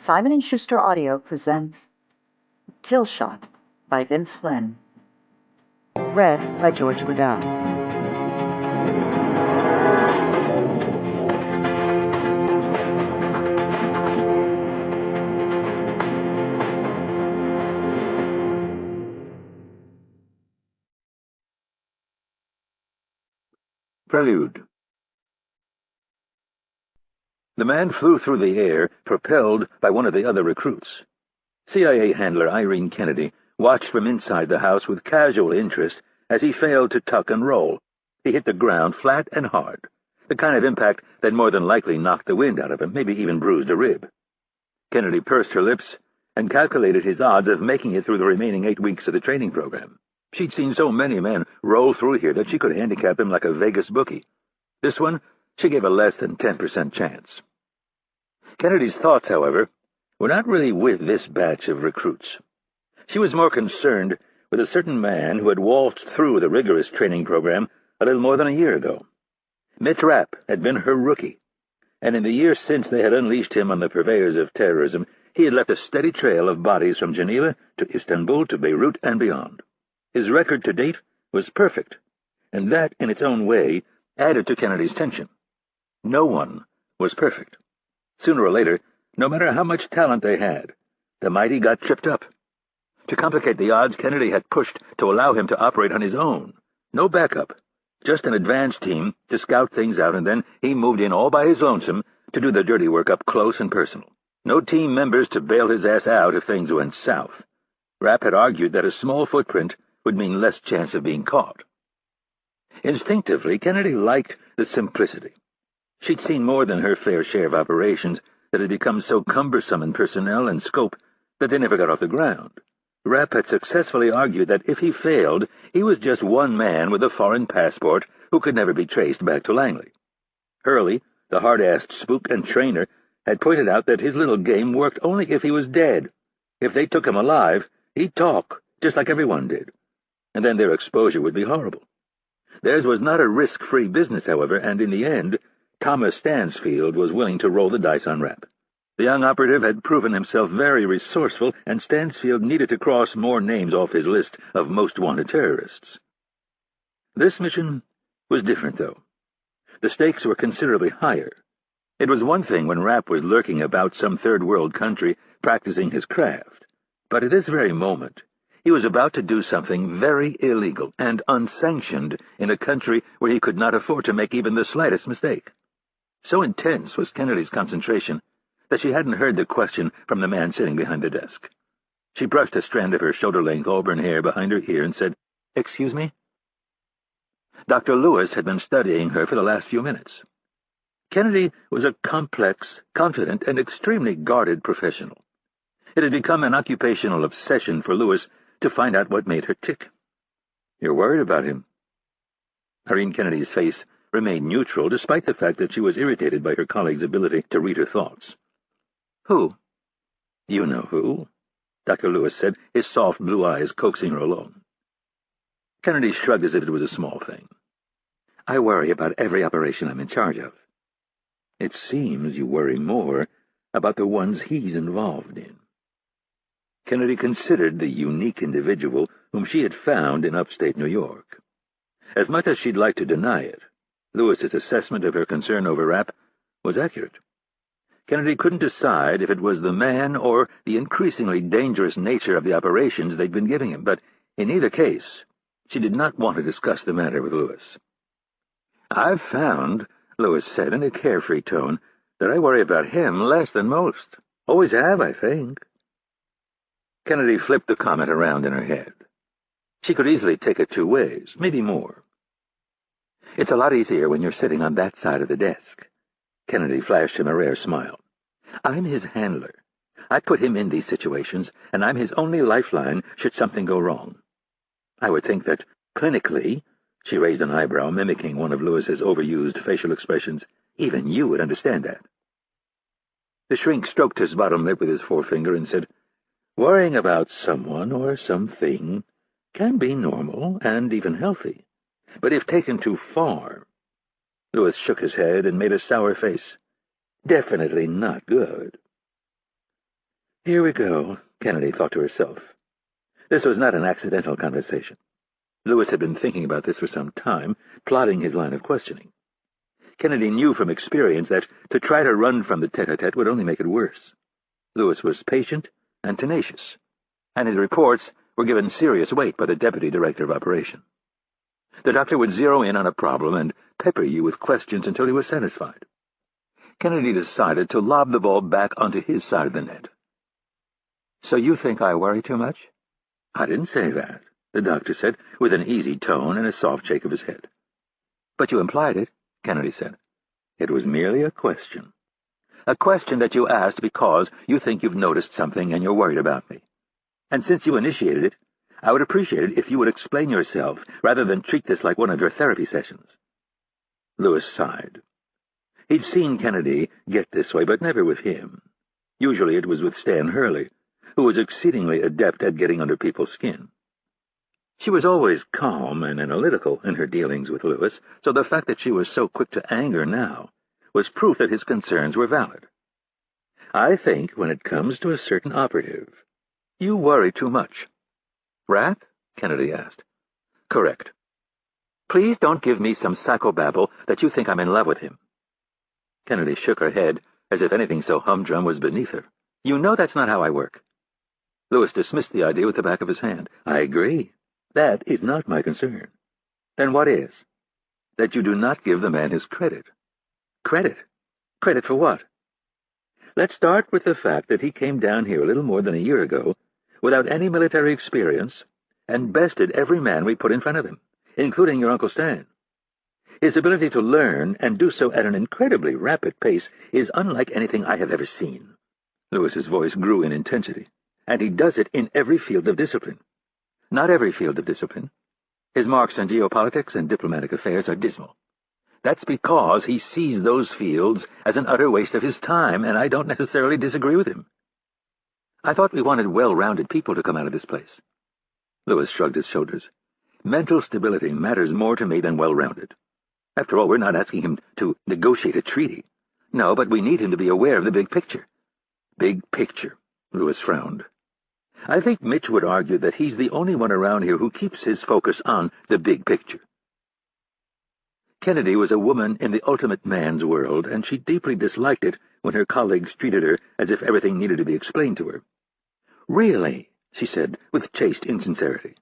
Simon & Schuster Audio presents Kill Shot by Vince Flynn. Read by George Liddell. Prelude. The man flew through the air, propelled by one of the other recruits. CIA handler Irene Kennedy watched from inside the house with casual interest as he failed to tuck and roll. He hit the ground flat and hard, the kind of impact that more than likely knocked the wind out of him, maybe even bruised a rib. Kennedy pursed her lips and calculated his odds of making it through the remaining 8 weeks of the training program. She'd seen so many men roll through here that she could handicap him like a Vegas bookie. This one, she gave a less than 10% chance. Kennedy's thoughts, however, were not really with this batch of recruits. She was more concerned with a certain man who had waltzed through the rigorous training program a little more than a year ago. Mitch Rapp had been her rookie, and in the years since they had unleashed him on the purveyors of terrorism, he had left a steady trail of bodies from Geneva to Istanbul to Beirut and beyond. His record to date was perfect, and that, in its own way, added to Kennedy's tension. No one was perfect. Sooner or later, no matter how much talent they had, the mighty got tripped up. To complicate the odds, Kennedy had pushed to allow him to operate on his own. No backup, just an advance team to scout things out, and then he moved in all by his lonesome to do the dirty work up close and personal. No team members to bail his ass out if things went south. Rapp had argued that a small footprint would mean less chance of being caught. Instinctively, Kennedy liked the simplicity. She'd seen more than her fair share of operations that had become so cumbersome in personnel and scope that they never got off the ground. Rapp had successfully argued that if he failed, he was just one man with a foreign passport who could never be traced back to Langley. Hurley, the hard-assed spook and trainer, had pointed out that his little game worked only if he was dead. If they took him alive, he'd talk, just like everyone did, and then their exposure would be horrible. Theirs was not a risk-free business, however, and in the end, Thomas Stansfield was willing to roll the dice on Rapp. The young operative had proven himself very resourceful, and Stansfield needed to cross more names off his list of most wanted terrorists. This mission was different, though. The stakes were considerably higher. It was one thing when Rapp was lurking about some third-world country practicing his craft, but at this very moment, he was about to do something very illegal and unsanctioned in a country where he could not afford to make even the slightest mistake. So intense was Kennedy's concentration that she hadn't heard the question from the man sitting behind the desk. She brushed a strand of her shoulder-length auburn hair behind her ear and said, "Excuse me?" Dr. Lewis had been studying her for the last few minutes. Kennedy was a complex, confident, and extremely guarded professional. It had become an occupational obsession for Lewis to find out what made her tick. "You're worried about him?" Irene Kennedy's face remained neutral, despite the fact that she was irritated by her colleague's ability to read her thoughts. "Who?" "You know who," Dr. Lewis said, his soft blue eyes coaxing her along. Kennedy shrugged as if it was a small thing. "I worry about every operation I'm in charge of." "It seems you worry more about the ones he's involved in." Kennedy considered the unique individual whom she had found in upstate New York. As much as she'd like to deny it, Lewis's assessment of her concern over Rapp was accurate. Kennedy couldn't decide if it was the man or the increasingly dangerous nature of the operations they'd been giving him, but in either case, she did not want to discuss the matter with Lewis. "I've found," Lewis said in a carefree tone, "that I worry about him less than most. Always have, I think." Kennedy flipped the comment around in her head. She could easily take it 2 ways, maybe more. "It's a lot easier when you're sitting on that side of the desk." Kennedy flashed him a rare smile. "I'm his handler. I put him in these situations, and I'm his only lifeline should something go wrong. I would think that, clinically," she raised an eyebrow, mimicking one of Lewis's overused facial expressions, "even you would understand that." The shrink stroked his bottom lip with his forefinger and said, "Worrying about someone or something can be normal and even healthy, but if taken too far—" Lewis shook his head and made a sour face. "Definitely not good." Here we go, Kennedy thought to herself. This was not an accidental conversation. Lewis had been thinking about this for some time, plotting his line of questioning. Kennedy knew from experience that to try to run from the tete-a-tete would only make it worse. Lewis was patient and tenacious, and his reports were given serious weight by the Deputy Director of Operation. The doctor would zero in on a problem and pepper you with questions until he was satisfied. Kennedy decided to lob the ball back onto his side of the net. "So you think I worry too much?" "I didn't say that," the doctor said, with an easy tone and a soft shake of his head. "But you implied it," Kennedy said. "It was merely a question. A question that you asked because you think you've noticed something and you're worried about me. And since you initiated it, I would appreciate it if you would explain yourself rather than treat this like one of your therapy sessions." Lewis sighed. He'd seen Kennedy get this way, but never with him. Usually it was with Stan Hurley, who was exceedingly adept at getting under people's skin. She was always calm and analytical in her dealings with Lewis, so the fact that she was so quick to anger now was proof that his concerns were valid. "I think when it comes to a certain operative, you worry too much." "Rapp?" Kennedy asked. "Correct. Please don't give me some psychobabble that you think I'm in love with him." Kennedy shook her head as if anything so humdrum was beneath her. "You know that's not how I work." Lewis dismissed the idea with the back of his hand. "I agree. That is not my concern." "Then what is?" "That you do not give the man his credit." "Credit? Credit for what?" "Let's start with the fact that he came down here a little more than a year ago, without any military experience, and bested every man we put in front of him, including your Uncle Stan. His ability to learn, and do so at an incredibly rapid pace, is unlike anything I have ever seen." Lewis's voice grew in intensity. "And he does it in every field of discipline." "Not every field of discipline. His marks on geopolitics and diplomatic affairs are dismal. That's because he sees those fields as an utter waste of his time, and I don't necessarily disagree with him. I thought we wanted well-rounded people to come out of this place." Lewis shrugged his shoulders. "Mental stability matters more to me than well-rounded. After all, we're not asking him to negotiate a treaty. No, but we need him to be aware of the big picture." "Big picture," Lewis frowned. "I think Mitch would argue that he's the only one around here who keeps his focus on the big picture." Kennedy was a woman in the ultimate man's world, and she deeply disliked it when her colleagues treated her as if everything needed to be explained to her. "Really," she said, with chaste insincerity.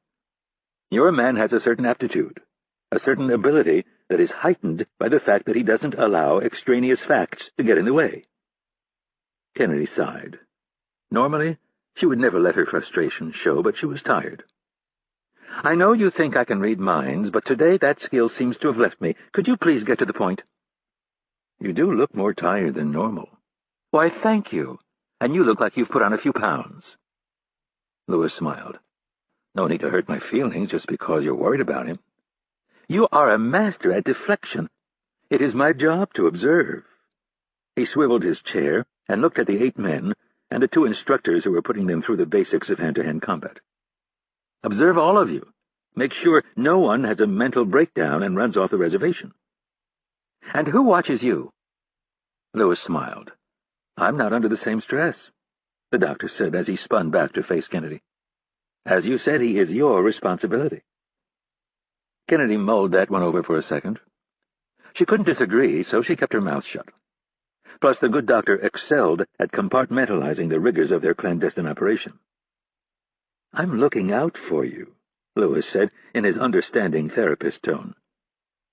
"Your man has a certain aptitude, a certain ability that is heightened by the fact that he doesn't allow extraneous facts to get in the way." Kennedy sighed. Normally, she would never let her frustration show, but she was tired. "I know you think I can read minds, but today that skill seems to have left me. Could you please get to the point?" "You do look more tired than normal." "Why, thank you. And you look like you've put on a few pounds." Lewis smiled. "No need to hurt my feelings just because you're worried about him." "You are a master at deflection." "It is my job to observe." He swiveled his chair and looked at the 8 men and the 2 instructors who were putting them through the basics of hand-to-hand combat. "Observe all of you. Make sure no one has a mental breakdown and runs off the reservation." "And who watches you?" Lewis smiled. "I'm not under the same stress," the doctor said as he spun back to face Kennedy. "As you said, he is your responsibility." Kennedy mulled that one over for a second. She couldn't disagree, so she kept her mouth shut. Plus, the good doctor excelled at compartmentalizing the rigors of their clandestine operation. "I'm looking out for you," Lewis said in his understanding therapist tone.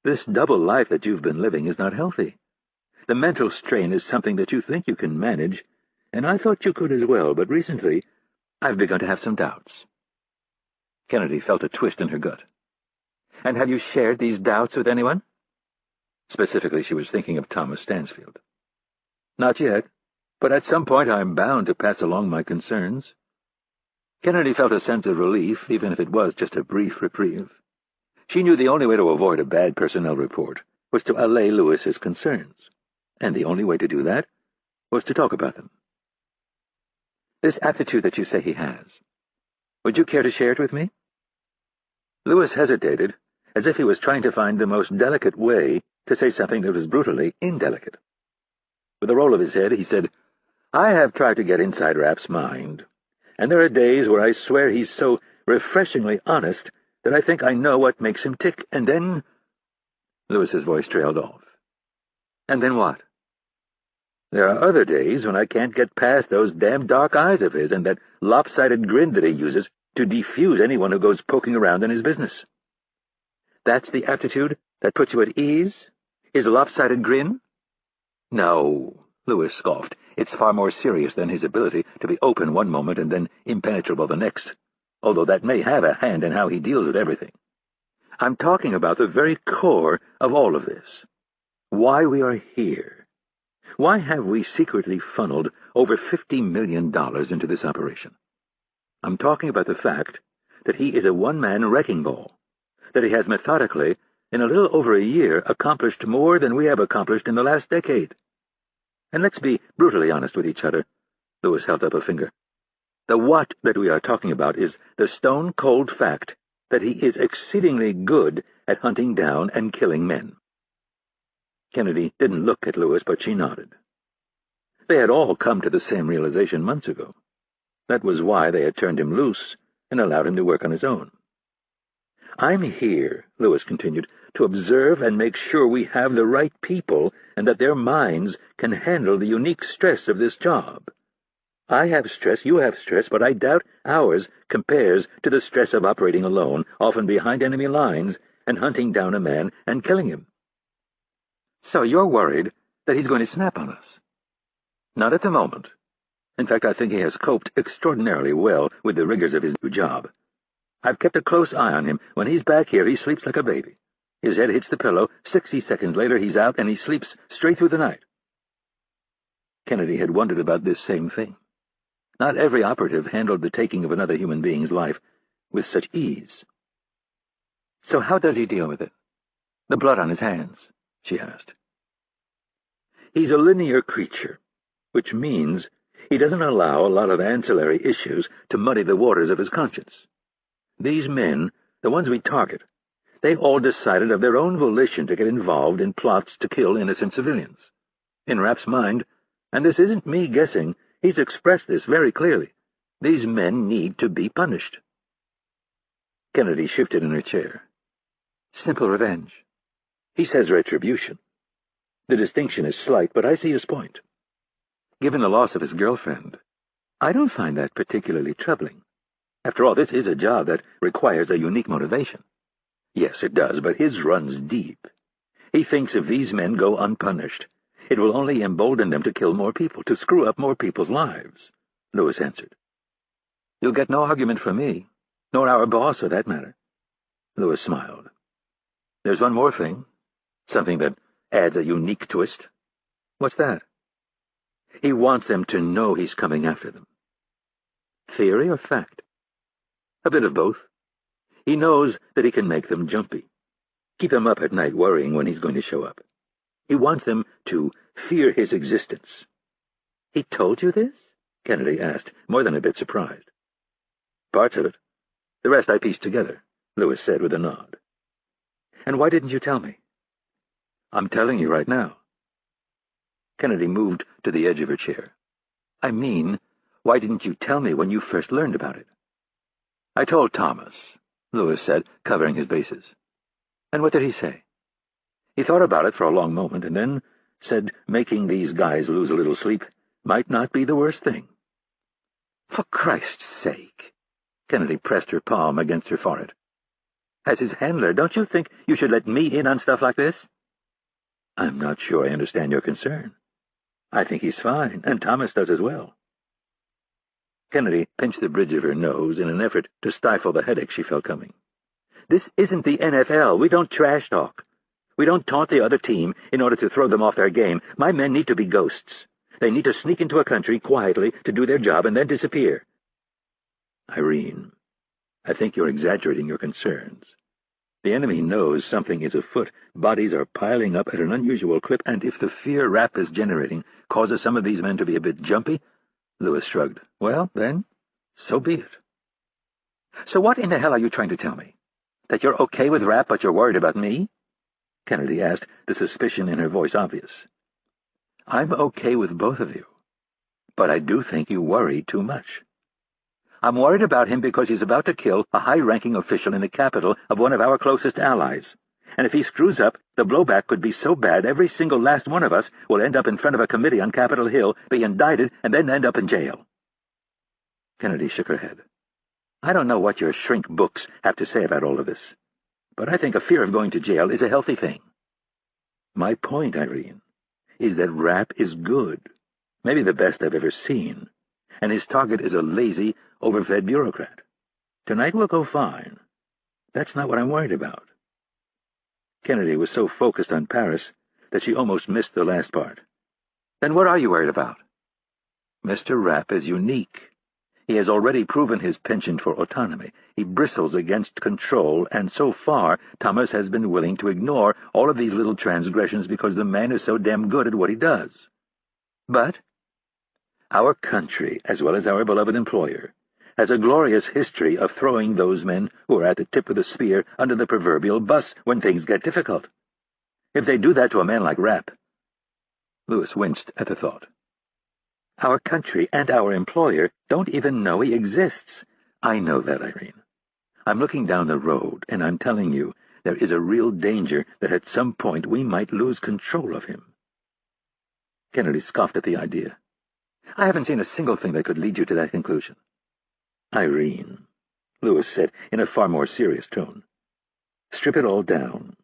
"This double life that you've been living is not healthy. The mental strain is something that you think you can manage, and I thought you could as well, but recently I've begun to have some doubts." Kennedy felt a twist in her gut. "And have you shared these doubts with anyone?" Specifically, she was thinking of Thomas Stansfield. "Not yet, but at some point I'm bound to pass along my concerns." Kennedy felt a sense of relief, even if it was just a brief reprieve. She knew the only way to avoid a bad personnel report was to allay Lewis's concerns, and the only way to do that was to talk about them. "This aptitude that you say he has, would you care to share it with me?" Lewis hesitated, as if he was trying to find the most delicate way to say something that was brutally indelicate. With a roll of his head, he said, I have tried to get inside Rapp's mind, and there are days where I swear he's so refreshingly honest that I think I know what makes him tick, and then—" Lewis's voice trailed off. "And then what?" "There are other days when I can't get past those damn dark eyes of his and that lopsided grin that he uses to defuse anyone who goes poking around in his business." "That's the attitude that puts you at ease? His lopsided grin?" "No," Lewis scoffed. "It's far more serious than his ability to be open one moment and then impenetrable the next, although that may have a hand in how he deals with everything. I'm talking about the very core of all of this. Why we are here. Why have we secretly funneled over $50 million into this operation? I'm talking about the fact that he is a one-man wrecking ball, that he has methodically, in a little over a year, accomplished more than we have accomplished in the last decade. And let's be brutally honest with each other." Lewis held up a finger. "The what that we are talking about is the stone-cold fact that he is exceedingly good at hunting down and killing men." Kennedy didn't look at Lewis, but she nodded. They had all come to the same realization months ago. That was why they had turned him loose and allowed him to work on his own. "I'm here," Lewis continued, "to observe and make sure we have the right people and that their minds can handle the unique stress of this job. I have stress, you have stress, but I doubt ours compares to the stress of operating alone, often behind enemy lines, and hunting down a man and killing him." "So you're worried that he's going to snap on us?" "Not at the moment. In fact, I think he has coped extraordinarily well with the rigors of his new job. I've kept a close eye on him. When he's back here, he sleeps like a baby. His head hits the pillow, 60 seconds later he's out, and he sleeps straight through the night." Kennedy had wondered about this same thing. Not every operative handled the taking of another human being's life with such ease. "So how does he deal with it? The blood on his hands?" she asked. "He's a linear creature, which means he doesn't allow a lot of ancillary issues to muddy the waters of his conscience. These men, the ones we target, they all decided of their own volition to get involved in plots to kill innocent civilians. In Rapp's mind, and this isn't me guessing, he's expressed this very clearly, these men need to be punished." Kennedy shifted in her chair. "Simple revenge." "He says retribution. The distinction is slight, but I see his point. Given the loss of his girlfriend, I don't find that particularly troubling. After all, this is a job that requires a unique motivation." "Yes, it does, but his runs deep. He thinks if these men go unpunished, it will only embolden them to kill more people, to screw up more people's lives," Lewis answered. "You'll get no argument from me, nor our boss for that matter." Lewis smiled. "There's one more thing, something that adds a unique twist." "What's that?" "He wants them to know he's coming after them." "Theory or fact?" "A bit of both. He knows that he can make them jumpy, keep them up at night worrying when he's going to show up. He wants them to fear his existence." "He told you this?" Kennedy asked, more than a bit surprised. "Parts of it. The rest I pieced together," Lewis said with a nod. "And why didn't you tell me?" "I'm telling you right now." Kennedy moved to the edge of her chair. "I mean, why didn't you tell me when you first learned about it?" "I told Thomas," Lewis said, covering his bases. "And what did he say?" "He thought about it for a long moment, and then said making these guys lose a little sleep might not be the worst thing." "For Christ's sake!" Kennedy pressed her palm against her forehead. "As his handler, don't you think you should let me in on stuff like this?" "I'm not sure I understand your concern. I think he's fine, and Thomas does as well." Kennedy pinched the bridge of her nose in an effort to stifle the headache she felt coming. "This isn't the NFL. We don't trash talk. We don't taunt the other team in order to throw them off their game. My men need to be ghosts. They need to sneak into a country quietly to do their job and then disappear." "Irene, I think you're exaggerating your concerns. The enemy knows something is afoot. Bodies are piling up at an unusual clip, and if the fear Rapp is generating causes some of these men to be a bit jumpy—" Lewis shrugged. "Well, then, so be it." "So what in the hell are you trying to tell me? That you're okay with Rapp, but you're worried about me?" Kennedy asked, the suspicion in her voice obvious. "I'm okay with both of you. But I do think you worry too much. I'm worried about him because he's about to kill a high-ranking official in the capital of one of our closest allies. And if he screws up, the blowback could be so bad every single last one of us will end up in front of a committee on Capitol Hill, be indicted, and then end up in jail. Kennedy shook her head. I don't know what your shrink books have to say about all of this, but I think a fear of going to jail is a healthy thing. My point, Irene, is that Rapp is good, maybe the best I've ever seen, and his target is a lazy, overfed bureaucrat. Tonight will go fine. That's not what I'm worried about. Kennedy was so focused on Paris that she almost missed the last part. Then what are you worried about? Mr. Rapp is unique. He has already proven his penchant for autonomy. He bristles against control, and so far Thomas has been willing to ignore all of these little transgressions because the man is so damn good at what he does. But our country, as well as our beloved employer, has a glorious history of throwing those men who are at the tip of the spear under the proverbial bus when things get difficult. If they do that to a man like Rapp— Lewis winced at the thought. Our country and our employer don't even know he exists. I know that, Irene. I'm looking down the road, and I'm telling you there is a real danger that at some point we might lose control of him. Kennedy scoffed at the idea. I haven't seen a single thing that could lead you to that conclusion. Irene, Lewis said in a far more serious tone, strip it all down,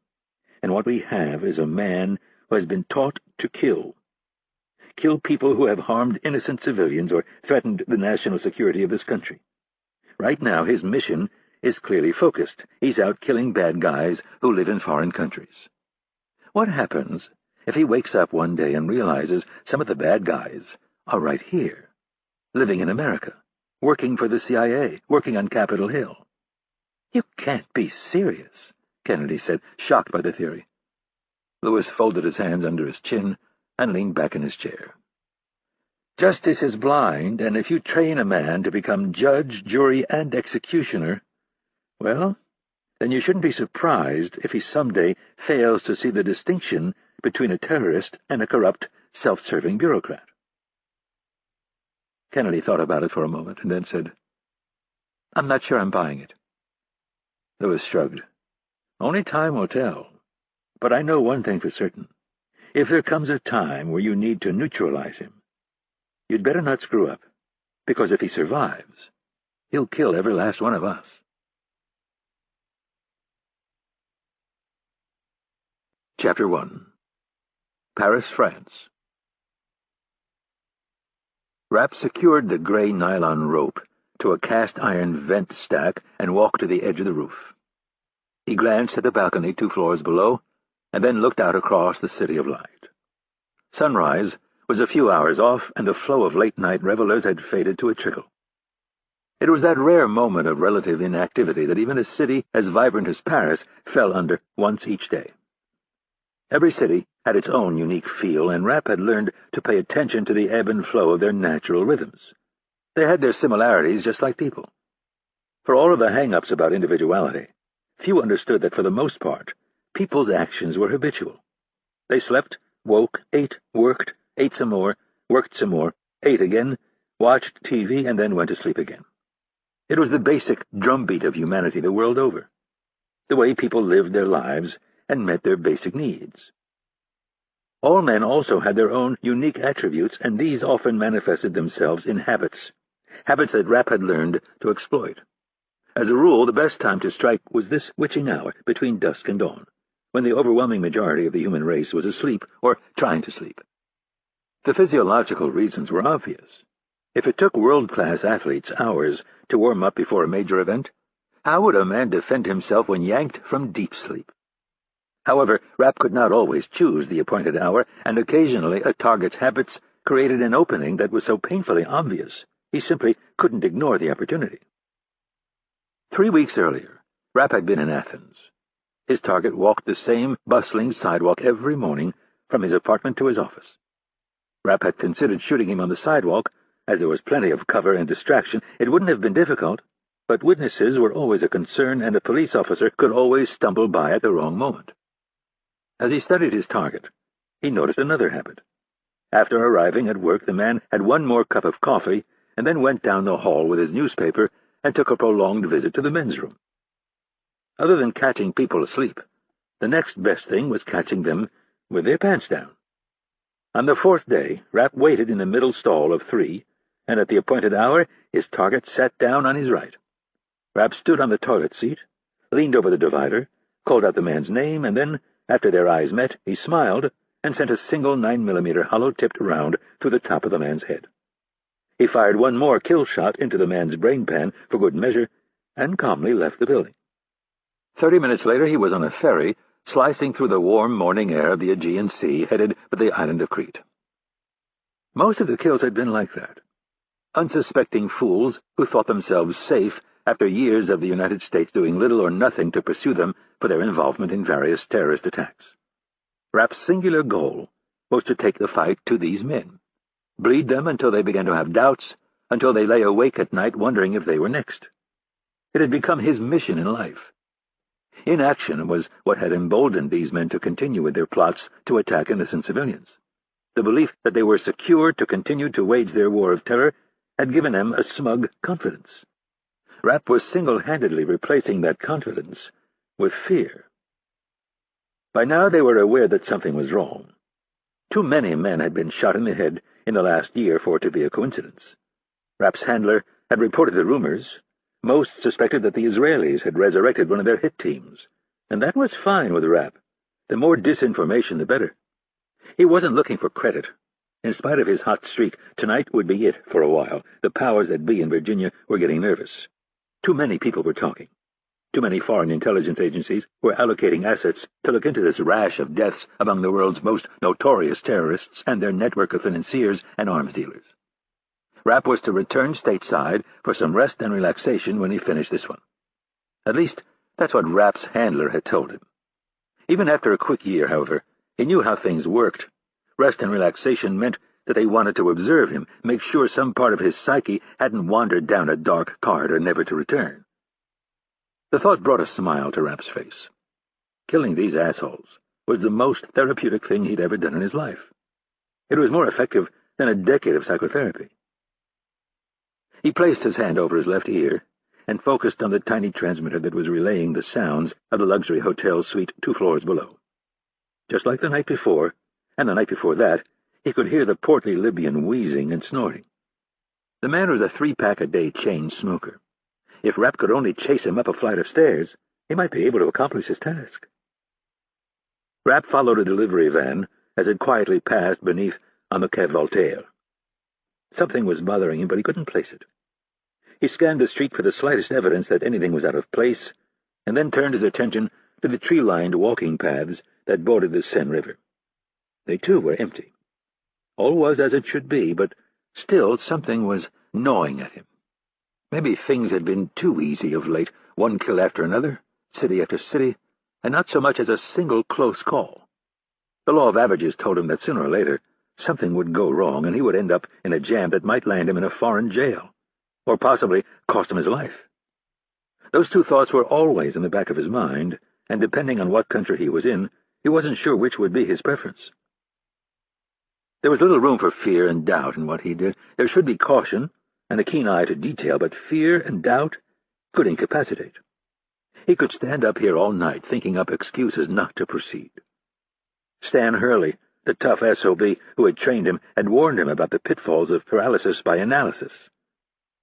and what we have is a man who has been taught to kill. Kill people who have harmed innocent civilians or threatened the national security of this country. Right now, his mission is clearly focused. He's out killing bad guys who live in foreign countries. What happens if he wakes up one day and realizes some of the bad guys are right here, living in America, working for the CIA, working on Capitol Hill? You can't be serious, Kennedy said, shocked by the theory. Lewis folded his hands under his chin and leaned back in his chair. Justice is blind, and if you train a man to become judge, jury, and executioner, well, then you shouldn't be surprised if he someday fails to see the distinction between a terrorist and a corrupt, self-serving bureaucrat. Kennedy thought about it for a moment and then said, I'm not sure I'm buying it. Lewis shrugged. Only time will tell. But I know one thing for certain. If there comes a time where you need to neutralize him, you'd better not screw up, because if he survives, he'll kill every last one of us. Chapter 1. Paris, France. Rapp secured the gray nylon rope to a cast-iron vent stack and walked to the edge of the roof. He glanced at the balcony 2 floors below, and then looked out across the city of light. Sunrise was a few hours off, and the flow of late-night revelers had faded to a trickle. It was that rare moment of relative inactivity that even a city as vibrant as Paris fell under once each day. Every city had its own unique feel, and Rapp had learned to pay attention to the ebb and flow of their natural rhythms. They had their similarities just like people. For all of the hang-ups about individuality, few understood that for the most part, people's actions were habitual. They slept, woke, ate some more, worked some more, ate again, watched TV, and then went to sleep again. It was the basic drumbeat of humanity the world over, the way people lived their lives and met their basic needs. All men also had their own unique attributes, and these often manifested themselves in habits that Rapp had learned to exploit. As a rule, the best time to strike was this witching hour between dusk and dawn, when the overwhelming majority of the human race was asleep or trying to sleep. The physiological reasons were obvious. If it took world-class athletes hours to warm up before a major event, how would a man defend himself when yanked from deep sleep? However, Rapp could not always choose the appointed hour, and occasionally a target's habits created an opening that was so painfully obvious he simply couldn't ignore the opportunity. 3 weeks earlier, Rapp had been in Athens. His target walked the same bustling sidewalk every morning from his apartment to his office. Rapp had considered shooting him on the sidewalk. As there was plenty of cover and distraction, it wouldn't have been difficult, but witnesses were always a concern, and a police officer could always stumble by at the wrong moment. As he studied his target, he noticed another habit. After arriving at work, the man had one more cup of coffee and then went down the hall with his newspaper and took a prolonged visit to the men's room. Other than catching people asleep, the next best thing was catching them with their pants down. On the fourth day, Rapp waited in the middle stall of 3, and at the appointed hour his target sat down on his right. Rapp stood on the toilet seat, leaned over the divider, called out the man's name, and then, after their eyes met, he smiled and sent a single 9mm hollow-tipped round through the top of the man's head. He fired one more kill shot into the man's brain pan for good measure, and calmly left the building. 30 minutes later he was on a ferry, slicing through the warm morning air of the Aegean Sea, headed for the island of Crete. Most of the kills had been like that. Unsuspecting fools who thought themselves safe after years of the United States doing little or nothing to pursue them for their involvement in various terrorist attacks. Rapp's singular goal was to take the fight to these men, bleed them until they began to have doubts, until they lay awake at night wondering if they were next. It had become his mission in life. Inaction was what had emboldened these men to continue with their plots to attack innocent civilians. The belief that they were secure to continue to wage their war of terror had given them a smug confidence. Rapp was single-handedly replacing that confidence with fear. By now they were aware that something was wrong. Too many men had been shot in the head in the last year for it to be a coincidence. Rapp's handler had reported the rumors. Most suspected that the Israelis had resurrected one of their hit teams, and that was fine with Rapp. The more disinformation, the better. He wasn't looking for credit. In spite of his hot streak, tonight would be it for a while. The powers that be in Virginia were getting nervous. Too many people were talking. Too many foreign intelligence agencies were allocating assets to look into this rash of deaths among the world's most notorious terrorists and their network of financiers and arms dealers. Rapp was to return stateside for some rest and relaxation when he finished this one. At least, that's what Rapp's handler had told him. Even after a quick year, however, he knew how things worked. Rest and relaxation meant that they wanted to observe him, make sure some part of his psyche hadn't wandered down a dark corridor never to return. The thought brought a smile to Rapp's face. Killing these assholes was the most therapeutic thing he'd ever done in his life. It was more effective than a decade of psychotherapy. He placed his hand over his left ear and focused on the tiny transmitter that was relaying the sounds of the luxury hotel suite 2 floors below. Just like the night before, and the night before that, he could hear the portly Libyan wheezing and snorting. The man was a 3-pack-a-day chain smoker. If Rapp could only chase him up a flight of stairs, he might be able to accomplish his task. Rapp followed a delivery van as it quietly passed beneath on the Quai Voltaire. Something was bothering him, but he couldn't place it. He scanned the street for the slightest evidence that anything was out of place, and then turned his attention to the tree-lined walking paths that bordered the Seine River. They, too, were empty. All was as it should be, but still something was gnawing at him. Maybe things had been too easy of late, one kill after another, city after city, and not so much as a single close call. The law of averages told him that sooner or later something would go wrong, and he would end up in a jam that might land him in a foreign jail, or possibly cost him his life. Those two thoughts were always in the back of his mind, and depending on what country he was in, he wasn't sure which would be his preference. There was little room for fear and doubt in what he did. There should be caution and a keen eye to detail, but fear and doubt could incapacitate. He could stand up here all night thinking up excuses not to proceed. Stan Hurley, the tough SOB who had trained him, had warned him about the pitfalls of paralysis by analysis.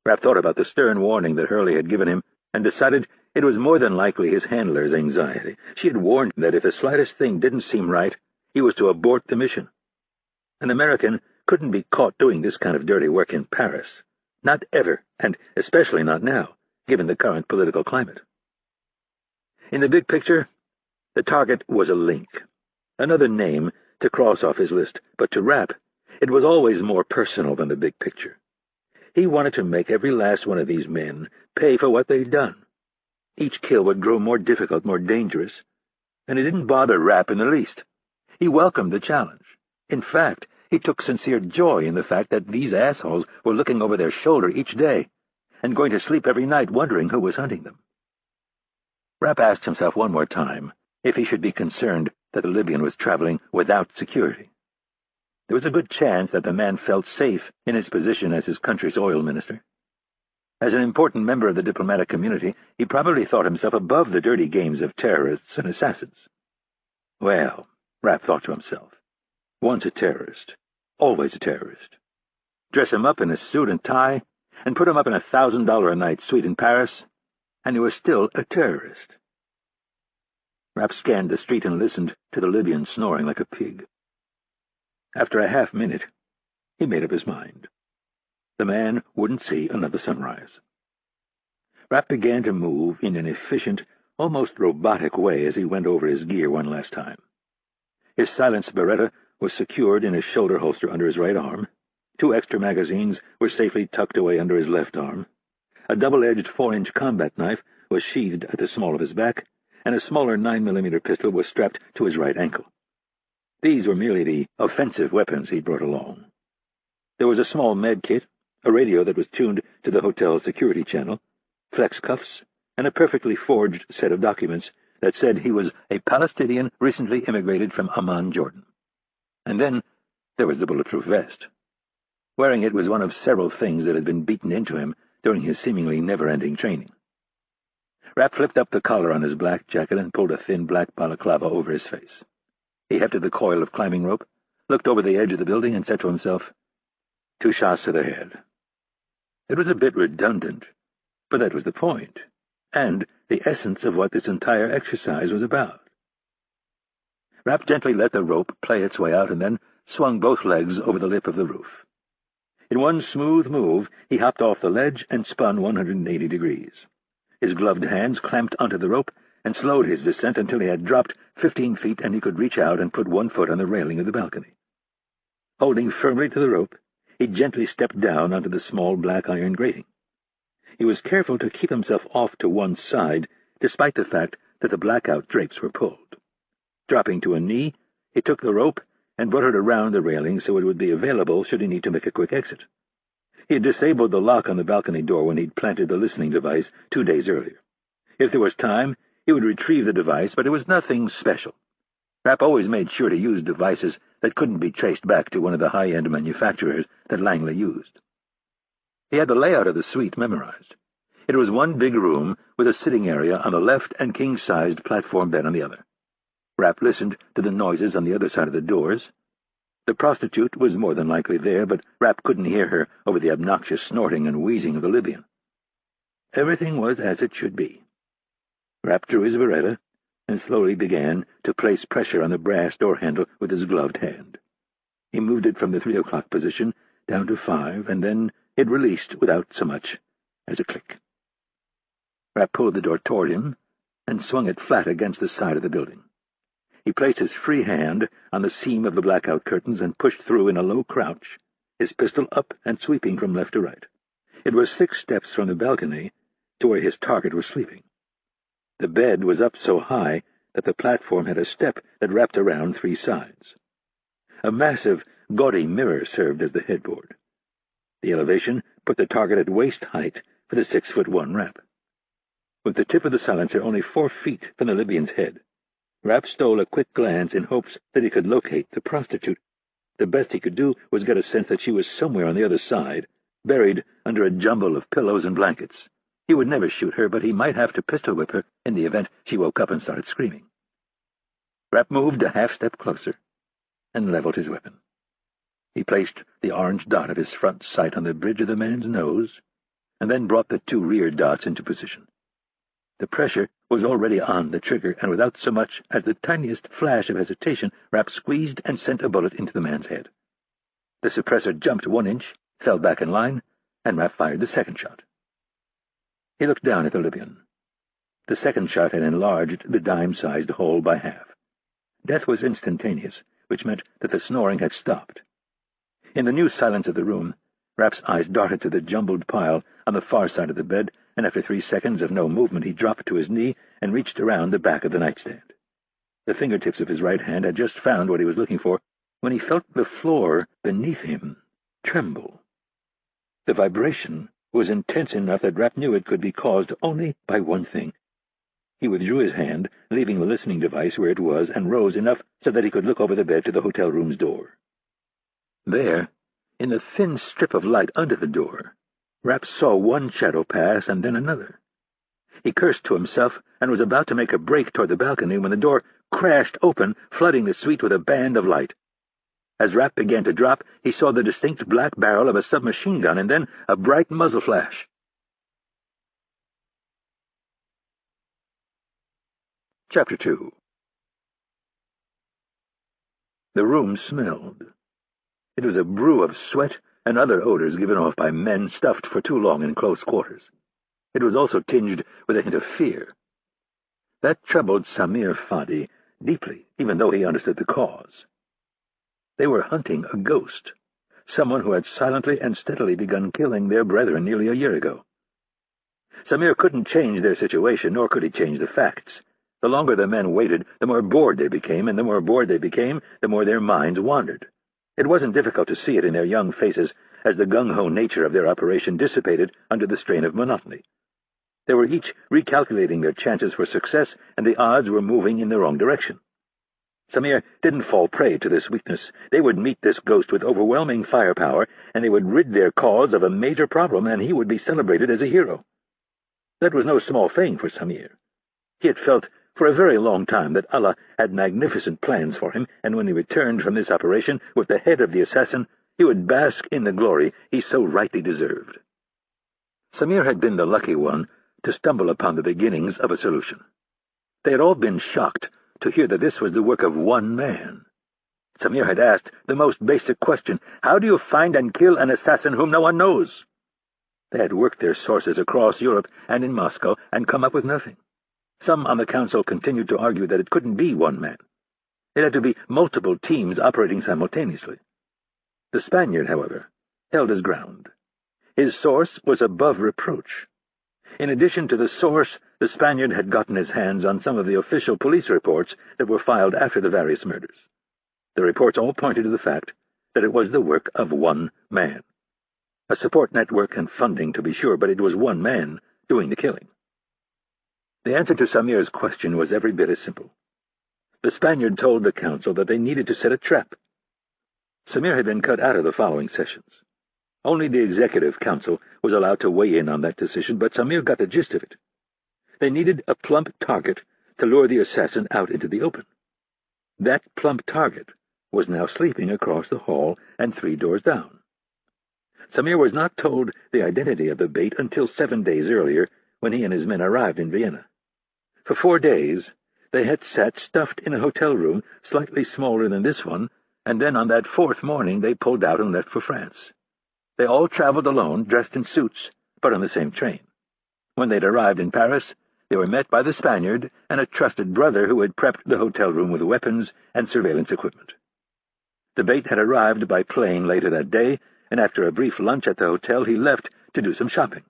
Rapp thought about the stern warning that Hurley had given him and decided it was more than likely his handler's anxiety. She had warned him that if the slightest thing didn't seem right, he was to abort the mission. An American couldn't be caught doing this kind of dirty work in Paris. Not ever, and especially not now, given the current political climate. In the big picture, the target was a link, another name to cross off his list, but to Rapp, it was always more personal than the big picture. He wanted to make every last one of these men pay for what they'd done. Each kill would grow more difficult, more dangerous, and it didn't bother Rapp in the least. He welcomed the challenge. In fact, he took sincere joy in the fact that these assholes were looking over their shoulder each day, and going to sleep every night wondering who was hunting them. Rapp asked himself one more time if he should be concerned that the Libyan was traveling without security. There was a good chance that the man felt safe in his position as his country's oil minister. As an important member of the diplomatic community, he probably thought himself above the dirty games of terrorists and assassins. Well, Rapp thought to himself, once a terrorist, always a terrorist. Dress him up in a suit and tie, and put him up in a $1,000 a night suite in Paris, and he was still a terrorist. Rapp scanned the street and listened to the Libyan snoring like a pig. After a half-minute, he made up his mind. The man wouldn't see another sunrise. Rapp began to move in an efficient, almost robotic way as he went over his gear one last time. His silenced Beretta was secured in his shoulder holster under his right arm. 2 extra magazines were safely tucked away under his left arm. A double-edged 4-inch combat knife was sheathed at the small of his back, and a smaller 9mm pistol was strapped to his right ankle. These were merely the offensive weapons he'd brought along. There was a small med kit, a radio that was tuned to the hotel's security channel, flex cuffs, and a perfectly forged set of documents that said he was a Palestinian recently immigrated from Amman, Jordan. And then there was the bulletproof vest. Wearing it was one of several things that had been beaten into him during his seemingly never-ending training. Rapp flipped up the collar on his black jacket and pulled a thin black balaclava over his face. He hefted the coil of climbing rope, looked over the edge of the building, and said to himself, 2 shots to the head. It was a bit redundant, but that was the point, and the essence of what this entire exercise was about. Rapp gently let the rope play its way out and then swung both legs over the lip of the roof. In one smooth move, he hopped off the ledge and spun 180 degrees. His gloved hands clamped onto the rope and slowed his descent until he had dropped 15 feet and he could reach out and put 1 foot on the railing of the balcony. Holding firmly to the rope, he gently stepped down onto the small black iron grating. He was careful to keep himself off to one side, despite the fact that the blackout drapes were pulled. Dropping to a knee, he took the rope and brought it around the railing so it would be available should he need to make a quick exit. He had disabled the lock on the balcony door when he'd planted the listening device 2 days earlier. If there was time, he would retrieve the device, but it was nothing special. Rapp always made sure to use devices that couldn't be traced back to one of the high-end manufacturers that Langley used. He had the layout of the suite memorized. It was one big room with a sitting area on the left and king-sized platform bed on the other. Rapp listened to the noises on the other side of the doors. The prostitute was more than likely there, but Rapp couldn't hear her over the obnoxious snorting and wheezing of the Libyan. Everything was as it should be. Rapp drew his Beretta and slowly began to place pressure on the brass door handle with his gloved hand. He moved it from the 3 o'clock position down to 5, and then it released without so much as a click. Rapp pulled the door toward him and swung it flat against the side of the building. He placed his free hand on the seam of the blackout curtains and pushed through in a low crouch, his pistol up and sweeping from left to right. It was 6 steps from the balcony to where his target was sleeping. The bed was up so high that the platform had a step that wrapped around 3 sides. A massive, gaudy mirror served as the headboard. The elevation put the target at waist height for the 6'1" Rapp. With the tip of the silencer only 4 feet from the Libyan's head, Rapp stole a quick glance in hopes that he could locate the prostitute. The best he could do was get a sense that she was somewhere on the other side, buried under a jumble of pillows and blankets. He would never shoot her, but he might have to pistol-whip her in the event she woke up and started screaming. Rapp moved a half-step closer and leveled his weapon. He placed the orange dot of his front sight on the bridge of the man's nose, and then brought the 2 rear dots into position. The pressure was already on the trigger, and without so much as the tiniest flash of hesitation, Rapp squeezed and sent a bullet into the man's head. The suppressor jumped 1 inch, fell back in line, and Rapp fired the second shot. He looked down at the Libyan. The second shot had enlarged the dime-sized hole by half. Death was instantaneous, which meant that the snoring had stopped. In the new silence of the room, Rapp's eyes darted to the jumbled pile on the far side of the bed, and after 3 seconds of no movement he dropped to his knee and reached around the back of the nightstand. The fingertips of his right hand had just found what he was looking for when he felt the floor beneath him tremble. The vibration was intense enough that Rapp knew it could be caused only by one thing. He withdrew his hand, leaving the listening device where it was, and rose enough so that he could look over the bed to the hotel room's door. There, in the thin strip of light under the door, Rapp saw one shadow pass and then another. He cursed to himself and was about to make a break toward the balcony when the door crashed open, flooding the suite with a band of light. As Rapp began to drop, he saw the distinct black barrel of a submachine gun and then a bright muzzle flash. Chapter 2. The room smelled. It was a brew of sweat and other odors given off by men stuffed for too long in close quarters. It was also tinged with a hint of fear. That troubled Samir Fadi deeply, even though he understood the cause. They were hunting a ghost, someone who had silently and steadily begun killing their brethren nearly a year ago. Samir couldn't change their situation, nor could he change the facts. The longer the men waited, the more bored they became, and the more bored they became, the more their minds wandered. It wasn't difficult to see it in their young faces as the gung-ho nature of their operation dissipated under the strain of monotony. They were each recalculating their chances for success, and the odds were moving in the wrong direction. Samir didn't fall prey to this weakness. They would meet this ghost with overwhelming firepower, and they would rid their cause of a major problem, and he would be celebrated as a hero. That was no small thing for Samir. He had felt for a very long time that Allah had magnificent plans for him, and when he returned from this operation with the head of the assassin, he would bask in the glory he so rightly deserved. Samir had been the lucky one to stumble upon the beginnings of a solution. They had all been shocked to hear that this was the work of one man. Samir had asked the most basic question: how do you find and kill an assassin whom no one knows? They had worked their sources across Europe and in Moscow and come up with nothing. Some on the council continued to argue that it couldn't be one man. It had to be multiple teams operating simultaneously. The Spaniard, however, held his ground. His source was above reproach. In addition to the source, the Spaniard had gotten his hands on some of the official police reports that were filed after the various murders. The reports all pointed to the fact that it was the work of one man. A support network and funding, to be sure, but it was one man doing the killing. The answer to Samir's question was every bit as simple. The Spaniard told the council that they needed to set a trap. Samir had been cut out of the following sessions. Only the executive council was allowed to weigh in on that decision, but Samir got the gist of it. They needed a plump target to lure the assassin out into the open. That plump target was now sleeping across the hall and 3 doors down. Samir was not told the identity of the bait until 7 days earlier, when he and his men arrived in Vienna. For 4 days, they had sat stuffed in a hotel room slightly smaller than this one, and then on that 4th morning they pulled out and left for France. They all traveled alone, dressed in suits, but on the same train. When they'd arrived in Paris, they were met by the Spaniard and a trusted brother who had prepped the hotel room with weapons and surveillance equipment. The bait had arrived by plane later that day, and after a brief lunch at the hotel he left to do some shopping.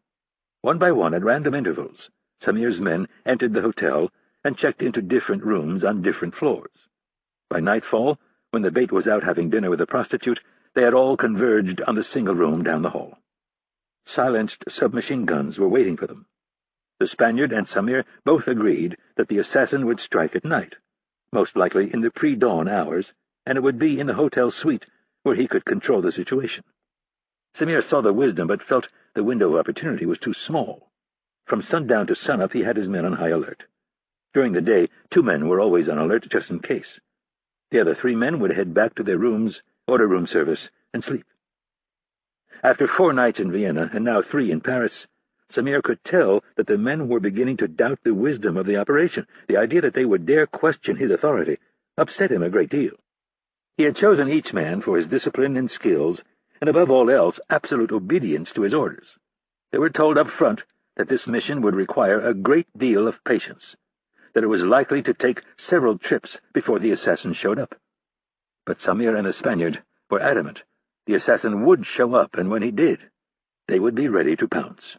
One by one, at random intervals, Samir's men entered the hotel and checked into different rooms on different floors. By nightfall, when the bait was out having dinner with a prostitute, they had all converged on the single room down the hall. Silenced submachine guns were waiting for them. The Spaniard and Samir both agreed that the assassin would strike at night, most likely in the pre-dawn hours, and it would be in the hotel suite where he could control the situation. Samir saw the wisdom, but felt the window of opportunity was too small. From sundown to sunup he had his men on high alert. During the day, 2 men were always on alert just in case. The other 3 men would head back to their rooms, order room service, and sleep. After 4 nights in Vienna, and now 3 in Paris, Samir could tell that the men were beginning to doubt the wisdom of the operation. The idea that they would dare question his authority upset him a great deal. He had chosen each man for his discipline and skills, and above all else, absolute obedience to his orders. They were told up front that this mission would require a great deal of patience, that it was likely to take several trips before the assassin showed up. But Samir and the Spaniard were adamant. The assassin would show up, and when he did, they would be ready to pounce.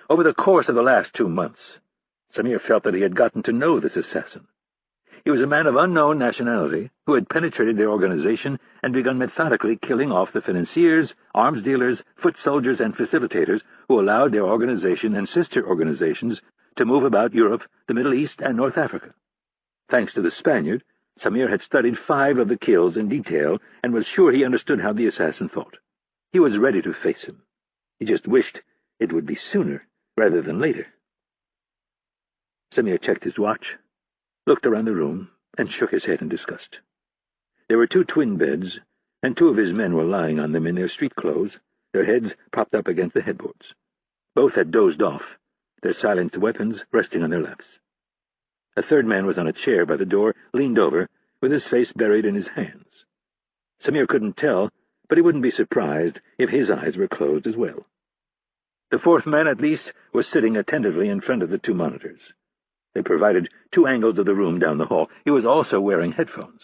Over the course of the last 2 months, Samir felt that he had gotten to know this assassin. He was a man of unknown nationality who had penetrated their organization and begun methodically killing off the financiers, arms dealers, foot soldiers, and facilitators who allowed their organization and sister organizations to move about Europe, the Middle East, and North Africa. Thanks to the Spaniard, Samir had studied 5 of the kills in detail and was sure he understood how the assassin thought. He was ready to face him. He just wished it would be sooner rather than later. Samir checked his watch, looked around the room, and shook his head in disgust. There were 2 twin beds, and 2 of his men were lying on them in their street clothes, their heads propped up against the headboards. Both had dozed off, their silenced weapons resting on their laps. A 3rd man was on a chair by the door, leaned over, with his face buried in his hands. Samir couldn't tell, but he wouldn't be surprised if his eyes were closed as well. The 4th man, at least, was sitting attentively in front of the 2 monitors. They provided 2 angles of the room down the hall. He was also wearing headphones.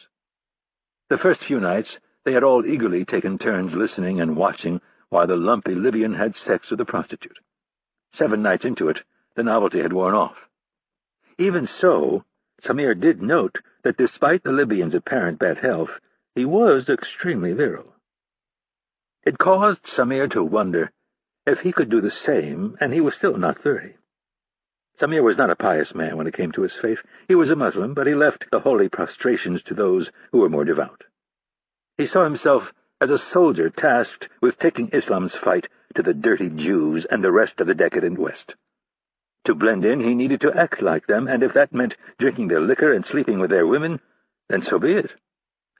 The first few nights, they had all eagerly taken turns listening and watching while the lumpy Libyan had sex with a prostitute. 7 nights into it, the novelty had worn off. Even so, Samir did note that despite the Libyan's apparent bad health, he was extremely virile. It caused Samir to wonder if he could do the same, and he was still not 30. Samir was not a pious man when it came to his faith. He was a Muslim, but he left the holy prostrations to those who were more devout. He saw himself as a soldier tasked with taking Islam's fight to the dirty Jews and the rest of the decadent West. To blend in, he needed to act like them, and if that meant drinking their liquor and sleeping with their women, then so be it.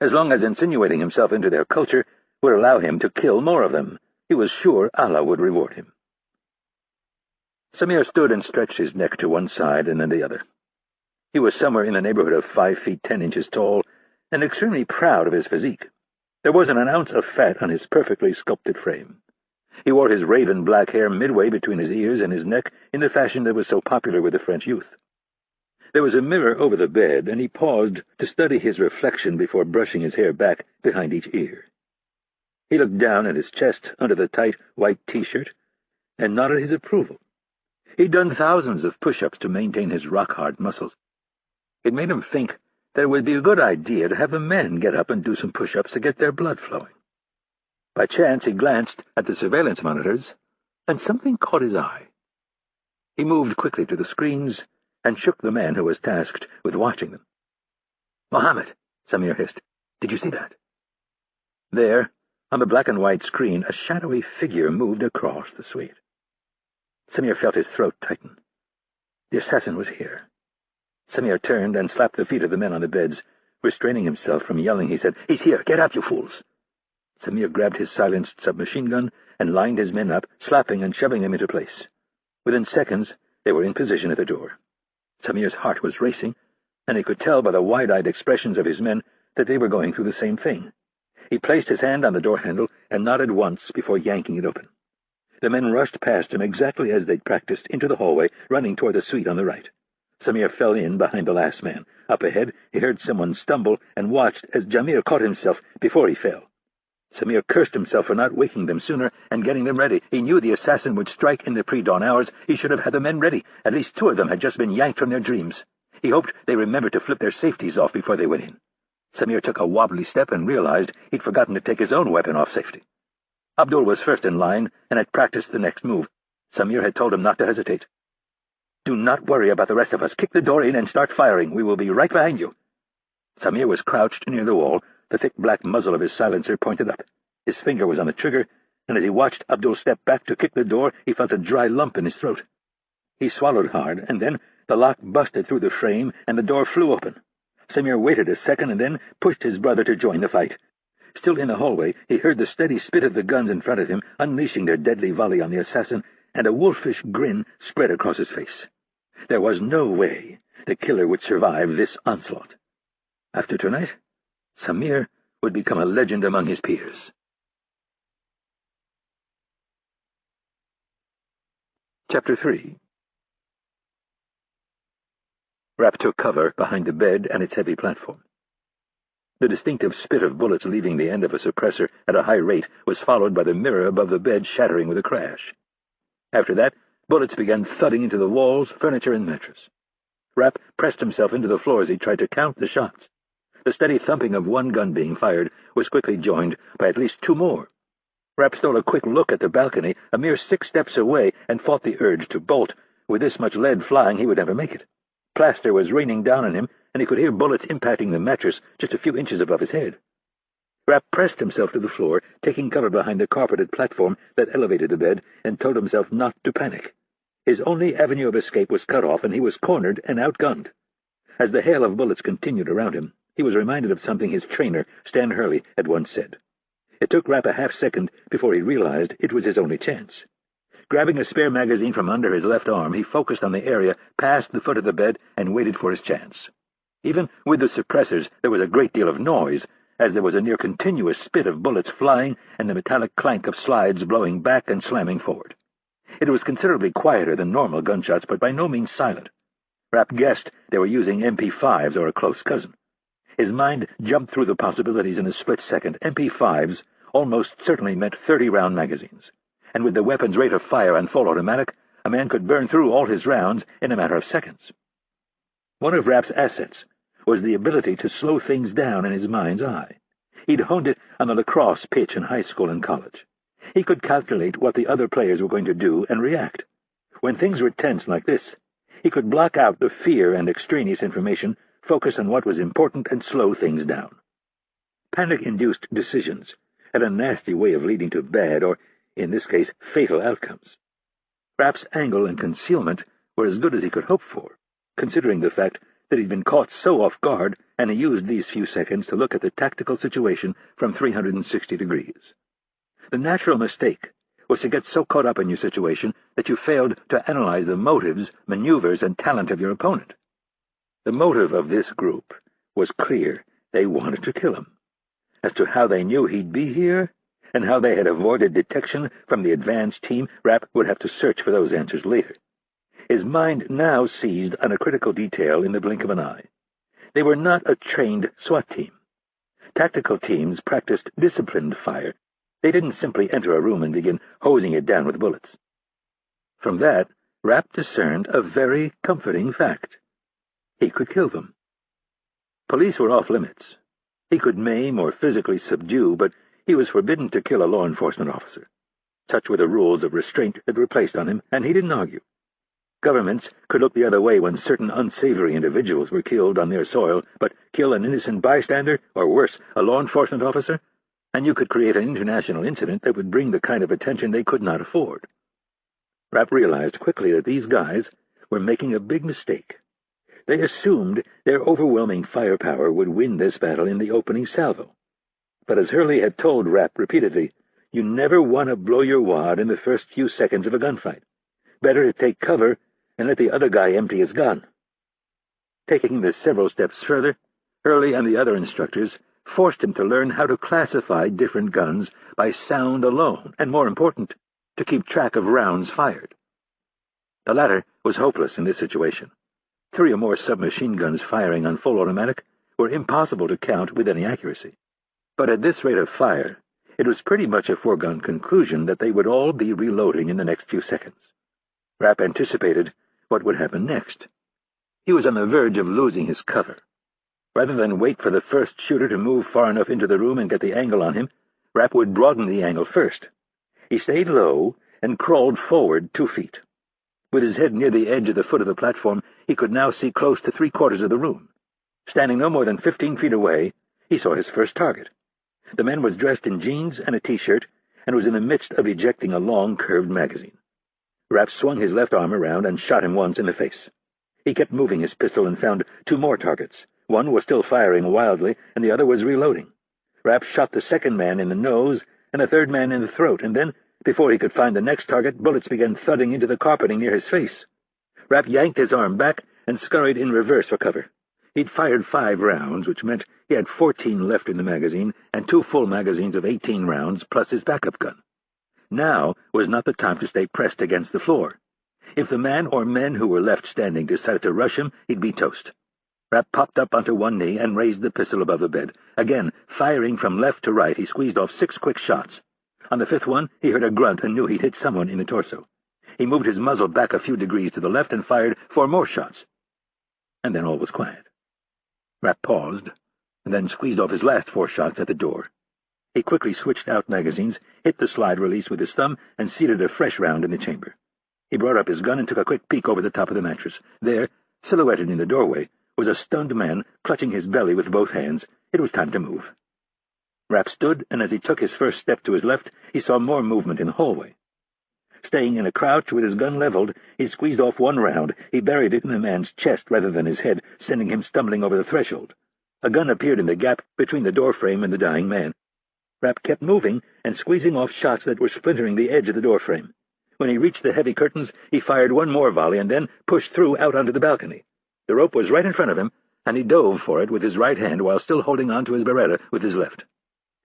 As long as insinuating himself into their culture would allow him to kill more of them, he was sure Allah would reward him. Samir stood and stretched his neck to one side and then the other. He was somewhere in the neighborhood of 5 feet 10 inches tall, and extremely proud of his physique. There wasn't an ounce of fat on his perfectly sculpted frame. He wore his raven black hair midway between his ears and his neck in the fashion that was so popular with the French youth. There was a mirror over the bed, and he paused to study his reflection before brushing his hair back behind each ear. He looked down at his chest under the tight white T-shirt and nodded his approval. He'd done thousands of push-ups to maintain his rock-hard muscles. It made him think that it would be a good idea to have the men get up and do some push-ups to get their blood flowing. By chance, he glanced at the surveillance monitors, and something caught his eye. He moved quickly to the screens and shook the man who was tasked with watching them. "Mohammed," Samir hissed, "did you see that?" There, on the black-and-white screen, a shadowy figure moved across the suite. Samir felt his throat tighten. The assassin was here. Samir turned and slapped the feet of the men on the beds. Restraining himself from yelling, he said, "He's here! Get up, you fools!" Samir grabbed his silenced submachine gun and lined his men up, slapping and shoving them into place. Within seconds, they were in position at the door. Samir's heart was racing, and he could tell by the wide-eyed expressions of his men that they were going through the same thing. He placed his hand on the door handle and nodded once before yanking it open. The men rushed past him exactly as they'd practiced into the hallway, running toward the suite on the right. Samir fell in behind the last man. Up ahead, he heard someone stumble and watched as Jamir caught himself before he fell. Samir cursed himself for not waking them sooner and getting them ready. He knew the assassin would strike in the pre-dawn hours. He should have had the men ready. At least 2 of them had just been yanked from their dreams. He hoped they remembered to flip their safeties off before they went in. Samir took a wobbly step and realized he'd forgotten to take his own weapon off safety. Abdul was first in line and had practiced the next move. Samir had told him not to hesitate. "Do not worry about the rest of us. Kick the door in and start firing. We will be right behind you." Samir was crouched near the wall, the thick black muzzle of his silencer pointed up. His finger was on the trigger, and as he watched Abdul step back to kick the door, he felt a dry lump in his throat. He swallowed hard, and then the lock busted through the frame and the door flew open. Samir waited a second and then pushed his brother to join the fight. Still in the hallway, he heard the steady spit of the guns in front of him, unleashing their deadly volley on the assassin, and a wolfish grin spread across his face. There was no way the killer would survive this onslaught. After tonight, Samir would become a legend among his peers. Chapter 3. Rapp took cover behind the bed and its heavy platform. The distinctive spit of bullets leaving the end of a suppressor at a high rate was followed by the mirror above the bed shattering with a crash. After that, bullets began thudding into the walls, furniture, and mattress. Rapp pressed himself into the floor as he tried to count the shots. The steady thumping of one gun being fired was quickly joined by at least 2 more. Rapp stole a quick look at the balcony, a mere 6 steps away, and fought the urge to bolt. With this much lead flying, he would never make it. Plaster was raining down on him, and he could hear bullets impacting the mattress just a few inches above his head. Rapp pressed himself to the floor, taking cover behind the carpeted platform that elevated the bed, and told himself not to panic. His only avenue of escape was cut off, and he was cornered and outgunned. As the hail of bullets continued around him, he was reminded of something his trainer, Stan Hurley, had once said. It took Rapp a half-second before he realized it was his only chance. Grabbing a spare magazine from under his left arm, he focused on the area past the foot of the bed and waited for his chance. Even with the suppressors, there was a great deal of noise, as there was a near-continuous spit of bullets flying and the metallic clank of slides blowing back and slamming forward. It was considerably quieter than normal gunshots, but by no means silent. Rapp guessed they were using MP5s or a close cousin. His mind jumped through the possibilities in a split second. MP5s almost certainly meant 30-round magazines, and with the weapon's rate of fire on full automatic, a man could burn through all his rounds in a matter of seconds. One of Rapp's assets was the ability to slow things down in his mind's eye. He'd honed it on the lacrosse pitch in high school and college. He could calculate what the other players were going to do and react. When things were tense like this, he could block out the fear and extraneous information, focus on what was important, and slow things down. Panic-induced decisions had a nasty way of leading to bad, or, in this case, fatal outcomes. Rapp's angle and concealment were as good as he could hope for, considering the fact that he'd been caught so off guard, and he used these few seconds to look at the tactical situation from 360 degrees. The natural mistake was to get so caught up in your situation that you failed to analyze the motives, maneuvers, and talent of your opponent. The motive of this group was clear. They wanted to kill him. As to how they knew he'd be here, and how they had avoided detection from the advance team, Rapp would have to search for those answers later. His mind now seized on a critical detail in the blink of an eye. They were not a trained SWAT team. Tactical teams practiced disciplined fire. They didn't simply enter a room and begin hosing it down with bullets. From that, Rapp discerned a very comforting fact. He could kill them. Police were off limits. He could maim or physically subdue, but he was forbidden to kill a law enforcement officer. Such were the rules of restraint that were placed on him, and he didn't argue. Governments could look the other way when certain unsavory individuals were killed on their soil, but kill an innocent bystander, or worse, a law enforcement officer, and you could create an international incident that would bring the kind of attention they could not afford. Rapp realized quickly that these guys were making a big mistake. They assumed their overwhelming firepower would win this battle in the opening salvo. But as Hurley had told Rapp repeatedly, you never want to blow your wad in the first few seconds of a gunfight. Better to take cover and let the other guy empty his gun. Taking this several steps further, Hurley and the other instructors forced him to learn how to classify different guns by sound alone, and more important, to keep track of rounds fired. The latter was hopeless in this situation. 3 or more submachine guns firing on full automatic were impossible to count with any accuracy. But at this rate of fire, it was pretty much a foregone conclusion that they would all be reloading in the next few seconds. Rapp anticipated what would happen next. He was on the verge of losing his cover. Rather than wait for the first shooter to move far enough into the room and get the angle on him, Rapp would broaden the angle first. He stayed low and crawled forward 2 feet. With his head near the edge of the foot of the platform, he could now see close to 3/4 of the room. Standing no more than 15 feet away, he saw his first target. The man was dressed in jeans and a T-shirt, and was in the midst of ejecting a long, curved magazine. Rapp swung his left arm around and shot him once in the face. He kept moving his pistol and found 2 more targets. One was still firing wildly, and the other was reloading. Rapp shot the second man in the nose and the third man in the throat, and then, before he could find the next target, bullets began thudding into the carpeting near his face. Rapp yanked his arm back and scurried in reverse for cover. He'd fired 5 rounds, which meant he had 14 left in the magazine, and 2 full magazines of 18 rounds, plus his backup gun. Now was not the time to stay pressed against the floor. If the man or men who were left standing decided to rush him, he'd be toast. Rapp popped up onto one knee and raised the pistol above the bed. Again, firing from left to right, he squeezed off 6 quick shots. On the 5th one, he heard a grunt and knew he'd hit someone in the torso. He moved his muzzle back a few degrees to the left and fired 4 more shots. And then all was quiet. Rapp paused, and then squeezed off his last 4 shots at the door. He quickly switched out magazines, hit the slide release with his thumb, and seated a fresh round in the chamber. He brought up his gun and took a quick peek over the top of the mattress. There, silhouetted in the doorway, was a stunned man clutching his belly with both hands. It was time to move. Rapp stood, and as he took his first step to his left, he saw more movement in the hallway. Staying in a crouch with his gun leveled, he squeezed off one round. He buried it in the man's chest rather than his head, sending him stumbling over the threshold. A gun appeared in the gap between the doorframe and the dying man. Rapp kept moving and squeezing off shots that were splintering the edge of the doorframe. When he reached the heavy curtains, he fired one more volley and then pushed through out onto the balcony. The rope was right in front of him, and he dove for it with his right hand while still holding on to his Beretta with his left.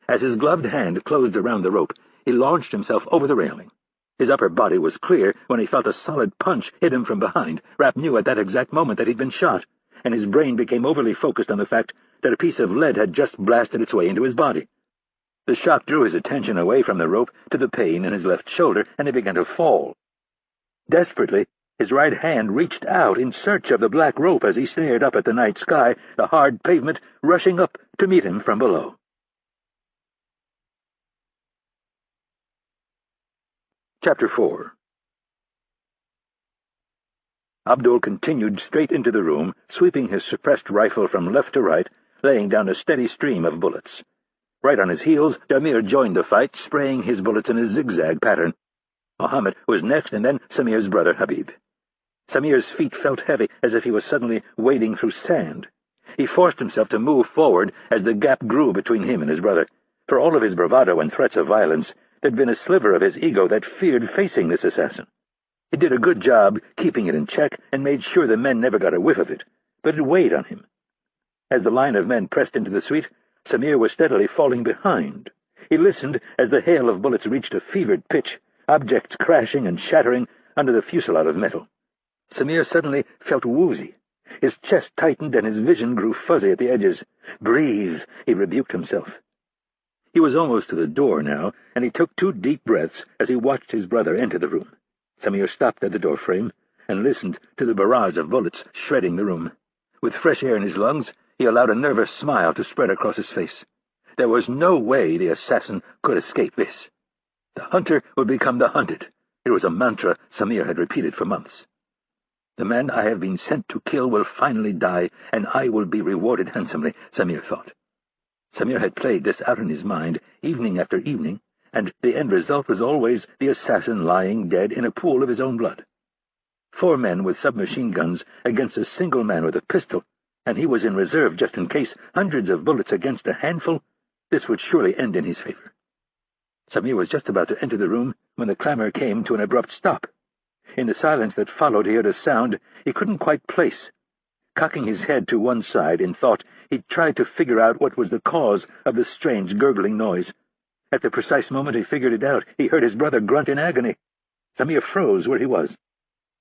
As his gloved hand closed around the rope, he launched himself over the railing. His upper body was clear when he felt a solid punch hit him from behind. Rapp knew at that exact moment that he'd been shot, and his brain became overly focused on the fact that a piece of lead had just blasted its way into his body. The shock drew his attention away from the rope to the pain in his left shoulder, and he began to fall. Desperately, his right hand reached out in search of the black rope as he stared up at the night sky, the hard pavement rushing up to meet him from below. Chapter 4. Abdul continued straight into the room, sweeping his suppressed rifle from left to right, laying down a steady stream of bullets. Right on his heels, Damir joined the fight, spraying his bullets in a zigzag pattern. Mohammed was next, and then Samir's brother Habib. Samir's feet felt heavy, as if he was suddenly wading through sand. He forced himself to move forward as the gap grew between him and his brother. For all of his bravado and threats of violence, there'd been a sliver of his ego that feared facing this assassin. He did a good job keeping it in check and made sure the men never got a whiff of it, but it weighed on him. As the line of men pressed into the suite, Samir was steadily falling behind. He listened as the hail of bullets reached a fevered pitch, objects crashing and shattering under the fusillade of metal. Samir suddenly felt woozy. His chest tightened and his vision grew fuzzy at the edges. "Breathe," he rebuked himself. He was almost to the door now, and he took 2 deep breaths as he watched his brother enter the room. Samir stopped at the doorframe and listened to the barrage of bullets shredding the room. With fresh air in his lungs, he allowed a nervous smile to spread across his face. There was no way the assassin could escape this. The hunter would become the hunted. It was a mantra Samir had repeated for months. "The man I have been sent to kill will finally die, and I will be rewarded handsomely," Samir thought. Samir had played this out in his mind evening after evening, and the end result was always the assassin lying dead in a pool of his own blood. 4 men with submachine guns against a single man with a pistol, and he was in reserve just in case, hundreds of bullets against a handful. This would surely end in his favor. Samir was just about to enter the room when the clamor came to an abrupt stop. In the silence that followed, he heard a sound he couldn't quite place. Cocking his head to one side in thought, he tried to figure out what was the cause of the strange gurgling noise. At the precise moment he figured it out, he heard his brother grunt in agony. Samir froze where he was.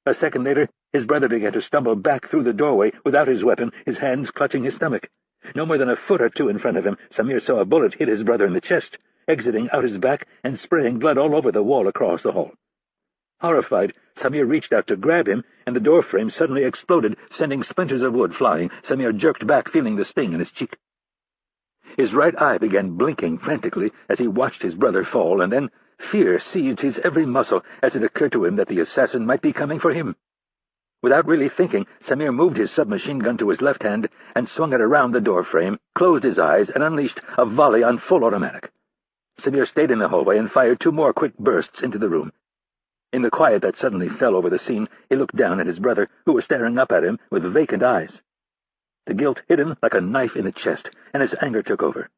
A second later, his brother began to stumble back through the doorway without his weapon, his hands clutching his stomach. No more than a foot or 2 in front of him, Samir saw a bullet hit his brother in the chest, exiting out his back and spraying blood all over the wall across the hall. Horrified, Samir reached out to grab him, and the doorframe suddenly exploded, sending splinters of wood flying. Samir jerked back, feeling the sting in his cheek. His right eye began blinking frantically as he watched his brother fall, and then fear seized his every muscle as it occurred to him that the assassin might be coming for him. Without really thinking, Samir moved his submachine gun to his left hand and swung it around the doorframe, closed his eyes, and unleashed a volley on full automatic. Samir stayed in the hallway and fired 2 more quick bursts into the room. In the quiet that suddenly fell over the scene, he looked down at his brother, who was staring up at him with vacant eyes. The guilt hit him like a knife in the chest, and his anger took over.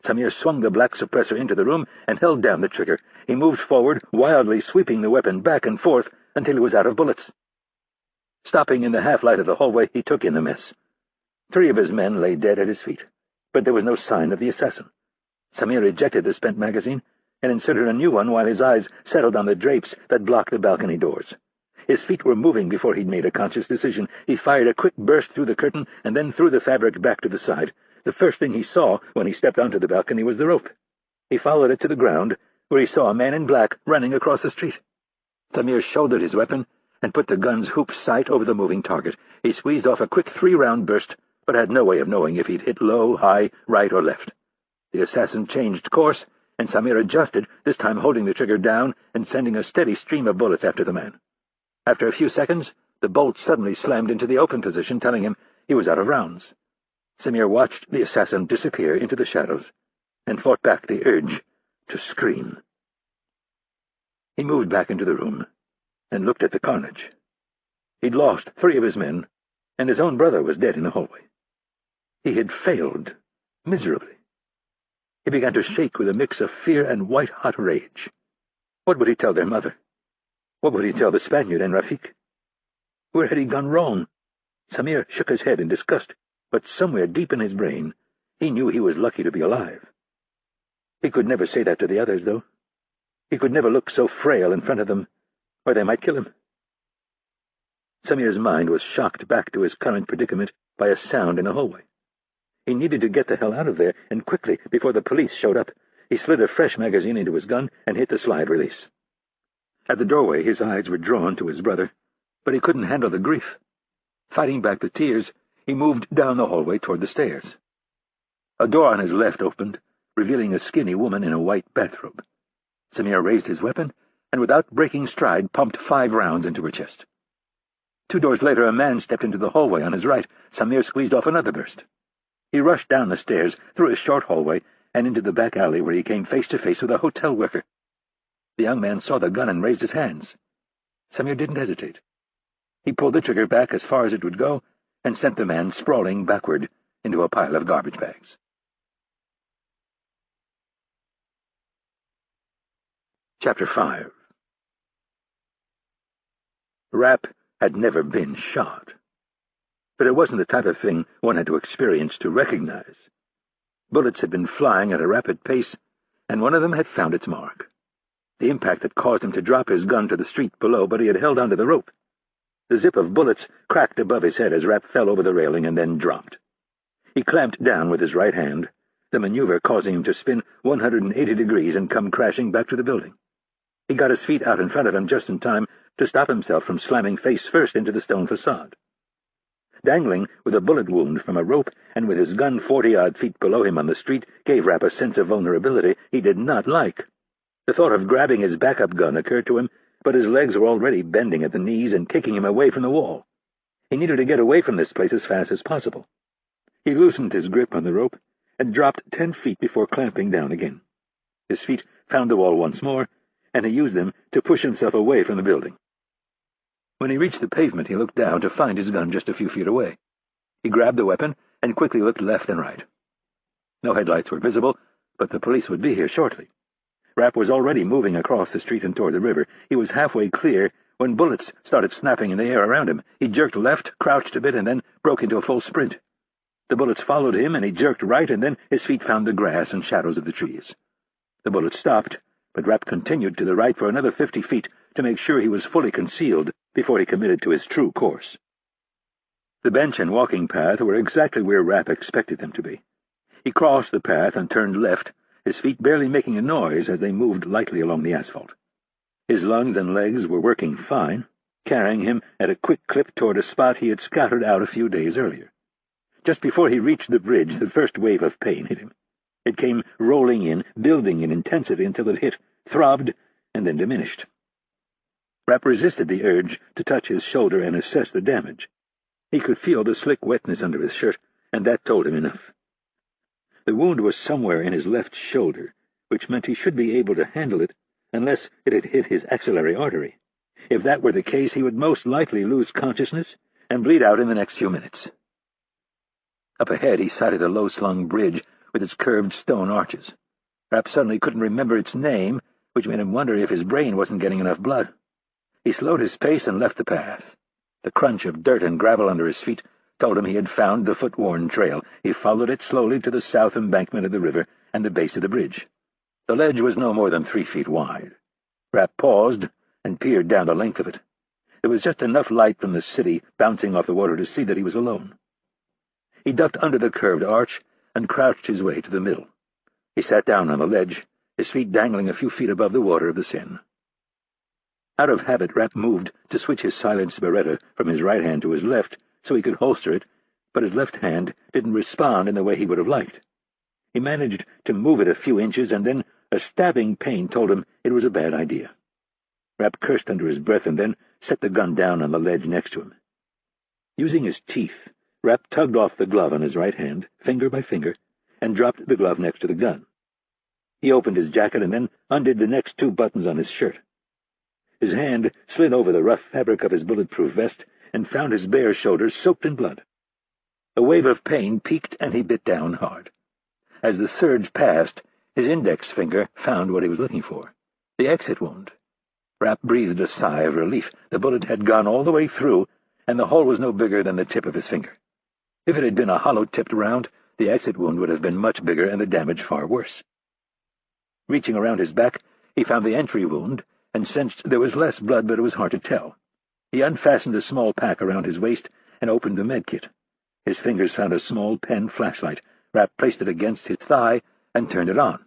Samir swung the black suppressor into the room and held down the trigger. He moved forward, wildly sweeping the weapon back and forth until he was out of bullets. Stopping in the half-light of the hallway, he took in the mess. 3 of his men lay dead at his feet, but there was no sign of the assassin. Samir ejected the spent magazine and inserted a new one while his eyes settled on the drapes that blocked the balcony doors. His feet were moving before he'd made a conscious decision. He fired a quick burst through the curtain and then threw the fabric back to the side. The first thing he saw when he stepped onto the balcony was the rope. He followed it to the ground, where he saw a man in black running across the street. Samir shouldered his weapon and put the gun's hoop sight over the moving target. He squeezed off a quick 3-round burst, but had no way of knowing if he'd hit low, high, right, or left. The assassin changed course, and Samir adjusted, this time holding the trigger down and sending a steady stream of bullets after the man. After a few seconds, the bolt suddenly slammed into the open position, telling him He was out of rounds. Samir watched the assassin disappear into the shadows and fought back the urge to scream. He moved back into the room and looked at the carnage. He'd lost 3 of his men, and his own brother was dead in the hallway. He had failed miserably. He began to shake with a mix of fear and white-hot rage. What would he tell their mother? What would he tell the Spaniard and Rafik? Where had he gone wrong? Samir shook his head in disgust, but somewhere deep in his brain he knew he was lucky to be alive. He could never say that to the others, though. He could never look so frail in front of them, or they might kill him. Samir's mind was shocked back to his current predicament by a sound in the hallway. He needed to get the hell out of there, and quickly, before the police showed up. He slid a fresh magazine into his gun and hit the slide release. At the doorway, his eyes were drawn to his brother, but he couldn't handle the grief. Fighting back the tears, he moved down the hallway toward the stairs. A door on his left opened, revealing a skinny woman in a white bathrobe. Samir raised his weapon, and without breaking stride, pumped 5 rounds into her chest. 2 doors later, a man stepped into the hallway on his right. Samir squeezed off another burst. He rushed down the stairs, through a short hallway, and into the back alley where he came face to face with a hotel worker. The young man saw the gun and raised his hands. Samir didn't hesitate. He pulled the trigger back as far as it would go and sent the man sprawling backward into a pile of garbage bags. Chapter 5. Rapp had never been shot, but it wasn't the type of thing one had to experience to recognize. Bullets had been flying at a rapid pace, and one of them had found its mark. The impact had caused him to drop his gun to the street below, but he had held onto the rope. The zip of bullets cracked above his head as Rapp fell over the railing and then dropped. He clamped down with his right hand, the maneuver causing him to spin 180 degrees and come crashing back to the building. He got his feet out in front of him just in time to stop himself from slamming face first into the stone facade. Dangling with a bullet wound from a rope and with his gun 40-odd feet below him on the street gave Rapp a sense of vulnerability he did not like. The thought of grabbing his backup gun occurred to him, but his legs were already bending at the knees and kicking him away from the wall. He needed to get away from this place as fast as possible. He loosened his grip on the rope and dropped 10 feet before clamping down again. His feet found the wall once more, and he used them to push himself away from the building. When he reached the pavement, he looked down to find his gun just a few feet away. He grabbed the weapon and quickly looked left and right. No headlights were visible, but the police would be here shortly. Rapp was already moving across the street and toward the river. He was halfway clear when bullets started snapping in the air around him. He jerked left, crouched a bit, and then broke into a full sprint. The bullets followed him, and he jerked right, and then his feet found the grass and shadows of the trees. The bullets stopped, but Rapp continued to the right for another 50 feet to make sure he was fully concealed before he committed to his true course. The bench and walking path were exactly where Rapp expected them to be. He crossed the path and turned left, his feet barely making a noise as they moved lightly along the asphalt. His lungs and legs were working fine, carrying him at a quick clip toward a spot he had scouted out a few days earlier. Just before he reached the bridge, the first wave of pain hit him. It came rolling in, building in intensity until it hit, throbbed, and then diminished. Rapp resisted the urge to touch his shoulder and assess the damage. He could feel the slick wetness under his shirt, and that told him enough. The wound was somewhere in his left shoulder, which meant he should be able to handle it unless it had hit his axillary artery. If that were the case, he would most likely lose consciousness and bleed out in the next few minutes. Up ahead, he sighted a low-slung bridge with its curved stone arches. Rapp suddenly couldn't remember its name, which made him wonder if his brain wasn't getting enough blood. He slowed his pace and left the path. The crunch of dirt and gravel under his feet told him he had found the foot-worn trail. He followed it slowly to the south embankment of the river and the base of the bridge. The ledge was no more than 3 feet wide. Rapp paused and peered down the length of it. There was just enough light from the city bouncing off the water to see that he was alone. He ducked under the curved arch and crouched his way to the middle. He sat down on the ledge, his feet dangling a few feet above the water of the Seine. Out of habit, Rapp moved to switch his silenced Beretta from his right hand to his left so he could holster it, but his left hand didn't respond in the way he would have liked. He managed to move it a few inches, and then a stabbing pain told him it was a bad idea. Rapp cursed under his breath and then set the gun down on the ledge next to him. Using his teeth, Rapp tugged off the glove on his right hand, finger by finger, and dropped the glove next to the gun. He opened his jacket and then undid the next 2 buttons on his shirt. His hand slid over the rough fabric of his bulletproof vest and found his bare shoulders soaked in blood. A wave of pain peaked and he bit down hard. As the surge passed, his index finger found what he was looking for, the exit wound. Rapp breathed a sigh of relief. The bullet had gone all the way through, and the hole was no bigger than the tip of his finger. If it had been a hollow-tipped round, the exit wound would have been much bigger and the damage far worse. Reaching around his back, he found the entry wound and sensed there was less blood, but it was hard to tell. He unfastened a small pack around his waist and opened the medkit. His fingers found a small pen flashlight. Rapp placed it against his thigh and turned it on.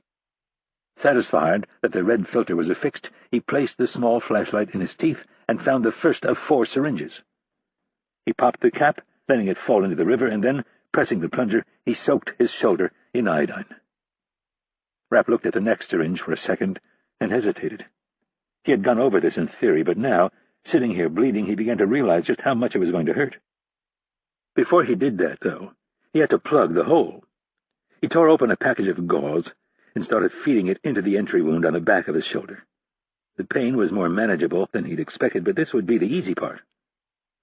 Satisfied that the red filter was affixed, he placed the small flashlight in his teeth and found the first of 4 syringes. He popped the cap, letting it fall into the river, and then, pressing the plunger, he soaked his shoulder in iodine. Rapp looked at the next syringe for a second and hesitated. He had gone over this in theory, but now, sitting here bleeding, he began to realize just how much it was going to hurt. Before he did that, though, he had to plug the hole. He tore open a package of gauze and started feeding it into the entry wound on the back of his shoulder. The pain was more manageable than he'd expected, but this would be the easy part.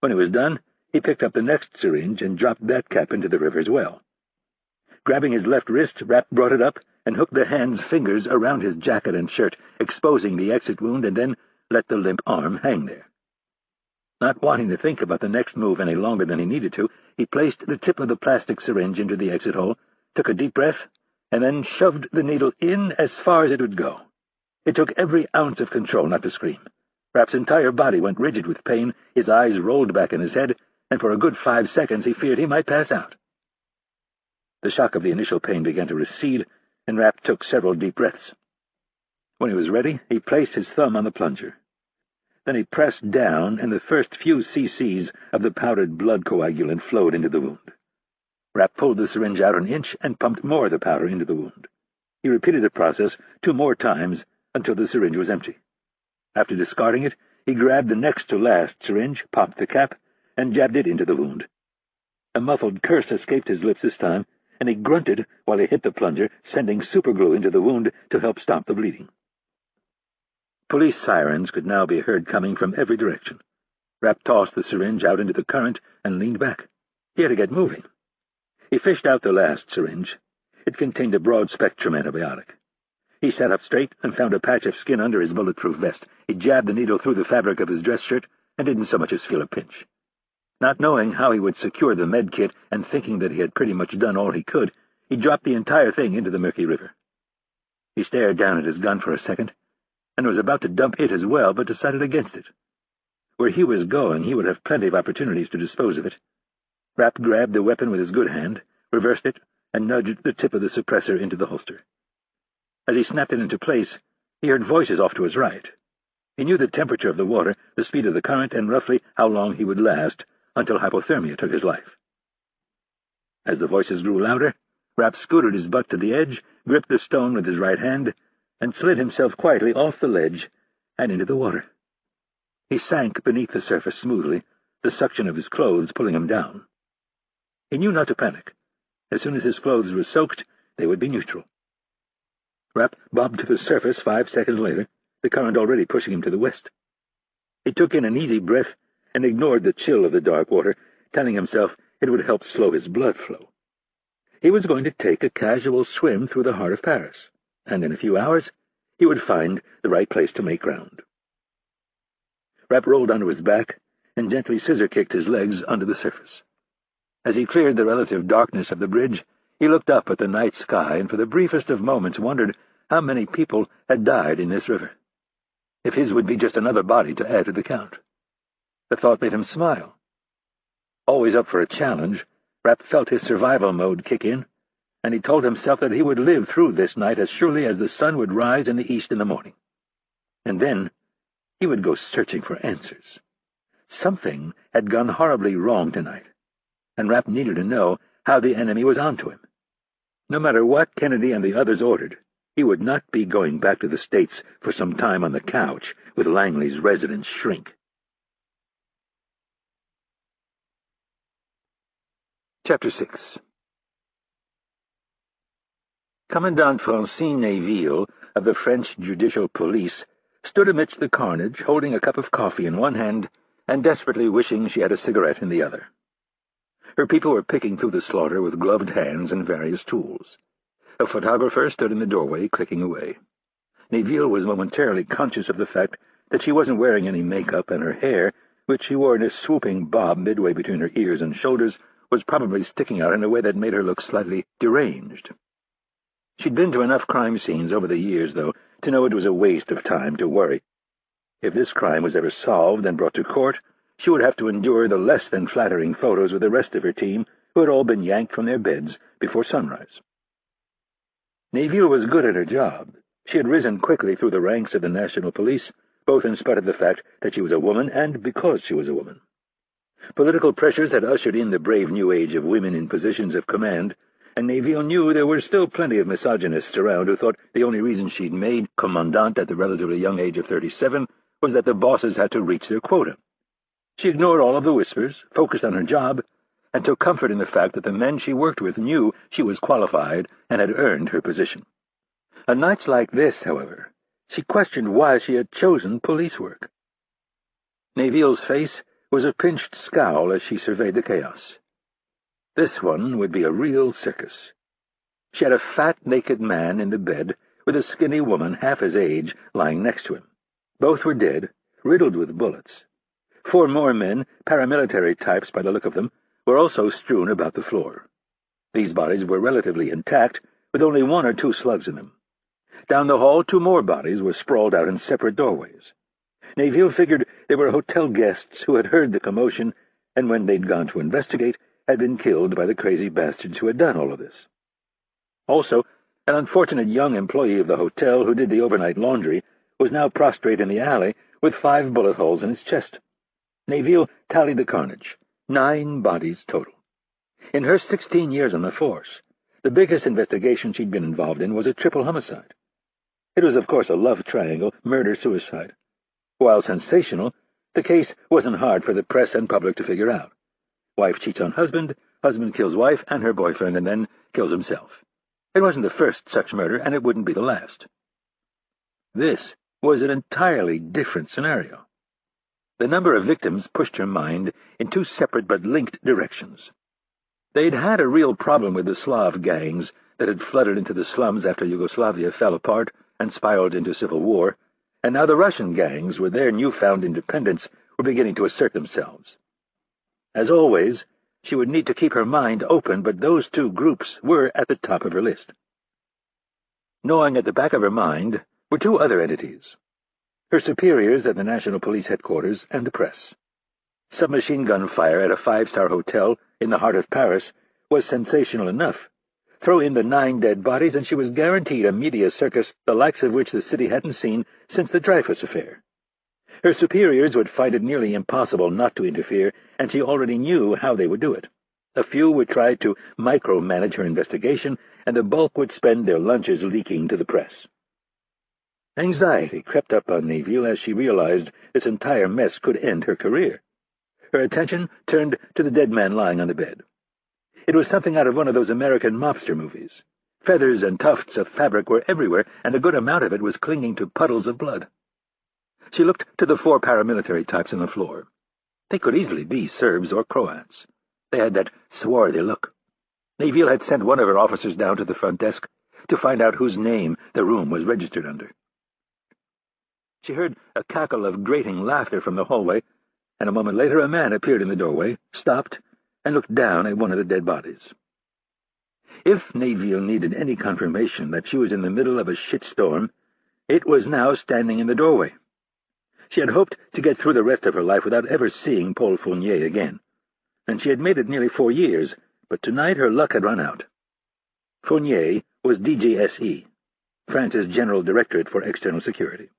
When it was done, he picked up the next syringe and dropped that cap into the river as well. Grabbing his left wrist, Rapp brought it up and hooked the hand's fingers around his jacket and shirt, exposing the exit wound, and then let the limp arm hang there. Not wanting to think about the next move any longer than he needed to, he placed the tip of the plastic syringe into the exit hole, took a deep breath, and then shoved the needle in as far as it would go. It took every ounce of control not to scream. Rapp's entire body went rigid with pain, his eyes rolled back in his head, and for a good 5 seconds he feared he might pass out. The shock of the initial pain began to recede, and Rapp took several deep breaths. When he was ready, he placed his thumb on the plunger. Then he pressed down, and the first few cc's of the powdered blood coagulant flowed into the wound. Rapp pulled the syringe out an inch and pumped more of the powder into the wound. He repeated the process 2 more times until the syringe was empty. After discarding it, he grabbed the next-to-last syringe, popped the cap, and jabbed it into the wound. A muffled curse escaped his lips this time, and he grunted while he hit the plunger, sending superglue into the wound to help stop the bleeding. Police sirens could now be heard coming from every direction. Rapp tossed the syringe out into the current and leaned back. He had to get moving. He fished out the last syringe. It contained a broad-spectrum antibiotic. He sat up straight and found a patch of skin under his bulletproof vest. He jabbed the needle through the fabric of his dress shirt and didn't so much as feel a pinch. Not knowing how he would secure the med kit and thinking that he had pretty much done all he could, he dropped the entire thing into the murky river. He stared down at his gun for a second, and was about to dump it as well, but decided against it. Where he was going, he would have plenty of opportunities to dispose of it. Rapp grabbed the weapon with his good hand, reversed it, and nudged the tip of the suppressor into the holster. As he snapped it into place, he heard voices off to his right. He knew the temperature of the water, the speed of the current, and roughly how long he would last until hypothermia took his life. As the voices grew louder, Rapp scooted his butt to the edge, gripped the stone with his right hand, and slid himself quietly off the ledge and into the water. He sank beneath the surface smoothly, the suction of his clothes pulling him down. He knew not to panic. As soon as his clothes were soaked, they would be neutral. Rapp bobbed to the surface 5 seconds later, the current already pushing him to the west. He took in an easy breath and ignored the chill of the dark water, telling himself it would help slow his blood flow. He was going to take a casual swim through the heart of Paris, and in a few hours he would find the right place to make ground. Rapp rolled onto his back and gently scissor-kicked his legs under the surface. As he cleared the relative darkness of the bridge, he looked up at the night sky and for the briefest of moments wondered how many people had died in this river. If his would be just another body to add to the count. The thought made him smile. Always up for a challenge, Rapp felt his survival mode kick in, and he told himself that he would live through this night as surely as the sun would rise in the east in the morning. And then he would go searching for answers. Something had gone horribly wrong tonight, and Rapp needed to know how the enemy was onto him. No matter what Kennedy and the others ordered, he would not be going back to the States for some time on the couch with Langley's resident shrink. Chapter 6. Commandant Francine Neville of the French Judicial Police stood amidst the carnage, holding a cup of coffee in one hand and desperately wishing she had a cigarette in the other. Her people were picking through the slaughter with gloved hands and various tools. A photographer stood in the doorway, clicking away. Neville was momentarily conscious of the fact that she wasn't wearing any makeup, and her hair, which she wore in a swooping bob midway between her ears and shoulders, was probably sticking out in a way that made her look slightly deranged. She'd been to enough crime scenes over the years, though, to know it was a waste of time to worry. If this crime was ever solved and brought to court, she would have to endure the less-than-flattering photos with the rest of her team, who had all been yanked from their beds before sunrise. Neville was good at her job. She had risen quickly through the ranks of the National Police, both in spite of the fact that she was a woman and because she was a woman. Political pressures had ushered in the brave new age of women in positions of command, and Neville knew there were still plenty of misogynists around who thought the only reason she'd made commandant at the relatively young age of 37 was that the bosses had to reach their quota. She ignored all of the whispers, focused on her job, and took comfort in the fact that the men she worked with knew she was qualified and had earned her position. On nights like this, however, she questioned why she had chosen police work. Neville's face was a pinched scowl as she surveyed the chaos. This one would be a real circus. She had a fat, naked man in the bed with a skinny woman half his age lying next to him. Both were dead, riddled with bullets. 4 more men, paramilitary types by the look of them, were also strewn about the floor. These bodies were relatively intact, with only 1 or 2 slugs in them. Down the hall, 2 more bodies were sprawled out in separate doorways. Neville figured they were hotel guests who had heard the commotion, and when they'd gone to investigate, had been killed by the crazy bastards who had done all of this. Also, an unfortunate young employee of the hotel who did the overnight laundry was now prostrate in the alley with 5 bullet holes in his chest. Neville tallied the carnage. 9 bodies total. In her 16 years on the force, the biggest investigation she'd been involved in was a triple homicide. It was, of course, a love triangle, murder-suicide. While sensational, the case wasn't hard for the press and public to figure out. Wife cheats on husband, husband kills wife and her boyfriend, and then kills himself. It wasn't the first such murder, and it wouldn't be the last. This was an entirely different scenario. The number of victims pushed her mind in 2 separate but linked directions. They'd had a real problem with the Slav gangs that had flooded into the slums after Yugoslavia fell apart and spiraled into civil war, and now the Russian gangs, with their newfound independence, were beginning to assert themselves. As always, she would need to keep her mind open, but those 2 groups were at the top of her list. Gnawing at the back of her mind were 2 other entities: her superiors at the National Police Headquarters and the press. Submachine gun fire at a 5-star hotel in the heart of Paris was sensational enough. Throw in the 9 dead bodies, and she was guaranteed a media circus the likes of which the city hadn't seen since the Dreyfus affair. Her superiors would find it nearly impossible not to interfere, and she already knew how they would do it. A few would try to micromanage her investigation, and the bulk would spend their lunches leaking to the press. Anxiety crept up on Neville as she realized this entire mess could end her career. Her attention turned to the dead man lying on the bed. It was something out of one of those American mobster movies. Feathers and tufts of fabric were everywhere, and a good amount of it was clinging to puddles of blood. She looked to the 4 paramilitary types on the floor. They could easily be Serbs or Croats. They had that swarthy look. Neville had sent one of her officers down to the front desk to find out whose name the room was registered under. She heard a cackle of grating laughter from the hallway, and a moment later a man appeared in the doorway, stopped, and looked down at one of the dead bodies. If Neville needed any confirmation that she was in the middle of a shitstorm, it was now standing in the doorway. She had hoped to get through the rest of her life without ever seeing Paul Fournier again, and she had made it nearly 4 years, but tonight her luck had run out. Fournier was DGSE, France's General Directorate for External Security.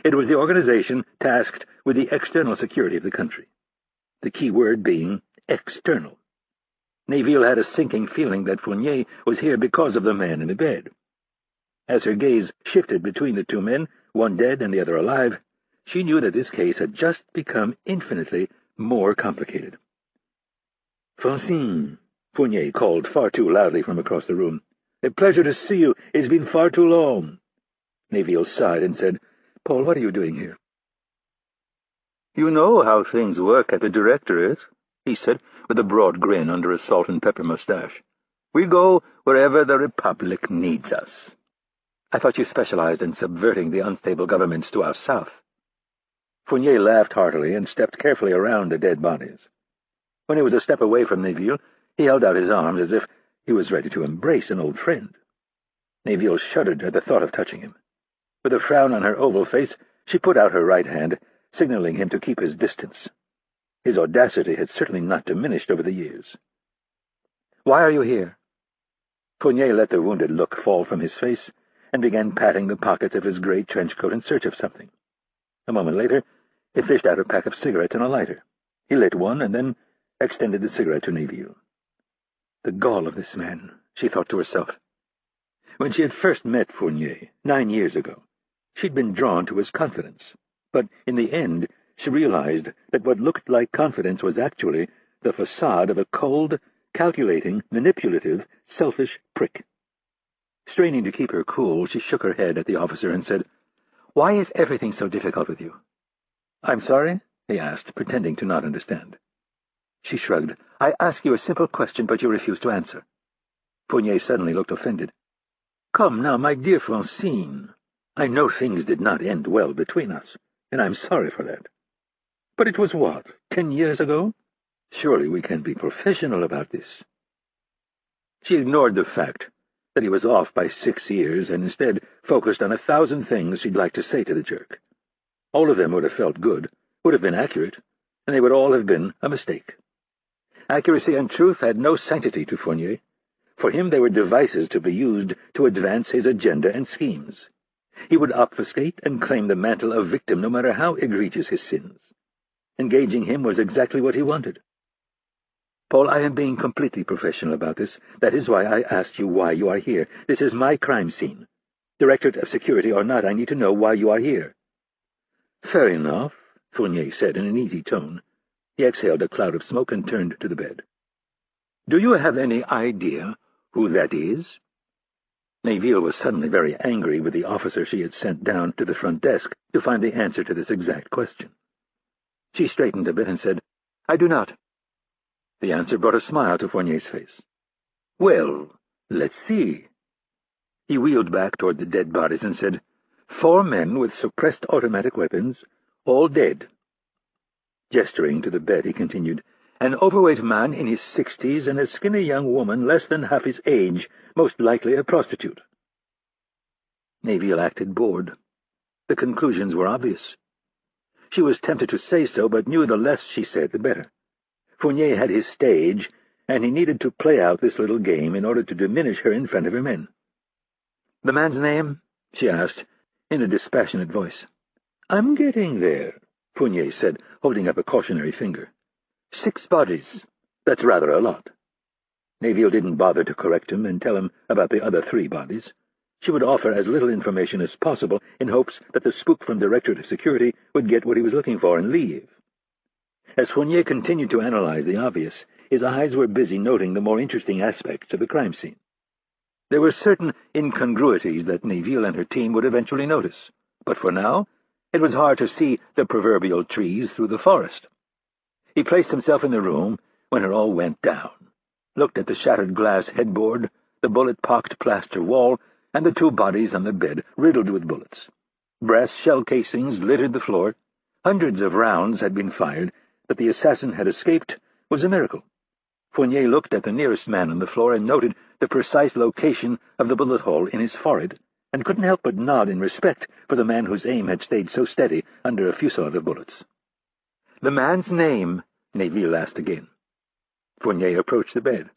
It was the organization tasked with the external security of the country, the key word being external. Neville had a sinking feeling that Fournier was here because of the man in the bed. As her gaze shifted between the 2 men, one dead and the other alive, she knew that this case had just become infinitely more complicated. "Francine," Fournier called far too loudly from across the room. "A pleasure to see you. It's been far too long." Neville sighed and said, "Paul, what are you doing here?" "You know how things work at the Directorate," he said, with a broad grin under a salt-and-pepper mustache. "We go wherever the Republic needs us." "I thought you specialized in subverting the unstable governments to our south." Fournier laughed heartily and stepped carefully around the dead bodies. When he was a step away from Neville, he held out his arms as if he was ready to embrace an old friend. Neville shuddered at the thought of touching him. With a frown on her oval face, she put out her right hand, signaling him to keep his distance. His audacity had certainly not diminished over the years. "Why are you here?" Fournier let the wounded look fall from his face and began patting the pockets of his grey trench coat in search of something. A moment later, he fished out a pack of cigarettes and a lighter. He lit one and then extended the cigarette to Neville. The gall of this man, she thought to herself. When she had first met Fournier, 9 years ago, she'd been drawn to his confidence, but in the end she realized that what looked like confidence was actually the facade of a cold, calculating, manipulative, selfish prick. Straining to keep her cool, she shook her head at the officer and said, "Why is everything so difficult with you?" "I'm sorry?" he asked, pretending to not understand. She shrugged. "I ask you a simple question, but you refuse to answer." Fournier suddenly looked offended. "Come now, my dear Francine. I know things did not end well between us, and I'm sorry for that. But it was what, 10 years ago? Surely we can be professional about this." She ignored the fact that he was off by 6 years and instead focused on 1,000 things she'd like to say to the jerk. All of them would have felt good, would have been accurate, and they would all have been a mistake. Accuracy and truth had no sanctity to Fournier. For him they were devices to be used to advance his agenda and schemes. He would obfuscate and claim the mantle of victim no matter how egregious his sins. Engaging him was exactly what he wanted. "Paul, I am being completely professional about this. That is why I asked you why you are here. This is my crime scene. Directorate of Security or not, I need to know why you are here." "Fair enough," Fournier said in an easy tone. He exhaled a cloud of smoke and turned to the bed. "Do you have any idea who that is?" Neville was suddenly very angry with the officer she had sent down to the front desk to find the answer to this exact question. She straightened a bit and said, "I do not." The answer brought a smile to Fournier's face. "Well, let's see." He wheeled back toward the dead bodies and said, 4 men with suppressed automatic weapons, all dead." Gesturing to the bed, he continued, "An overweight man in his 60s and a skinny young woman less than half his age, most likely a prostitute." Neville acted bored. The conclusions were obvious. She was tempted to say so, but knew the less she said, the better. Fournier had his stage, and he needed to play out this little game in order to diminish her in front of her men. "The man's name?" she asked, in a dispassionate voice. "I'm getting there," Fournier said, holding up a cautionary finger. 6 bodies. That's rather a lot." Neville didn't bother to correct him and tell him about the other 3 bodies. She would offer as little information as possible in hopes that the spook from Directorate of Security would get what he was looking for and leave. As Fournier continued to analyze the obvious, his eyes were busy noting the more interesting aspects of the crime scene. There were certain incongruities that Neville and her team would eventually notice, but for now it was hard to see the proverbial trees through the forest. He placed himself in the room when it all went down, looked at the shattered glass headboard, the bullet-pocked plaster wall, and the 2 bodies on the bed, riddled with bullets. Brass shell casings littered the floor. Hundreds of rounds had been fired. That the assassin had escaped was a miracle. Fournier looked at the nearest man on the floor and noted the precise location of the bullet hole in his forehead, and couldn't help but nod in respect for the man whose aim had stayed so steady under a fusillade of bullets. "The man's name?" Neville asked again. Fournier approached the bed.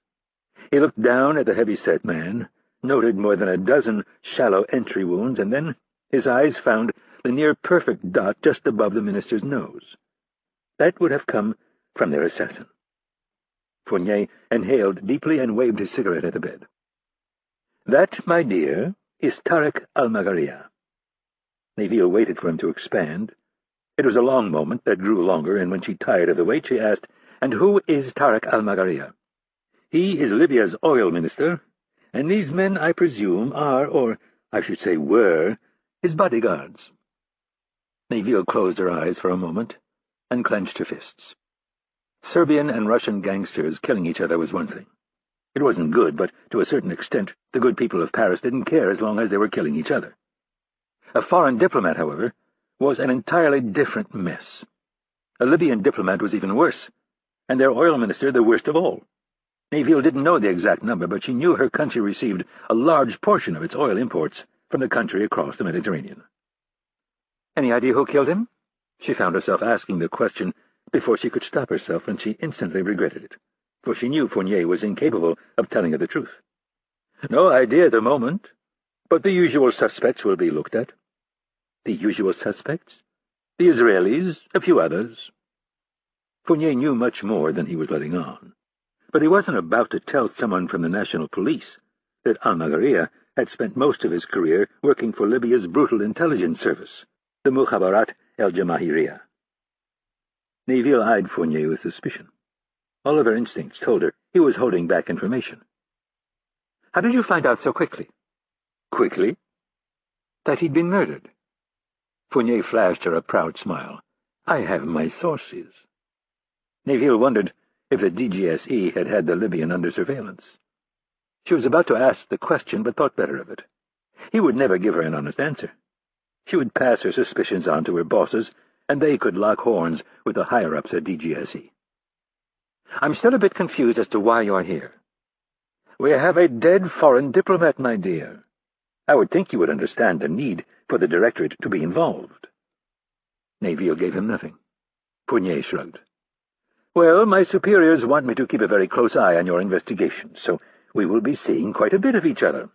He looked down at the heavy-set man, noted more than a dozen shallow entry wounds, and then his eyes found the near-perfect dot just above the minister's nose. That would have come from their assassin. Fournier inhaled deeply and waved his cigarette at the bed. "That, my dear, is Tarek al-Magharia." Neville waited for him to expand. It was a long moment that grew longer, and when she tired of the wait, she asked, "And who is Tarek al-Magharia?" He is Libya's oil minister, and these men, I presume, are, or I should say were, his bodyguards." Neville closed her eyes for a moment and clenched her fists. Serbian and Russian gangsters killing each other was one thing. It wasn't good, but to a certain extent the good people of Paris didn't care as long as they were killing each other. A foreign diplomat, however, was an entirely different mess. A Libyan diplomat was even worse, and their oil minister the worst of all. Neville didn't know the exact number, but she knew her country received a large portion of its oil imports from the country across the Mediterranean. "Any idea who killed him?" She found herself asking the question before she could stop herself, and she instantly regretted it, for she knew Fournier was incapable of telling her the truth. "No idea at the moment, but the usual suspects will be looked at." "The usual suspects?" "The Israelis, a few others." Fournier knew much more than he was letting on, but he wasn't about to tell someone from the National Police that Almagria had spent most of his career working for Libya's brutal intelligence service, the Mukhabarat el-Jamahiriya. Neville eyed Fournier with suspicion. All of her instincts told her he was holding back information. "How did you find out so quickly?" "Quickly?" "That he'd been murdered." Fournier flashed her a proud smile. "I have my sources." Neville wondered if the DGSE had had the Libyan under surveillance. She was about to ask the question, but thought better of it. He would never give her an honest answer. She would pass her suspicions on to her bosses, and they could lock horns with the higher-ups at DGSE. "I'm still a bit confused as to why you're here." "We have a dead foreign diplomat, my dear. I would think you would understand the need for the Directorate to be involved." Neville gave him nothing. Fournier shrugged. "Well, my superiors want me to keep a very close eye on your investigation, so we will be seeing quite a bit of each other."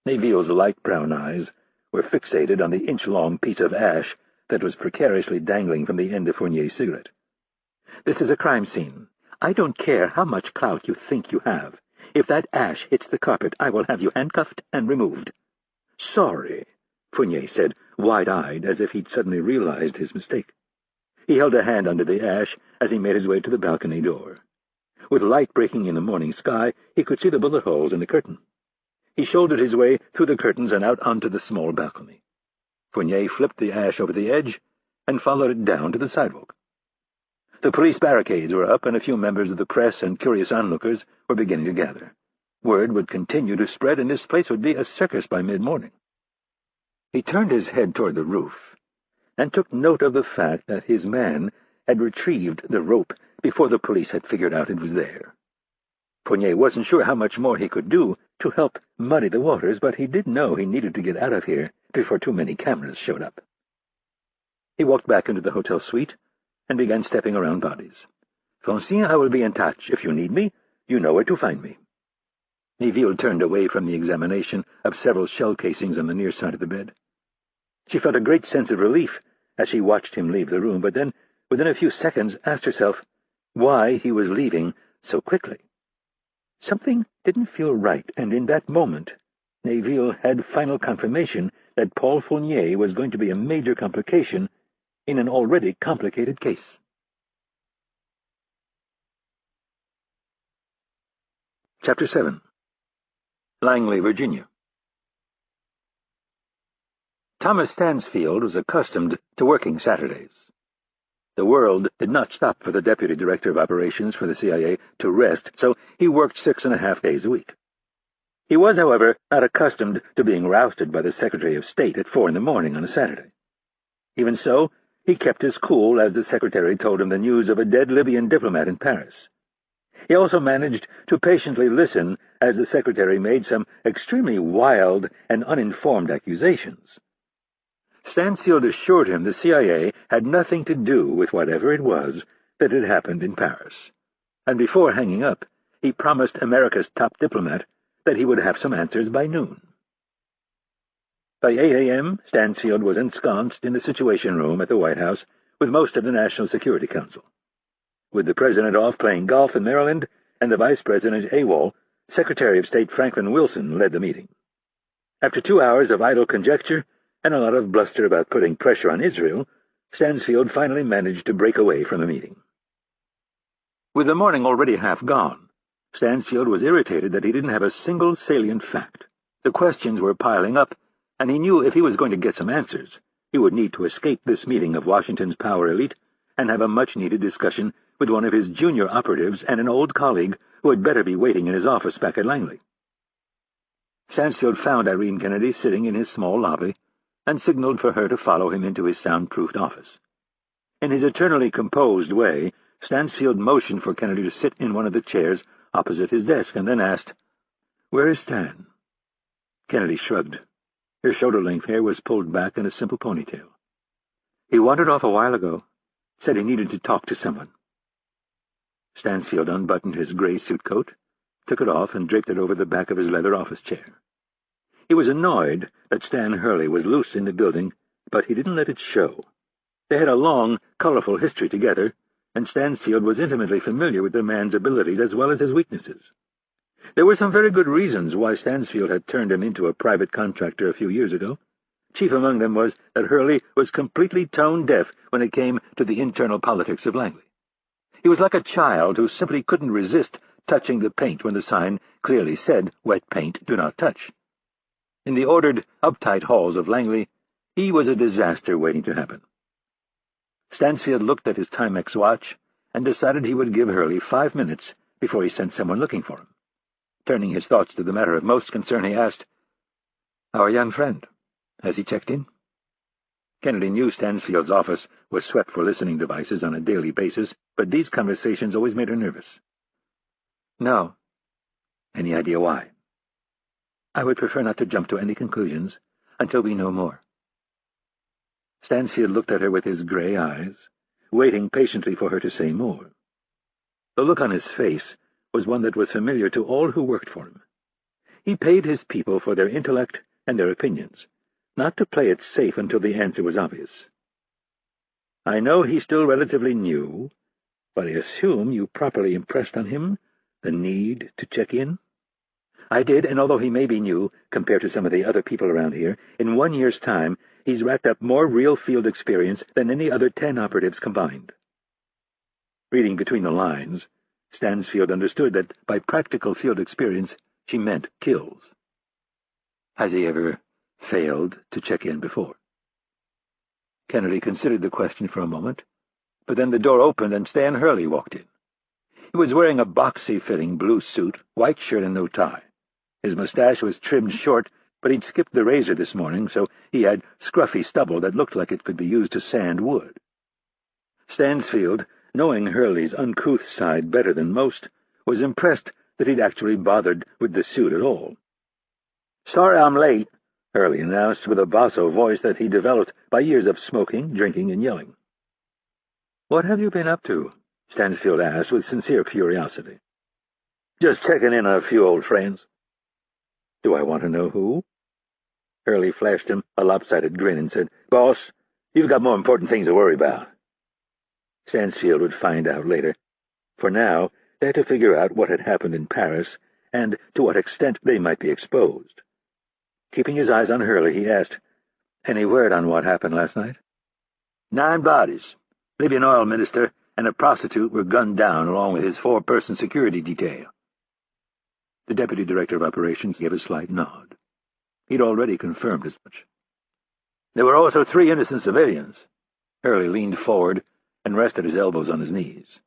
Neville's light brown eyes were fixated on the inch-long piece of ash that was precariously dangling from the end of Fournier's cigarette. "This is a crime scene. I don't care how much clout you think you have. If that ash hits the carpet, I will have you handcuffed and removed." "Sorry," Fournier said, wide-eyed, as if he'd suddenly realized his mistake. He held a hand under the ash as he made his way to the balcony door. With light breaking in the morning sky, he could see the bullet holes in the curtain. He shouldered his way through the curtains and out onto the small balcony. Fournier flipped the ash over the edge and followed it down to the sidewalk. The police barricades were up, and a few members of the press and curious onlookers were beginning to gather. Word would continue to spread, and this place would be a circus by mid-morning. He turned his head toward the roof and took note of the fact that his man had retrieved the rope before the police had figured out it was there. Fournier wasn't sure how much more he could do to help muddy the waters, but he did know he needed to get out of here before too many cameras showed up. He walked back into the hotel suite and began stepping around bodies. "Francine, I will be in touch. If you need me, you know where to find me." Neville turned away from the examination of several shell casings on the near side of the bed. She felt a great sense of relief as she watched him leave the room, but then, within a few seconds, asked herself why he was leaving so quickly. Something didn't feel right, and in that moment, Neville had final confirmation that Paul Fournier was going to be a major complication in an already complicated case. Chapter 7. Langley, Virginia. Thomas Stansfield was accustomed to working Saturdays. The world did not stop for the Deputy Director of Operations for the CIA to rest, so he worked 6.5 days a week. He was, however, not accustomed to being rousted by the Secretary of State at 4 a.m. on a Saturday. Even so, he kept his cool as the Secretary told him the news of a dead Libyan diplomat in Paris. He also managed to patiently listen as the Secretary made some extremely wild and uninformed accusations. Stansfield assured him the CIA had nothing to do with whatever it was that had happened in Paris, and before hanging up, he promised America's top diplomat that he would have some answers by noon. By 8 a.m., Stansfield was ensconced in the Situation Room at the White House with most of the National Security Council. With the President off playing golf in Maryland and the Vice President AWOL, Secretary of State Franklin Wilson led the meeting. After 2 hours of idle conjecture and a lot of bluster about putting pressure on Israel, Stansfield finally managed to break away from the meeting. With the morning already half gone, Stansfield was irritated that he didn't have a single salient fact. The questions were piling up, and he knew if he was going to get some answers, he would need to escape this meeting of Washington's power elite and have a much-needed discussion with one of his junior operatives and an old colleague who had better be waiting in his office back at Langley. Stansfield found Irene Kennedy sitting in his small lobby and signaled for her to follow him into his soundproofed office. In his eternally composed way, Stansfield motioned for Kennedy to sit in one of the chairs opposite his desk and then asked, "Where is Stan?" Kennedy shrugged. Her shoulder-length hair was pulled back in a simple ponytail. "He wandered off a while ago. Said he needed to talk to someone." Stansfield unbuttoned his gray suit coat, took it off, and draped it over the back of his leather office chair. He was annoyed that Stan Hurley was loose in the building, but he didn't let it show. They had a long, colorful history together, and Stansfield was intimately familiar with the man's abilities as well as his weaknesses. There were some very good reasons why Stansfield had turned him into a private contractor a few years ago. Chief among them was that Hurley was completely tone-deaf when it came to the internal politics of Langley. He was like a child who simply couldn't resist touching the paint when the sign clearly said, "Wet paint, do not touch." In the ordered, uptight halls of Langley, he was a disaster waiting to happen. Stansfield looked at his Timex watch and decided he would give Hurley 5 minutes before he sent someone looking for him. Turning his thoughts to the matter of most concern, he asked, "Our young friend, has he checked in?" Kennedy knew Stansfield's office was swept for listening devices on a daily basis, but these conversations always made her nervous. "No." "Any idea why?" "I would prefer not to jump to any conclusions until we know more." Stansfield looked at her with his gray eyes, waiting patiently for her to say more. The look on his face was one that was familiar to all who worked for him. He paid his people for their intellect and their opinions, not to play it safe until the answer was obvious. "I know he's still relatively new, but I assume you properly impressed on him the need to check in?" "I did, and although he may be new compared to some of the other people around here, in 1 year's time he's racked up more real field experience than any other 10 operatives combined." Reading between the lines, Stansfield understood that by practical field experience she meant kills. "Has he ever failed to check in before?" Kennedy considered the question for a moment, but then the door opened and Stan Hurley walked in. He was wearing a boxy-fitting blue suit, white shirt, and no tie. His mustache was trimmed short, but he'd skipped the razor this morning, so he had scruffy stubble that looked like it could be used to sand wood. Stansfield, knowing Hurley's uncouth side better than most, was impressed that he'd actually bothered with the suit at all. "Sorry I'm late," Hurley announced with a basso voice that he developed by years of smoking, drinking, and yelling. "What have you been up to?" Stansfield asked with sincere curiosity. "Just checking in on a few old friends." "Do I want to know who?" Hurley flashed him a lopsided grin and said, "Boss, you've got more important things to worry about." Stansfield would find out later. For now, they had to figure out what had happened in Paris and to what extent they might be exposed. Keeping his eyes on Hurley, he asked, "Any word on what happened last night?" 9 bodies. Libyan oil minister and a prostitute were gunned down along with his 4-person security detail." The deputy director of operations gave a slight nod. He'd already confirmed as much. "There were also 3 innocent civilians." Hurley leaned forward and rested his elbows on his knees.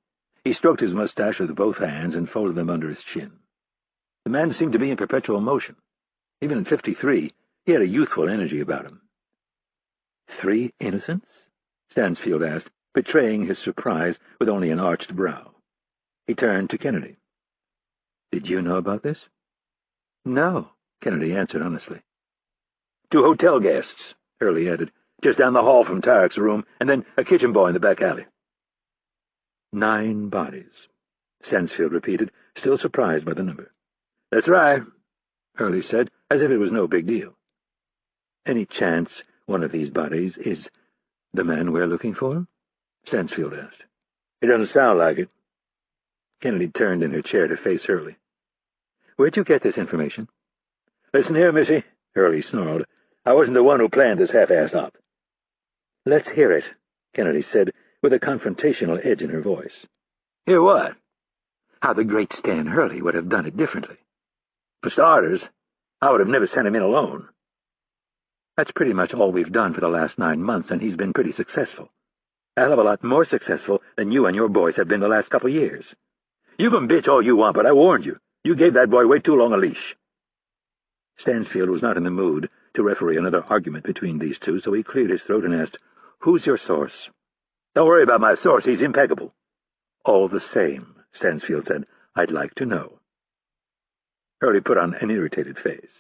He stroked his mustache with both hands and folded them under his chin. The man seemed to be in perpetual motion. Even at 53, he had a youthful energy about him. 3 innocents?" Stansfield asked, betraying his surprise with only an arched brow. He turned to Kennedy. "Did you know about this?" "No," Kennedy answered honestly. 2 hotel guests," Hurley added, "just down the hall from Tarek's room, and then a kitchen boy in the back alley." 9 bodies, Stansfield repeated, still surprised by the number. "That's right," Hurley said, as if it was no big deal. "Any chance one of these bodies is the man we're looking for?" Stansfield asked. "It doesn't sound like it." Kennedy turned in her chair to face Hurley. "Where'd you get this information?" "Listen here, missy," Hurley snarled. "I wasn't the one who planned this half-assed op." "Let's hear it," Kennedy said, with a confrontational edge in her voice. "Hear what?" how the great Stan Hurley would have done it differently. For starters, I would have never sent him in alone. That's pretty much all we've done for the last 9 months, and he's been pretty successful. A hell of a lot more successful than you and your boys have been the last couple years. You can bitch all you want, but I warned you. You gave that boy way too long a leash. Stansfield was not in the mood to referee another argument between these two, so he cleared his throat and asked, "Who's your source?" "Don't worry about my source. He's impeccable." "All the same," Stansfield said, "I'd like to know." Hurley put on an irritated face.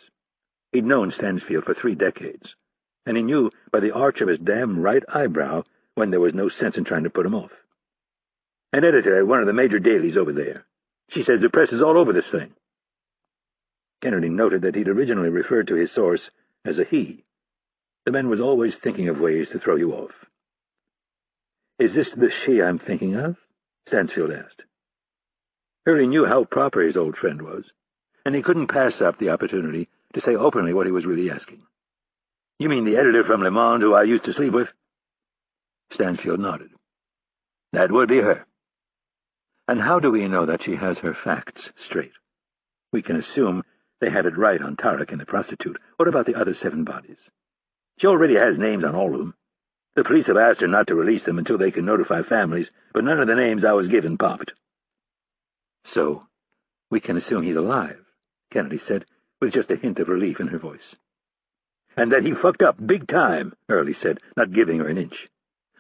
He'd known Stansfield for 3 decades, and he knew by the arch of his damn right eyebrow when there was no sense in trying to put him off. "An editor at one of the major dailies over there. She says the press is all over this thing." Kennedy noted that he'd originally referred to his source as a he. The man was always thinking of ways to throw you off. "Is this the she I'm thinking of?" Stansfield asked. Hurley knew how proper his old friend was, and he couldn't pass up the opportunity to say openly what he was really asking. "You mean the editor from Le Monde who I used to sleep with?" Stansfield nodded. "That would be her." "And how do we know that she has her facts straight? We can assume they have it right on Tarek and the prostitute. What about the other 7 bodies?" "She already has names on all of them. The police have asked her not to release them until they can notify families, but none of the names I was given popped." "So we can assume he's alive," Kennedy said, with just a hint of relief in her voice. "And that he fucked up big time," Hurley said, not giving her an inch.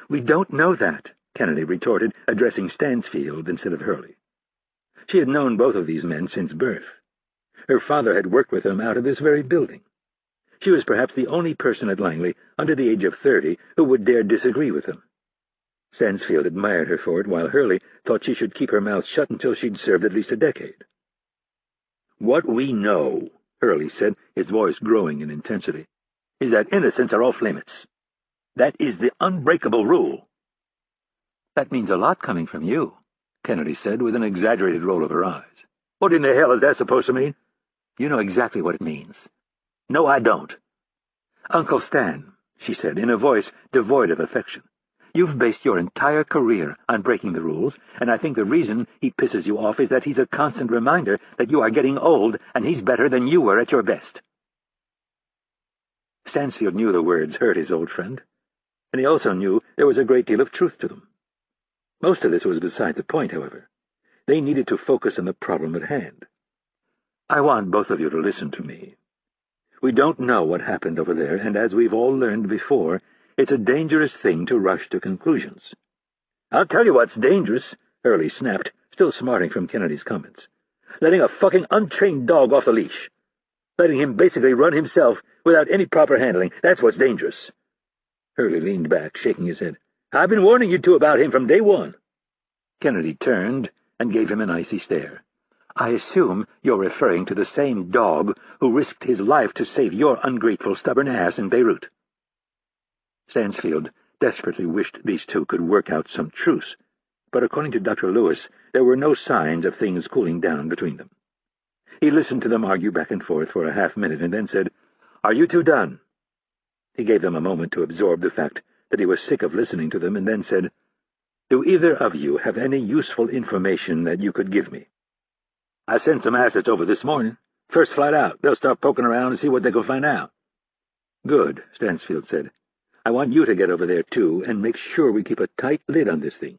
"We don't know that," Kennedy retorted, addressing Stansfield instead of Hurley. She had known both of these men since birth. Her father had worked with them out of this very building. She was perhaps the only person at Langley under the age of 30 who would dare disagree with them. Stansfield admired her for it, while Hurley thought she should keep her mouth shut until she'd served at least a decade. "What we know," Hurley said, his voice growing in intensity, "is that innocents are off limits. That is the unbreakable rule." "That means a lot coming from you," Kennedy said, with an exaggerated roll of her eyes. "What in the hell is that supposed to mean?" "You know exactly what it means." "No, I don't." "Uncle Stan," she said, in a voice devoid of affection, "you've based your entire career on breaking the rules, and I think the reason he pisses you off is that he's a constant reminder that you are getting old and he's better than you were at your best." Stansfield knew the words hurt his old friend, and he also knew there was a great deal of truth to them. Most of this was beside the point, however. They needed to focus on the problem at hand. "I want both of you to listen to me. We don't know what happened over there, and as we've all learned before, it's a dangerous thing to rush to conclusions." "I'll tell you what's dangerous," Hurley snapped, still smarting from Kennedy's comments. "Letting a fucking untrained dog off the leash. Letting him basically run himself without any proper handling. That's what's dangerous." Hurley leaned back, shaking his head. "I've been warning you two about him from day one." Kennedy turned and gave him an icy stare. "I assume you're referring to the same dog who risked his life to save your ungrateful, stubborn ass in Beirut." Stansfield desperately wished these two could work out some truce, but according to Dr. Lewis, there were no signs of things cooling down between them. He listened to them argue back and forth for a half-minute and then said, "Are you two done?" He gave them a moment to absorb the fact that he was sick of listening to them, and then said, "Do either of you have any useful information that you could give me?" "I sent some assets over this morning. First flight out. They'll start poking around and see what they can find out." "Good," Stansfield said. "I want you to get over there, too, and make sure we keep a tight lid on this thing.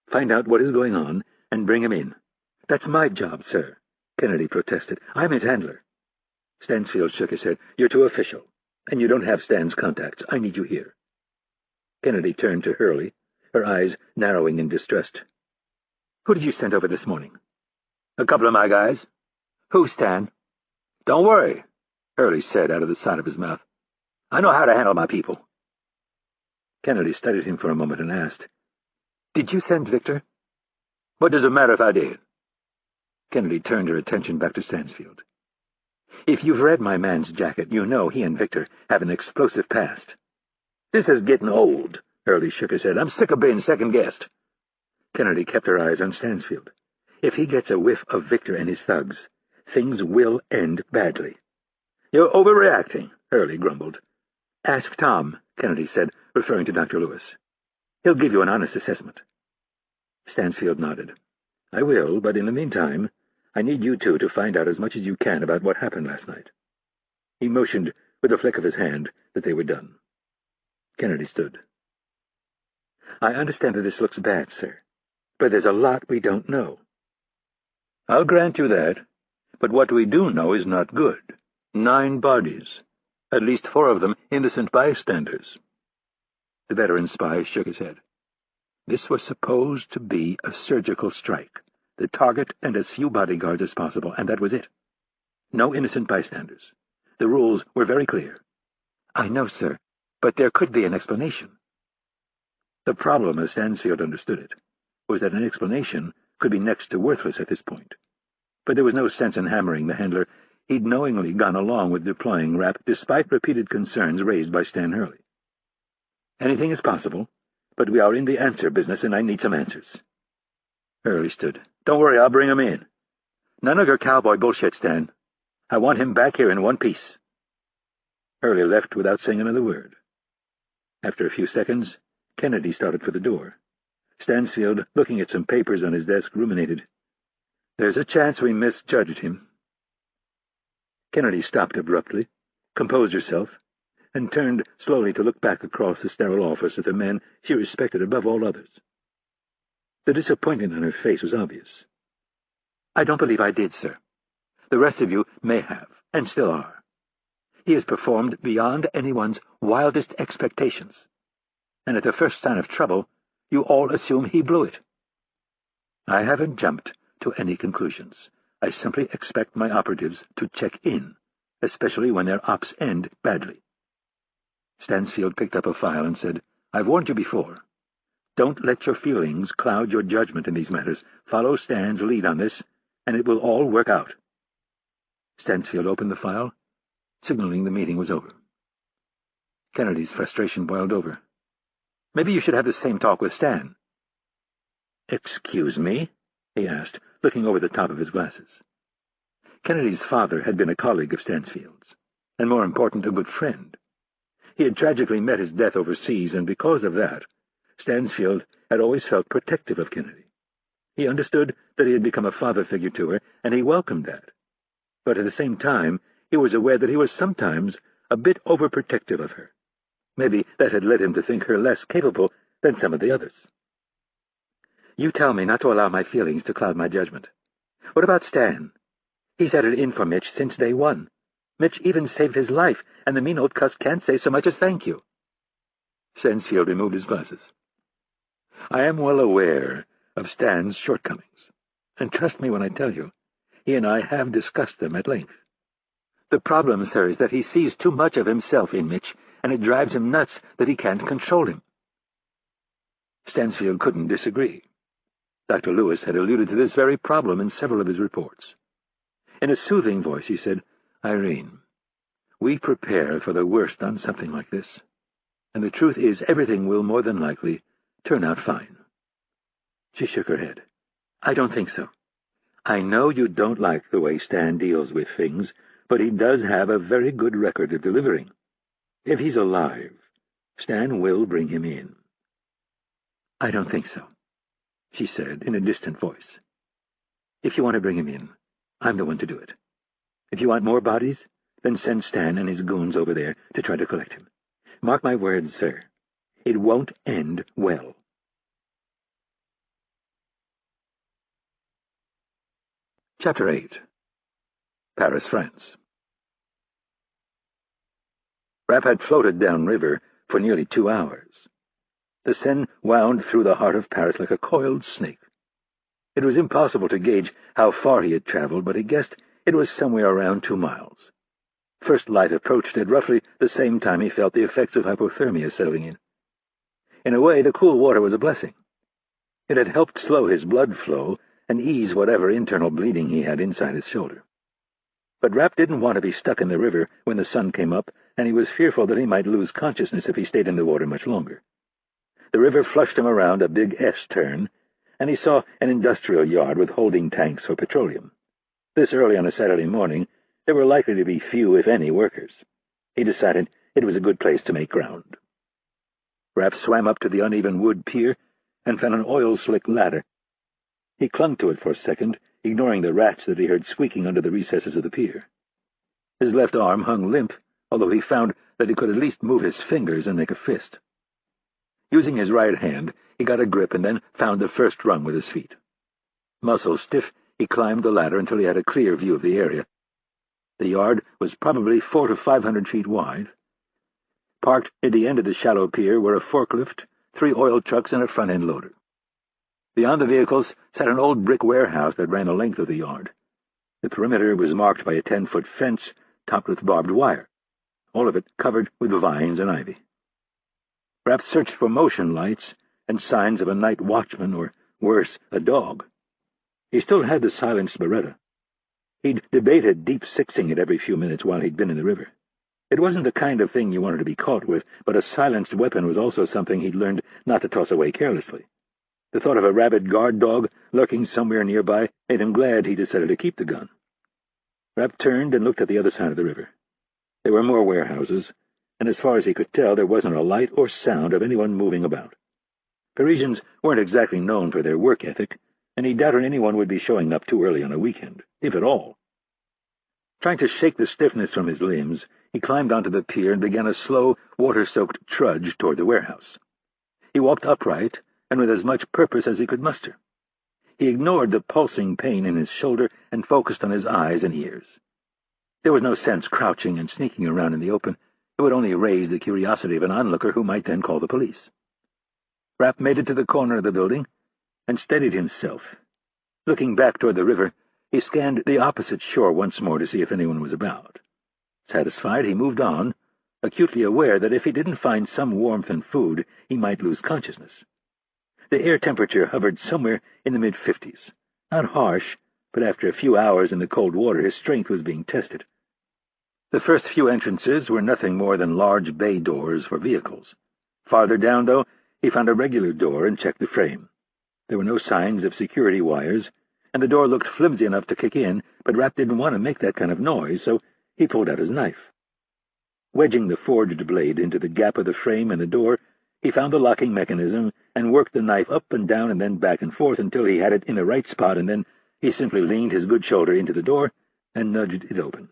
Find out what is going on and bring him in." "That's my job, sir," Kennedy protested. "I'm his handler." Stansfield shook his head. "You're too official, and you don't have Stan's contacts. I need you here." Kennedy turned to Hurley, her eyes narrowing in distrust. "Who did you send over this morning?" "A couple of my guys." "Who, Stan?" "Don't worry," Hurley said out of the side of his mouth. "I know how to handle my people." Kennedy studied him for a moment and asked, "Did you send Victor?" "What does it matter if I did?" Kennedy turned her attention back to Stansfield. "If you've read my man's jacket, you know he and Victor have an explosive past." "This is getting old," Hurley shook his head. "I'm sick of being second-guessed." Kennedy kept her eyes on Stansfield. "If he gets a whiff of Victor and his thugs, things will end badly." "You're overreacting," Hurley grumbled. "Ask Tom," Kennedy said, referring to Dr. Lewis. "He'll give you an honest assessment." Stansfield nodded. I will, but in the meantime, I need you two to find out as much as you can about what happened last night." He motioned with a flick of his hand that they were done. Kennedy stood. "I understand that this looks bad, sir, but there's a lot we don't know." "I'll grant you that, but what we do know is not good. 9 bodies, at least 4 of them innocent bystanders." The veteran spy shook his head. "This was supposed to be a surgical strike, the target and as few bodyguards as possible, and that was it. No innocent bystanders. The rules were very clear." "I know, sir, but there could be an explanation." The problem, as Stansfield understood it, was that an explanation could be next to worthless at this point. But there was no sense in hammering the handler. He'd knowingly gone along with deploying Rapp despite repeated concerns raised by Stan Hurley. "Anything is possible, but we are in the answer business, and I need some answers." Hurley stood. "Don't worry, I'll bring him in. None of your cowboy bullshit, Stan. I want him back here in one piece." Hurley left without saying another word. After a few seconds, Kennedy started for the door. Stansfield, looking at some papers on his desk, ruminated. "There's a chance we misjudged him." Kennedy stopped abruptly, composed herself, and turned slowly to look back across the sterile office at the man she respected above all others. The disappointment on her face was obvious. "I don't believe I did, sir. The rest of you may have, and still are. He has performed beyond anyone's wildest expectations, and at the first sign of trouble, you all assume he blew it. I haven't jumped to any conclusions. I simply expect my operatives to check in, especially when their ops end badly." Stansfield picked up a file and said, "I've warned you before. Don't let your feelings cloud your judgment in these matters. Follow Stan's lead on this, and it will all work out." Stansfield opened the file, signaling the meeting was over. Kennedy's frustration boiled over. "Maybe you should have the same talk with Stan." "Excuse me?" he asked, looking over the top of his glasses. Kennedy's father had been a colleague of Stansfield's, and more important, a good friend. He had tragically met his death overseas, and because of that, Stansfield had always felt protective of Kennedy. He understood that he had become a father figure to her, and he welcomed that. But at the same time, he was aware that he was sometimes a bit overprotective of her. Maybe that had led him to think her less capable than some of the others. "You tell me not to allow my feelings to cloud my judgment. What about Stan? He's had it in for Mitch since day one. Mitch even saved his life, and the mean old cuss can't say so much as thank you." Stansfield removed his glasses. "I am well aware of Stan's shortcomings, and trust me when I tell you, he and I have discussed them at length. The problem, sir, is that he sees too much of himself in Mitch, and it drives him nuts that he can't control him." Stansfield couldn't disagree. Dr. Lewis had alluded to this very problem in several of his reports. In a soothing voice he said, "Irene, we prepare for the worst on something like this, and the truth is everything will more than likely turn out fine." She shook her head. "I don't think so. I know you don't like the way Stan deals with things, but he does have a very good record of delivering. If he's alive, Stan will bring him in." "I don't think so," she said in a distant voice. "If you want to bring him in, I'm the one to do it. If you want more bodies, then send Stan and his goons over there to try to collect him. Mark my words, sir, it won't end well." Chapter 8. Paris, France. Rapp had floated downriver for nearly 2 hours. The Seine wound through the heart of Paris like a coiled snake. It was impossible to gauge how far he had traveled, but he guessed it was somewhere around 2 miles. First light approached at roughly the same time he felt the effects of hypothermia settling in. In a way, the cool water was a blessing. It had helped slow his blood flow and ease whatever internal bleeding he had inside his shoulder. But Rapp didn't want to be stuck in the river when the sun came up, and he was fearful that he might lose consciousness if he stayed in the water much longer. The river flushed him around a big S-turn, and he saw an industrial yard with holding tanks for petroleum. This early on a Saturday morning, there were likely to be few, if any, workers. He decided it was a good place to make ground. Rapp swam up to the uneven wood pier and found an oil-slick ladder. He clung to it for a second, ignoring the rats that he heard squeaking under the recesses of the pier. His left arm hung limp, although he found that he could at least move his fingers and make a fist. Using his right hand, he got a grip and then found the first rung with his feet. Muscles stiff, he climbed the ladder until he had a clear view of the area. The yard was probably 400 to 500 feet wide. Parked at the end of the shallow pier were a forklift, 3 oil trucks, and a front-end loader. Beyond the vehicles sat an old brick warehouse that ran the length of the yard. The perimeter was marked by a 10-foot fence topped with barbed wire, all of it covered with vines and ivy. Rapp searched for motion lights and signs of a night watchman, or, worse, a dog. He still had the silenced Beretta. He'd debated deep-sixing it every few minutes while he'd been in the river. It wasn't the kind of thing you wanted to be caught with, but a silenced weapon was also something he'd learned not to toss away carelessly. The thought of a rabid guard dog lurking somewhere nearby made him glad he decided to keep the gun. Rapp turned and looked at the other side of the river. There were more warehouses, and as far as he could tell, there wasn't a light or sound of anyone moving about. Parisians weren't exactly known for their work ethic, and he doubted anyone would be showing up too early on a weekend, if at all. Trying to shake the stiffness from his limbs, he climbed onto the pier and began a slow, water-soaked trudge toward the warehouse. He walked upright and with as much purpose as he could muster. He ignored the pulsing pain in his shoulder and focused on his eyes and ears. There was no sense crouching and sneaking around in the open. It would only raise the curiosity of an onlooker who might then call the police. Rapp made it to the corner of the building and steadied himself. Looking back toward the river, he scanned the opposite shore once more to see if anyone was about. Satisfied, he moved on, acutely aware that if he didn't find some warmth and food, he might lose consciousness. The air temperature hovered somewhere in the mid-50s. Not harsh, but after a few hours in the cold water, his strength was being tested. The first few entrances were nothing more than large bay doors for vehicles. Farther down, though, he found a regular door and checked the frame. There were no signs of security wires, and the door looked flimsy enough to kick in, but Rapp didn't want to make that kind of noise, so he pulled out his knife. Wedging the forged blade into the gap of the frame and the door, he found the locking mechanism and worked the knife up and down and then back and forth until he had it in the right spot, and then he simply leaned his good shoulder into the door and nudged it open.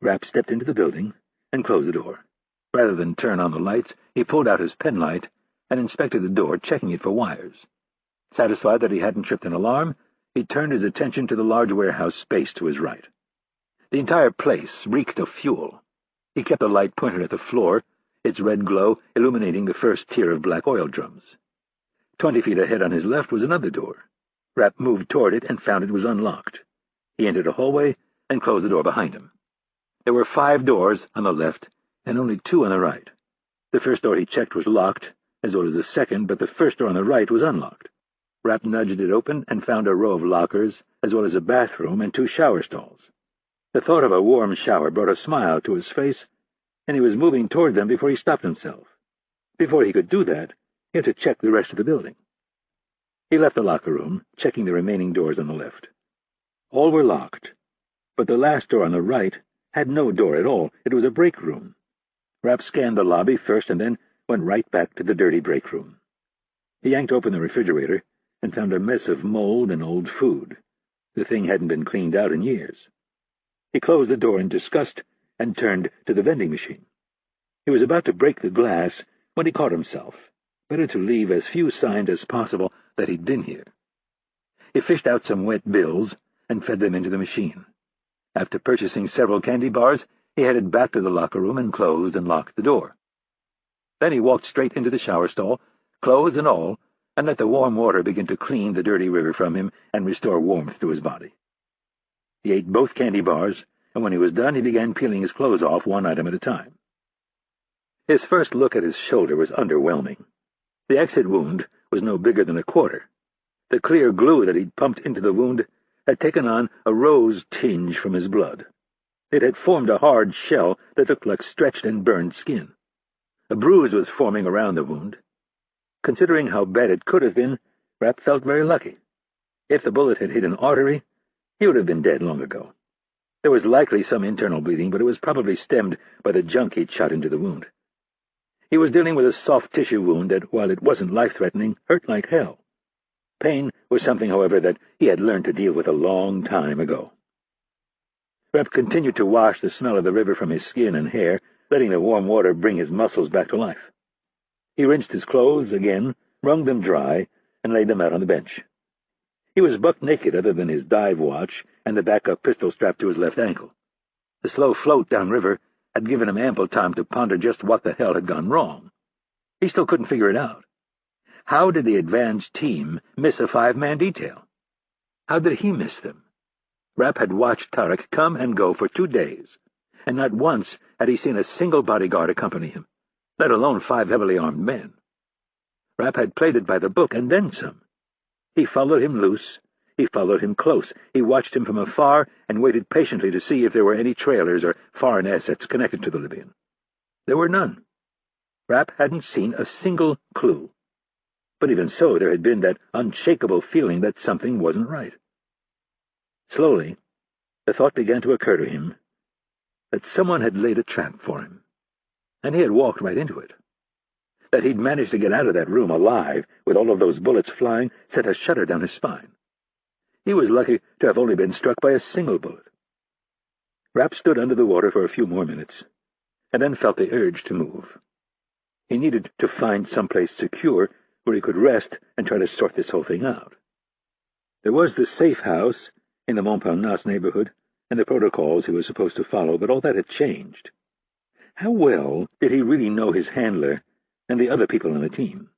Rapp stepped into the building and closed the door. Rather than turn on the lights, he pulled out his penlight and inspected the door, checking it for wires. Satisfied that he hadn't tripped an alarm, he turned his attention to the large warehouse space to his right. The entire place reeked of fuel. He kept the light pointed at the floor, its red glow illuminating the first tier of black oil drums. 20 feet ahead on his left was another door. Rapp moved toward it and found it was unlocked. He entered a hallway and closed the door behind him. There were 5 doors on the left and only 2 on the right. The first door he checked was locked, as well as the second, but the first door on the right was unlocked. Rapp nudged it open and found a row of lockers, as well as a bathroom and 2 shower stalls. The thought of a warm shower brought a smile to his face, and he was moving toward them before he stopped himself. Before he could do that, he had to check the rest of the building. He left the locker room, checking the remaining doors on the left. All were locked, but the last door on the right had no door at all. It was a break room. Rapp scanned the lobby first and then went right back to the dirty break room. He yanked open the refrigerator and found a mess of mold and old food. The thing hadn't been cleaned out in years. He closed the door in disgust and turned to the vending machine. He was about to break the glass when he caught himself. Better to leave as few signs as possible that he'd been here. He fished out some wet bills and fed them into the machine. After purchasing several candy bars, he headed back to the locker room and closed and locked the door. Then he walked straight into the shower stall, clothes and all, and let the warm water begin to clean the dirty river from him and restore warmth to his body. He ate both candy bars, and when he was done, he began peeling his clothes off one item at a time. His first look at his shoulder was underwhelming. The exit wound was no bigger than a quarter. The clear glue that he'd pumped into the wound had taken on a rose tinge from his blood. It had formed a hard shell that looked like stretched and burned skin. A bruise was forming around the wound. Considering how bad it could have been, Rapp felt very lucky. If the bullet had hit an artery, he would have been dead long ago. There was likely some internal bleeding, but it was probably stemmed by the junk he'd shot into the wound. He was dealing with a soft tissue wound that, while it wasn't life-threatening, hurt like hell. Pain was something, however, that he had learned to deal with a long time ago. Rapp continued to wash the smell of the river from his skin and hair, letting the warm water bring his muscles back to life. He rinsed his clothes again, wrung them dry, and laid them out on the bench. He was buck naked other than his dive watch and the backup pistol strapped to his left ankle. The slow float downriver had given him ample time to ponder just what the hell had gone wrong. He still couldn't figure it out. How did the advanced team miss a 5-man detail? How did he miss them? Rapp had watched Tarek come and go for 2 days, and not once had he seen a single bodyguard accompany him, let alone 5 heavily armed men. Rapp had played it by the book, and then some. He followed him loose. He followed him close. He watched him from afar and waited patiently to see if there were any trailers or foreign assets connected to the Libyan. There were none. Rapp hadn't seen a single clue. But even so, there had been that unshakable feeling that something wasn't right. Slowly, the thought began to occur to him that someone had laid a trap for him, and he had walked right into it. That he'd managed to get out of that room alive, with all of those bullets flying, sent a shudder down his spine. He was lucky to have only been struck by a single bullet. Rapp stood under the water for a few more minutes, and then felt the urge to move. He needed to find someplace secure where he could rest and try to sort this whole thing out. There was the safe house in the Montparnasse neighborhood, and the protocols he was supposed to follow, but all that had changed. How well did he really know his handler and the other people on the team?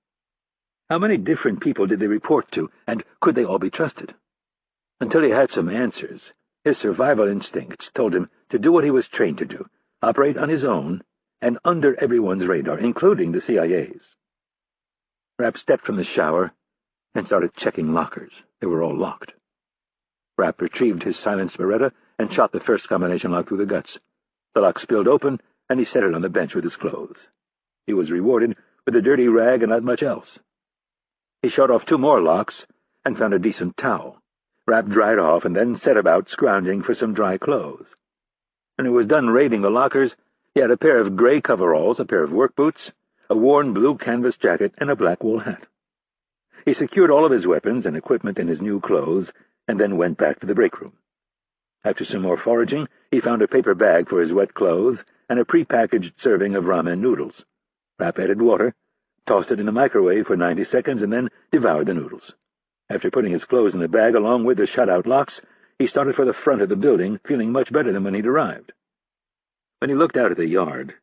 How many different people did they report to, and could they all be trusted? Until he had some answers, his survival instincts told him to do what he was trained to do, operate on his own, and under everyone's radar, including the CIA's. Rapp stepped from the shower and started checking lockers. They were all locked. Rapp retrieved his silenced Beretta and shot the first combination lock through the guts. The lock spilled open, and he set it on the bench with his clothes. He was rewarded with a dirty rag and not much else. He shot off 2 more locks and found a decent towel. Rapp dried off and then set about scrounging for some dry clothes. When he was done raiding the lockers, he had a pair of gray coveralls, a pair of work boots, a worn blue canvas jacket, and a black wool hat. He secured all of his weapons and equipment in his new clothes, and then went back to the break room. After some more foraging, he found a paper bag for his wet clothes and a prepackaged serving of ramen noodles. Rapp added water, tossed it in the microwave for 90 seconds, and then devoured the noodles. After putting his clothes in the bag along with the shut-out locks, he started for the front of the building, feeling much better than when he'd arrived. When he looked out at the yard,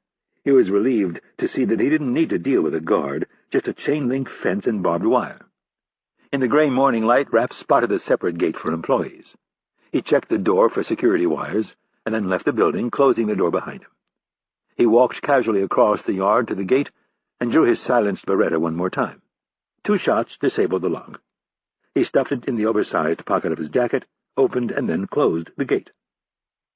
he was relieved to see that he didn't need to deal with a guard, just a chain-link fence and barbed wire. In the gray morning light, Rapp spotted a separate gate for employees. He checked the door for security wires, and then left the building, closing the door behind him. He walked casually across the yard to the gate and drew his silenced Beretta one more time. 2 shots disabled the lock. He stuffed it in the oversized pocket of his jacket, opened and then closed the gate.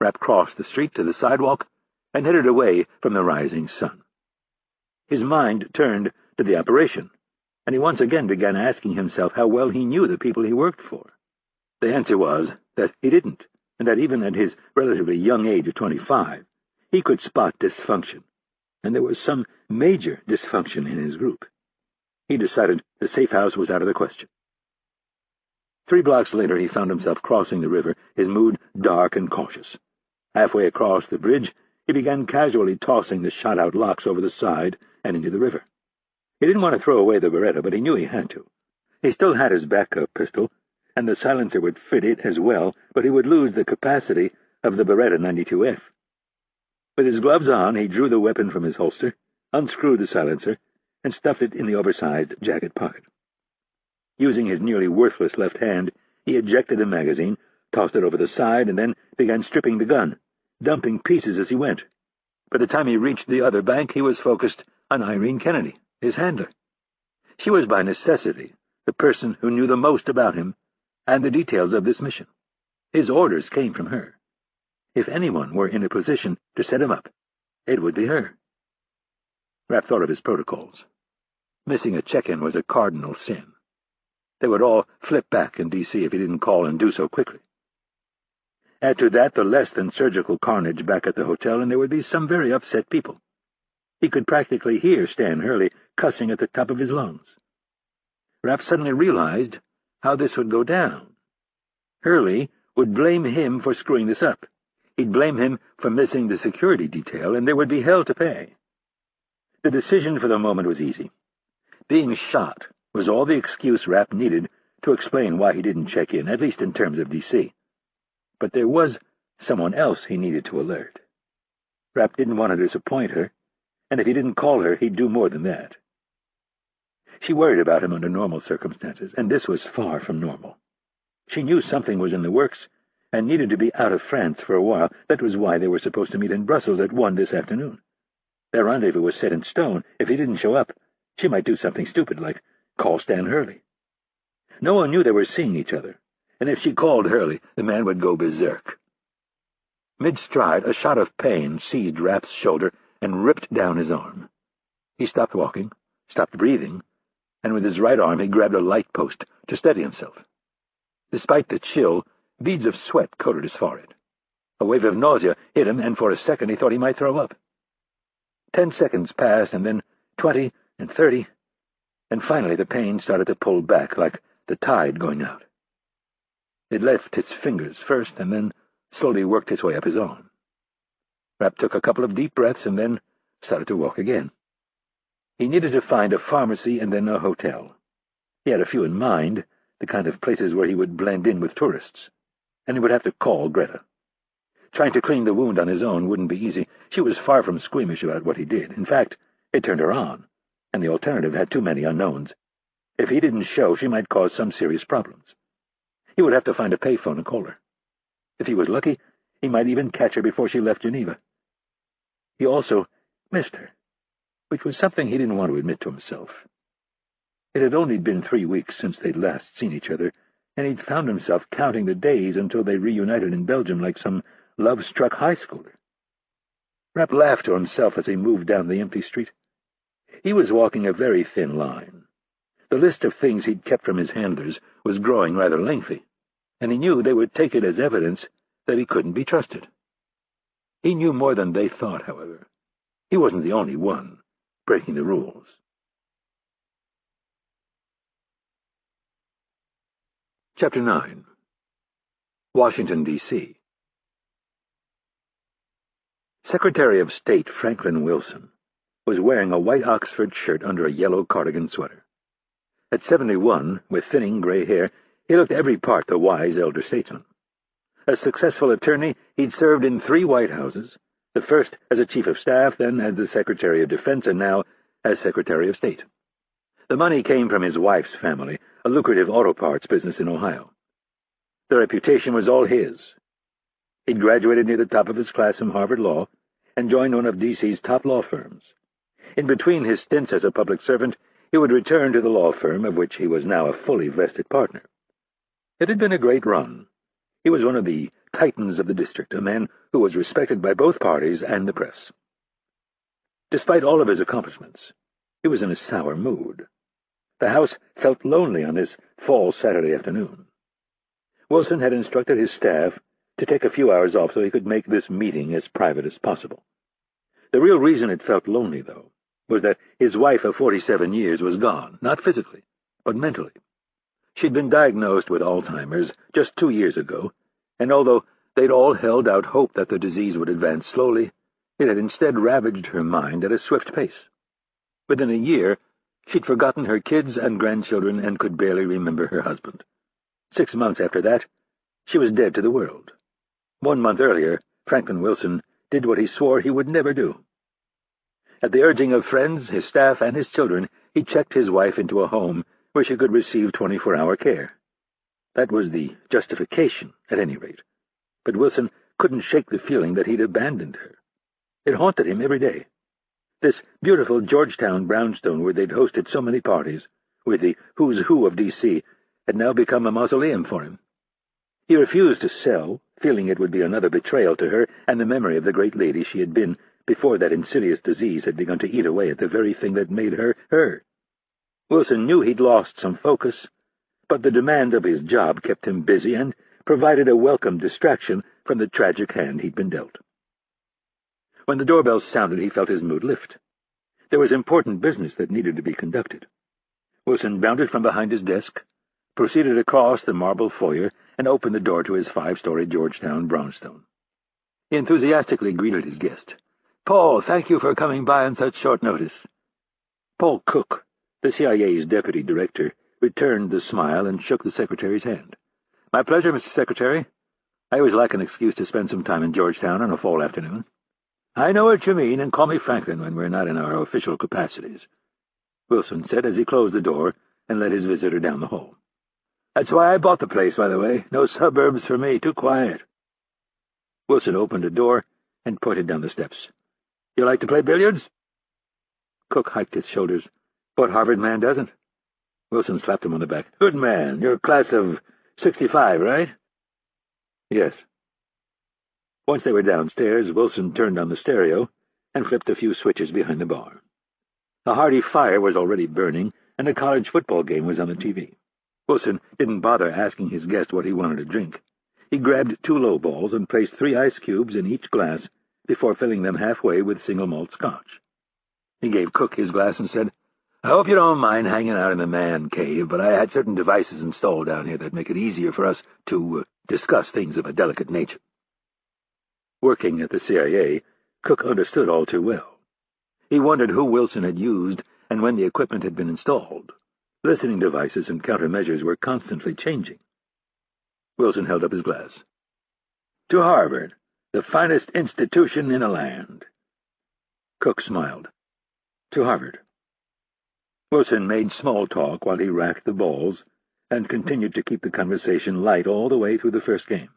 Rapp crossed the street to the sidewalk and headed away from the rising sun. His mind turned to the operation, and he once again began asking himself how well he knew the people he worked for. The answer was that he didn't, and that even at his relatively young age of 25, he could spot dysfunction, and there was some major dysfunction in his group. He decided the safe house was out of the question. 3 blocks later, he found himself crossing the river, his mood dark and cautious. Halfway across the bridge, he began casually tossing the shot-out locks over the side and into the river. He didn't want to throw away the Beretta, but he knew he had to. He still had his backup pistol, and the silencer would fit it as well, but he would lose the capacity of the Beretta 92F. With his gloves on, he drew the weapon from his holster, unscrewed the silencer, and stuffed it in the oversized jacket pocket. Using his nearly worthless left hand, he ejected the magazine, tossed it over the side, and then began stripping the gun, dumping pieces as he went. By the time he reached the other bank, he was focused on Irene Kennedy, his handler. She was by necessity the person who knew the most about him and the details of this mission. His orders came from her. If anyone were in a position to set him up, it would be her. Rapp thought of his protocols. Missing a check-in was a cardinal sin. They would all flip back in D.C. if he didn't call and do so quickly. Add to that the less-than-surgical carnage back at the hotel, and there would be some very upset people. He could practically hear Stan Hurley cussing at the top of his lungs. Rapp suddenly realized how this would go down. Hurley would blame him for screwing this up. He'd blame him for missing the security detail, and there would be hell to pay. The decision for the moment was easy. Being shot was all the excuse Rapp needed to explain why he didn't check in, at least in terms of D.C. But there was someone else he needed to alert. Rapp didn't want to disappoint her, and if he didn't call her, he'd do more than that. She worried about him under normal circumstances, and this was far from normal. She knew something was in the works and needed to be out of France for a while. That was why they were supposed to meet in Brussels at 1 this afternoon. Their rendezvous was set in stone. If he didn't show up, she might do something stupid like call Stan Hurley. No one knew they were seeing each other, and if she called Hurley, the man would go berserk. Mid-stride, a shot of pain seized Rapp's shoulder and ripped down his arm. He stopped walking, stopped breathing, and with his right arm he grabbed a light post to steady himself. Despite the chill, beads of sweat coated his forehead. A wave of nausea hit him, and for a second he thought he might throw up. 10 seconds passed, and then 20 and 30, and finally the pain started to pull back like the tide going out. It left his fingers first, and then slowly worked its way up his arm. Rapp took a couple of deep breaths and then started to walk again. He needed to find a pharmacy and then a hotel. He had a few in mind, the kind of places where he would blend in with tourists, and he would have to call Greta. Trying to clean the wound on his own wouldn't be easy. She was far from squeamish about what he did. In fact, it turned her on, and the alternative had too many unknowns. If he didn't show, she might cause some serious problems. He would have to find a payphone and call her. If he was lucky, he might even catch her before she left Geneva. He also missed her, which was something he didn't want to admit to himself. It had only been 3 weeks since they'd last seen each other, and he'd found himself counting the days until they reunited in Belgium like some love-struck high schooler. Rapp laughed to himself as he moved down the empty street. He was walking a very thin line. The list of things he'd kept from his handlers was growing rather lengthy, and he knew they would take it as evidence that he couldn't be trusted. He knew more than they thought, however. He wasn't the only one breaking the rules. Chapter 9. Washington, D.C. Secretary of State Franklin Wilson was wearing a white Oxford shirt under a yellow cardigan sweater. At 71, with thinning gray hair, he looked every part the wise elder statesman. A successful attorney, he'd served in 3 White Houses, the first as a Chief of Staff, then as the Secretary of Defense, and now as Secretary of State. The money came from his wife's family, a lucrative auto parts business in Ohio. The reputation was all his. He'd graduated near the top of his class from Harvard Law and joined one of D.C.'s top law firms. In between his stints as a public servant, he would return to the law firm of which he was now a fully vested partner. It had been a great run. He was one of the titans of the district, a man who was respected by both parties and the press. Despite all of his accomplishments, he was in a sour mood. The house felt lonely on this fall Saturday afternoon. Wilson had instructed his staff to take a few hours off so he could make this meeting as private as possible. The real reason it felt lonely, though, was that his wife of 47 years was gone, not physically, but mentally. She'd been diagnosed with Alzheimer's just 2 years ago, and although they'd all held out hope that the disease would advance slowly, it had instead ravaged her mind at a swift pace. Within a year, she'd forgotten her kids and grandchildren and could barely remember her husband. 6 months after that, she was dead to the world. 1 month earlier, Franklin Wilson did what he swore he would never do. At the urging of friends, his staff, and his children, he checked his wife into a home where she could receive 24-hour care. That was the justification, at any rate. But Wilson couldn't shake the feeling that he'd abandoned her. It haunted him every day. This beautiful Georgetown brownstone where they'd hosted so many parties, with the who's who of D.C., had now become a mausoleum for him. He refused to sell, feeling it would be another betrayal to her and the memory of the great lady she had been before that insidious disease had begun to eat away at the very thing that made her her. Wilson knew he'd lost some focus, but the demands of his job kept him busy and provided a welcome distraction from the tragic hand he'd been dealt. When the doorbell sounded, he felt his mood lift. There was important business that needed to be conducted. Wilson bounded from behind his desk, proceeded across the marble foyer and opened the door to his 5-story Georgetown brownstone. He enthusiastically greeted his guest. "Paul, thank you for coming by on such short notice." Paul Cook, the CIA's deputy director, returned the smile and shook the secretary's hand. "My pleasure, Mr. Secretary. I always like an excuse to spend some time in Georgetown on a fall afternoon." "I know what you mean, and call me Franklin when we're not in our official capacities," Wilson said as he closed the door and led his visitor down the hall. "That's why I bought the place, by the way. No suburbs for me, too quiet." Wilson opened a door and pointed down the steps. "You like to play billiards?" Cook hiked his shoulders. "What Harvard man doesn't?" Wilson slapped him on the back. "Good man. You're class of 65, right?" "Yes." Once they were downstairs, Wilson turned on the stereo and flipped a few switches behind the bar. A hearty fire was already burning, and a college football game was on the TV. Wilson didn't bother asking his guest what he wanted to drink. He grabbed 2 low balls and placed 3 ice cubes in each glass before filling them halfway with single malt scotch. He gave Cook his glass and said, "I hope you don't mind hanging out in the man cave, but I had certain devices installed down here that make it easier for us to discuss things of a delicate nature." Working at the CIA, Cook understood all too well. He wondered who Wilson had used and when the equipment had been installed. Listening devices and countermeasures were constantly changing. Wilson held up his glass. "To Harvard, the finest institution in the land." Cook smiled. "To Harvard." Wilson made small talk while he racked the balls and continued to keep the conversation light all the way through the first game.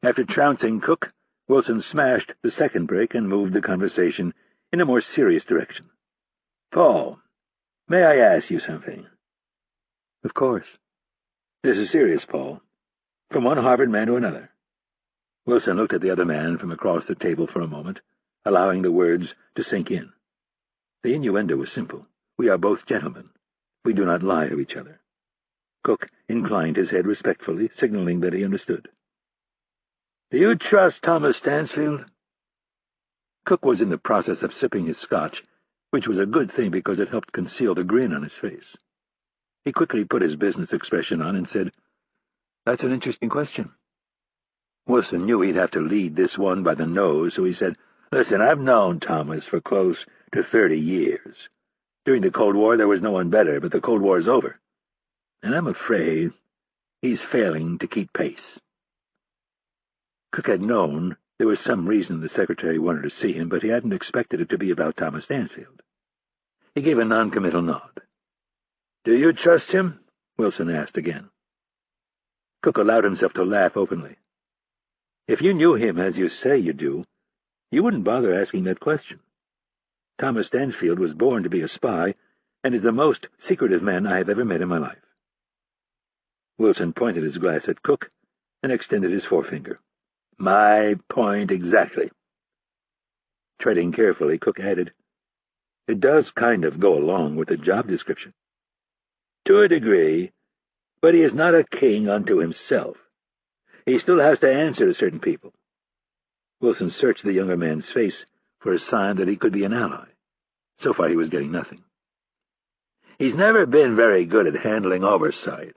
After trouncing Cook, Wilson smashed the second break and moved the conversation in a more serious direction. "Paul, may I ask you something?" "Of course." "This is serious, Paul. From one Harvard man to another." Wilson looked at the other man from across the table for a moment, allowing the words to sink in. The innuendo was simple. We are both gentlemen. We do not lie to each other. Cook inclined his head respectfully, signaling that he understood. "Do you trust Thomas Stansfield?" Cook was in the process of sipping his scotch, which was a good thing because it helped conceal the grin on his face. He quickly put his business expression on and said, "That's an interesting question." Wilson knew he'd have to lead this one by the nose, so he said, "Listen, I've known Thomas for close to 30 years. During the Cold War there was no one better, but the Cold War's over. And I'm afraid he's failing to keep pace." Cook had known there was some reason the secretary wanted to see him, but he hadn't expected it to be about Thomas Stansfield. He gave a noncommittal nod. "Do you trust him?" Wilson asked again. Cook allowed himself to laugh openly. "If you knew him as you say you do, you wouldn't bother asking that question. Thomas Stansfield was born to be a spy, and is the most secretive man I have ever met in my life." Wilson pointed his glass at Cook and extended his forefinger. "My point exactly." Treading carefully, Cook added, "It does kind of go along with the job description." "To a degree, but he is not a king unto himself. He still has to answer to certain people." Wilson searched the younger man's face for a sign that he could be an ally. So far he was getting nothing. "He's never been very good at handling oversight,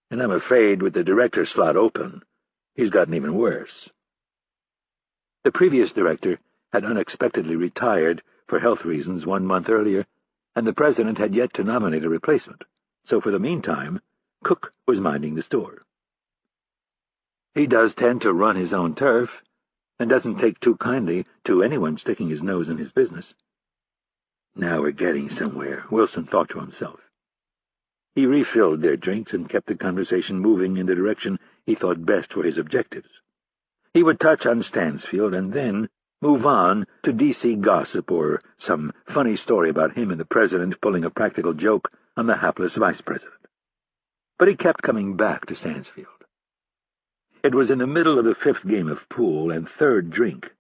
and I'm afraid with the director slot open, he's gotten even worse." The previous director had unexpectedly retired for health reasons 1 month earlier, and the president had yet to nominate a replacement, so for the meantime, Cook was minding the store. "He does tend to run his own turf, and doesn't take too kindly to anyone sticking his nose in his business." Now we're getting somewhere, Wilson thought to himself. He refilled their drinks and kept the conversation moving in the direction he thought best for his objectives. He would touch on Stansfield and then move on to D.C. gossip or some funny story about him and the president pulling a practical joke on the hapless vice president. But he kept coming back to Stansfield. It was in the middle of the 5th game of pool and 3rd drink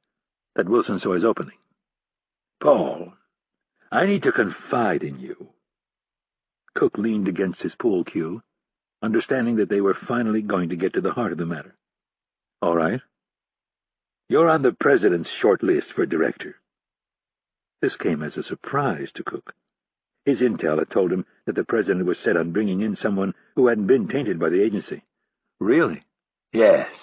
that Wilson saw his opening. "Paul, I need to confide in you." Cook leaned against his pool cue, understanding that they were finally going to get to the heart of the matter. "All right." "You're on the president's short list for director." This came as a surprise to Cook. His intel had told him that the president was set on bringing in someone who hadn't been tainted by the agency. Really? Yes.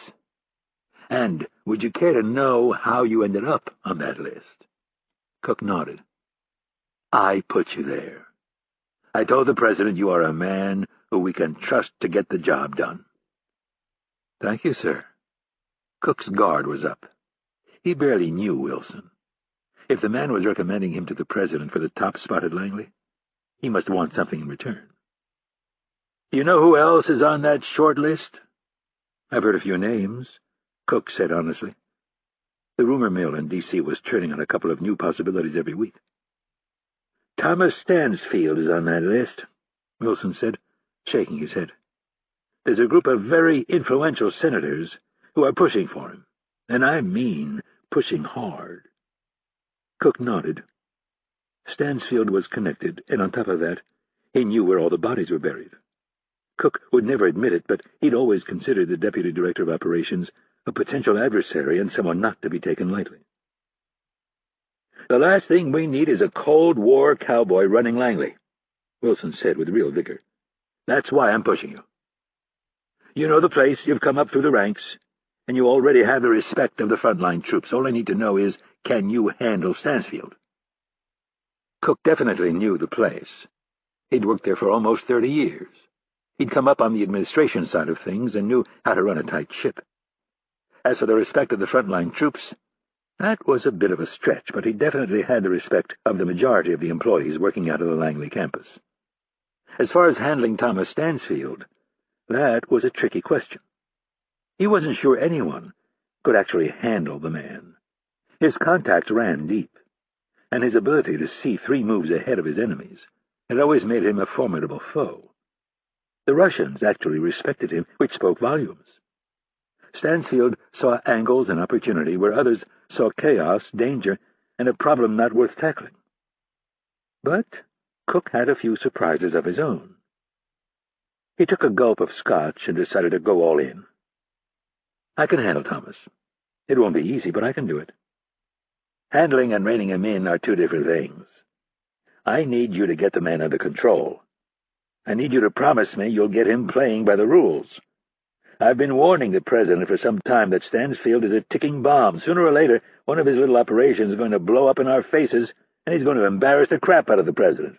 And would you care to know how you ended up on that list? Cook nodded. I put you there. I told the president you are a man who we can trust to get the job done. Thank you, sir. Cook's guard was up. He barely knew Wilson. If the man was recommending him to the president for the top spot at Langley, he must want something in return. You know who else is on that short list? I've heard a few names, Cook said honestly. The rumor mill in D.C. was churning on a couple of new possibilities every week. Thomas Stansfield is on that list, Wilson said, shaking his head. There's a group of very influential senators who are pushing for him, and I mean pushing hard. Cook nodded. Stansfield was connected, and on top of that, he knew where all the bodies were buried. Cook would never admit it, but he'd always considered the deputy director of operations a potential adversary and someone not to be taken lightly. The last thing we need is a Cold War cowboy running Langley, Wilson said with real vigor. That's why I'm pushing you. You know the place, you've come up through the ranks, and you already have the respect of the frontline troops. All I need to know is, can you handle Stansfield? Cook definitely knew the place. He'd worked there for almost 30 years. He'd come up on the administration side of things and knew how to run a tight ship. As for the respect of the frontline troops, that was a bit of a stretch, but he definitely had the respect of the majority of the employees working out of the Langley campus. As far as handling Thomas Stansfield, that was a tricky question. He wasn't sure anyone could actually handle the man. His contacts ran deep, and his ability to see 3 moves ahead of his enemies had always made him a formidable foe. The Russians actually respected him, which spoke volumes. Stansfield saw angles and opportunity where others saw chaos, danger, and a problem not worth tackling. But Cook had a few surprises of his own. He took a gulp of scotch and decided to go all in. I can handle Thomas. It won't be easy, but I can do it. Handling and reining him in are 2 different things. I need you to get the man under control. I need you to promise me you'll get him playing by the rules. I've been warning the president for some time that Stansfield is a ticking bomb. Sooner or later, one of his little operations is going to blow up in our faces, and he's going to embarrass the crap out of the president.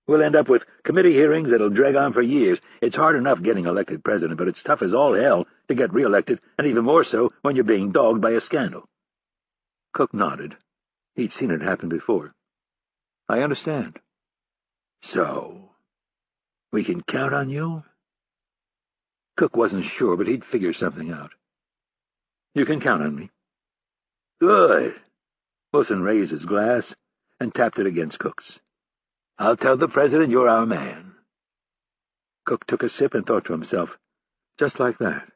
We'll end up with committee hearings that'll drag on for years. It's hard enough getting elected president, but it's tough as all hell to get reelected, and even more so when you're being dogged by a scandal. Cook nodded. He'd seen it happen before. I understand. So, we can count on you? Cook wasn't sure, but he'd figure something out. You can count on me. Good. Wilson raised his glass and tapped it against Cook's. I'll tell the president you're our man. Cook took a sip and thought to himself, just like that,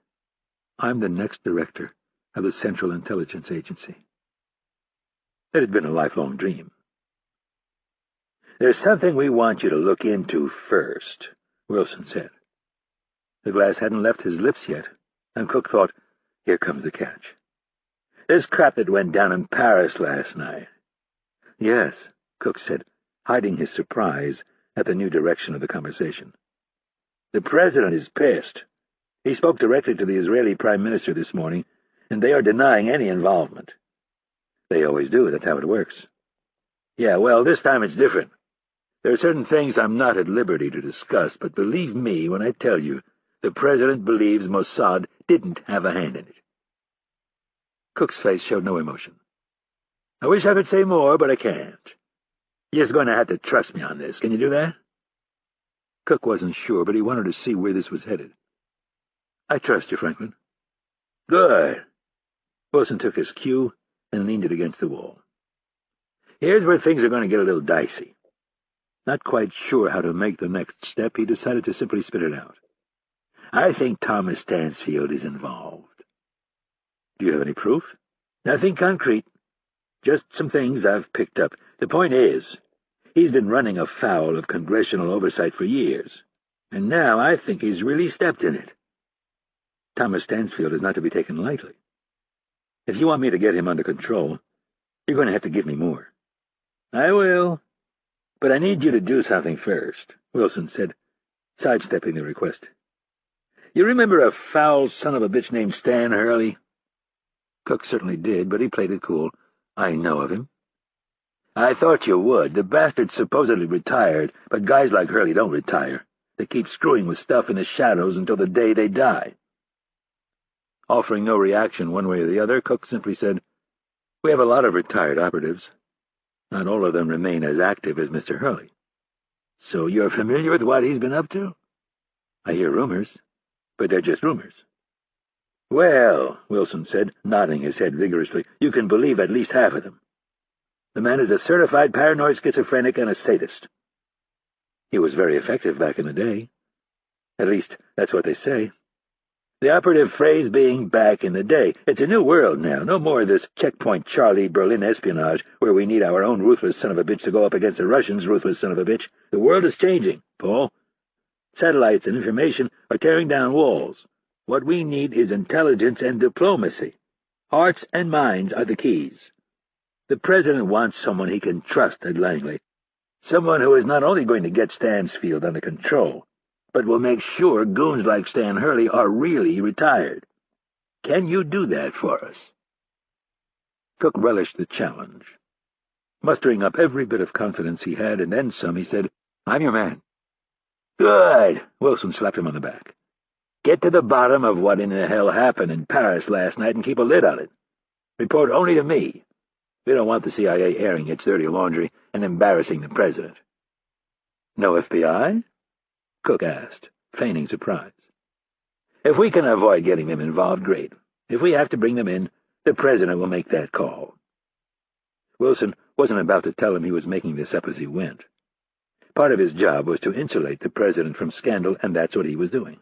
I'm the next director of the Central Intelligence Agency. It had been a lifelong dream. There's something we want you to look into first, Wilson said. The glass hadn't left his lips yet, and Cook thought, here comes the catch. This crap that went down in Paris last night. Yes, Cook said, hiding his surprise at the new direction of the conversation. The president is pissed. He spoke directly to the Israeli prime minister this morning, and they are denying any involvement. They always do, that's how it works. Yeah, well, this time it's different. There are certain things I'm not at liberty to discuss, but believe me when I tell you, the president believes Mossad didn't have a hand in it. Cook's face showed no emotion. I wish I could say more, but I can't. You're just going to have to trust me on this. Can you do that? Cook wasn't sure, but he wanted to see where this was headed. I trust you, Franklin. Good. Wilson took his cue and leaned it against the wall. Here's where things are going to get a little dicey. Not quite sure how to make the next step, he decided to simply spit it out. I think Thomas Stansfield is involved. Do you have any proof? Nothing concrete. Just some things I've picked up. The point is, he's been running afoul of congressional oversight for years, and now I think he's really stepped in it. Thomas Stansfield is not to be taken lightly. If you want me to get him under control, you're going to have to give me more. I will. "But I need you to do something first," Wilson said, sidestepping the request. "You remember a foul son of a bitch named Stan Hurley?" Cook certainly did, but he played it cool. "I know of him." "I thought you would. The bastard's supposedly retired, but guys like Hurley don't retire. They keep screwing with stuff in the shadows until the day they die." Offering no reaction one way or the other, Cook simply said, "We have a lot of retired operatives. Not all of them remain as active as Mr. Hurley." "So you're familiar with what he's been up to?" "I hear rumors, but they're just rumors." "Well," Wilson said, nodding his head vigorously, "you can believe at least half of them. The man is a certified paranoid schizophrenic and a sadist. He was very effective back in the day. At least, that's what they say. The operative phrase being back in the day. It's a new world now. No more of this Checkpoint Charlie Berlin espionage where we need our own ruthless son of a bitch to go up against the Russians' ruthless son of a bitch. The world is changing, Paul. Satellites and information are tearing down walls. What we need is intelligence and diplomacy. Hearts and minds are the keys. The President wants someone he can trust at Langley. Someone who is not only going to get Stansfield under control, but will make sure goons like Stan Hurley are really retired. Can you do that for us?" Cook relished the challenge. Mustering up every bit of confidence he had, and then some, he said, "I'm your man." "Good," Wilson slapped him on the back. "Get to the bottom of what in the hell happened in Paris last night and keep a lid on it. Report only to me. We don't want the CIA airing its dirty laundry and embarrassing the President." "No FBI?" Cook asked, feigning surprise. "If we can avoid getting them involved, great. If we have to bring them in, the President will make that call." Wilson wasn't about to tell him he was making this up as he went. Part of his job was to insulate the President from scandal, and that's what he was doing.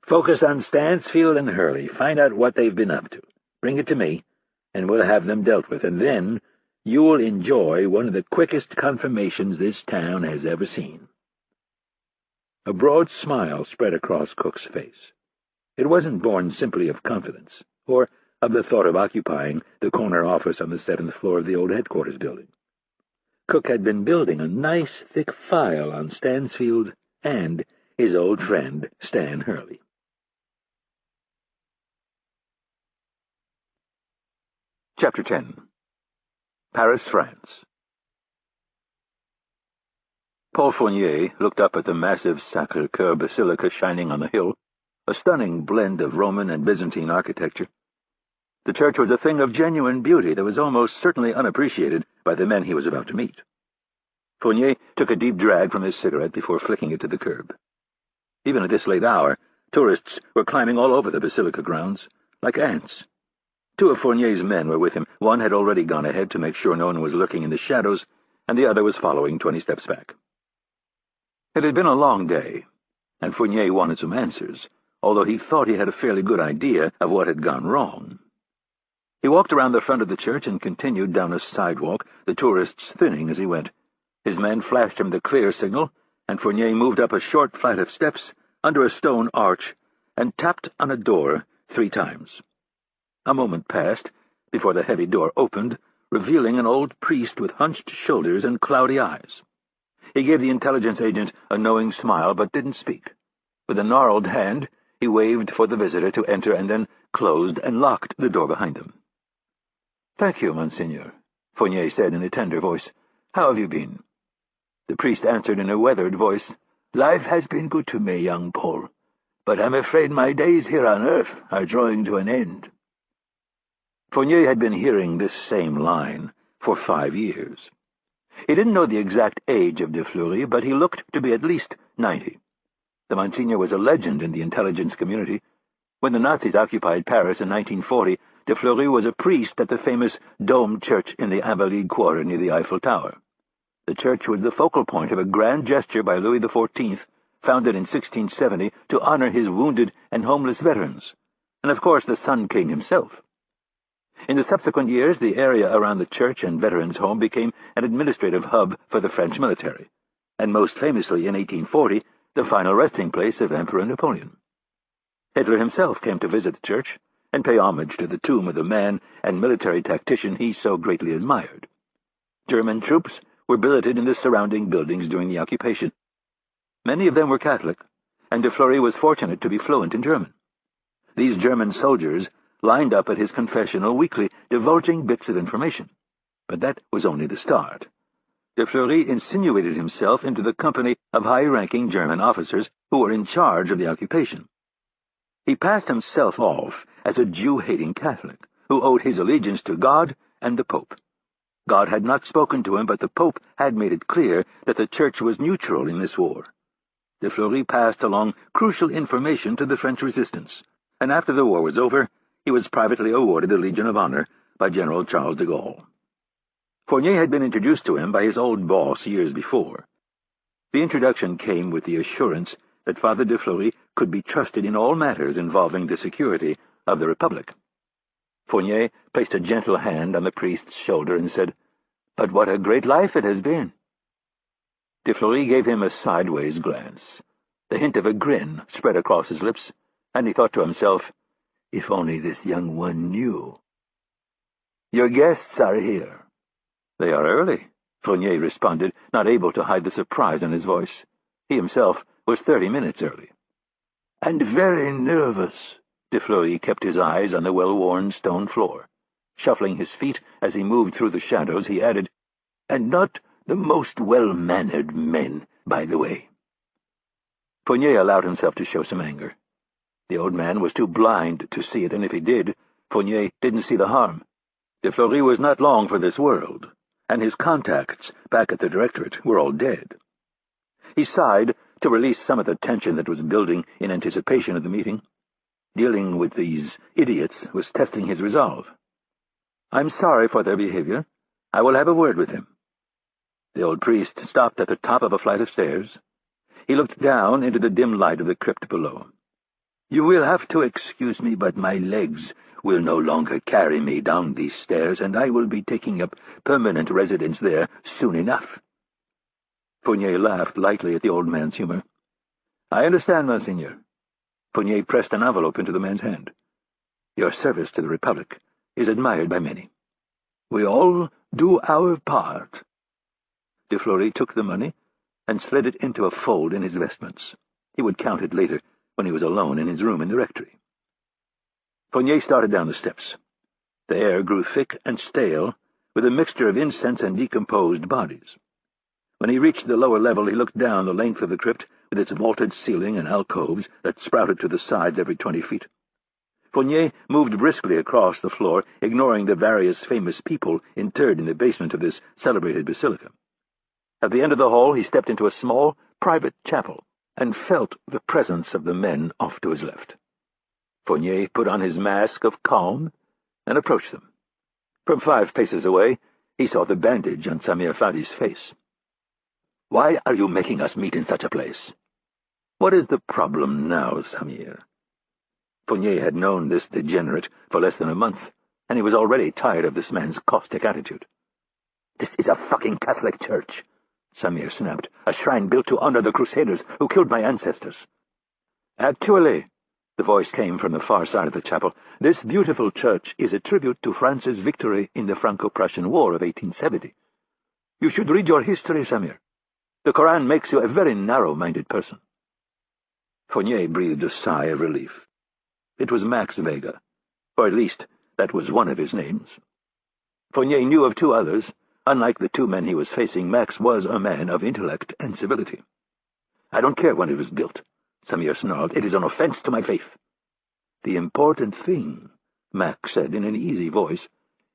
"Focus on Stansfield and Hurley. Find out what they've been up to. Bring it to me, and we'll have them dealt with, and then you'll enjoy one of the quickest confirmations this town has ever seen." A broad smile spread across Cook's face. It wasn't born simply of confidence, or of the thought of occupying the corner office on the 7th floor of the old headquarters building. Cook had been building a nice, thick file on Stansfield and his old friend, Stan Hurley. Chapter 10. Paris, France. Paul Fournier looked up at the massive Sacré-Cœur basilica shining on the hill, a stunning blend of Roman and Byzantine architecture. The church was a thing of genuine beauty that was almost certainly unappreciated by the men he was about to meet. Fournier took a deep drag from his cigarette before flicking it to the curb. Even at this late hour, tourists were climbing all over the basilica grounds, like ants. Two of Fournier's men were with him. One had already gone ahead to make sure no one was lurking in the shadows, and the other was following 20 steps back. It had been a long day, and Fournier wanted some answers, although he thought he had a fairly good idea of what had gone wrong. He walked around the front of the church and continued down a sidewalk, the tourists thinning as he went. His men flashed him the clear signal, and Fournier moved up a short flight of steps under a stone arch and tapped on a door 3 times. A moment passed before the heavy door opened, revealing an old priest with hunched shoulders and cloudy eyes. He gave the intelligence agent a knowing smile, but didn't speak. With a gnarled hand, he waved for the visitor to enter and then closed and locked the door behind him. "Thank you, Monseigneur," Fournier said in a tender voice. "How have you been?" The priest answered in a weathered voice, "Life has been good to me, young Paul, but I'm afraid my days here on earth are drawing to an end." Fournier had been hearing this same line for 5 years. He didn't know the exact age of de Fleury, but he looked to be at least 90. The Monsignor was a legend in the intelligence community. When the Nazis occupied Paris in 1940, de Fleury was a priest at the famous Dome Church in the Invalides Quarter near the Eiffel Tower. The church was the focal point of a grand gesture by Louis XIV, founded in 1670 to honor his wounded and homeless veterans, and of course the Sun King himself. In the subsequent years, the area around the church and veterans' home became an administrative hub for the French military, and most famously in 1840, the final resting place of Emperor Napoleon. Hitler himself came to visit the church and pay homage to the tomb of the man and military tactician he so greatly admired. German troops were billeted in the surrounding buildings during the occupation. Many of them were Catholic, and de Fleury was fortunate to be fluent in German. These German soldiers lined up at his confessional weekly, divulging bits of information. But that was only the start. De Fleury insinuated himself into the company of high-ranking German officers who were in charge of the occupation. He passed himself off as a Jew-hating Catholic who owed his allegiance to God and the Pope. God had not spoken to him, but the Pope had made it clear that the Church was neutral in this war. De Fleury passed along crucial information to the French resistance, and after the war was over, he was privately awarded the Legion of Honor by General Charles de Gaulle. Fournier had been introduced to him by his old boss years before. The introduction came with the assurance that Father de Fleury could be trusted in all matters involving the security of the Republic. Fournier placed a gentle hand on the priest's shoulder and said, "But what a great life it has been." De Fleury gave him a sideways glance. The hint of a grin spread across his lips, and he thought to himself, "If only this young one knew." "Your guests are here." "They are early," Fournier responded, not able to hide the surprise in his voice. He himself was 30 minutes early. "And very nervous." De Fleury kept his eyes on the well-worn stone floor. Shuffling his feet as he moved through the shadows, he added, "And not the most well-mannered men, by the way." Fournier allowed himself to show some anger. The old man was too blind to see it, and if he did, Fournier didn't see the harm. De Fleury was not long for this world, and his contacts back at the Directorate were all dead. He sighed to release some of the tension that was building in anticipation of the meeting. Dealing with these idiots was testing his resolve. "I'm sorry for their behavior. I will have a word with him." The old priest stopped at the top of a flight of stairs. He looked down into the dim light of the crypt below. "You will have to excuse me, but my legs will no longer carry me down these stairs, and I will be taking up permanent residence there soon enough." Fournier laughed lightly at the old man's humor. "I understand, Monseigneur." Fournier pressed an envelope into the man's hand. "Your service to the Republic is admired by many." "We all do our part." De Fleury took the money and slid it into a fold in his vestments. He would count it later when he was alone in his room in the rectory. Fournier started down the steps. The air grew thick and stale, with a mixture of incense and decomposed bodies. When he reached the lower level, he looked down the length of the crypt, with its vaulted ceiling and alcoves that sprouted to the sides every 20 feet. Fournier moved briskly across the floor, ignoring the various famous people interred in the basement of this celebrated basilica. At the end of the hall, he stepped into a small, private chapel and felt the presence of the men off to his left. Fournier put on his mask of calm and approached them. From 5 paces away, he saw the bandage on Samir Fadi's face. "Why are you making us meet in such a place?" "What is the problem now, Samir?" Fournier had known this degenerate for less than a month, and he was already tired of this man's caustic attitude. "This is a fucking Catholic church," Samir snapped. "A shrine built to honor the Crusaders who killed my ancestors." "Actually," the voice came from the far side of the chapel, "this beautiful church is a tribute to France's victory in the Franco-Prussian War of 1870. You should read your history, Samir. The Koran makes you a very narrow-minded person." Fournier breathed a sigh of relief. It was Max Vega, or at least that was one of his names. Fournier knew of 2 others. Unlike the 2 men he was facing, Max was a man of intellect and civility. "I don't care when it was built," Samir snarled. "It is an offense to my faith." "The important thing," Max said in an easy voice,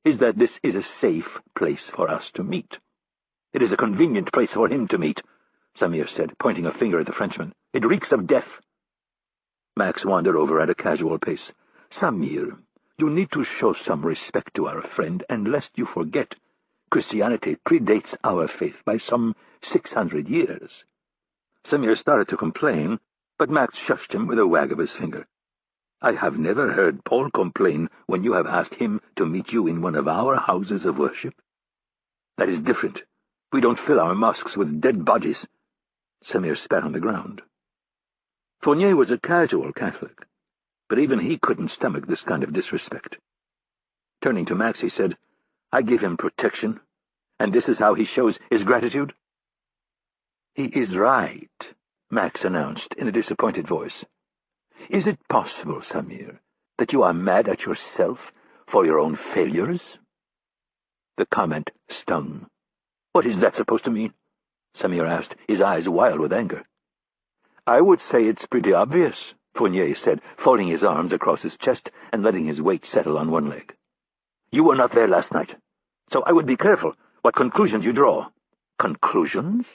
"is that this is a safe place for us to meet." "It is a convenient place for him to meet," Samir said, pointing a finger at the Frenchman. "It reeks of death." Max wandered over at a casual pace. "Samir, you need to show some respect to our friend, and lest you forget, Christianity predates our faith by some 600 years. Samir started to complain, but Max shushed him with a wag of his finger. "I have never heard Paul complain when you have asked him to meet you in one of our houses of worship. That is different. We don't fill our mosques with dead bodies." Samir spat on the ground. Fournier was a casual Catholic, but even he couldn't stomach this kind of disrespect. Turning to Max, he said, "I give him protection, And this is how he shows his gratitude?" "He is right," Max announced in a disappointed voice. "Is it possible, Samir, that you are mad at yourself for your own failures?" The comment stung. "What is that supposed to mean?" Samir asked, his eyes wild with anger. "I would say it's pretty obvious," Fournier said, folding his arms across his chest and letting his weight settle on one leg. "You were not there last night, so I would be careful what conclusions you draw." "Conclusions?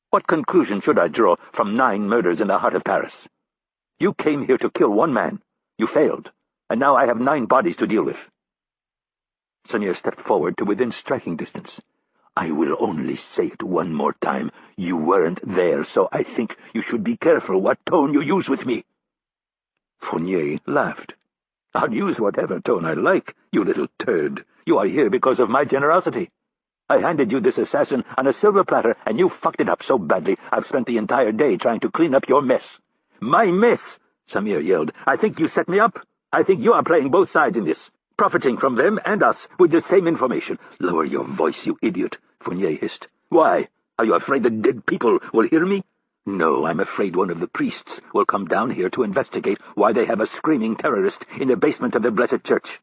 What conclusion should I draw from 9 murders in the heart of Paris? You came here to kill one man. You failed, and now I have 9 bodies to deal with." Samir stepped forward to within striking distance. "I will only say it one more time. You weren't there, so I think you should be careful what tone you use with me." Fournier laughed. "I'll use whatever tone I like, you little turd. You are here because of my generosity. I handed you this assassin on a silver platter, and you fucked it up so badly I've spent the entire day trying to clean up your mess." "My mess!" Samir yelled. "I think you set me up. I think you are playing both sides in this, profiting from them and us with the same information." "Lower your voice, you idiot," Fournier hissed. "Why? Are you afraid the dead people will hear me?" "No, I'm afraid one of the priests will come down here to investigate why they have a screaming terrorist in the basement of the blessed church."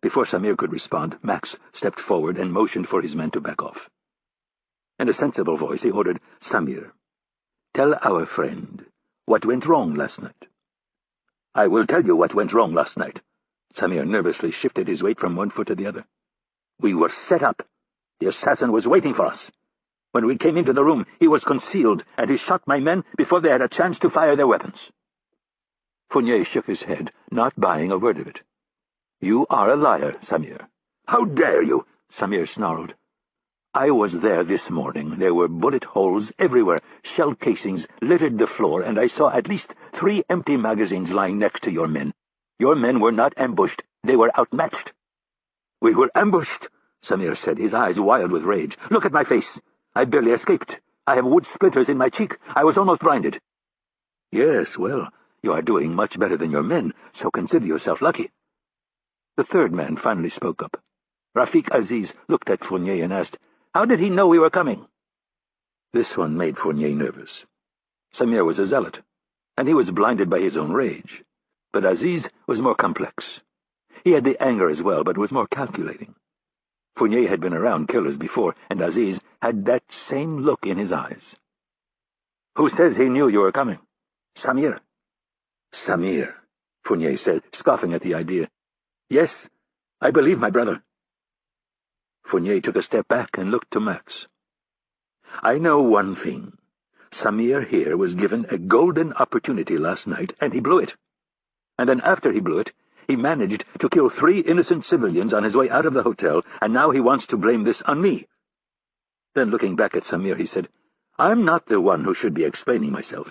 Before Samir could respond, Max stepped forward and motioned for his men to back off. In a sensible voice, he ordered, "Samir, tell our friend what went wrong last night." "I will tell you what went wrong last night." Samir nervously shifted his weight from one foot to the other. "We were set up. The assassin was waiting for us. When we came into the room, he was concealed, and he shot my men before they had a chance to fire their weapons." Fournier shook his head, not buying a word of it. "You are a liar, Samir." "How dare you?" Samir snarled. "I was there this morning. There were bullet holes everywhere. Shell casings littered the floor, and I saw at least 3 empty magazines lying next to your men. Your men were not ambushed. They were outmatched." "We were ambushed," Samir said, his eyes wild with rage. "Look at my face. I barely escaped. I have wood splinters in my cheek. I was almost blinded." "Yes, well, you are doing much better than your men, so consider yourself lucky." The third man finally spoke up. Rafik Aziz looked at Fournier and asked, "How did he know we were coming?" This one made Fournier nervous. Samir was a zealot, and he was blinded by his own rage. But Aziz was more complex. He had the anger as well, but was more calculating. Fournier had been around killers before, and Aziz had that same look in his eyes. "Who says he knew you were coming?" "Samir." "Samir," Fournier said, scoffing at the idea. "Yes, I believe my brother." Fournier took a step back and looked to Max. "I know one thing. Samir here was given a golden opportunity last night, and he blew it. And then after he blew it, he managed to kill 3 innocent civilians on his way out of the hotel, and now he wants to blame this on me." Then, looking back at Samir, he said, "I'm not the one who should be explaining myself.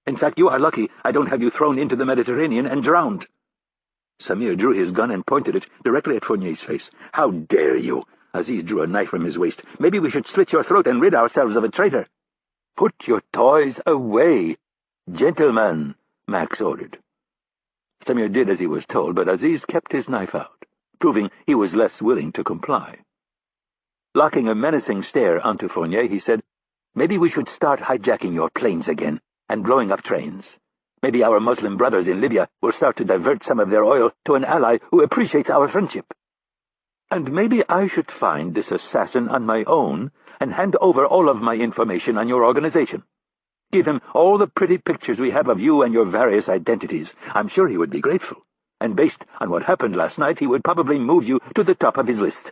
In fact, you are lucky I don't have you thrown into the Mediterranean and drowned." Samir drew his gun and pointed it directly at Fournier's face. "How dare you!" Aziz drew a knife from his waist. "Maybe we should slit your throat and rid ourselves of a traitor." "Put your toys away, gentlemen," Max ordered. Samir did as he was told, but Aziz kept his knife out, proving he was less willing to comply. Locking a menacing stare onto Fournier, he said, "Maybe we should start hijacking your planes again and blowing up trains. Maybe our Muslim brothers in Libya will start to divert some of their oil to an ally who appreciates our friendship. And maybe I should find this assassin on my own and hand over all of my information on your organization. Give him all the pretty pictures we have of you and your various identities. I'm sure he would be grateful. And based on what happened last night, he would probably move you to the top of his list.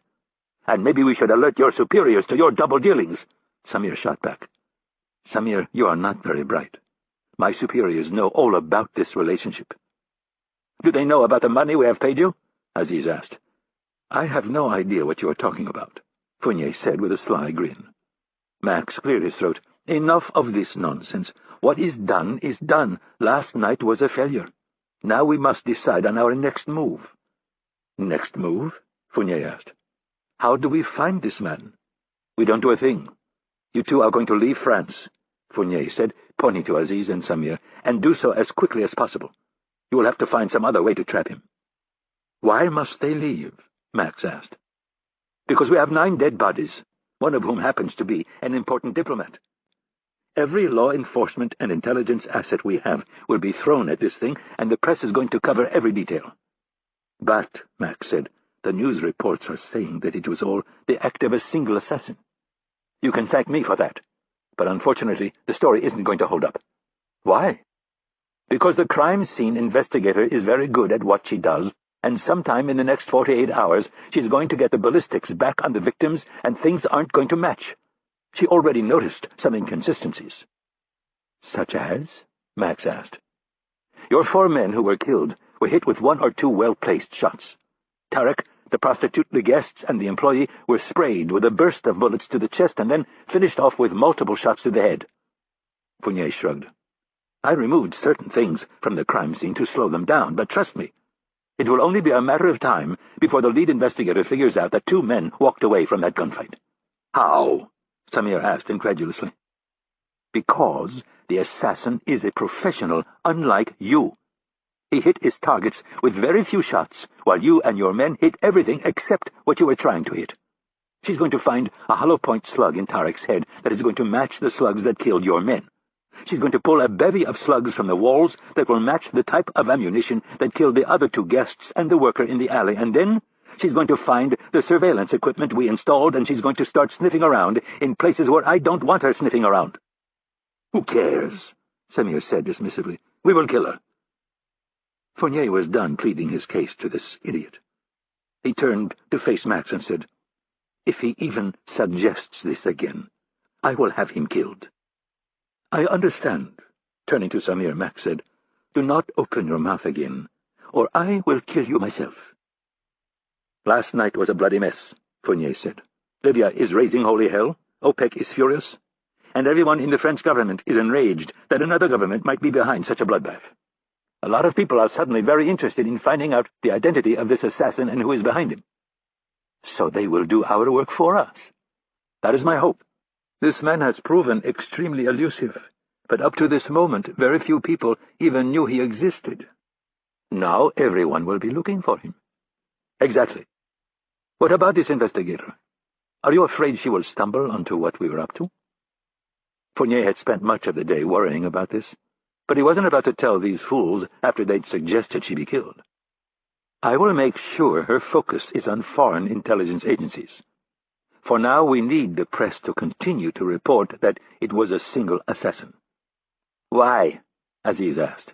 And maybe we should alert your superiors to your double dealings." Samir shot back. "Samir, you are not very bright. My superiors know all about this relationship." "Do they know about the money we have paid you?" Aziz asked. "I have no idea what you are talking about," Fournier said with a sly grin. Max cleared his throat. "Enough of this nonsense. What is done is done. Last night was a failure. Now we must decide on our next move." "Next move?" Fournier asked. "How do we find this man?" "We don't do a thing. You two are going to leave France," Fournier said, pointing to Aziz and Samir, "and do so as quickly as possible. You will have to find some other way to trap him." "Why must they leave?" Max asked. "Because we have 9 dead bodies. one of whom happens to be an important diplomat. Every law enforcement and intelligence asset we have will be thrown at this thing, and the press is going to cover every detail. But, Max said, the news reports are saying that it was all the act of a single assassin. You can thank me for that, but unfortunately the story isn't going to hold up. Why? Because the crime scene investigator is very good at what she does, and sometime in the next 48 hours she's going to get the ballistics back on the victims, and things aren't going to match. She already noticed some inconsistencies. Such as? Max asked. Your 4 men who were killed were hit with 1 or 2 well-placed shots. Tarek, the prostitute, the guests, and the employee were sprayed with a burst of bullets to the chest and then finished off with multiple shots to the head. Fournier shrugged. I removed certain things from the crime scene to slow them down, but trust me, it will only be a matter of time before the lead investigator figures out that 2 men walked away from that gunfight. How? Samir asked incredulously. Because the assassin is a professional, unlike you. He hit his targets with very few shots, while you and your men hit everything except what you were trying to hit. She's going to find a hollow-point slug in Tarek's head that is going to match the slugs that killed your men. She's going to pull a bevy of slugs from the walls that will match the type of ammunition that killed the other 2 guests and the worker in the alley, and then she's going to find the surveillance equipment we installed, and she's going to start sniffing around in places where I don't want her sniffing around. Who cares? Samir said dismissively. We will kill her. Fournier was done pleading his case to this idiot. He turned to face Max and said, If he even suggests this again, I will have him killed. I understand. Turning to Samir, Max said, Do not open your mouth again, or I will kill you myself. Last night was a bloody mess, Fournier said. Libya is raising holy hell, OPEC is furious, and everyone in the French government is enraged that another government might be behind such a bloodbath. A lot of people are suddenly very interested in finding out the identity of this assassin and who is behind him. So they will do our work for us. That is my hope. This man has proven extremely elusive, but up to this moment very few people even knew he existed. Now everyone will be looking for him. Exactly. What about this investigator? Are you afraid she will stumble onto what we were up to? Fournier had spent much of the day worrying about this, but he wasn't about to tell these fools after they'd suggested she be killed. I will make sure her focus is on foreign intelligence agencies. For now, we need the press to continue to report that it was a single assassin. Why? Aziz asked.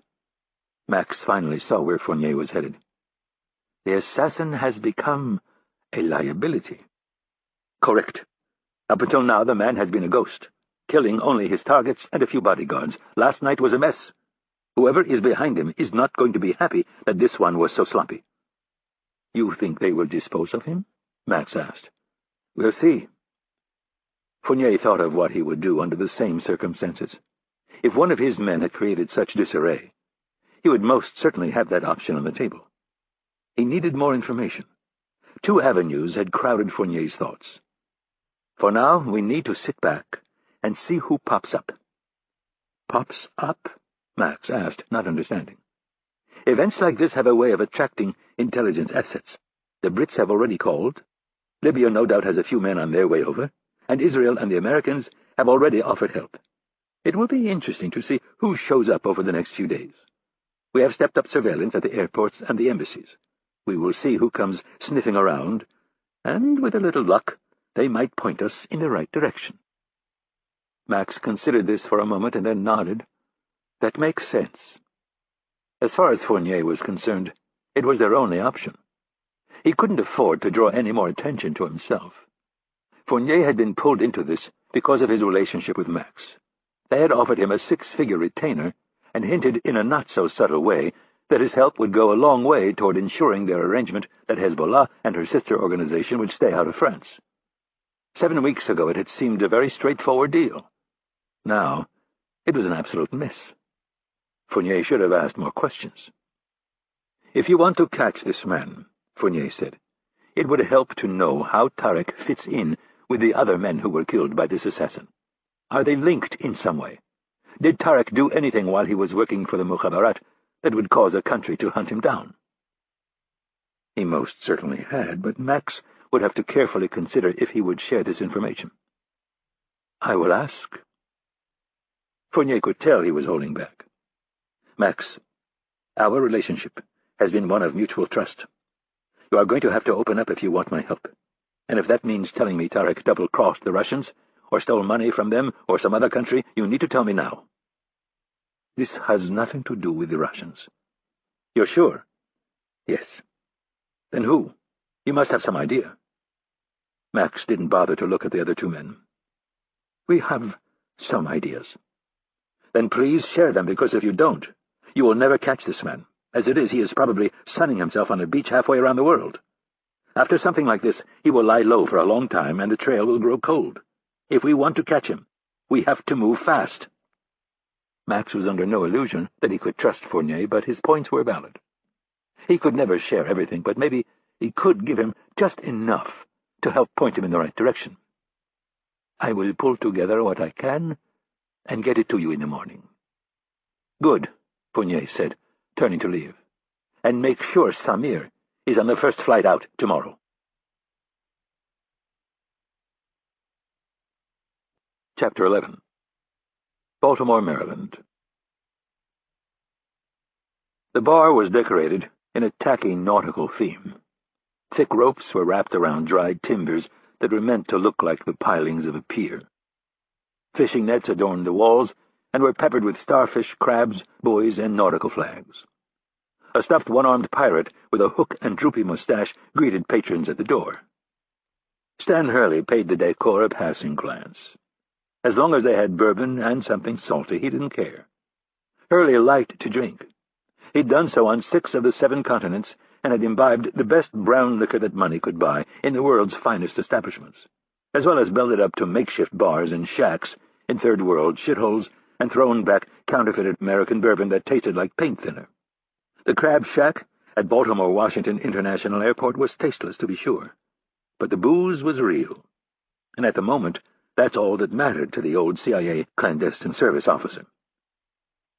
Max finally saw where Fournier was headed. The assassin has become a liability. Correct. Up until now, the man has been a ghost, killing only his targets and a few bodyguards. Last night was a mess. Whoever is behind him is not going to be happy that this one was so sloppy. You think they will dispose of him? Max asked. We'll see. Fournier thought of what he would do under the same circumstances. If one of his men had created such disarray, he would most certainly have that option on the table. He needed more information. 2 avenues had crowded Fournier's thoughts. For now, we need to sit back and see who pops up. Pops up? Max asked, not understanding. Events like this have a way of attracting intelligence assets. The Brits have already called. Libya no doubt has a few men on their way over, and Israel and the Americans have already offered help. It will be interesting to see who shows up over the next few days. We have stepped up surveillance at the airports and the embassies. We will see who comes sniffing around, and with a little luck, they might point us in the right direction. Max considered this for a moment and then nodded. That makes sense. As far as Fournier was concerned, it was their only option. He couldn't afford to draw any more attention to himself. Fournier had been pulled into this because of his relationship with Max. They had offered him a 6-figure retainer and hinted in a not-so-subtle way that his help would go a long way toward ensuring their arrangement that Hezbollah and her sister organization would stay out of France. 7 weeks ago it had seemed a very straightforward deal. Now, it was an absolute mess. Fournier should have asked more questions. If you want to catch this man, Fournier said, it would help to know how Tarek fits in with the other men who were killed by this assassin. Are they linked in some way? Did Tarek do anything while he was working for the Mukhabarat that would cause a country to hunt him down? He most certainly had, but Max would have to carefully consider if he would share this information. "I will ask." Fournier could tell he was holding back. "Max, our relationship has been one of mutual trust. You are going to have to open up if you want my help. And if that means telling me Tarek double-crossed the Russians, or stole money from them, or some other country, you need to tell me now." "This has nothing to do with the Russians." "You're sure?" "Yes." "Then who? You must have some idea." Max didn't bother to look at the other two men. "We have some ideas." "Then please share them, because if you don't, you will never catch this man. As it is, he is probably sunning himself on a beach halfway around the world. After something like this, he will lie low for a long time, and the trail will grow cold. If we want to catch him, we have to move fast." Max was under no illusion that he could trust Fournier, but his points were valid. He could never share everything, but maybe he could give him just enough to help point him in the right direction. "I will pull together what I can and get it to you in the morning." "Good," Fournier said, turning to leave. "And make sure Samir is on the first flight out tomorrow." Chapter 11. Baltimore, Maryland. The bar was decorated in a tacky nautical theme. Thick ropes were wrapped around dried timbers that were meant to look like the pilings of a pier. Fishing nets adorned the walls and were peppered with starfish, crabs, buoys, and nautical flags. A stuffed one-armed pirate with a hook and droopy mustache greeted patrons at the door. Stan Hurley paid the decor a passing glance. As long as they had bourbon and something salty, he didn't care. Hurley liked to drink. He'd done so on 6 of the 7 continents and had imbibed the best brown liquor that money could buy in the world's finest establishments, as well as belted up to makeshift bars and shacks in third-world shitholes and thrown back counterfeited American bourbon that tasted like paint thinner. The Crab Shack at Baltimore-Washington International Airport was tasteless, to be sure, but the booze was real, and at the moment that's all that mattered to the old CIA clandestine service officer.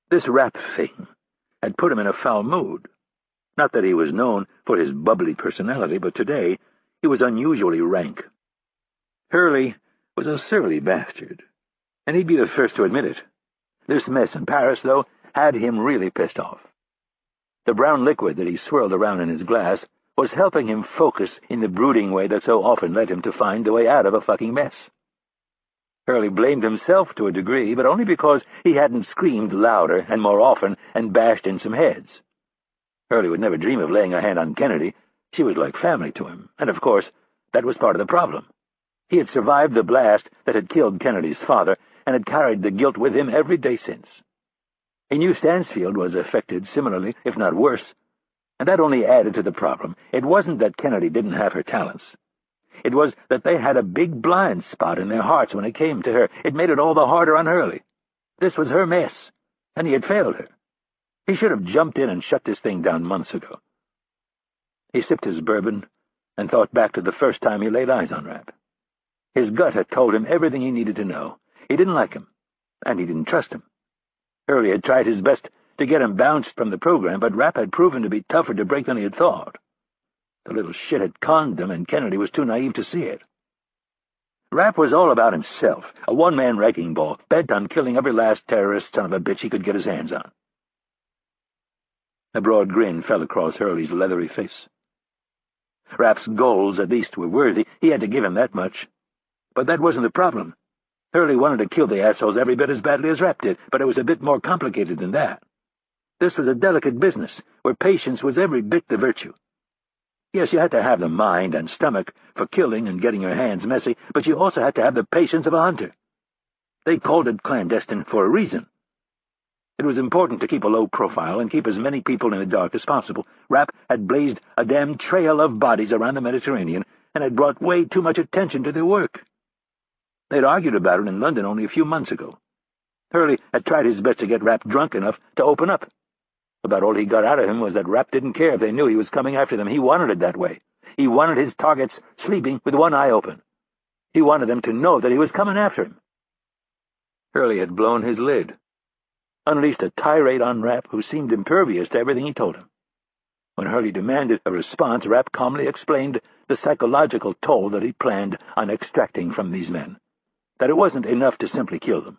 This Rapp thing had put him in a foul mood. Not that he was known for his bubbly personality, but today he was unusually rank. Hurley was a surly bastard, and he'd be the first to admit it. This mess in Paris, though, had him really pissed off. The brown liquid that he swirled around in his glass was helping him focus in the brooding way that so often led him to find the way out of a fucking mess. Hurley blamed himself to a degree, but only because he hadn't screamed louder and more often and bashed in some heads. Hurley would never dream of laying a hand on Kennedy. She was like family to him, and of course, that was part of the problem. He had survived the blast that had killed Kennedy's father and had carried the guilt with him every day since. He knew Stansfield was affected similarly, if not worse, and that only added to the problem. It wasn't that Kennedy didn't have her talents. It was that they had a big blind spot in their hearts when it came to her. It made it all the harder on Hurley. This was her mess, and he had failed her. He should have jumped in and shut this thing down months ago. He sipped his bourbon and thought back to the first time he laid eyes on Rapp. His gut had told him everything he needed to know. He didn't like him, and he didn't trust him. Hurley had tried his best to get him bounced from the program, but Rapp had proven to be tougher to break than he had thought. The little shit had conned him, and Kennedy was too naive to see it. Rapp was all about himself, a one-man wrecking ball, bent on killing every last terrorist son of a bitch he could get his hands on. A broad grin fell across Hurley's leathery face. Rapp's goals, at least, were worthy. He had to give him that much. But that wasn't the problem. Hurley wanted to kill the assholes every bit as badly as Rapp did, but it was a bit more complicated than that. This was a delicate business, where patience was every bit the virtue. Yes, you had to have the mind and stomach for killing and getting your hands messy, but you also had to have the patience of a hunter. They called it clandestine for a reason. It was important to keep a low profile and keep as many people in the dark as possible. Rapp had blazed a damn trail of bodies around the Mediterranean and had brought way too much attention to their work. They'd argued about it in London only a few months ago. Hurley had tried his best to get Rapp drunk enough to open up. About all he got out of him was that Rapp didn't care if they knew he was coming after them. He wanted it that way. He wanted his targets sleeping with one eye open. He wanted them to know that he was coming after him. Hurley had blown his lid, unleashed a tirade on Rapp, who seemed impervious to everything he told him. When Hurley demanded a response, Rapp calmly explained the psychological toll that he planned on extracting from these men, that it wasn't enough to simply kill them.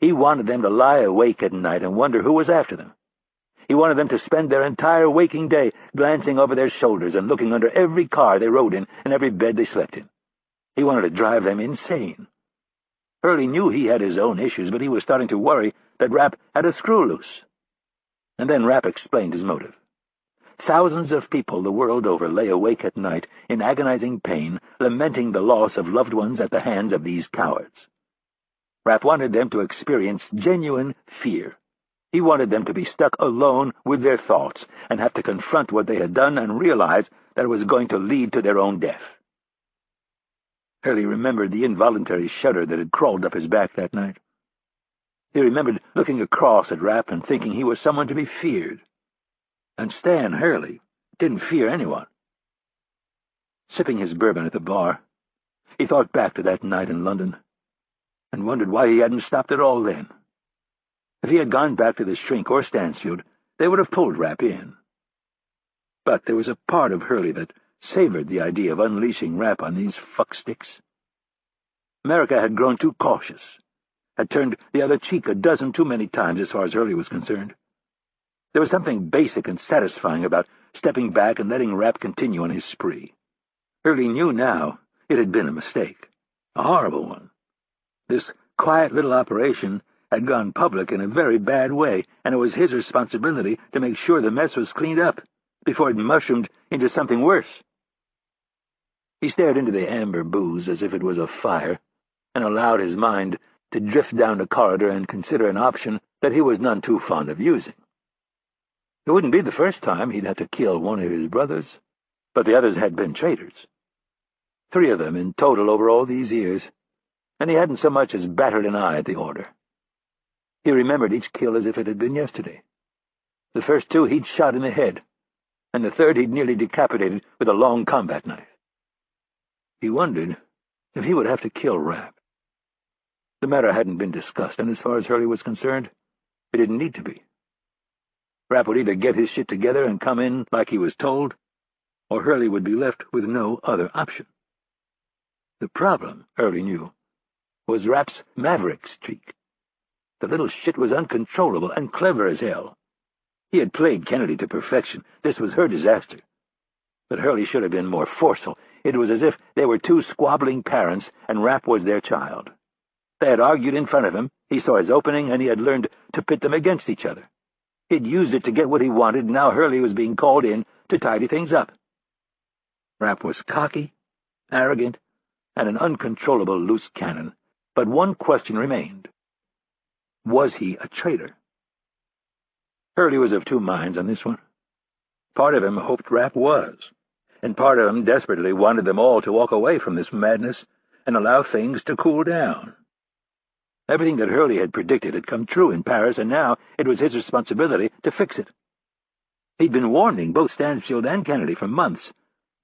He wanted them to lie awake at night and wonder who was after them. He wanted them to spend their entire waking day glancing over their shoulders and looking under every car they rode in and every bed they slept in. He wanted to drive them insane. Hurley knew he had his own issues, but he was starting to worry that Rapp had a screw loose. And then Rapp explained his motive. Thousands of people the world over lay awake at night in agonizing pain, lamenting the loss of loved ones at the hands of these cowards. Rapp wanted them to experience genuine fear. He wanted them to be stuck alone with their thoughts and have to confront what they had done and realize that it was going to lead to their own death. Hurley remembered the involuntary shudder that had crawled up his back that night. He remembered looking across at Rapp and thinking he was someone to be feared. And Stan Hurley didn't fear anyone. Sipping his bourbon at the bar, he thought back to that night in London and wondered why he hadn't stopped at all then. If he had gone back to the Shrink or Stansfield, they would have pulled Rapp in. But there was a part of Hurley that savored the idea of unleashing Rapp on these fucksticks. America had grown too cautious, had turned the other cheek a dozen too many times as far as Hurley was concerned. There was something basic and satisfying about stepping back and letting Rapp continue on his spree. Hurley knew now it had been a mistake, a horrible one. This quiet little operation had gone public in a very bad way, and it was his responsibility to make sure the mess was cleaned up before it mushroomed into something worse. He stared into the amber booze as if it was a fire, and allowed his mind to drift down the corridor and consider an option that he was none too fond of using. It wouldn't be the first time he'd had to kill one of his brothers, but the others had been traitors. 3 of them in total over all these years, and he hadn't so much as batted an eye at the order. He remembered each kill as if it had been yesterday. The first 2 he'd shot in the head, and the third he'd nearly decapitated with a long combat knife. He wondered if he would have to kill Rapp. The matter hadn't been discussed, and as far as Hurley was concerned, it didn't need to be. Rapp would either get his shit together and come in like he was told, or Hurley would be left with no other option. The problem, Hurley knew, was Rapp's maverick streak. The little shit was uncontrollable and clever as hell. He had played Kennedy to perfection. This was her disaster. But Hurley should have been more forceful. It was as if they were 2 squabbling parents and Rapp was their child. They had argued in front of him, he saw his opening, and he had learned to pit them against each other. He'd used it to get what he wanted, and now Hurley was being called in to tidy things up. Rapp was cocky, arrogant, and an uncontrollable loose cannon, but one question remained. Was he a traitor? Hurley was of 2 minds on this one. Part of him hoped Rapp was, and part of him desperately wanted them all to walk away from this madness and allow things to cool down. Everything that Hurley had predicted had come true in Paris, and now it was his responsibility to fix it. He'd been warning both Stansfield and Kennedy for months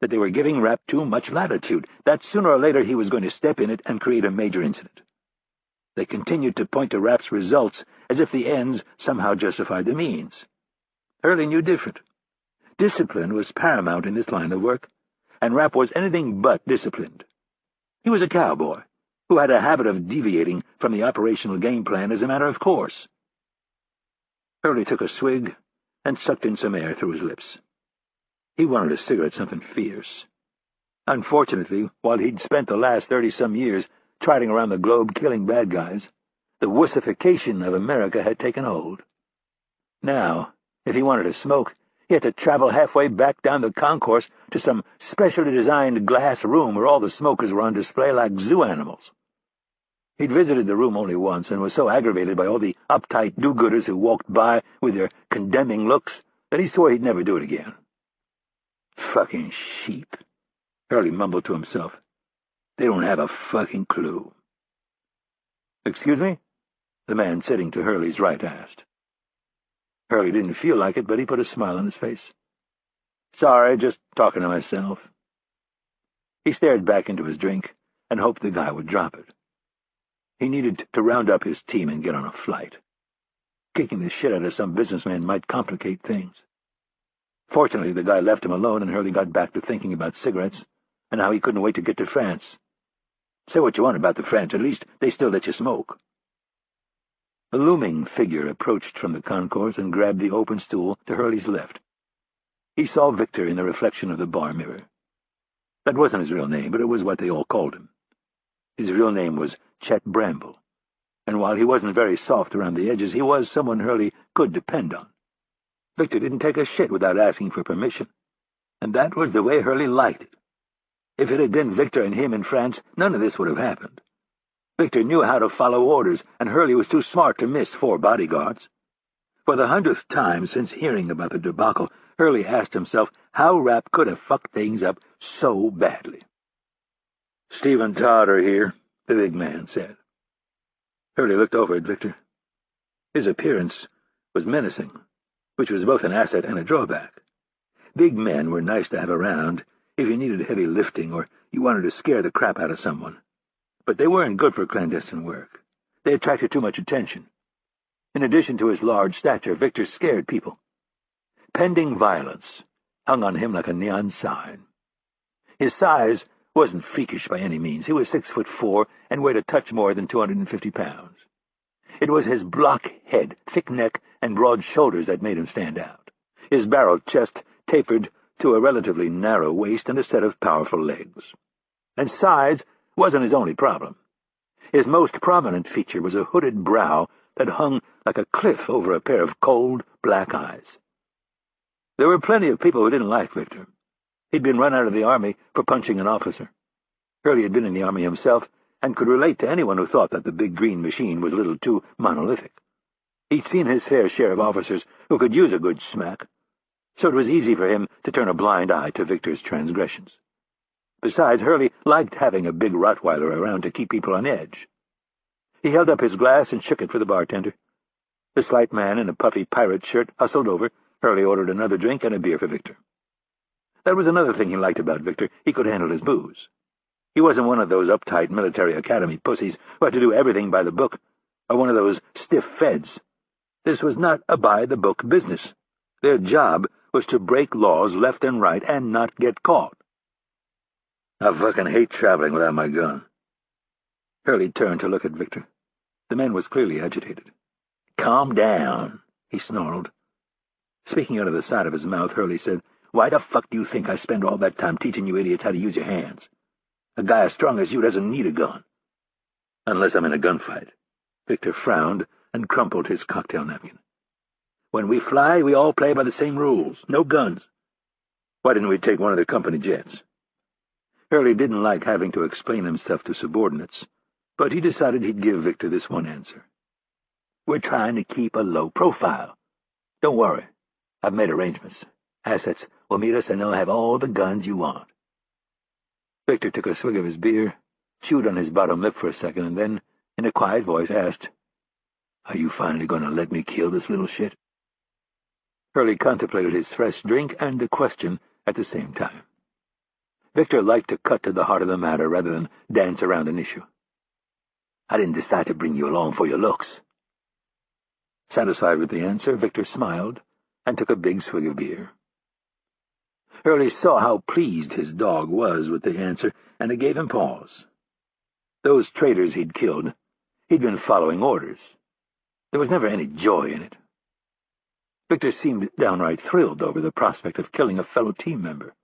that they were giving Rapp too much latitude, that sooner or later he was going to step in it and create a major incident. They continued to point to Rapp's results as if the ends somehow justified the means. Hurley knew different. Discipline was paramount in this line of work, and Rapp was anything but disciplined. He was a cowboy who had a habit of deviating from the operational game plan as a matter of course. Hurley took a swig and sucked in some air through his lips. He wanted a cigarette, something fierce. Unfortunately, while he'd spent the last 30-some years trotting around the globe killing bad guys, the wussification of America had taken hold. Now, if he wanted to smoke, he had to travel halfway back down the concourse to some specially designed glass room where all the smokers were on display like zoo animals. He'd visited the room only once and was so aggravated by all the uptight do-gooders who walked by with their condemning looks that he swore he'd never do it again. Fucking sheep, Hurley mumbled to himself. They don't have a fucking clue. Excuse me? The man sitting to Hurley's right asked. Hurley didn't feel like it, but he put a smile on his face. Sorry, just talking to myself. He stared back into his drink and hoped the guy would drop it. He needed to round up his team and get on a flight. Kicking the shit out of some businessman might complicate things. Fortunately, the guy left him alone, and Hurley got back to thinking about cigarettes and how he couldn't wait to get to France. Say what you want about the French, at least they still let you smoke. A looming figure approached from the concourse and grabbed the open stool to Hurley's left. He saw Victor in the reflection of the bar mirror. That wasn't his real name, but it was what they all called him. His real name was Chet Bramble, and while he wasn't very soft around the edges, he was someone Hurley could depend on. Victor didn't take a shit without asking for permission, and that was the way Hurley liked it. If it had been Victor and him in France, none of this would have happened. Victor knew how to follow orders, and Hurley was too smart to miss 4 bodyguards. For the 100th time since hearing about the debacle, Hurley asked himself how Rapp could have fucked things up so badly. "Steve and Todd are here," the big man said. Hurley looked over at Victor. His appearance was menacing, which was both an asset and a drawback. Big men were nice to have around if you needed heavy lifting or you wanted to scare the crap out of someone. But they weren't good for clandestine work. They attracted too much attention. In addition to his large stature, Victor scared people. Pending violence hung on him like a neon sign. His size wasn't freakish by any means. He was 6'4" and weighed a touch more than 250 pounds. It was his block head, thick neck, and broad shoulders that made him stand out. His barrel chest tapered to a relatively narrow waist and a set of powerful legs. And size wasn't his only problem. His most prominent feature was a hooded brow that hung like a cliff over a pair of cold, black eyes. There were plenty of people who didn't like Victor. He'd been run out of the army for punching an officer. Hurley had been in the army himself and could relate to anyone who thought that the big green machine was a little too monolithic. He'd seen his fair share of officers who could use a good smack, so it was easy for him to turn a blind eye to Victor's transgressions. Besides, Hurley liked having a big Rottweiler around to keep people on edge. He held up his glass and shook it for the bartender. The slight man in a puffy pirate shirt hustled over. Hurley ordered another drink and a beer for Victor. That was another thing he liked about Victor. He could handle his booze. He wasn't one of those uptight military academy pussies who had to do everything by the book, or one of those stiff feds. This was not a by-the-book business. Their job was to break laws left and right and not get caught. "I fucking hate traveling without my gun." Hurley turned to look at Victor. The man was clearly agitated. "Calm down," he snarled. Speaking out of the side of his mouth, Hurley said, "Why the fuck do you think I spend all that time teaching you idiots how to use your hands? A guy as strong as you doesn't need a gun." "Unless I'm in a gunfight." Victor frowned and crumpled his cocktail napkin. "When we fly, we all play by the same rules. No guns. Why didn't we take one of the company jets?" Hurley didn't like having to explain himself to subordinates, but he decided he'd give Victor this one answer. "We're trying to keep a low profile. Don't worry. I've made arrangements. Assets will meet us and they'll have all the guns you want." Victor took a swig of his beer, chewed on his bottom lip for a second, and then, in a quiet voice, asked, "Are you finally going to let me kill this little shit?" Hurley contemplated his fresh drink and the question at the same time. Victor liked to cut to the heart of the matter rather than dance around an issue. "I didn't decide to bring you along for your looks." Satisfied with the answer, Victor smiled and took a big swig of beer. Hurley saw how pleased his dog was with the answer, and it gave him pause. Those traitors he'd killed, he'd been following orders. There was never any joy in it. Victor seemed downright thrilled over the prospect of killing a fellow team member.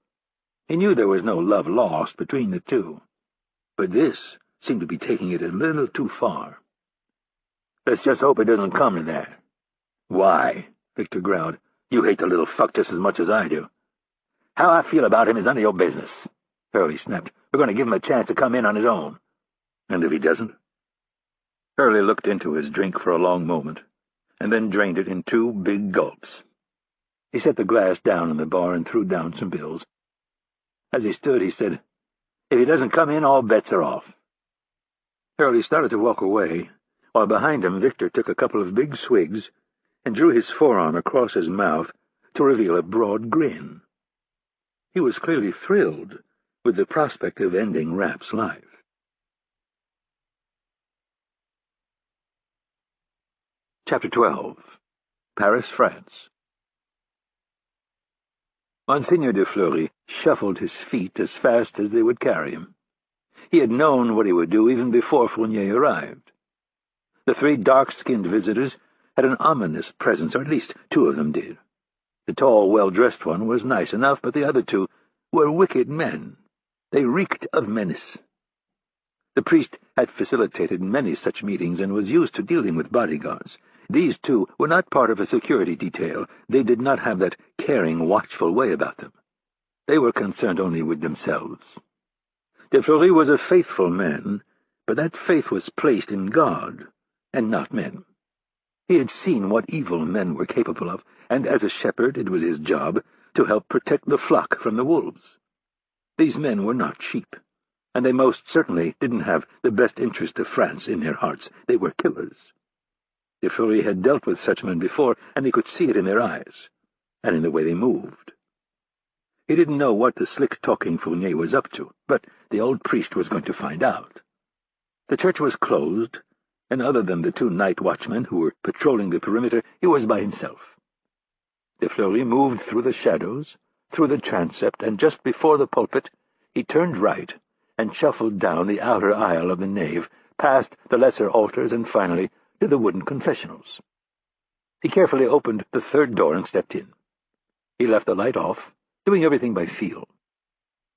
He knew there was no love lost between the two, but this seemed to be taking it a little too far. "Let's just hope it doesn't come to that." "Why?" Victor growled. "You hate the little fuck just as much as I do." "How I feel about him is none of your business," Hurley snapped. "We're going to give him a chance to come in on his own." "And if he doesn't?" Hurley looked into his drink for a long moment, and then drained it in 2 big gulps. He set the glass down on the bar and threw down some bills. As he stood, he said, "If he doesn't come in, all bets are off." Hurley started to walk away, while behind him Victor took a couple of big swigs and drew his forearm across his mouth to reveal a broad grin. He was clearly thrilled with the prospect of ending Rapp's life. Chapter 12. Paris, France. Monseigneur de Fleury shuffled his feet as fast as they would carry him. He had known what he would do even before Fournier arrived. The three dark-skinned visitors had an ominous presence, or at least two of them did. The tall, well-dressed one was nice enough, but the other two were wicked men. They reeked of menace. The priest had facilitated many such meetings and was used to dealing with bodyguards. These two were not part of a security detail. They did not have that caring, watchful way about them. They were concerned only with themselves. De Fleury was a faithful man, but that faith was placed in God, and not men. He had seen what evil men were capable of, and as a shepherd it was his job to help protect the flock from the wolves. These men were not sheep, and they most certainly didn't have the best interest of France in their hearts. They were killers. De Fleury had dealt with such men before, and he could see it in their eyes, and in the way they moved. He didn't know what the slick-talking Fournier was up to, but the old priest was going to find out. The church was closed, and other than the two night watchmen who were patrolling the perimeter, he was by himself. De Fleury moved through the shadows, through the transept, and just before the pulpit he turned right and shuffled down the outer aisle of the nave, past the lesser altars, and finally to the wooden confessionals. He carefully opened the third door and stepped in. He left the light off, doing everything by feel.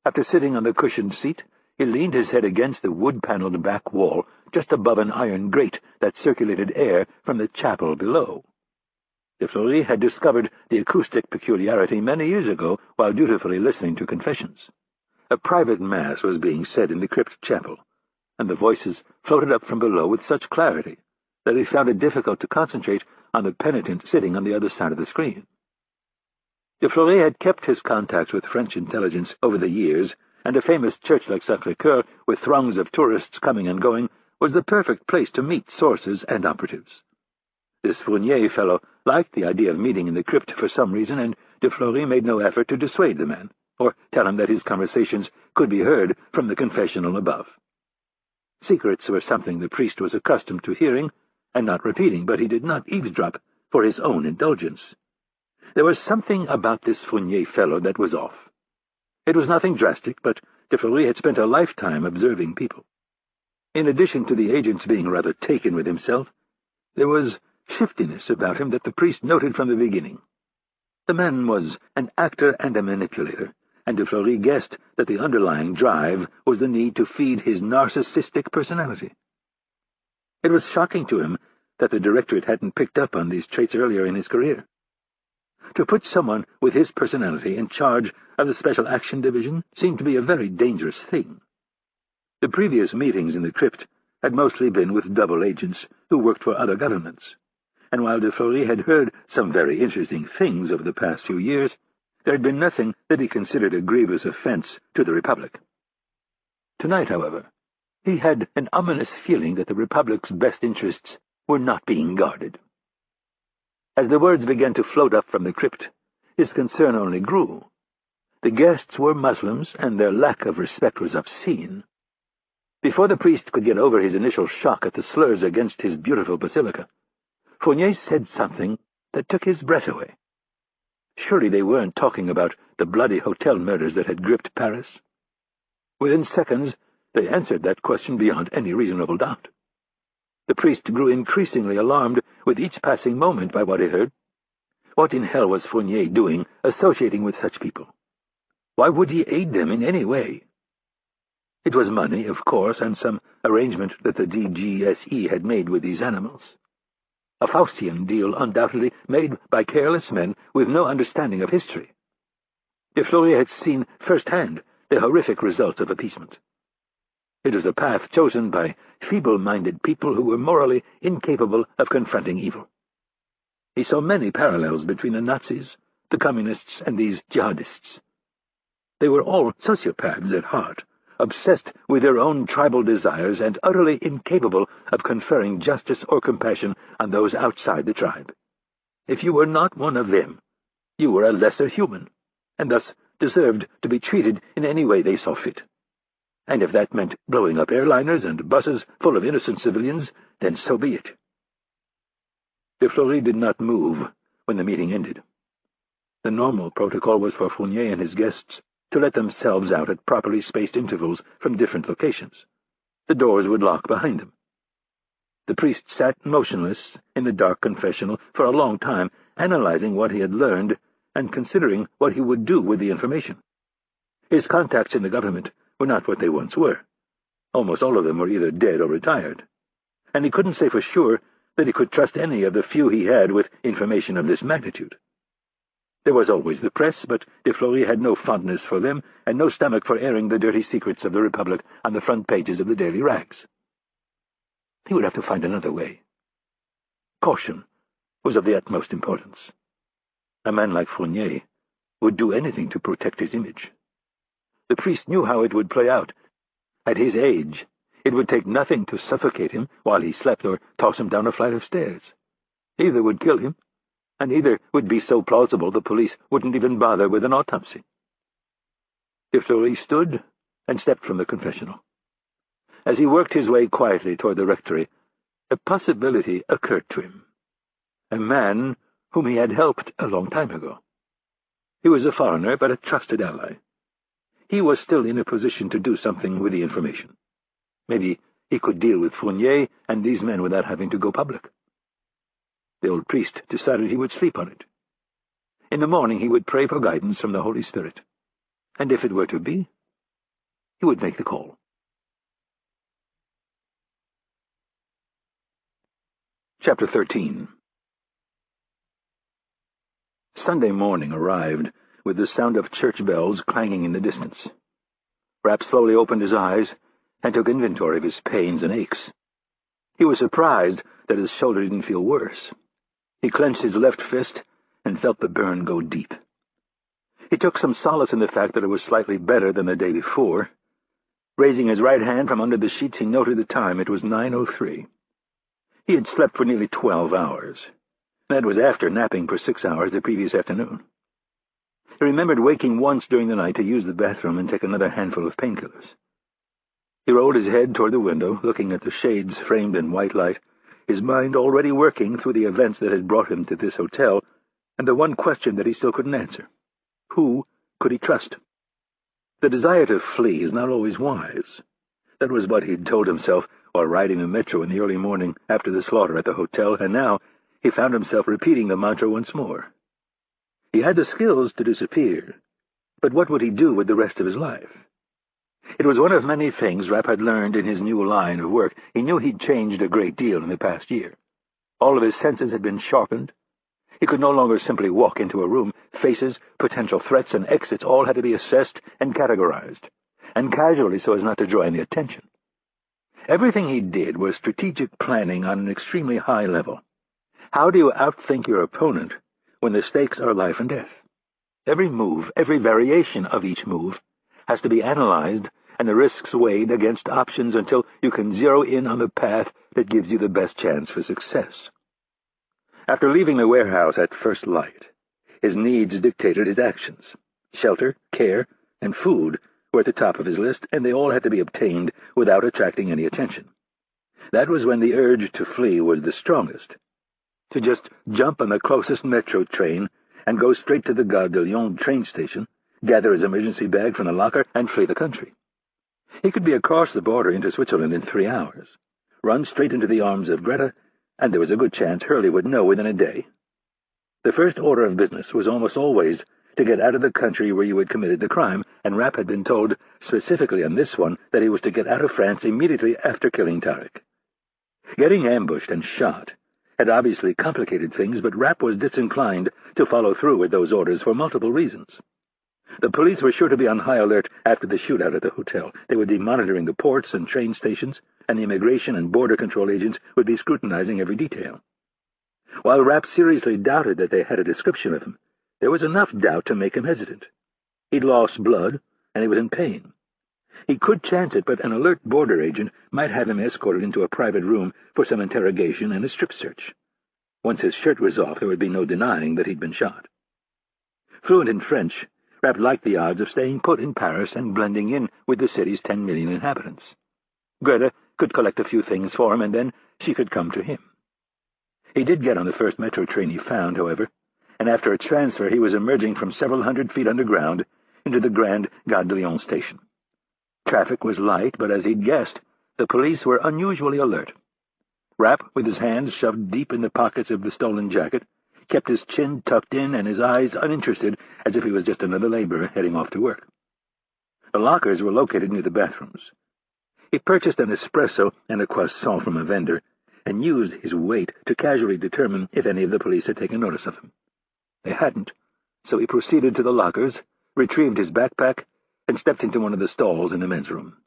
After sitting on the cushioned seat, he leaned his head against the wood-paneled back wall just above an iron grate that circulated air from the chapel below. De Fleury had discovered the acoustic peculiarity many years ago while dutifully listening to confessions. A private mass was being said in the crypt chapel, and the voices floated up from below with such clarity that he found it difficult to concentrate on the penitent sitting on the other side of the screen. De Fleury had kept his contacts with French intelligence over the years, and a famous church like Sacré-Cœur, with throngs of tourists coming and going, was the perfect place to meet sources and operatives. This Fournier fellow liked the idea of meeting in the crypt for some reason, and de Fleury made no effort to dissuade the man, or tell him that his conversations could be heard from the confessional above. Secrets were something the priest was accustomed to hearing and not repeating, but he did not eavesdrop for his own indulgence. There was something about this Fournier fellow that was off. It was nothing drastic, but de Fleury had spent a lifetime observing people. In addition to the agent's being rather taken with himself, there was shiftiness about him that the priest noted from the beginning. The man was an actor and a manipulator, and de Fleury guessed that the underlying drive was the need to feed his narcissistic personality. It was shocking to him that the directorate hadn't picked up on these traits earlier in his career. To put someone with his personality in charge of the Special Action Division seemed to be a very dangerous thing. The previous meetings in the crypt had mostly been with double agents who worked for other governments, and while de Fleury had heard some very interesting things over the past few years, there had been nothing that he considered a grievous offense to the Republic. Tonight, however, he had an ominous feeling that the Republic's best interests were not being guarded. As the words began to float up from the crypt, his concern only grew. The guests were Muslims, and their lack of respect was obscene. Before the priest could get over his initial shock at the slurs against his beautiful basilica, Fournier said something that took his breath away. Surely they weren't talking about the bloody hotel murders that had gripped Paris? Within seconds, they answered that question beyond any reasonable doubt. The priest grew increasingly alarmed with each passing moment by what he heard. What in hell was Fournier doing associating with such people? Why would he aid them in any way? It was money, of course, and some arrangement that the DGSE had made with these animals. A Faustian deal, undoubtedly, made by careless men with no understanding of history. De Fleury had seen firsthand the horrific results of appeasement. It was a path chosen by feeble-minded people who were morally incapable of confronting evil. He saw many parallels between the Nazis, the Communists, and these jihadists. They were all sociopaths at heart, obsessed with their own tribal desires and utterly incapable of conferring justice or compassion on those outside the tribe. If you were not one of them, you were a lesser human, and thus deserved to be treated in any way they saw fit. And if that meant blowing up airliners and buses full of innocent civilians, then so be it. De Fleury did not move when the meeting ended. The normal protocol was for Fournier and his guests to let themselves out at properly spaced intervals from different locations. The doors would lock behind them. The priest sat motionless in the dark confessional for a long time, analyzing what he had learned and considering what he would do with the information. His contacts in the government were not what they once were. Almost all of them were either dead or retired, and he couldn't say for sure that he could trust any of the few he had with information of this magnitude. There was always the press, but de Fleury had no fondness for them and no stomach for airing the dirty secrets of the Republic on the front pages of the daily rags. He would have to find another way. Caution was of the utmost importance. A man like Fournier would do anything to protect his image. The priest knew how it would play out. At his age, it would take nothing to suffocate him while he slept or toss him down a flight of stairs. Either would kill him, and either would be so plausible the police wouldn't even bother with an autopsy. De Fleury stood and stepped from the confessional. As he worked his way quietly toward the rectory, a possibility occurred to him. A man whom he had helped a long time ago. He was a foreigner, but a trusted ally. He was still in a position to do something with the information. Maybe he could deal with Fournier and these men without having to go public. The old priest decided he would sleep on it. In the morning he would pray for guidance from the Holy Spirit, and if it were to be, he would make the call. Chapter 13. Sunday morning arrived, with the sound of church bells clanging in the distance. Rapp slowly opened his eyes and took inventory of his pains and aches. He was surprised that his shoulder didn't feel worse. He clenched his left fist and felt the burn go deep. He took some solace in the fact that it was slightly better than the day before. Raising his right hand from under the sheets, he noted the time. It was 9:03. He had slept for nearly 12 hours. That was after napping for 6 hours the previous afternoon. He remembered waking once during the night to use the bathroom and take another handful of painkillers. He rolled his head toward the window, looking at the shades framed in white light, his mind already working through the events that had brought him to this hotel, and the one question that he still couldn't answer. Who could he trust? The desire to flee is not always wise. That was what he'd told himself while riding the metro in the early morning after the slaughter at the hotel, and now he found himself repeating the mantra once more. He had the skills to disappear, but what would he do with the rest of his life? It was one of many things Rapp had learned in his new line of work. He knew he'd changed a great deal in the past year. All of his senses had been sharpened. He could no longer simply walk into a room. Faces, potential threats, and exits all had to be assessed and categorized, and casually so as not to draw any attention. Everything he did was strategic planning on an extremely high level. How do you outthink your opponent when the stakes are life and death? Every move, every variation of each move, has to be analyzed and the risks weighed against options until you can zero in on the path that gives you the best chance for success. After leaving the warehouse at first light, his needs dictated his actions. Shelter, care, and food were at the top of his list, and they all had to be obtained without attracting any attention. That was when the urge to flee was the strongest. To just jump on the closest metro train and go straight to the Gare de Lyon train station, gather his emergency bag from the locker, and flee the country. He could be across the border into Switzerland in 3 hours, run straight into the arms of Greta, and there was a good chance Hurley would know within a day. The first order of business was almost always to get out of the country where you had committed the crime, and Rapp had been told, specifically on this one, that he was to get out of France immediately after killing Tarek. Getting ambushed and shot had obviously complicated things, but Rapp was disinclined to follow through with those orders for multiple reasons. The police were sure to be on high alert after the shootout at the hotel. They would be monitoring the ports and train stations, and the immigration and border control agents would be scrutinizing every detail. While Rapp seriously doubted that they had a description of him, there was enough doubt to make him hesitant. He'd lost blood, and he was in pain. He could chance it, but an alert border agent might have him escorted into a private room for some interrogation and a strip search. Once his shirt was off, there would be no denying that he'd been shot. Fluent in French, Rapp liked the odds of staying put in Paris and blending in with the city's 10 million inhabitants. Greta could collect a few things for him, and then she could come to him. He did get on the first metro train he found, however, and after a transfer he was emerging from several hundred feet underground into the Grand Gare de Lyon station. Traffic was light, but as he'd guessed, the police were unusually alert. Rapp, with his hands shoved deep in the pockets of the stolen jacket, kept his chin tucked in and his eyes uninterested, as if he was just another laborer heading off to work. The lockers were located near the bathrooms. He purchased an espresso and a croissant from a vendor, and used his weight to casually determine if any of the police had taken notice of him. They hadn't, so he proceeded to the lockers, retrieved his backpack, and stepped into one of the stalls in the men's room.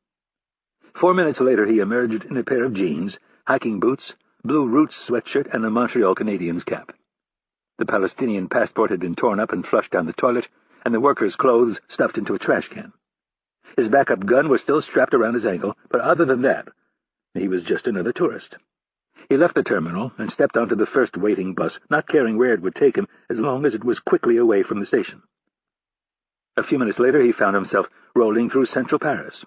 4 minutes later he emerged in a pair of jeans, hiking boots, blue Roots sweatshirt, and a Montreal Canadiens cap. The Palestinian passport had been torn up and flushed down the toilet, and the worker's clothes stuffed into a trash can. His backup gun was still strapped around his ankle, but other than that, he was just another tourist. He left the terminal and stepped onto the first waiting bus, not caring where it would take him as long as it was quickly away from the station. A few minutes later he found himself rolling through central Paris.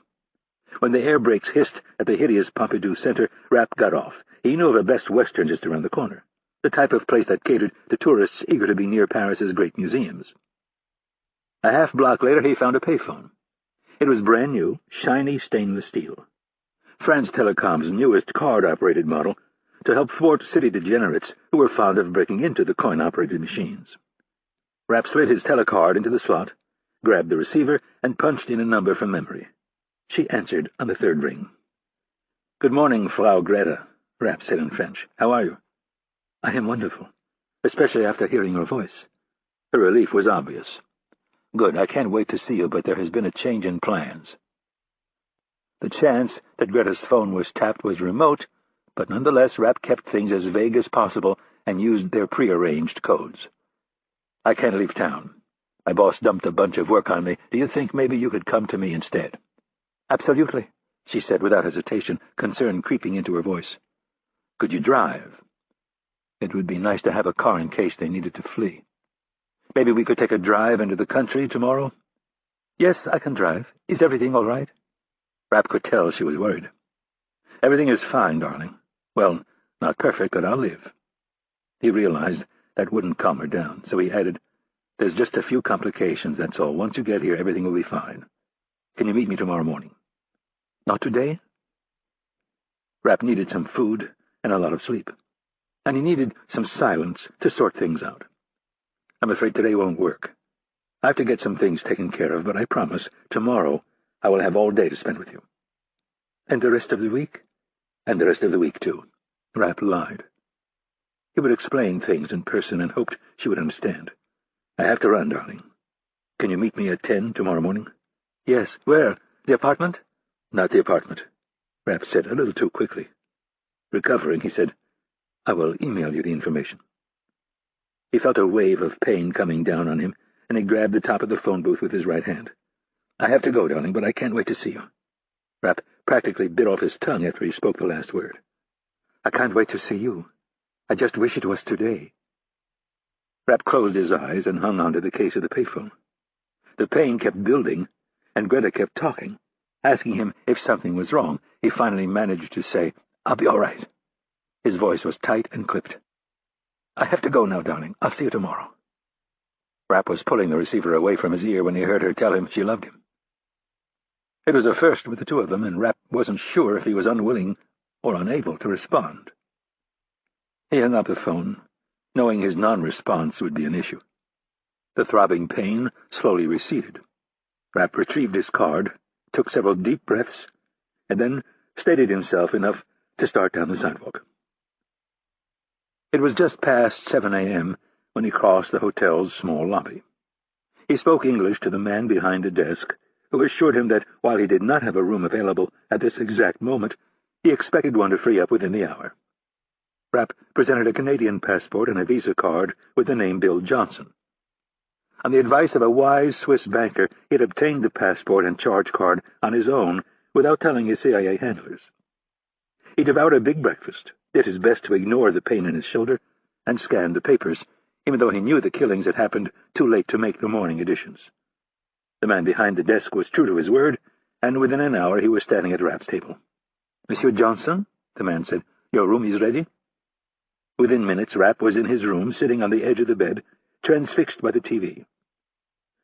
When the air brakes hissed at the hideous Pompidou Center, Rapp got off. He knew of a Best Western just around the corner, the type of place that catered to tourists eager to be near Paris's great museums. A half-block later he found a payphone. It was brand new, shiny stainless steel. France Telecom's newest card-operated model, to help thwart city degenerates who were fond of breaking into the coin-operated machines. Rapp slid his telecard into the slot, grabbed the receiver, and punched in a number from memory. She answered on the third ring. "Good morning, Frau Greta," Rapp said in French. "How are you?" "I am wonderful, especially after hearing your voice." Her relief was obvious. "Good, I can't wait to see you, but there has been a change in plans." The chance that Greta's phone was tapped was remote, but nonetheless Rapp kept things as vague as possible and used their prearranged codes. "I can't leave town. My boss dumped a bunch of work on me. Do you think maybe you could come to me instead?" "Absolutely," she said without hesitation, concern creeping into her voice. "Could you drive?" "It would be nice to have a car in case they needed to flee." "Maybe we could take a drive into the country tomorrow?" "Yes, I can drive. Is everything all right?" Rapp could tell she was worried. "Everything is fine, darling. Well, not perfect, but I'll live." He realized that wouldn't calm her down, so he added, "There's just a few complications, that's all. Once you get here, everything will be fine. Can you meet me tomorrow morning?" "Not today?" Rapp needed some food and a lot of sleep, and he needed some silence to sort things out. "I'm afraid today won't work. I have to get some things taken care of, but I promise tomorrow I will have all day to spend with you." "And the rest of the week?" "And the rest of the week, too." Rapp lied. He would explain things in person and hoped she would understand. "I have to run, darling. Can you meet me at 10 tomorrow morning?" "Yes. Where? The apartment?" "Not the apartment," Rapp said a little too quickly. Recovering, he said, "I will email you the information." He felt a wave of pain coming down on him, and he grabbed the top of the phone booth with his right hand. "I have to go, darling, but I can't wait to see you." Rapp practically bit off his tongue after he spoke the last word. "I can't wait to see you. I just wish it was today." Rapp closed his eyes and hung onto the case of the payphone. The pain kept building, and Greta kept talking, asking him if something was wrong. He finally managed to say, "I'll be all right." His voice was tight and clipped. "I have to go now, darling. I'll see you tomorrow." Rapp was pulling the receiver away from his ear when he heard her tell him she loved him. It was a first with the two of them, and Rapp wasn't sure if he was unwilling or unable to respond. He hung up the phone, knowing his non-response would be an issue. The throbbing pain slowly receded. Rapp retrieved his card, took several deep breaths, and then steadied himself enough to start down the sidewalk. It was just past 7 a.m. when he crossed the hotel's small lobby. He spoke English to the man behind the desk, who assured him that while he did not have a room available at this exact moment, he expected one to free up within the hour. Rapp presented a Canadian passport and a Visa card with the name Bill Johnson. On the advice of a wise Swiss banker, he had obtained the passport and charge card on his own without telling his CIA handlers. He devoured a big breakfast, did his best to ignore the pain in his shoulder, and scanned the papers, even though he knew the killings had happened too late to make the morning editions. The man behind the desk was true to his word, and within an hour he was standing at Rapp's table. "Monsieur Johnson," the man said, "your room is ready?" Within minutes Rapp was in his room, sitting on the edge of the bed, transfixed by the TV.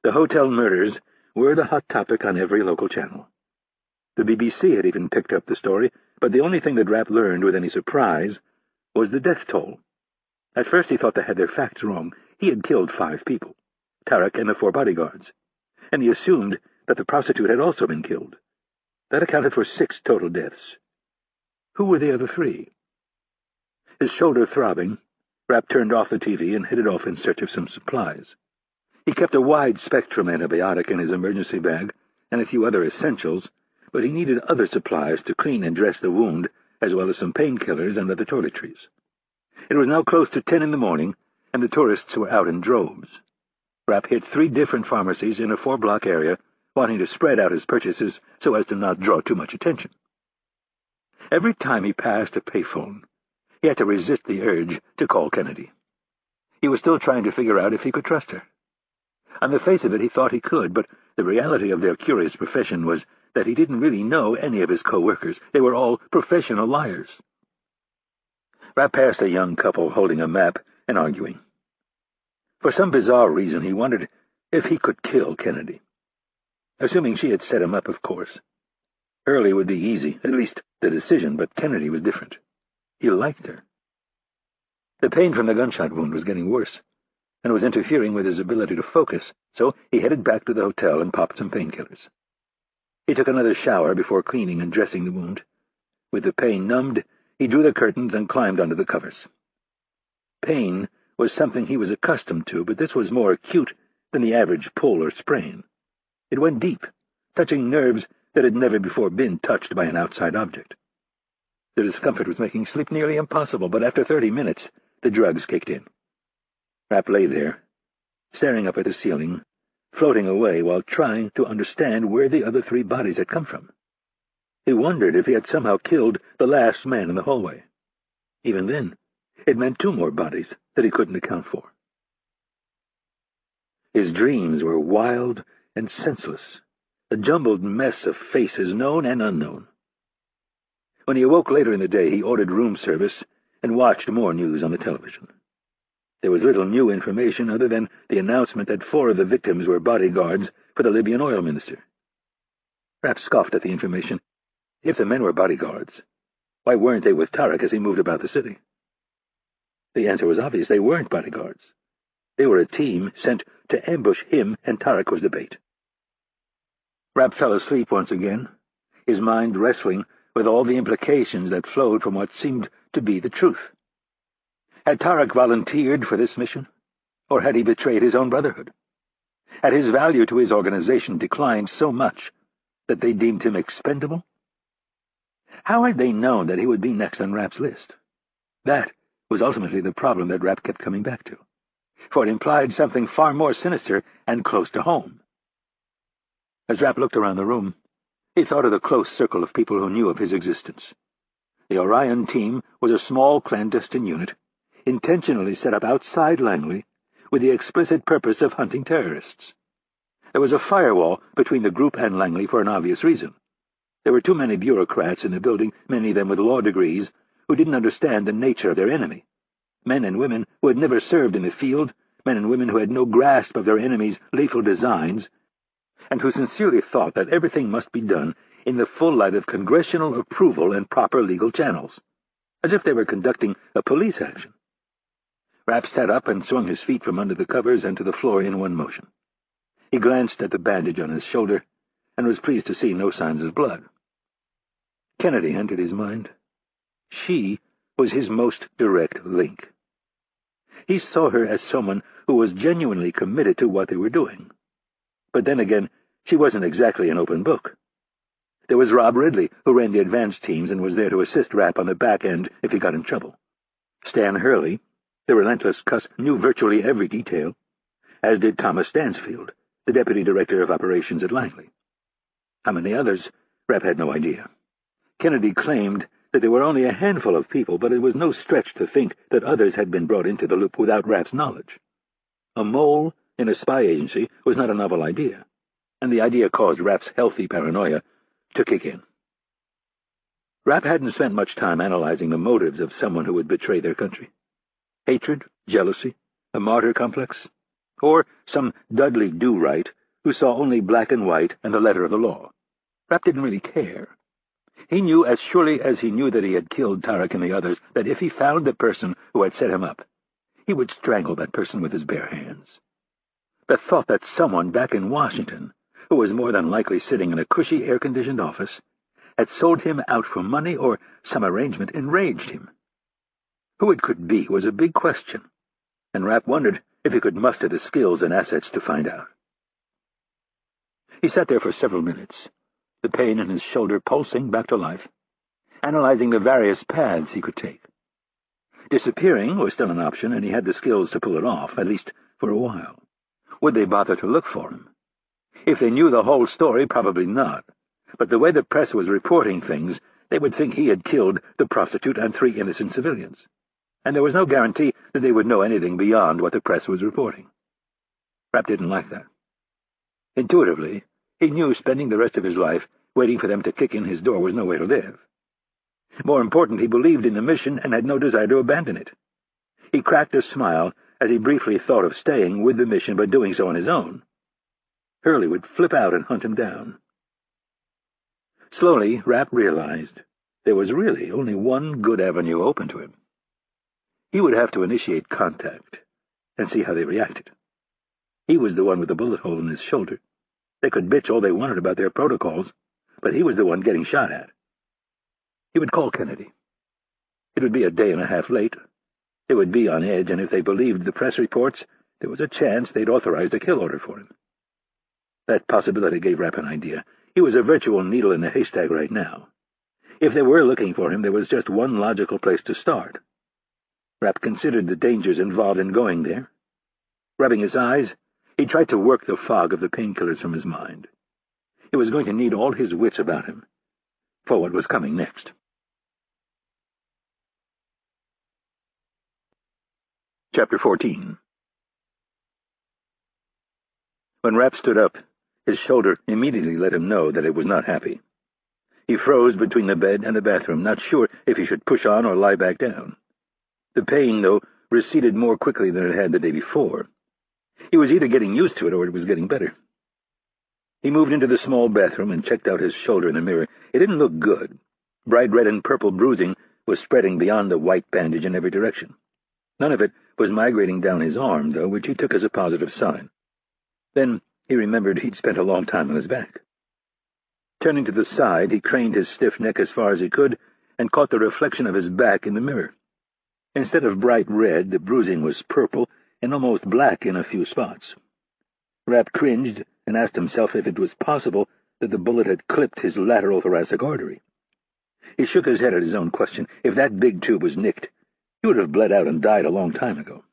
The hotel murders were the hot topic on every local channel. The BBC had even picked up the story, but the only thing that Rapp learned with any surprise was the death toll. At first he thought they had their facts wrong. He had killed 5 people, Tarek and the 4 bodyguards, and he assumed that the prostitute had also been killed. That accounted for 6 total deaths. Who were the other 3? His shoulder throbbing, Rapp turned off the TV and headed off in search of some supplies. He kept a wide-spectrum antibiotic in his emergency bag and a few other essentials, but he needed other supplies to clean and dress the wound, as well as some painkillers and other toiletries. It was now close to 10 in the morning, and the tourists were out in droves. Rapp hit 3 different pharmacies in a 4-block area, wanting to spread out his purchases so as to not draw too much attention. Every time he passed a payphone, he had to resist the urge to call Kennedy. He was still trying to figure out if he could trust her. On the face of it, he thought he could, but the reality of their curious profession was that he didn't really know any of his co-workers. They were all professional liars. Rapp passed a young couple holding a map and arguing. For some bizarre reason, he wondered if he could kill Kennedy. Assuming she had set him up, of course. Hurley would be easy, at least the decision, but Kennedy was different. He liked her. The pain from the gunshot wound was getting worse, and was interfering with his ability to focus, so he headed back to the hotel and popped some painkillers. He took another shower before cleaning and dressing the wound. With the pain numbed, he drew the curtains and climbed under the covers. Pain was something he was accustomed to, but this was more acute than the average pull or sprain. It went deep, touching nerves that had never before been touched by an outside object. The discomfort was making sleep nearly impossible, but after 30 minutes, the drugs kicked in. Rapp lay there, staring up at the ceiling, floating away while trying to understand where the other 3 bodies had come from. He wondered if he had somehow killed the last man in the hallway. Even then, it meant 2 more bodies that he couldn't account for. His dreams were wild and senseless, a jumbled mess of faces known and unknown. When he awoke later in the day, he ordered room service and watched more news on the television. There was little new information other than the announcement that 4 of the victims were bodyguards for the Libyan oil minister. Rapp scoffed at the information. If the men were bodyguards, why weren't they with Tarek as he moved about the city? The answer was obvious. They weren't bodyguards. They were a team sent to ambush him, and Tarek was the bait. Rapp fell asleep once again, his mind wrestling with all the implications that flowed from what seemed to be the truth. Had Tarek volunteered for this mission, or had he betrayed his own brotherhood? Had his value to his organization declined so much that they deemed him expendable? How had they known that he would be next on Rapp's list? That was ultimately the problem that Rapp kept coming back to, for it implied something far more sinister and close to home. As Rapp looked around the room, he thought of the close circle of people who knew of his existence. The Orion team was a small clandestine unit, intentionally set up outside Langley with the explicit purpose of hunting terrorists. There was a firewall between the group and Langley for an obvious reason. There were too many bureaucrats in the building, many of them with law degrees, who didn't understand the nature of their enemy. Men and women who had never served in the field, men and women who had no grasp of their enemy's lethal designs, and who sincerely thought that everything must be done in the full light of congressional approval and proper legal channels, as if they were conducting a police action. Rapp sat up and swung his feet from under the covers and to the floor in one motion. He glanced at the bandage on his shoulder and was pleased to see no signs of blood. Kennedy entered his mind. She was his most direct link. He saw her as someone who was genuinely committed to what they were doing. But then again, she wasn't exactly an open book. There was Rob Ridley, who ran the advanced teams and was there to assist Rapp on the back end if he got in trouble. Stan Hurley, the relentless cuss, knew virtually every detail, as did Thomas Stansfield, the deputy director of operations at Langley. How many others, Rapp had no idea. Kennedy claimed that there were only a handful of people, but it was no stretch to think that others had been brought into the loop without Rapp's knowledge. A mole in a spy agency was not a novel idea, and the idea caused Rapp's healthy paranoia to kick in. Rapp hadn't spent much time analyzing the motives of someone who would betray their country. Hatred, jealousy, a martyr complex. Or some Dudley Do-Right who saw only black and white and the letter of the law. Rapp didn't really care. He knew as surely as he knew that he had killed Tarek and the others that if he found the person who had set him up, he would strangle that person with his bare hands. The thought that someone back in Washington, who was more than likely sitting in a cushy air-conditioned office, had sold him out for money or some arrangement enraged him. Who it could be was a big question, and Rapp wondered if he could muster the skills and assets to find out. He sat there for several minutes, the pain in his shoulder pulsing back to life, analyzing the various paths he could take. Disappearing was still an option, and he had the skills to pull it off, at least for a while. Would they bother to look for him? If they knew the whole story, probably not. But the way the press was reporting things, they would think he had killed the prostitute and 3 innocent civilians. And there was no guarantee that they would know anything beyond what the press was reporting. Rapp didn't like that. Intuitively, he knew spending the rest of his life waiting for them to kick in his door was no way to live. More important, he believed in the mission and had no desire to abandon it. He cracked a smile as he briefly thought of staying with the mission but doing so on his own. Hurley would flip out and hunt him down. Slowly, Rapp realized there was really only one good avenue open to him. He would have to initiate contact and see how they reacted. He was the one with the bullet hole in his shoulder. They could bitch all they wanted about their protocols, but he was the one getting shot at. He would call Kennedy. It would be a day and a half late. They would be on edge, and if they believed the press reports, there was a chance they'd authorize a kill order for him. That possibility gave Rapp an idea. He was a virtual needle in a haystack right now. If they were looking for him, there was just one logical place to start. Rapp considered the dangers involved in going there. Rubbing his eyes, he tried to work the fog of the painkillers from his mind. He was going to need all his wits about him for what was coming next. Chapter 14. When Rapp stood up, his shoulder immediately let him know that it was not happy. He froze between the bed and the bathroom, not sure if he should push on or lie back down. The pain, though, receded more quickly than it had the day before. He was either getting used to it or it was getting better. He moved into the small bathroom and checked out his shoulder in the mirror. It didn't look good. Bright red and purple bruising was spreading beyond the white bandage in every direction. None of it was migrating down his arm, though, which he took as a positive sign. Then he remembered he'd spent a long time on his back. Turning to the side, he craned his stiff neck as far as he could and caught the reflection of his back in the mirror. Instead of bright red, the bruising was purple and almost black in a few spots. Rapp cringed and asked himself if it was possible that the bullet had clipped his lateral thoracic artery. He shook his head at his own question. If that big tube was nicked, he would have bled out and died a long time ago.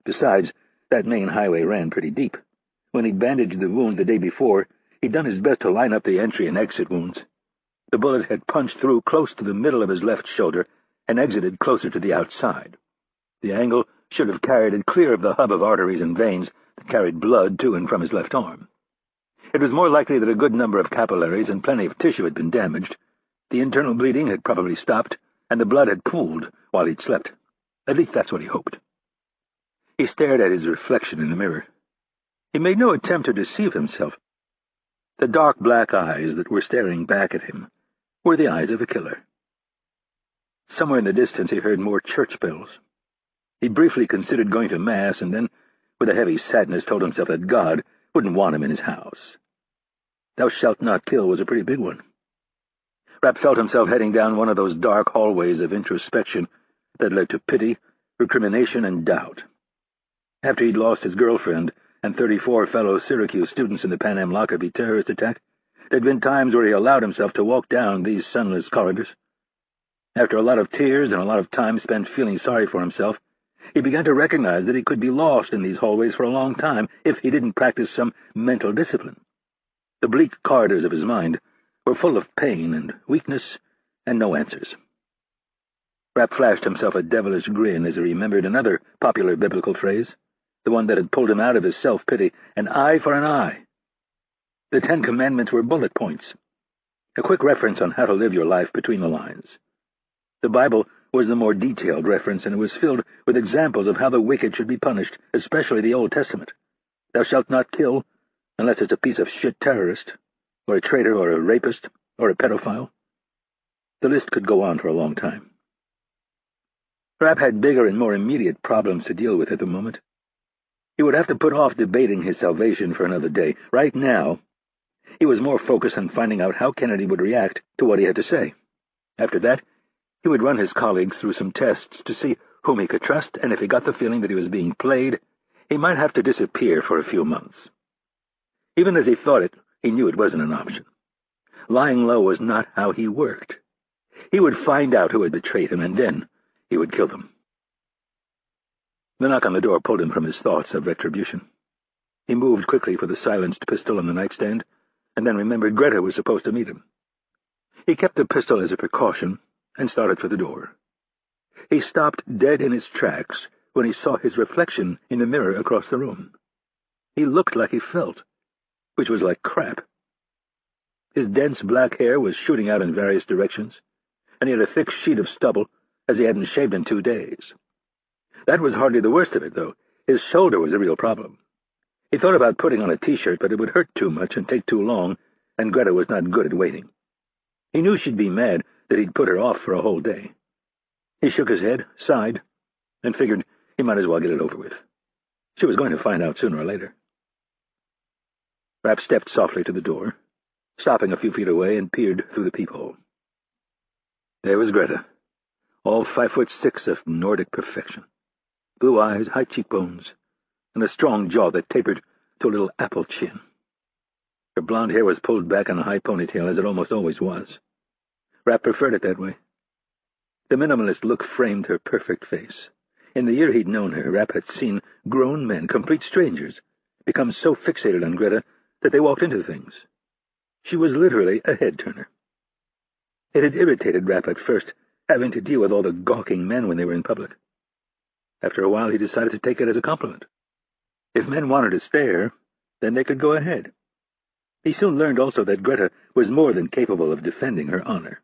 Besides, that main highway ran pretty deep. When he'd bandaged the wound the day before, he'd done his best to line up the entry and exit wounds. The bullet had punched through close to the middle of his left shoulder and exited closer to the outside. The angle should have carried it clear of the hub of arteries and veins that carried blood to and from his left arm. It was more likely that a good number of capillaries and plenty of tissue had been damaged. The internal bleeding had probably stopped, and the blood had pooled while he'd slept. At least that's what he hoped. He stared at his reflection in the mirror. He made no attempt to deceive himself. The dark black eyes that were staring back at him were the eyes of a killer. Somewhere in the distance he heard more church bells. He briefly considered going to Mass, and then, with a heavy sadness, told himself that God wouldn't want him in his house. Thou shalt not kill was a pretty big one. Rapp felt himself heading down one of those dark hallways of introspection that led to pity, recrimination, and doubt. After he'd lost his girlfriend and 34 fellow Syracuse students in the Pan Am Lockerbie terrorist attack, there'd been times where he allowed himself to walk down these sunless corridors. After a lot of tears and a lot of time spent feeling sorry for himself, he began to recognize that he could be lost in these hallways for a long time if he didn't practice some mental discipline. The bleak corridors of his mind were full of pain and weakness and no answers. Rapp flashed himself a devilish grin as he remembered another popular biblical phrase, the one that had pulled him out of his self-pity, an eye for an eye. The 10 Commandments were bullet points, a quick reference on how to live your life between the lines. The Bible was the more detailed reference, and it was filled with examples of how the wicked should be punished, especially the Old Testament, Thou shalt not kill, unless it's a piece of shit terrorist, or a traitor, or a rapist, or a pedophile. The list could go on for a long time. Rapp had bigger and more immediate problems to deal with at the moment. He would have to put off debating his salvation for another day. Right now, he was more focused on finding out how Kennedy would react to what he had to say. After that, he would run his colleagues through some tests to see whom he could trust, and if he got the feeling that he was being played, he might have to disappear for a few months. Even as he thought it, he knew it wasn't an option. Lying low was not how he worked. He would find out who had betrayed him, and then he would kill them. The knock on the door pulled him from his thoughts of retribution. He moved quickly for the silenced pistol on the nightstand, and then remembered Greta was supposed to meet him. He kept the pistol as a precaution and started for the door. He stopped dead in his tracks when he saw his reflection in the mirror across the room. He looked like he felt, which was like crap. His dense black hair was shooting out in various directions, and he had a thick sheet of stubble, as he hadn't shaved in 2 days. That was hardly the worst of it, though. His shoulder was a real problem. He thought about putting on a T-shirt, but it would hurt too much and take too long, and Greta was not good at waiting. He knew she'd be mad that he'd put her off for a whole day. He shook his head, sighed, and figured he might as well get it over with. She was going to find out sooner or later. Rapp stepped softly to the door, stopping a few feet away, and peered through the peephole. There was Greta, all 5'6" of Nordic perfection. Blue eyes, high cheekbones, and a strong jaw that tapered to a little apple chin. Her blonde hair was pulled back in a high ponytail, as it almost always was. Rapp preferred it that way. The minimalist look framed her perfect face. In the year he'd known her, Rapp had seen grown men, complete strangers, become so fixated on Greta that they walked into things. She was literally a head-turner. It had irritated Rapp at first, having to deal with all the gawking men when they were in public. After a while, he decided to take it as a compliment. If men wanted to stare, then they could go ahead. He soon learned also that Greta was more than capable of defending her honor.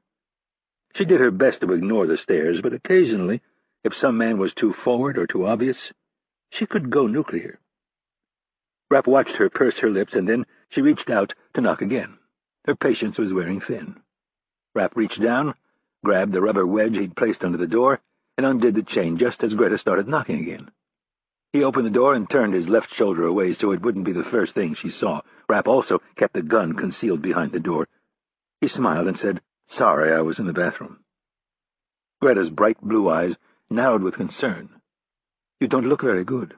She did her best to ignore the stares, but occasionally, if some man was too forward or too obvious, she could go nuclear. Rapp watched her purse her lips, and then she reached out to knock again. Her patience was wearing thin. Rapp reached down, grabbed the rubber wedge he'd placed under the door, and undid the chain just as Greta started knocking again. He opened the door and turned his left shoulder away so it wouldn't be the first thing she saw. Rapp also kept the gun concealed behind the door. He smiled and said, "Sorry, I was in the bathroom." Greta's bright blue eyes narrowed with concern. "You don't look very good."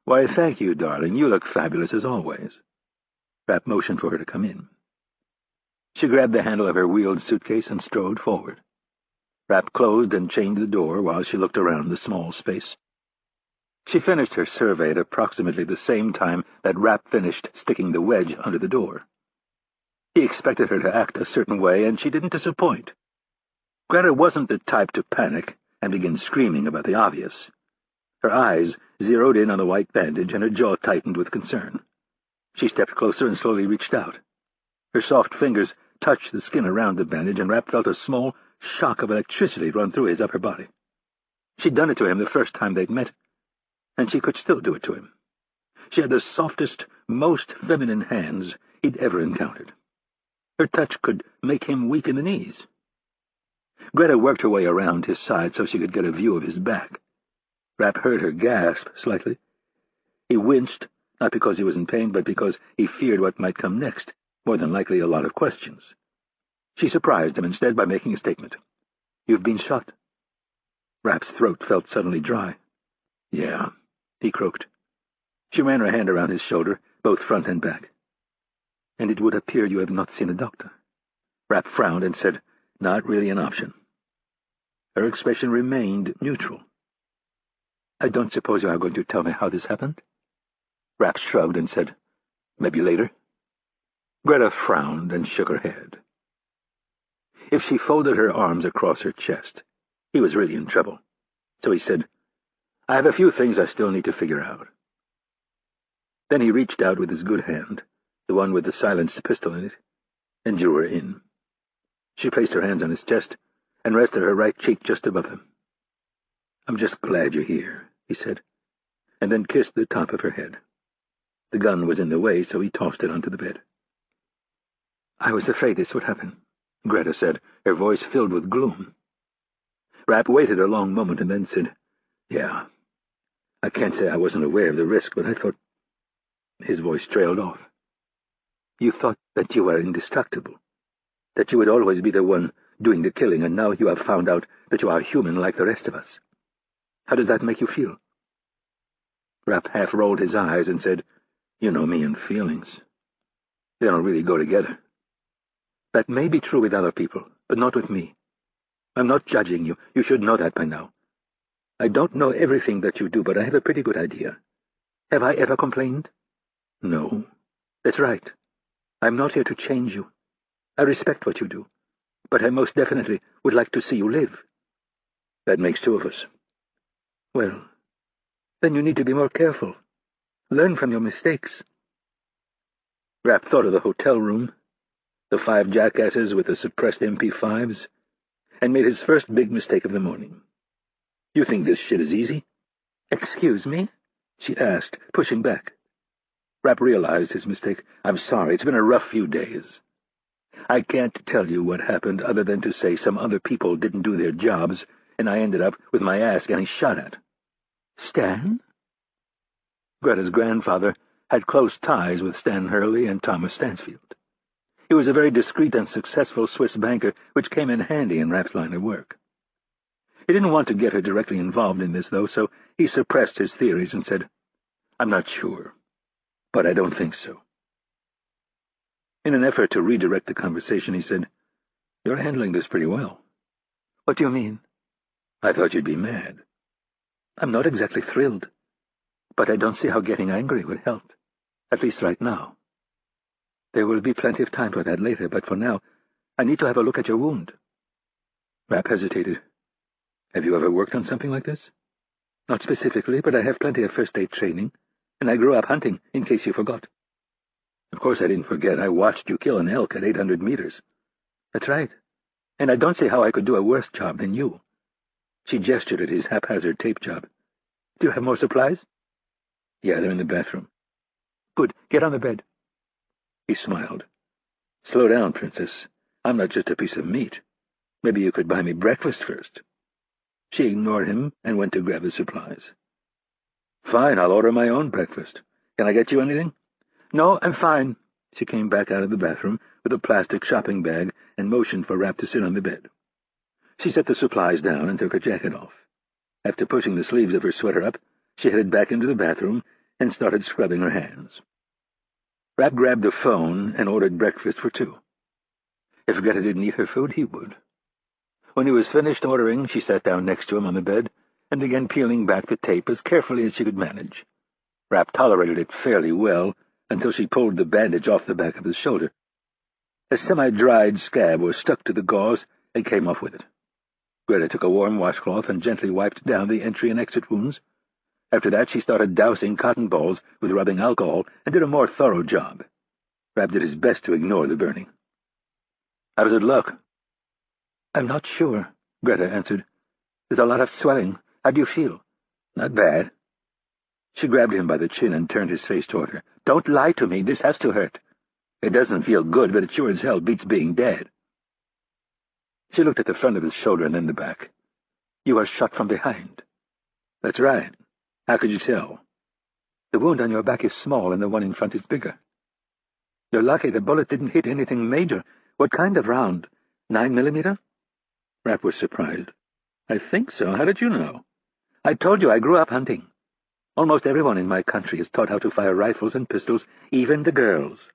"Why, thank you, darling. You look fabulous as always." Rapp motioned for her to come in. She grabbed the handle of her wheeled suitcase and strode forward. Rapp closed and chained the door while she looked around the small space. She finished her survey at approximately the same time that Rapp finished sticking the wedge under the door. He expected her to act a certain way, and she didn't disappoint. Greta wasn't the type to panic and begin screaming about the obvious. Her eyes zeroed in on the white bandage, and her jaw tightened with concern. She stepped closer and slowly reached out. Her soft fingers touched the skin around the bandage, and Rapp felt a small shock of electricity run through his upper body. She'd done it to him the first time they'd met, and she could still do it to him. She had the softest, most feminine hands he'd ever encountered. Her touch could make him weak in the knees. Greta worked her way around his side so she could get a view of his back. Rapp heard her gasp slightly. He winced, not because he was in pain, but because he feared what might come next, more than likely a lot of questions. She surprised him instead by making a statement. "You've been shot." Rapp's throat felt suddenly dry. "Yeah," he croaked. She ran her hand around his shoulder, both front and back. "And it would appear you have not seen a doctor." Rapp frowned and said, "Not really an option." Her expression remained neutral. "I don't suppose you are going to tell me how this happened?" Rapp shrugged and said, "Maybe later." Greta frowned and shook her head. If she folded her arms across her chest, he was really in trouble. So he said, "I have a few things I still need to figure out." Then he reached out with his good hand, the one with the silenced pistol in it, and drew her in. She placed her hands on his chest and rested her right cheek just above him. "I'm just glad you're here," he said, and then kissed the top of her head. The gun was in the way, so he tossed it onto the bed. "I was afraid this would happen," Greta said, her voice filled with gloom. Rapp waited a long moment and then said, "Yeah, I can't say I wasn't aware of the risk, but I thought—" His voice trailed off. "You thought that you were indestructible, that you would always be the one doing the killing, and now you have found out that you are human like the rest of us. How does that make you feel?" Rapp half rolled his eyes and said, "You know me and feelings. They don't really go together. That may be true with other people, but not with me. I'm not judging you. You should know that by now. I don't know everything that you do, but I have a pretty good idea. Have I ever complained? No. That's right. I'm not here to change you. I respect what you do, but I most definitely would like to see you live." "That makes two of us." "Well, then you need to be more careful. Learn from your mistakes." Rapp thought of the hotel room, the 5 jackasses with the suppressed MP5s, and made his first big mistake of the morning. "You think this shit is easy?" "Excuse me?" she asked, pushing back. Rapp realized his mistake. "I'm sorry, it's been a rough few days. I can't tell you what happened other than to say some other people didn't do their jobs, and I ended up with my ass getting shot at." "Stan?" Greta's grandfather had close ties with Stan Hurley and Thomas Stansfield. He was a very discreet and successful Swiss banker, which came in handy in Rapp's line of work. He didn't want to get her directly involved in this, though, so he suppressed his theories and said, "I'm not sure, but I don't think so." In an effort to redirect the conversation, he said, "You're handling this pretty well." "What do you mean?" "I thought you'd be mad." "I'm not exactly thrilled, but I don't see how getting angry would help, at least right now. There will be plenty of time for that later, but for now, I need to have a look at your wound." Rapp hesitated. "Have you ever worked on something like this?" "Not specifically, but I have plenty of first aid training, and I grew up hunting, in case you forgot." "Of course I didn't forget. I watched you kill an elk at 800 meters. "That's right, and I don't see how I could do a worse job than you." She gestured at his haphazard tape job. "Do you have more supplies?" "Yeah, they're in the bathroom." "Good. Get on the bed." He smiled. "Slow down, Princess. I'm not just a piece of meat. Maybe you could buy me breakfast first." She ignored him and went to grab the supplies. "Fine, I'll order my own breakfast. Can I get you anything?" "No, I'm fine." She came back out of the bathroom with a plastic shopping bag and motioned for Rapp to sit on the bed. She set the supplies down and took her jacket off. After pushing the sleeves of her sweater up, she headed back into the bathroom and started scrubbing her hands. Rapp grabbed the phone and ordered breakfast for 2. If Greta didn't eat her food, he would. When he was finished ordering, she sat down next to him on the bed and began peeling back the tape as carefully as she could manage. Rapp tolerated it fairly well until she pulled the bandage off the back of his shoulder. A semi-dried scab was stuck to the gauze and came off with it. Greta took a warm washcloth and gently wiped down the entry and exit wounds. After that, she started dousing cotton balls with rubbing alcohol and did a more thorough job. Rapp did his best to ignore the burning. "How does it look?" "I'm not sure," Greta answered. "There's a lot of swelling. How do you feel?" "Not bad." She grabbed him by the chin and turned his face toward her. "Don't lie to me. This has to hurt." "It doesn't feel good, but it sure as hell beats being dead." She looked at the front of his shoulder and then the back. "You were shot from behind." "That's right. How could you tell?" "The wound on your back is small and the one in front is bigger." "You're lucky the bullet didn't hit anything major. What kind of round? 9mm?" Rapp was surprised. "I think so. How did you know?" "I told you I grew up hunting. Almost everyone in my country is taught how to fire rifles and pistols, even the girls.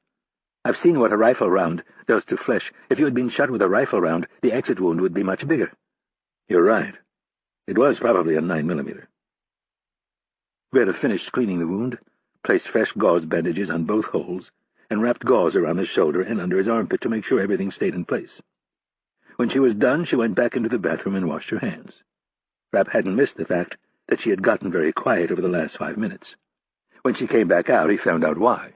I've seen what a rifle round does to flesh. If you had been shot with a rifle round, the exit wound would be much bigger." "You're right. It was probably a 9mm. Greta finished cleaning the wound, placed fresh gauze bandages on both holes, and wrapped gauze around the shoulder and under his armpit to make sure everything stayed in place. When she was done, she went back into the bathroom and washed her hands. Rapp hadn't missed the fact that she had gotten very quiet over the last 5 minutes. When she came back out, he found out why.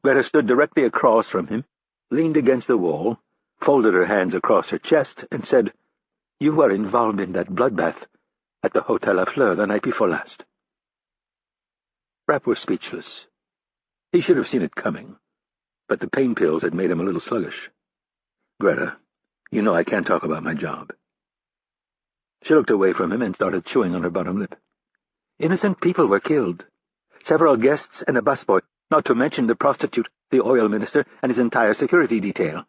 Greta stood directly across from him, leaned against the wall, folded her hands across her chest, and said, "You were involved in that bloodbath at the Hotel La Fleur the night before last." Rapp was speechless. He should have seen it coming, but the pain pills had made him a little sluggish. "Greta, you know I can't talk about my job." She looked away from him and started chewing on her bottom lip. "Innocent people were killed. Several guests and a busboy, not to mention the prostitute, the oil minister, and his entire security detail."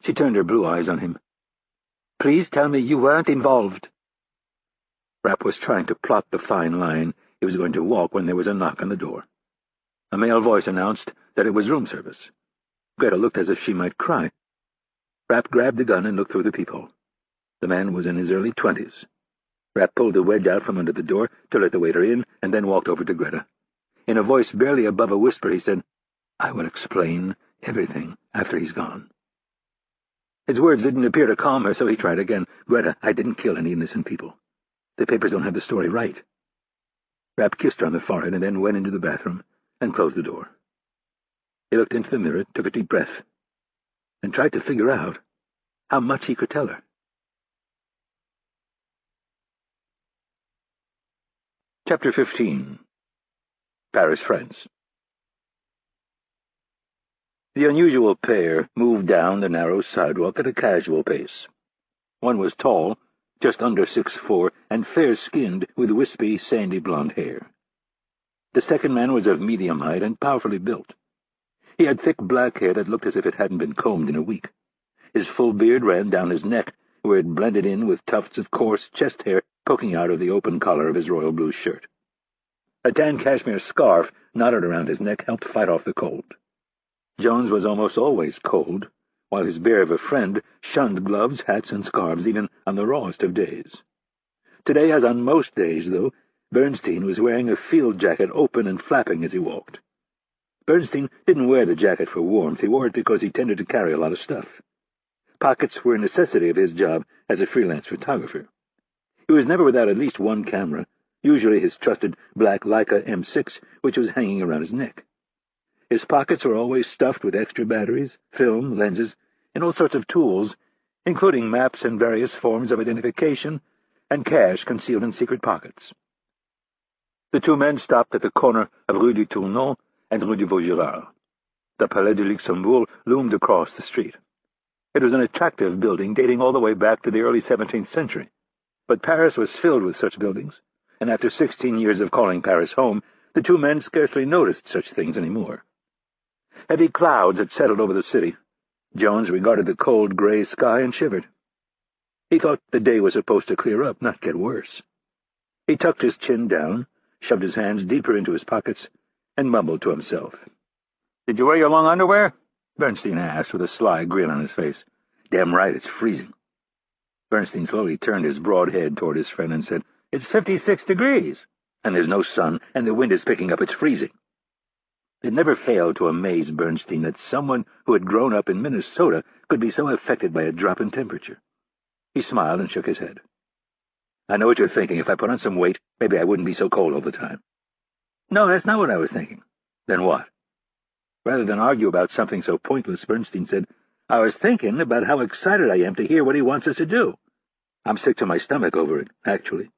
She turned her blue eyes on him. "Please tell me you weren't involved." Rapp was trying to plot the fine line he was going to walk when there was a knock on the door. A male voice announced that it was room service. Greta looked as if she might cry. Rapp grabbed the gun and looked through the peephole. The man was in his early 20s. Rapp pulled the wedge out from under the door to let the waiter in, and then walked over to Greta. In a voice barely above a whisper, he said, "I will explain everything after he's gone." His words didn't appear to calm her, so he tried again. "Greta, I didn't kill any innocent people. The papers don't have the story right." Rapp kissed her on the forehead and then went into the bathroom and closed the door. He looked into the mirror, took a deep breath, and tried to figure out how much he could tell her. Chapter 15. Paris Friends. The unusual pair moved down the narrow sidewalk at a casual pace. One was tall, just under 6'4", and fair-skinned with wispy, sandy blonde hair. The second man was of medium height and powerfully built. He had thick black hair that looked as if it hadn't been combed in a week. His full beard ran down his neck, where it blended in with tufts of coarse chest hair poking out of the open collar of his royal blue shirt. A tan cashmere scarf knotted around his neck helped fight off the cold. Jones was almost always cold, while his bear of a friend shunned gloves, hats, and scarves even on the rawest of days. Today, as on most days, though, Bernstein was wearing a field jacket open and flapping as he walked. Bernstein didn't wear the jacket for warmth. He wore it because he tended to carry a lot of stuff. Pockets were a necessity of his job as a freelance photographer. He was never without at least one camera, usually his trusted black Leica M6, which was hanging around his neck. His pockets were always stuffed with extra batteries, film, lenses, and all sorts of tools, including maps and various forms of identification, and cash concealed in secret pockets. The two men stopped at the corner of Rue du Tournon and Rue du Vaugirard. The Palais de Luxembourg loomed across the street. It was an attractive building dating all the way back to the early 17th century. But Paris was filled with such buildings, and after 16 years of calling Paris home, the two men scarcely noticed such things anymore. Heavy clouds had settled over the city. Jones regarded the cold gray sky and shivered. He thought the day was supposed to clear up, not get worse. He tucked his chin down, shoved his hands deeper into his pockets, and mumbled to himself. "Did you wear your long underwear?" Bernstein asked with a sly grin on his face. "Damn right, it's freezing." Bernstein slowly turned his broad head toward his friend and said, "It's 56 degrees, and there's no sun, and the wind is picking up. It's freezing." It never failed to amaze Bernstein that someone who had grown up in Minnesota could be so affected by a drop in temperature. He smiled and shook his head. "I know what you're thinking. If I put on some weight, maybe I wouldn't be so cold all the time." "No, that's not what I was thinking." "Then what?" Rather than argue about something so pointless, Bernstein said, "I was thinking about how excited I am to hear what he wants us to do. I'm sick to my stomach over it, actually.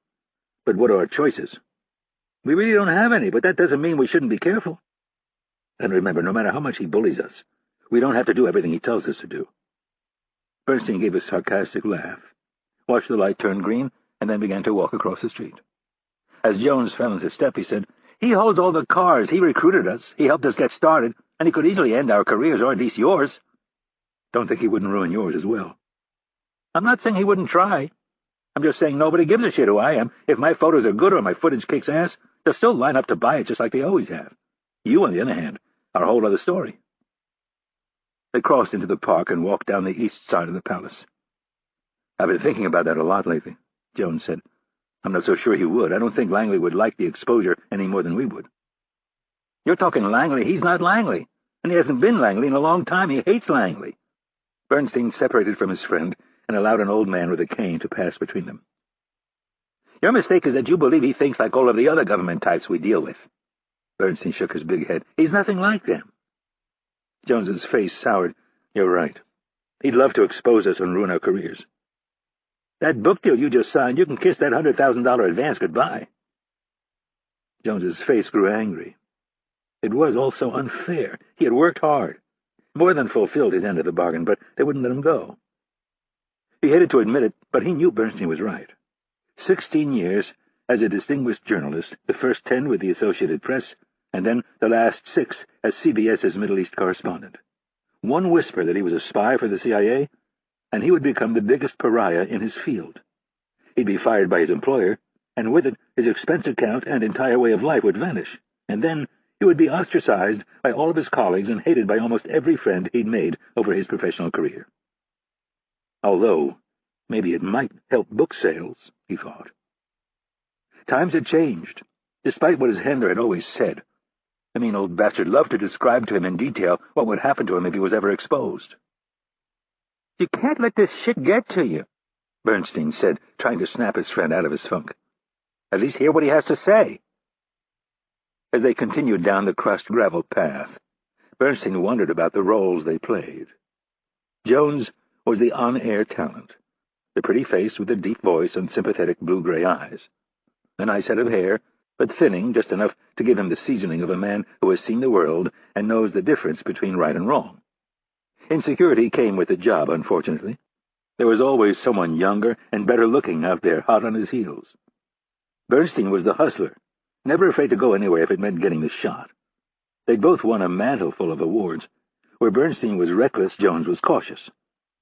But what are our choices? We really don't have any, but that doesn't mean we shouldn't be careful. And remember, no matter how much he bullies us, we don't have to do everything he tells us to do." Bernstein gave a sarcastic laugh, watched the light turn green, and then began to walk across the street. As Jones fell into step, he said, "He holds all the cars. He recruited us. He helped us get started, and he could easily end our careers, or at least yours." "Don't think he wouldn't ruin yours as well." "I'm not saying he wouldn't try. I'm just saying nobody gives a shit who I am. If my photos are good or my footage kicks ass, they'll still line up to buy it just like they always have. You, on the other hand, are a whole other story." They crossed into the park and walked down the east side of the palace. "I've been thinking about that a lot lately," Jones said. "I'm not so sure he would. I don't think Langley would like the exposure any more than we would." "You're talking Langley. He's not Langley. And he hasn't been Langley in a long time. He hates Langley." Bernstein separated from his friend and allowed an old man with a cane to pass between them. "Your mistake is that you believe he thinks like all of the other government types we deal with." Bernstein shook his big head. "He's nothing like them." Jones's face soured. "You're right. He'd love to expose us and ruin our careers. That book deal you just signed, you can kiss that $100,000 advance goodbye." Jones's face grew angry. It was all so unfair. He had worked hard, more than fulfilled his end of the bargain, but they wouldn't let him go. He hated to admit it, but he knew Bernstein was right. 16 years as a distinguished journalist, the first 10 with the Associated Press, and then the last 6 as CBS's Middle East correspondent. One whisper that he was a spy for the CIA, and he would become the biggest pariah in his field. He'd be fired by his employer, and with it his expense account and entire way of life would vanish, and then he would be ostracized by all of his colleagues and hated by almost every friend he'd made over his professional career. Although, maybe it might help book sales, he thought. Times had changed, despite what his handler had always said. The mean old bastard loved to describe to him in detail what would happen to him if he was ever exposed. "You can't let this shit get to you," Bernstein said, trying to snap his friend out of his funk. "At least hear what he has to say." As they continued down the crushed gravel path, Bernstein wondered about the roles they played. Jones was the on-air talent, the pretty face with a deep voice and sympathetic blue-gray eyes. A nice head of hair, but thinning just enough to give him the seasoning of a man who has seen the world and knows the difference between right and wrong. Insecurity came with the job, unfortunately. There was always someone younger and better-looking out there hot on his heels. Bernstein was the hustler, never afraid to go anywhere if it meant getting the shot. They'd both won a mantle full of awards. Where Bernstein was reckless, Jones was cautious.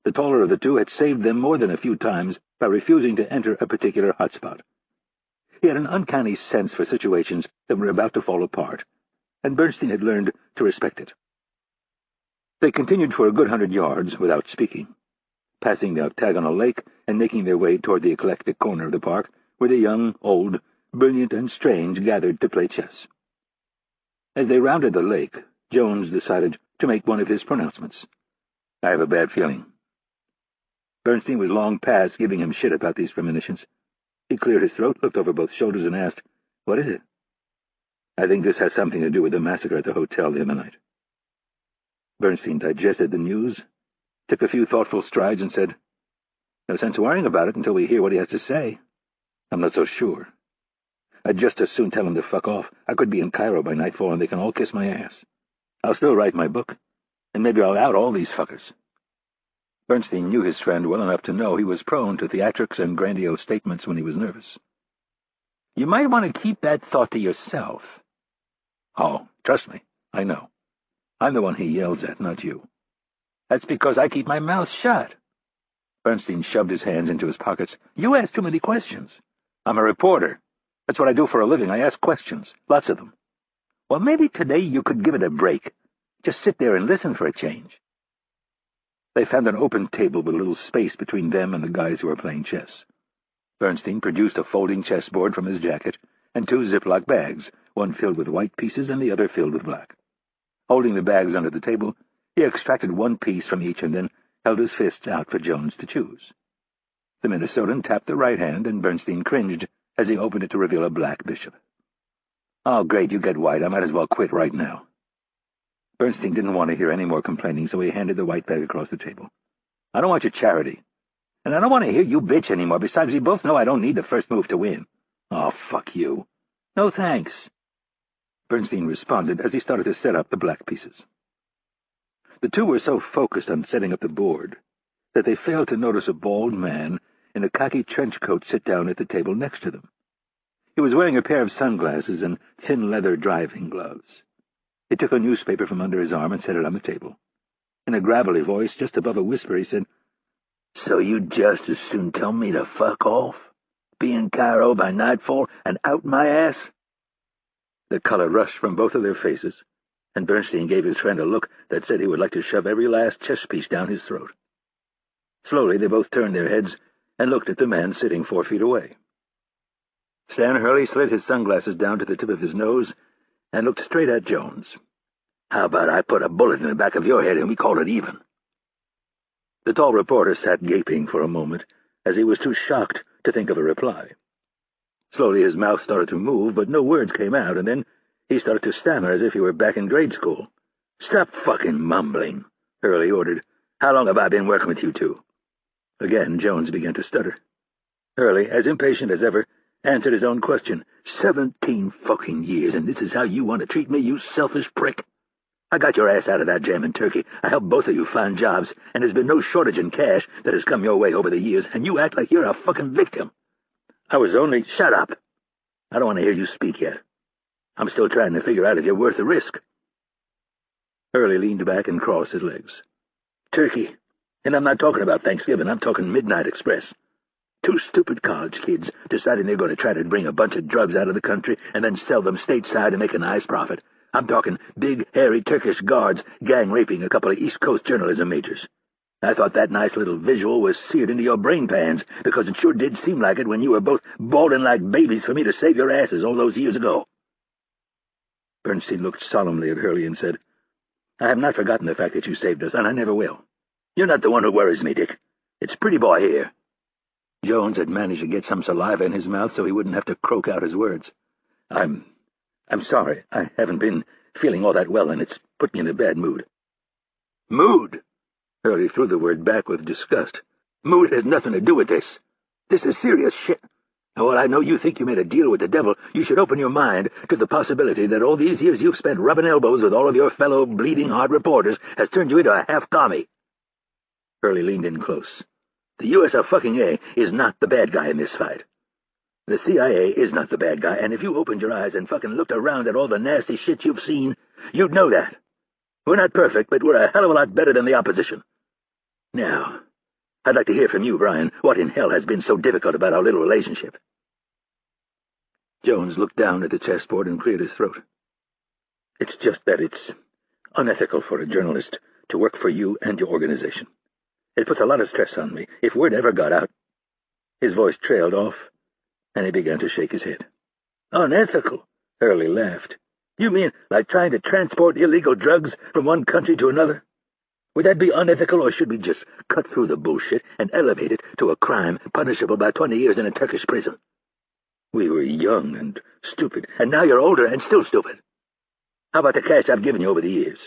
The taller of the two had saved them more than a few times by refusing to enter a particular hotspot. He had an uncanny sense for situations that were about to fall apart, and Bernstein had learned to respect it. They continued for a good 100 yards without speaking, passing the octagonal lake and making their way toward the eclectic corner of the park where the young, old, brilliant, and strange gathered to play chess. As they rounded the lake, Jones decided to make one of his pronouncements. "I have a bad feeling." Bernstein was long past giving him shit about these premonitions. He cleared his throat, looked over both shoulders, and asked, "What is it?" "I think this has something to do with the massacre at the hotel the other night." Bernstein digested the news, took a few thoughtful strides, and said, "No sense worrying about it until we hear what he has to say." "I'm not so sure. I'd just as soon tell him to fuck off. I could be in Cairo by nightfall, and they can all kiss my ass. I'll still write my book, and maybe I'll out all these fuckers." Bernstein knew his friend well enough to know he was prone to theatrics and grandiose statements when he was nervous. "You might want to keep that thought to yourself." "Oh, trust me, I know. I'm the one he yells at, not you." "That's because I keep my mouth shut." Bernstein shoved his hands into his pockets. "You ask too many questions. I'm a reporter. That's what I do for a living. I ask questions, lots of them." "Well, maybe today you could give it a break. Just sit there and listen for a change." They found an open table with a little space between them and the guys who were playing chess. Bernstein produced a folding chessboard from his jacket and 2 Ziploc bags, one filled with white pieces and the other filled with black. Holding the bags under the table, he extracted one piece from each and then held his fists out for Jones to choose. The Minnesotan tapped the right hand, and Bernstein cringed as he opened it to reveal a black bishop. "Oh, great, you get white. I might as well quit right now." Bernstein didn't want to hear any more complaining, so he handed the white bag across the table. "I don't want your charity. And I don't want to hear you bitch anymore. Besides, we both know I don't need the first move to win." "Oh, fuck you." "No thanks," Bernstein responded as he started to set up the black pieces. The two were so focused on setting up the board that they failed to notice a bald man in a khaki trench coat sit down at the table next to them. He was wearing a pair of sunglasses and thin leather driving gloves. He took a newspaper from under his arm and set it on the table. In a gravelly voice, just above a whisper, he said, "So you'd just as soon tell me to fuck off? Be in Cairo by nightfall and out my ass?" The color rushed from both of their faces, and Bernstein gave his friend a look that said he would like to shove every last chess piece down his throat. Slowly they both turned their heads and looked at the man sitting 4 feet away. Stan Hurley slid his sunglasses down to the tip of his nose and looked straight at Jones. "How about I put a bullet in the back of your head and we call it even?" The tall reporter sat gaping for a moment, as he was too shocked to think of a reply. Slowly his mouth started to move, but no words came out, and then he started to stammer as if he were back in grade school. "Stop fucking mumbling," Hurley ordered. "How long have I been working with you two?" Again Jones began to stutter. Hurley, as impatient as ever, answered his own question. 17 fucking years, and this is how you want to treat me, you selfish prick? I got your ass out of that jam in Turkey. I helped both of you find jobs, and there's been no shortage in cash that has come your way over the years, and you act like you're a fucking victim. I was only— Shut up! I don't want to hear you speak yet. I'm still trying to figure out if you're worth the risk. Hurley leaned back and crossed his legs. Turkey. And I'm not talking about Thanksgiving, I'm talking Midnight Express. 2 stupid college kids deciding they're going to try to bring a bunch of drugs out of the country and then sell them stateside and make a nice profit. I'm talking big, hairy Turkish guards gang-raping a couple of East Coast journalism majors. I thought that nice little visual was seared into your brain pans, because it sure did seem like it when you were both bawling like babies for me to save your asses all those years ago. Bernstein looked solemnly at Hurley and said, I have not forgotten the fact that you saved us, and I never will. You're not the one who worries me, Dick. It's Pretty Boy here. Jones had managed to get some saliva in his mouth so he wouldn't have to croak out his words. I'm sorry. I haven't been feeling all that well, and it's put me in a bad mood. Mood? Hurley threw the word back with disgust. Mood has nothing to do with this. This is serious shit. And while I know you think you made a deal with the devil, you should open your mind to the possibility that all these years you've spent rubbing elbows with all of your fellow bleeding heart reporters has turned you into a half-commie. Hurley leaned in close. The US-A is not the bad guy in this fight. The CIA is not the bad guy, and if you opened your eyes and fucking looked around at all the nasty shit you've seen, you'd know that. We're not perfect, but we're a hell of a lot better than the opposition. Now, I'd like to hear from you, Brian, what in hell has been so difficult about our little relationship? Jones looked down at the chessboard and cleared his throat. It's just that it's unethical for a journalist to work for you and your organization. It puts a lot of stress on me. If word ever got out— His voice trailed off, and he began to shake his head. Unethical? Hurley laughed. You mean like trying to transport illegal drugs from one country to another? Would that be unethical, or should we just cut through the bullshit and elevate it to a crime punishable by 20 years in a Turkish prison? We were young and stupid, and now you're older and still stupid. How about the cash I've given you over the years?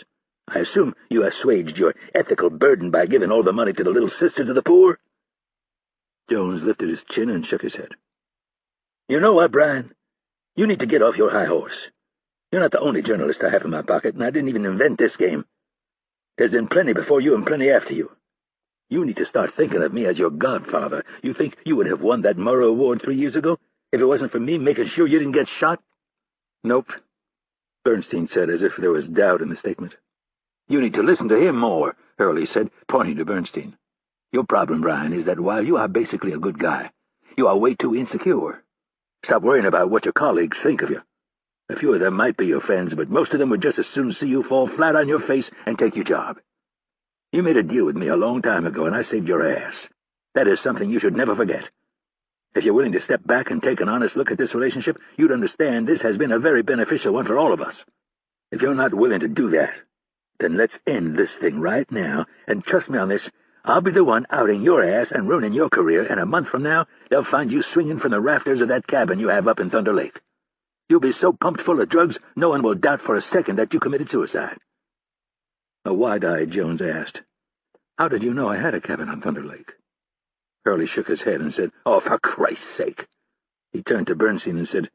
I assume you assuaged your ethical burden by giving all the money to the Little Sisters of the Poor? Jones lifted his chin and shook his head. You know what, Brian? You need to get off your high horse. You're not the only journalist I have in my pocket, and I didn't even invent this game. There's been plenty before you and plenty after you. You need to start thinking of me as your godfather. You think you would have won that Murrow Award 3 years ago if it wasn't for me making sure you didn't get shot? Nope, Bernstein said, as if there was doubt in the statement. You need to listen to him more, Hurley said, pointing to Bernstein. Your problem, Brian, is that while you are basically a good guy, you are way too insecure. Stop worrying about what your colleagues think of you. A few of them might be your friends, but most of them would just as soon see you fall flat on your face and take your job. You made a deal with me a long time ago, and I saved your ass. That is something you should never forget. If you're willing to step back and take an honest look at this relationship, you'd understand this has been a very beneficial one for all of us. If you're not willing to do that, then let's end this thing right now, and trust me on this, I'll be the one outing your ass and ruining your career, and a month from now, they'll find you swinging from the rafters of that cabin you have up in Thunder Lake. You'll be so pumped full of drugs, no one will doubt for a second that you committed suicide. A wide-eyed Jones asked, How did you know I had a cabin on Thunder Lake? Hurley shook his head and said, Oh, for Christ's sake. He turned to Bernstein and said,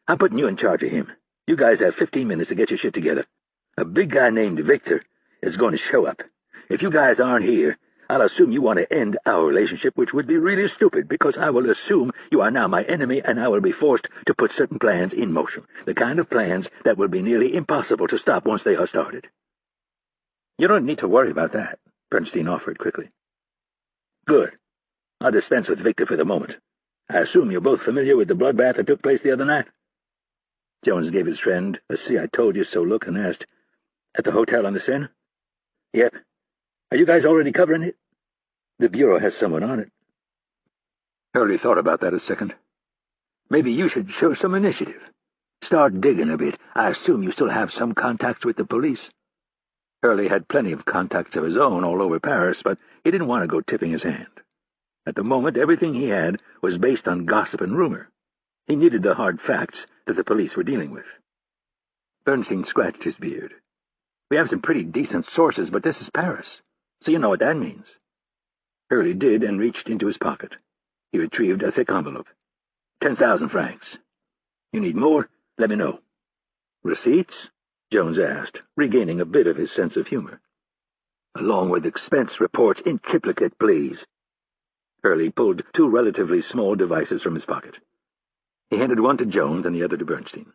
I'm putting you in charge of him. You guys have 15 minutes to get your shit together. A big guy named Victor is going to show up. If you guys aren't here, I'll assume you want to end our relationship, which would be really stupid, because I will assume you are now my enemy, and I will be forced to put certain plans in motion, the kind of plans that will be nearly impossible to stop once they are started. You don't need to worry about that, Bernstein offered quickly. Good. I'll dispense with Victor for the moment. I assume you're both familiar with the bloodbath that took place the other night? Jones gave his friend a see-I-told-you-so look and asked, At the hotel on the Seine? Yep. Are you guys already covering it? The Bureau has someone on it. Hurley thought about that a second. Maybe you should show some initiative. Start digging a bit. I assume you still have some contacts with the police. Hurley had plenty of contacts of his own all over Paris, but he didn't want to go tipping his hand. At the moment, everything he had was based on gossip and rumor. He needed the hard facts that the police were dealing with. Bernstein scratched his beard. We have some pretty decent sources, but this is Paris, so you know what that means. Hurley did, and reached into his pocket. He retrieved a thick envelope. 10,000 francs. You need more? Let me know. Receipts? Jones asked, regaining a bit of his sense of humor. Along with expense reports in triplicate, please. Hurley pulled two relatively small devices from his pocket. He handed one to Jones and the other to Bernstein.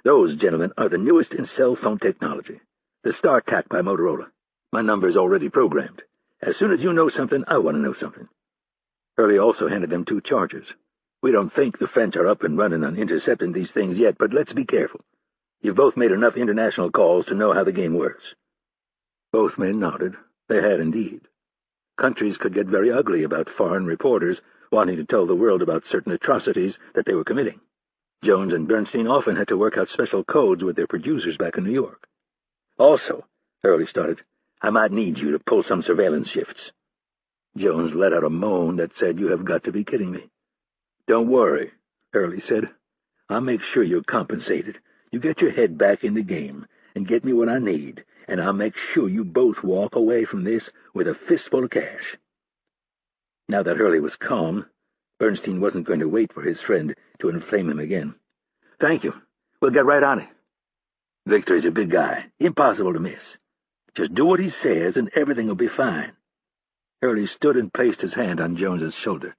Those, gentlemen, are the newest in cell phone technology. The StarTAC by Motorola. My number's already programmed. As soon as you know something, I want to know something. Hurley also handed them two chargers. We don't think the French are up and running on intercepting these things yet, but let's be careful. You've both made enough international calls to know how the game works. Both men nodded. They had indeed. Countries could get very ugly about foreign reporters wanting to tell the world about certain atrocities that they were committing. Jones and Bernstein often had to work out special codes with their producers back in New York. Also, Hurley started, I might need you to pull some surveillance shifts. Jones let out a moan that said, You have got to be kidding me. Don't worry, Hurley said. I'll make sure you're compensated. You get your head back in the game and get me what I need, and I'll make sure you both walk away from this with a fistful of cash. Now that Hurley was calm, Bernstein wasn't going to wait for his friend to inflame him again. Thank you. We'll get right on it. Victor's a big guy. Impossible to miss. Just do what he says and everything will be fine. Hurley stood and placed his hand on Jones's shoulder.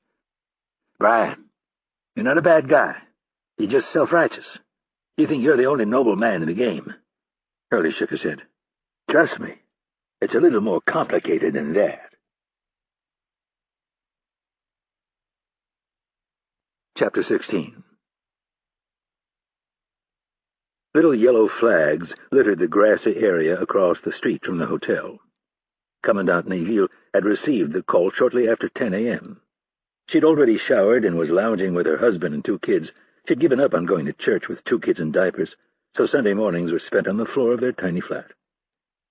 Brian, you're not a bad guy. You're just self-righteous. You think you're the only noble man in the game. Hurley shook his head. Trust me, it's a little more complicated than that. Chapter 16. Little yellow flags littered the grassy area across the street from the hotel. Commandant Neville had received the call shortly after 10 a.m. She'd already showered and was lounging with her husband and two kids. She'd given up on going to church with two kids in diapers, so Sunday mornings were spent on the floor of their tiny flat.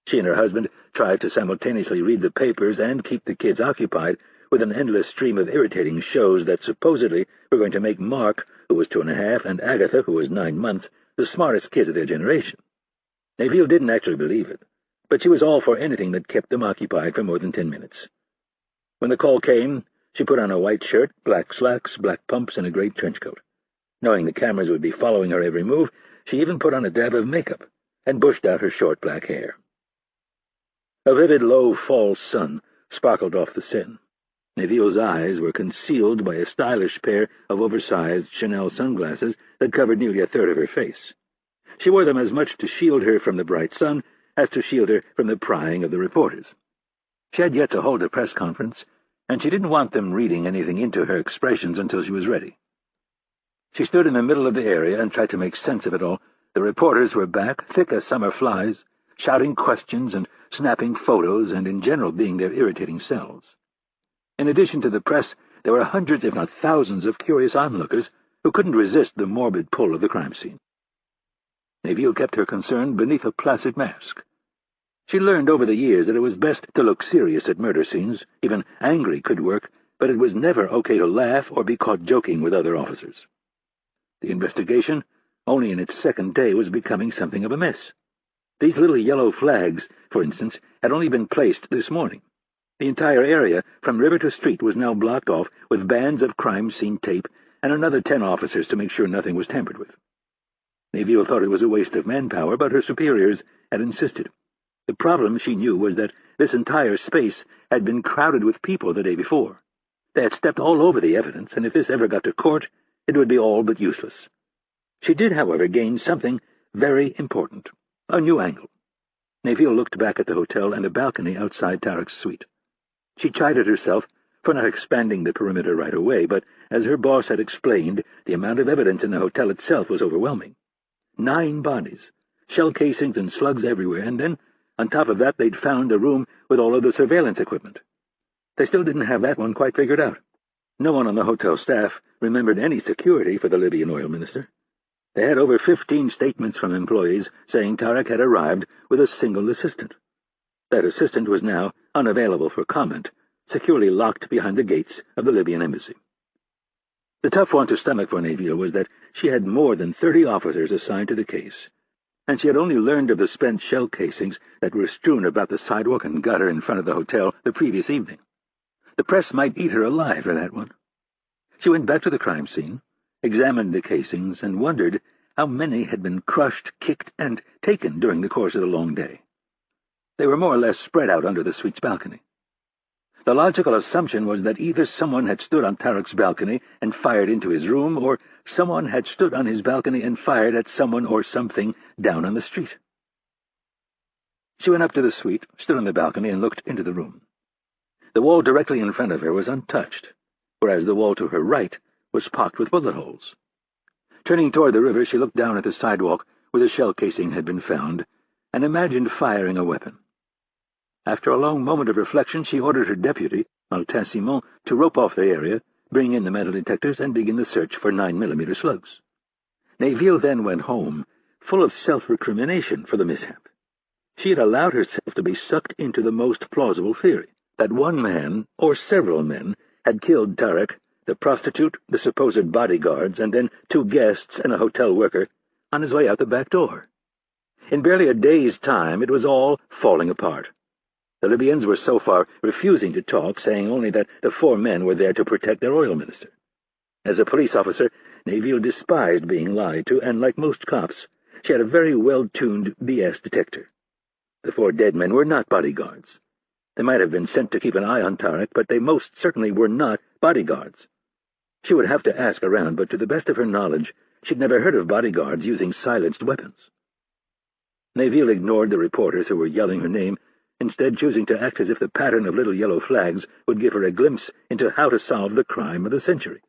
She and her husband tried to simultaneously read the papers and keep the kids occupied with an endless stream of irritating shows that supposedly were going to make Mark, who was 2.5, and Agatha, who was 9 months, the smartest kids of their generation. Neville didn't actually believe it, but she was all for anything that kept them occupied for more than 10 minutes. When the call came, she put on a white shirt, black slacks, black pumps, and a gray trench coat. Knowing the cameras would be following her every move, she even put on a dab of makeup and bushed out her short black hair. A vivid low fall sun sparkled off the Seine. Neville's eyes were concealed by a stylish pair of oversized Chanel sunglasses that covered nearly a third of her face. She wore them as much to shield her from the bright sun as to shield her from the prying of the reporters. She had yet to hold a press conference, and she didn't want them reading anything into her expressions until she was ready. She stood in the middle of the area and tried to make sense of it all. The reporters were back, thick as summer flies, shouting questions and snapping photos and in general being their irritating selves. In addition to the press, there were hundreds, if not thousands, of curious onlookers who couldn't resist the morbid pull of the crime scene. Neville kept her concern beneath a placid mask. She learned over the years that it was best to look serious at murder scenes. Even angry could work, but it was never okay to laugh or be caught joking with other officers. The investigation, only in its second day, was becoming something of a mess. These little yellow flags, for instance, had only been placed this morning. The entire area, from river to street, was now blocked off with bands of crime scene tape and another 10 officers to make sure nothing was tampered with. Neville thought it was a waste of manpower, but her superiors had insisted. The problem, she knew, was that this entire space had been crowded with people the day before. They had stepped all over the evidence, and if this ever got to court, it would be all but useless. She did, however, gain something very important, a new angle. Neville looked back at the hotel and the balcony outside Tarek's suite. She chided herself for not expanding the perimeter right away, but as her boss had explained, the amount of evidence in the hotel itself was overwhelming. 9 bodies, shell casings and slugs everywhere, and then, on top of that, they'd found a room with all of the surveillance equipment. They still didn't have that one quite figured out. No one on the hotel staff remembered any security for the Libyan oil minister. They had over 15 statements from employees saying Tarek had arrived with a single assistant. That assistant was now unavailable for comment, securely locked behind the gates of the Libyan embassy. The tough one to stomach for Neville was that she had more than 30 officers assigned to the case, and she had only learned of the spent shell casings that were strewn about the sidewalk and gutter in front of the hotel the previous evening. The press might eat her alive for that one. She went back to the crime scene, examined the casings, and wondered how many had been crushed, kicked, and taken during the course of the long day. They were more or less spread out under the suite's balcony. The logical assumption was that either someone had stood on Tarek's balcony and fired into his room, or someone had stood on his balcony and fired at someone or something down on the street. She went up to the suite, stood on the balcony, and looked into the room. The wall directly in front of her was untouched, whereas the wall to her right was pocked with bullet holes. Turning toward the river, she looked down at the sidewalk where the shell casing had been found, and imagined firing a weapon. After a long moment of reflection, she ordered her deputy, Martin Simon, to rope off the area, bring in the metal detectors, and begin the search for 9mm slugs. Neville then went home, full of self-recrimination for the mishap. She had allowed herself to be sucked into the most plausible theory, that one man, or several men, had killed Tarek, the prostitute, the supposed bodyguards, and then 2 guests and a hotel worker, on his way out the back door. In barely a day's time, it was all falling apart. The Libyans were so far refusing to talk, saying only that the 4 men were there to protect their oil minister. As a police officer, Neville despised being lied to, and like most cops, she had a very well-tuned BS detector. The 4 dead men were not bodyguards. They might have been sent to keep an eye on Tarek, but they most certainly were not bodyguards. She would have to ask around, but to the best of her knowledge, she'd never heard of bodyguards using silenced weapons. Neville ignored the reporters who were yelling her name, instead choosing to act as if the pattern of little yellow flags would give her a glimpse into how to solve the crime of the century.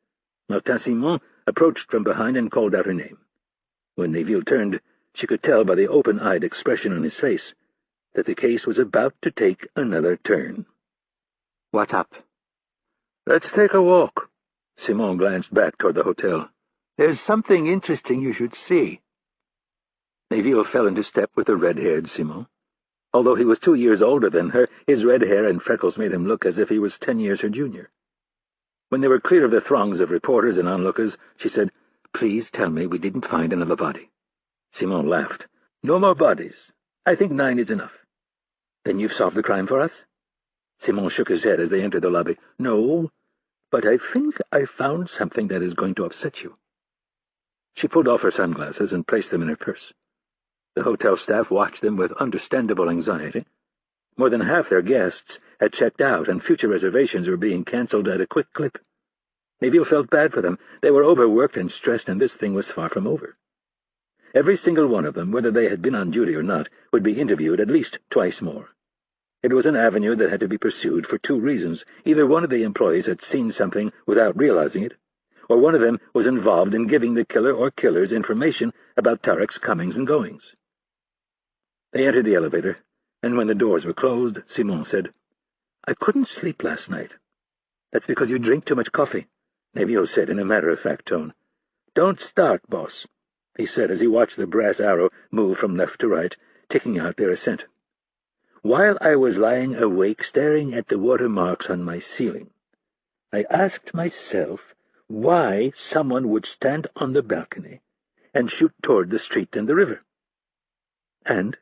Martin Simon approached from behind and called out her name. When Neville turned, she could tell by the open-eyed expression on his face that the case was about to take another turn. "What's up?" "Let's take a walk." Simon glanced back toward the hotel. "There's something interesting you should see." Neville fell into step with the red-haired Simon. Although he was 2 years older than her, his red hair and freckles made him look as if he was 10 years her junior. When they were clear of the throngs of reporters and onlookers, she said, "Please tell me we didn't find another body." Simon laughed. "No more bodies. I think 9 is enough." "Then you've solved the crime for us?" Simon shook his head as they entered the lobby. "No, but I think I found something that is going to upset you." She pulled off her sunglasses and placed them in her purse. The hotel staff watched them with understandable anxiety. More than half their guests had checked out, and future reservations were being cancelled at a quick clip. Neville felt bad for them. They were overworked and stressed, and this thing was far from over. Every single one of them, whether they had been on duty or not, would be interviewed at least twice more. It was an avenue that had to be pursued for 2 reasons. Either one of the employees had seen something without realizing it, or one of them was involved in giving the killer or killers information about Tarek's comings and goings. They entered the elevator, and when the doors were closed, Simon said, "I couldn't sleep last night." "That's because you drink too much coffee," Neville said in a matter-of-fact tone. "Don't start, boss," he said as he watched the brass arrow move from left to right, ticking out their ascent. "While I was lying awake staring at the watermarks on my ceiling, I asked myself why someone would stand on the balcony and shoot toward the street and the river. And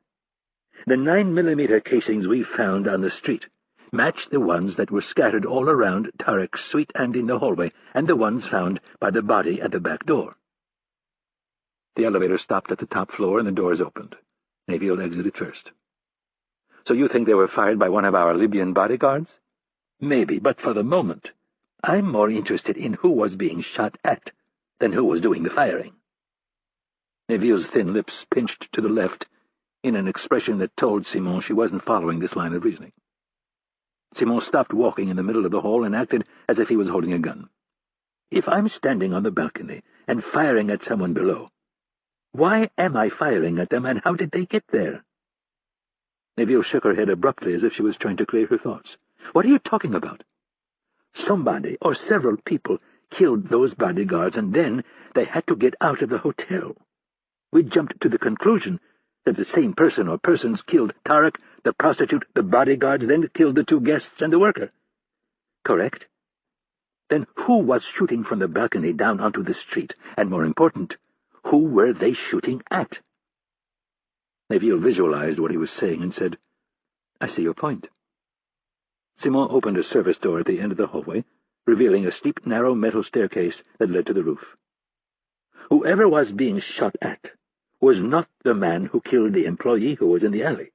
the 9mm casings we found on the street matched the ones that were scattered all around Tarek's suite and in the hallway, and the ones found by the body at the back door." The elevator stopped at the top floor, and the doors opened. Neville exited first. "So you think they were fired by one of our Libyan bodyguards?" "Maybe, but for the moment, I'm more interested in who was being shot at than who was doing the firing." Neville's thin lips pinched to the left, in an expression that told Simon she wasn't following this line of reasoning. Simon stopped walking in the middle of the hall and acted as if he was holding a gun. "If I'm standing on the balcony and firing at someone below, why am I firing at them, and how did they get there?" Neville shook her head abruptly as if she was trying to clear her thoughts. "What are you talking about? Somebody or several people killed those bodyguards, and then they had to get out of the hotel. We jumped to the conclusion that the same person or persons killed Tarek, the prostitute, the bodyguards, then killed the 2 guests and the worker. Correct? Then who was shooting from the balcony down onto the street? And more important, who were they shooting at?" Neville visualized what he was saying and said, "I see your point." Simon opened a service door at the end of the hallway, revealing a steep, narrow metal staircase that led to the roof. Whoever was being shot at was not the man who killed the employee who was in the alley.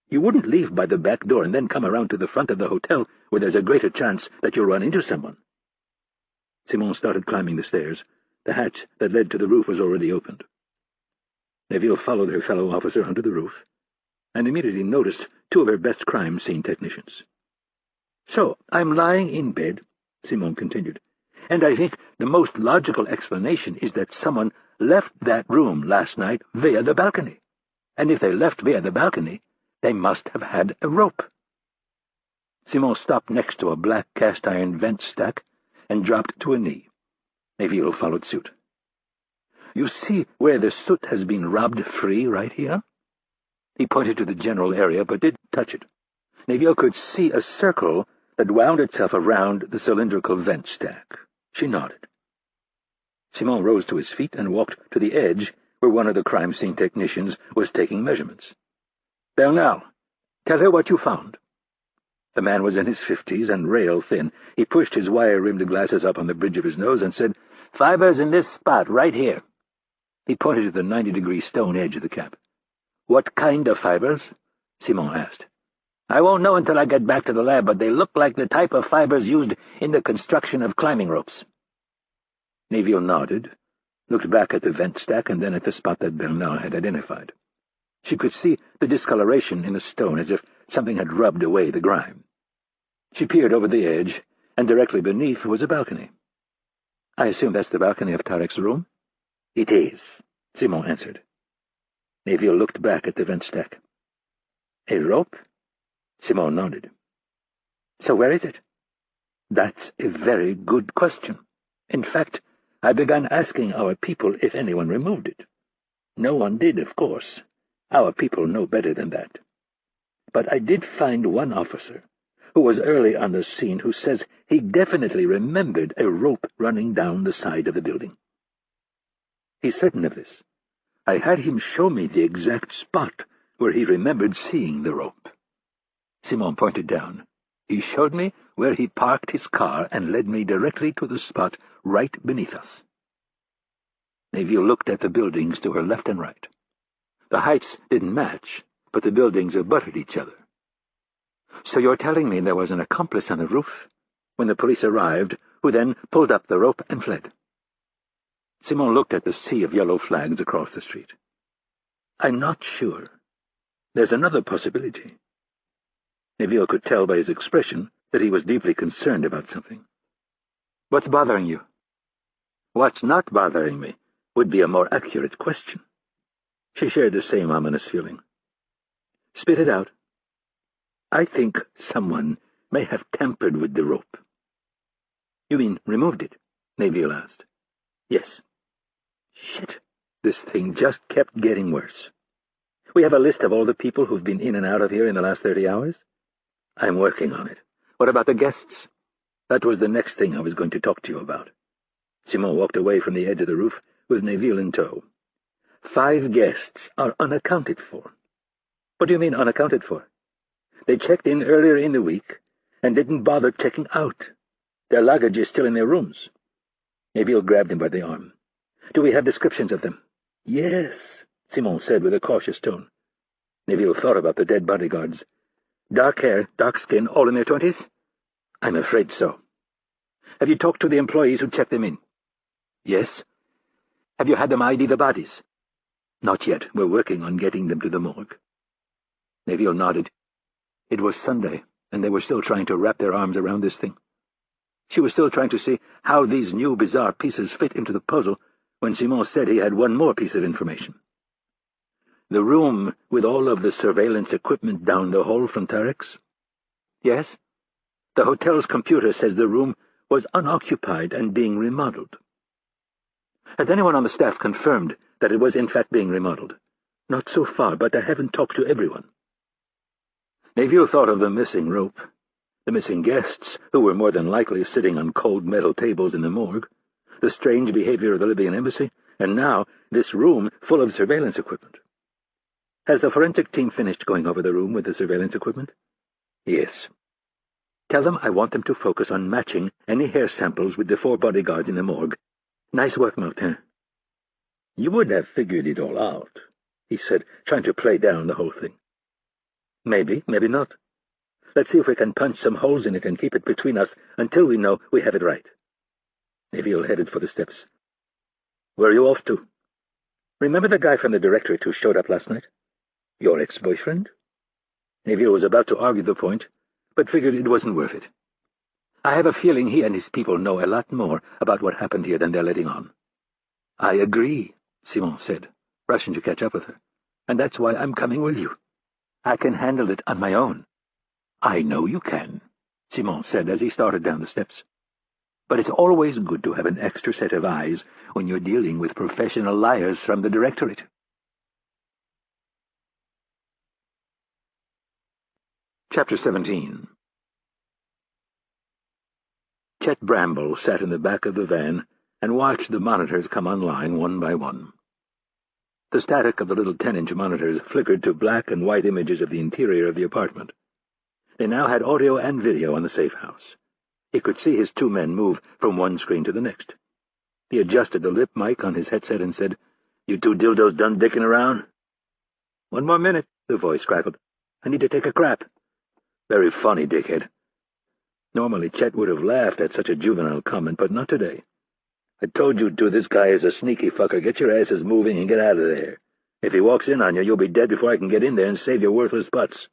You wouldn't leave by the back door and then come around to the front of the hotel where there's a greater chance that you'll run into someone. Simone started climbing the stairs. The hatch that led to the roof was already opened. Neville followed her fellow officer onto the roof and immediately noticed two of her best crime scene technicians. "So, I'm lying in bed," Simone continued, "and I think the most logical explanation is that someone left that room last night via the balcony. And if they left via the balcony, they must have had a rope." Simone stopped next to a black cast-iron vent stack and dropped to a knee. Neville followed suit. "You see where the soot has been rubbed free right here?" He pointed to the general area, but didn't touch it. Neville could see a circle that wound itself around the cylindrical vent stack. She nodded. Simone rose to his feet and walked to the edge where one of the crime scene technicians was taking measurements. "Bernal, tell her what you found." The man was in his 50s and rail thin. He pushed his wire-rimmed glasses up on the bridge of his nose and said, "Fibers in this spot, right here." He pointed to the 90-degree stone edge of the cap. "What kind of fibers?" Simone asked. "I won't know until I get back to the lab, but they look like the type of fibers used in the construction of climbing ropes." Neville nodded, looked back at the vent stack and then at the spot that Bernal had identified. She could see the discoloration in the stone, as if something had rubbed away the grime. She peered over the edge, and directly beneath was a balcony. "I assume that's the balcony of Tarek's room?" "It is," Simone answered. Neville looked back at the vent stack. "A rope?" Simone nodded. "So where is it?" "That's a very good question. In fact, I began asking our people if anyone removed it. No one did, of course. Our people know better than that. But I did find one officer who was early on the scene who says he definitely remembered a rope running down the side of the building. He's certain of this. I had him show me the exact spot where he remembered seeing the rope." Simone pointed down. "He showed me where he parked his car and led me directly to the spot right beneath us." Neville looked at the buildings to her left and right. The heights didn't match, but the buildings abutted each other. "So you're telling me there was an accomplice on the roof when the police arrived, who then pulled up the rope and fled?" Simone looked at the sea of yellow flags across the street. "I'm not sure. There's another possibility." Neville could tell by his expression that he was deeply concerned about something. "What's bothering you?" "What's not bothering me would be a more accurate question." She shared the same ominous feeling. "Spit it out." "I think someone may have tampered with the rope." "You mean removed it?" Neville asked. "Yes." Shit, this thing just kept getting worse. "We have a list of all the people who've been in and out of here in the last 30 hours? "I'm working on it." "What about the guests?" "That was the next thing I was going to talk to you about." Simone walked away from the edge of the roof with Neville in tow. 5 guests are unaccounted for." "What do you mean, unaccounted for?" "They checked in earlier in the week and didn't bother checking out. Their luggage is still in their rooms." Neville grabbed him by the arm. "Do we have descriptions of them?" "Yes," Simone said with a cautious tone. Neville thought about the dead bodyguards. "Dark hair, dark skin, all in their 20s? "I'm afraid so." "Have you talked to the employees who checked them in?" "Yes." "Have you had them ID the bodies?" "Not yet. We're working on getting them to the morgue." Neville nodded. It was Sunday, and they were still trying to wrap their arms around this thing. She was still trying to see how these new bizarre pieces fit into the puzzle when Simone said he had one more piece of information. "The room with all of the surveillance equipment down the hall from Tarek's?" "Yes." "The hotel's computer says the room was unoccupied and being remodeled." "Has anyone on the staff confirmed that it was in fact being remodeled?" "Not so far, but I haven't talked to everyone." Neville thought of the missing rope, the missing guests, who were more than likely sitting on cold metal tables in the morgue, the strange behavior of the Libyan embassy, and now this room full of surveillance equipment. "Has the forensic team finished going over the room with the surveillance equipment?" "Yes." "Tell them I want them to focus on matching any hair samples with the 4 bodyguards in the morgue." "Nice work, Martin." "You would have figured it all out," he said, trying to play down the whole thing. "Maybe, maybe not. Let's see if we can punch some holes in it and keep it between us until we know we have it right." Neville headed for the steps. "Where are you off to?" "Remember the guy from the directorate who showed up last night?" "Your ex-boyfriend?" Neville was about to argue the point, but figured it wasn't worth it. "I have a feeling he and his people know a lot more about what happened here than they're letting on." "I agree," Simon said, rushing to catch up with her. "And that's why I'm coming with you. I can handle it on my own." "I know you can," Simon said as he started down the steps. "But it's always good to have an extra set of eyes when you're dealing with professional liars from the directorate." Chapter 17. Chet Bramble sat in the back of the van and watched the monitors come online one by one. The static of the little 10-inch monitors flickered to black and white images of the interior of the apartment. They now had audio and video on the safe house. He could see his 2 men move from one screen to the next. He adjusted the lip mic on his headset and said, "You 2 dildos done dicking around?" "1 more minute," the voice crackled. "I need to take a crap." "Very funny, dickhead." Normally Chet would have laughed at such a juvenile comment, but not today. "I told you to, this guy is a sneaky fucker. Get your asses moving and get out of there. If he walks in on you, you'll be dead before I can get in there and save your worthless butts."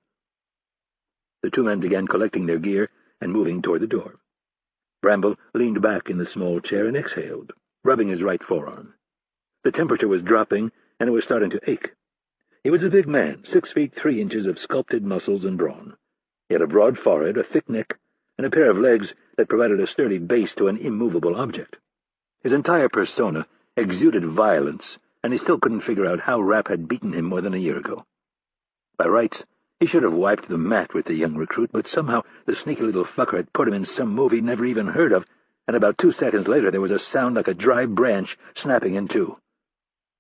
The 2 men began collecting their gear and moving toward the door. Bramble leaned back in the small chair and exhaled, rubbing his right forearm. The temperature was dropping, and it was starting to ache. He was a big man, 6 feet 3 inches of sculpted muscles and brawn. He had a broad forehead, a thick neck, and a pair of legs that provided a sturdy base to an immovable object. His entire persona exuded violence, and he still couldn't figure out how Rapp had beaten him more than a year ago. By rights, he should have wiped the mat with the young recruit, but somehow the sneaky little fucker had put him in some move he'd never even heard of, and about 2 seconds later there was a sound like a dry branch snapping in two.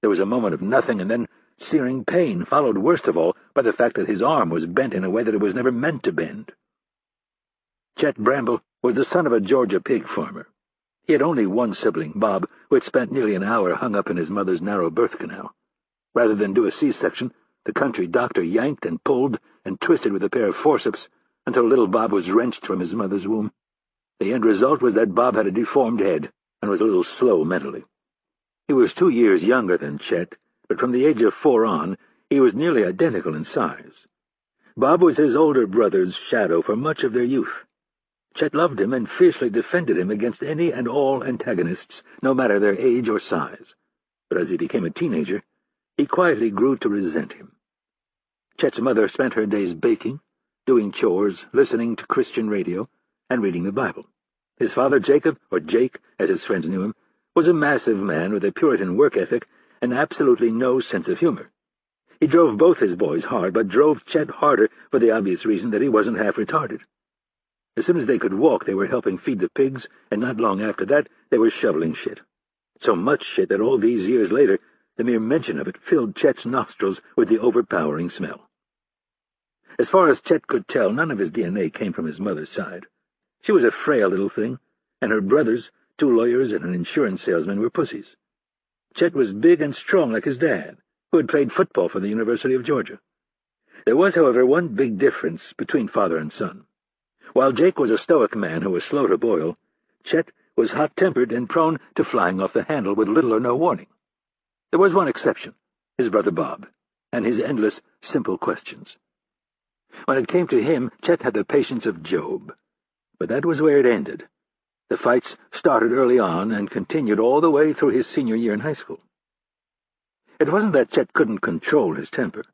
There was a moment of nothing, and then searing pain, followed worst of all by the fact that his arm was bent in a way that it was never meant to bend. Chet Bramble was the son of a Georgia pig farmer. He had only one sibling, Bob, who had spent nearly an hour hung up in his mother's narrow birth canal. Rather than do a C-section, the country doctor yanked and pulled and twisted with a pair of forceps until little Bob was wrenched from his mother's womb. The end result was that Bob had a deformed head and was a little slow mentally. He was 2 years younger than Chet, but from the age of 4 on, he was nearly identical in size. Bob was his older brother's shadow for much of their youth. Chet loved him and fiercely defended him against any and all antagonists, no matter their age or size. But as he became a teenager, he quietly grew to resent him. Chet's mother spent her days baking, doing chores, listening to Christian radio, and reading the Bible. His father, Jacob, or Jake, as his friends knew him, was a massive man with a Puritan work ethic and absolutely no sense of humor. He drove both his boys hard, but drove Chet harder for the obvious reason that he wasn't half retarded. As soon as they could walk, they were helping feed the pigs, and not long after that, they were shoveling shit. So much shit that all these years later, the mere mention of it filled Chet's nostrils with the overpowering smell. As far as Chet could tell, none of his DNA came from his mother's side. She was a frail little thing, and her brothers, 2 lawyers and an insurance salesman, were pussies. Chet was big and strong like his dad, who had played football for the University of Georgia. There was, however, one big difference between father and son. While Jake was a stoic man who was slow to boil, Chet was hot-tempered and prone to flying off the handle with little or no warning. There was one exception, his brother Bob, and his endless, simple questions. When it came to him, Chet had the patience of Job. But that was where it ended. The fights started early on and continued all the way through his senior year in high school. It wasn't that Chet couldn't control his temper.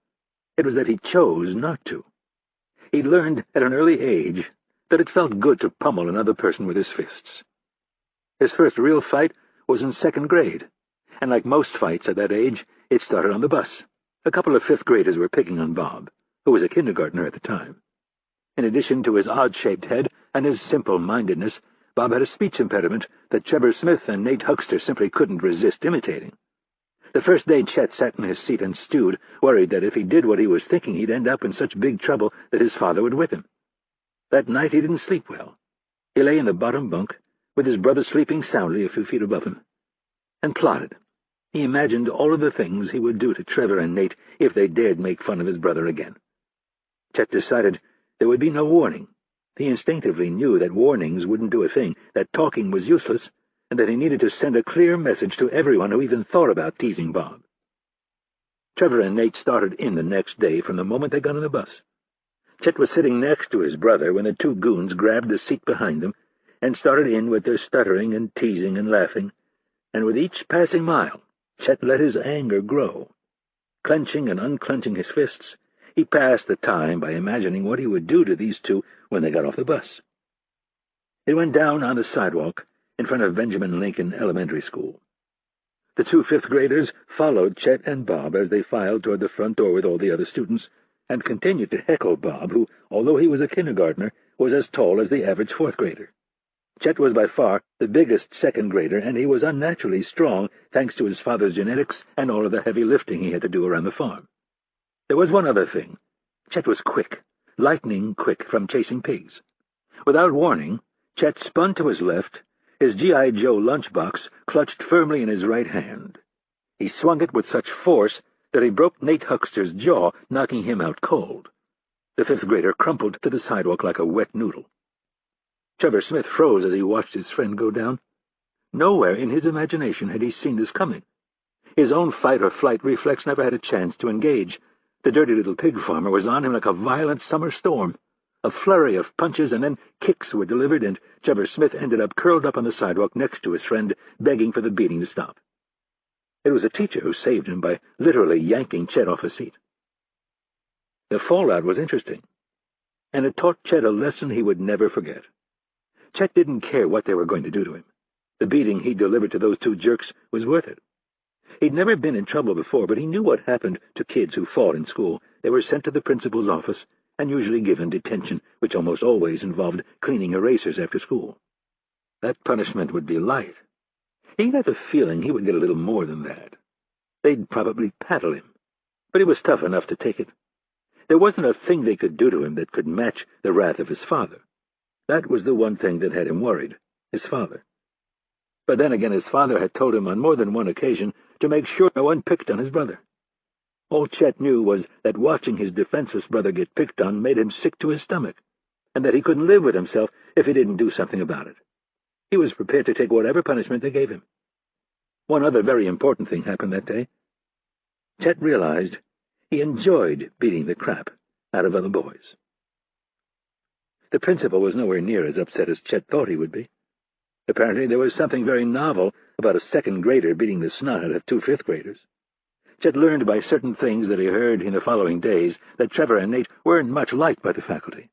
It was that he chose not to. He learned at an early age that it felt good to pummel another person with his fists. His first real fight was in 2nd grade, and like most fights at that age, it started on the bus. A couple of 5th graders were picking on Bob, who was a kindergartner at the time. In addition to his odd-shaped head and his simple-mindedness, Bob had a speech impediment that Trevor Smith and Nate Huckster simply couldn't resist imitating. The first day Chet sat in his seat and stewed, worried that if he did what he was thinking, he'd end up in such big trouble that his father would whip him. That night he didn't sleep well. He lay in the bottom bunk, with his brother sleeping soundly a few feet above him, and plotted. He imagined all of the things he would do to Trevor and Nate if they dared make fun of his brother again. Chet decided there would be no warning. He instinctively knew that warnings wouldn't do a thing, that talking was useless, and that he needed to send a clear message to everyone who even thought about teasing Bob. Trevor and Nate started in the next day from the moment they got on the bus. Chet was sitting next to his brother when the two goons grabbed the seat behind them and started in with their stuttering and teasing and laughing, and with each passing mile, Chet let his anger grow. Clenching and unclenching his fists, he passed the time by imagining what he would do to these two when they got off the bus. It went down on the sidewalk in front of Benjamin Lincoln Elementary School. The two fifth-graders followed Chet and Bob as they filed toward the front door with all the other students, and continued to heckle Bob, who, although he was a kindergartner, was as tall as the average fourth-grader. Chet was by far the biggest second-grader, and he was unnaturally strong thanks to his father's genetics and all of the heavy lifting he had to do around the farm. There was one other thing. Chet was quick, lightning quick from chasing pigs. Without warning, Chet spun to his left, his G.I. Joe lunchbox clutched firmly in his right hand. He swung it with such force that he broke Nate Huckster's jaw, knocking him out cold. The fifth-grader crumpled to the sidewalk like a wet noodle. Trevor Smith froze as he watched his friend go down. Nowhere in his imagination had he seen this coming. His own fight-or-flight reflex never had a chance to engage. The dirty little pig farmer was on him like a violent summer storm. A flurry of punches and then kicks were delivered, and Trevor Smith ended up curled up on the sidewalk next to his friend, begging for the beating to stop. It was a teacher who saved him by literally yanking Chet off his seat. The fallout was interesting, and it taught Chet a lesson he would never forget. Chet didn't care what they were going to do to him. The beating he delivered to those two jerks was worth it. He'd never been in trouble before, but he knew what happened to kids who fought in school. They were sent to the principal's office and usually given detention, which almost always involved cleaning erasers after school. That punishment would be light. He had a feeling he would get a little more than that. They'd probably paddle him, but he was tough enough to take it. There wasn't a thing they could do to him that could match the wrath of his father. That was the one thing that had him worried, his father. But then again, his father had told him on more than one occasion to make sure no one picked on his brother. All Chet knew was that watching his defenseless brother get picked on made him sick to his stomach, and that he couldn't live with himself if he didn't do something about it. He was prepared to take whatever punishment they gave him. One other very important thing happened that day. Chet realized he enjoyed beating the crap out of other boys. The principal was nowhere near as upset as Chet thought he would be. Apparently there was something very novel about a second-grader beating the snot out of two fifth-graders. Chet learned by certain things that he heard in the following days that Trevor and Nate weren't much liked by the faculty.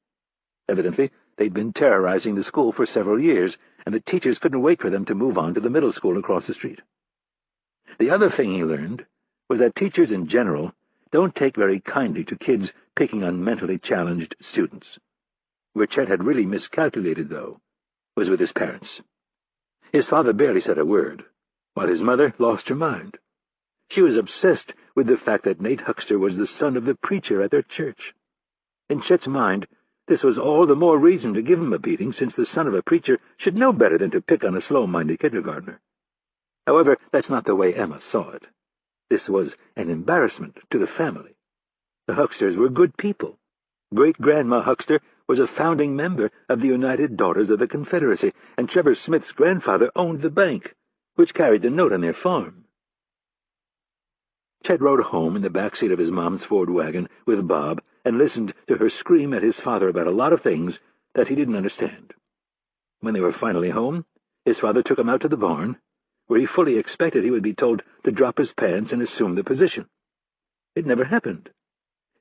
Evidently, they'd been terrorizing the school for several years, and the teachers couldn't wait for them to move on to the middle school across the street. The other thing he learned was that teachers in general don't take very kindly to kids picking on mentally challenged students. Where Chet had really miscalculated, though, was with his parents. His father barely said a word, while his mother lost her mind. She was obsessed with the fact that Nate Huckster was the son of the preacher at their church. In Chet's mind, this was all the more reason to give him a beating, since the son of a preacher should know better than to pick on a slow-minded kindergartner. However, that's not the way Emma saw it. This was an embarrassment to the family. The Hucksters were good people. Great-Grandma Huckster was a founding member of the United Daughters of the Confederacy, and Trevor Smith's grandfather owned the bank, which carried the note on their farm. Chet rode home in the back seat of his mom's Ford wagon with Bob and listened to her scream at his father about a lot of things that he didn't understand. When they were finally home, his father took him out to the barn, where he fully expected he would be told to drop his pants and assume the position. It never happened.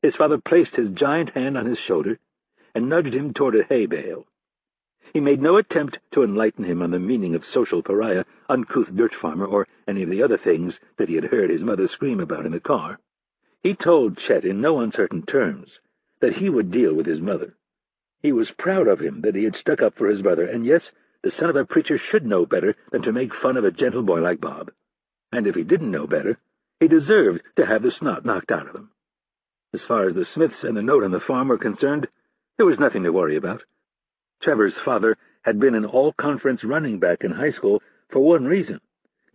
His father placed his giant hand on his shoulder and nudged him toward a hay bale. He made no attempt to enlighten him on the meaning of social pariah, uncouth dirt farmer, or any of the other things that he had heard his mother scream about in the car. He told Chet in no uncertain terms that he would deal with his mother. He was proud of him that he had stuck up for his brother, and yes, the son of a preacher should know better than to make fun of a gentle boy like Bob. And if he didn't know better, he deserved to have the snot knocked out of him. As far as the Smiths and the note on the farm were concerned, there was nothing to worry about. Trevor's father had been an all-conference running back in high school for one reason: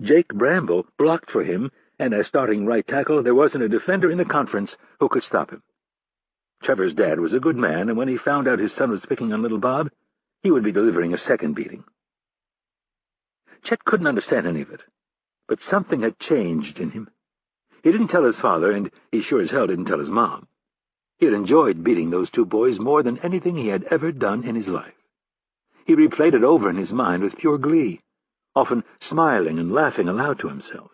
Jake Bramble blocked for him, and as starting right tackle, there wasn't a defender in the conference who could stop him. Trevor's dad was a good man, and when he found out his son was picking on little Bob, he would be delivering a second beating. Chet couldn't understand any of it, but something had changed in him. He didn't tell his father, and he sure as hell didn't tell his mom. He had enjoyed beating those two boys more than anything he had ever done in his life. He replayed it over in his mind with pure glee, often smiling and laughing aloud to himself.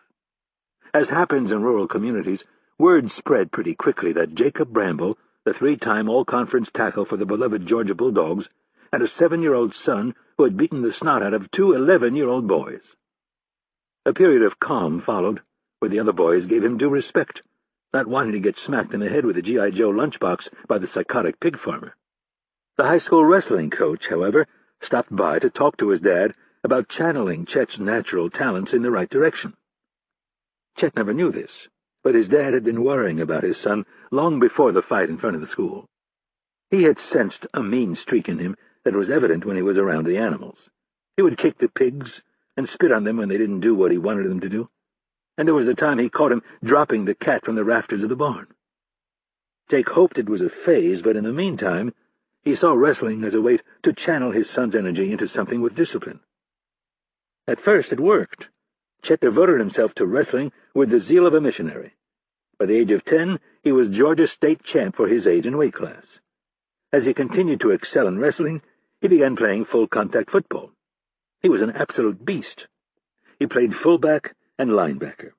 As happens in rural communities, word spread pretty quickly that Jacob Bramble, the 3-time all-conference tackle for the beloved Georgia Bulldogs, had a 7-year-old son who had beaten the snot out of 2 11-year-old boys. A period of calm followed, where the other boys gave him due respect, not wanting to get smacked in the head with a G.I. Joe lunchbox by the psychotic pig farmer. The high school wrestling coach, however, stopped by to talk to his dad about channeling Chet's natural talents in the right direction. Chet never knew this, but his dad had been worrying about his son long before the fight in front of the school. He had sensed a mean streak in him that was evident when he was around the animals. He would kick the pigs and spit on them when they didn't do what he wanted them to do, and there was the time he caught him dropping the cat from the rafters of the barn. Jake hoped it was a phase, but in the meantime, he saw wrestling as a way to channel his son's energy into something with discipline. At first it worked. Chet devoted himself to wrestling with the zeal of a missionary. By the age of 10, he was Georgia state champ for his age and weight class. As he continued to excel in wrestling, he began playing full-contact football. He was an absolute beast. He played fullback and linebacker.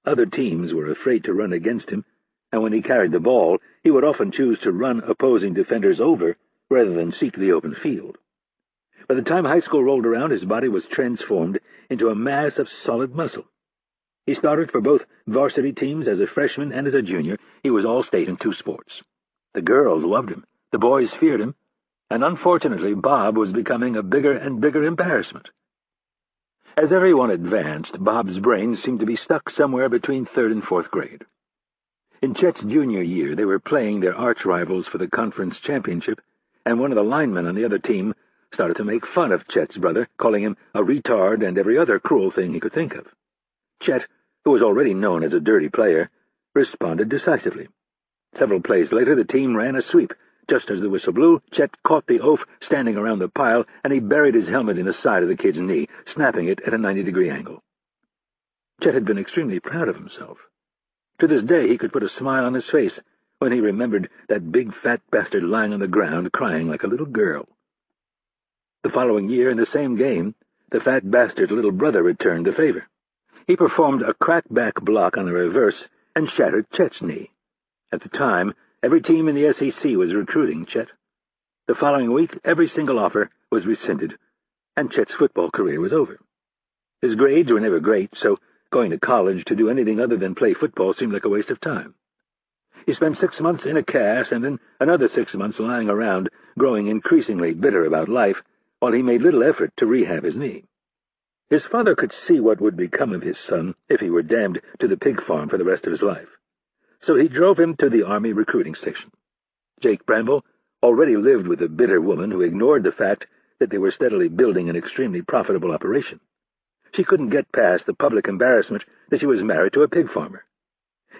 Other teams were afraid to run against him, and when he carried the ball, he would often choose to run opposing defenders over rather than seek the open field. By the time high school rolled around, his body was transformed into a mass of solid muscle. He started for both varsity teams as a freshman and as a junior. He was all-state in 2 sports. The girls loved him, the boys feared him, and unfortunately Bob was becoming a bigger and bigger embarrassment. As everyone advanced, Bob's brain seemed to be stuck somewhere between 3rd and 4th grade. In Chet's junior year, they were playing their arch-rivals for the conference championship, and one of the linemen on the other team started to make fun of Chet's brother, calling him a retard and every other cruel thing he could think of. Chet, who was already known as a dirty player, responded decisively. Several plays later, the team ran a sweep. Just as the whistle blew, Chet caught the oaf standing around the pile, and he buried his helmet in the side of the kid's knee, snapping it at a 90-degree angle. Chet had been extremely proud of himself. To this day, he could put a smile on his face when he remembered that big fat bastard lying on the ground crying like a little girl. The following year, in the same game, the fat bastard's little brother returned the favor. He performed a crackback block on a reverse and shattered Chet's knee. At the time, every team in the SEC was recruiting Chet. The following week, every single offer was rescinded, and Chet's football career was over. His grades were never great, so going to college to do anything other than play football seemed like a waste of time. He spent 6 months in a cast and then another 6 months lying around, growing increasingly bitter about life, while he made little effort to rehab his knee. His father could see what would become of his son if he were damned to the pig farm for the rest of his life. So he drove him to the Army recruiting station. Jake Bramble already lived with a bitter woman who ignored the fact that they were steadily building an extremely profitable operation. She couldn't get past the public embarrassment that she was married to a pig farmer.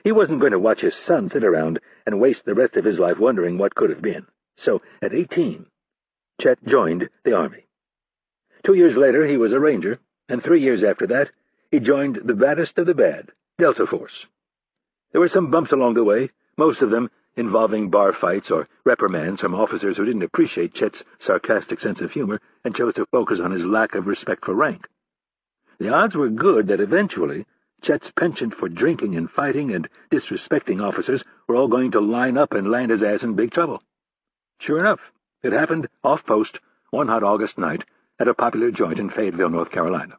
He wasn't going to watch his son sit around and waste the rest of his life wondering what could have been. So, at 18, Chet joined the Army. 2 years later, he was a Ranger, and 3 years after that, he joined the baddest of the bad, Delta Force. There were some bumps along the way, most of them involving bar fights or reprimands from officers who didn't appreciate Chet's sarcastic sense of humor and chose to focus on his lack of respect for rank. The odds were good that eventually Chet's penchant for drinking and fighting and disrespecting officers were all going to line up and land his ass in big trouble. Sure enough, it happened off-post one hot August night at a popular joint in Fayetteville, North Carolina.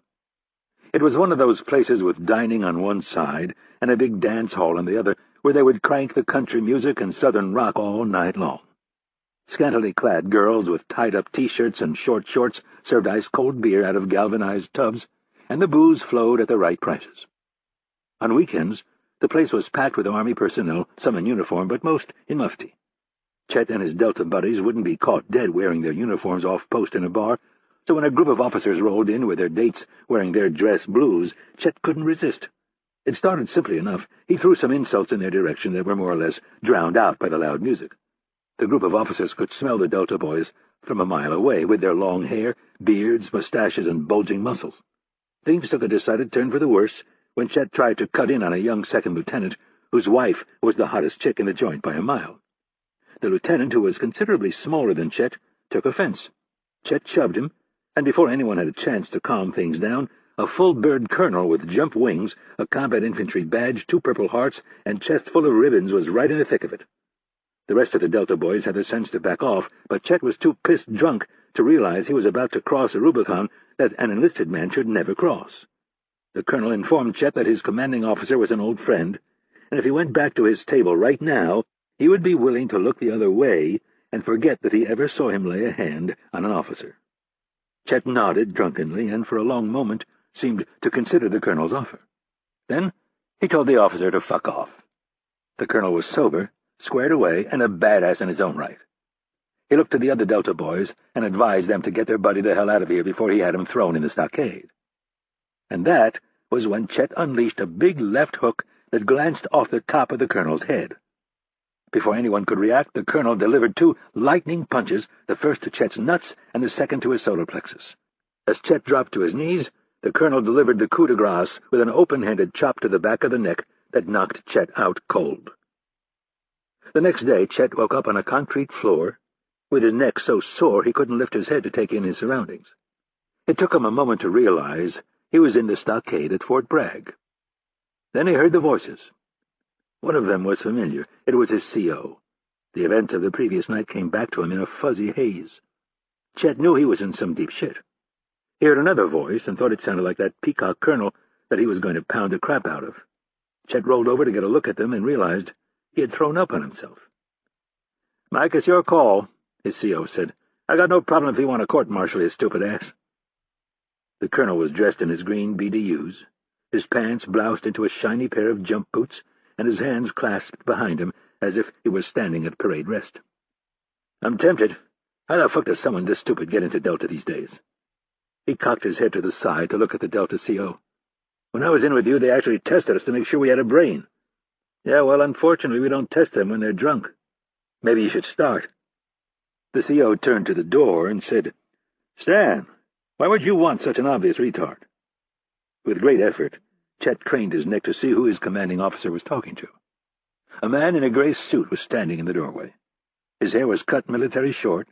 It was one of those places with dining on one side and a big dance hall on the other, where they would crank the country music and southern rock all night long. Scantily clad girls with tied-up T-shirts and short shorts served ice-cold beer out of galvanized tubs, and the booze flowed at the right prices. On weekends, the place was packed with Army personnel, some in uniform, but most in mufti. Chet and his Delta buddies wouldn't be caught dead wearing their uniforms off-post in a bar, so when a group of officers rolled in with their dates wearing their dress blues, Chet couldn't resist. It started simply enough. He threw some insults in their direction that were more or less drowned out by the loud music. The group of officers could smell the Delta boys from a mile away, with their long hair, beards, mustaches, and bulging muscles. Things took a decided turn for the worse when Chet tried to cut in on a young second lieutenant whose wife was the hottest chick in the joint by a mile. The lieutenant, who was considerably smaller than Chet, took offense. Chet shoved him, and before anyone had a chance to calm things down, a full-bird colonel with jump wings, a combat infantry badge, 2 Purple Hearts, and chest full of ribbons was right in the thick of it. The rest of the Delta boys had the sense to back off, but Chet was too pissed drunk to realize he was about to cross a Rubicon that an enlisted man should never cross. The colonel informed Chet that his commanding officer was an old friend, and if he went back to his table right now, he would be willing to look the other way and forget that he ever saw him lay a hand on an officer. Chet nodded drunkenly and for a long moment seemed to consider the colonel's offer. Then he told the officer to fuck off. The colonel was sober, squared away, and a badass in his own right. He looked to the other Delta boys and advised them to get their buddy the hell out of here before he had him thrown in the stockade. And that was when Chet unleashed a big left hook that glanced off the top of the colonel's head. Before anyone could react, the colonel delivered 2 lightning punches, the first to Chet's nuts and the second to his solar plexus. As Chet dropped to his knees, the colonel delivered the coup de grace with an open-handed chop to the back of the neck that knocked Chet out cold. The next day, Chet woke up on a concrete floor, with his neck so sore he couldn't lift his head to take in his surroundings. It took him a moment to realize he was in the stockade at Fort Bragg. Then he heard the voices. One of them was familiar. It was his CO. The events of the previous night came back to him in a fuzzy haze. Chet knew he was in some deep shit. He heard another voice and thought it sounded like that peacock colonel that he was going to pound the crap out of. Chet rolled over to get a look at them and realized he had thrown up on himself. "Mike, it's your call," his CO said. "I got no problem if you want to court-martial his stupid ass." The colonel was dressed in his green BDUs, his pants bloused into a shiny pair of jump boots, and his hands clasped behind him as if he was standing at parade rest. "I'm tempted. How the fuck does someone this stupid get into Delta these days?" He cocked his head to the side to look at the Delta CO. "When I was in with you, they actually tested us to make sure we had a brain." "Yeah, well, unfortunately, we don't test them when they're drunk. Maybe you should start." The CO turned to the door and said, "Stan, why would you want such an obvious retard?" With great effort, Chet craned his neck to see who his commanding officer was talking to. A man in a gray suit was standing in the doorway. His hair was cut military short,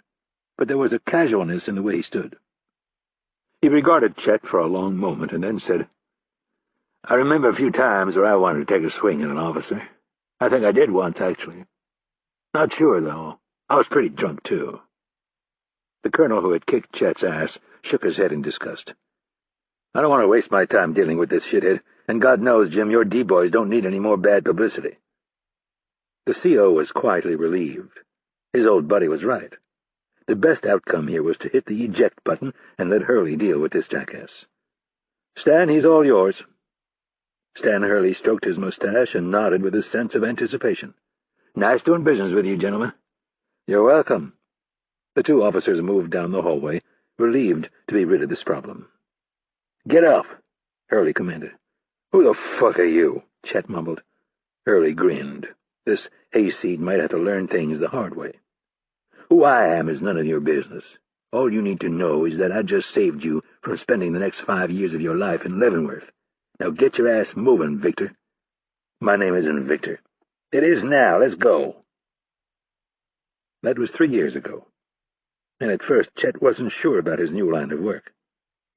but there was a casualness in the way he stood. He regarded Chet for a long moment and then said, "I remember a few times where I wanted to take a swing at an officer. I think I did once, actually. Not sure, though. I was pretty drunk, too." The colonel who had kicked Chet's ass shook his head in disgust. "I don't want to waste my time dealing with this shithead, and God knows, Jim, your D-boys don't need any more bad publicity." The CO was quietly relieved. His old buddy was right. The best outcome here was to hit the eject button and let Hurley deal with this jackass. "Stan, he's all yours." Stan Hurley stroked his mustache and nodded with a sense of anticipation. "Nice doing business with you, gentlemen." "You're welcome." The 2 officers moved down the hallway, relieved to be rid of this problem. "Get up," Hurley commanded. "Who the fuck are you?" Chet mumbled. Hurley grinned. This hayseed might have to learn things the hard way. "Who I am is none of your business. All you need to know is that I just saved you from spending the next 5 years of your life in Leavenworth. Now get your ass moving, Victor." "My name isn't Victor." "It is now. Let's go." That was 3 years ago, and at first Chet wasn't sure about his new line of work.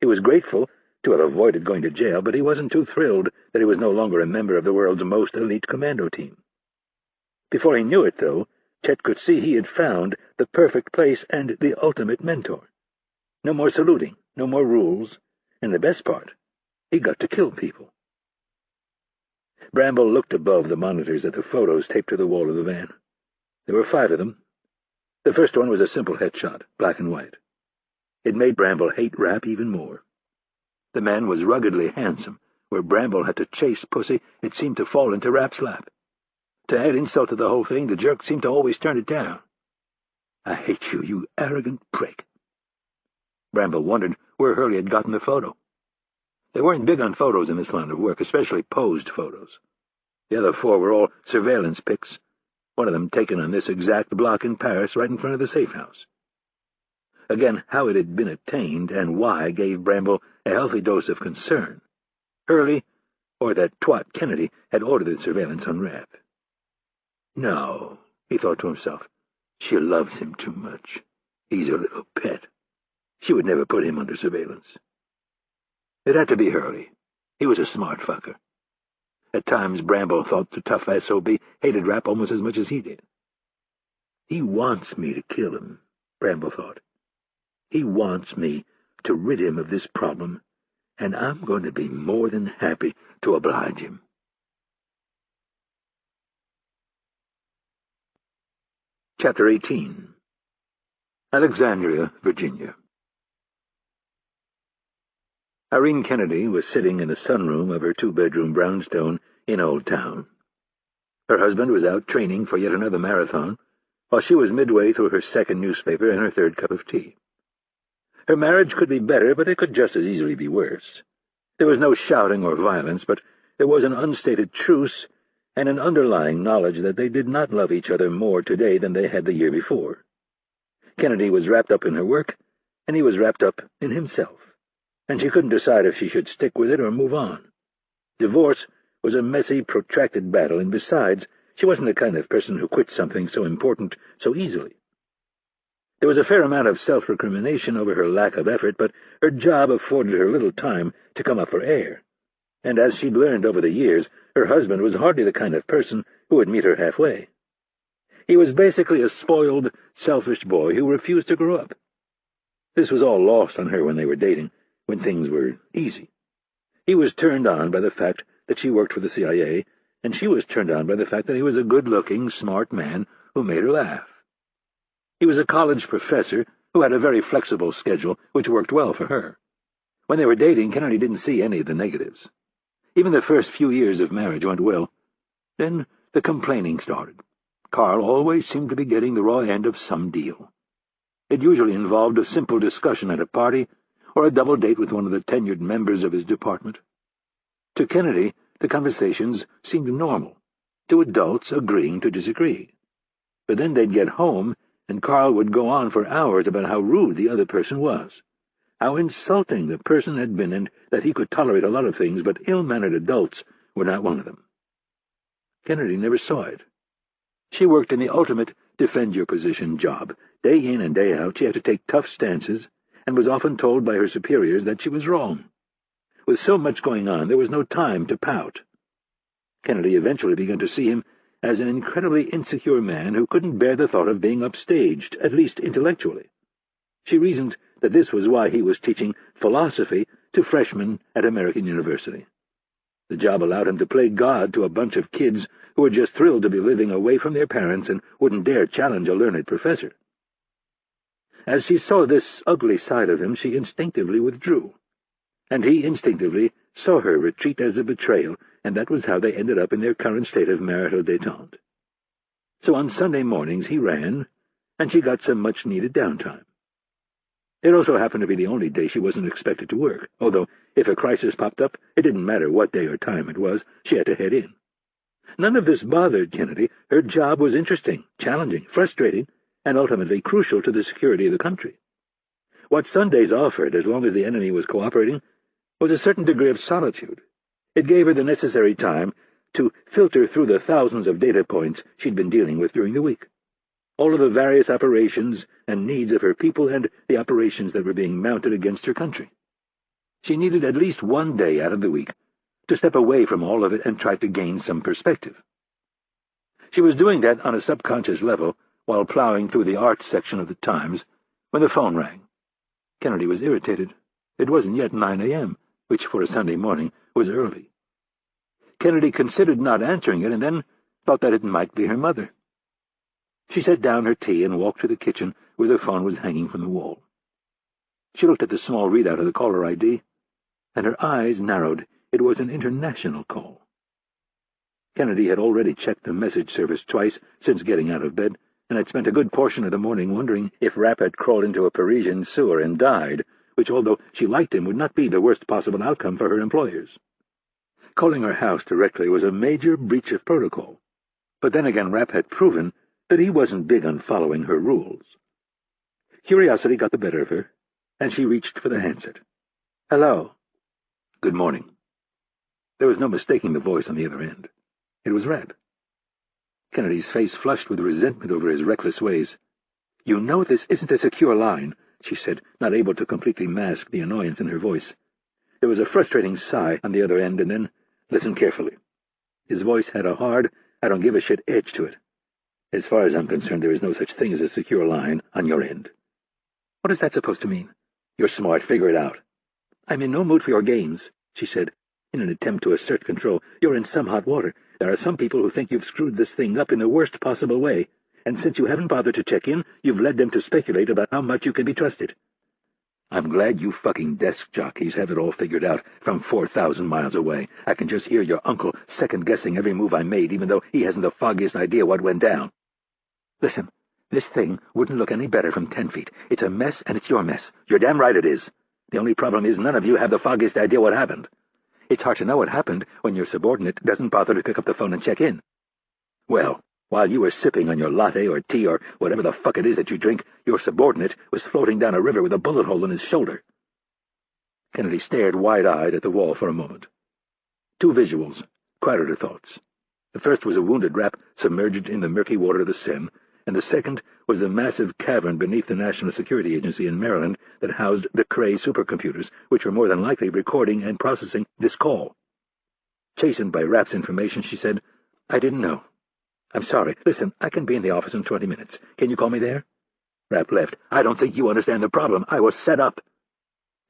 He was grateful to have avoided going to jail, but he wasn't too thrilled that he was no longer a member of the world's most elite commando team. Before he knew it, though, Chet could see he had found the perfect place and the ultimate mentor. No more saluting, no more rules, and the best part, he got to kill people. Bramble looked above the monitors at the photos taped to the wall of the van. There were 5 of them. The first one was a simple headshot, black and white. It made Bramble hate Rapp even more. The man was ruggedly handsome. Where Bramble had to chase pussy, it seemed to fall into Rapp's lap. To add insult to the whole thing, the jerk seemed to always turn it down. "I hate you, you arrogant prick." Bramble wondered where Hurley had gotten the photo. They weren't big on photos in this line of work, especially posed photos. The other 4 were all surveillance pics, one of them taken on this exact block in Paris right in front of the safe house. Again, how it had been attained and why gave Bramble a healthy dose of concern. Hurley, or that twat Kennedy, had ordered the surveillance on Rapp. No, he thought to himself, she loves him too much. He's her little pet. She would never put him under surveillance. It had to be Hurley. He was a smart fucker. At times, Bramble thought the tough SOB hated Rapp almost as much as he did. He wants me to kill him, Bramble thought. He wants me to rid him of this problem, and I'm going to be more than happy to oblige him. Chapter 18. Alexandria, Virginia. Irene Kennedy was sitting in the sunroom of her 2-bedroom brownstone in Old Town. Her husband was out training for yet another marathon, while she was midway through her second newspaper and her 3rd cup of tea. Her marriage could be better, but it could just as easily be worse. There was no shouting or violence, but there was an unstated truce and an underlying knowledge that they did not love each other more today than they had the year before. Kennedy was wrapped up in her work, and he was wrapped up in himself, and she couldn't decide if she should stick with it or move on. Divorce was a messy, protracted battle, and besides, she wasn't the kind of person who quit something so important so easily. There was a fair amount of self-recrimination over her lack of effort, but her job afforded her little time to come up for air. And as she'd learned over the years, her husband was hardly the kind of person who would meet her halfway. He was basically a spoiled, selfish boy who refused to grow up. This was all lost on her when they were dating, when things were easy. He was turned on by the fact that she worked for the CIA, and she was turned on by the fact that he was a good-looking, smart man who made her laugh. He was a college professor who had a very flexible schedule, which worked well for her. When they were dating, Kennedy didn't see any of the negatives. Even the first few years of marriage went well. Then the complaining started. Carl always seemed to be getting the raw end of some deal. It usually involved a simple discussion at a party, or a double date with one of the tenured members of his department. To Kennedy, the conversations seemed normal, to adults agreeing to disagree. But then they'd get home, and Carl would go on for hours about how rude the other person was, how insulting the person had been, and that he could tolerate a lot of things, but ill-mannered adults were not one of them. Kennedy never saw it. She worked in the ultimate defend-your-position job. Day in and day out, she had to take tough stances, and was often told by her superiors that she was wrong. With so much going on, there was no time to pout. Kennedy eventually began to see him as an incredibly insecure man who couldn't bear the thought of being upstaged, at least intellectually. She reasoned that this was why he was teaching philosophy to freshmen at American University. The job allowed him to play God to a bunch of kids who were just thrilled to be living away from their parents and wouldn't dare challenge a learned professor. As she saw this ugly side of him, she instinctively withdrew, and he instinctively saw her retreat as a betrayal, and that was how they ended up in their current state of marital détente. So on Sunday mornings he ran, and she got some much-needed downtime. It also happened to be the only day she wasn't expected to work, although if a crisis popped up, it didn't matter what day or time it was, she had to head in. None of this bothered Kennedy. Her job was interesting, challenging, frustrating, and ultimately crucial to the security of the country. What Sundays offered, as long as the enemy was cooperating, was a certain degree of solitude. It gave her the necessary time to filter through the thousands of data points she'd been dealing with during the week, all of the various operations and needs of her people and the operations that were being mounted against her country. She needed at least one day out of the week to step away from all of it and try to gain some perspective. She was doing that on a subconscious level while plowing through the arts section of the Times when the phone rang. Kennedy was irritated. It wasn't yet 9 a.m., which for a Sunday morning was early. Kennedy considered not answering it and then thought that it might be her mother. She set down her tea and walked to the kitchen where the phone was hanging from the wall. She looked at the small readout of the caller ID, and her eyes narrowed. It was an international call. Kennedy had already checked the message service twice since getting out of bed, and had spent a good portion of the morning wondering if Rapp had crawled into a Parisian sewer and died, which, although she liked him, would not be the worst possible outcome for her employers. Calling her house directly was a major breach of protocol. But then again, Rapp had proven that he wasn't big on following her rules. Curiosity got the better of her, and she reached for the handset. "Hello." "Good morning." There was no mistaking the voice on the other end. It was Rapp. Kennedy's face flushed with resentment over his reckless ways. "You know this isn't a secure line," she said, not able to completely mask the annoyance in her voice. There was a frustrating sigh on the other end, and then, "Listen carefully." His voice had a hard, I-don't-give-a-shit edge to it. "As far as I'm concerned, there is no such thing as a secure line on your end." "What is that supposed to mean?" "You're smart. Figure it out." "I'm in no mood for your games," she said, in an attempt to assert control. "You're in some hot water. There are some people who think you've screwed this thing up in the worst possible way, and since you haven't bothered to check in, you've led them to speculate about how much you can be trusted. I'm glad you fucking desk jockeys have it all figured out from 4,000 miles away. I can just hear your uncle second-guessing every move I made, even though he hasn't the foggiest idea what went down. Listen, this thing wouldn't look any better from 10 feet. It's a mess, and it's your mess. You're damn right it is. The only problem is none of you have the foggiest idea what happened. It's hard to know what happened when your subordinate doesn't bother to pick up the phone and check in. Well, while you were sipping on your latte or tea or whatever the fuck it is that you drink, your subordinate was floating down a river with a bullet hole in his shoulder." Kennedy stared wide-eyed at the wall for a moment. Two visuals crowded her thoughts. The first was a wounded Rapp submerged in the murky water of the Seine, and the second was the massive cavern beneath the National Security Agency in Maryland that housed the Cray supercomputers, which were more than likely recording and processing this call. Chastened by Rapp's information, she said, "I didn't know. I'm sorry. Listen, I can be in the office in 20 minutes. Can you call me there?" Rapp left. "I don't think you understand the problem. I was set up."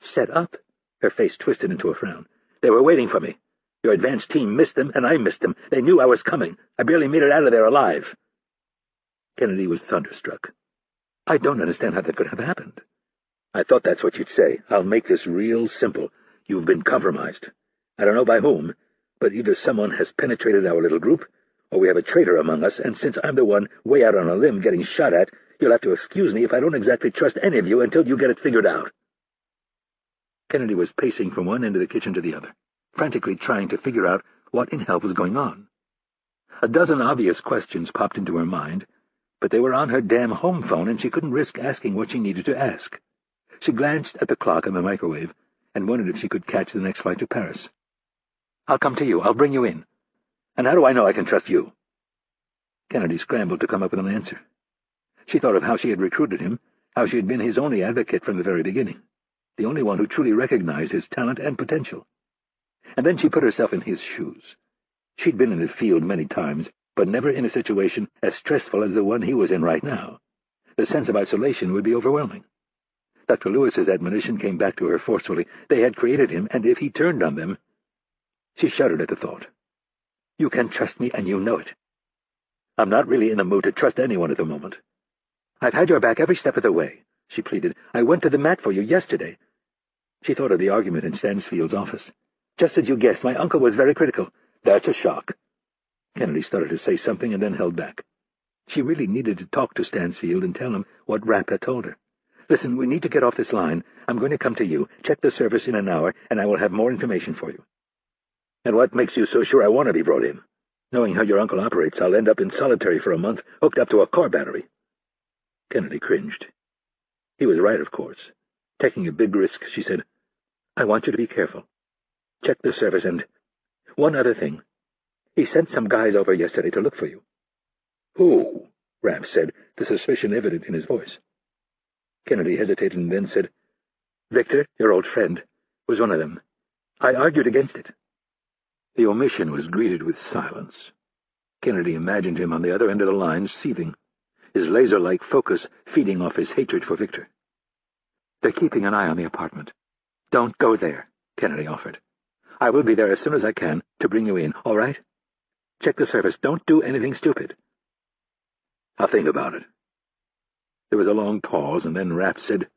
"Set up?" Her face twisted into a frown. "They were waiting for me. Your advance team missed them, and I missed them. They knew I was coming. I barely made it out of there alive." Kennedy was thunderstruck. "I don't understand how that could have happened." "I thought that's what you'd say. I'll make this real simple. You've been compromised. I don't know by whom, but either someone has penetrated our little group, or we have a traitor among us, and since I'm the one way out on a limb getting shot at, you'll have to excuse me if I don't exactly trust any of you until you get it figured out." Kennedy was pacing from one end of the kitchen to the other, frantically trying to figure out what in hell was going on. A dozen obvious questions popped into her mind, but they were on her damn home phone, and she couldn't risk asking what she needed to ask. She glanced at the clock on the microwave and wondered if she could catch the next flight to Paris. "I'll come to you. I'll bring you in." "And how do I know I can trust you?" Kennedy scrambled to come up with an answer. She thought of how she had recruited him, how she had been his only advocate from the very beginning, the only one who truly recognized his talent and potential. And then she put herself in his shoes. She'd been in the field many times, but never in a situation as stressful as the one he was in right now. The sense of isolation would be overwhelming. Dr. Lewis's admonition came back to her forcefully. They had created him, and if he turned on them... She shuddered at the thought. "You can trust me, and you know it." "I'm not really in the mood to trust anyone at the moment." "I've had your back every step of the way," she pleaded. "I went to the mat for you yesterday." She thought of the argument in Stansfield's office. "Just as you guessed, my uncle was very critical." "That's a shock." Kennedy started to say something and then held back. She really needed to talk to Stansfield and tell him what Rapp had told her. "Listen, we need to get off this line. I'm going to come to you. Check the service in an hour, and I will have more information for you." "And what makes you so sure I want to be brought in? Knowing how your uncle operates, I'll end up in solitary for a month, hooked up to a car battery." Kennedy cringed. He was right, of course. Taking a big risk, she said, "I want you to be careful. Check the service and... One other thing. He sent some guys over yesterday to look for you." "Who?" Rapp said, the suspicion evident in his voice. Kennedy hesitated and then said, "Victor, your old friend, was one of them. I argued against it." The omission was greeted with silence. Kennedy imagined him on the other end of the line, seething, his laser-like focus feeding off his hatred for Victor. "They're keeping an eye on the apartment. Don't go there," Kennedy offered. "I will be there as soon as I can to bring you in, all right? Check the service. Don't do anything stupid." "I'll think about it." There was a long pause, and then Rapp said,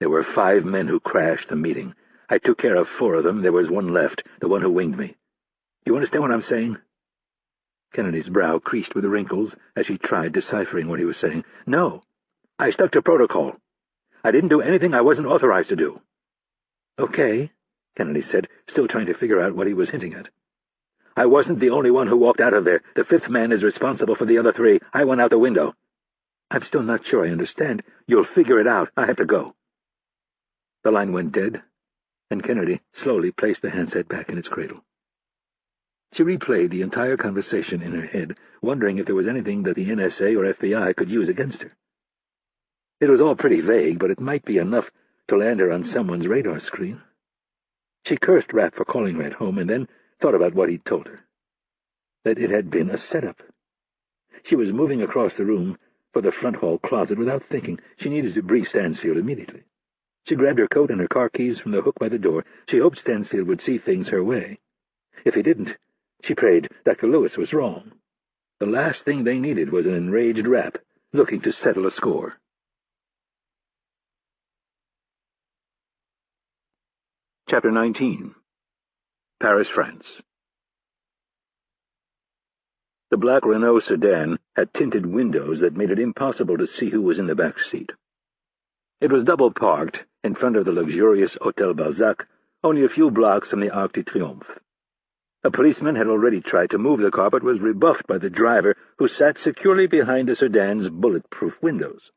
"There were 5 men who crashed the meeting. I took care of 4 of them. There was one left, the one who winged me. You understand what I'm saying?" Kennedy's brow creased with wrinkles as she tried deciphering what he was saying. "No. I stuck to protocol. I didn't do anything I wasn't authorized to do. "Okay," Kennedy said, still trying to figure out what he was hinting at. "I wasn't the only one who walked out of there. The fifth man is responsible for the other three. I went out the window." "I'm still not sure I understand." "You'll figure it out. I have to go." The line went dead, and Kennedy slowly placed the handset back in its cradle. She replayed the entire conversation in her head, wondering if there was anything that the NSA or FBI could use against her. It was all pretty vague, but it might be enough to land her on someone's radar screen. She cursed Rapp for calling her at home, and then thought about what he'd told her. That it had been a setup. She was moving across the room for the front hall closet without thinking. She needed to brief Stansfield immediately. She grabbed her coat and her car keys from the hook by the door. She hoped Stansfield would see things her way. If he didn't, she prayed Dr. Lewis was wrong. The last thing they needed was an enraged Rapp looking to settle a score. Chapter 19. Paris, France. The black Renault sedan had tinted windows that made it impossible to see who was in the back seat. It was double-parked in front of the luxurious Hôtel Balzac, only a few blocks from the Arc de Triomphe. A policeman had already tried to move the car, but was rebuffed by the driver, who sat securely behind the sedan's bulletproof windows.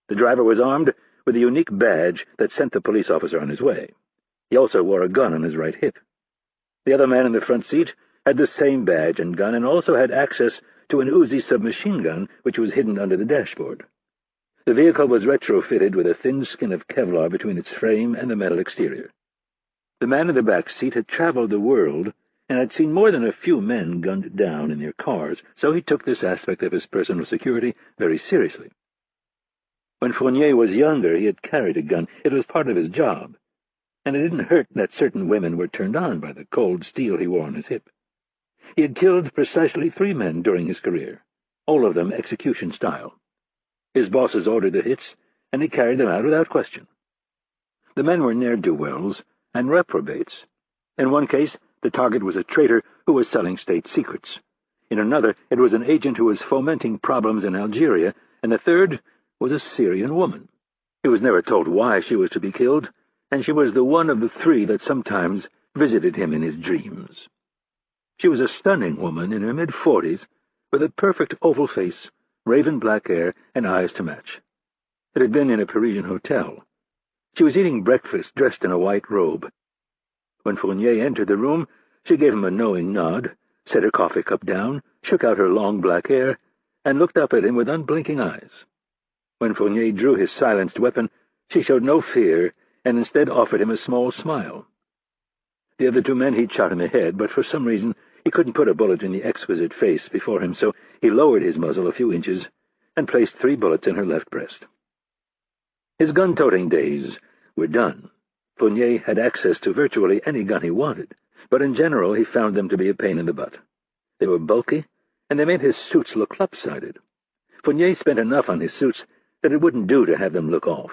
The driver was armed with a unique badge that sent the police officer on his way. He also wore a gun on his right hip. The other man in the front seat had the same badge and gun, and also had access to an Uzi submachine gun, which was hidden under the dashboard. The vehicle was retrofitted with a thin skin of Kevlar between its frame and the metal exterior. The man in the back seat had traveled the world and had seen more than a few men gunned down in their cars, so he took this aspect of his personal security very seriously. When Fournier was younger, he had carried a gun. It was part of his job, and it didn't hurt that certain women were turned on by the cold steel he wore on his hip. He had killed precisely 3 men during his career, all of them execution style. His bosses ordered the hits, and he carried them out without question. The men were ne'er-do-wells and reprobates. In one case, the target was a traitor who was selling state secrets. In another, it was an agent who was fomenting problems in Algeria, and the third was a Syrian woman. He was never told why she was to be killed, and she was the one of the 3 that sometimes visited him in his dreams. She was a stunning woman in her mid-40s, with a perfect oval face, raven black hair, and eyes to match. It had been in a Parisian hotel. She was eating breakfast dressed in a white robe. When Fournier entered the room, she gave him a knowing nod, set her coffee cup down, shook out her long black hair, and looked up at him with unblinking eyes. When Fournier drew his silenced weapon, she showed no fear, and instead offered him a small smile. The other 2 men he'd shot in the head, but for some reason he couldn't put a bullet in the exquisite face before him, so he lowered his muzzle a few inches and placed 3 bullets in her left breast. His gun-toting days were done. Fournier had access to virtually any gun he wanted, but in general he found them to be a pain in the butt. They were bulky, and they made his suits look lopsided. Fournier spent enough on his suits that it wouldn't do to have them look off.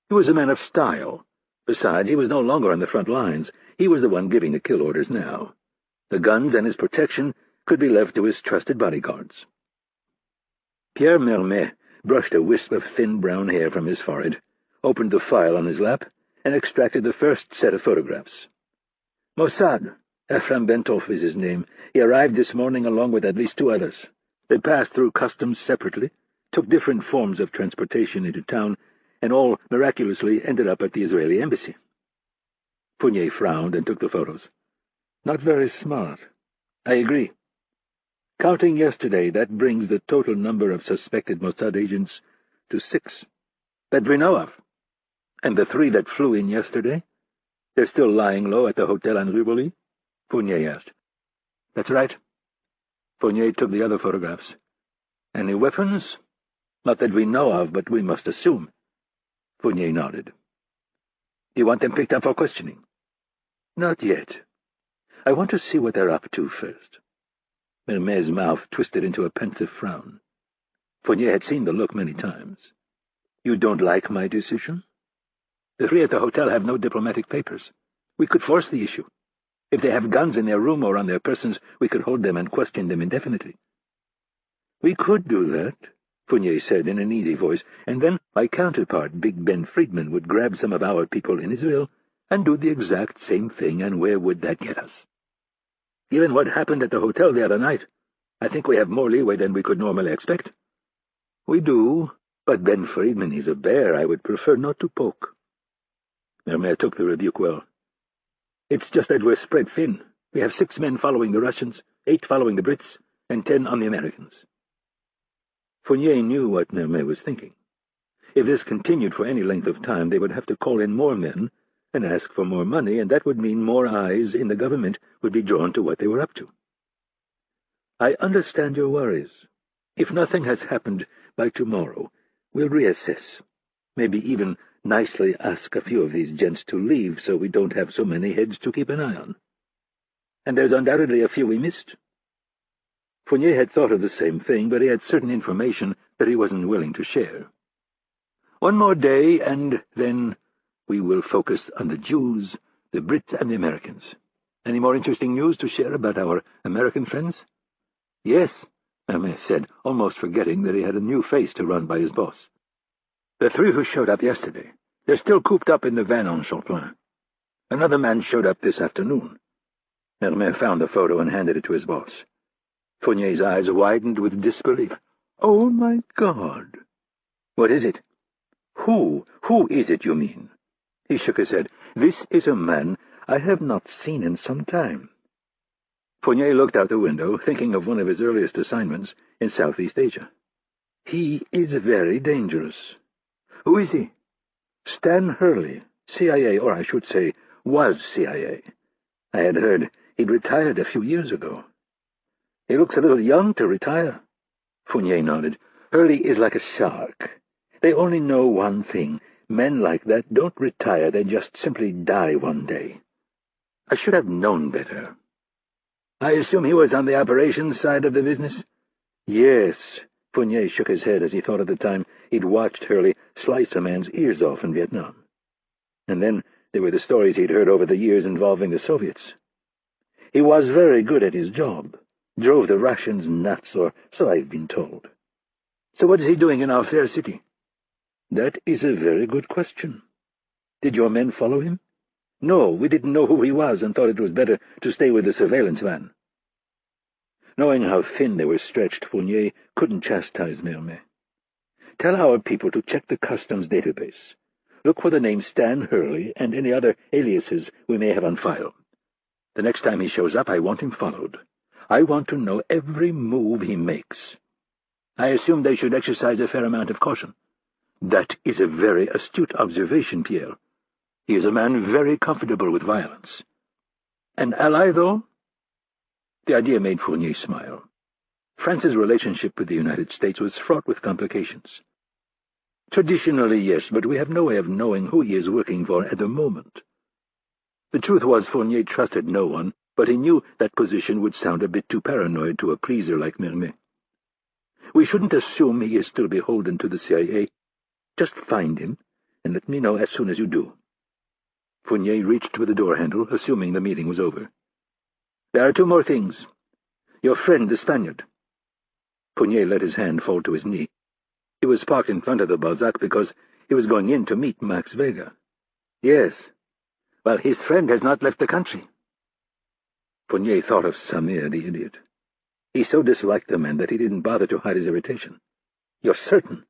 He was a man of style. Besides, he was no longer on the front lines. He was the one giving the kill orders now. The guns and his protection could be left to his trusted bodyguards. Pierre Mermet brushed a wisp of thin brown hair from his forehead, opened the file on his lap, and extracted the first set of photographs. Mossad. Ephraim Bentov is his name. He arrived this morning along with at least 2 others. They passed through customs separately, took different forms of transportation into town, and all miraculously ended up at the Israeli embassy. Fournier frowned and took the photos. Not very smart. I agree. Counting yesterday, that brings the total number of suspected Mossad agents to 6. That we know of. And the 3 that flew in yesterday? They're still lying low at the Hotel en Rivoli? Fournier asked. That's right. Fournier took the other photographs. Any weapons? Not that we know of, but we must assume. Fournier nodded. Do you want them picked up for questioning? Not yet. I want to see what they're up to first. Mermet's mouth twisted into a pensive frown. Fournier had seen the look many times. You don't like my decision? The 3 at the hotel have no diplomatic papers. We could force the issue. If they have guns in their room or on their persons, we could hold them and question them indefinitely. We could do that, Fournier said in an easy voice, and then my counterpart, Big Ben Friedman, would grab some of our people in Israel and do the exact same thing, and where would that get us? Given what happened at the hotel the other night, I think we have more leeway than we could normally expect. We do, but Ben Friedman is a bear I would prefer not to poke. Mermet took the rebuke well. It's just that we're spread thin. We have 6 men following the Russians, 8 following the Brits, and 10 on the Americans. Fournier knew what Mermet was thinking. If this continued for any length of time, they would have to call in more men and ask for more money, and that would mean more eyes in the government would be drawn to what they were up to. I understand your worries. If nothing has happened by tomorrow, we'll reassess. Maybe even nicely ask a few of these gents to leave so we don't have so many heads to keep an eye on. And there's undoubtedly a few we missed. Fournier had thought of the same thing, but he had certain information that he wasn't willing to share. One more day, and then we will focus on the Jews, the Brits, and the Americans. Any more interesting news to share about our American friends? Yes, Mermet said, almost forgetting that he had a new face to run by his boss. The 3 who showed up yesterday. They're still cooped up in the van on Champlain. Another man showed up this afternoon. Mermet found the photo and handed it to his boss. Fournier's eyes widened with disbelief. Oh, my God! What is it? Who is it, you mean? He shook his head. This is a man I have not seen in some time. Fournier looked out the window, thinking of one of his earliest assignments in Southeast Asia. He is very dangerous. Who is he? Stan Hurley, CIA, or I should say, was CIA. I had heard he'd retired a few years ago. He looks a little young to retire. Fournier nodded. Hurley is like a shark. They only know one thing. Men like that don't retire, they just simply die one day. I should have known better. I assume he was on the operations side of the business? Yes. Fournier shook his head as he thought of the time he'd watched Hurley slice a man's ears off in Vietnam. And then there were the stories he'd heard over the years involving the Soviets. He was very good at his job. Drove the Russians nuts, or so I've been told. So what is he doing in our fair city? That is a very good question. Did your men follow him? No, we didn't know who he was and thought it was better to stay with the surveillance van. Knowing how thin they were stretched, Fournier couldn't chastise Mermet. Tell our people to check the customs database. Look for the name Stan Hurley and any other aliases we may have on file. The next time he shows up, I want him followed. I want to know every move he makes. I assume they should exercise a fair amount of caution. That is a very astute observation, Pierre. He is a man very comfortable with violence. An ally, though? The idea made Fournier smile. France's relationship with the United States was fraught with complications. Traditionally, yes, but we have no way of knowing who he is working for at the moment. The truth was Fournier trusted no one, but he knew that position would sound a bit too paranoid to a pleaser like Mermet. We shouldn't assume he is still beholden to the CIA. Just find him, and let me know as soon as you do. Fournier reached for the door handle, assuming the meeting was over. There are 2 more things. Your friend, the Spaniard. Fournier let his hand fall to his knee. He was parked in front of the Balzac because he was going in to meet Max Vega. Yes. Well, his friend has not left the country. Fournier thought of Samir, the idiot. He so disliked the man that he didn't bother to hide his irritation. You're certain?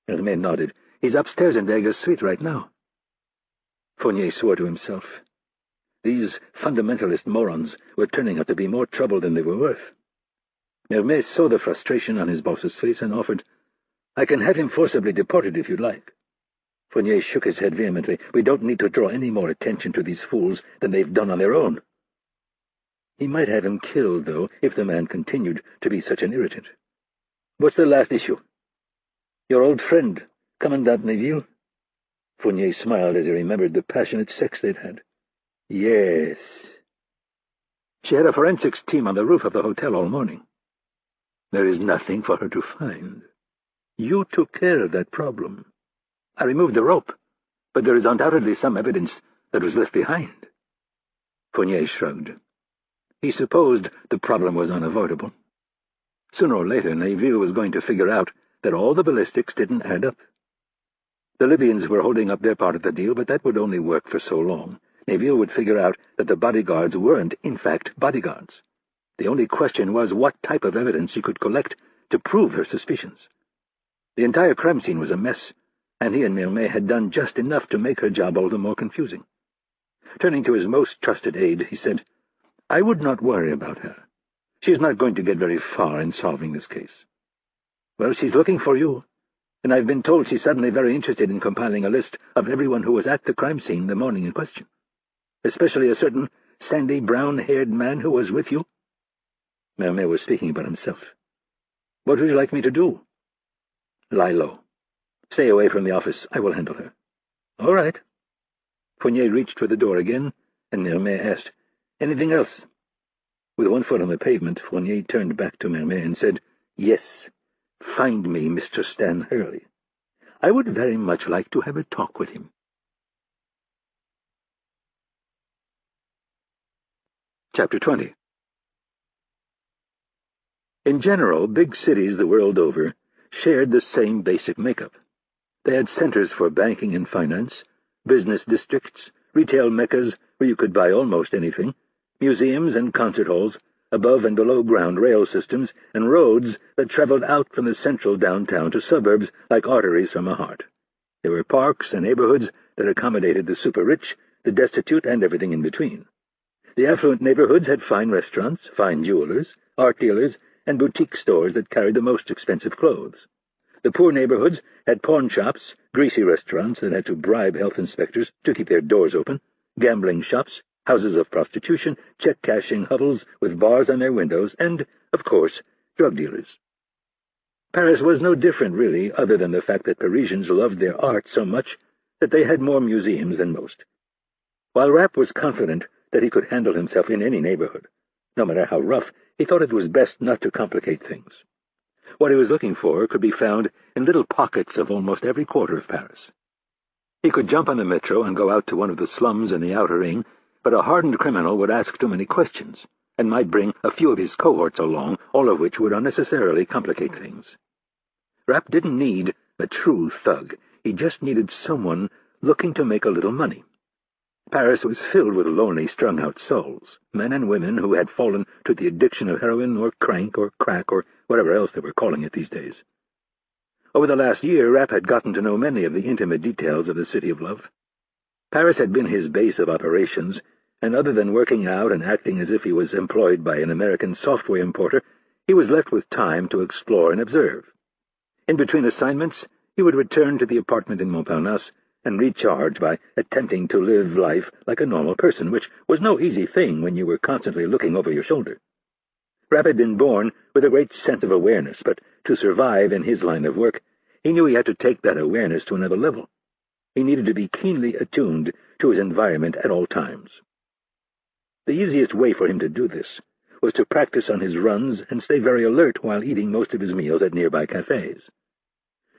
Hermé nodded. He's upstairs in Vega's suite right now. Fournier swore to himself. These fundamentalist morons were turning out to be more trouble than they were worth. Hermé saw the frustration on his boss's face and offered, I can have him forcibly deported if you'd like. Fournier shook his head vehemently. We don't need to draw any more attention to these fools than they've done on their own. He might have him killed, though, if the man continued to be such an irritant. What's the last issue? Your old friend, Commandant Neville? Fournier smiled as he remembered the passionate sex they'd had. Yes. She had a forensics team on the roof of the hotel all morning. There is nothing for her to find. You took care of that problem. I removed the rope, but there is undoubtedly some evidence that was left behind. Fournier shrugged. He supposed the problem was unavoidable. Sooner or later, Neville was going to figure out that all the ballistics didn't add up. The Libyans were holding up their part of the deal, but that would only work for so long. Neville would figure out that the bodyguards weren't, in fact, bodyguards. The only question was what type of evidence she could collect to prove her suspicions. The entire crime scene was a mess, and he and Mermet had done just enough to make her job all the more confusing. Turning to his most trusted aide, he said, "I would not worry about her. She is not going to get very far in solving this case." "Well, she's looking for you, and I've been told she's suddenly very interested in compiling a list of everyone who was at the crime scene the morning in question, especially a certain sandy, brown-haired man who was with you." Mermet was speaking about himself. "What would you like me to do?" "Lie low. Stay away from the office. I will handle her." "All right." Fournier reached for the door again, and Mermet asked, "Anything else?" With one foot on the pavement, Fournier turned back to Mermet and said, "Yes, find me Mr. Stan Hurley. I would very much like to have a talk with him." Chapter 20. In general, big cities the world over shared the same basic makeup. They had centers for banking and finance, business districts, retail meccas where you could buy almost anything, museums and concert halls, above and below ground rail systems, and roads that traveled out from the central downtown to suburbs like arteries from a heart. There were parks and neighborhoods that accommodated the super-rich, the destitute, and everything in between. The affluent neighborhoods had fine restaurants, fine jewelers, art dealers, and boutique stores that carried the most expensive clothes. The poor neighborhoods had pawn shops, greasy restaurants that had to bribe health inspectors to keep their doors open, gambling shops, houses of prostitution, check-cashing hovels with bars on their windows, and, of course, drug dealers. Paris was no different, really, other than the fact that Parisians loved their art so much that they had more museums than most. While Rapp was confident that he could handle himself in any neighborhood, no matter how rough, he thought it was best not to complicate things. What he was looking for could be found in little pockets of almost every quarter of Paris. He could jump on the metro and go out to one of the slums in the outer ring, but a hardened criminal would ask too many questions, and might bring a few of his cohorts along, all of which would unnecessarily complicate things. Rapp didn't need a true thug. He just needed someone looking to make a little money. Paris was filled with lonely, strung-out souls, men and women who had fallen to the addiction of heroin or crank or crack or whatever else they were calling it these days. Over the last year, Rapp had gotten to know many of the intimate details of the City of Love. Paris had been his base of operations, and other than working out and acting as if he was employed by an American software importer, he was left with time to explore and observe. In between assignments, he would return to the apartment in Montparnasse and recharge by attempting to live life like a normal person, which was no easy thing when you were constantly looking over your shoulder. Rapp had been born with a great sense of awareness, but to survive in his line of work, he knew he had to take that awareness to another level. He needed to be keenly attuned to his environment at all times. The easiest way for him to do this was to practice on his runs and stay very alert while eating most of his meals at nearby cafes.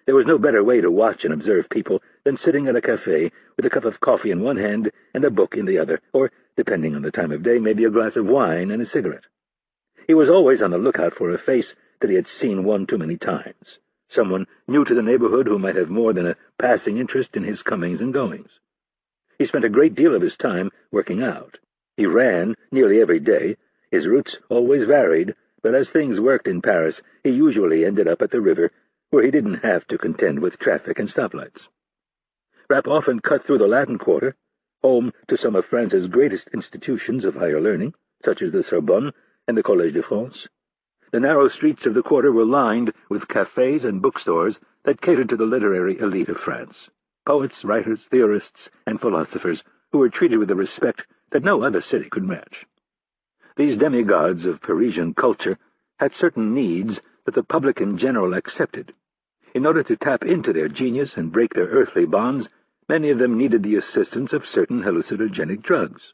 There was no better way to watch and observe people than sitting at a cafe with a cup of coffee in one hand and a book in the other, or, depending on the time of day, maybe a glass of wine and a cigarette. He was always on the lookout for a face that he had seen one too many times, someone new to the neighborhood who might have more than a passing interest in his comings and goings. He spent a great deal of his time working out. He ran nearly every day. His routes always varied, but as things worked in Paris, he usually ended up at the river, where he didn't have to contend with traffic and stoplights. Rapp often cut through the Latin Quarter, home to some of France's greatest institutions of higher learning, such as the Sorbonne and the Collège de France. The narrow streets of the quarter were lined with cafes and bookstores that catered to the literary elite of France, poets, writers, theorists, and philosophers who were treated with a respect that no other city could match. These demigods of Parisian culture had certain needs that the public in general accepted. In order to tap into their genius and break their earthly bonds, many of them needed the assistance of certain hallucinogenic drugs.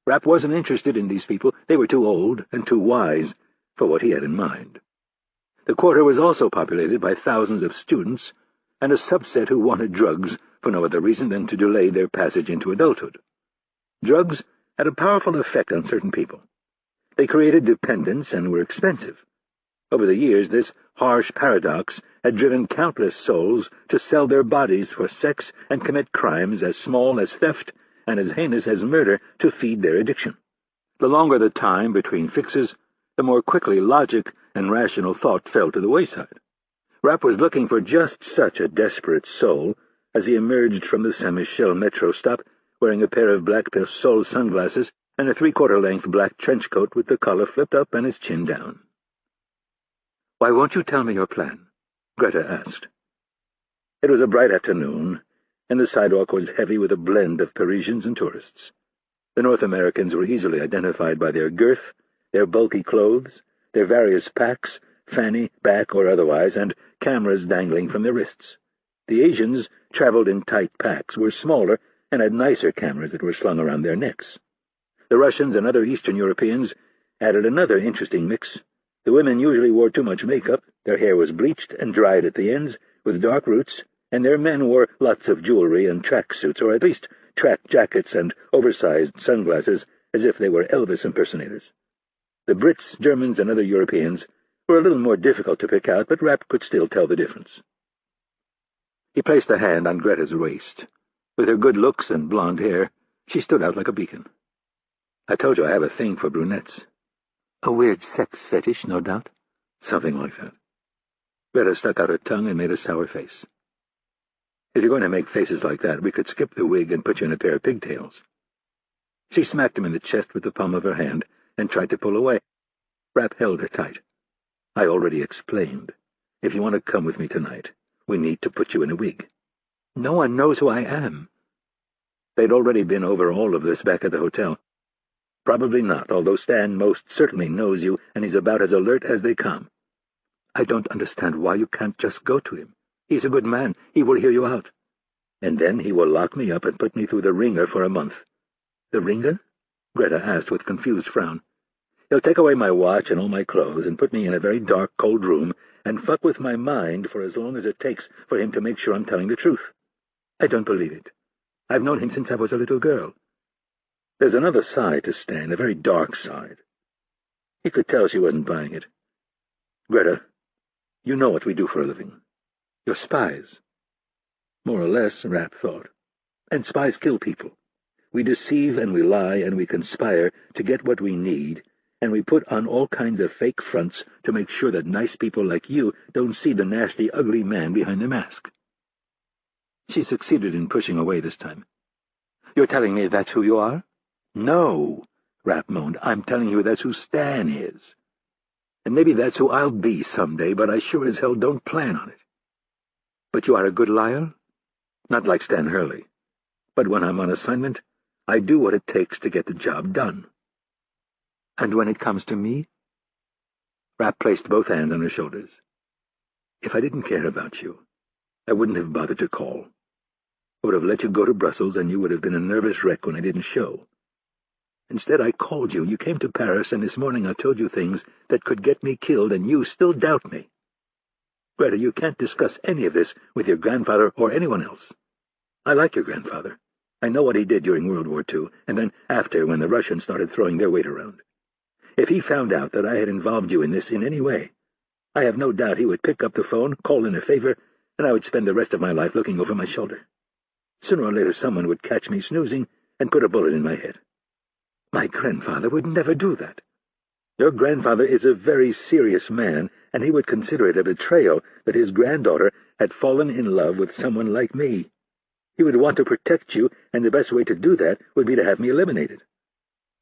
Rapp wasn't interested in these people. They were too old and too wise for what he had in mind. The quarter was also populated by thousands of students and a subset who wanted drugs for no other reason than to delay their passage into adulthood. Drugs had a powerful effect on certain people. They created dependence and were expensive. Over the years, this harsh paradox had driven countless souls to sell their bodies for sex and commit crimes as small as theft and as heinous as murder to feed their addiction. The longer the time between fixes, the more quickly logic and rational thought fell to the wayside. Rapp was looking for just such a desperate soul as he emerged from the Saint-Michel metro stop, wearing a pair of black Persol sunglasses and a three-quarter-length black trench coat with the collar flipped up and his chin down. "Why won't you tell me your plan?" Greta asked. It was a bright afternoon, and the sidewalk was heavy with a blend of Parisians and tourists. The North Americans were easily identified by their girth, their bulky clothes, their various packs, fanny, back, or otherwise, and cameras dangling from their wrists. The Asians traveled in tight packs, were smaller, and had nicer cameras that were slung around their necks. The Russians and other Eastern Europeans added another interesting mix. The women usually wore too much makeup, their hair was bleached and dried at the ends, with dark roots, and their men wore lots of jewelry and track suits, or at least track jackets and oversized sunglasses, as if they were Elvis impersonators. The Brits, Germans, and other Europeans were a little more difficult to pick out, but Rapp could still tell the difference. He placed a hand on Greta's waist. With her good looks and blonde hair, she stood out like a beacon. "I told you I have a thing for brunettes." "A weird sex fetish, no doubt." "Something like that." Greta stuck out her tongue and made a sour face. "If you're going to make faces like that, we could skip the wig and put you in a pair of pigtails." She smacked him in the chest with the palm of her hand and tried to pull away. Rapp held her tight. "I already explained. If you want to come with me tonight, we need to put you in a wig." "No one knows who I am." They'd already been over all of this back at the hotel. "Probably not, although Stan most certainly knows you, and he's about as alert as they come." "I don't understand why you can't just go to him. He's a good man. He will hear you out." "And then he will lock me up and put me through the ringer for a month." "The ringer?" Greta asked with confused frown. "He'll take away my watch and all my clothes and put me in a very dark, cold room and fuck with my mind for as long as it takes for him to make sure I'm telling the truth." "I don't believe it. I've known him since I was a little girl." "There's another side to Stan, a very dark side." He could tell she wasn't buying it. "Greta, you know what we do for a living. You're spies." More or less, Rapp thought. And spies kill people. We deceive and we lie and we conspire to get what we need, and we put on all kinds of fake fronts to make sure that nice people like you don't see the nasty, ugly man behind the mask. She succeeded in pushing away this time. "You're telling me that's who you are?" "No," Rapp moaned. "I'm telling you that's who Stan is. And maybe that's who I'll be someday, but I sure as hell don't plan on it." "But you are a good liar?" "Not like Stan Hurley. But when I'm on assignment, I do what it takes to get the job done." "And when it comes to me?" Rapp placed both hands on her shoulders. "If I didn't care about you, I wouldn't have bothered to call. I would have let you go to Brussels, and you would have been a nervous wreck when I didn't show. Instead, I called you. You came to Paris, and this morning I told you things that could get me killed, and you still doubt me. Greta, you can't discuss any of this with your grandfather or anyone else. I like your grandfather. I know what he did during World War II, and then after, when the Russians started throwing their weight around. If he found out that I had involved you in this in any way, I have no doubt he would pick up the phone, call in a favor, and I would spend the rest of my life looking over my shoulder. Sooner or later someone would catch me snoozing and put a bullet in my head. My grandfather would never do that. Your grandfather is a very serious man, and he would consider it a betrayal that his granddaughter had fallen in love with someone like me. He would want to protect you, and the best way to do that would be to have me eliminated."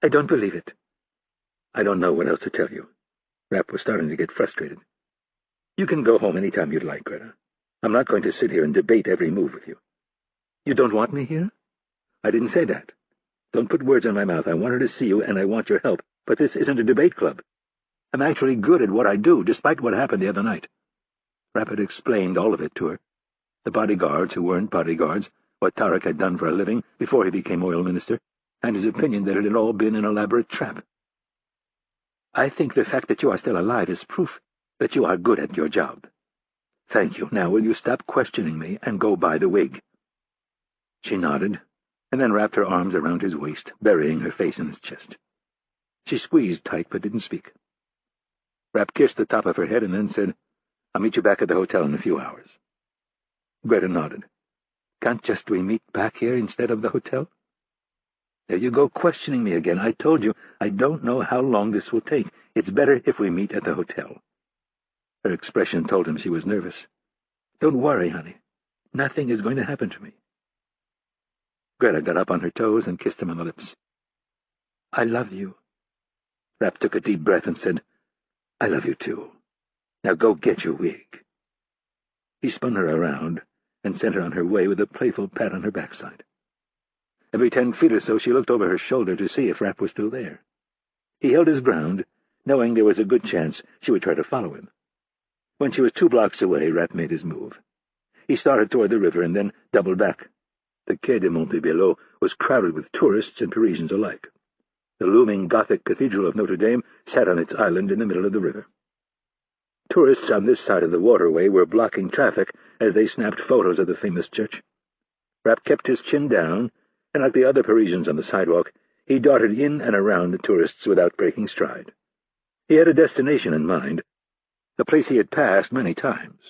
"I don't believe it." "I don't know what else to tell you." Rapp was starting to get frustrated. "You can go home any time you'd like, Greta. I'm not going to sit here and debate every move with you." "You don't want me here?" "I didn't say that. Don't put words in my mouth. I wanted to see you, and I want your help. But this isn't a debate club. I'm actually good at what I do, despite what happened the other night." Rapp had explained all of it to her. The bodyguards who weren't bodyguards, what Tarek had done for a living before he became oil minister, and his opinion that it had all been an elaborate trap. "I think the fact that you are still alive is proof that you are good at your job." "Thank you. Now will you stop questioning me and go buy the wig?" She nodded, and then wrapped her arms around his waist, burying her face in his chest. She squeezed tight but didn't speak. Rapp kissed the top of her head and then said, "I'll meet you back at the hotel in a few hours." Greta nodded. "Can't just we meet back here instead of the hotel?" There you go, questioning me again. I told you, I don't know how long this will take. It's better if we meet at the hotel. Her expression told him she was nervous. Don't worry, honey. Nothing is going to happen to me. Greta got up on her toes and kissed him on the lips. I love you. Rapp took a deep breath and said, I love you too. Now go get your wig. He spun her around and sent her on her way with a playful pat on her backside. Every 10 feet or so she looked over her shoulder to see if Rapp was still there. He held his ground, knowing there was a good chance she would try to follow him. When she was 2 blocks away, Rapp made his move. He started toward the river and then doubled back. The Quai de Montebello was crowded with tourists and Parisians alike. The looming Gothic cathedral of Notre Dame sat on its island in the middle of the river. Tourists on this side of the waterway were blocking traffic as they snapped photos of the famous church. Rapp kept his chin down, and like the other Parisians on the sidewalk, he darted in and around the tourists without breaking stride. He had a destination in mind, a place he had passed many times,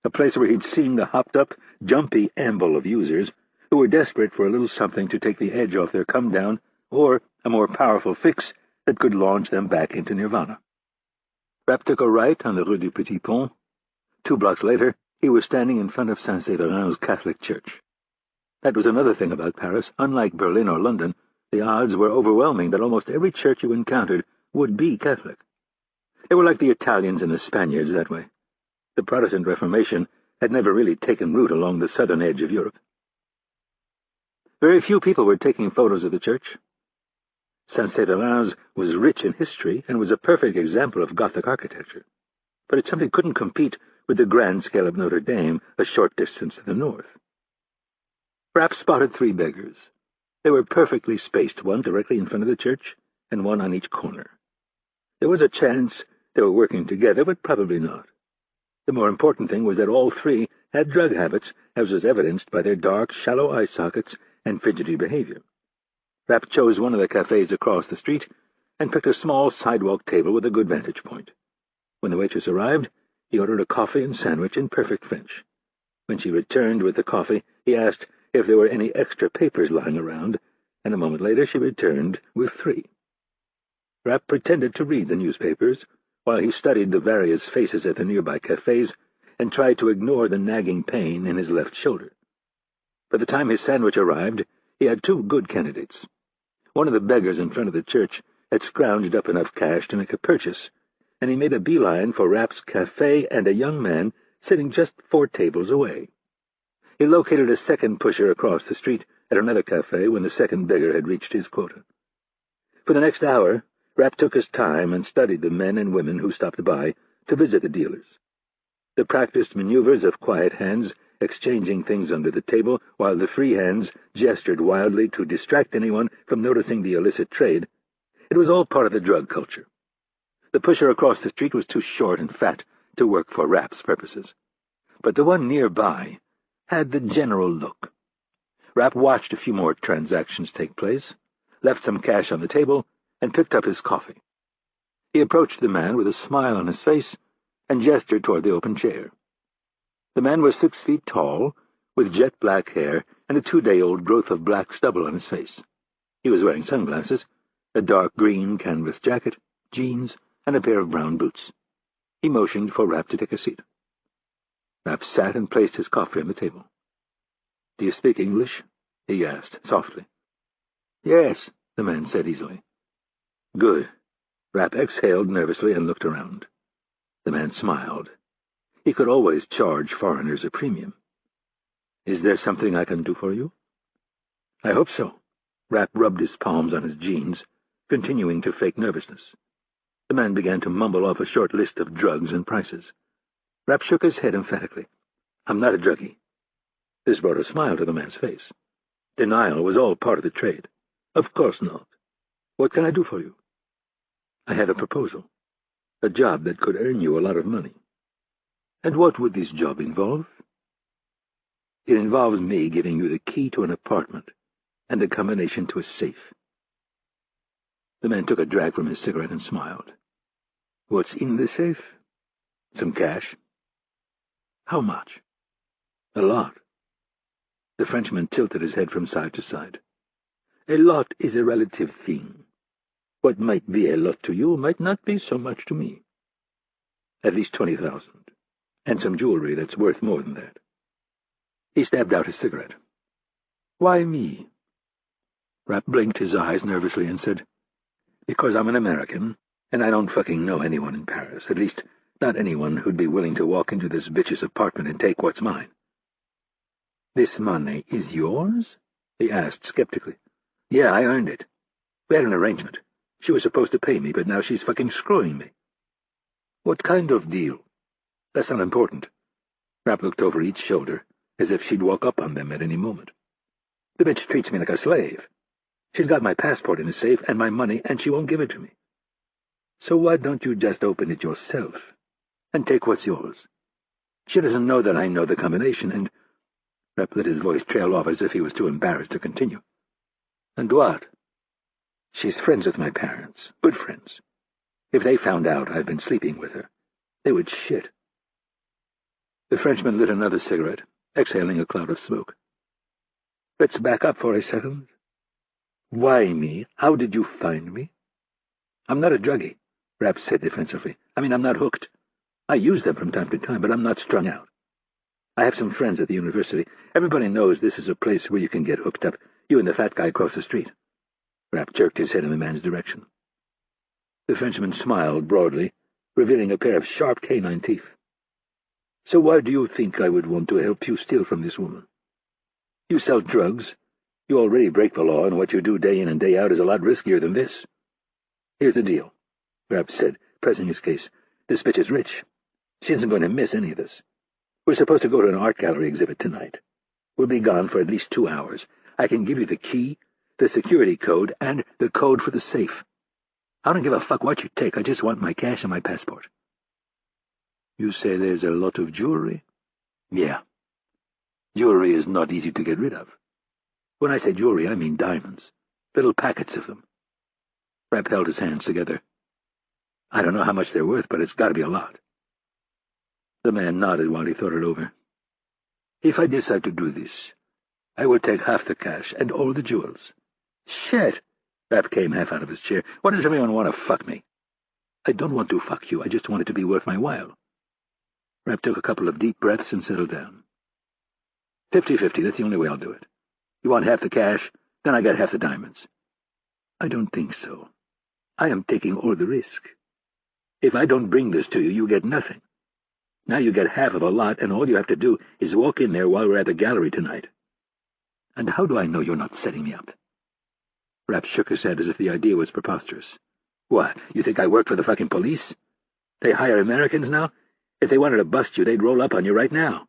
a place where he'd seen the hopped-up, jumpy amble of users who were desperate for a little something to take the edge off their come-down or a more powerful fix that could launch them back into nirvana. Rapp took a right on the Rue du Petit Pont. 2 blocks later, he was standing in front of Saint-Séverin's Catholic Church. That was another thing about Paris. Unlike Berlin or London, the odds were overwhelming that almost every church you encountered would be Catholic. They were like the Italians and the Spaniards that way. The Protestant Reformation had never really taken root along the southern edge of Europe. Very few people were taking photos of the church. Saint-Séverin's was rich in history and was a perfect example of Gothic architecture, but it simply couldn't compete with the grand scale of Notre Dame a short distance to the north. Rapp spotted 3 beggars. They were perfectly spaced, one directly in front of the church and one on each corner. There was a chance they were working together, but probably not. The more important thing was that all 3 had drug habits, as was evidenced by their dark, shallow eye sockets and fidgety behavior. Rapp chose one of the cafes across the street and picked a small sidewalk table with a good vantage point. When the waitress arrived, he ordered a coffee and sandwich in perfect French. When she returned with the coffee, he asked if there were any extra papers lying around, and a moment later she returned with 3. Rapp pretended to read the newspapers while he studied the various faces at the nearby cafes and tried to ignore the nagging pain in his left shoulder. By the time his sandwich arrived, he had 2 good candidates. One of the beggars in front of the church had scrounged up enough cash to make a purchase, and he made a beeline for Rapp's cafe and a young man sitting just 4 tables away. He located a second pusher across the street at another cafe when the second beggar had reached his quota. For the next hour, Rapp took his time and studied the men and women who stopped by to visit the dealers. The practiced maneuvers of quiet hands exchanging things under the table while the free hands gestured wildly to distract anyone from noticing the illicit trade. It was all part of the drug culture. The pusher across the street was too short and fat to work for Rapp's purposes, but the one nearby had the general look. Rapp watched a few more transactions take place, left some cash on the table, and picked up his coffee. He approached the man with a smile on his face and gestured toward the open chair. The man was 6 feet tall, with jet black hair and a 2-day-old growth of black stubble on his face. He was wearing sunglasses, a dark green canvas jacket, jeans, and a pair of brown boots. He motioned for Rapp to take a seat. Rapp sat and placed his coffee on the table. "Do you speak English?" he asked, softly. "Yes," the man said easily. "Good." Rapp exhaled nervously and looked around. The man smiled. He could always charge foreigners a premium. "Is there something I can do for you?" "I hope so." Rapp rubbed his palms on his jeans, continuing to fake nervousness. The man began to mumble off a short list of drugs and prices. Rapp shook his head emphatically. "I'm not a druggie." This brought a smile to the man's face. Denial was all part of the trade. "Of course not. What can I do for you?" "I have a proposal. A job that could earn you a lot of money." "And what would this job involve?" "It involves me giving you the key to an apartment and the combination to a safe." The man took a drag from his cigarette and smiled. "What's in the safe?" "Some cash." "How much?" "A lot." The Frenchman tilted his head from side to side. A lot is a relative thing. What might be a lot to you might not be so much to me. At least 20,000, and some jewelry that's worth more than that." He stabbed out his cigarette. "Why me?" Rapp blinked his eyes nervously and said, "Because I'm an American, and I don't fucking know anyone in Paris. At least, not anyone who'd be willing to walk into this bitch's apartment and take what's mine." "This money is yours?" he asked skeptically. "Yeah, I earned it. We had an arrangement. She was supposed to pay me, but now she's fucking screwing me." "What kind of deal?" "That's not important." Rapp looked over each shoulder, as if she'd walk up on them at any moment. "The bitch treats me like a slave. She's got my passport in the safe and my money, and she won't give it to me. So why don't you just open it yourself and take what's yours? She doesn't know that I know the combination, and—" Rapp let his voice trail off as if he was too embarrassed to continue. "And what?" "She's friends with my parents. Good friends. If they found out I've been sleeping with her, they would shit." The Frenchman lit another cigarette, exhaling a cloud of smoke. "Let's back up for a second. Why me? How did you find me?" "I'm not a druggie," Rapp said defensively. "I'm not hooked. I use them from time to time, but I'm not strung out. I have some friends at the university. Everybody knows this is a place where you can get hooked up. You and the fat guy across the street." Rapp jerked his head in the man's direction. The Frenchman smiled broadly, revealing a pair of sharp canine teeth. "So why do you think I would want to help you steal from this woman? You sell drugs. You already break the law, and what you do day in and day out is a lot riskier than this. Here's the deal," Rapp said, pressing his case. "This bitch is rich. She isn't going to miss any of this. We're supposed to go to an art gallery exhibit tonight. We'll be gone for at least 2 hours. I can give you the key, the security code, and the code for the safe. I don't give a fuck what you take. I just want my cash and my passport." "You say there's a lot of jewelry?" "Yeah. Jewelry is not easy to get rid of. When I say jewelry, I mean diamonds. Little packets of them." Rapp held his hands together. "I don't know how much they're worth, but it's got to be a lot." The man nodded while he thought it over. "If I decide to do this, I will take half the cash and all the jewels." "Shit!" Rapp came half out of his chair. "Why does everyone want to fuck me?" "I don't want to fuck you. I just want it to be worth my while." Rapp took a couple of deep breaths and settled down. 50-50, that's the only way I'll do it. You want half the cash, then I get half the diamonds." "I don't think so. I am taking all the risk. If I don't bring this to you, you get nothing. Now you get half of a lot, and all you have to do is walk in there while we're at the gallery tonight." "And how do I know you're not setting me up?" Rapp shook his head as if the idea was preposterous. "What, you think I work for the fucking police? They hire Americans now? If they wanted to bust you, they'd roll up on you right now.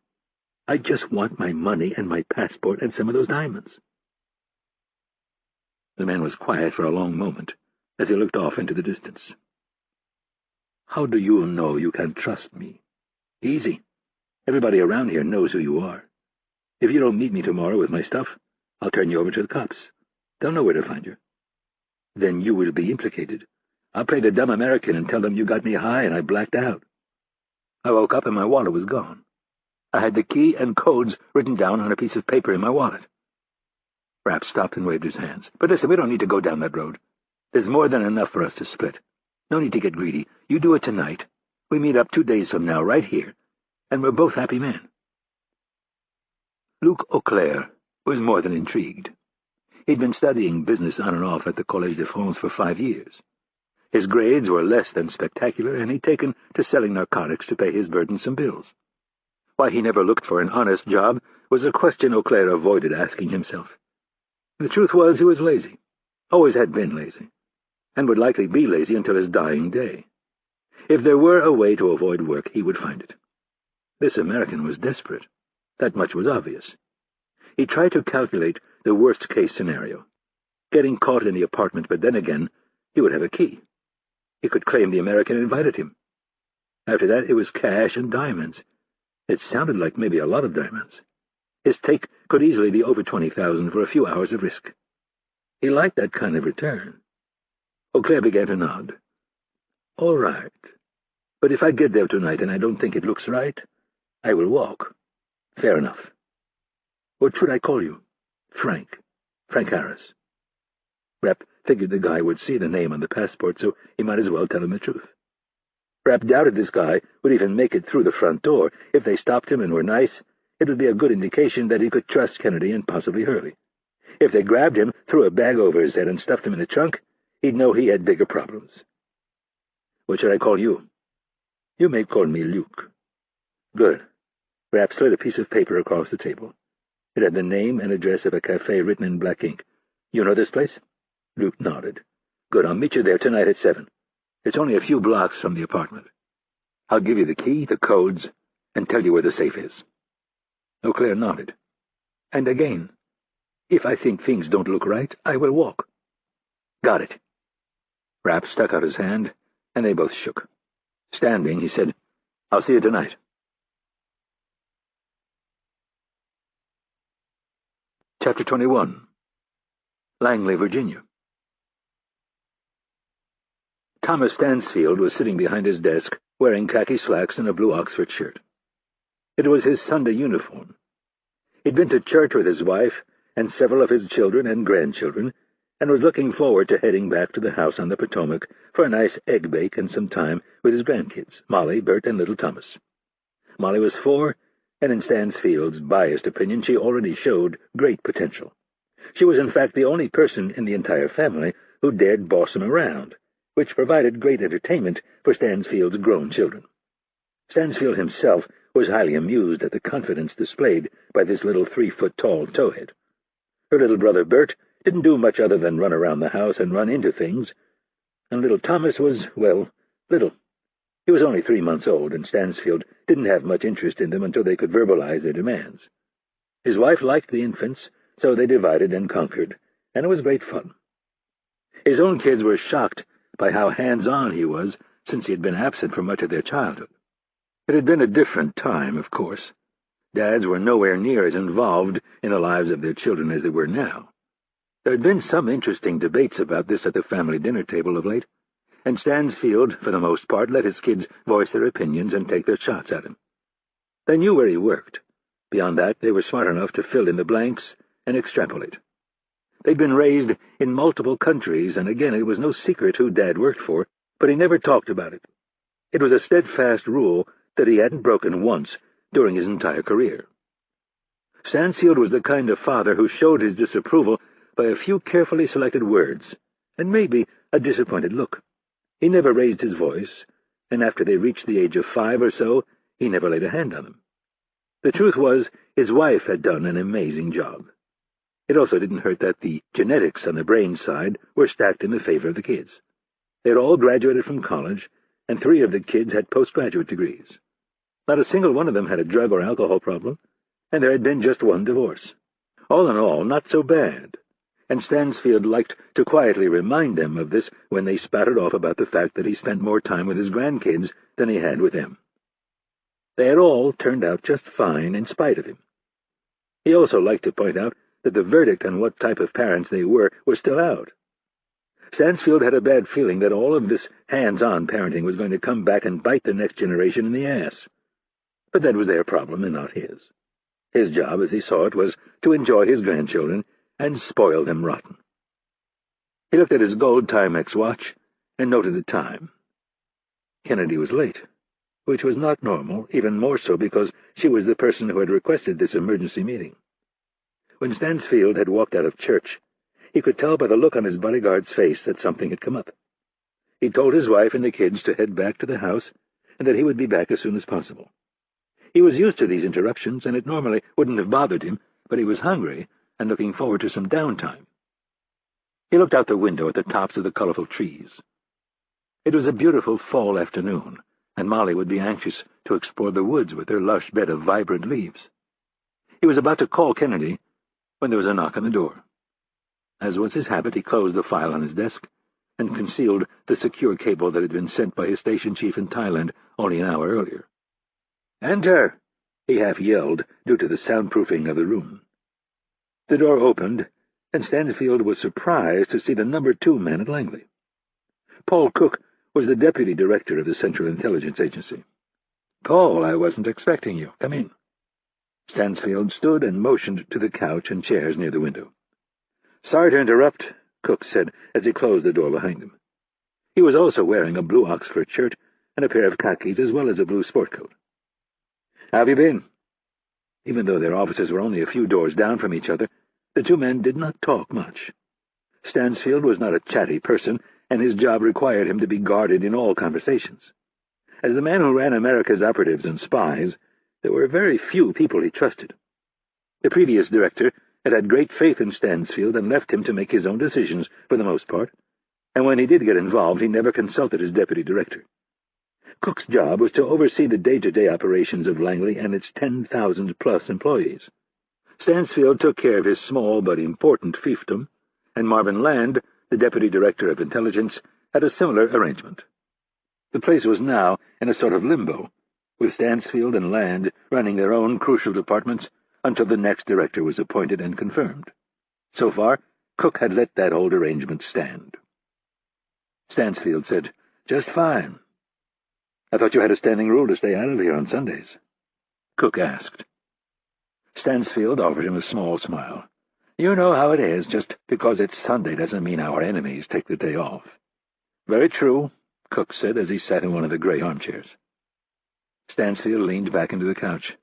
I just want my money and my passport and some of those diamonds." The man was quiet for a long moment as he looked off into the distance. "How do you know you can trust me?" "Easy. Everybody around here knows who you are. If you don't meet me tomorrow with my stuff, I'll turn you over to the cops. They'll know where to find you. Then you will be implicated. I'll play the dumb American and tell them you got me high and I blacked out. I woke up and my wallet was gone. I had the key and codes written down on a piece of paper in my wallet." Rapp stopped and waved his hands. "But listen, we don't need to go down that road. There's more than enough for us to split. No need to get greedy. You do it tonight. We meet up 2 days from now, right here, and we're both happy men." Luc Auclair was more than intrigued. He'd been studying business on and off at the Collège de France for 5 years. His grades were less than spectacular, and he'd taken to selling narcotics to pay his burdensome bills. Why he never looked for an honest job was a question Auclair avoided asking himself. The truth was he was lazy, always had been lazy, and would likely be lazy until his dying day. If there were a way to avoid work, he would find it. This American was desperate. That much was obvious. He tried to calculate the worst-case scenario. Getting caught in the apartment, but then again, he would have a key. He could claim the American invited him. After that, it was cash and diamonds. It sounded like maybe a lot of diamonds. His take could easily be over 20,000 for a few hours of risk. He liked that kind of return. Auclair began to nod. "All right. But if I get there tonight and I don't think it looks right, I will walk. Fair enough. What should I call you?" "Frank. Frank Harris." Rapp figured the guy would see the name on the passport, so he might as well tell him the truth. Rapp doubted this guy would even make it through the front door. If they stopped him and were nice, it would be a good indication that he could trust Kennedy and possibly Hurley. If they grabbed him, threw a bag over his head, and stuffed him in the trunk, he'd know he had bigger problems. "What should I call you?" "You may call me Luke." "Good." Rapp slid a piece of paper across the table. It had the name and address of a cafe written in black ink. "You know this place?" Luke nodded. "Good, I'll meet you there tonight at 7. It's only a few blocks from the apartment. I'll give you the key, the codes, and tell you where the safe is." Eau Claire nodded. "And again, if I think things don't look right, I will walk." "Got it." Rapp stuck out his hand, and they both shook. Standing, he said, "I'll see you tonight." Chapter 21. Langley, Virginia. Thomas Stansfield was sitting behind his desk, wearing khaki slacks and a blue Oxford shirt. It was his Sunday uniform. He'd been to church with his wife and several of his children and grandchildren, and was looking forward to heading back to the house on the Potomac for a nice egg bake and some time with his grandkids, Molly, Bert, and little Thomas. Molly was 4, and in Stansfield's biased opinion she already showed great potential. She was in fact the only person in the entire family who dared boss him around, which provided great entertainment for Stansfield's grown children. Stansfield himself was highly amused at the confidence displayed by this little 3-foot-tall towhead. Her little brother Bert didn't do much other than run around the house and run into things, and little Thomas was, well, little. He was only 3 months old, and Stansfield didn't have much interest in them until they could verbalize their demands. His wife liked the infants, so they divided and conquered, and it was great fun. His own kids were shocked by how hands-on he was since he had been absent for much of their childhood. It had been a different time, of course. Dads were nowhere near as involved in the lives of their children as they were now. There had been some interesting debates about this at the family dinner table of late, and Stansfield, for the most part, let his kids voice their opinions and take their shots at him. They knew where he worked. Beyond that, they were smart enough to fill in the blanks and extrapolate. They'd been raised in multiple countries, and again it was no secret who Dad worked for, but he never talked about it. It was a steadfast rule that he hadn't broken once during his entire career. Stansfield was the kind of father who showed his disapproval by a few carefully selected words, and maybe a disappointed look. He never raised his voice, and after they reached the age of 5 or so, he never laid a hand on them. The truth was, his wife had done an amazing job. It also didn't hurt that the genetics on the brain side were stacked in the favor of the kids. They had all graduated from college, and 3 of the kids had postgraduate degrees. Not a single one of them had a drug or alcohol problem, and there had been just 1 divorce. All in all, not so bad, and Stansfield liked to quietly remind them of this when they spouted off about the fact that he spent more time with his grandkids than he had with them. They had all turned out just fine in spite of him. He also liked to point out that the verdict on what type of parents they were was still out. Stansfield had a bad feeling that all of this hands-on parenting was going to come back and bite the next generation in the ass. But that was their problem and not his. His job, as he saw it, was to enjoy his grandchildren and spoil them rotten. He looked at his gold Timex watch and noted the time. Kennedy was late, which was not normal, even more so because she was the person who had requested this emergency meeting. When Stansfield had walked out of church, he could tell by the look on his bodyguard's face that something had come up. He told his wife and the kids to head back to the house and that he would be back as soon as possible. He was used to these interruptions, and it normally wouldn't have bothered him, but he was hungry and looking forward to some downtime. He looked out the window at the tops of the colorful trees. It was a beautiful fall afternoon, and Molly would be anxious to explore the woods with their lush bed of vibrant leaves. He was about to call Kennedy when there was a knock on the door. As was his habit, he closed the file on his desk and concealed the secure cable that had been sent by his station chief in Thailand only an hour earlier. "Enter!" he half yelled, due to the soundproofing of the room. The door opened, and Stansfield was surprised to see the No. 2 man at Langley. Paul Cook was the deputy director of the Central Intelligence Agency. "Paul, I wasn't expecting you. Come in." Stansfield stood and motioned to the couch and chairs near the window. "Sorry to interrupt," Cook said as he closed the door behind him. He was also wearing a blue Oxford shirt and a pair of khakis as well as a blue sport coat. "How have you been?" Even though their offices were only a few doors down from each other, the two men did not talk much. Stansfield was not a chatty person, and his job required him to be guarded in all conversations. As the man who ran America's operatives and spies, there were very few people he trusted. The previous director had had great faith in Stansfield and left him to make his own decisions for the most part, and when he did get involved, he never consulted his deputy director. Cook's job was to oversee the day-to-day operations of Langley and its 10,000-plus employees. Stansfield took care of his small but important fiefdom, and Marvin Land, the deputy director of intelligence, had a similar arrangement. The place was now in a sort of limbo, with Stansfield and Land running their own crucial departments until the next director was appointed and confirmed. So far, Cook had let that old arrangement stand. Stansfield said, "Just fine." "I thought you had a standing rule to stay out of here on Sundays?" Cook asked. Stansfield offered him a small smile. "You know how it is. Just because it's Sunday doesn't mean our enemies take the day off." "Very true," Cook said as he sat in one of the gray armchairs. Stansfield leaned back into the couch.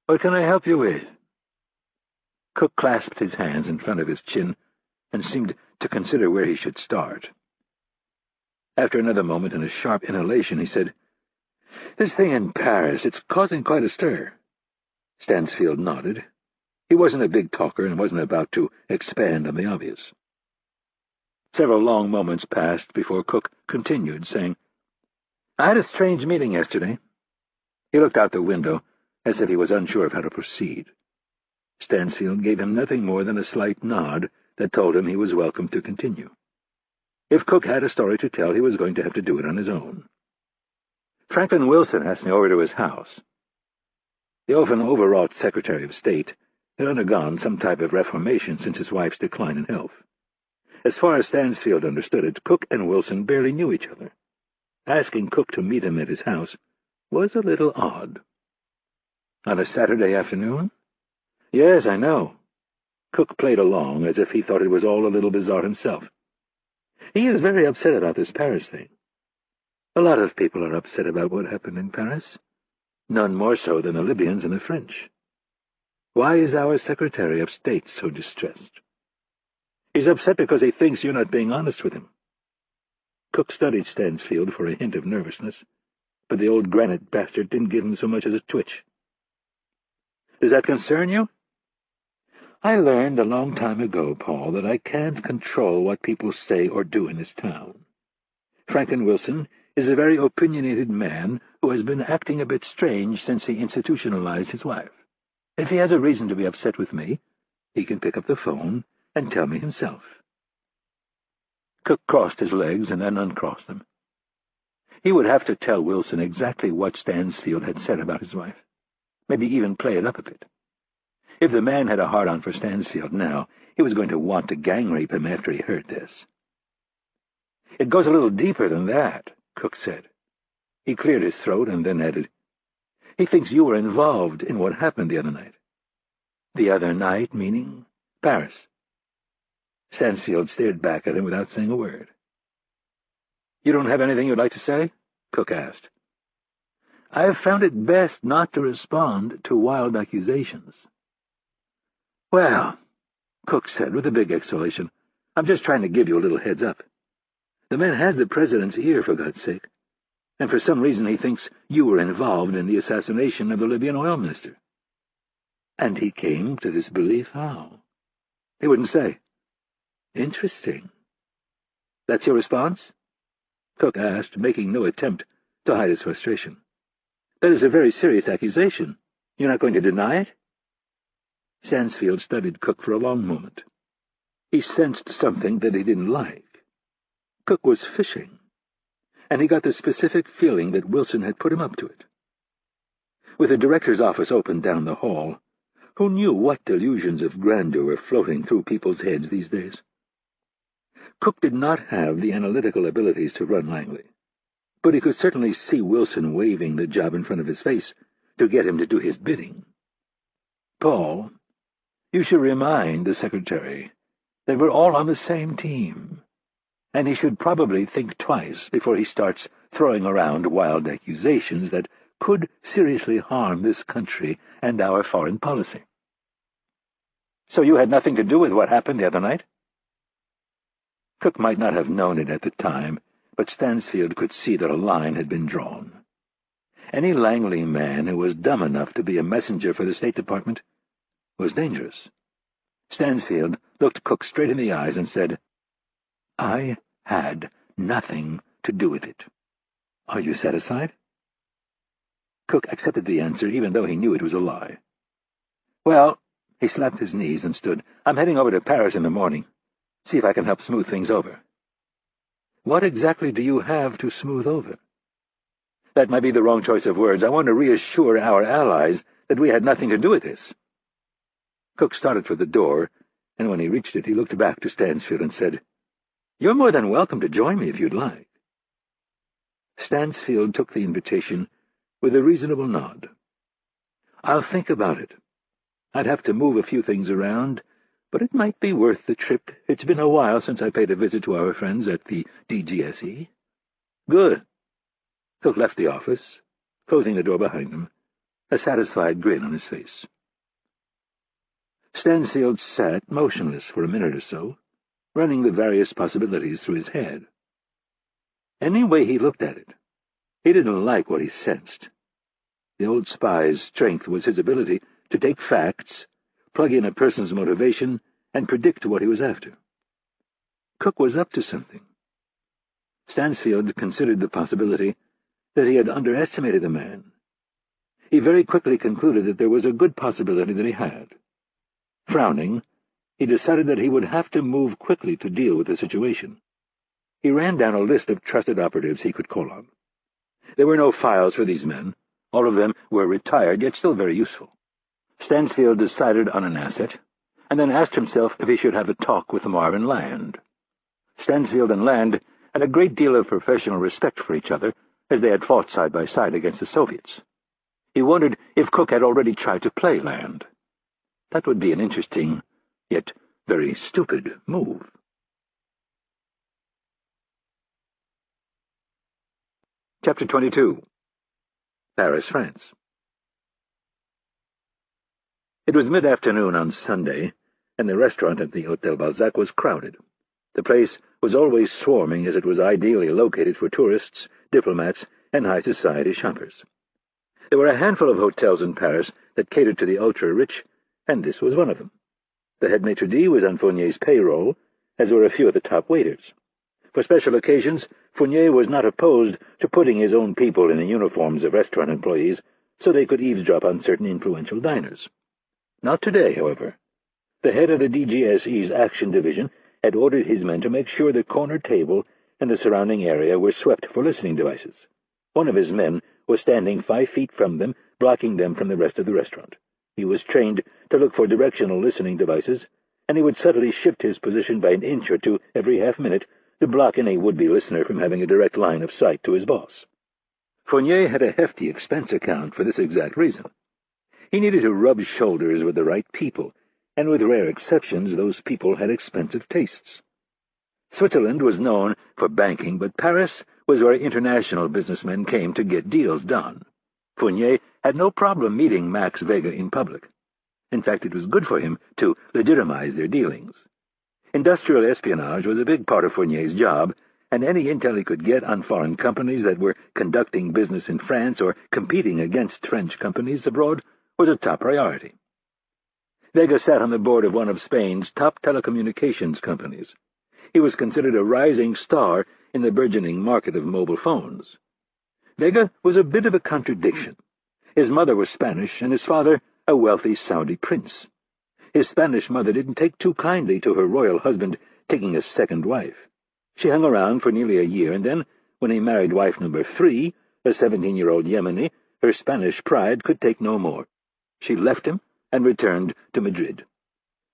"What can I help you with?" Cook clasped his hands in front of his chin and seemed to consider where he should start. After another moment and a sharp inhalation, he said, "This thing in Paris, it's causing quite a stir." Stansfield nodded. He wasn't a big talker and wasn't about to expand on the obvious. Several long moments passed before Cook continued, saying, "I had a strange meeting yesterday." He looked out the window as if he was unsure of how to proceed. Stansfield gave him nothing more than a slight nod that told him he was welcome to continue. If Cook had a story to tell, he was going to have to do it on his own. "Franklin Wilson asked me over to his house." The often overwrought Secretary of State had undergone some type of reformation since his wife's decline in health. As far as Stansfield understood it, Cook and Wilson barely knew each other. Asking Cook to meet him at his house was a little odd. "On a Saturday afternoon?" "Yes, I know." Cook played along as if he thought it was all a little bizarre himself. "He is very upset about this Paris thing. A lot of people are upset about what happened in Paris. None more so than the Libyans and the French. Why is our Secretary of State so distressed?" "He's upset because he thinks you're not being honest with him." Cook studied Stansfield for a hint of nervousness, but the old granite bastard didn't give him so much as a twitch. "Does that concern you?" "I learned a long time ago, Paul, that I can't control what people say or do in this town. Franklin Wilson is a very opinionated man who has been acting a bit strange since he institutionalized his wife. If he has a reason to be upset with me, he can pick up the phone and tell me himself." Cook crossed his legs and then uncrossed them. He would have to tell Wilson exactly what Stansfield had said about his wife, maybe even play it up a bit. If the man had a hard-on for Stansfield now, he was going to want to gang-rape him after he heard this. "It goes a little deeper than that," Cook said. He cleared his throat and then added, "He thinks you were involved in what happened the other night." "The other night, meaning?" "Paris." Stansfield stared back at him without saying a word. "You don't have anything you'd like to say?" Cook asked. "I've found it best not to respond to wild accusations." "Well," Cook said with a big exhalation, "I'm just trying to give you a little heads up. The man has the president's ear, for God's sake, and for some reason he thinks you were involved in the assassination of the Libyan oil minister." "And he came to this belief how?" "He wouldn't say." "Interesting. That's your response?" Cook asked, making no attempt to hide his frustration. "That is a very serious accusation. You're not going to deny it?" Stansfield studied Cook for a long moment. He sensed something that he didn't like. Cook was fishing, and he got the specific feeling that Wilson had put him up to it. With the director's office open down the hall, who knew what delusions of grandeur were floating through people's heads these days? Cook did not have the analytical abilities to run Langley, but he could certainly see Wilson waving the job in front of his face to get him to do his bidding. "Paul, you should remind the secretary They were all on the same team, and he should probably think twice before he starts throwing around wild accusations that could seriously harm this country and our foreign policy. So you had nothing to do with what happened the other night? Cook might not have known it at the time, but Stansfield could see that a line had been drawn. Any Langley man who was dumb enough to be a messenger for the State Department was dangerous. Stansfield looked Cook straight in the eyes and said, "I had nothing to do with it. Are you satisfied?" Cook accepted the answer, even though he knew it was a lie. "Well," he slapped his knees and stood, "I'm heading over to Paris in the morning. See if I can help smooth things over." "What exactly do you have to smooth over?" "That might be the wrong choice of words. I want to reassure our allies that we had nothing to do with this." Cook started for the door, and when he reached it, he looked back to Stansfield and said, "You're more than welcome to join me if you'd like." Stansfield took the invitation with a reasonable nod. "I'll think about it. I'd have to move a few things around, but it might be worth the trip. It's been a while since I paid a visit to our friends at the DGSE." "Good." Cook left the office, closing the door behind him, a satisfied grin on his face. Stansfield sat motionless for a minute or so, running the various possibilities through his head. Any way he looked at it, he didn't like what he sensed. The old spy's strength was his ability to take facts, plug in a person's motivation, and predict what he was after. Cook was up to something. Stansfield considered the possibility that he had underestimated the man. He very quickly concluded that there was a good possibility that he had. Frowning, he decided that he would have to move quickly to deal with the situation. He ran down a list of trusted operatives he could call on. There were no files for these men. All of them were retired, yet still very useful. Stansfield decided on an asset, and then asked himself if he should have a talk with Marvin Land. Stansfield and Land had a great deal of professional respect for each other, as they had fought side by side against the Soviets. He wondered if Cook had already tried to play Land. That would be an interesting, yet very stupid move. Chapter 22. Paris, France. It was mid-afternoon on Sunday, and the restaurant at the Hôtel Balzac was crowded. The place was always swarming, as it was ideally located for tourists, diplomats, and high-society shoppers. There were a handful of hotels in Paris that catered to the ultra-rich, and this was one of them. The head maitre d' was on Fournier's payroll, as were a few of the top waiters. For special occasions, Fournier was not opposed to putting his own people in the uniforms of restaurant employees so they could eavesdrop on certain influential diners. Not today, however. The head of the DGSE's Action Division had ordered his men to make sure the corner table and the surrounding area were swept for listening devices. One of his men was standing 5 feet from them, blocking them from the rest of the restaurant. He was trained to look for directional listening devices, and he would subtly shift his position by an inch or two every half-minute to block any would-be listener from having a direct line of sight to his boss. Fournier had a hefty expense account for this exact reason. He needed to rub shoulders with the right people, and with rare exceptions, those people had expensive tastes. Switzerland was known for banking, but Paris was where international businessmen came to get deals done. Fournier had no problem meeting Max Vega in public. In fact, it was good for him to legitimize their dealings. Industrial espionage was a big part of Fournier's job, and any intel he could get on foreign companies that were conducting business in France or competing against French companies abroad was a top priority. Vega sat on the board of one of Spain's top telecommunications companies. He was considered a rising star in the burgeoning market of mobile phones. Vega was a bit of a contradiction. His mother was Spanish, and his father a wealthy Saudi prince. His Spanish mother didn't take too kindly to her royal husband taking a second wife. She hung around for nearly a year, and then, when he married wife number 3, a 17-year-old Yemeni, her Spanish pride could take no more. She left him and returned to Madrid.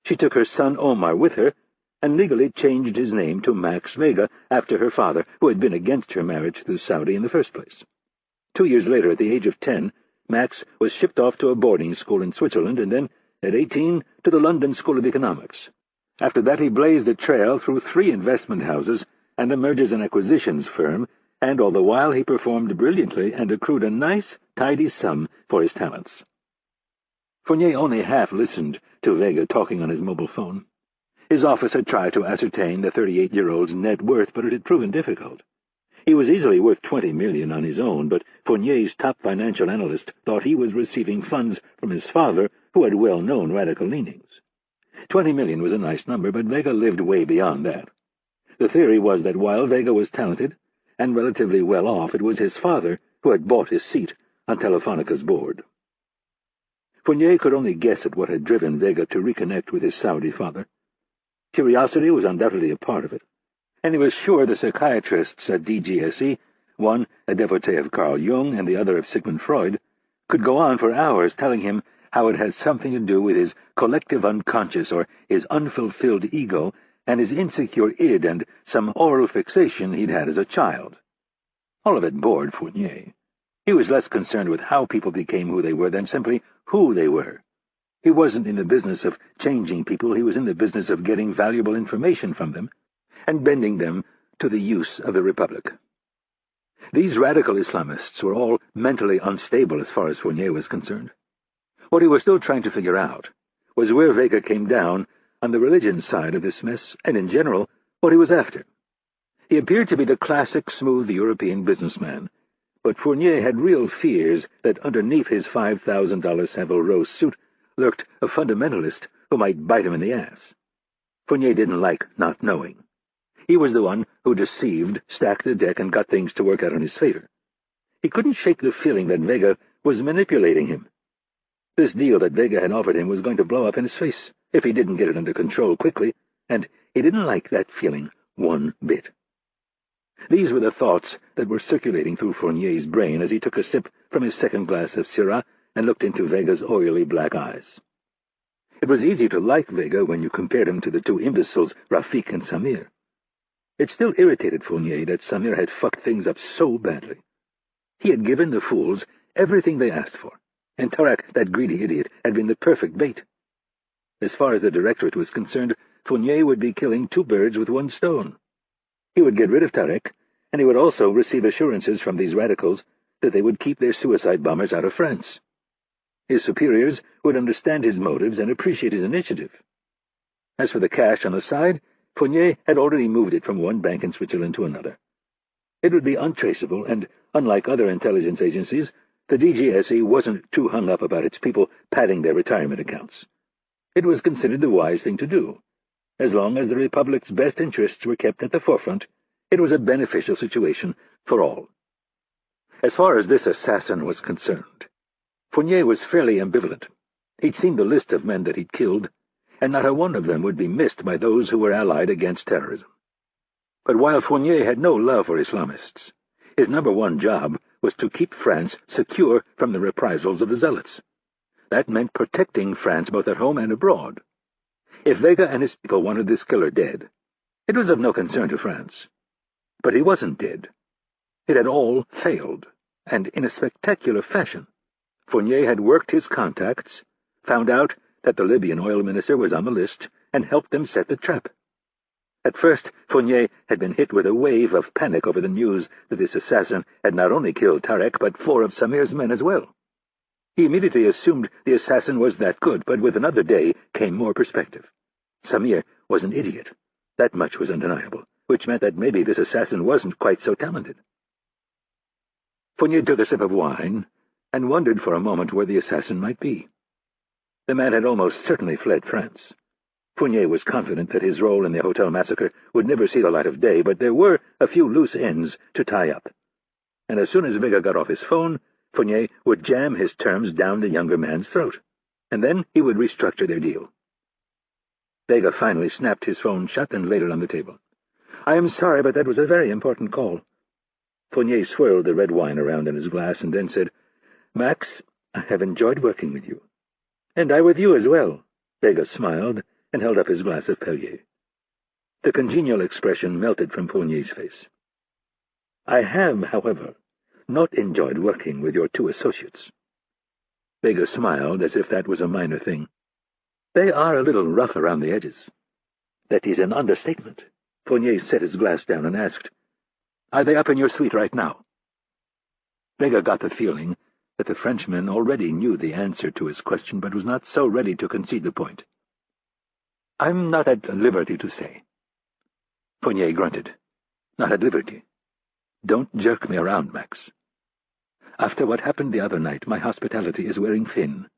She took her son Omar with her, and legally changed his name to Max Vega after her father, who had been against her marriage to Saudi in the first place. 2 years later, at the age of 10, Max was shipped off to a boarding school in Switzerland, and then, at 18, to the London School of Economics. After that he blazed a trail through 3 investment houses and a mergers and acquisitions firm, and all the while he performed brilliantly and accrued a nice, tidy sum for his talents. Fournier only half listened to Vega talking on his mobile phone. His office had tried to ascertain the 38-year-old's net worth, but it had proven difficult. He was easily worth $20 million on his own, but Fournier's top financial analyst thought he was receiving funds from his father, who had well-known radical leanings. $20 million was a nice number, but Vega lived way beyond that. The theory was that while Vega was talented and relatively well off, it was his father who had bought his seat on Telefonica's board. Fournier could only guess at what had driven Vega to reconnect with his Saudi father. Curiosity was undoubtedly a part of it, and he was sure the psychiatrists at DGSE, one a devotee of Carl Jung and the other of Sigmund Freud, could go on for hours telling him how it had something to do with his collective unconscious or his unfulfilled ego and his insecure id and some oral fixation he'd had as a child. All of it bored Fournier. He was less concerned with how people became who they were than simply who they were. He wasn't in the business of changing people, he was in the business of getting valuable information from them and bending them to the use of the Republic. These radical Islamists were all mentally unstable as far as Fournier was concerned. What he was still trying to figure out was where Vega came down on the religion side of this mess, and in general, what he was after. He appeared to be the classic smooth European businessman, but Fournier had real fears that underneath his $5,000 Savile Row suit lurked a fundamentalist who might bite him in the ass. Fournier didn't like not knowing. He was the one who deceived, stacked the deck, and got things to work out in his favor. He couldn't shake the feeling that Vega was manipulating him. This deal that Vega had offered him was going to blow up in his face if he didn't get it under control quickly, and he didn't like that feeling one bit. These were the thoughts that were circulating through Fournier's brain as he took a sip from his second glass of Syrah and looked into Vega's oily black eyes. It was easy to like Vega when you compared him to the 2 imbeciles, Rafik and Samir. It still irritated Fournier that Samir had fucked things up so badly. He had given the fools everything they asked for, and Tarek, that greedy idiot, had been the perfect bait. As far as the Directorate was concerned, Fournier would be killing 2 birds with 1 stone. He would get rid of Tarek, and he would also receive assurances from these radicals that they would keep their suicide bombers out of France. His superiors would understand his motives and appreciate his initiative. As for the cash on the side, Fournier had already moved it from one bank in Switzerland to another. It would be untraceable, and, unlike other intelligence agencies, the DGSE wasn't too hung up about its people padding their retirement accounts. It was considered the wise thing to do. As long as the Republic's best interests were kept at the forefront, it was a beneficial situation for all. As far as this assassin was concerned, Fournier was fairly ambivalent. He'd seen the list of men that he'd killed, and not a one of them would be missed by those who were allied against terrorism. But while Fournier had no love for Islamists, his number 1 job was to keep France secure from the reprisals of the Zealots. That meant protecting France both at home and abroad. If Vega and his people wanted this killer dead, it was of no concern to France. But he wasn't dead. It had all failed, and in a spectacular fashion. Fournier had worked his contacts, found out that the Libyan oil minister was on the list, and helped them set the trap. At first, Fournier had been hit with a wave of panic over the news that this assassin had not only killed Tarek, but 4 of Samir's men as well. He immediately assumed the assassin was that good, but with another day came more perspective. Samir was an idiot. That much was undeniable, which meant that maybe this assassin wasn't quite so talented. Fournier took a sip of wine and wondered for a moment where the assassin might be. The man had almost certainly fled France. Fournier was confident that his role in the hotel massacre would never see the light of day, but there were a few loose ends to tie up. And as soon as Vega got off his phone, Fournier would jam his terms down the younger man's throat, and then he would restructure their deal. Vega finally snapped his phone shut and laid it on the table. "I am sorry, but that was a very important call." Fournier swirled the red wine around in his glass and then said, "Max, I have enjoyed working with you." "And I with you as well." Vega smiled and held up his glass of Perrier. The congenial expression melted from Fournier's face. "I have, however, not enjoyed working with your 2 associates." Vega smiled as if that was a minor thing. "They are a little rough around the edges." "That is an understatement." Fournier set his glass down and asked, "Are they up in your suite right now?" Vega got the feeling that the Frenchman already knew the answer to his question, but was not so ready to concede the point. "I'm not at liberty to say." Fournier grunted. "Not at liberty. Don't jerk me around, Max. After what happened the other night, my hospitality is wearing thin.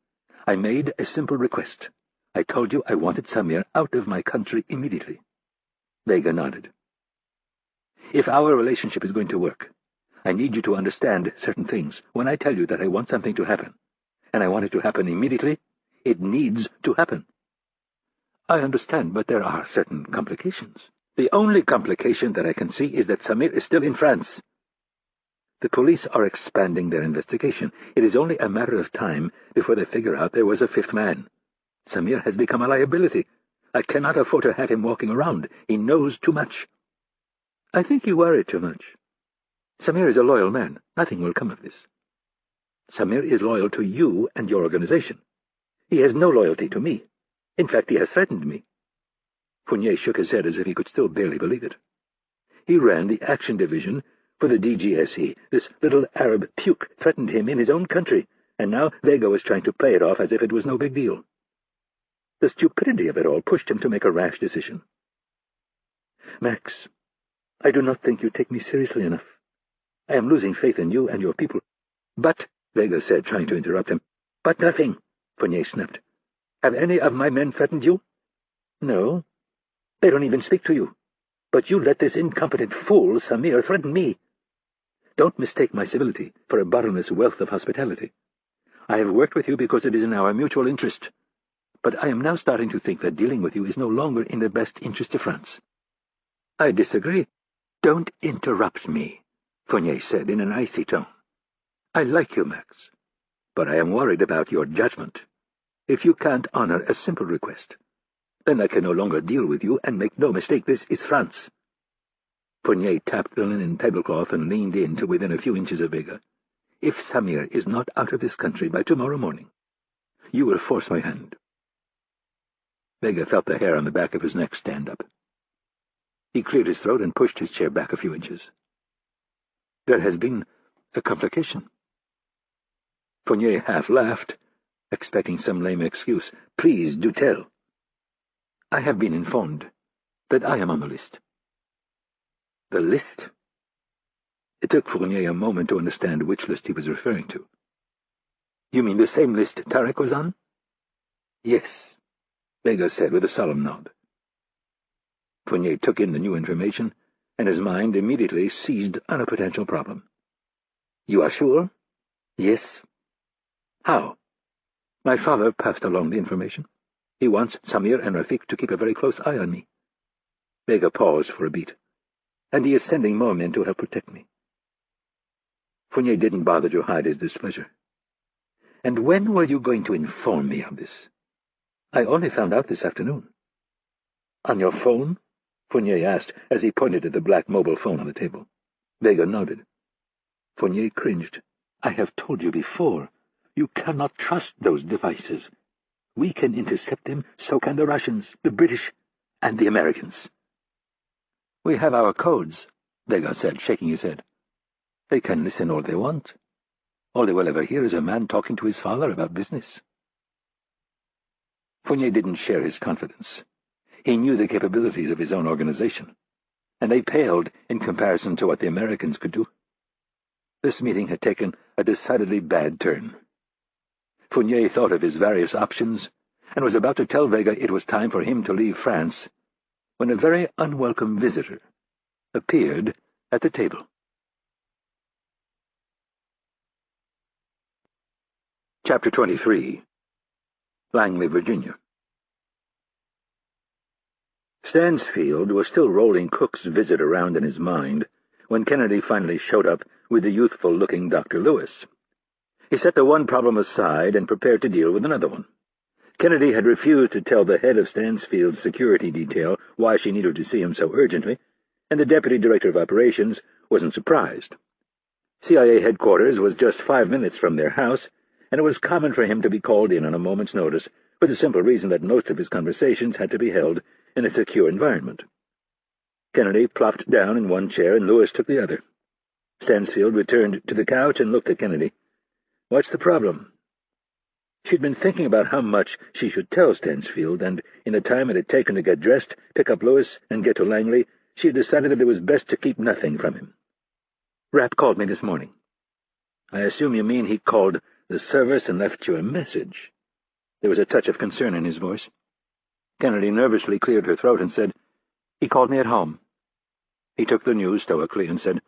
I made a simple request. I told you I wanted Samir out of my country immediately." Vega nodded. "If our relationship is going to work, I need you to understand certain things. When I tell you that I want something to happen, and I want it to happen immediately, it needs to happen." "I understand, but there are certain complications." "The only complication that I can see is that Samir is still in France. The police are expanding their investigation. It is only a matter of time before they figure out there was a fifth man. Samir has become a liability. I cannot afford to have him walking around. He knows too much." "I think you worry too much. Samir is a loyal man. Nothing will come of this." "Samir is loyal to you and your organization. He has no loyalty to me. In fact, he has threatened me." Fournier shook his head as if he could still barely believe it. "He ran the action division for the DGSE. This little Arab puke threatened him in his own country, and now Vega was trying to play it off as if it was no big deal. The stupidity of it all pushed him to make a rash decision." "Max, I do not think you take me seriously enough. I am losing faith in you and your people." "But," Vega said, trying to interrupt him. "But nothing," Fournier snapped. "Have any of my men threatened you?" "No. They don't even speak to you. But you let this incompetent fool, Samir, threaten me. Don't mistake my civility for a bottomless wealth of hospitality. I have worked with you because it is in our mutual interest. But I am now starting to think that dealing with you is no longer in the best interest of France." "I disagree." "Don't interrupt me," Fournier said in an icy tone. "I like you, Max, but I am worried about your judgment. If you can't honor a simple request, then I can no longer deal with you, and make no mistake, this is France." Fournier tapped the linen tablecloth and leaned in to within a few inches of Vega. "If Samir is not out of this country by tomorrow morning, you will force my hand." Vega felt the hair on the back of his neck stand up. He cleared his throat and pushed his chair back a few inches. "There has been a complication." Fournier half laughed, expecting some lame excuse. "Please do tell." "I have been informed that I am on the list." "The list?" It took Fournier a moment to understand which list he was referring to. "You mean the same list Tarek was on?" "Yes," Vega said with a solemn nod. Fournier took in the new information, and his mind immediately seized on a potential problem. "You are sure?" "Yes." "How?" "My father passed along the information. He wants Samir and Rafik to keep a very close eye on me." Vega paused for a beat. "And he is sending more men to help protect me." Fournier didn't bother to hide his displeasure. "And when were you going to inform me of this?" "I only found out this afternoon." "On your phone?" Fournier asked, as he pointed at the black mobile phone on the table. Vega nodded. Fournier cringed. "I have told you before. You cannot trust those devices. We can intercept them, so can the Russians, the British, and the Americans." "We have our codes," Vega said, shaking his head. "They can listen all they want. All they will ever hear is a man talking to his father about business." Fournier didn't share his confidence. He knew the capabilities of his own organization, and they paled in comparison to what the Americans could do. This meeting had taken a decidedly bad turn. Fournier thought of his various options, and was about to tell Vega it was time for him to leave France, when a very unwelcome visitor appeared at the table. Chapter 23. Langley, Virginia. Stansfield was still rolling Cook's visit around in his mind when Kennedy finally showed up with the youthful-looking Dr. Lewis. He set the one problem aside and prepared to deal with another one. Kennedy had refused to tell the head of Stansfield's security detail why she needed to see him so urgently, and the deputy director of operations wasn't surprised. CIA headquarters was just 5 minutes from their house, and it was common for him to be called in on a moment's notice for the simple reason that most of his conversations had to be held in a secure environment. Kennedy plopped down in one chair and Lewis took the other. Stansfield returned to the couch and looked at Kennedy. "What's the problem?" She'd been thinking about how much she should tell Stansfield, and in the time it had taken to get dressed, pick up Lewis, and get to Langley, she had decided that it was best to keep nothing from him. "Rapp called me this morning." "I assume you mean he called the service and left you a message?" There was a touch of concern in his voice. Kennedy nervously cleared her throat and said, "He called me at home." He took the news stoically and said,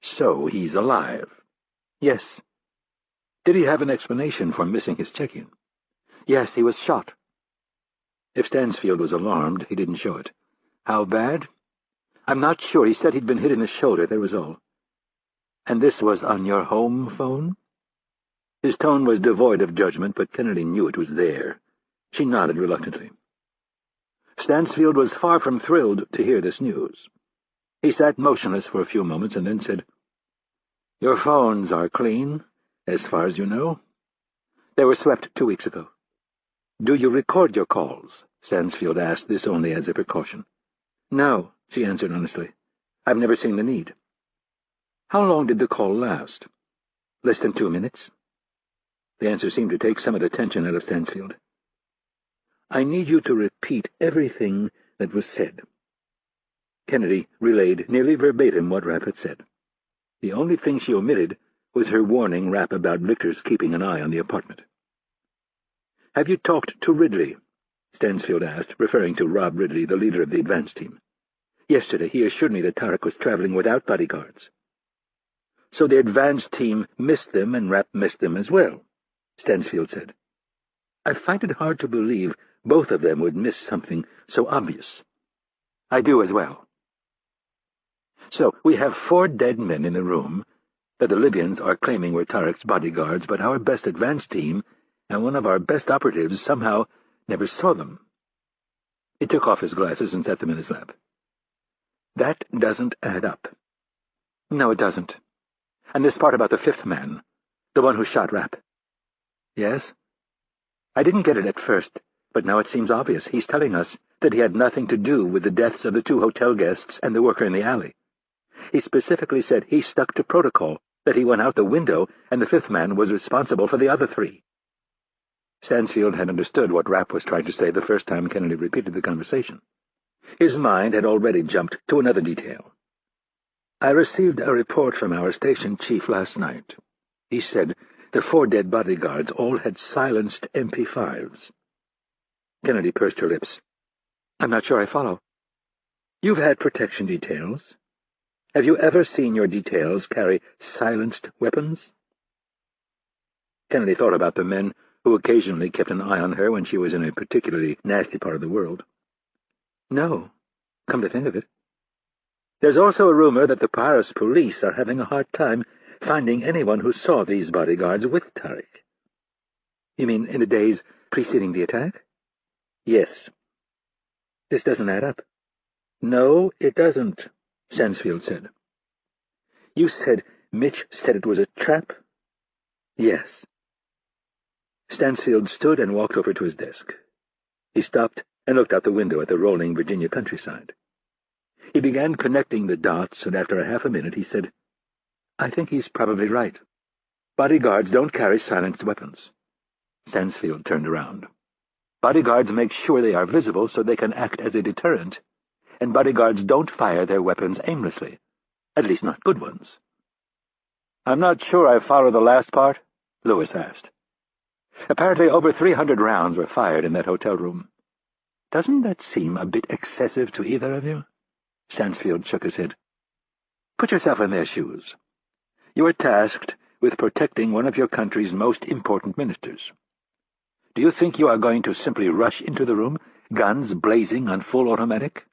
"So he's alive?" "Yes." "Did he have an explanation for missing his check-in?" "Yes, he was shot." If Stansfield was alarmed, he didn't show it. "How bad?" "I'm not sure. He said he'd been hit in the shoulder, that was all." "And this was on your home phone?" His tone was devoid of judgment, but Kennedy knew it was there. She nodded reluctantly. Stansfield was far from thrilled to hear this news. He sat motionless for a few moments and then said, "Your phones are clean, as far as you know?" "They were swept 2 weeks ago." "Do you record your calls?" Stansfield asked, this only as a precaution. "No," she answered honestly. "I've never seen the need." "How long did the call last?" "Less than 2 minutes." The answer seemed to take some of the tension out of Stansfield. "I need you to repeat everything that was said." Kennedy relayed nearly verbatim what Rapp had said. The only thing she omitted was her warning Rapp about Victor's keeping an eye on the apartment. "Have you talked to Ridley?" Stansfield asked, referring to Rob Ridley, the leader of the advance team. "Yesterday he assured me that Tarek was traveling without bodyguards." "So the advance team missed them and Rapp missed them as well," Stansfield said. "I find it hard to believe both of them would miss something so obvious." "I do as well." "So we have 4 dead men in the room that the Libyans are claiming were Tarek's bodyguards, but our best advance team and one of our best operatives somehow never saw them." He took off his glasses and set them in his lap. "That doesn't add up." "No, it doesn't. And this part about the 5th man, the one who shot Rapp." "Yes?" "I didn't get it at first, but now it seems obvious. He's telling us that he had nothing to do with the deaths of the 2 hotel guests and the worker in the alley. He specifically said he stuck to protocol, that he went out the window, and the 5th man was responsible for the other 3. Stansfield had understood what Rapp was trying to say the first time Kennedy repeated the conversation. His mind had already jumped to another detail. "I received a report from our station chief last night. He said the 4 dead bodyguards all had silenced MP5s. Kennedy pursed her lips. "I'm not sure I follow." "You've had protection details. Have you ever seen your details carry silenced weapons?" Kennedy thought about the men who occasionally kept an eye on her when she was in a particularly nasty part of the world. "No, come to think of it." "There's also a rumor that the Paris police are having a hard time finding anyone who saw these bodyguards with Tarek." "You mean in the days preceding the attack?" "Yes." "This doesn't add up." "No, it doesn't," Stansfield said. "You said Mitch said it was a trap?" "Yes." Stansfield stood and walked over to his desk. He stopped and looked out the window at the rolling Virginia countryside. He began connecting the dots, and after a half a minute he said, "I think he's probably right. Bodyguards don't carry silenced weapons." Stansfield turned around. "Bodyguards make sure they are visible so they can act as a deterrent, and bodyguards don't fire their weapons aimlessly, at least not good ones." "I'm not sure I follow the last part," Lewis asked. "Apparently over 300 rounds were fired in that hotel room. Doesn't that seem a bit excessive to either of you?" Stansfield shook his head. "Put yourself in their shoes. You are tasked with protecting one of your country's most important ministers. Do you think you are going to simply rush into the room, guns blazing on full automatic?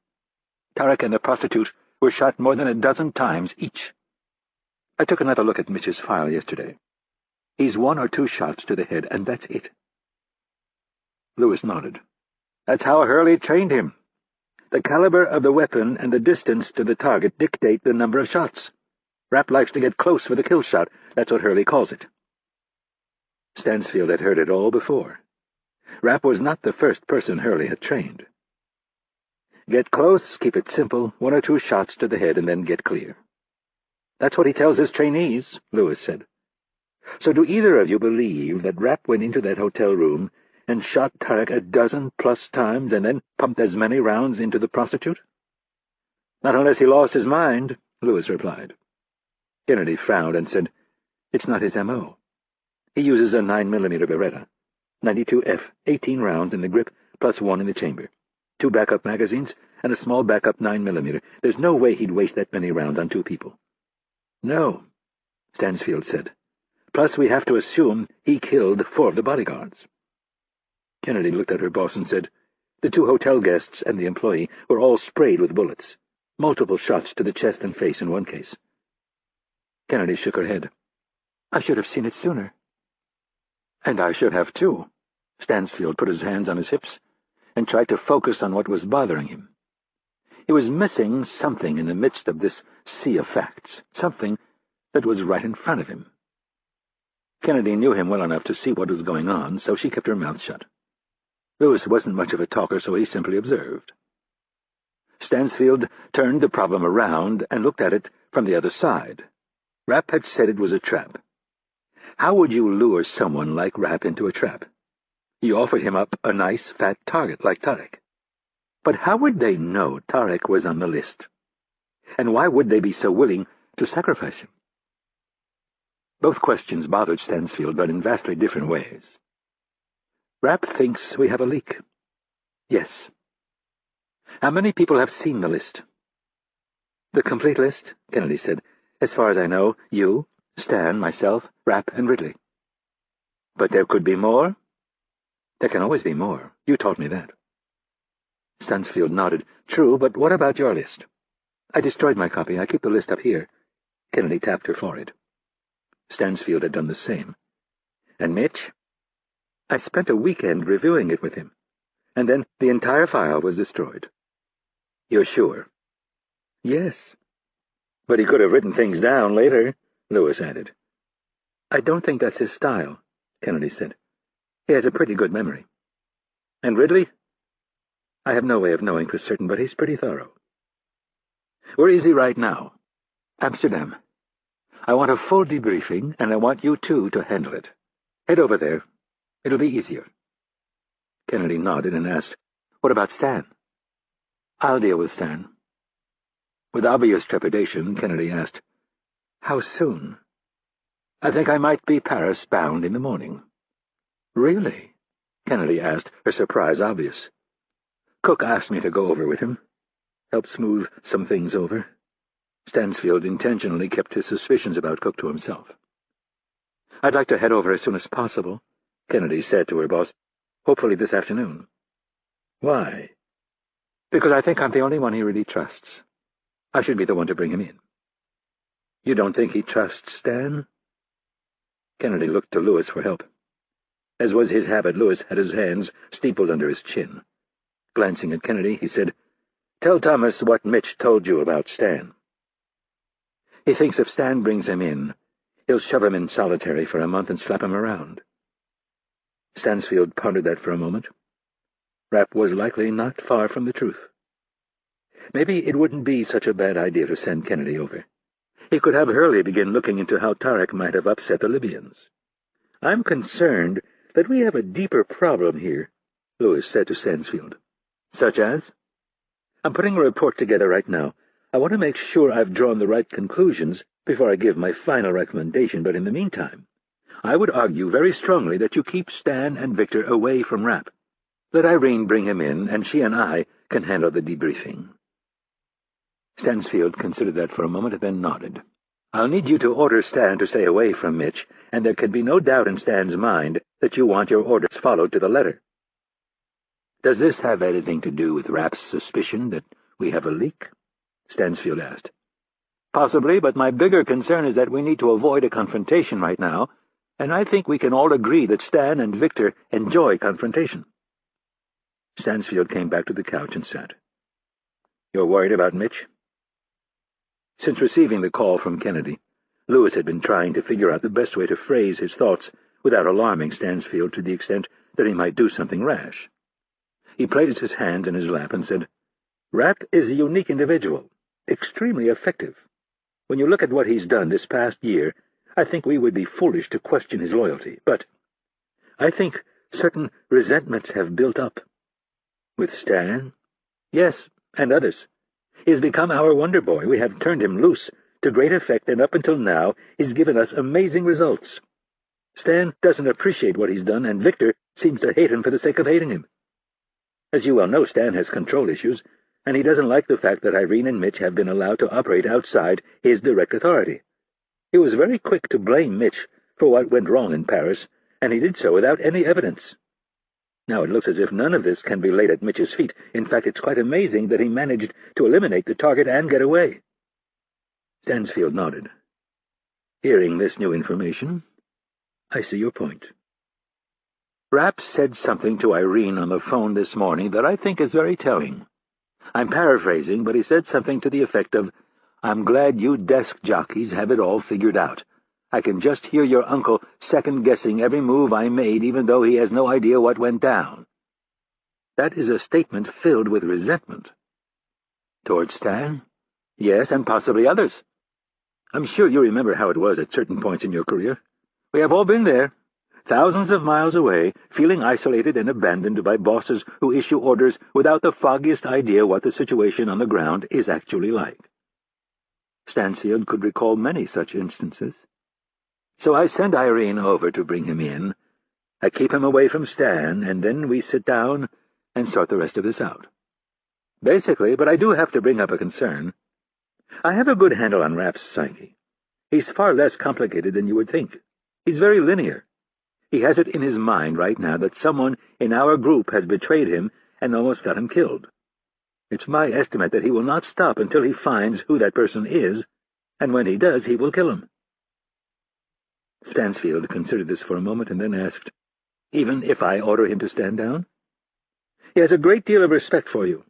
Tarek and the prostitute were shot more than a dozen times each. I took another look at Mitch's file yesterday. He's 1 or 2 shots to the head, and that's it." Lewis nodded. "That's how Hurley trained him. The caliber of the weapon and the distance to the target dictate the number of shots. Rapp likes to get close for the kill shot. That's what Hurley calls it." Stansfield had heard it all before. Rapp was not the first person Hurley had trained. Get close, keep it simple, 1 or 2 shots to the head, and then get clear. That's what he tells his trainees, Lewis said. So do either of you believe that Rapp went into that hotel room and shot Tarek 12+ times and then pumped as many rounds into the prostitute? Not unless he lost his mind, Lewis replied. Kennedy frowned and said, It's not his M.O. He uses a 9mm Beretta, 92F, 18 rounds in the grip plus 1 in the chamber, 2 backup magazines, and a small backup 9mm. There's no way he'd waste that many rounds on 2 people. No, Stansfield said. Plus we have to assume he killed 4 of the bodyguards. Kennedy looked at her boss and said, The 2 hotel guests and the employee were all sprayed with bullets, multiple shots to the chest and face in one case. Kennedy shook her head. I should have seen it sooner. And I should have too. Stansfield put his hands on his hips and tried to focus on what was bothering him. He was missing something in the midst of this sea of facts, something that was right in front of him. Kennedy knew him well enough to see what was going on, so she kept her mouth shut. Lewis wasn't much of a talker, so he simply observed. Stansfield turned the problem around and looked at it from the other side. Rapp had said it was a trap. How would you lure someone like Rapp into a trap? You offer him up a nice, fat target like Tarek. But how would they know Tarek was on the list? And why would they be so willing to sacrifice him? Both questions bothered Stansfield, but in vastly different ways. Rapp thinks we have a leak. Yes. How many people have seen the list? The complete list, Kennedy said. As far as I know, you, Stan, myself, Rapp, and Ridley. But there could be more? There can always be more. You taught me that. Stansfield nodded. True, but what about your list? I destroyed my copy. I keep the list up here. Kennedy tapped her forehead. Stansfield had done the same. And Mitch? I spent a weekend reviewing it with him, and then the entire file was destroyed. You're sure? Yes. But he could have written things down later, Lewis added. I don't think that's his style, Kennedy said. He has a pretty good memory. And Ridley? I have no way of knowing for certain, but he's pretty thorough. Where is he right now? Amsterdam. I want a full debriefing, and I want you two to handle it. Head over there. It'll be easier. Kennedy nodded and asked, What about Stan? I'll deal with Stan. With obvious trepidation, Kennedy asked, How soon? I think I might be Paris-bound in the morning. Really? Kennedy asked, her surprise obvious. Cook asked me to go over with him, help smooth some things over. Stansfield intentionally kept his suspicions about Cook to himself. I'd like to head over as soon as possible, Kennedy said to her boss, hopefully this afternoon. Why? Because I think I'm the only one he really trusts. I should be the one to bring him in. You don't think he trusts Stan? Kennedy looked to Lewis for help. As was his habit, Lewis had his hands steepled under his chin. Glancing at Kennedy, he said, Tell Thomas what Mitch told you about Stan. He thinks if Stan brings him in, he'll shove him in solitary for a month and slap him around. Stansfield pondered that for a moment. Rapp was likely not far from the truth. Maybe it wouldn't be such a bad idea to send Kennedy over. He could have Hurley begin looking into how Tarek might have upset the Libyans. I'm concerned that we have a deeper problem here, Lewis said to Stansfield. Such as? I'm putting a report together right now. I want to make sure I've drawn the right conclusions before I give my final recommendation, but in the meantime, I would argue very strongly that you keep Stan and Victor away from Rapp. Let Irene bring him in, and she and I can handle the debriefing. Stansfield considered that for a moment and then nodded. I'll need you to order Stan to stay away from Mitch, and there can be no doubt in Stan's mind that you want your orders followed to the letter. Does this have anything to do with Rapp's suspicion that we have a leak? Stansfield asked. Possibly, but my bigger concern is that we need to avoid a confrontation right now, and I think we can all agree that Stan and Victor enjoy confrontation. Stansfield came back to the couch and sat. You're worried about Mitch? Since receiving the call from Kennedy, Lewis had been trying to figure out the best way to phrase his thoughts without alarming Stansfield to the extent that he might do something rash. He placed his hands in his lap and said, "Rapp is a unique individual, extremely effective. When you look at what he's done this past year, I think we would be foolish to question his loyalty, but I think certain resentments have built up. With Stan? Yes, and others. He has become our wonder boy. We have turned him loose to great effect, and up until now he's given us amazing results. Stan doesn't appreciate what he's done, and Victor seems to hate him for the sake of hating him. As you well know, Stan has control issues, and he doesn't like the fact that Irene and Mitch have been allowed to operate outside his direct authority. He was very quick to blame Mitch for what went wrong in Paris, and he did so without any evidence. Now it looks as if none of this can be laid at Mitch's feet. In fact, it's quite amazing that he managed to eliminate the target and get away." Stansfield nodded. "Hearing this new information, I see your point. Rapp said something to Irene on the phone this morning that I think is very telling. I'm paraphrasing, but he said something to the effect of, 'I'm glad you desk jockeys have it all figured out. I can just hear your uncle second-guessing every move I made, even though he has no idea what went down.' That is a statement filled with resentment. Towards Stan? Yes, and possibly others. I'm sure you remember how it was at certain points in your career. We have all been there, thousands of miles away, feeling isolated and abandoned by bosses who issue orders without the foggiest idea what the situation on the ground is actually like. Stansfield could recall many such instances. So I send Irene over to bring him in. I keep him away from Stan, and then we sit down and sort the rest of this out. Basically, but I do have to bring up a concern. I have a good handle on Rapp's psyche. He's far less complicated than you would think. He's very linear. He has it in his mind right now that someone in our group has betrayed him and almost got him killed. It's my estimate that he will not stop until he finds who that person is, and when he does, he will kill him." Stansfield considered this for a moment and then asked, "Even if I order him to stand down?" "He has a great deal of respect for you.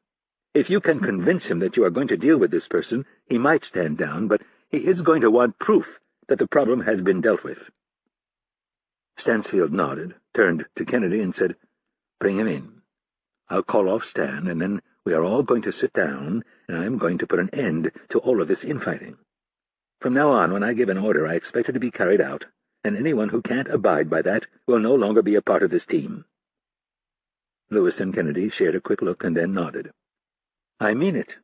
If you can convince him that you are going to deal with this person, he might stand down, but he is going to want proof that the problem has been dealt with." Stansfield nodded, turned to Kennedy, and said, "Bring him in. I'll call off Stan, and then we are all going to sit down, and I am going to put an end to all of this infighting. From now on, when I give an order, I expect it to be carried out, and anyone who can't abide by that will no longer be a part of this team." Lewis and Kennedy shared a quick look and then nodded. "I mean it,"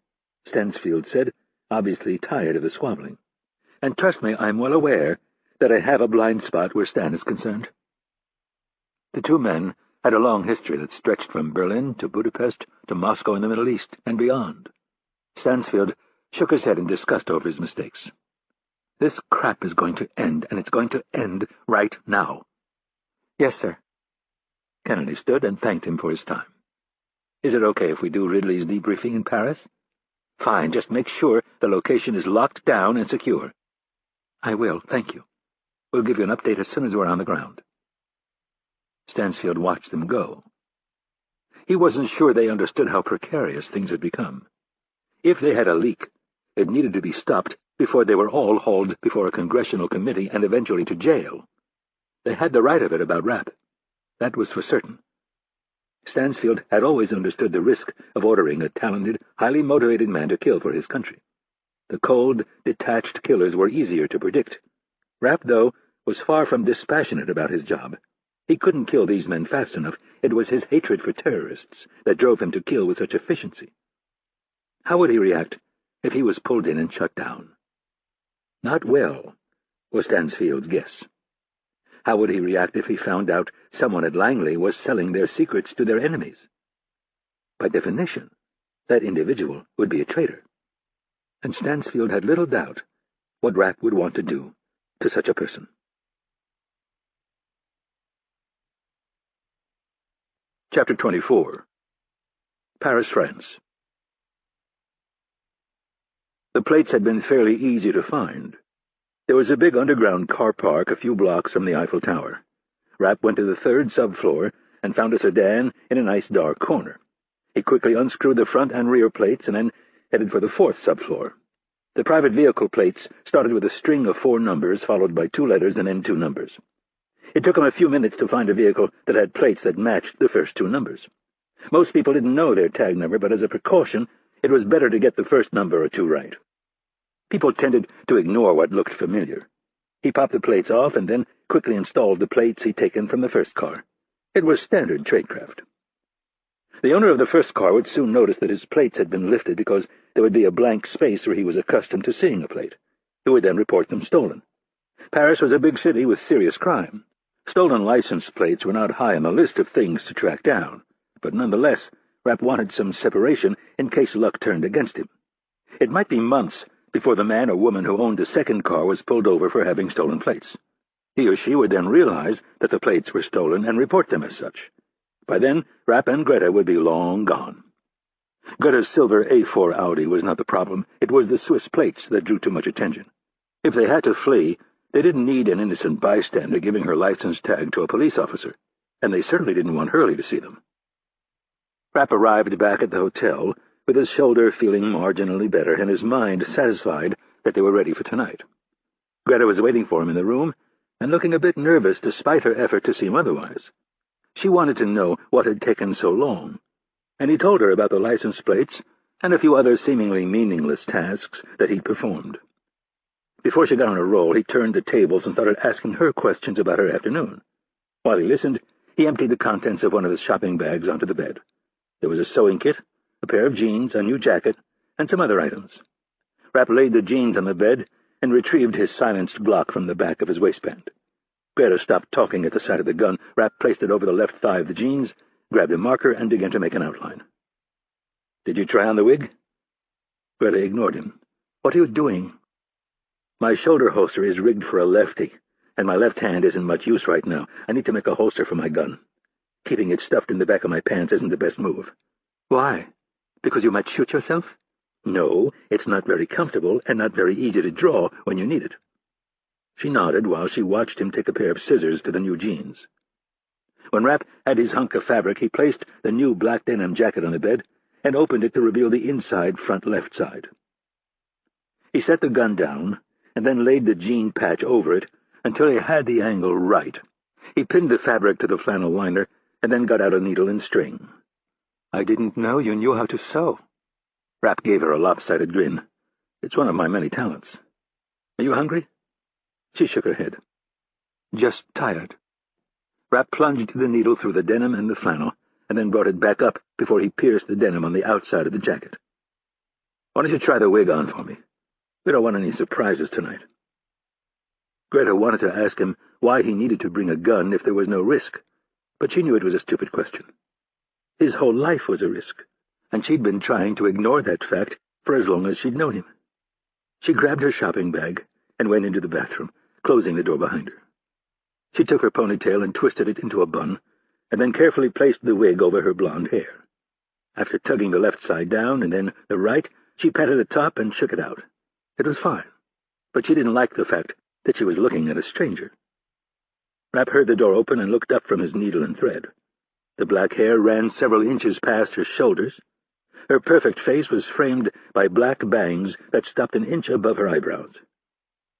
Stansfield said, obviously tired of the squabbling. "And trust me, I'm well aware that I have a blind spot where Stan is concerned." The two men had a long history that stretched from Berlin to Budapest to Moscow in the Middle East and beyond. Stansfield shook his head in disgust over his mistakes. "This crap is going to end, and it's going to end right now." "Yes, sir." Kennedy stood and thanked him for his time. "Is it okay if we do Ridley's debriefing in Paris?" "Fine, just make sure the location is locked down and secure." "I will, thank you. We'll give you an update as soon as we're on the ground." Stansfield watched them go. He wasn't sure they understood how precarious things had become. If they had a leak, it needed to be stopped before they were all hauled before a congressional committee and eventually to jail. They had the right of it about Rapp. That was for certain. Stansfield had always understood the risk of ordering a talented, highly motivated man to kill for his country. The cold, detached killers were easier to predict. Rapp, though, was far from dispassionate about his job. He couldn't kill these men fast enough. It was his hatred for terrorists that drove him to kill with such efficiency. How would he react if he was pulled in and shut down? Not well, was Stansfield's guess. How would he react if he found out someone at Langley was selling their secrets to their enemies? By definition, that individual would be a traitor. And Stansfield had little doubt what Rapp would want to do to such a person. Chapter 24. Paris, France. The plates had been fairly easy to find. There was a big underground car park a few blocks from the Eiffel Tower. Rapp went to the third subfloor and found a sedan in a nice dark corner. He quickly unscrewed the front and rear plates and then headed for the fourth subfloor. The private vehicle plates started with a string of 4 numbers followed by 2 letters and then 2 numbers. It took him a few minutes to find a vehicle that had plates that matched the first two numbers. Most people didn't know their tag number, but as a precaution, it was better to get the first number or two right. People tended to ignore what looked familiar. He popped the plates off and then quickly installed the plates he'd taken from the first car. It was standard tradecraft. The owner of the first car would soon notice that his plates had been lifted because there would be a blank space where he was accustomed to seeing a plate. He would then report them stolen. Paris was a big city with serious crime. Stolen license plates were not high on the list of things to track down, but nonetheless, Rapp wanted some separation in case luck turned against him. It might be months before the man or woman who owned the second car was pulled over for having stolen plates. He or she would then realize that the plates were stolen and report them as such. By then, Rapp and Greta would be long gone. Greta's silver A4 Audi was not the problem. It was the Swiss plates that drew too much attention. If they had to flee, they didn't need an innocent bystander giving her license tag to a police officer, and they certainly didn't want Hurley to see them. Rapp arrived back at the hotel, with his shoulder feeling marginally better and his mind satisfied that they were ready for tonight. Greta was waiting for him in the room, and looking a bit nervous despite her effort to seem otherwise. She wanted to know what had taken so long, and he told her about the license plates and a few other seemingly meaningless tasks that he'd performed. Before she got on a roll, he turned the tables and started asking her questions about her afternoon. While he listened, he emptied the contents of one of his shopping bags onto the bed. There was a sewing kit, a pair of jeans, a new jacket, and some other items. Rapp laid the jeans on the bed and retrieved his silenced Glock from the back of his waistband. Greta stopped talking at the sight of the gun. Rapp placed it over the left thigh of the jeans, grabbed a marker, and began to make an outline. "Did you try on the wig?" Greta ignored him. "What are you doing?" "My shoulder holster is rigged for a lefty, and my left hand isn't much use right now. I need to make a holster for my gun. Keeping it stuffed in the back of my pants isn't the best move." "Why? Because you might shoot yourself?" "No, it's not very comfortable and not very easy to draw when you need it." She nodded while she watched him take a pair of scissors to the new jeans. When Rapp had his hunk of fabric, he placed the new black denim jacket on the bed and opened it to reveal the inside front left side. He set the gun down and then laid the jean patch over it until he had the angle right. He pinned the fabric to the flannel liner and then got out a needle and string. "I didn't know you knew how to sew." Rapp gave her a lopsided grin. "It's one of my many talents. Are you hungry?" She shook her head. "Just tired." Rapp plunged the needle through the denim and the flannel, and then brought it back up before he pierced the denim on the outside of the jacket. "Why don't you try the wig on for me? We don't want any surprises tonight." Greta wanted to ask him why he needed to bring a gun if there was no risk, but she knew it was a stupid question. His whole life was a risk, and she'd been trying to ignore that fact for as long as she'd known him. She grabbed her shopping bag and went into the bathroom, closing the door behind her. She took her ponytail and twisted it into a bun, and then carefully placed the wig over her blonde hair. After tugging the left side down and then the right, she patted the top and shook it out. It was fine, but she didn't like the fact that she was looking at a stranger. Rapp heard the door open and looked up from his needle and thread. The black hair ran several inches past her shoulders. Her perfect face was framed by black bangs that stopped an inch above her eyebrows.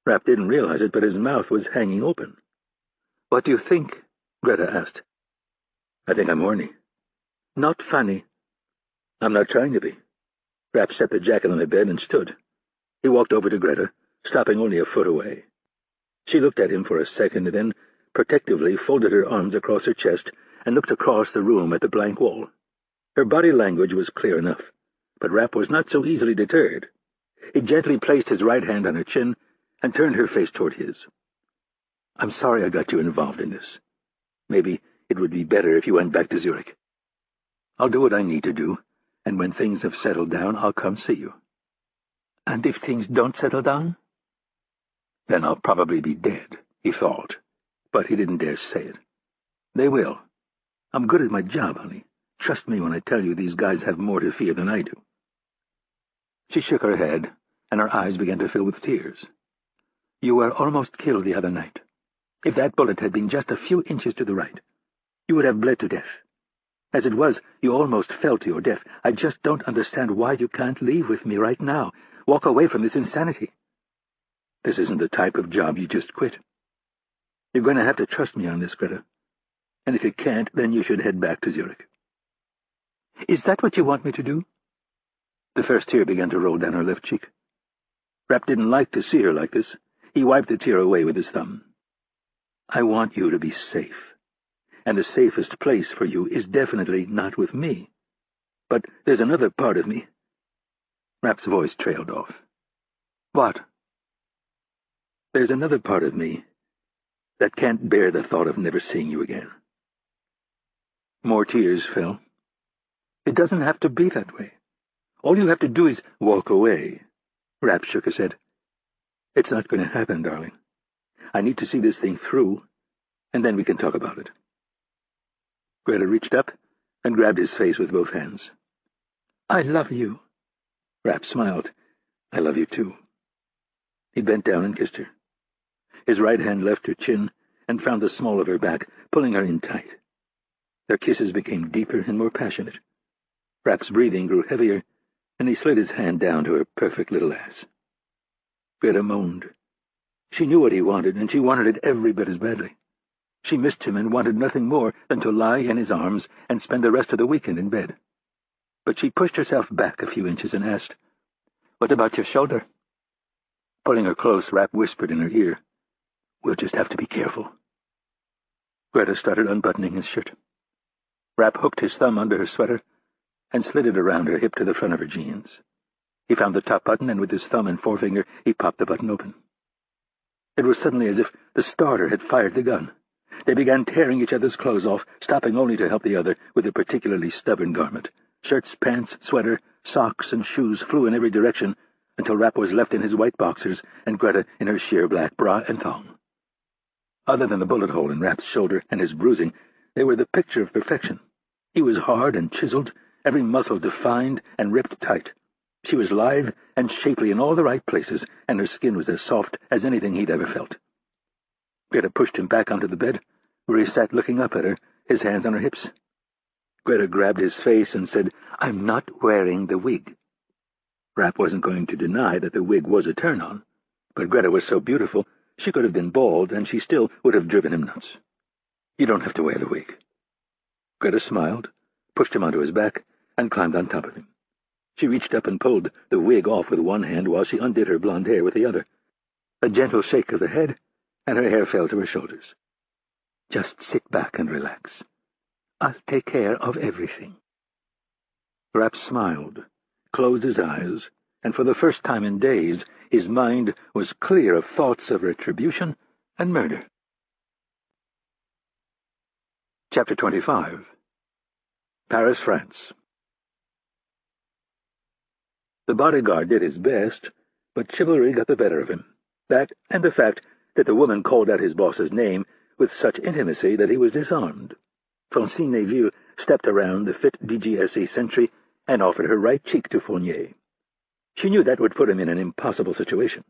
Rapp didn't realize it, but his mouth was hanging open. "What do you think?" Greta asked. "I think I'm horny." "Not funny." "I'm not trying to be." Rapp set the jacket on the bed and stood. He walked over to Greta, stopping only a foot away. She looked at him for a second and then protectively folded her arms across her chest and looked across the room at the blank wall. Her body language was clear enough, but Rapp was not so easily deterred. He gently placed his right hand on her chin and turned her face toward his. "I'm sorry I got you involved in this. Maybe it would be better if you went back to Zurich. I'll do what I need to do, and when things have settled down, I'll come see you." "And if things don't settle down?" "Then I'll probably be dead," he thought, but he didn't dare say it. "They will. I'm good at my job, honey. Trust me when I tell you these guys have more to fear than I do." She shook her head, and her eyes began to fill with tears. "You were almost killed the other night. If that bullet had been just a few inches to the right, you would have bled to death. As it was, you almost fell to your death. I just don't understand why you can't leave with me right now. Walk away from this insanity." "This isn't the type of job you just quit." You're going to have to trust me on this, Greta. And if you can't, then you should head back to Zurich." "Is that what you want me to do?" The first tear began to roll down her left cheek. Rapp didn't like to see her like this. He wiped the tear away with his thumb. "I want you to be safe. And the safest place for you is definitely not with me. But there's another part of me." Rapp's voice trailed off. "What?" "There's another part of me that can't bear the thought of never seeing you again." More tears fell. "It doesn't have to be that way. All you have to do is walk away." Rapp shook his head. "It's not going to happen, darling. I need to see this thing through, and then we can talk about it." Greta reached up and grabbed his face with both hands. "I love you." Rapp smiled. "I love you too." He bent down and kissed her. His right hand left her chin and found the small of her back, pulling her in tight. Their kisses became deeper and more passionate. Rapp's breathing grew heavier, and he slid his hand down to her perfect little ass. Greta moaned. She knew what he wanted, and she wanted it every bit as badly. She missed him and wanted nothing more than to lie in his arms and spend the rest of the weekend in bed. But she pushed herself back a few inches and asked, "What about your shoulder?" Pulling her close, Rapp whispered in her ear, "We'll just have to be careful." Greta started unbuttoning his shirt. Rapp hooked his thumb under her sweater and slid it around her hip to the front of her jeans. He found the top button, and with his thumb and forefinger he popped the button open. It was suddenly as if the starter had fired the gun. They began tearing each other's clothes off, stopping only to help the other with a particularly stubborn garment. Shirts, pants, sweater, socks, and shoes flew in every direction until Rapp was left in his white boxers and Greta in her sheer black bra and thong. Other than the bullet hole in Rapp's shoulder and his bruising, they were the picture of perfection. He was hard and chiseled, every muscle defined and ripped tight. She was lithe and shapely in all the right places, and her skin was as soft as anything he'd ever felt. Greta pushed him back onto the bed, where he sat looking up at her, his hands on her hips. Greta grabbed his face and said, "I'm not wearing the wig." Rapp wasn't going to deny that the wig was a turn-on, but Greta was so beautiful she could have been bald, and she still would have driven him nuts. "You don't have to wear the wig." Greta smiled, pushed him onto his back, and climbed on top of him. She reached up and pulled the wig off with one hand while she undid her blonde hair with the other. A gentle shake of the head, and her hair fell to her shoulders. "Just sit back and relax. I'll take care of everything." Rapp smiled, closed his eyes, and for the first time in days his mind was clear of thoughts of retribution and murder. Chapter 25. Paris, France. The bodyguard did his best, but chivalry got the better of him. That, and the fact that the woman called out his boss's name with such intimacy that he was disarmed. Francine Neville stepped around the fit DGSE sentry and offered her right cheek to Fournier. She knew that would put him in an impossible situation.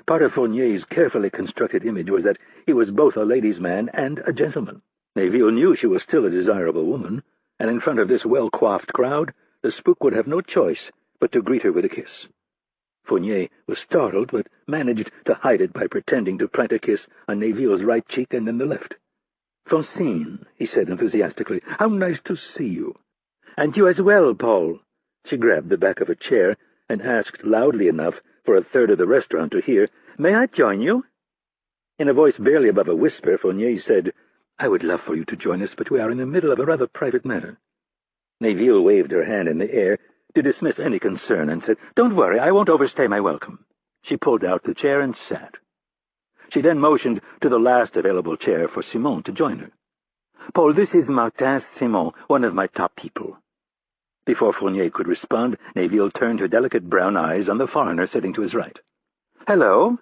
Part of Fournier's carefully constructed image was that he was both a ladies' man and a gentleman. Neville knew she was still a desirable woman, and in front of this well-coiffed crowd, the spook would have no choice but to greet her with a kiss. Fournier was startled, but managed to hide it by pretending to plant a kiss on Neville's right cheek and then the left. "Francine," he said enthusiastically, "how nice to see you." "And you as well, Paul." She grabbed the back of a chair and asked loudly enough for a third of the restaurant to hear, "May I join you?" In a voice barely above a whisper, Fournier said, "I would love for you to join us, but we are in the middle of a rather private matter." Neville waved her hand in the air to dismiss any concern and said, "Don't worry, I won't overstay my welcome." She pulled out the chair and sat. She then motioned to the last available chair for Simon to join her. "Paul, this is Martin Simon, one of my top people." Before Fournier could respond, Neville turned her delicate brown eyes on the foreigner sitting to his right. "Hello."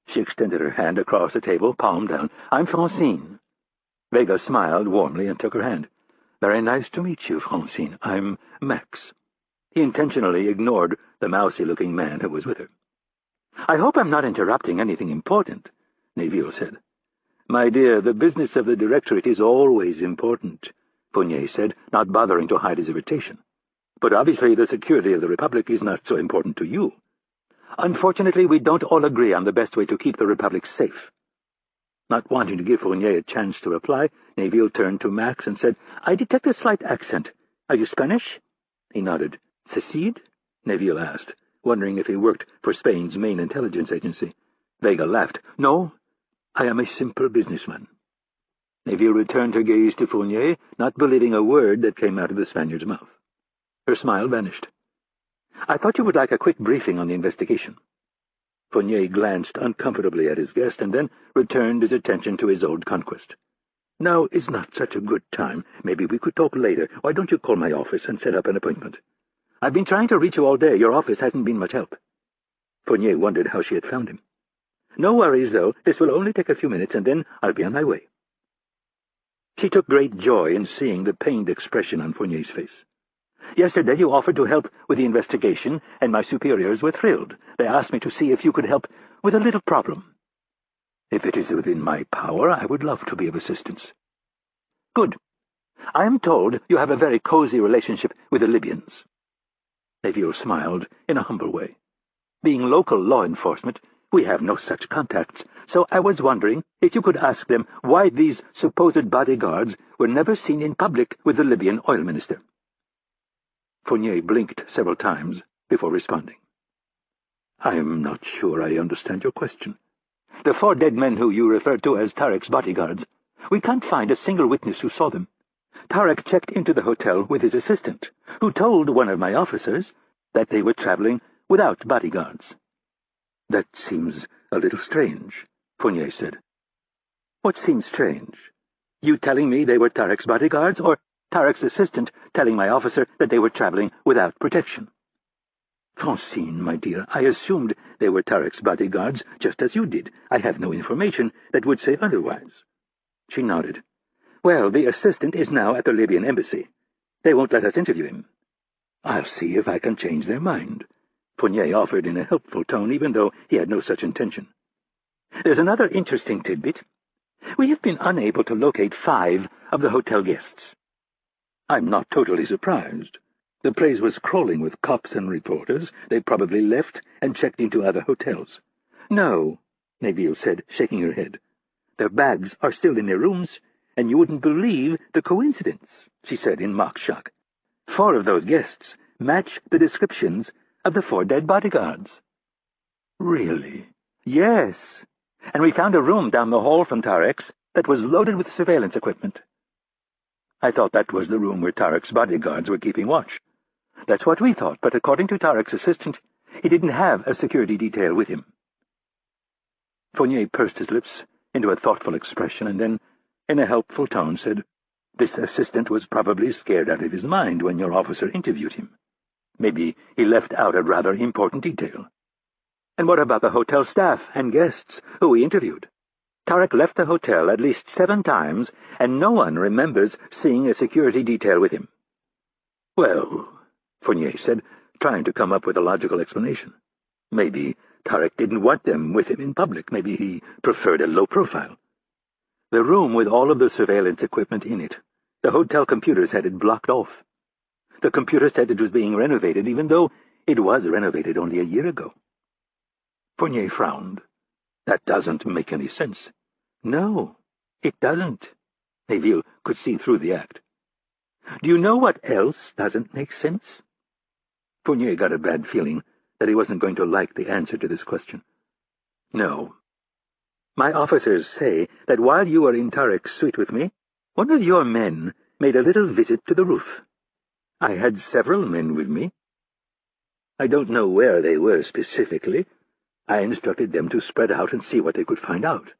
She extended her hand across the table, palm down. "I'm Francine." Vega smiled warmly and took her hand. "Very nice to meet you, Francine. I'm Max." He intentionally ignored the mousy-looking man who was with her. "I hope I'm not interrupting anything important," Neville said. "My dear, the business of the Directorate is always important," Fournier said, not bothering to hide his irritation. "But obviously the security of the Republic is not so important to you. Unfortunately, we don't all agree on the best way to keep the Republic safe." Not wanting to give Fournier a chance to reply, Neville turned to Max and said, "I detect a slight accent. Are you Spanish?" He nodded. "Secede?" Neville asked, wondering if he worked for Spain's main intelligence agency. Vega laughed. "No, I am a simple businessman." Neville returned her gaze to Fournier, not believing a word that came out of the Spaniard's mouth. Her smile vanished. "I thought you would like a quick briefing on the investigation." Fournier glanced uncomfortably at his guest and then returned his attention to his old conquest. "Now is not such a good time. Maybe we could talk later. Why don't you call my office and set up an appointment? I've been trying to reach you all day. Your office hasn't been much help." Fournier wondered how she had found him. "No worries, though. This will only take a few minutes, and then I'll be on my way." She took great joy in seeing the pained expression on Fournier's face. "Yesterday you offered to help with the investigation, and my superiors were thrilled. They asked me to see if you could help with a little problem." "If it is within my power, I would love to be of assistance." "Good. I am told you have a very cozy relationship with the Libyans." Neville smiled in a humble way. "Being local law enforcement, we have no such contacts, so I was wondering if you could ask them why these supposed bodyguards were never seen in public with the Libyan oil minister." Fournier blinked several times before responding. "I am not sure I understand your question." "The 4 dead men who you referred to as Tarek's bodyguards. We can't find a single witness who saw them. Tarek checked into the hotel with his assistant, who told one of my officers that they were traveling without bodyguards." "That seems a little strange," Fournier said. "What seems strange? You telling me they were Tarek's bodyguards, or Tarek's assistant telling my officer that they were traveling without protection?" "Francine, my dear, I assumed they were Tarek's bodyguards, just as you did. I have no information that would say otherwise." She nodded. "Well, the assistant is now at the Libyan embassy. They won't let us interview him." "I'll see if I can change their mind," Fournier offered in a helpful tone, even though he had no such intention. "There's another interesting tidbit. We have been unable to locate 5 of the hotel guests." "I'm not totally surprised. The place was crawling with cops and reporters. They probably left and checked into other hotels." "No," Neville said, shaking her head. "Their bags are still in their rooms, and you wouldn't believe the coincidence," she said in mock shock. 4 of those guests match the descriptions of the 4 dead bodyguards." "Really?" "Yes. And we found a room down the hall from Tarek's that was loaded with surveillance equipment." "I thought that was the room where Tarek's bodyguards were keeping watch." "That's what we thought, but according to Tarek's assistant, he didn't have a security detail with him." Fournier pursed his lips into a thoughtful expression and then, in a helpful tone, said, "This assistant was probably scared out of his mind when your officer interviewed him. Maybe he left out a rather important detail." "And what about the hotel staff and guests who we interviewed? Tarek left the hotel at least 7 times, and no one remembers seeing a security detail with him." "Well," Fournier said, trying to come up with a logical explanation, "maybe Tarek didn't want them with him in public. Maybe he preferred a low profile. The room with all of the surveillance equipment in it, the hotel computers had it blocked off. The computer said it was being renovated, even though it was renovated only a year ago." Fournier frowned. "That doesn't make any sense." "No, it doesn't." Neville could see through the act. "Do you know what else doesn't make sense?" Fournier got a bad feeling that he wasn't going to like the answer to this question. "No. My officers say that while you were in Tarek's suite with me, one of your men made a little visit to the roof. I had several men with me. I don't know where they were specifically. I instructed them to spread out and see what they could find out."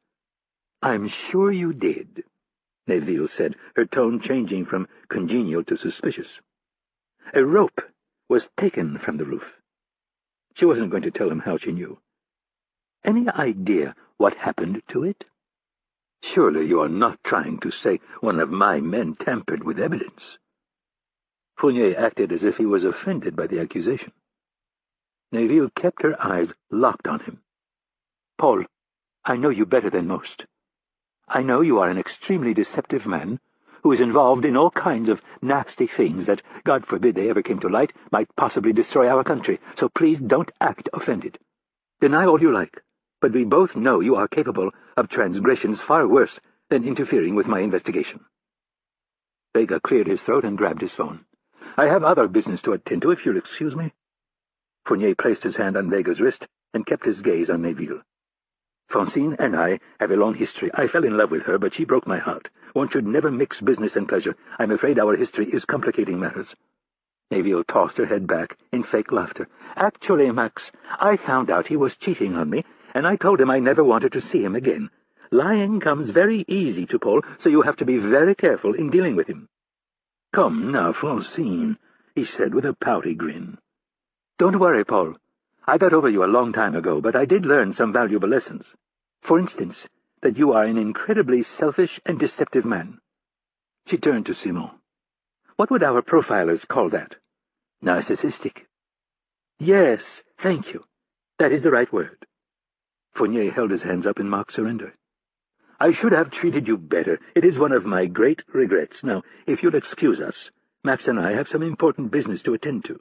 "I'm sure you did," Neville said, her tone changing from congenial to suspicious. "A rope was taken from the roof." She wasn't going to tell him how she knew. "Any idea what happened to it?" "Surely you are not trying to say one of my men tampered with evidence?" Fournier acted as if he was offended by the accusation. Neville kept her eyes locked on him. "Paul, I know you better than most. I know you are an extremely deceptive man who is involved in all kinds of nasty things that, God forbid they ever came to light, might possibly destroy our country, so please don't act offended. Deny all you like, but we both know you are capable of transgressions far worse than interfering with my investigation." Vega cleared his throat and grabbed his phone. "I have other business to attend to, if you'll excuse me." Fournier placed his hand on Vega's wrist and kept his gaze on Neville. "Francine and I have a long history. I fell in love with her, but she broke my heart. One should never mix business and pleasure. I'm afraid our history is complicating matters." Neville tossed her head back in fake laughter. "Actually, Max, I found out he was cheating on me, and I told him I never wanted to see him again. Lying comes very easy to Paul, so you have to be very careful in dealing with him." "Come now, Francine," he said with a pouty grin. "Don't worry, Paul. I got over you a long time ago, but I did learn some valuable lessons. For instance, that you are an incredibly selfish and deceptive man." She turned to Simon. "What would our profilers call that?" "Narcissistic." "Yes, thank you. That is the right word." Fournier held his hands up in mock surrender. "I should have treated you better. It is one of my great regrets. Now, if you'll excuse us, Max and I have some important business to attend to."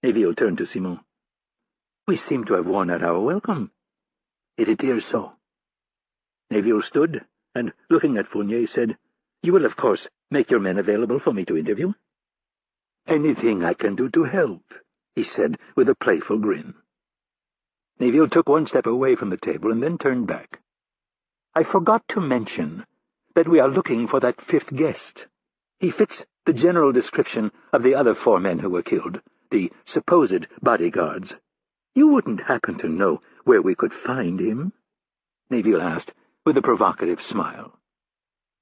Neville turned to Simon. "We seem to have worn out our welcome." "It appears so." Neville stood, and, looking at Fournier, said, "You will, of course, make your men available for me to interview?" "Anything I can do to help," he said, with a playful grin. Neville took one step away from the table and then turned back. "I forgot to mention that we are looking for that fifth guest. He fits the general description of the other 4 men who were killed, the supposed bodyguards. You wouldn't happen to know where we could find him?" Neville asked, with a provocative smile.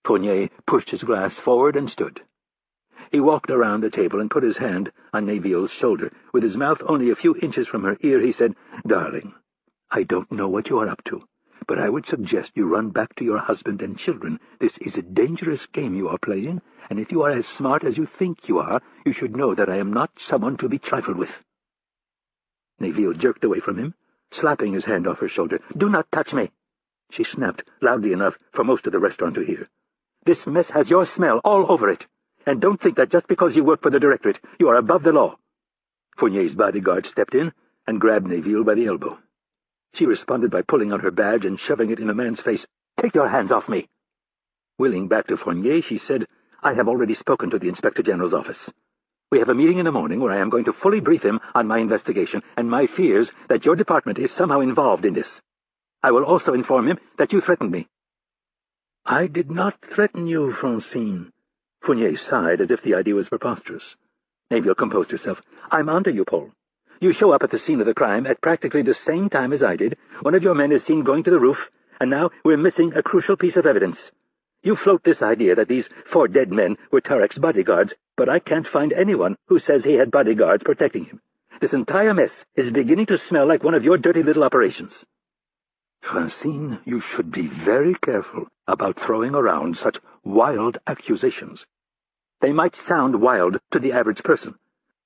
Fournier pushed his glass forward and stood. He walked around the table and put his hand on Neville's shoulder. With his mouth only a few inches from her ear, he said, "Darling, I don't know what you are up to, but I would suggest you run back to your husband and children. This is a dangerous game you are playing, and if you are as smart as you think you are, you should know that I am not someone to be trifled with." Neville jerked away from him, slapping his hand off her shoulder. "Do not touch me!" she snapped, loudly enough for most of the restaurant to hear. "This mess has your smell all over it, and don't think that just because you work for the directorate, you are above the law." Fournier's bodyguard stepped in and grabbed Neville by the elbow. She responded by pulling out her badge and shoving it in the man's face. "Take your hands off me!" Wheeling back to Fournier, she said, "I have already spoken to the Inspector General's office. We have a meeting in the morning where I am going to fully brief him on my investigation and my fears that your department is somehow involved in this. I will also inform him that you threatened me." "I did not threaten you, Francine." Fournier sighed as if the idea was preposterous. Neville composed herself. "I'm onto you, Paul. You show up at the scene of the crime at practically the same time as I did. One of your men is seen going to the roof, and now we're missing a crucial piece of evidence. You float this idea that these 4 dead men were Tarek's bodyguards, but I can't find anyone who says he had bodyguards protecting him. This entire mess is beginning to smell like one of your dirty little operations." "Francine, you should be very careful about throwing around such wild accusations." "They might sound wild to the average person,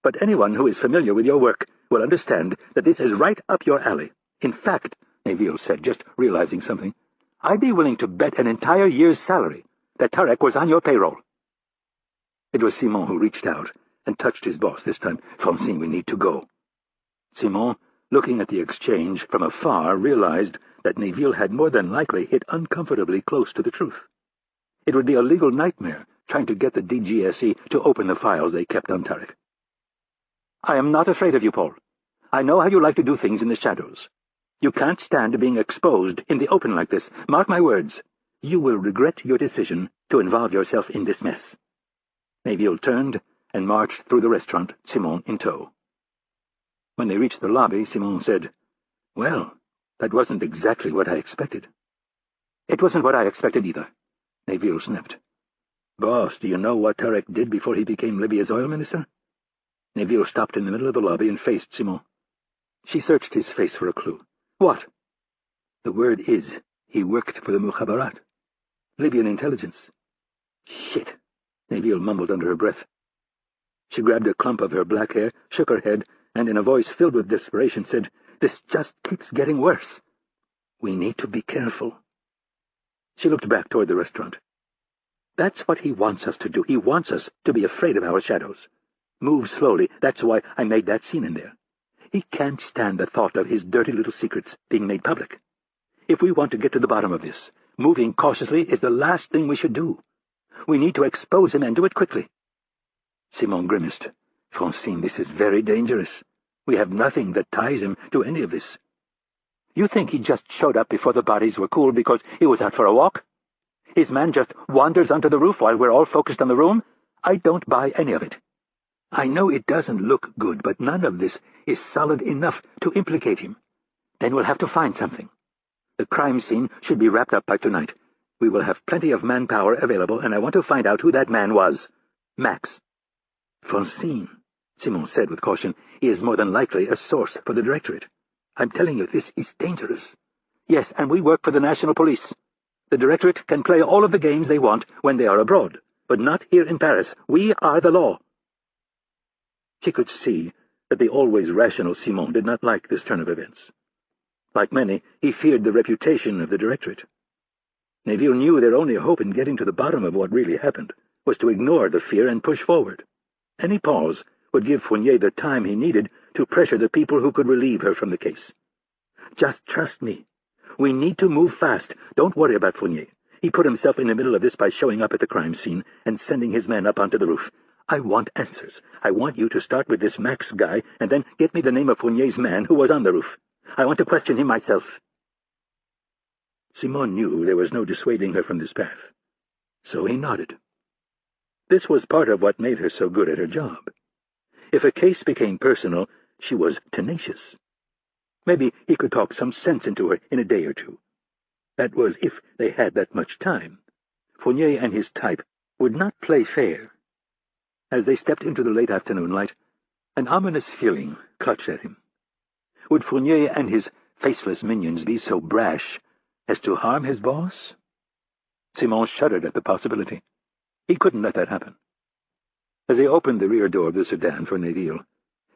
but anyone who is familiar with your work will understand that this is right up your alley. In fact," Neville said, just realizing something, "I'd be willing to bet an entire year's salary that Tarek was on your payroll." It was Simon who reached out and touched his boss this time. "Francine, we need to go." Simon, looking at the exchange from afar, realized that Neville had more than likely hit uncomfortably close to the truth. It would be a legal nightmare trying to get the DGSE to open the files they kept on Tarek. "I am not afraid of you, Paul. I know how you like to do things in the shadows. You can't stand being exposed in the open like this. Mark my words, you will regret your decision to involve yourself in this mess." Neville turned and marched through the restaurant, Simon in tow. When they reached the lobby, Simon said, "Well, that wasn't exactly what I expected." "It wasn't what I expected either," Neville snapped. "Boss, do you know what Tarek did before he became Libya's oil minister?" Neville stopped in the middle of the lobby and faced Simon. She searched his face for a clue. "What?" "The word is, he worked for the Mukhabarat. Libyan intelligence." "Shit," Neville mumbled under her breath. She grabbed a clump of her black hair, shook her head, and in a voice filled with desperation said, "This just keeps getting worse. We need to be careful." She looked back toward the restaurant. "That's what he wants us to do. He wants us to be afraid of our shadows. Move slowly. That's why I made that scene in there. He can't stand the thought of his dirty little secrets being made public. If we want to get to the bottom of this, moving cautiously is the last thing we should do. We need to expose him and do it quickly." Simon grimaced. "Francine, this is very dangerous. We have nothing that ties him to any of this. You think he just showed up before the bodies were cool because he was out for a walk? His man just wanders onto the roof while we're all focused on the room? I don't buy any of it. I know it doesn't look good, but none of this is solid enough to implicate him. Then we'll have to find something. The crime scene should be wrapped up by tonight. We will have plenty of manpower available, and I want to find out who that man was. Max." "Francine," Simon said with caution, "he is more than likely a source for the Directorate. I'm telling you, this is dangerous." "Yes, and we work for the National Police. The Directorate can play all of the games they want when they are abroad, but not here in Paris. We are the law." She could see that the always rational Simon did not like this turn of events. Like many, he feared the reputation of the Directorate. Neville knew their only hope in getting to the bottom of what really happened was to ignore the fear and push forward. Any pause would give Fournier the time he needed to pressure the people who could relieve her from the case. "Just trust me. We need to move fast. Don't worry about Fournier. He put himself in the middle of this by showing up at the crime scene and sending his men up onto the roof. I want answers. I want you to start with this Max guy and then get me the name of Fournier's man who was on the roof. I want to question him myself." Simon knew there was no dissuading her from this path, so he nodded. This was part of what made her so good at her job. If a case became personal, she was tenacious. Maybe he could talk some sense into her in a day or two. That was if they had that much time. Fournier and his type would not play fair. As they stepped into the late afternoon light, an ominous feeling clutched at him. Would Fournier and his faceless minions be so brash as to harm his boss? Simon shuddered at the possibility. He couldn't let that happen. As he opened the rear door of the sedan for Neville,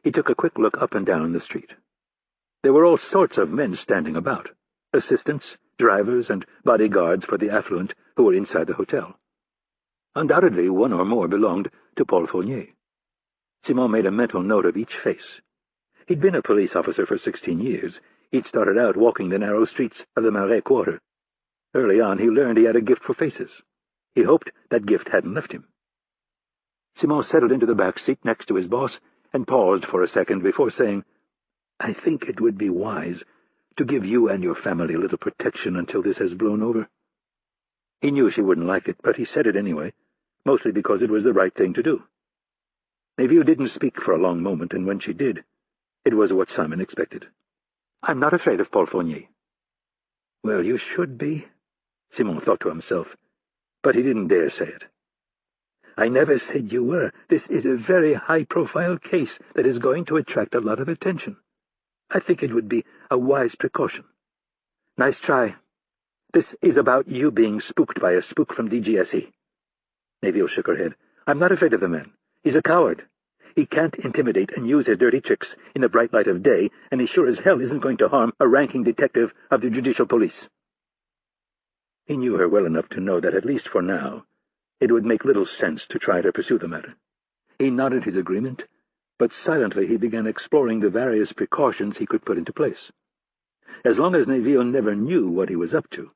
he took a quick look up and down the street. There were all sorts of men standing about, assistants, drivers, and bodyguards for the affluent who were inside the hotel. Undoubtedly one or more belonged to Paul Fournier. Simon made a mental note of each face. He'd been a police officer for 16 years. He'd started out walking the narrow streets of the Marais quarter. Early on he learned he had a gift for faces. He hoped that gift hadn't left him. Simon settled into the back seat next to his boss and paused for a second before saying, "I think it would be wise to give you and your family a little protection until this has blown over." He knew she wouldn't like it, but he said it anyway, mostly because it was the right thing to do. Neville didn't speak for a long moment, and when she did, it was what Simon expected. "I'm not afraid of Paul Fournier." "Well, you should be," Simon thought to himself, but he didn't dare say it. "I never said you were. This is a very high-profile case that is going to attract a lot of attention. I think it would be a wise precaution." "Nice try. This is about you being spooked by a spook from DGSE. Neville shook her head. "I'm not afraid of the man. He's a coward. He can't intimidate and use his dirty tricks in the bright light of day, and he sure as hell isn't going to harm a ranking detective of the Judicial Police." He knew her well enough to know that, at least for now, it would make little sense to try to pursue the matter. He nodded his agreement, but silently he began exploring the various precautions he could put into place. As long as Neville never knew what he was up to,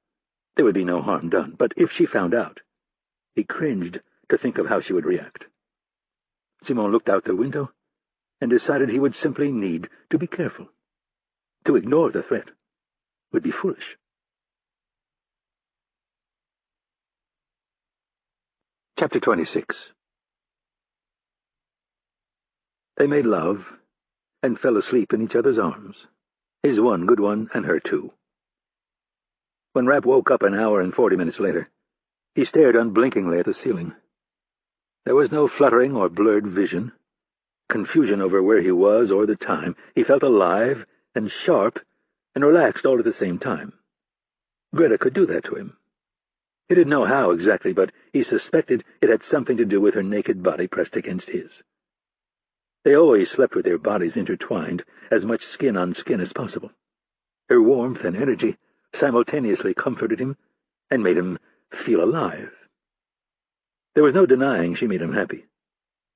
there would be no harm done, but if she found out, he cringed to think of how she would react. Simon looked out the window and decided he would simply need to be careful. To ignore the threat would be foolish. Chapter 26. They made love and fell asleep in each other's arms, his one good one and her two. When Rapp woke up an hour and 40 minutes later, he stared unblinkingly at the ceiling. There was no fluttering or blurred vision, confusion over where he was or the time. He felt alive and sharp and relaxed all at the same time. Greta could do that to him. He didn't know how exactly, but he suspected it had something to do with her naked body pressed against his. They always slept with their bodies intertwined, as much skin on skin as possible. Her warmth and energy simultaneously comforted him and made him feel alive. There was no denying she made him happy,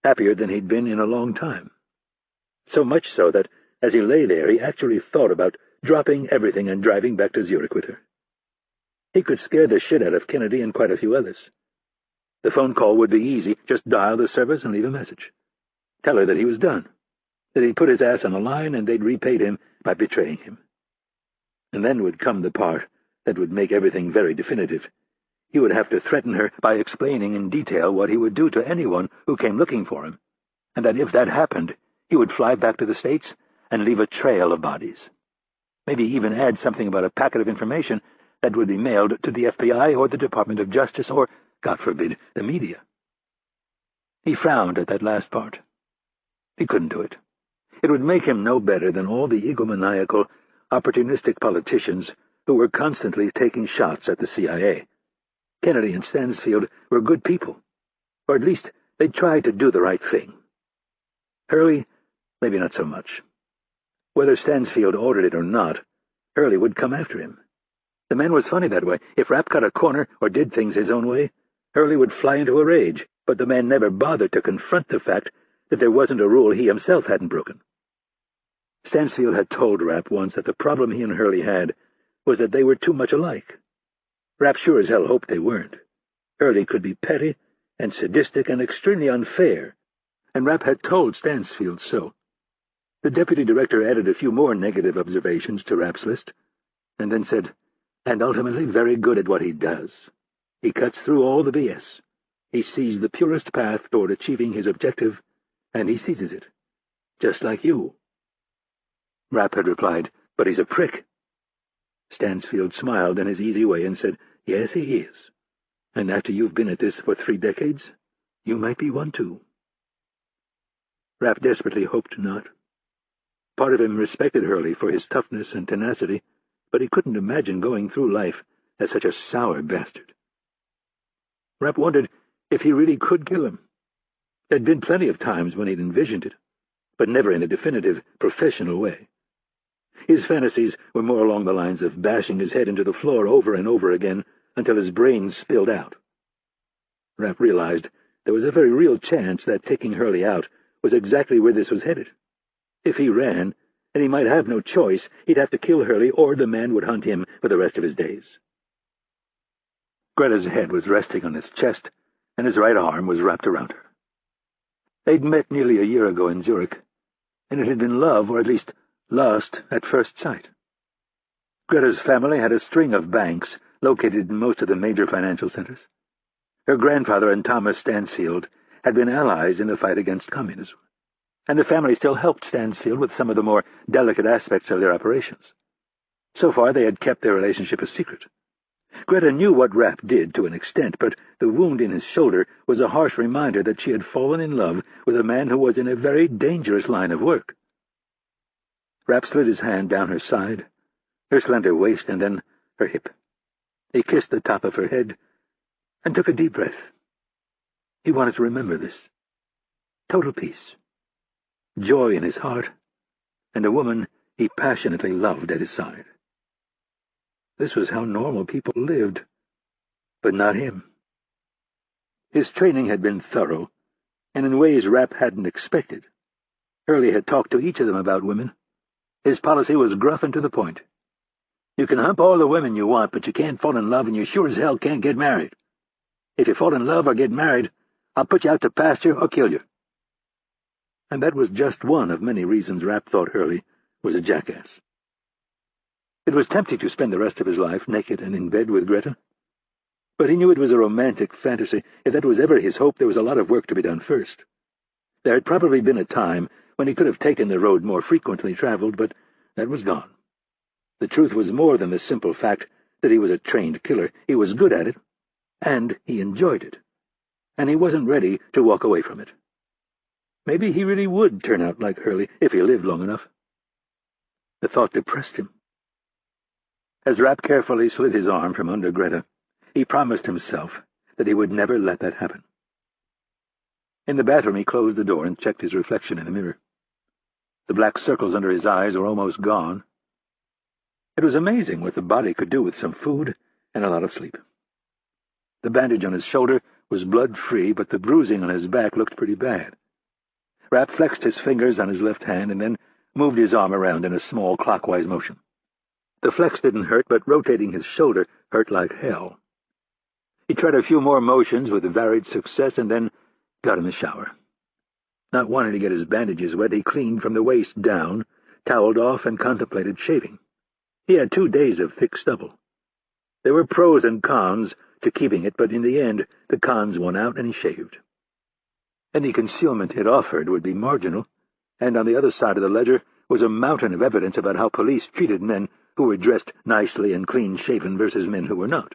happier than he'd been in a long time. So much so that, as he lay there, he actually thought about dropping everything and driving back to Zurich with her. He could scare the shit out of Kennedy and quite a few others. The phone call would be easy. Just dial the service and leave a message. Tell her that he was done, that he'd put his ass on the line and they'd repaid him by betraying him. And then would come the part that would make everything very definitive. He would have to threaten her by explaining in detail what he would do to anyone who came looking for him, and that if that happened, he would fly back to the States and leave a trail of bodies. Maybe even add something about a packet of information that would be mailed to the FBI or the Department of Justice or, God forbid, the media. He frowned at that last part. He couldn't do it. It would make him no better than all the egomaniacal, opportunistic politicians who were constantly taking shots at the CIA. Kennedy and Stansfield were good people, or at least they tried to do the right thing. Hurley, maybe not so much. Whether Stansfield ordered it or not, Hurley would come after him. The man was funny that way. If Rapp cut a corner or did things his own way, Hurley would fly into a rage, but the man never bothered to confront the fact that there wasn't a rule he himself hadn't broken. Stansfield had told Rapp once that the problem he and Hurley had was that they were too much alike. Rapp sure as hell hoped they weren't. Hurley could be petty and sadistic and extremely unfair, and Rapp had told Stansfield so. The deputy director added a few more negative observations to Rapp's list, and then said, "And ultimately very good at what he does. He cuts through all the BS. He sees the purest path toward achieving his objective, and he seizes it. Just like you." Rapp had replied, "But he's a prick." Stansfield smiled in his easy way and said, "Yes, he is. And after you've been at this for 3 decades, you might be one too." Rapp desperately hoped not. Part of him respected Hurley for his toughness and tenacity, but he couldn't imagine going through life as such a sour bastard. Rapp wondered if he really could kill him. There'd been plenty of times when he'd envisioned it, but never in a definitive, professional way. His fantasies were more along the lines of bashing his head into the floor over and over again until his brains spilled out. Rapp realized there was a very real chance that taking Hurley out was exactly where this was headed. If he ran, and he might have no choice, he'd have to kill Hurley or the man would hunt him for the rest of his days. Greta's head was resting on his chest, and his right arm was wrapped around her. They'd met nearly a year ago in Zurich, and it had been love, or at least lust, at first sight. Greta's family had a string of banks located in most of the major financial centers. Her grandfather and Thomas Stansfield had been allies in the fight against communism, and the family still helped Stansfield with some of the more delicate aspects of their operations. So far they had kept their relationship a secret. Greta knew what Rapp did to an extent, but the wound in his shoulder was a harsh reminder that she had fallen in love with a man who was in a very dangerous line of work. Rapp slid his hand down her side, her slender waist, and then her hip. He kissed the top of her head and took a deep breath. He wanted to remember this. Total peace, joy in his heart, and a woman he passionately loved at his side. This was how normal people lived, but not him. His training had been thorough, and in ways Rapp hadn't expected. Hurley had talked to each of them about women. His policy was gruff and to the point. You can hump all the women you want, but you can't fall in love, and you sure as hell can't get married. If you fall in love or get married, I'll put you out to pasture or kill you. And that was just one of many reasons Rapp thought Hurley was a jackass. It was tempting to spend the rest of his life naked and in bed with Greta, but he knew it was a romantic fantasy. If that was ever his hope, there was a lot of work to be done first. There had probably been a time when he could have taken the road more frequently traveled, but that was gone. The truth was more than the simple fact that he was a trained killer. He was good at it, and he enjoyed it, and he wasn't ready to walk away from it. Maybe he really would turn out like Hurley if he lived long enough. The thought depressed him. As Rapp carefully slid his arm from under Greta, he promised himself that he would never let that happen. In the bathroom he closed the door and checked his reflection in the mirror. The black circles under his eyes were almost gone. It was amazing what the body could do with some food and a lot of sleep. The bandage on his shoulder was blood-free, but the bruising on his back looked pretty bad. Rapp flexed his fingers on his left hand and then moved his arm around in a small clockwise motion. The flex didn't hurt, but rotating his shoulder hurt like hell. He tried a few more motions with varied success and then got in the shower. Not wanting to get his bandages wet, he cleaned from the waist down, toweled off, and contemplated shaving. He had 2 days of thick stubble. There were pros and cons to keeping it, but in the end the cons won out and he shaved. Any concealment it offered would be marginal, and on the other side of the ledger was a mountain of evidence about how police treated men who were dressed nicely and clean-shaven versus men who were not.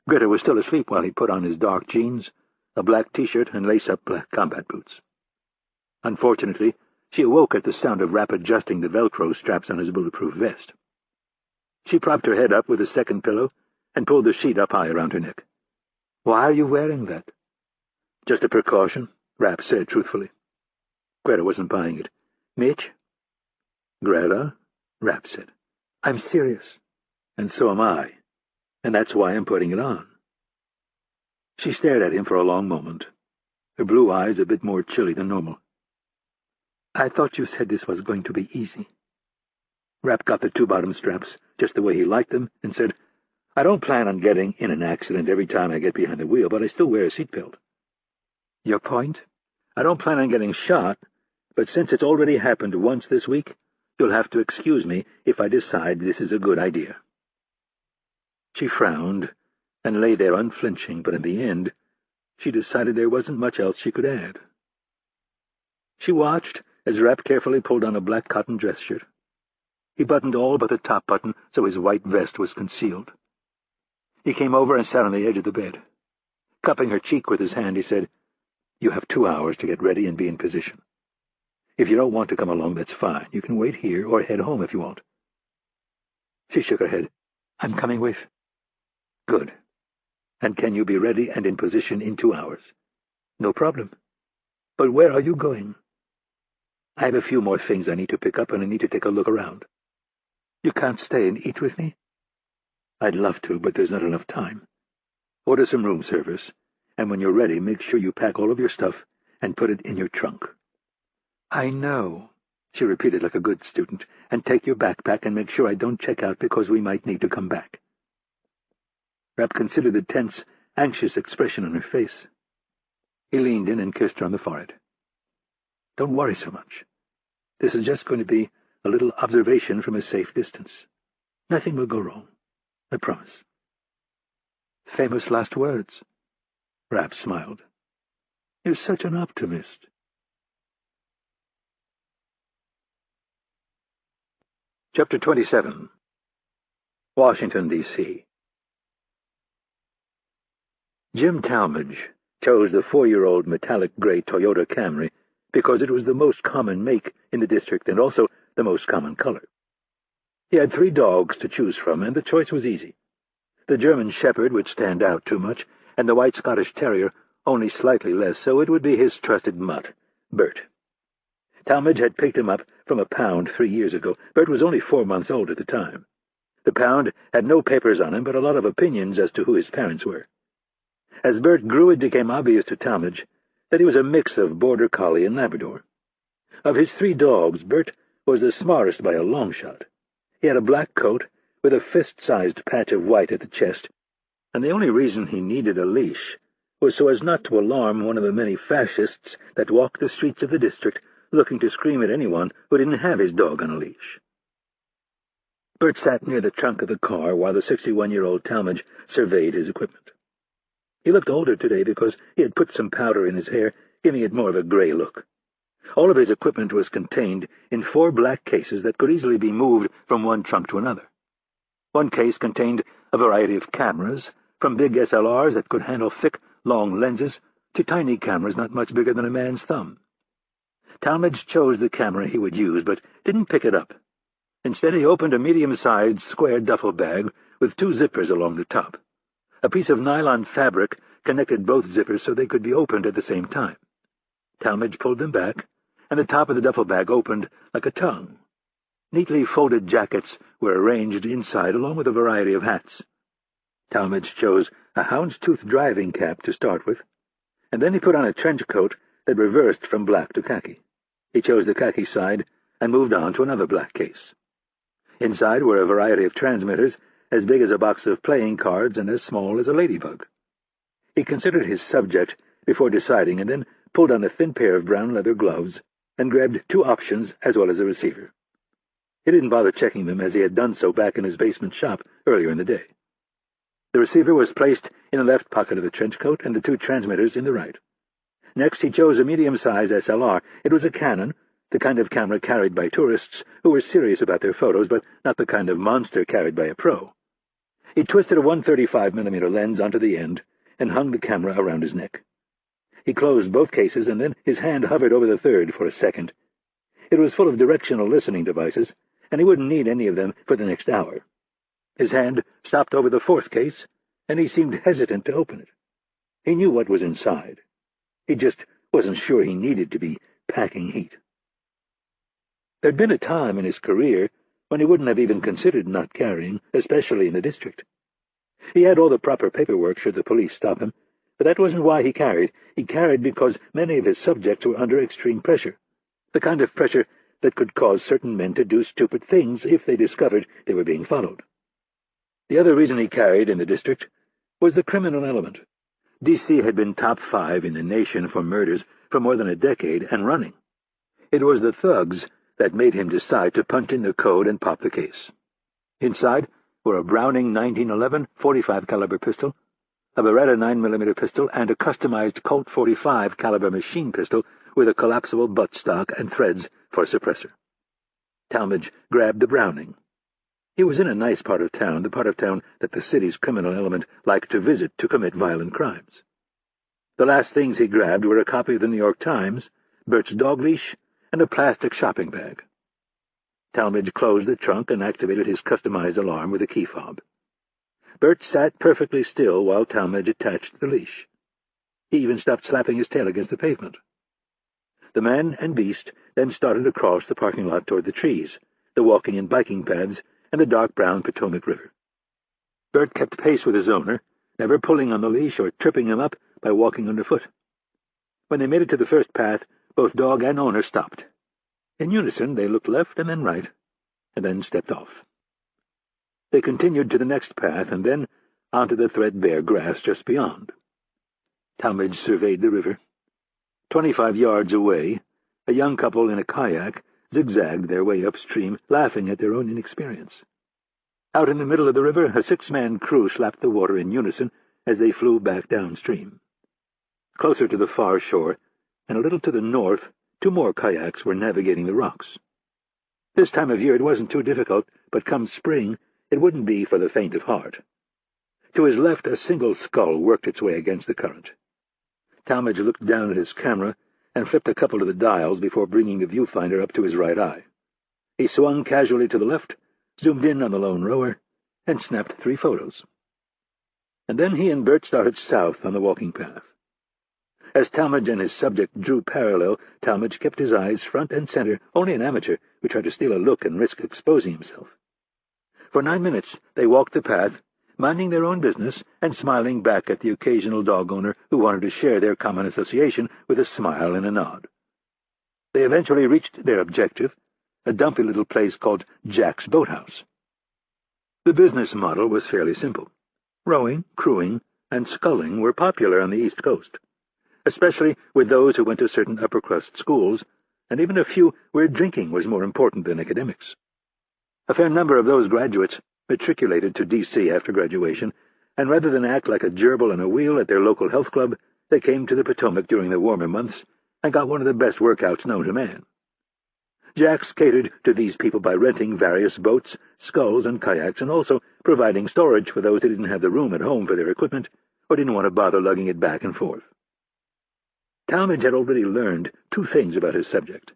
Greta was still asleep while he put on his dark jeans, a black T-shirt, and lace-up black combat boots. Unfortunately, she awoke at the sound of Rapp adjusting the Velcro straps on his bulletproof vest. She propped her head up with a second pillow and pulled the sheet up high around her neck. "Why are you wearing that?" "Just a precaution," Rapp said truthfully. Greta wasn't buying it. "Mitch?" "Greta," Rapp said. "I'm serious." "And so am I. And that's why I'm putting it on." She stared at him for a long moment, her blue eyes a bit more chilly than normal. "I thought you said this was going to be easy." Rapp got the 2 bottom straps just the way he liked them and said, "I don't plan on getting in an accident every time I get behind the wheel, but I still wear a seatbelt." "Your point?" "I don't plan on getting shot, but since it's already happened once this week, you'll have to excuse me if I decide this is a good idea." She frowned and lay there unflinching, but in the end she decided there wasn't much else she could add. She watched as Rapp carefully pulled on a black cotton dress shirt. He buttoned all but the top button so his white vest was concealed. He came over and sat on the edge of the bed. Cupping her cheek with his hand, he said, "You have 2 hours to get ready and be in position. If you don't want to come along, that's fine. You can wait here or head home if you want." She shook her head. "I'm coming with." "Good. And can you be ready and in position in 2 hours?" "No problem." "But where are you going?" "I have a few more things I need to pick up, and I need to take a look around." "You can't stay and eat with me?" "I'd love to, but there's not enough time. Order some room service, and when you're ready, make sure you pack all of your stuff and put it in your trunk." "I know," she repeated like a good student, "and take your backpack and make sure I don't check out because we might need to come back." Rapp considered the tense, anxious expression on her face. He leaned in and kissed her on the forehead. "Don't worry so much. This is just going to be a little observation from a safe distance. Nothing will go wrong. I promise." "Famous last words." Rapp smiled. "You're such an optimist." Chapter 27. Washington, D.C. Jim Talmadge chose the 4-year-old metallic gray Toyota Camry because it was the most common make in the district and also the most common color. He had 3 dogs to choose from, and the choice was easy. The German Shepherd would stand out too much, and the White Scottish Terrier only slightly less, so it would be his trusted mutt, Bert. Talmadge had picked him up from a pound 3 years ago. Bert was only 4 months old at the time. The pound had no papers on him, but a lot of opinions as to who his parents were. As Bert grew, it became obvious to Talmadge that he was a mix of Border Collie and Labrador. Of his 3 dogs, Bert was the smartest by a long shot. He had a black coat with a fist-sized patch of white at the chest, and the only reason he needed a leash was so as not to alarm one of the many fascists that walked the streets of the district looking to scream at anyone who didn't have his dog on a leash. Bert sat near the trunk of the car while the 61-year-old Talmadge surveyed his equipment. He looked older today because he had put some powder in his hair, giving it more of a gray look. All of his equipment was contained in 4 black cases that could easily be moved from one trunk to another. One case contained a variety of cameras, from big SLRs that could handle thick, long lenses to tiny cameras not much bigger than a man's thumb. Talmadge chose the camera he would use, but didn't pick it up. Instead, he opened a medium-sized square duffel bag with 2 zippers along the top. A piece of nylon fabric connected both zippers so they could be opened at the same time. Talmadge pulled them back, and the top of the duffel bag opened like a tongue. Neatly folded jackets were arranged inside, along with a variety of hats. Talmadge chose a houndstooth driving cap to start with, and then he put on a trench coat that reversed from black to khaki. He chose the khaki side and moved on to another black case. Inside were a variety of transmitters, as big as a box of playing cards and as small as a ladybug. He considered his subject before deciding, and then pulled on a thin pair of brown leather gloves and grabbed 2 options as well as a receiver. He didn't bother checking them, as he had done so back in his basement shop earlier in the day. The receiver was placed in the left pocket of the trench coat, and the 2 transmitters in the right. Next, he chose a medium-sized SLR. It was a Canon, the kind of camera carried by tourists who were serious about their photos, but not the kind of monster carried by a pro. He twisted a 135mm lens onto the end and hung the camera around his neck. He closed both cases, and then his hand hovered over the third for a second. It was full of directional listening devices, and he wouldn't need any of them for the next hour. His hand stopped over the 4th case, and he seemed hesitant to open it. He knew what was inside. He just wasn't sure he needed to be packing heat. There'd been a time in his career when he wouldn't have even considered not carrying, especially in the district. He had all the proper paperwork should the police stop him, but that wasn't why he carried. He carried because many of his subjects were under extreme pressure, the kind of pressure that could cause certain men to do stupid things if they discovered they were being followed. The other reason he carried in the district was the criminal element. D.C. had been top 5 in the nation for murders for more than a decade and running. It was the thugs that made him decide to punch in the code and pop the case. Inside were a Browning 1911 .45 caliber pistol, a Beretta 9mm pistol, and a customized Colt .45 caliber machine pistol with a collapsible buttstock and threads for a suppressor. Talmadge grabbed the Browning. He was in a nice part of town, the part of town that the city's criminal element liked to visit to commit violent crimes. The last things he grabbed were a copy of the New York Times, Bert's dog leash, and a plastic shopping bag. Talmadge closed the trunk and activated his customized alarm with a key fob. Bert sat perfectly still while Talmadge attached the leash. He even stopped slapping his tail against the pavement. The man and beast then started across the parking lot toward the trees, the walking and biking paths, and the dark brown Potomac River. Bert kept pace with his owner, never pulling on the leash or tripping him up by walking underfoot. When they made it to the first path, both dog and owner stopped. In unison, they looked left and then right, and then stepped off. They continued to the next path, and then onto the threadbare grass just beyond. Talmadge surveyed the river. 25 yards away, a young couple in a kayak zigzagged their way upstream, laughing at their own inexperience. Out in the middle of the river, a 6-man crew slapped the water in unison as they flew back downstream. Closer to the far shore, and a little to the north, 2 more kayaks were navigating the rocks. This time of year it wasn't too difficult, but come spring it wouldn't be for the faint of heart. To his left, a single scull worked its way against the current. Talmadge looked down at his camera and flipped a couple of the dials before bringing the viewfinder up to his right eye. He swung casually to the left, zoomed in on the lone rower, and snapped 3 photos. And then he and Bert started south on the walking path. As Talmadge and his subject drew parallel, Talmadge kept his eyes front and center, only an amateur would try to steal a look and risk exposing himself. For 9 minutes they walked the path, minding their own business and smiling back at the occasional dog owner who wanted to share their common association with a smile and a nod. They eventually reached their objective, a dumpy little place called Jack's Boathouse. The business model was fairly simple. Rowing, crewing, and sculling were popular on the East Coast, especially with those who went to certain upper-crust schools, and even a few where drinking was more important than academics. A fair number of those graduates matriculated to D.C. after graduation, and rather than act like a gerbil on a wheel at their local health club, they came to the Potomac during the warmer months and got one of the best workouts known to man. Jack's catered to these people by renting various boats, sculls, and kayaks, and also providing storage for those who didn't have the room at home for their equipment or didn't want to bother lugging it back and forth. Talmadge had already learned 2 things about his subject.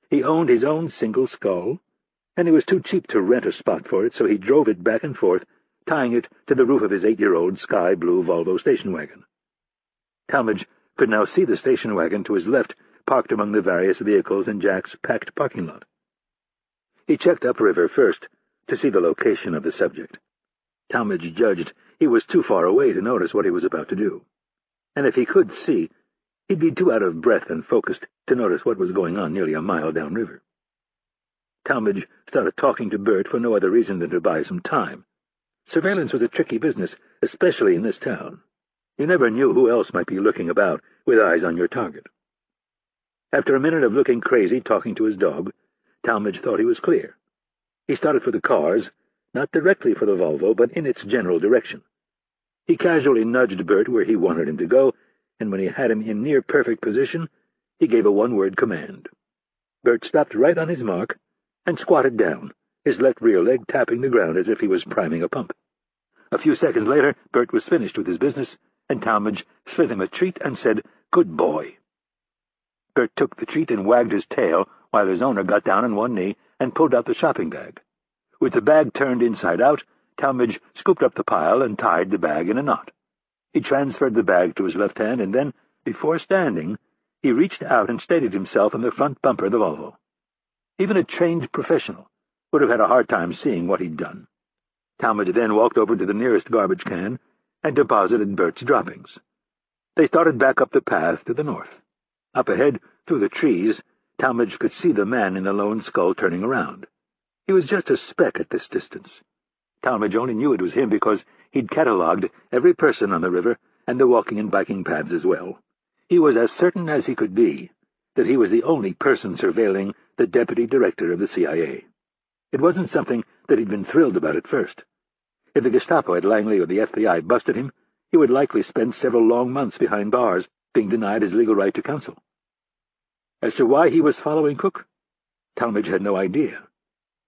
He owned his own single scull, and he was too cheap to rent a spot for it, so he drove it back and forth, tying it to the roof of his 8-year-old sky-blue Volvo station wagon. Talmadge could now see the station wagon to his left, parked among the various vehicles in Jack's packed parking lot. He checked upriver first to see the location of the subject. Talmadge judged he was too far away to notice what he was about to do, and if he could see, he'd be too out of breath and focused to notice what was going on nearly a mile downriver. Talmadge started talking to Bert for no other reason than to buy some time. Surveillance was a tricky business, especially in this town. You never knew who else might be lurking about with eyes on your target. After a minute of looking crazy talking to his dog, Talmadge thought he was clear. He started for the cars, not directly for the Volvo, but in its general direction. He casually nudged Bert where he wanted him to go, and when he had him in near-perfect position, he gave a one-word command. Bert stopped right on his mark and squatted down, his left rear leg tapping the ground as if he was priming a pump. A few seconds later, Bert was finished with his business, and Talmadge slid him a treat and said, "Good boy." Bert took the treat and wagged his tail while his owner got down on one knee and pulled out the shopping bag. With the bag turned inside out, Talmadge scooped up the pile and tied the bag in a knot. He transferred the bag to his left hand, and then, before standing, he reached out and steadied himself on the front bumper of the Volvo. Even a trained professional would have had a hard time seeing what he'd done. Talmadge then walked over to the nearest garbage can and deposited Bert's droppings. They started back up the path to the north. Up ahead, through the trees, Talmadge could see the man in the lone skull turning around. He was just a speck at this distance. Talmadge only knew it was him because he'd catalogued every person on the river and the walking and biking paths as well. He was as certain as he could be that he was the only person surveilling the deputy director of the CIA. It wasn't something that he'd been thrilled about at first. If the Gestapo at Langley or the FBI busted him, he would likely spend several long months behind bars, being denied his legal right to counsel. As to why he was following Cook, Talmadge had no idea,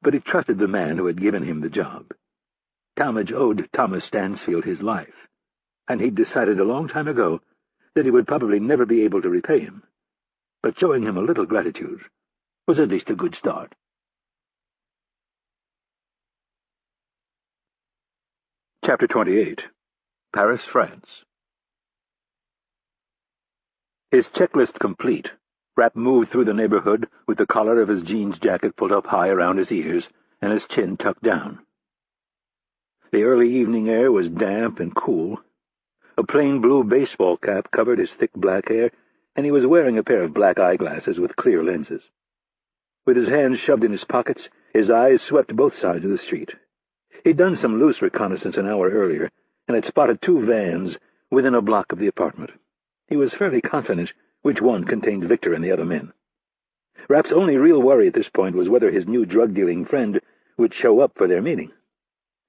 but he trusted the man who had given him the job. Talmadge owed Thomas Stansfield his life, and he'd decided a long time ago that he would probably never be able to repay him, but showing him a little gratitude was at least a good start. Chapter 28. Paris, France. His checklist complete, Rapp moved through the neighborhood with the collar of his jeans jacket pulled up high around his ears and his chin tucked down. The early evening air was damp and cool. A plain blue baseball cap covered his thick black hair, and he was wearing a pair of black eyeglasses with clear lenses. With his hands shoved in his pockets, his eyes swept both sides of the street. He'd done some loose reconnaissance an hour earlier, and had spotted two vans within a block of the apartment. He was fairly confident which one contained Victor and the other men. Rapp's only real worry at this point was whether his new drug-dealing friend would show up for their meeting.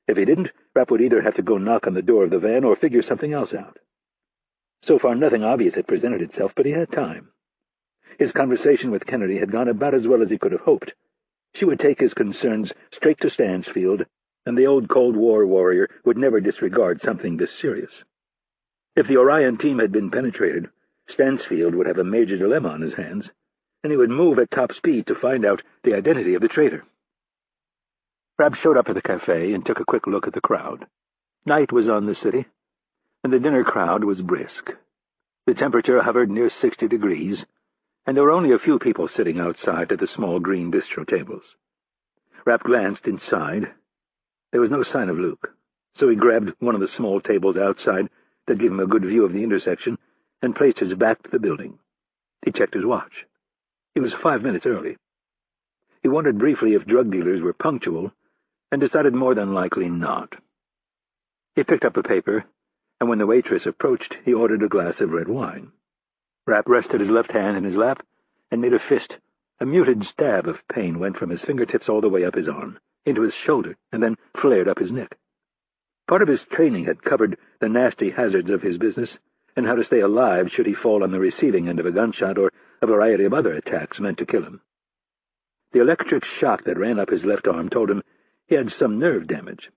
If he didn't, Rapp would either have to go knock on the door of the van or figure something else out. So far nothing obvious had presented itself, but he had time. His conversation with Kennedy had gone about as well as he could have hoped. She would take his concerns straight to Stansfield, and the old Cold War warrior would never disregard something this serious. If the Orion team had been penetrated, Stansfield would have a major dilemma on his hands, and he would move at top speed to find out the identity of the traitor. Rapp showed up at the cafe and took a quick look at the crowd. Night was on the city, and the dinner crowd was brisk. The temperature hovered near 60 degrees, and there were only a few people sitting outside at the small green bistro tables. Rapp glanced inside. There was no sign of Luke, so he grabbed one of the small tables outside that gave him a good view of the intersection and placed his back to the building. He checked his watch. He was 5 minutes early. He wondered briefly if drug dealers were punctual, and decided more than likely not. He picked up a paper, and when the waitress approached, he ordered a glass of red wine. Rapp rested his left hand in his lap and made a fist. A muted stab of pain went from his fingertips all the way up his arm, into his shoulder, and then flared up his neck. Part of his training had covered the nasty hazards of his business, and how to stay alive should he fall on the receiving end of a gunshot or a variety of other attacks meant to kill him. The electric shock that ran up his left arm told him he had some nerve damage.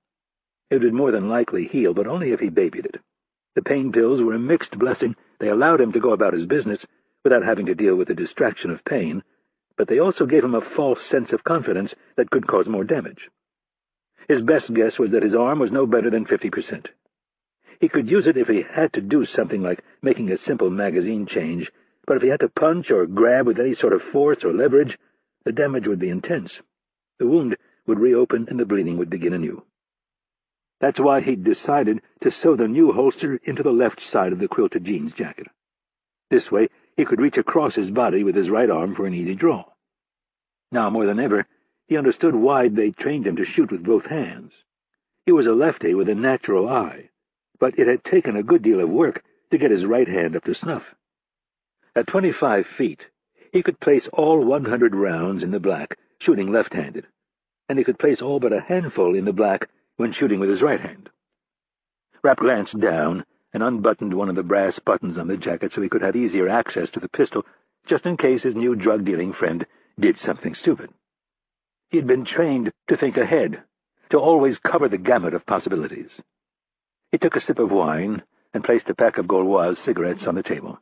It would more than likely heal, but only if he babied it. The pain pills were a mixed blessing. They allowed him to go about his business without having to deal with the distraction of pain, but they also gave him a false sense of confidence that could cause more damage. His best guess was that his arm was no better than 50%. He could use it if he had to do something like making a simple magazine change, but if he had to punch or grab with any sort of force or leverage, the damage would be intense. The wound would reopen and the bleeding would begin anew. That's why he'd decided to sew the new holster into the left side of the quilted jeans jacket. This way, he could reach across his body with his right arm for an easy draw. Now, more than ever, He understood why they trained him to shoot with both hands. He was a lefty with a natural eye, but it had taken a good deal of work to get his right hand up to snuff. At 25 feet, he could place all 100 rounds in the black, shooting left-handed, and he could place all but a handful in the black when shooting with his right hand. Rapp glanced down and unbuttoned one of the brass buttons on the jacket so he could have easier access to the pistol, just in case his new drug-dealing friend did something stupid. He had been trained to think ahead, to always cover the gamut of possibilities. He took a sip of wine and placed a pack of Gaulois cigarettes on the table.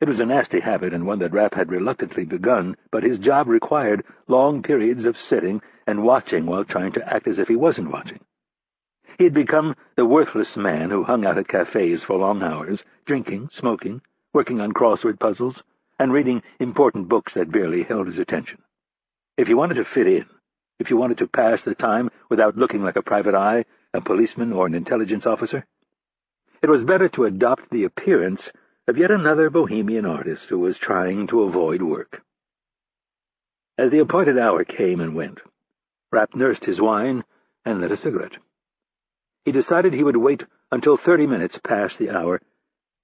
It was a nasty habit and one that Rapp had reluctantly begun, but his job required long periods of sitting and watching while trying to act as if he wasn't watching. He had become the worthless man who hung out at cafes for long hours, drinking, smoking, working on crossword puzzles, and reading important books that barely held his attention. If you wanted to fit in, if you wanted to pass the time without looking like a private eye, a policeman, or an intelligence officer, it was better to adopt the appearance of yet another bohemian artist who was trying to avoid work. As the appointed hour came and went, Rapp nursed his wine and lit a cigarette. He decided he would wait until 30 minutes past the hour,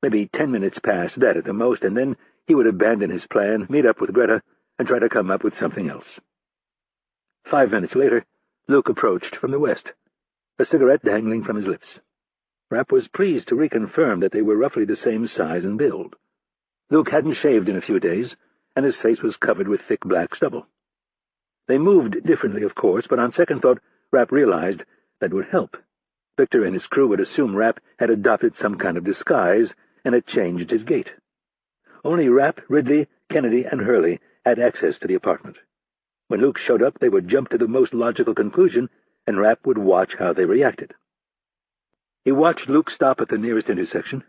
maybe 10 minutes past that at the most, and then he would abandon his plan, meet up with Greta, and try to come up with something else. 5 minutes later, Luke approached from the west, a cigarette dangling from his lips. Rapp was pleased to reconfirm that they were roughly the same size and build. Luke hadn't shaved in a few days, and his face was covered with thick black stubble. They moved differently, of course, but on second thought, Rapp realized that would help. Victor and his crew would assume Rapp had adopted some kind of disguise and had changed his gait. Only Rapp, Ridley, Kennedy, and Hurley had access to the apartment. When Luke showed up, they would jump to the most logical conclusion, and Rapp would watch how they reacted. He watched Luke stop at the nearest intersection.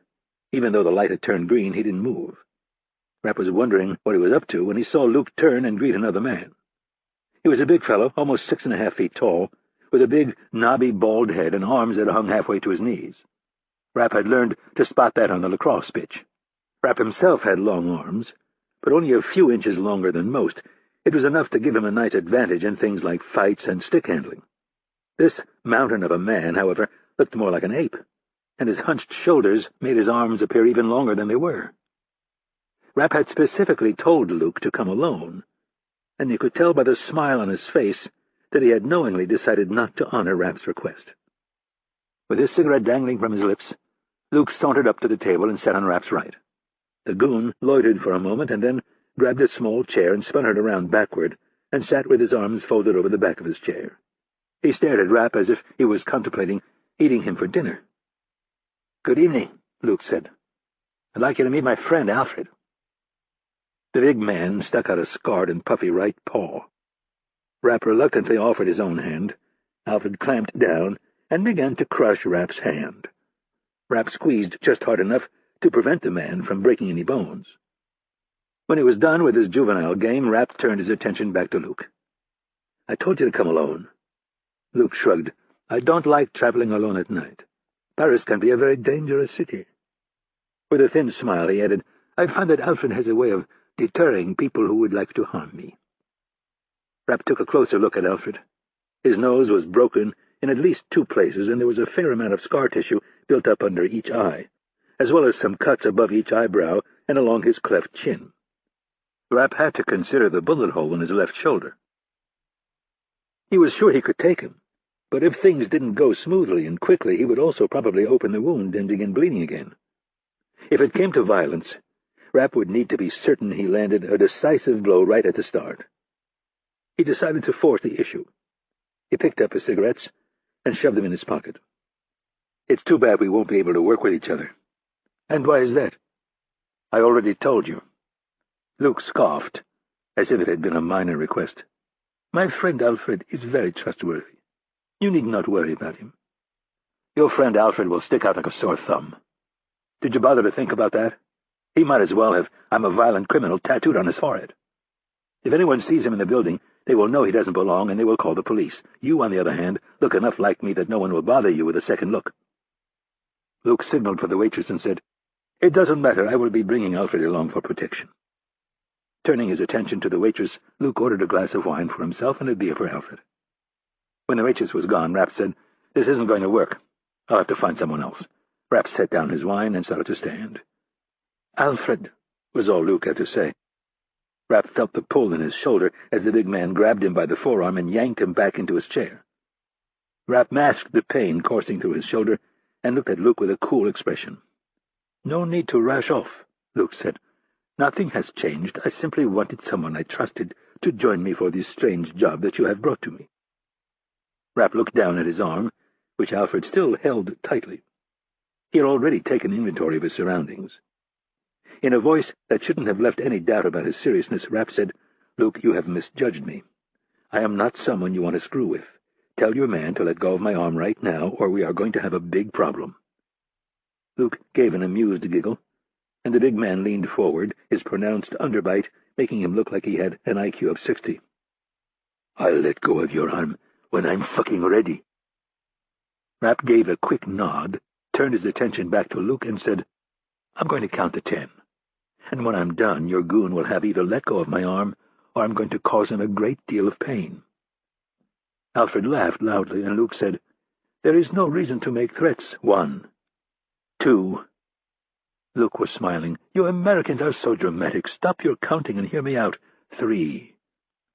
Even though the light had turned green, he didn't move. Rapp was wondering what he was up to when he saw Luke turn and greet another man. He was a big fellow, almost 6.5 feet tall, with a big, knobby, bald head and arms that hung halfway to his knees. Rapp had learned to spot that on the lacrosse pitch. Rapp himself had long arms, but only a few inches longer than most. It was enough to give him a nice advantage in things like fights and stick handling. This mountain of a man, however, looked more like an ape, and his hunched shoulders made his arms appear even longer than they were. Rapp had specifically told Luke to come alone, and you could tell by the smile on his face that he had knowingly decided not to honor Rapp's request. With his cigarette dangling from his lips, Luke sauntered up to the table and sat on Rapp's right. The goon loitered for a moment and then grabbed a small chair and spun it around backward and sat with his arms folded over the back of his chair. He stared at Rapp as if he was contemplating eating him for dinner. "Good evening," Luke said. "I'd like you to meet my friend, Alfred." The big man stuck out a scarred and puffy right paw. Rapp reluctantly offered his own hand. Alfred clamped down and began to crush Rapp's hand. Rapp squeezed just hard enough to prevent the man from breaking any bones. When he was done with his juvenile game, Rapp turned his attention back to Luke. "I told you to come alone." Luke shrugged. "I don't like traveling alone at night. Paris can be a very dangerous city." With a thin smile, he added, "I find that Alfred has a way of deterring people who would like to harm me." Rapp took a closer look at Alfred. His nose was broken in at least 2 places, and there was a fair amount of scar tissue built up under each eye, as well as some cuts above each eyebrow and along his cleft chin. Rapp had to consider the bullet hole in his left shoulder. He was sure he could take him, but if things didn't go smoothly and quickly, he would also probably open the wound and begin bleeding again. If it came to violence, Rapp would need to be certain he landed a decisive blow right at the start. He decided to force the issue. He picked up his cigarettes and shoved them in his pocket. "It's too bad we won't be able to work with each other." "And why is that?" "I already told you." Luke scoffed, as if it had been a minor request. "My friend Alfred is very trustworthy. You need not worry about him." "Your friend Alfred will stick out like a sore thumb. Did you bother to think about that? He might as well have 'I'm a violent criminal' tattooed on his forehead. If anyone sees him in the building, they will know he doesn't belong, and they will call the police. You, on the other hand, look enough like me that no one will bother you with a second look." Luke signaled for the waitress and said, "It doesn't matter. I will be bringing Alfred along for protection." Turning his attention to the waitress, Luke ordered a glass of wine for himself and a beer for Alfred. When the waitress was gone, Rapp said, "This isn't going to work. I'll have to find someone else." Rapp set down his wine and started to stand. "Alfred," was all Luke had to say. Rapp felt the pull in his shoulder as the big man grabbed him by the forearm and yanked him back into his chair. Rapp masked the pain coursing through his shoulder and looked at Luke with a cool expression. "No need to rush off," Luke said. "Nothing has changed. I simply wanted someone I trusted to join me for this strange job that you have brought to me." Rapp looked down at his arm, which Alfred still held tightly. He had already taken inventory of his surroundings. In a voice that shouldn't have left any doubt about his seriousness, Rapp said, "Luke, you have misjudged me. I am not someone you want to screw with. Tell your man to let go of my arm right now, or we are going to have a big problem." Luke gave an amused giggle, and the big man leaned forward, his pronounced underbite making him look like he had an IQ of 60. "I'll let go of your arm when I'm fucking ready." Rapp gave a quick nod, turned his attention back to Luke, and said, "I'm going to count to 10. And when I'm done, your goon will have either let go of my arm, or I'm going to cause him a great deal of pain." Alfred laughed loudly, and Luke said, "There is no reason to make threats. 1, 2... Luke was smiling. "You Americans are so dramatic. Stop your counting and hear me out. 3,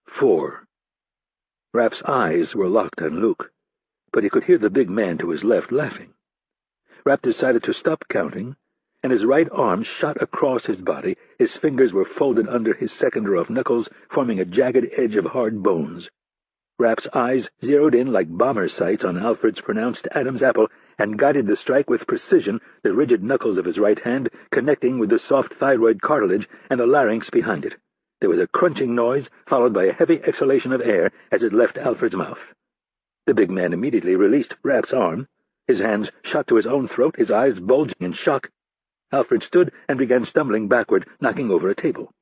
4... Rapp's eyes were locked on Luke, but he could hear the big man to his left laughing. Rapp decided to stop counting, and his right arm shot across his body. His fingers were folded under his second row of knuckles, forming a jagged edge of hard bones. Rapp's eyes zeroed in like bomber sights on Alfred's pronounced Adam's apple and guided the strike with precision, the rigid knuckles of his right hand connecting with the soft thyroid cartilage and the larynx behind it. There was a crunching noise, followed by a heavy exhalation of air as it left Alfred's mouth. The big man immediately released Rapp's arm. His hands shot to his own throat, his eyes bulging in shock. Alfred stood and began stumbling backward, knocking over a table.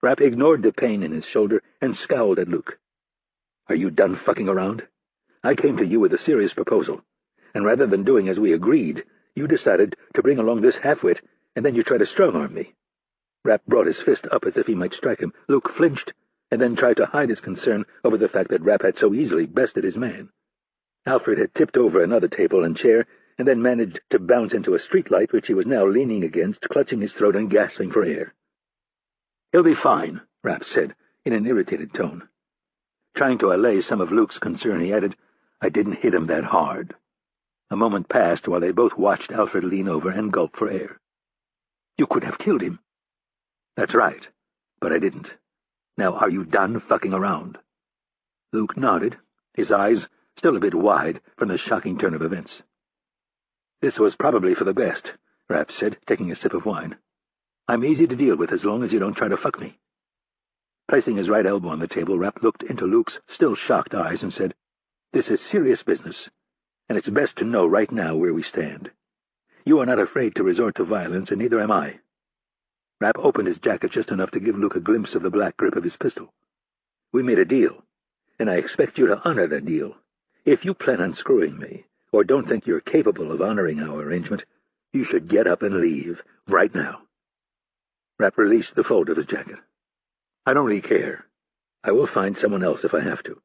Rapp ignored the pain in his shoulder and scowled at Luke. "Are you done fucking around? I came to you with a serious proposal, and rather than doing as we agreed, you decided to bring along this halfwit, and then you try to strong-arm me." Rapp brought his fist up as if he might strike him. Luke flinched, and then tried to hide his concern over the fact that Rapp had so easily bested his man. Alfred had tipped over another table and chair, and then managed to bounce into a streetlight which he was now leaning against, clutching his throat and gasping for air. "He'll be fine," Rapp said, in an irritated tone. Trying to allay some of Luke's concern, he added, "I didn't hit him that hard." A moment passed while they both watched Alfred lean over and gulp for air. "You could have killed him." "That's right, but I didn't. Now, are you done fucking around?" Luke nodded, his eyes still a bit wide from the shocking turn of events. "This was probably for the best," Rapp said, taking a sip of wine. "I'm easy to deal with as long as you don't try to fuck me." Placing his right elbow on the table, Rapp looked into Luke's still shocked eyes and said, "This is serious business, and it's best to know right now where we stand. You are not afraid to resort to violence, and neither am I." Rapp opened his jacket just enough to give Luke a glimpse of the black grip of his pistol. "We made a deal, and I expect you to honor that deal. If you plan on screwing me, or don't think you're capable of honoring our arrangement, you should get up and leave, right now." Rapp released the fold of his jacket. "I don't really care. I will find someone else if I have to."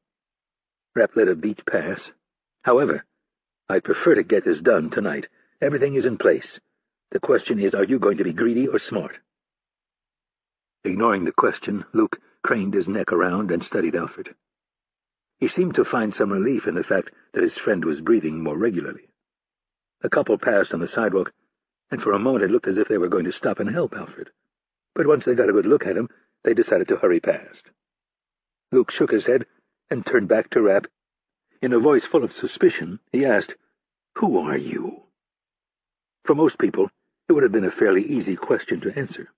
Rapp let a beat pass. "However, I'd prefer to get this done tonight. Everything is in place. The question is, are you going to be greedy or smart?" Ignoring the question, Luke craned his neck around and studied Alfred. He seemed to find some relief in the fact that his friend was breathing more regularly. A couple passed on the sidewalk, and for a moment it looked as if they were going to stop and help Alfred. But once they got a good look at him, they decided to hurry past. Luke shook his head and turned back to Rapp. In a voice full of suspicion, he asked, "Who are you?" For most people, it would have been a fairly easy question to answer.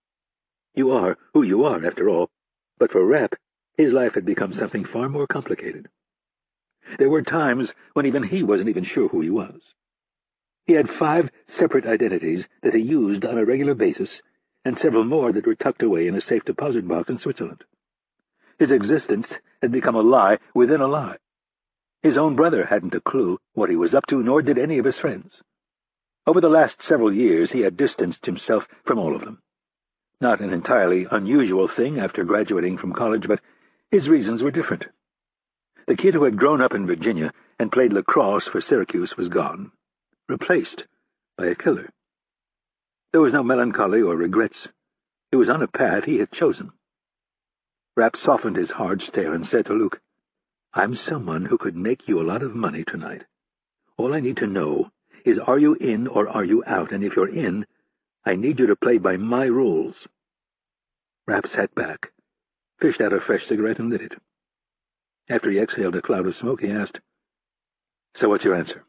You are who you are, after all, but for Rapp, his life had become something far more complicated. There were times when even he wasn't even sure who he was. He had 5 separate identities that he used on a regular basis, and several more that were tucked away in a safe deposit box in Switzerland. His existence had become a lie within a lie. His own brother hadn't a clue what he was up to, nor did any of his friends. Over the last several years he had distanced himself from all of them. Not an entirely unusual thing after graduating from college, but his reasons were different. The kid who had grown up in Virginia and played lacrosse for Syracuse was gone, replaced by a killer. There was no melancholy or regrets. He was on a path he had chosen. Rapp softened his hard stare and said to Luke, "I'm someone who could make you a lot of money tonight. All I need to know is, are you in or are you out? And if you're in, I need you to play by my rules." Rapp sat back, fished out a fresh cigarette, and lit it. After he exhaled a cloud of smoke, he asked, "So what's your answer?"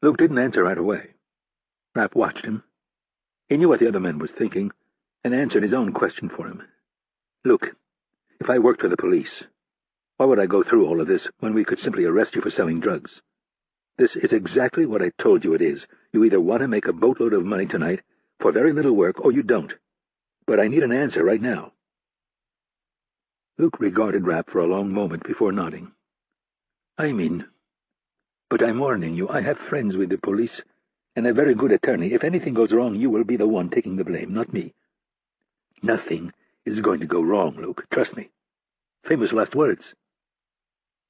Luke didn't answer right away. Rapp watched him. He knew what the other man was thinking, and answered his own question for him. "Luke, if I worked for the police, why would I go through all of this when we could simply arrest you for selling drugs? This is exactly what I told you it is. You either want to make a boatload of money tonight for very little work, or you don't. But I need an answer right now." Luke regarded Rapp for a long moment before nodding. But I'm warning you, I have friends with the police, and a very good attorney. If anything goes wrong, you will be the one taking the blame, not me." "Nothing is going to go wrong, Luke. Trust me. Famous last words."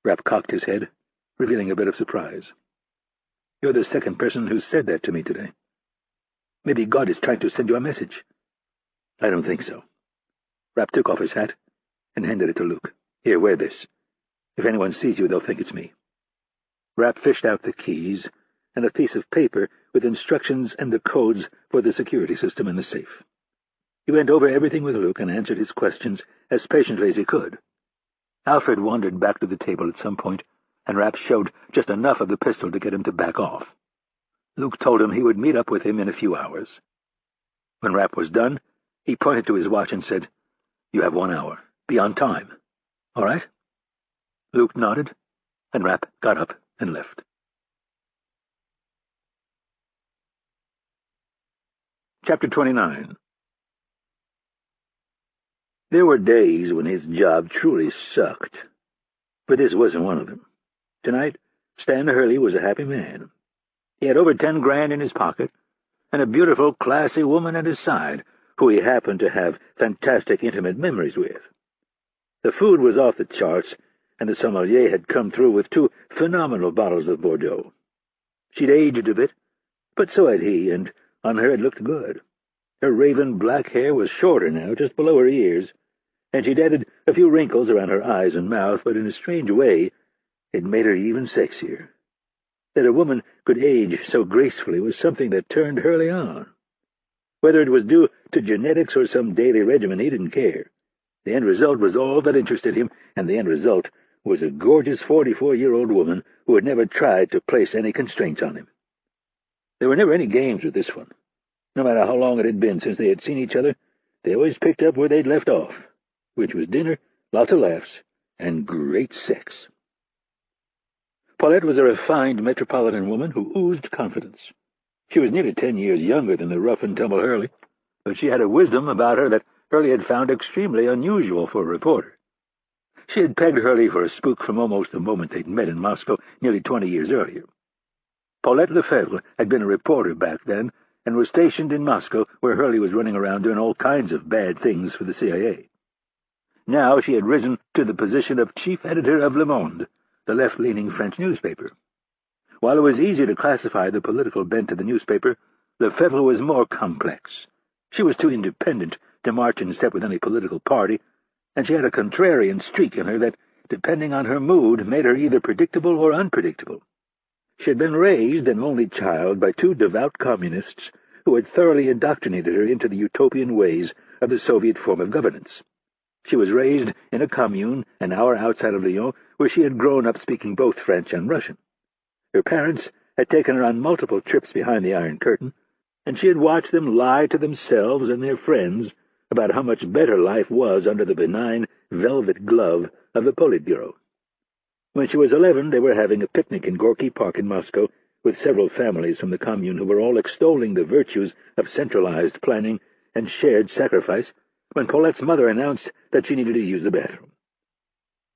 Rapp cocked his head, revealing a bit of surprise. "You're the second person who's said that to me today. Maybe God is trying to send you a message." "I don't think so." Rapp took off his hat and handed it to Luke. "Here, wear this. If anyone sees you, they'll think it's me." Rapp fished out the keys and a piece of paper with instructions and the codes for the security system in the safe. He went over everything with Luke and answered his questions as patiently as he could. Alfred wandered back to the table at some point, and Rapp showed just enough of the pistol to get him to back off. Luke told him he would meet up with him in a few hours. When Rapp was done, he pointed to his watch and said, "You have 1 hour. Be on time. All right?" Luke nodded, and Rapp got up and left. Chapter 29. There were days when his job truly sucked, but this wasn't one of them. Tonight, Stan Hurley was a happy man. He had over 10 grand in his pocket, and a beautiful, classy woman at his side, who he happened to have fantastic intimate memories with. The food was off the charts, and the sommelier had come through with 2 phenomenal bottles of Bordeaux. She'd aged a bit, but so had he, and on her it looked good. Her raven black hair was shorter now, just below her ears, and she'd added a few wrinkles around her eyes and mouth, but in a strange way it made her even sexier. That a woman could age so gracefully was something that turned Hurley on. Whether it was due to genetics or some daily regimen, he didn't care. The end result was all that interested him, and the end result was a gorgeous 44-year-old woman who had never tried to place any constraints on him. There were never any games with this one. No matter how long it had been since they had seen each other, they always picked up where they'd left off, which was dinner, lots of laughs, and great sex. Paulette was a refined metropolitan woman who oozed confidence. She was nearly 10 years younger than the rough-and-tumble Hurley, but she had a wisdom about her that Hurley had found extremely unusual for a reporter. She had pegged Hurley for a spook from almost the moment they'd met in Moscow nearly 20 years earlier. Paulette Lefebvre had been a reporter back then and was stationed in Moscow, where Hurley was running around doing all kinds of bad things for the CIA. Now she had risen to the position of chief editor of Le Monde, the left-leaning French newspaper. While it was easy to classify the political bent of the newspaper, Lefebvre was more complex. She was too independent to march in step with any political party, and she had a contrarian streak in her that, depending on her mood, made her either predictable or unpredictable. She had been raised, an only child, by 2 devout communists who had thoroughly indoctrinated her into the utopian ways of the Soviet form of governance. She was raised in a commune an hour outside of Lyon, where she had grown up speaking both French and Russian. Her parents had taken her on multiple trips behind the Iron Curtain, and she had watched them lie to themselves and their friends about how much better life was under the benign velvet glove of the Politburo. When she was 11, they were having a picnic in Gorky Park in Moscow with several families from the commune who were all extolling the virtues of centralized planning and shared sacrifice, when Paulette's mother announced that she needed to use the bathroom.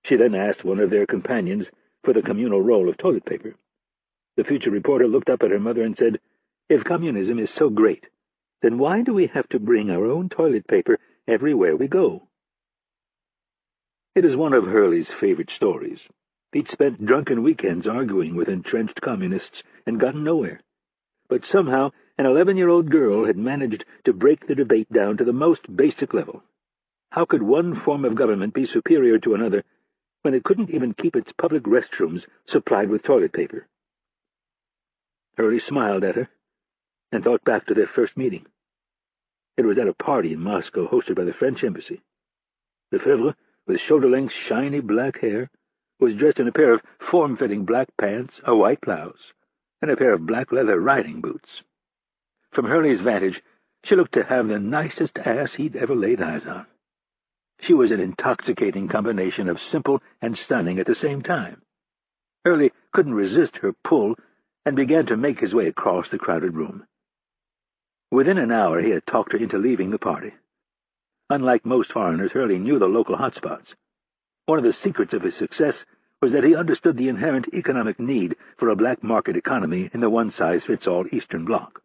She then asked one of their companions for the communal roll of toilet paper. The future reporter looked up at her mother and said, "If communism is so great, Then why do we have to bring our own toilet paper everywhere we go? It is one of Hurley's favorite stories. He'd spent drunken weekends arguing with entrenched communists and gotten nowhere. But somehow an 11-year-old girl had managed to break the debate down to the most basic level. How could one form of government be superior to another when it couldn't even keep its public restrooms supplied with toilet paper? Hurley smiled at her and thought back to their first meeting. It was at a party in Moscow hosted by the French embassy. Lefebvre, with shoulder-length shiny black hair, was dressed in a pair of form-fitting black pants, a white blouse, and a pair of black leather riding boots. From Hurley's vantage, she looked to have the nicest ass he'd ever laid eyes on. She was an intoxicating combination of simple and stunning at the same time. Hurley couldn't resist her pull and began to make his way across the crowded room. Within an hour he had talked her into leaving the party. Unlike most foreigners, Hurley knew the local hotspots. One of the secrets of his success was that he understood the inherent economic need for a black market economy in the one-size-fits-all Eastern Bloc.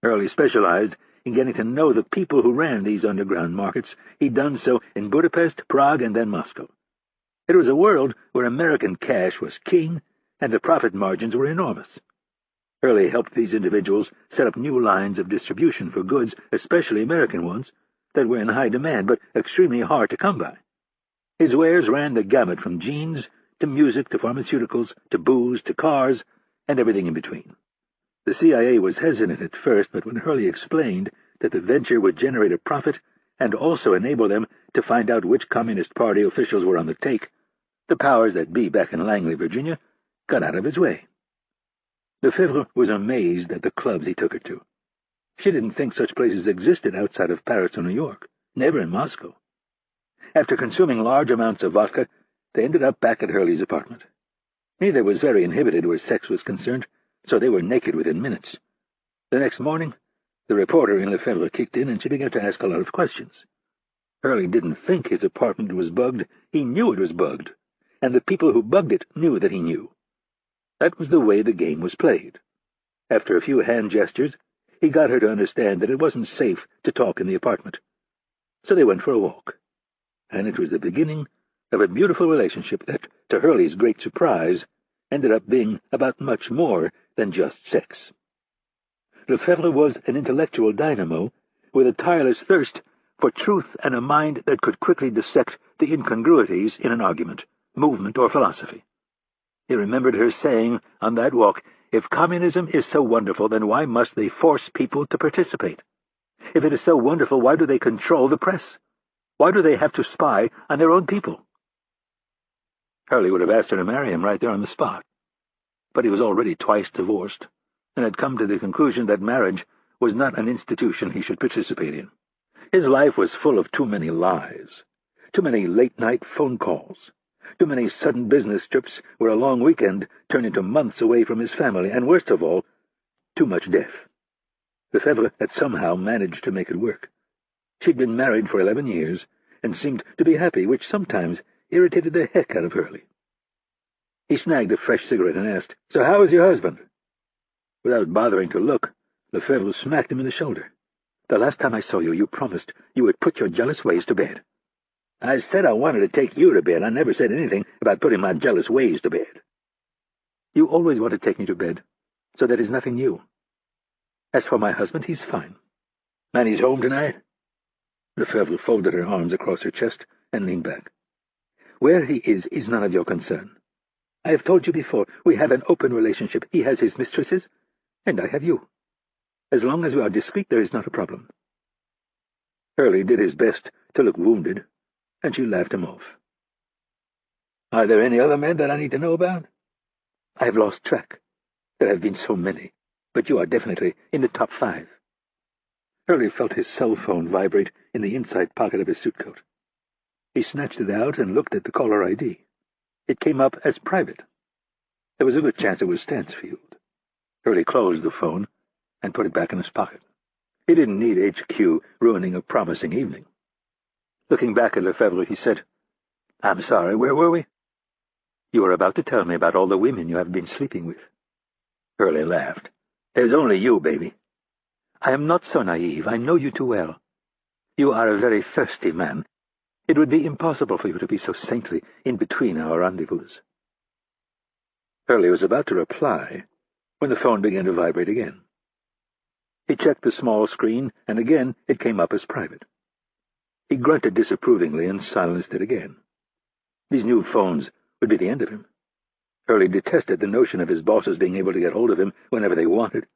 Hurley specialized in getting to know the people who ran these underground markets. He'd done so in Budapest, Prague, and then Moscow. It was a world where American cash was king and the profit margins were enormous. Hurley helped these individuals set up new lines of distribution for goods, especially American ones, that were in high demand but extremely hard to come by. His wares ran the gamut from jeans to music to pharmaceuticals to booze to cars and everything in between. The CIA was hesitant at first, but when Hurley explained that the venture would generate a profit and also enable them to find out which Communist Party officials were on the take, the powers that be back in Langley, Virginia, got out of his way. Lefebvre was amazed at the clubs he took her to. She didn't think such places existed outside of Paris or New York, never in Moscow. After consuming large amounts of vodka, they ended up back at Hurley's apartment. Neither was very inhibited where sex was concerned, so they were naked within minutes. The next morning, the reporter in Lefebvre kicked in, and she began to ask a lot of questions. Hurley didn't think his apartment was bugged. He knew it was bugged, and the people who bugged it knew that he knew. That was the way the game was played. After a few hand gestures, he got her to understand that it wasn't safe to talk in the apartment. So they went for a walk, and it was the beginning of a beautiful relationship that, to Hurley's great surprise, ended up being about much more than just sex. Lefebvre was an intellectual dynamo with a tireless thirst for truth and a mind that could quickly dissect the incongruities in an argument, movement, or philosophy. He remembered her saying on that walk, "If communism is so wonderful, then why must they force people to participate? If it is so wonderful, why do they control the press? Why do they have to spy on their own people?" Hurley would have asked her to marry him right there on the spot. But he was already twice divorced, and had come to the conclusion that marriage was not an institution he should participate in. His life was full of too many lies, too many late-night phone calls, too many sudden business trips where a long weekend turned into months away from his family, and worst of all, too much death. Lefebvre had somehow managed to make it work. She'd been married for 11 years, and seemed to be happy, which sometimes irritated the heck out of Hurley. He snagged a fresh cigarette and asked, "So how is your husband?" Without bothering to look, Lefebvre smacked him in the shoulder. "The last time I saw you, you promised you would put your jealous ways to bed." "I said I wanted to take you to bed. I never said anything about putting my jealous ways to bed." "You always want to take me to bed, so that is nothing new. As for my husband, he's fine." "And he's home tonight?" Lefebvre folded her arms across her chest and leaned back. "Where he is none of your concern. I have told you before, we have an open relationship. He has his mistresses, and I have you. As long as we are discreet, there is not a problem." Hurley did his best to look wounded, and she laughed him off. "Are there any other men that I need to know about?" "I have lost track. There have been so many, but you are definitely in the top 5. Hurley felt his cell phone vibrate in the inside pocket of his suitcoat. He snatched it out and looked at the caller ID. It came up as private. There was a good chance it was Stansfield. Hurley closed the phone and put it back in his pocket. He didn't need HQ ruining a promising evening. Looking back at Lefebvre, he said, "I'm sorry, where were we?" "You were about to tell me about all the women you have been sleeping with." Hurley laughed. "There's only you, baby." I am not so naive. I know you too well. You are a very thirsty man. It would be impossible for you to be so saintly in between our rendezvous." Hurley was about to reply when the phone began to vibrate again. He checked the small screen, and again it came up as private. He grunted disapprovingly and silenced it again. These new phones would be the end of him. Hurley detested the notion of his bosses being able to get hold of him whenever they wanted.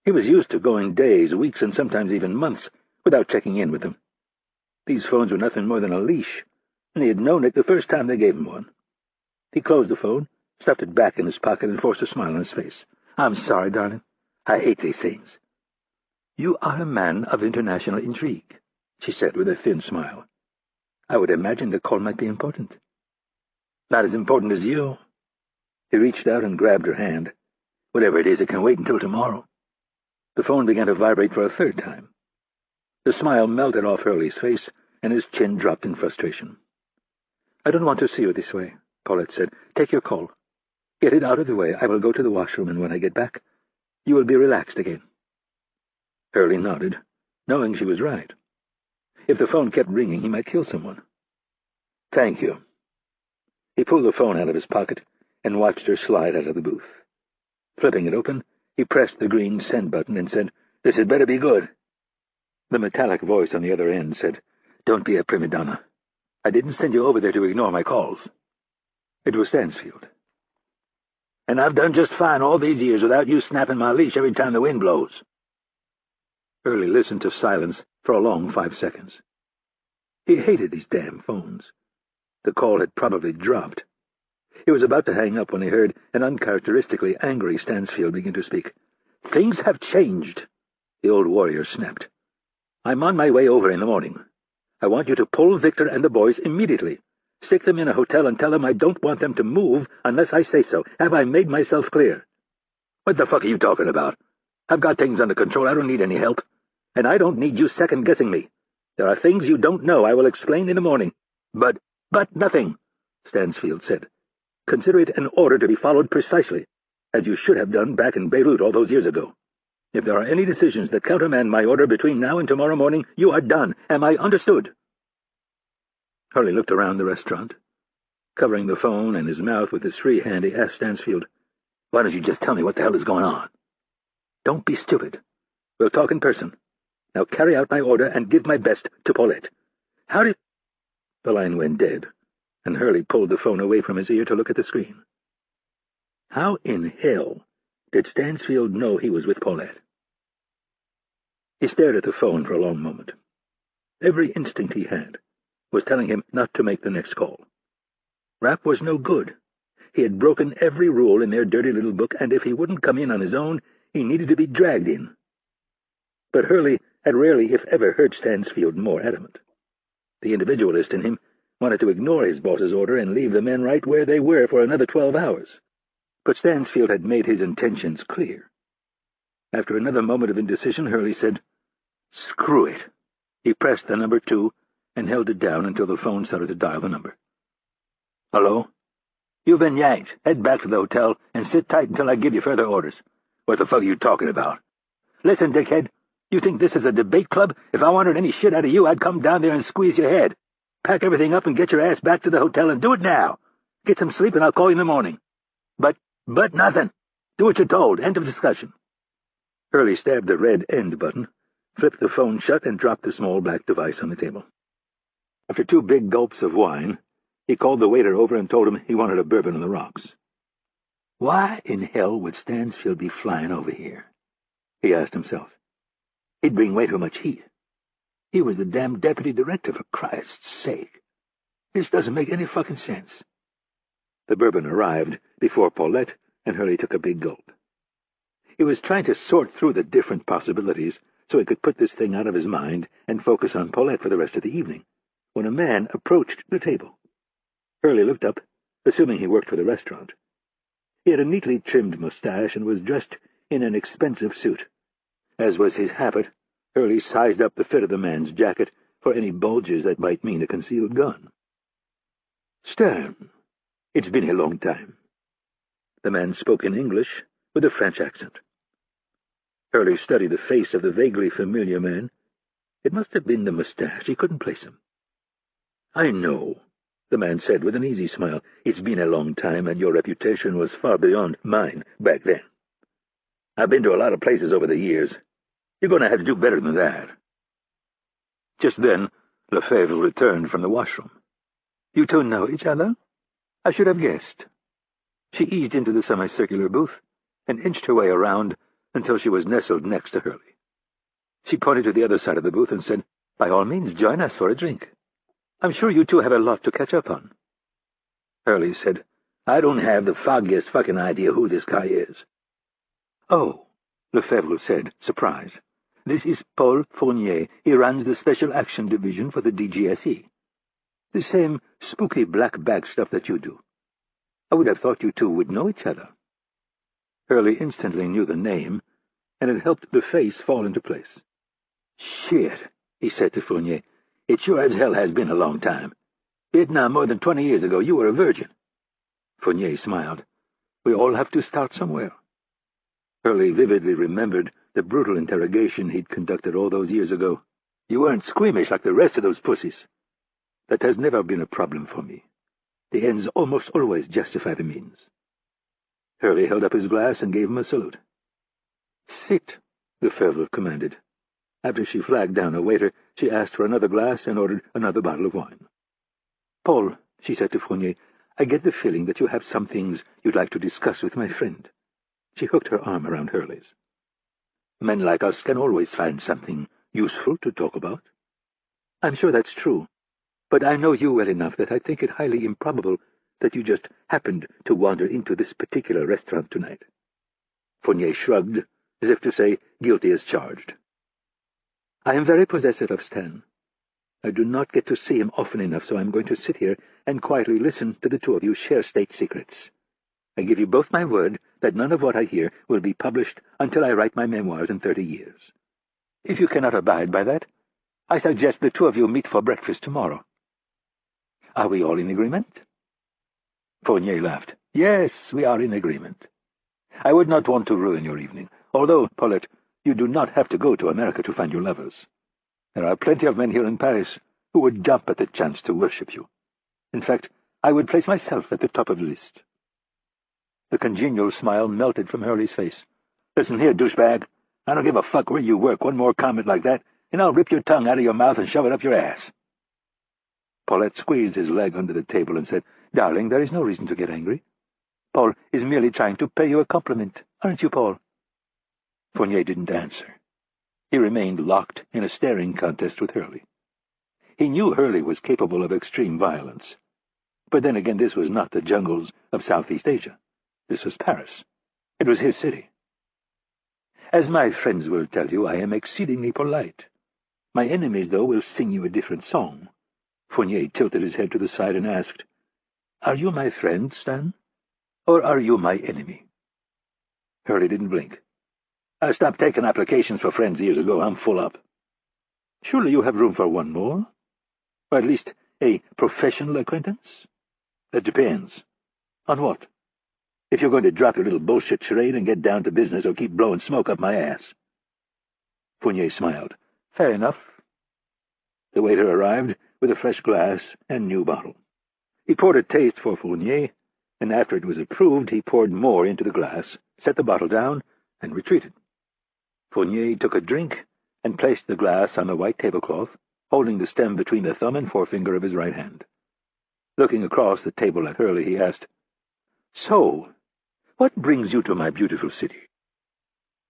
He was used to going days, weeks, and sometimes even months without checking in with them. These phones were nothing more than a leash, and he had known it the first time they gave him one. He closed the phone, stuffed it back in his pocket, and forced a smile on his face. "I'm sorry, darling. I hate these things." "You are a man of international intrigue," she said with a thin smile. "I would imagine the call might be important." "Not as important as you." He reached out and grabbed her hand. "Whatever it is, it can wait until tomorrow." The phone began to vibrate for a third time. The smile melted off Hurley's face, and his chin dropped in frustration. "I don't want to see you this way," Paulette said. "Take your call. Get it out of the way. I will go to the washroom, and when I get back, you will be relaxed again." Hurley nodded, knowing she was right. If the phone kept ringing, he might kill someone. "Thank you." He pulled the phone out of his pocket and watched her slide out of the booth. Flipping it open, he pressed the green send button and said, "This had better be good." The metallic voice on the other end said, "Don't be a prima donna. I didn't send you over there to ignore my calls." It was Stansfield. "And I've done just fine all these years without you snapping my leash every time the wind blows." Hurley listened to silence for a long 5 seconds. He hated these damn phones. The call had probably dropped. He was about to hang up when he heard an uncharacteristically angry Stansfield begin to speak. "Things have changed," the old warrior snapped. "I'm on my way over in the morning. I want you to pull Victor and the boys immediately. Stick them in a hotel and tell them I don't want them to move unless I say so. Have I made myself clear?" "What the fuck are you talking about? I've got things under control. I don't need any help. And I don't need you second-guessing me. There are things you don't know. I will explain in the morning." But nothing," Stansfield said. "Consider it an order to be followed precisely, as you should have done back in Beirut all those years ago. If there are any decisions that countermand my order between now and tomorrow morning, you are done. Am I understood?" Hurley looked around the restaurant. Covering the phone and his mouth with his free hand, he asked Stansfield, "Why don't you just tell me what the hell is going on?" "Don't be stupid. We'll talk in person. Now carry out my order and give my best to Paulette." "How did—" The line went dead, and Hurley pulled the phone away from his ear to look at the screen. How in hell did Stansfield know he was with Paulette? He stared at the phone for a long moment. Every instinct he had was telling him not to make the next call. Rapp was no good. He had broken every rule in their dirty little book, and if he wouldn't come in on his own, he needed to be dragged in. But Hurley had rarely, if ever, heard Stansfield more adamant. The individualist in him wanted to ignore his boss's order and leave the men right where they were for another 12 hours. But Stansfield had made his intentions clear. After another moment of indecision, Hurley said, "Screw it." He pressed the number 2 and held it down until the phone started to dial the number. "Hello? You've been yanked. Head back to the hotel and sit tight until I give you further orders." "What the fuck are you talking about?" "Listen, dickhead. You think this is a debate club? If I wanted any shit out of you, I'd come down there and squeeze your head. Pack everything up and get your ass back to the hotel, and do it now. Get some sleep and I'll call you in the morning." But nothing. Do what you're told. End of discussion." Hurley stabbed the red end button, flipped the phone shut, and dropped the small black device on the table. After 2 big gulps of wine, he called the waiter over and told him he wanted a bourbon on the rocks. Why in hell would Stansfield be flying over here? He asked himself. He'd bring way too much heat. He was the damn deputy director, for Christ's sake. This doesn't make any fucking sense. The bourbon arrived before Paulette, and Hurley took a big gulp. He was trying to sort through the different possibilities so he could put this thing out of his mind and focus on Paulette for the rest of the evening, when a man approached the table. Hurley looked up, assuming he worked for the restaurant. He had a neatly trimmed mustache and was dressed in an expensive suit. As was his habit, Hurley sized up the fit of the man's jacket for any bulges that might mean a concealed gun. "Stern, it's been a long time." The man spoke in English with a French accent. Hurley studied the face of the vaguely familiar man. It must have been the mustache. He couldn't place him. "I know," the man said with an easy smile. "It's been a long time, and your reputation was far beyond mine back then. I've been to a lot of places over the years. You're going to have to do better than that." Just then, Lefebvre returned from the washroom. "You two know each other? I should have guessed." She eased into the semicircular booth and inched her way around until she was nestled next to Hurley. She pointed to the other side of the booth and said, "By all means, join us for a drink. I'm sure you two have a lot to catch up on." Hurley said, "I don't have the foggiest fucking idea who this guy is." "Oh," Lefebvre said, surprised. "This is Paul Fournier. He runs the Special Action Division for the DGSE. The same spooky black bag stuff that you do. I would have thought you two would know each other." Hurley instantly knew the name, and it helped the face fall into place. "Shit," he said to Fournier. "It sure as hell has been a long time. Vietnam more than 20 years ago, you were a virgin." Fournier smiled. "We all have to start somewhere." Hurley vividly remembered the brutal interrogation he'd conducted all those years ago. "You weren't squeamish like the rest of those pussies." "That has never been a problem for me. The ends almost always justify the means." Hurley held up his glass and gave him a salute. "Sit," Lefebvre commanded. After she flagged down a waiter, she asked for another glass and ordered another bottle of wine. "Paul," she said to Fournier, "I get the feeling that you have some things you'd like to discuss with my friend." She hooked her arm around Hurley's. "Men like us can always find something useful to talk about." "I'm sure that's true, but I know you well enough that I think it highly improbable that you just happened to wander into this particular restaurant tonight." Fournier shrugged, as if to say, "Guilty as charged." "I am very possessive of Stan. I do not get to see him often enough, so I'm going to sit here and quietly listen to the two of you share state secrets. I give you both my word that none of what I hear will be published until I write my memoirs in 30 years. If you cannot abide by that, I suggest the two of you meet for breakfast tomorrow. Are we all in agreement?" Fournier laughed. "Yes, we are in agreement. I would not want to ruin your evening, although, Paulette, you do not have to go to America to find your lovers. There are plenty of men here in Paris who would jump at the chance to worship you. In fact, I would place myself at the top of the list." The congenial smile melted from Hurley's face. "Listen here, douchebag. I don't give a fuck where you work. One more comment like that, and I'll rip your tongue out of your mouth and shove it up your ass." Paulette squeezed his leg under the table and said, "Darling, there is no reason to get angry. Paul is merely trying to pay you a compliment. Aren't you, Paul?" Fournier didn't answer. He remained locked in a staring contest with Hurley. He knew Hurley was capable of extreme violence. But then again, this was not the jungles of Southeast Asia. This was Paris. It was his city. "As my friends will tell you, I am exceedingly polite. My enemies, though, will sing you a different song." Fournier tilted his head to the side and asked, "Are you my friend, Stan? Or are you my enemy?" Hurley didn't blink. "I stopped taking applications for friends years ago. I'm full up." "Surely you have room for one more? Or at least a professional acquaintance?" "That depends. On what? If you're going to drop your little bullshit charade and get down to business or keep blowing smoke up my ass." Fournier smiled. "Fair enough." The waiter arrived with a fresh glass and new bottle. He poured a taste for Fournier, and after it was approved, he poured more into the glass, set the bottle down, and retreated. Fournier took a drink and placed the glass on the white tablecloth, holding the stem between the thumb and forefinger of his right hand. Looking across the table at Hurley, he asked, "So, what brings you to my beautiful city?"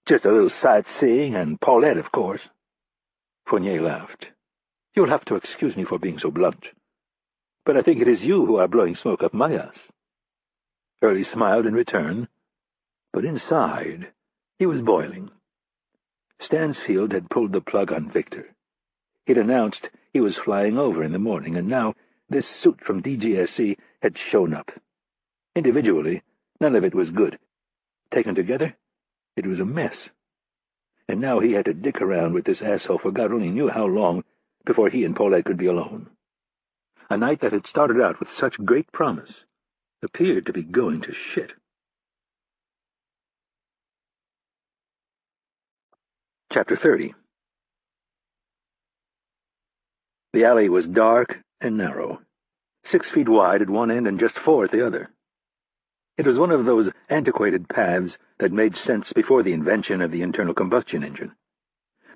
"Just a little sightseeing and Paulette, of course." Fournier laughed. "You'll have to excuse me for being so blunt, but I think it is you who are blowing smoke up my ass." Hurley smiled in return, but inside he was boiling. Stansfield had pulled the plug on Victor. He'd announced he was flying over in the morning, and now this suit from DGSC had shown up. Individually, none of it was good. Taken together, it was a mess. And now he had to dick around with this asshole for God only knew how long before he and Paulette could be alone. A night that had started out with such great promise appeared to be going to shit. Chapter 30. The alley was dark and narrow, 6 feet wide at one end and just 4 at the other. It was one of those antiquated paths that made sense before the invention of the internal combustion engine.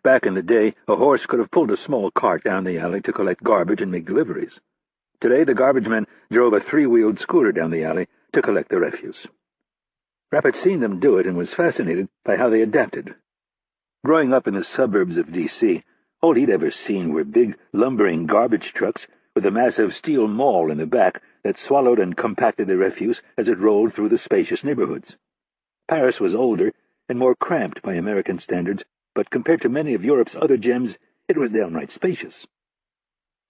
Back in the day, a horse could have pulled a small cart down the alley to collect garbage and make deliveries. Today, the garbage men drove a 3-wheeled scooter down the alley to collect the refuse. Rapp had seen them do it and was fascinated by how they adapted. Growing up in the suburbs of D.C., all he'd ever seen were big, lumbering garbage trucks with a massive steel maul in the back that swallowed and compacted the refuse as it rolled through the spacious neighborhoods. Paris was older and more cramped by American standards, but compared to many of Europe's other gems, it was downright spacious.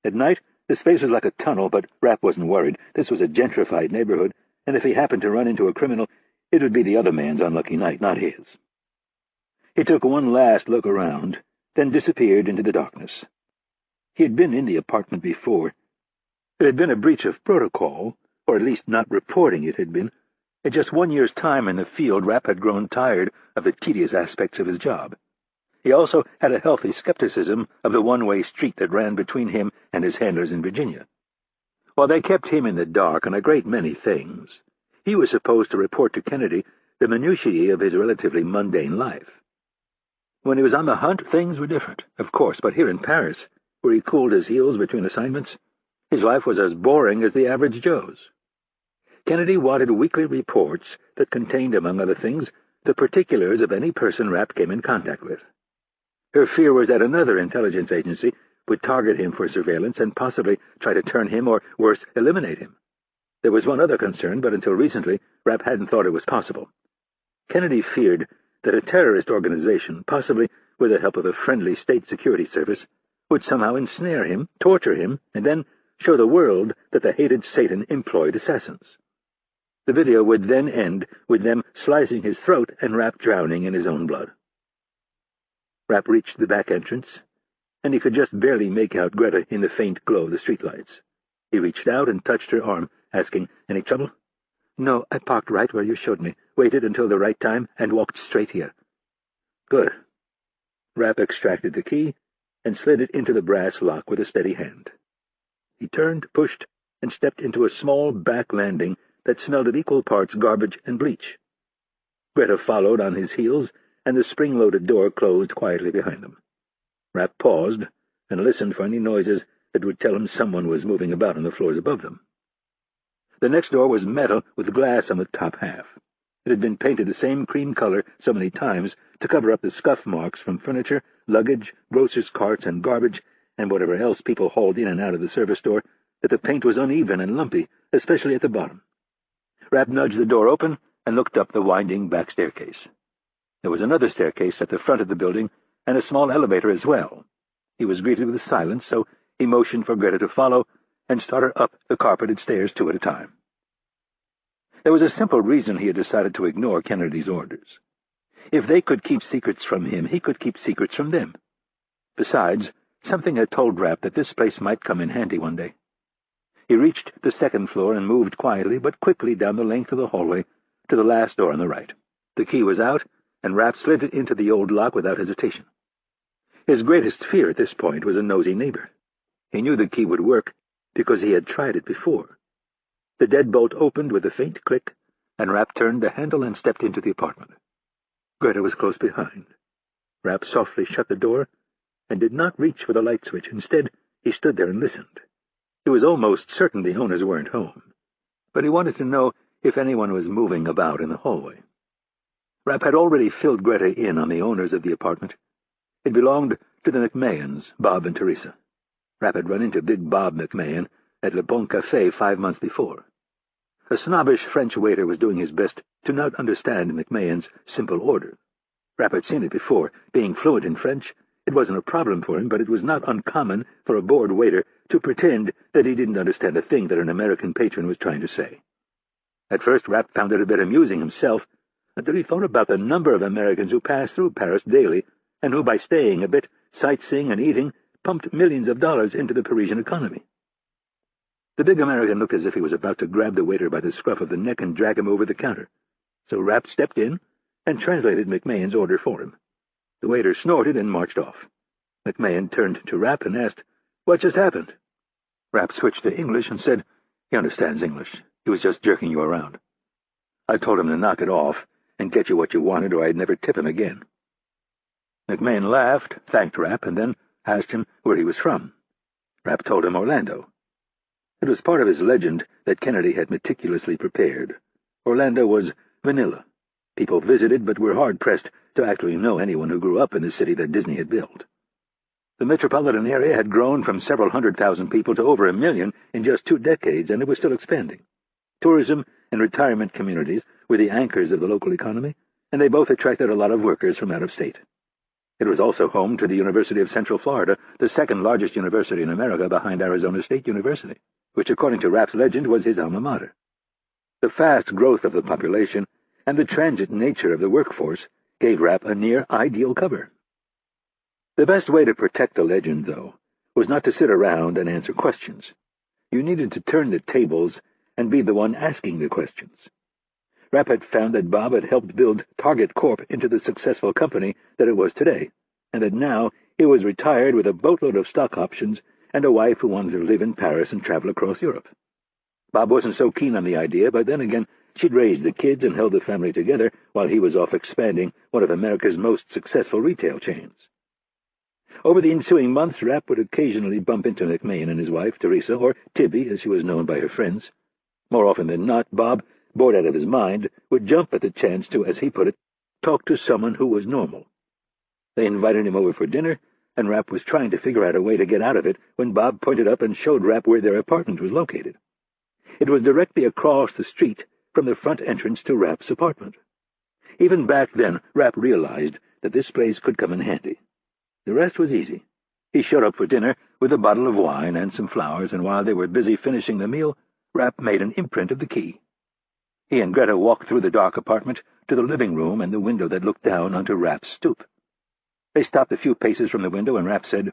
At night, the space was like a tunnel, but Rapp wasn't worried. This was a gentrified neighborhood, and if he happened to run into a criminal, it would be the other man's unlucky night, not his. He took one last look around, then disappeared into the darkness. He had been in the apartment before. It had been a breach of protocol, or at least not reporting it had been. In just 1 year's time in the field, Rapp had grown tired of the tedious aspects of his job. He also had a healthy skepticism of the one-way street that ran between him and his handlers in Virginia. While they kept him in the dark on a great many things, he was supposed to report to Kennedy the minutiae of his relatively mundane life. When he was on the hunt, things were different, of course, but here in Paris, where he cooled his heels between assignments, his life was as boring as the average Joe's. Kennedy wanted weekly reports that contained, among other things, the particulars of any person Rapp came in contact with. Her fear was that another intelligence agency would target him for surveillance and possibly try to turn him, or worse, eliminate him. There was one other concern, but until recently, Rapp hadn't thought it was possible. Kennedy feared that a terrorist organization, possibly with the help of a friendly state security service, would somehow ensnare him, torture him, and then show the world that the hated Satan employed assassins. The video would then end with them slicing his throat and Rapp drowning in his own blood. Rapp reached the back entrance, and he could just barely make out Greta in the faint glow of the streetlights. He reached out and touched her arm, asking, "Any trouble?" "No, I parked right where you showed me, waited until the right time, and walked straight here." "Good." Rapp extracted the key and slid it into the brass lock with a steady hand. He turned, pushed, and stepped into a small back landing that smelled of equal parts garbage and bleach. Greta followed on his heels, and the spring-loaded door closed quietly behind them. Rapp paused and listened for any noises that would tell him someone was moving about on the floors above them. The next door was metal with glass on the top half. It had been painted the same cream color so many times to cover up the scuff marks from furniture, luggage, grocers' carts, and garbage, and whatever else people hauled in and out of the service door, that the paint was uneven and lumpy, especially at the bottom. Rapp nudged the door open and looked up the winding back staircase. There was another staircase at the front of the building, and a small elevator as well. He was greeted with silence, so he motioned for Greta to follow, and started up the carpeted stairs 2 at a time. There was a simple reason he had decided to ignore Kennedy's orders. If they could keep secrets from him, he could keep secrets from them. Besides, something had told Rapp that this place might come in handy one day. He reached the 2nd floor and moved quietly but quickly down the length of the hallway to the last door on the right. The key was out, and Rapp slid it into the old lock without hesitation. His greatest fear at this point was a nosy neighbor. He knew the key would work because he had tried it before. The deadbolt opened with a faint click, and Rapp turned the handle and stepped into the apartment. Greta was close behind. Rapp softly shut the door and did not reach for the light switch. Instead, he stood there and listened. He was almost certain the owners weren't home, but he wanted to know if anyone was moving about in the hallway. Rapp had already filled Greta in on the owners of the apartment. It belonged to the McMahons, Bob and Teresa. Rapp had run into Big Bob McMahon at Le Bon Café 5 months before. A snobbish French waiter was doing his best to not understand McMahon's simple order. Rapp had seen it before. Being fluent in French, it wasn't a problem for him, but it was not uncommon for a bored waiter to pretend that he didn't understand a thing that an American patron was trying to say. At first, Rapp found it a bit amusing himself, until he thought about the number of Americans who passed through Paris daily, and who, by staying a bit, sightseeing and eating, pumped millions of dollars into the Parisian economy. The big American looked as if he was about to grab the waiter by the scruff of the neck and drag him over the counter, so Rapp stepped in and translated McMahon's order for him. The waiter snorted and marched off. McMahon turned to Rapp and asked, "What just happened?" Rapp switched to English and said, "He understands English. He was just jerking you around. I told him to knock it off and get you what you wanted, or I'd never tip him again." McMahon laughed, thanked Rapp, and then asked him where he was from. Rapp told him Orlando. It was part of his legend that Kennedy had meticulously prepared. Orlando was vanilla. People visited but were hard-pressed to actually know anyone who grew up in the city that Disney had built. The metropolitan area had grown from several 100,000 people to over 1 million in just 2 decades, and it was still expanding. Tourism and retirement communities were the anchors of the local economy, and they both attracted a lot of workers from out of state. It was also home to the University of Central Florida, the second largest university in America behind Arizona State University, which, according to Rapp's legend, was his alma mater. The fast growth of the population and the transient nature of the workforce gave Rapp a near-ideal cover. The best way to protect a legend, though, was not to sit around and answer questions. You needed to turn the tables and be the one asking the questions. Rapp had found that Bob had helped build Target Corp into the successful company that it was today, and that now he was retired with a boatload of stock options and a wife who wanted to live in Paris and travel across Europe. Bob wasn't so keen on the idea, but then again, she'd raised the kids and held the family together while he was off expanding one of America's most successful retail chains. Over the ensuing months, Rapp would occasionally bump into McMahon and his wife, Teresa, or Tibby, as she was known by her friends. More often than not, Bob, bored out of his mind, would jump at the chance to, as he put it, talk to someone who was normal. They invited him over for dinner, and Rapp was trying to figure out a way to get out of it when Bob pointed up and showed Rapp where their apartment was located. It was directly across the street from the front entrance to Rapp's apartment. Even back then, Rapp realized that this place could come in handy. The rest was easy. He showed up for dinner with a bottle of wine and some flowers, and while they were busy finishing the meal, Rapp made an imprint of the key. He and Greta walked through the dark apartment to the living room and the window that looked down onto Rapp's stoop. They stopped a few paces from the window, and Rapp said,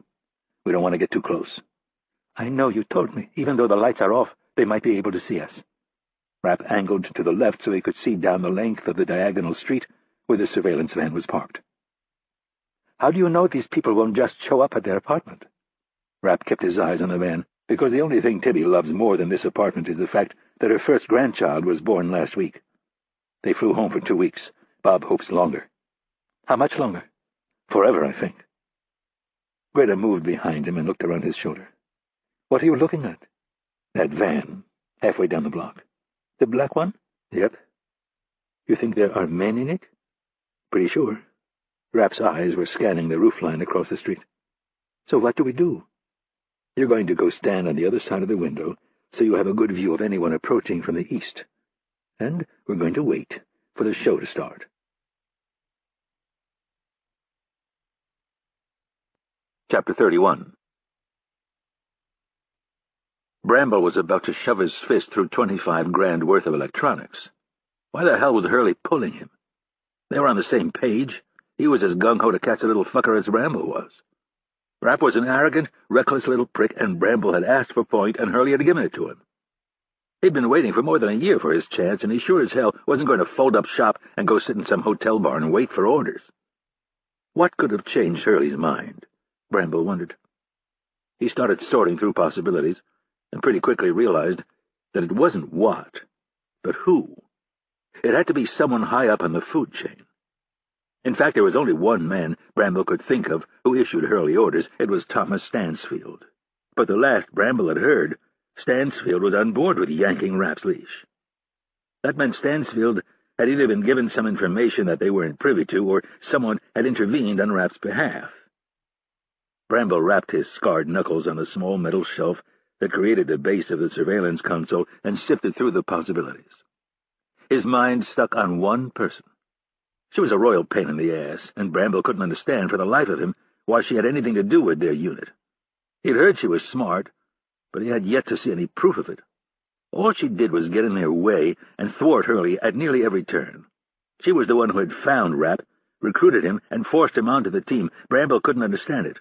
"We don't want to get too close." "I know you told me. Even though the lights are off, they might be able to see us." Rapp angled to the left so he could see down the length of the diagonal street where the surveillance van was parked. "How do you know these people won't just show up at their apartment?" Rapp kept his eyes on the van, because the only thing Tibby loves more than this apartment is the fact that her first grandchild was born last week. They flew home for 2 weeks. Bob hopes longer. "How much longer?" "Forever, I think." Greta moved behind him and looked around his shoulder. "What are you looking at?" "That van, halfway down the block." "The black one?" "Yep." "You think there are men in it?" "Pretty sure." Rapp's eyes were scanning the roofline across the street. "So what do we do?" "You're going to go stand on the other side of the window so you have a good view of anyone approaching from the east. And we're going to wait for the show to start." Chapter 31. Bramble was about to shove his fist through 25 grand worth of electronics. Why the hell was Hurley pulling him? They were on the same page. He was as gung-ho to catch a little fucker as Bramble was. Rapp was an arrogant, reckless little prick, and Bramble had asked for point, and Hurley had given it to him. He'd been waiting for more than a year for his chance, and he sure as hell wasn't going to fold up shop and go sit in some hotel bar and wait for orders. What could have changed Hurley's mind? Bramble wondered. He started sorting through possibilities, and pretty quickly realized that it wasn't what, but who. It had to be someone high up on the food chain. In fact, there was only one man Bramble could think of who issued Hurley orders. It was Thomas Stansfield. But the last Bramble had heard, Stansfield was on board with yanking Rapp's leash. That meant Stansfield had either been given some information that they weren't privy to, or someone had intervened on Rapp's behalf. Bramble rapped his scarred knuckles on the small metal shelf that created the base of the surveillance console and sifted through the possibilities. His mind stuck on one person. She was a royal pain in the ass, and Bramble couldn't understand for the life of him why she had anything to do with their unit. He'd heard she was smart, but he had yet to see any proof of it. All she did was get in their way and thwart Hurley at nearly every turn. She was the one who had found Rapp, recruited him, and forced him onto the team. Bramble couldn't understand it,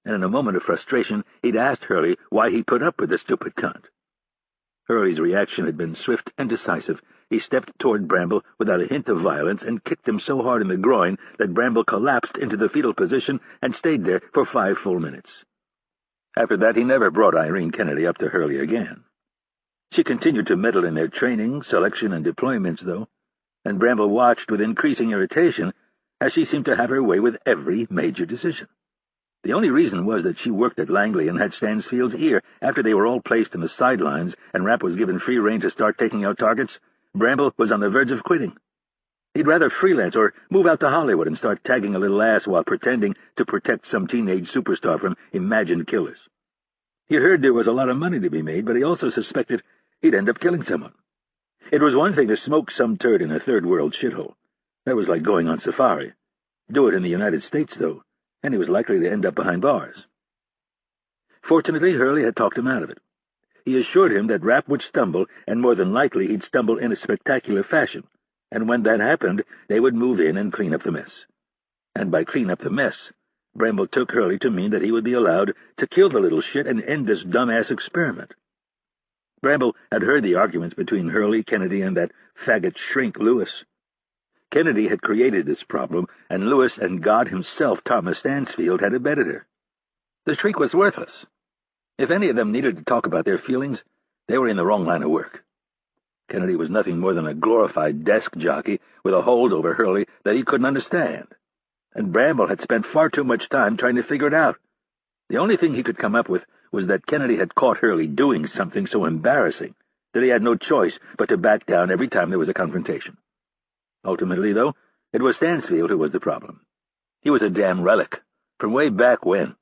and in a moment of frustration he'd asked Hurley why he put up with the stupid cunt. Hurley's reaction had been swift and decisive. he stepped toward Bramble without a hint of violence and kicked him so hard in the groin that Bramble collapsed into the fetal position and stayed there for 5 full minutes. After that, he never brought Irene Kennedy up to Hurley again. She continued to meddle in their training, selection, and deployments, though, and Bramble watched with increasing irritation as she seemed to have her way with every major decision. The only reason was that she worked at Langley and had Stansfield's ear. After they were all placed in the sidelines and Rapp was given free rein to start taking out targets, Bramble was on the verge of quitting. He'd rather freelance or move out to Hollywood and start tagging a little ass while pretending to protect some teenage superstar from imagined killers. He'd heard there was a lot of money to be made, but he also suspected he'd end up killing someone. It was one thing to smoke some turd in a third-world shithole. That was like going on safari. Do it in the United States, though, and he was likely to end up behind bars. Fortunately, Hurley had talked him out of it. He assured him that Rapp would stumble, and more than likely he'd stumble in a spectacular fashion, and when that happened, they would move in and clean up the mess. And by clean up the mess, Bramble took Hurley to mean that he would be allowed to kill the little shit and end this dumbass experiment. Bramble had heard the arguments between Hurley, Kennedy, and that faggot shrink Lewis. Kennedy had created this problem, and Lewis and God himself, Thomas Stansfield, had abetted her. The shriek was worthless. If any of them needed to talk about their feelings, they were in the wrong line of work. Kennedy was nothing more than a glorified desk jockey with a hold over Hurley that he couldn't understand, and Bramble had spent far too much time trying to figure it out. The only thing he could come up with was that Kennedy had caught Hurley doing something so embarrassing that he had no choice but to back down every time there was a confrontation. Ultimately, though, it was Stansfield who was the problem. He was a damn relic, from way back when.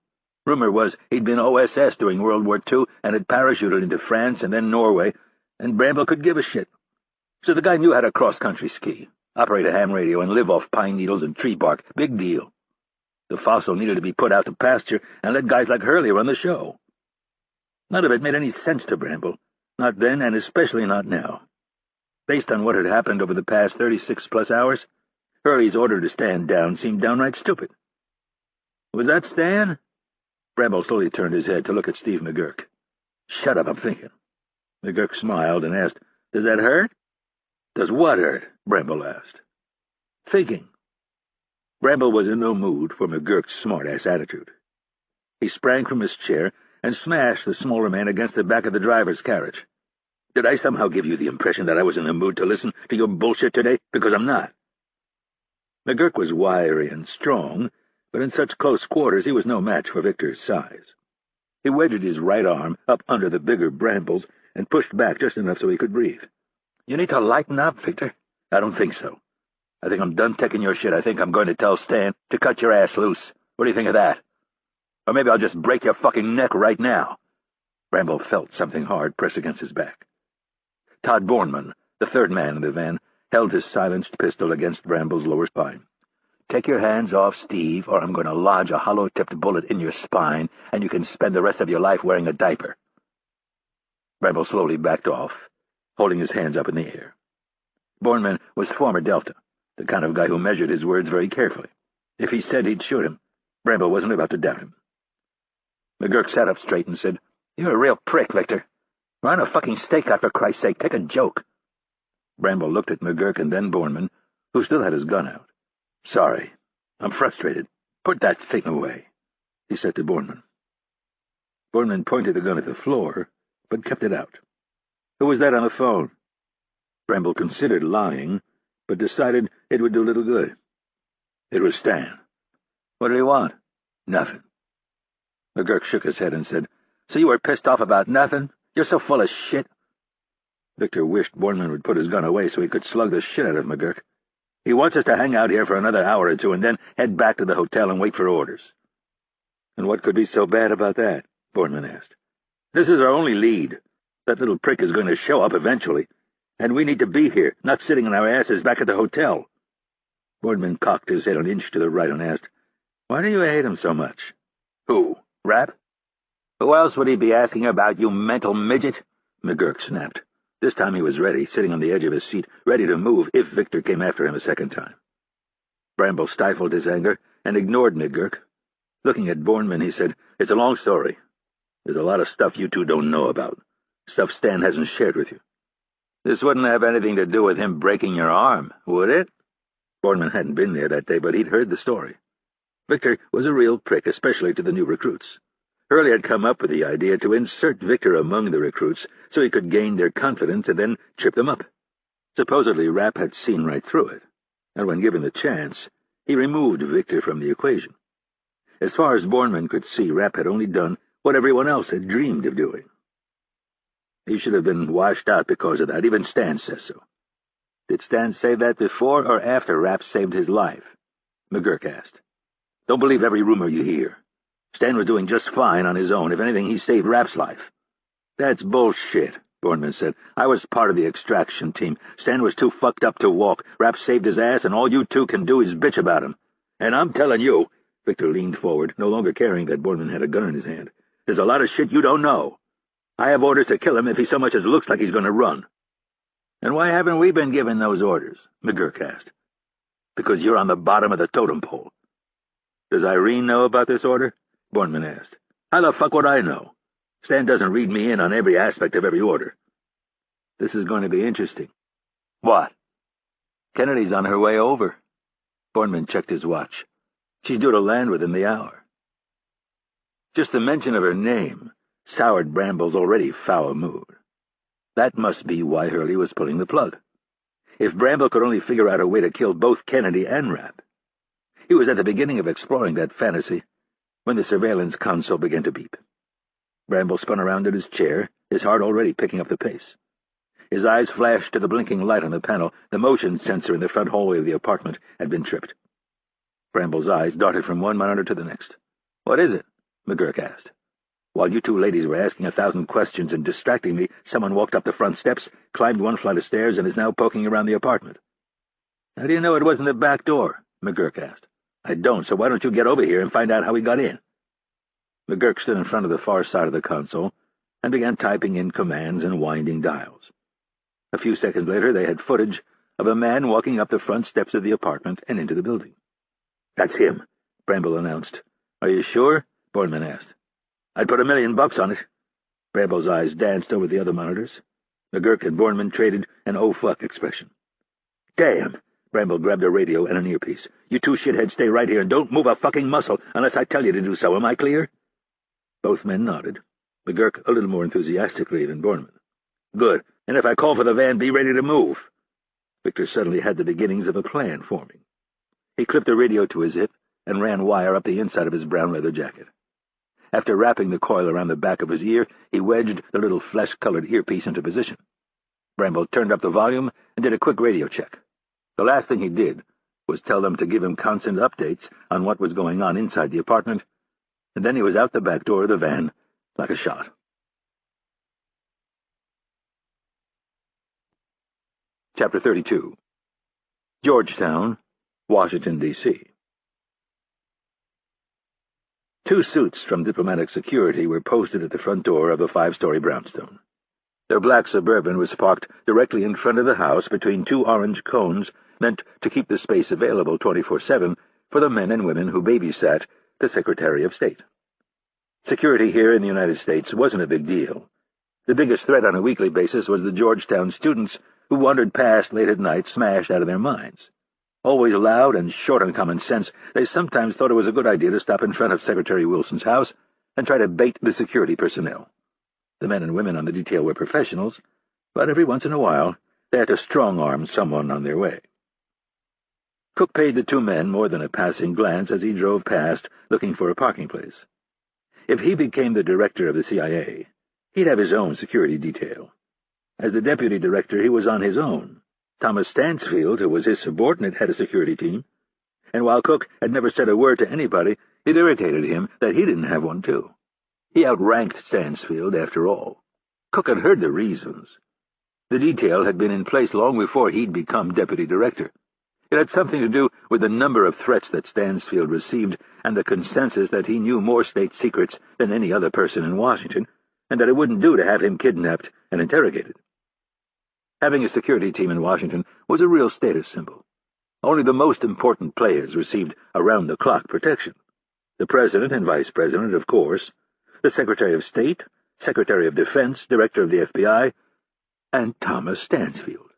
Rumor was he'd been OSS during World War II and had parachuted into France and then Norway, and Bramble could give a shit. So the guy knew how to cross-country ski, operate a ham radio, and live off pine needles and tree bark. Big deal. The fossil needed to be put out to pasture and let guys like Hurley run the show. None of it made any sense to Bramble, not then and especially not now. Based on what had happened over the past 36-plus hours, Hurley's order to stand down seemed downright stupid. Was that Stan? Bramble slowly turned his head to look at Steve McGurk. Shut up, I'm thinking. McGurk smiled and asked, Does that hurt? Does what hurt? Bramble asked. Thinking. Bramble was in no mood for McGurk's smart-ass attitude. He sprang from his chair and smashed the smaller man against the back of the driver's carriage. Did I somehow give you the impression that I was in the mood to listen to your bullshit today? Because I'm not. McGurk was wiry and strong, but in such close quarters he was no match for Victor's size. He wedged his right arm up under the bigger Bramble's and pushed back just enough so he could breathe. You need to lighten up, Victor. I don't think so. I think I'm done taking your shit. I think I'm going to tell Stan to cut your ass loose. What do you think of that? Or maybe I'll just break your fucking neck right now. Bramble felt something hard press against his back. Todd Bourneman, the third man in the van, held his silenced pistol against Bramble's lower spine. Take your hands off Steve, or I'm going to lodge a hollow-tipped bullet in your spine, and you can spend the rest of your life wearing a diaper. Bramble slowly backed off, holding his hands up in the air. Bourneman was former Delta, the kind of guy who measured his words very carefully. If he said he'd shoot him, Bramble wasn't about to doubt him. McGurk sat up straight and said, You're a real prick, Victor. We're on a fucking stakeout, for Christ's sake. Take a joke. Bramble looked at McGurk and then Bourneman, who still had his gun out. Sorry. I'm frustrated. Put that thing away, he said to Bourneman. Bourneman pointed the gun at the floor, but kept it out. Who was that on the phone? Bramble considered lying, but decided it would do little good. It was Stan. What did he want? Nothing. McGurk shook his head and said, So you were pissed off about nothing? You're so full of shit. Victor wished Bourneman would put his gun away so he could slug the shit out of McGurk. He wants us to hang out here for another hour or two and then head back to the hotel and wait for orders. And what could be so bad about that? Bourneman asked. This is our only lead. That little prick is going to show up eventually, and we need to be here, not sitting on our asses back at the hotel. Bourneman cocked his head an inch to the right and asked, Why do you hate him so much? Who? Rapp? Who else would he be asking about, you mental midget? McGurk snapped. This time he was ready, sitting on the edge of his seat, ready to move if Victor came after him a second time. Bramble stifled his anger and ignored McGurk. Looking at Bourneman, he said, It's a long story. There's a lot of stuff you two don't know about. Stuff Stan hasn't shared with you. This wouldn't have anything to do with him breaking your arm, would it? Boardman hadn't been there that day, but he'd heard the story. Victor was a real prick, especially to the new recruits. Hurley had come up with the idea to insert Victor among the recruits so he could gain their confidence and then trip them up. Supposedly, Rapp had seen right through it, and when given the chance, he removed Victor from the equation. As far as Boardman could see, Rapp had only done what everyone else had dreamed of doing. He should have been washed out because of that. Even Stan says so. Did Stan say that before or after Rapp saved his life? McGurk asked. Don't believe every rumor you hear. Stan was doing just fine on his own. If anything, he saved Rapp's life. That's bullshit, Boardman said. I was part of the extraction team. Stan was too fucked up to walk. Rapp saved his ass, and all you two can do is bitch about him. And I'm telling you, Victor leaned forward, no longer caring that Boardman had a gun in his hand, there's a lot of shit you don't know. I have orders to kill him if he so much as looks like he's going to run. And why haven't we been given those orders? McGurk asked. Because you're on the bottom of the totem pole. Does Irene know about this order? Boardman asked. How the fuck would I know? Stan doesn't read me in on every aspect of every order. This is going to be interesting. What? Kennedy's on her way over. Boardman checked his watch. She's due to land within the hour. Just the mention of her name soured Bramble's already foul mood. That must be why Hurley was pulling the plug. If Bramble could only figure out a way to kill both Kennedy and Rapp. He was at the beginning of exploring that fantasy when the surveillance console began to beep. Bramble spun around in his chair, his heart already picking up the pace. His eyes flashed to the blinking light on the panel. The motion sensor in the front hallway of the apartment had been tripped. Bramble's eyes darted from one monitor to the next. What is it? McGurk asked. While you two ladies were asking 1,000 questions and distracting me, someone walked up the front steps, climbed one flight of stairs, and is now poking around the apartment. How do you know it wasn't the back door? McGurk asked. I don't, so why don't you get over here and find out how he got in? McGurk stood in front of the far side of the console and began typing in commands and winding dials. A few seconds later, they had footage of a man walking up the front steps of the apartment and into the building. That's him, Bramble announced. Are you sure? Boardman asked. I'd put $1 million on it. Bramble's eyes danced over the other monitors. McGurk and Boardman traded an oh fuck expression. Damn! Bramble grabbed a radio and an earpiece. You two shitheads stay right here and don't move a fucking muscle unless I tell you to do so. Am I clear? Both men nodded, McGurk a little more enthusiastically than Boardman. Good. And if I call for the van, be ready to move. Victor suddenly had the beginnings of a plan forming. He clipped the radio to his hip and ran wire up the inside of his brown leather jacket. After wrapping the coil around the back of his ear, he wedged the little flesh-colored earpiece into position. Bramble turned up the volume and did a quick radio check. The last thing he did was tell them to give him constant updates on what was going on inside the apartment, and then he was out the back door of the van like a shot. Chapter 32. Georgetown, Washington, D.C. 2 suits from diplomatic security were posted at the front door of a 5-story brownstone. Their black Suburban was parked directly in front of the house between 2 orange cones meant to keep the space available 24/7 for the men and women who babysat the Secretary of State. Security here in the United States wasn't a big deal. The biggest threat on a weekly basis was the Georgetown students who wandered past late at night smashed out of their minds. Always loud and short on common sense, they sometimes thought it was a good idea to stop in front of Secretary Wilson's house and try to bait the security personnel. The men and women on the detail were professionals, but every once in a while they had to strong-arm someone on their way. Cook paid the 2 men more than a passing glance as he drove past, looking for a parking place. If he became the director of the CIA, he'd have his own security detail. As the deputy director, he was on his own. Thomas Stansfield, who was his subordinate, had a security team, and while Cook had never said a word to anybody, it irritated him that he didn't have one too. He outranked Stansfield, after all. Cook had heard the reasons. The detail had been in place long before he'd become deputy director. It had something to do with the number of threats that Stansfield received and the consensus that he knew more state secrets than any other person in Washington, and that it wouldn't do to have him kidnapped and interrogated. Having a security team in Washington was a real status symbol. Only the most important players received around-the-clock protection. The President and Vice President, of course, the Secretary of State, Secretary of Defense, Director of the FBI, and Thomas Stansfield.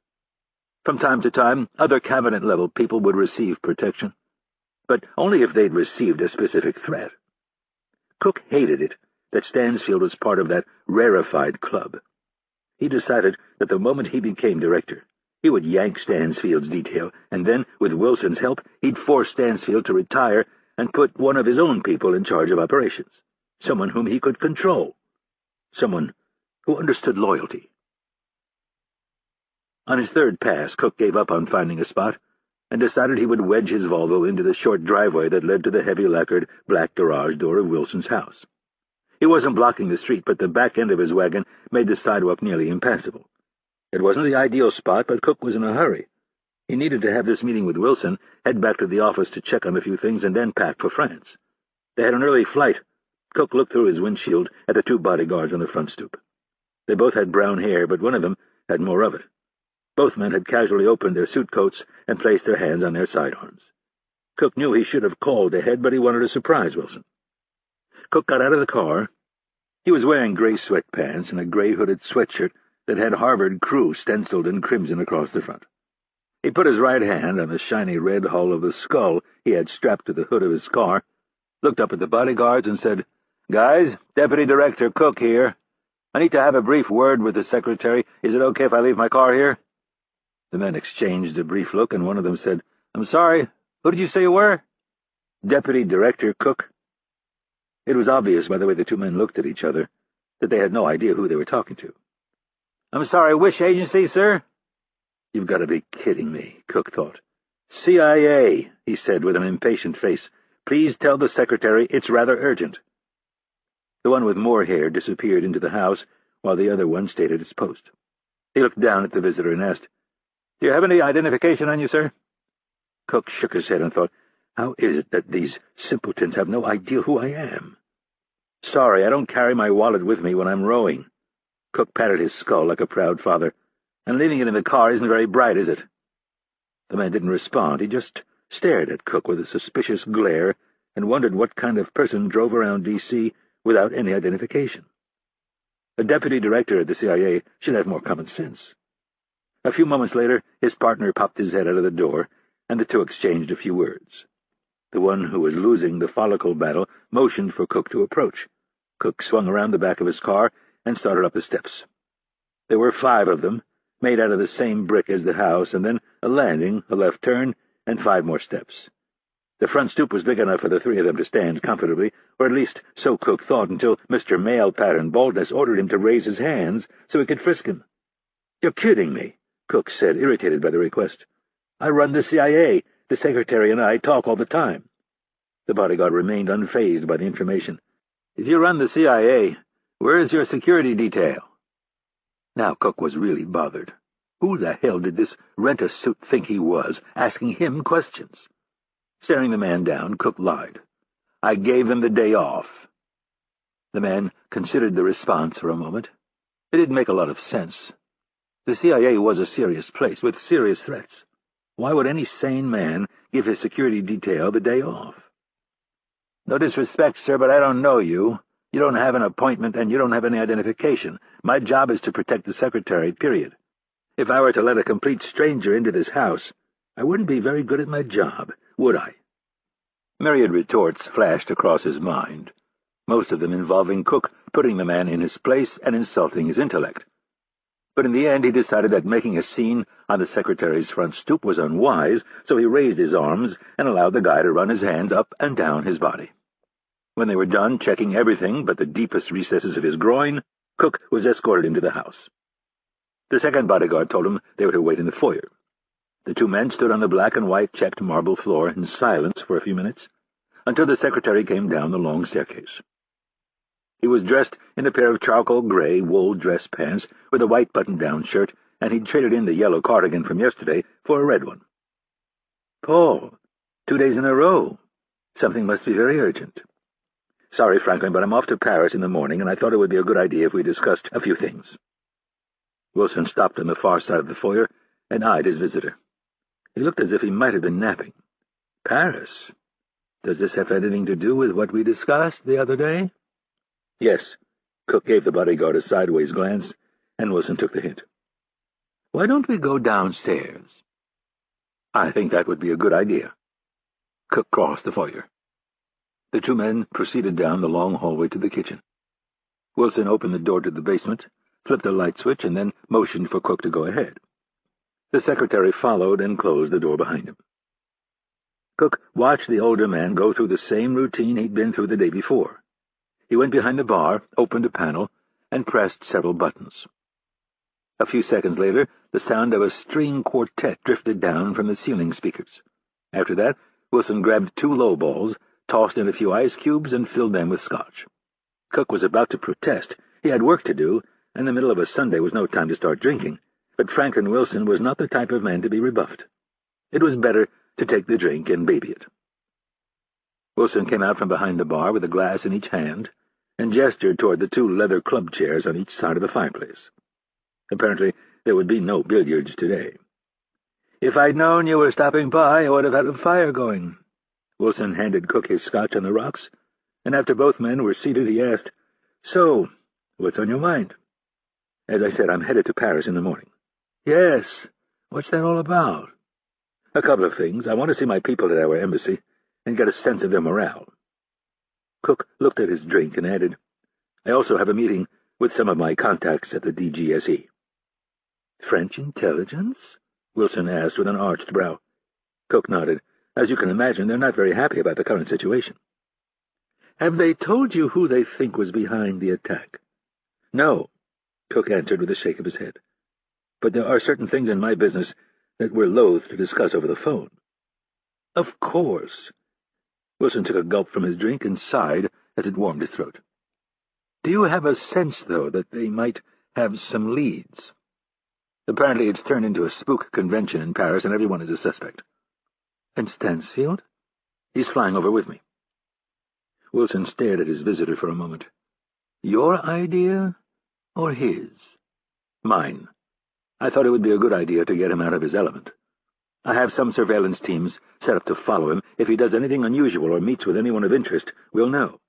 From time to time, other cabinet-level people would receive protection, but only if they'd received a specific threat. Cook hated it that Stansfield was part of that rarefied club. He decided that the moment he became director, he would yank Stansfield's detail, and then, with Wilson's help, he'd force Stansfield to retire and put one of his own people in charge of operations, someone whom he could control, someone who understood loyalty. On his third pass, Cook gave up on finding a spot and decided he would wedge his Volvo into the short driveway that led to the heavy-lacquered black garage door of Wilson's house. He wasn't blocking the street, but the back end of his wagon made the sidewalk nearly impassable. It wasn't the ideal spot, but Cook was in a hurry. He needed to have this meeting with Wilson, head back to the office to check on a few things, and then pack for France. They had an early flight. Cook looked through his windshield at the two bodyguards on the front stoop. They both had brown hair, but one of them had more of it. Both men had casually opened their suit coats and placed their hands on their sidearms. Cook knew he should have called ahead, but he wanted to surprise Wilson. Cook got out of the car. He was wearing gray sweatpants and a gray hooded sweatshirt that had Harvard Crew stenciled in crimson across the front. He put his right hand on the shiny red hull of the skull he had strapped to the hood of his car, looked up at the bodyguards, and said, "Guys, Deputy Director Cook here. I need to have a brief word with the secretary. Is it okay if I leave my car here?" The men exchanged a brief look, and one of them said, "I'm sorry, who did you say you were?" "Deputy Director Cook." It was obvious by the way the two men looked at each other that they had no idea who they were talking to. "I'm sorry, which agency, sir?" "You've got to be kidding me," Cook thought. "CIA," he said with an impatient face. "Please tell the secretary it's rather urgent." The one with more hair disappeared into the house, while the other one stayed at its post. He looked down at the visitor and asked, "Do you have any identification on you, sir?" Cook shook his head and thought, "How is it that these simpletons have no idea who I am?" "Sorry, I don't carry my wallet with me when I'm rowing." Cook patted his skull like a proud father. "And leaving it in the car isn't very bright, is it?" The man didn't respond. He just stared at Cook with a suspicious glare and wondered what kind of person drove around D.C. without any identification. A deputy director at the CIA should have more common sense. A few moments later, his partner popped his head out of the door, and the two exchanged a few words. The one who was losing the follicle battle motioned for Cook to approach. Cook swung around the back of his car and started up the steps. There were 5 of them, made out of the same brick as the house, and then a landing, a left turn, and 5 more steps. The front stoop was big enough for the 3 of them to stand comfortably, or at least so Cook thought, until Mr. Male-Pattern Baldness ordered him to raise his hands so he could frisk him. "You're kidding me," Cook said, irritated by the request. "I run the CIA. The secretary and I talk all the time." The bodyguard remained unfazed by the information. "If you run the CIA, where is your security detail?" Now Cook was really bothered. Who the hell did this rent-a-suit think he was, asking him questions? Staring the man down, Cook lied. "I gave them the day off." The man considered the response for a moment. It didn't make a lot of sense. The CIA was a serious place, with serious threats. Why would any sane man give his security detail the day off? "No disrespect, sir, but I don't know you. You don't have an appointment, and you don't have any identification. My job is to protect the secretary, period. If I were to let a complete stranger into this house, I wouldn't be very good at my job, would I?" Myriad retorts flashed across his mind, most of them involving Cook putting the man in his place and insulting his intellect. But in the end he decided that making a scene on the secretary's front stoop was unwise, so he raised his arms and allowed the guy to run his hands up and down his body. When they were done checking everything but the deepest recesses of his groin, Cook was escorted into the house. The second bodyguard told him they were to wait in the foyer. The 2 men stood on the black and white checked marble floor in silence for a few minutes, until the secretary came down the long staircase. He was dressed in a pair of charcoal gray wool dress pants with a white button-down shirt, and he'd traded in the yellow cardigan from yesterday for a red one. "Paul, 2 days in a row. Something must be very urgent." "Sorry, Franklin, but I'm off to Paris in the morning, and I thought it would be a good idea if we discussed a few things." Wilson stopped on the far side of the foyer and eyed his visitor. He looked as if he might have been napping. "Paris? Does this have anything to do with what we discussed the other day?" "Yes." Cook gave the bodyguard a sideways glance, and Wilson took the hint. Why don't we go downstairs?" "I think that would be a good idea." Cook crossed the foyer. The two men proceeded down the long hallway to the kitchen. Wilson opened the door to the basement, flipped a light switch, and then motioned for Cook to go ahead. The secretary followed and closed the door behind him. Cook watched the older man go through the same routine he'd been through the day before. He went behind the bar, opened a panel, and pressed several buttons. A few seconds later, the sound of a string quartet drifted down from the ceiling speakers. After that, Wilson grabbed 2 low balls, tossed in a few ice cubes, and filled them with scotch. Cook was about to protest. He had work to do, and the middle of a Sunday was no time to start drinking. But Franklin Wilson was not the type of man to be rebuffed. It was better to take the drink and baby it. Wilson came out from behind the bar with a glass in each hand and gestured toward the 2 leather club chairs on each side of the fireplace. Apparently, there would be no billiards today. "If I'd known you were stopping by, I would have had a fire going." Wilson handed Cook his scotch on the rocks, and after both men were seated, he asked, "So, what's on your mind?" "As I said, I'm headed to Paris in the morning." "Yes? What's that all about?" "A couple of things. I want to see my people at our embassy and get a sense of their morale." Cook looked at his drink and added, "I also have a meeting with some of my contacts at the DGSE." "French intelligence?" Wilson asked with an arched brow. Cook nodded. "As you can imagine, they're not very happy about the current situation." "Have they told you who they think was behind the attack?" "No," Cook answered with a shake of his head. "But there are certain things in my business that we're loath to discuss over the phone." "Of course." Wilson took a gulp from his drink and sighed as it warmed his throat. "Do you have a sense, though, that they might have some leads? Apparently it's turned into a spook convention in Paris, and everyone is a suspect." "And Stansfield?" "He's flying over with me." Wilson stared at his visitor for a moment. "Your idea or his?" "Mine. I thought it would be a good idea to get him out of his element. I have some surveillance teams set up to follow him. If he does anything unusual or meets with anyone of interest, we'll know."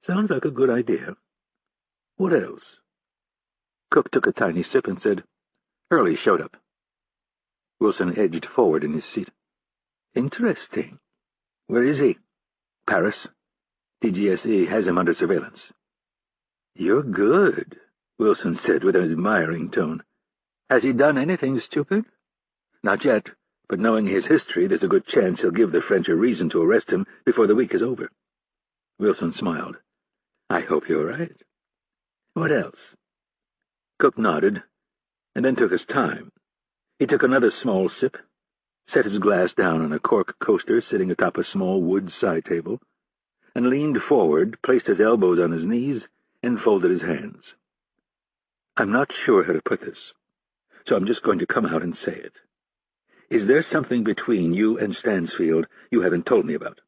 "Sounds like a good idea. What else?" Cook took a tiny sip and said, "Hurley showed up." Wilson edged forward in his seat. "Interesting. Where is he?" "Paris. DGSE has him under surveillance." "You're good," Wilson said with an admiring tone. "Has he done anything stupid?" "Not yet, but knowing his history, there's a good chance he'll give the French a reason to arrest him before the week is over." Wilson smiled. "I hope you're right. What else?" Cook nodded, and then took his time. He took another small sip, set his glass down on a cork coaster sitting atop a small wood side table, and leaned forward, placed his elbows on his knees, and folded his hands. "I'm not sure how to put this, so I'm just going to come out and say it. Is there something between you and Stansfield you haven't told me about?"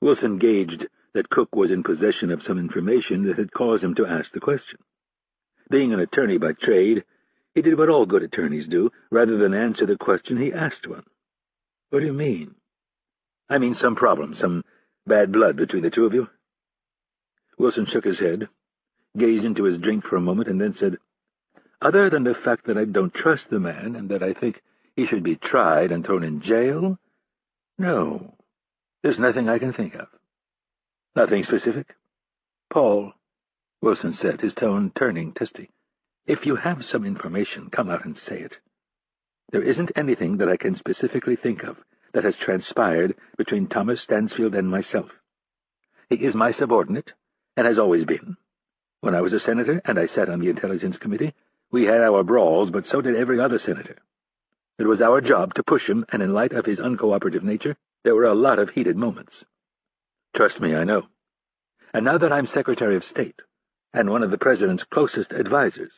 Wilson gauged that Cook was in possession of some information that had caused him to ask the question. Being an attorney by trade, he did what all good attorneys do. Rather than answer the question, he asked one. "What do you mean?" "I mean some problem, some bad blood between the two of you." Wilson shook his head, gazed into his drink for a moment, and then said, "Other than the fact that I don't trust the man and that I think he should be tried and thrown in jail, no, there's nothing I can think of." "Nothing specific?" "Paul," Wilson said, his tone turning testy, "if you have some information, come out and say it. There isn't anything that I can specifically think of that has transpired between Thomas Stansfield and myself. He is my subordinate, and has always been. When I was a senator and I sat on the Intelligence Committee, we had our brawls, but so did every other senator. It was our job to push him, and in light of his uncooperative nature, there were a lot of heated moments. Trust me, I know. And now that I'm Secretary of State, and one of the President's closest advisers,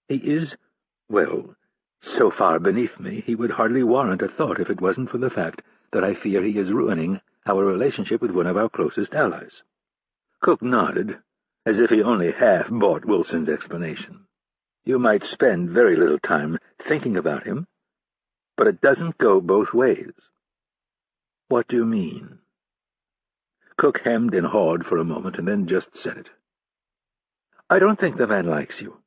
he is, well, so far beneath me he would hardly warrant a thought if it wasn't for the fact that I fear he is ruining our relationship with one of our closest allies." Cook nodded, as if he only half bought Wilson's explanation. "You might spend very little time thinking about him, but it doesn't go both ways." "What do you mean?" Cook hemmed and hawed for a moment, and then just said it. "I don't think the man likes you."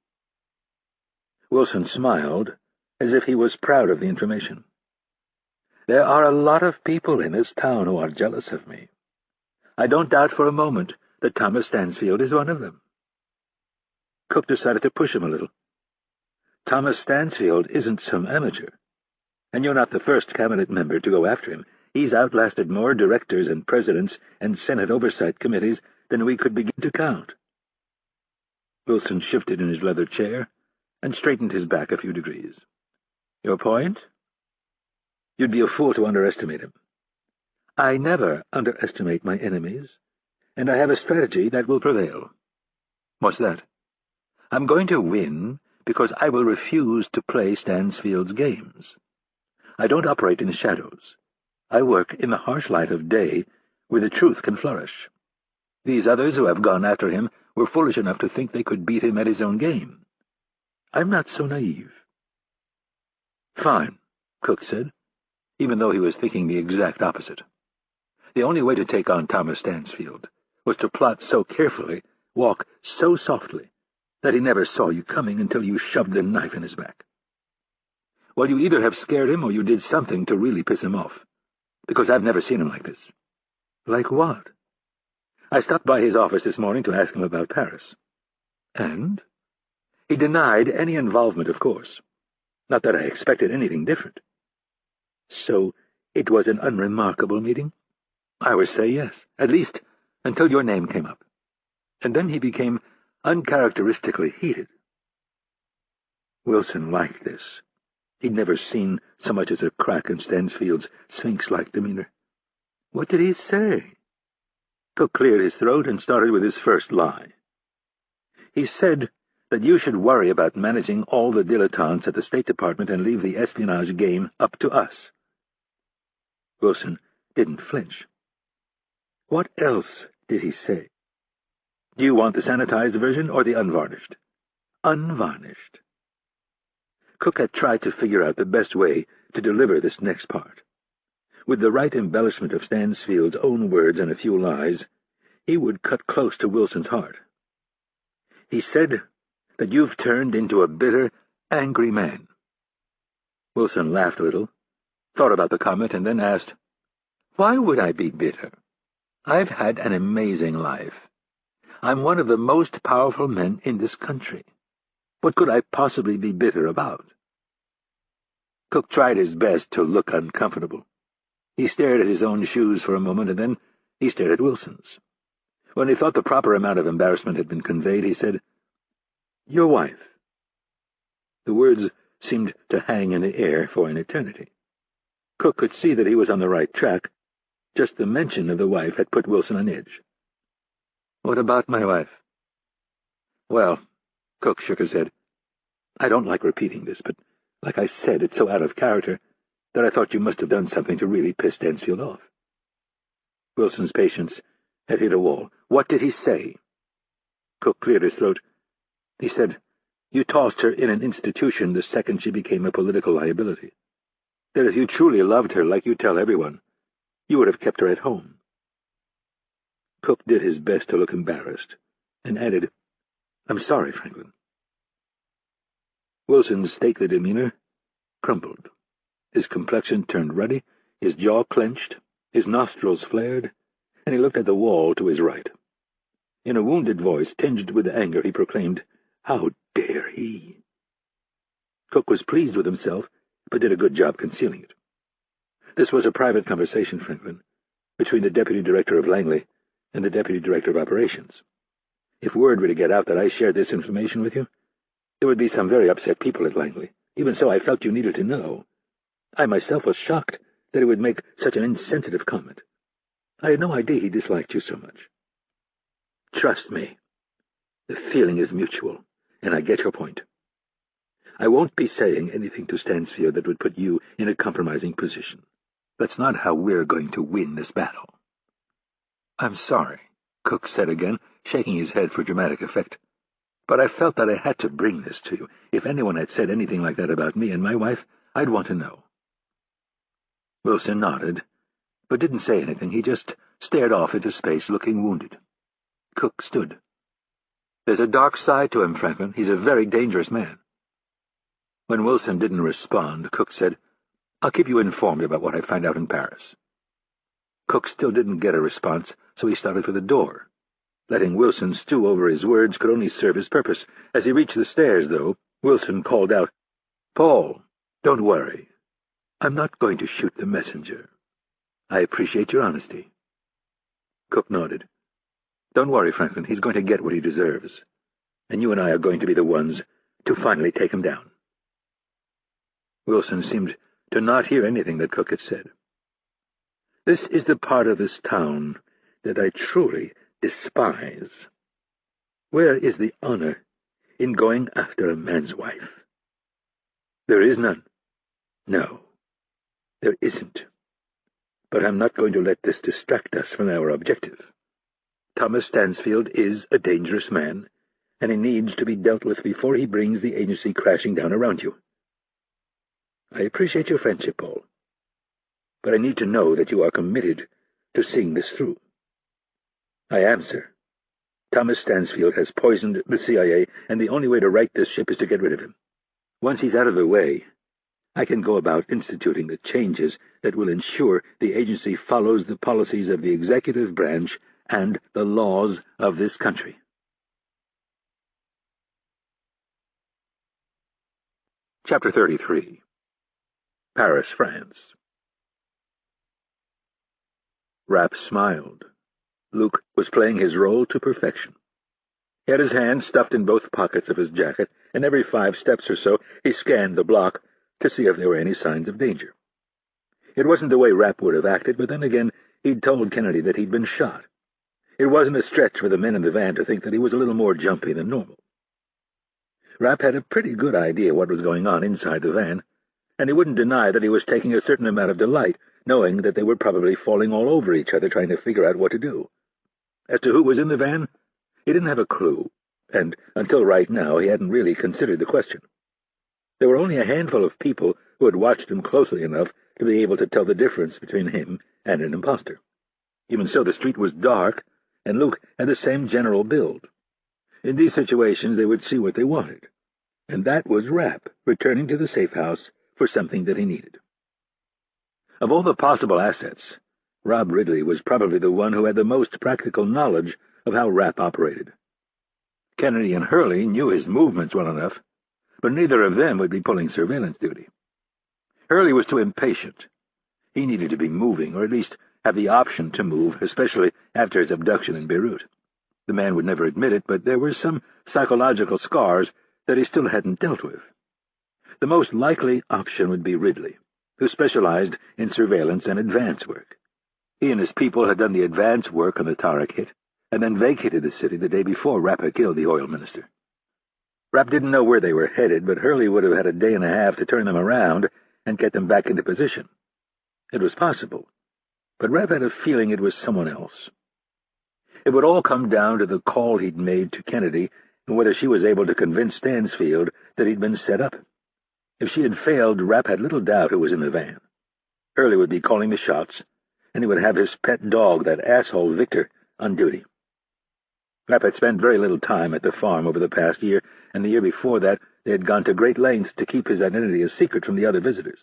Wilson smiled, as if he was proud of the information. "There are a lot of people in this town who are jealous of me. I don't doubt for a moment that Thomas Stansfield is one of them." Cook decided to push him a little. "Thomas Stansfield isn't some amateur, and you're not the first cabinet member to go after him. He's outlasted more directors and presidents and Senate oversight committees than we could begin to count." Wilson shifted in his leather chair and straightened his back a few degrees. "Your point? You'd be a fool to underestimate him. I never underestimate my enemies, and I have a strategy that will prevail." "What's that?" "I'm going to win because I will refuse to play Stansfield's games. I don't operate in the shadows. I work in the harsh light of day, where the truth can flourish. These others who have gone after him were foolish enough to think they could beat him at his own game. I'm not so naive." "Fine," Cook said, even though he was thinking the exact opposite. The only way to take on Thomas Stansfield was to plot so carefully, walk so softly, that he never saw you coming until you shoved the knife in his back. Well, you either have scared him or you did something to really piss him off, because I've never seen him like this." "Like what?" "I stopped by his office this morning to ask him about Paris." "And?" "He denied any involvement, of course. Not that I expected anything different." "So it was an unremarkable meeting?" "I would say yes, at least until your name came up. And then he became uncharacteristically heated." Wilson liked this. He'd never seen so much as a crack in Stansfield's sphinx-like demeanor. "What did he say?" Cook cleared his throat and started with his first lie. "He said that you should worry about managing all the dilettantes at the State Department and leave the espionage game up to us." Wilson didn't flinch. "What else did he say?" "Do you want the sanitized version or the unvarnished?" "Unvarnished." Cook had tried to figure out the best way to deliver this next part. With the right embellishment of Stansfield's own words and a few lies, he would cut close to Wilson's heart. "He said that you've turned into a bitter, angry man." Wilson laughed a little, thought about the comment, and then asked, "Why would I be bitter? I've had an amazing life. I'm one of the most powerful men in this country. What could I possibly be bitter about?" Cook tried his best to look uncomfortable. He stared at his own shoes for a moment, and then he stared at Wilson's. When he thought the proper amount of embarrassment had been conveyed, he said, "Your wife." The words seemed to hang in the air for an eternity. Cook could see that he was on the right track. Just the mention of the wife had put Wilson on edge. "What about my wife?" "Well," Cook shook his head, "I don't like repeating this, but like I said, it's so out of character that I thought you must have done something to really piss Stansfield off." Wilson's patience had hit a wall. "What did he say?" Cook cleared his throat. "He said you tossed her in an institution the second she became a political liability. That if you truly loved her, like you tell everyone, you would have kept her at home." Cook did his best to look embarrassed, and added, "I'm sorry, Franklin." Wilson's stately demeanor crumpled. His complexion turned ruddy, his jaw clenched, his nostrils flared, and he looked at the wall to his right. In a wounded voice, tinged with anger, he proclaimed, "How dare he?" Cook was pleased with himself, but did a good job concealing it. "This was a private conversation, Franklin, between the Deputy Director of Langley and the Deputy Director of Operations. If word were to get out that I shared this information with you, there would be some very upset people at Langley. Even so, I felt you needed to know. I myself was shocked that he would make such an insensitive comment. I had no idea he disliked you so much. Trust me, the feeling is mutual, and I get your point. I won't be saying anything to Stansfield that would put you in a compromising position. That's not how we're going to win this battle." "I'm sorry," Cook said again, shaking his head for dramatic effect. "But I felt that I had to bring this to you. If anyone had said anything like that about me and my wife, I'd want to know." Wilson nodded, but didn't say anything. He just stared off into space, looking wounded. Cook stood. "There's a dark side to him, Franklin. He's a very dangerous man." When Wilson didn't respond, Cook said, "I'll keep you informed about what I find out in Paris." Cook still didn't get a response, so he started for the door. Letting Wilson stew over his words could only serve his purpose. As he reached the stairs, though, Wilson called out, "Paul, don't worry. I'm not going to shoot the messenger. I appreciate your honesty." Cook nodded. "Don't worry, Franklin. He's going to get what he deserves. And you and I are going to be the ones to finally take him down." Wilson seemed to not hear anything that Cook had said. "This is the part of this town that I truly despise. Where is the honor in going after a man's wife? There is none. No, there isn't. But I'm not going to let this distract us from our objective. Thomas Stansfield is a dangerous man, and he needs to be dealt with before he brings the agency crashing down around you. I appreciate your friendship, Paul, but I need to know that you are committed to seeing this through." "I am, sir. Thomas Stansfield has poisoned the CIA, and the only way to right this ship is to get rid of him. Once he's out of the way, I can go about instituting the changes that will ensure the agency follows the policies of the executive branch and the laws of this country." Chapter 33. Paris, France. Rapp smiled. Luke was playing his role to perfection. He had his hands stuffed in both pockets of his jacket, and every 5 steps or so he scanned the block to see if there were any signs of danger. It wasn't the way Rapp would have acted, but then again he'd told Kennedy that he'd been shot. It wasn't a stretch for the men in the van to think that he was a little more jumpy than normal. Rapp had a pretty good idea what was going on inside the van, and he wouldn't deny that he was taking a certain amount of delight, knowing that they were probably falling all over each other trying to figure out what to do. As to who was in the van, he didn't have a clue, and until right now he hadn't really considered the question. There were only a handful of people who had watched him closely enough to be able to tell the difference between him and an imposter. Even so, the street was dark, and Luke had the same general build. In these situations they would see what they wanted, and that was Rapp returning to the safe house for something that he needed. Of all the possible assets, Rob Ridley was probably the one who had the most practical knowledge of how Rapp operated. Kennedy and Hurley knew his movements well enough, but neither of them would be pulling surveillance duty. Hurley was too impatient. He needed to be moving, or at least have the option to move, especially after his abduction in Beirut. The man would never admit it, but there were some psychological scars that he still hadn't dealt with. The most likely option would be Ridley, who specialized in surveillance and advance work. He and his people had done the advance work on the Tarek hit, and then vacated the city the day before Rapp had killed the oil minister. Rapp didn't know where they were headed, but Hurley would have had a day and a half to turn them around and get them back into position. It was possible, but Rapp had a feeling it was someone else. It would all come down to the call he'd made to Kennedy and whether she was able to convince Stansfield that he'd been set up. If she had failed, Rapp had little doubt who was in the van. Hurley would be calling the shots, and he would have his pet dog, that asshole Victor, on duty. Rapp had spent very little time at the farm over the past year, and the year before that they had gone to great lengths to keep his identity a secret from the other visitors.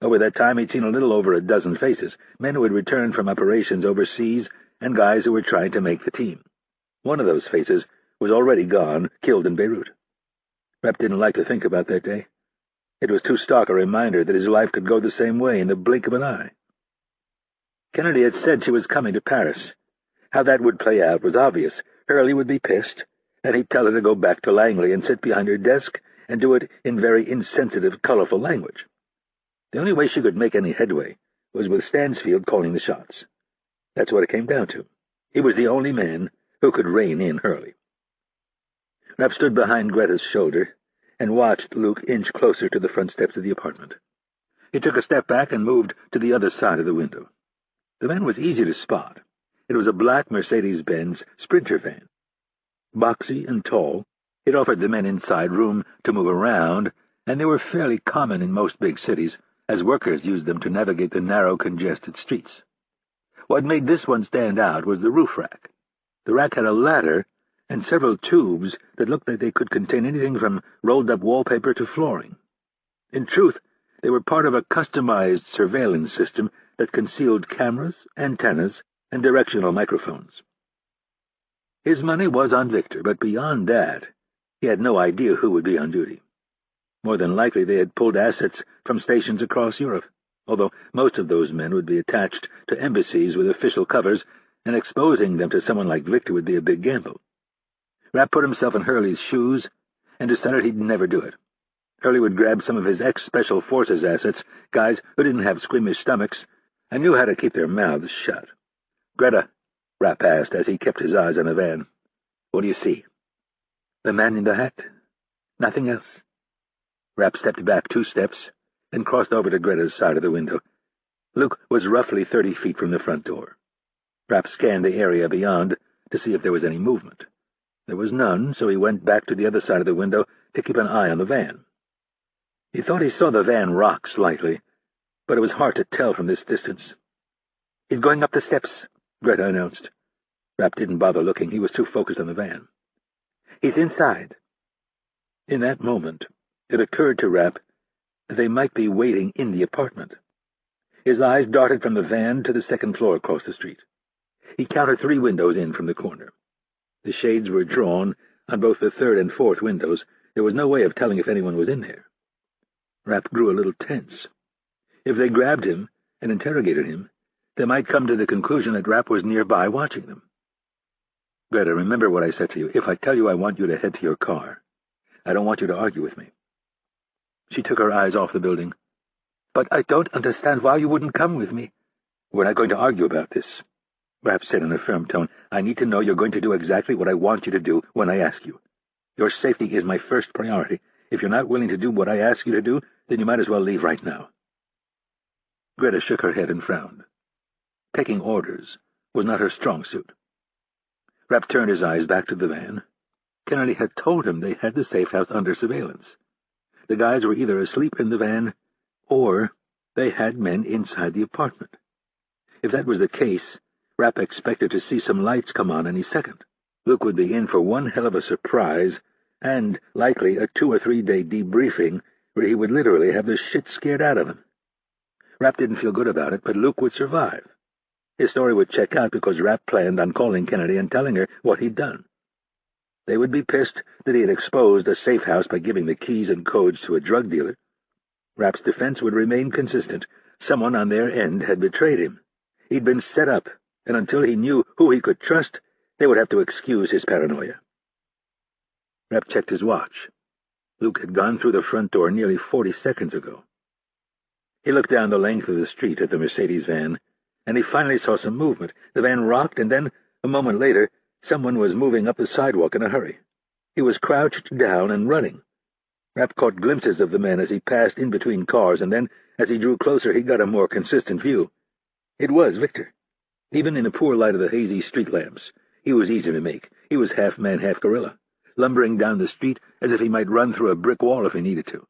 Over that time he'd seen a little over a dozen faces, men who had returned from operations overseas and guys who were trying to make the team. One of those faces was already gone, killed in Beirut. Rapp didn't like to think about that day. It was too stark a reminder that his life could go the same way in the blink of an eye. Kennedy had said she was coming to Paris. How that would play out was obvious. Hurley would be pissed, and he'd tell her to go back to Langley and sit behind her desk and do it in very insensitive, colorful language. The only way she could make any headway was with Stansfield calling the shots. That's what it came down to. He was the only man who could rein in Hurley. Rapp stood behind Greta's shoulder and watched Luke inch closer to the front steps of the apartment. He took a step back and moved to the other side of the window. The van was easy to spot. It was a black Mercedes-Benz Sprinter van. Boxy and tall, it offered the men inside room to move around, and they were fairly common in most big cities, as workers used them to navigate the narrow, congested streets. What made this one stand out was the roof rack. The rack had a ladder and several tubes that looked like they could contain anything from rolled-up wallpaper to flooring. In truth, they were part of a customized surveillance system that concealed cameras, antennas, and directional microphones. His money was on Victor, but beyond that, he had no idea who would be on duty. More than likely they had pulled assets from stations across Europe, although most of those men would be attached to embassies with official covers, and exposing them to someone like Victor would be a big gamble. Rapp put himself in Hurley's shoes and decided he'd never do it. Hurley would grab some of his ex-Special Forces assets, guys who didn't have squeamish stomachs, and knew how to keep their mouths shut. "Greta," Rapp asked as he kept his eyes on the van, "what do you see?" "The man in the hat. Nothing else." Rapp stepped back 2 steps and crossed over to Greta's side of the window. Luke was roughly 30 feet from the front door. Rapp scanned the area beyond to see if there was any movement. There was none, so he went back to the other side of the window to keep an eye on the van. He thought he saw the van rock slightly, but it was hard to tell from this distance. "He's going up the steps," Greta announced. Rapp didn't bother looking. He was too focused on the van. "He's inside." In that moment, it occurred to Rapp that they might be waiting in the apartment. His eyes darted from the van to the second floor across the street. He counted 3 windows in from the corner. The shades were drawn on both the third and fourth windows. There was no way of telling if anyone was in there. Rapp grew a little tense. If they grabbed him and interrogated him, they might come to the conclusion that Rapp was nearby watching them. "Greta, remember what I said to you. If I tell you I want you to head to your car, I don't want you to argue with me." She took her eyes off the building. "But I don't understand why you wouldn't come with me." "We're not going to argue about this," Rapp said in a firm tone. "I need to know you're going to do exactly what I want you to do when I ask you. Your safety is my first priority. If you're not willing to do what I ask you to do, then you might as well leave right now." Greta shook her head and frowned. Taking orders was not her strong suit. Rapp turned his eyes back to the van. Kennedy had told him they had the safe house under surveillance. The guys were either asleep in the van, or they had men inside the apartment. If that was the case, Rapp expected to see some lights come on any second. Luke would be in for one hell of a surprise, and likely a 2 or 3 day debriefing where he would literally have the shit scared out of him. Rapp didn't feel good about it, but Luke would survive. His story would check out because Rapp planned on calling Kennedy and telling her what he'd done. They would be pissed that he had exposed a safe house by giving the keys and codes to a drug dealer. Rapp's defense would remain consistent. Someone on their end had betrayed him. He'd been set up, and until he knew who he could trust, they would have to excuse his paranoia. Rapp checked his watch. Luke had gone through the front door nearly 40 seconds ago. He looked down the length of the street at the Mercedes van, and he finally saw some movement. The van rocked, and then, a moment later, someone was moving up the sidewalk in a hurry. He was crouched down and running. Rapp caught glimpses of the men as he passed in between cars, and then, as he drew closer, he got a more consistent view. It was Victor. Even in the poor light of the hazy street lamps, he was easy to make. He was half man, half gorilla, lumbering down the street as if he might run through a brick wall if he needed to.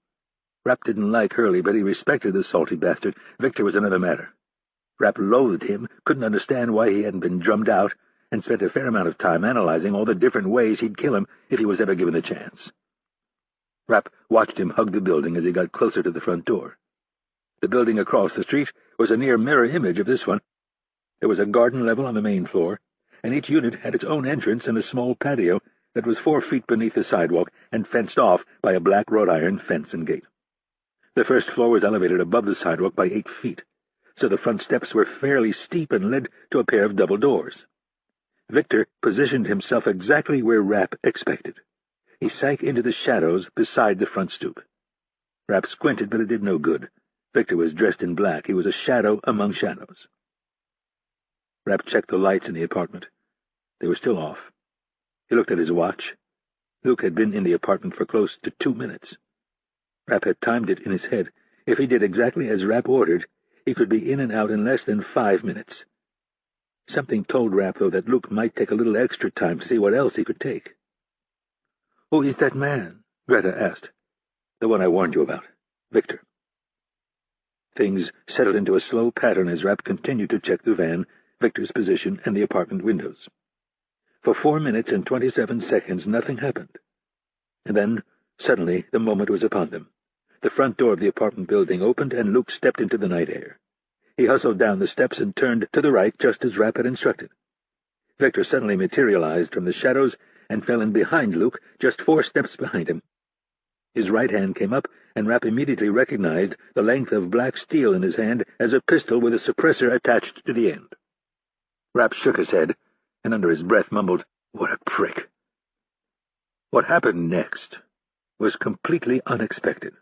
Rapp didn't like Hurley, but he respected the salty bastard. Victor was another matter. Rapp loathed him, couldn't understand why he hadn't been drummed out, and spent a fair amount of time analyzing all the different ways he'd kill him if he was ever given the chance. Rapp watched him hug the building as he got closer to the front door. The building across the street was a near mirror image of this one. There was a garden level on the main floor, and each unit had its own entrance and a small patio that was 4 feet beneath the sidewalk and fenced off by a black wrought iron fence and gate. The first floor was elevated above the sidewalk by 8 feet, so the front steps were fairly steep and led to a pair of double doors. Victor positioned himself exactly where Rapp expected. He sank into the shadows beside the front stoop. Rapp squinted, but it did no good. Victor was dressed in black. He was a shadow among shadows. Rapp checked the lights in the apartment. They were still off. He looked at his watch. Luke had been in the apartment for close to 2 minutes. Rapp had timed it in his head. If he did exactly as Rapp ordered, he could be in and out in less than 5 minutes. Something told Rapp, though, that Luke might take a little extra time to see what else he could take. "Who is that man?" Greta asked. "The one I warned you about. Victor." Things settled into a slow pattern as Rapp continued to check the van, Victor's position, and the apartment windows. For 4 minutes and 27 seconds nothing happened. And then, suddenly, the moment was upon them. The front door of the apartment building opened, and Luke stepped into the night air. He hustled down the steps and turned to the right, just as Rapp had instructed. Victor suddenly materialized from the shadows and fell in behind Luke, just 4 steps behind him. His right hand came up, and Rapp immediately recognized the length of black steel in his hand as a pistol with a suppressor attached to the end. Rapp shook his head, and under his breath mumbled, "What a prick." What happened next was completely unexpected.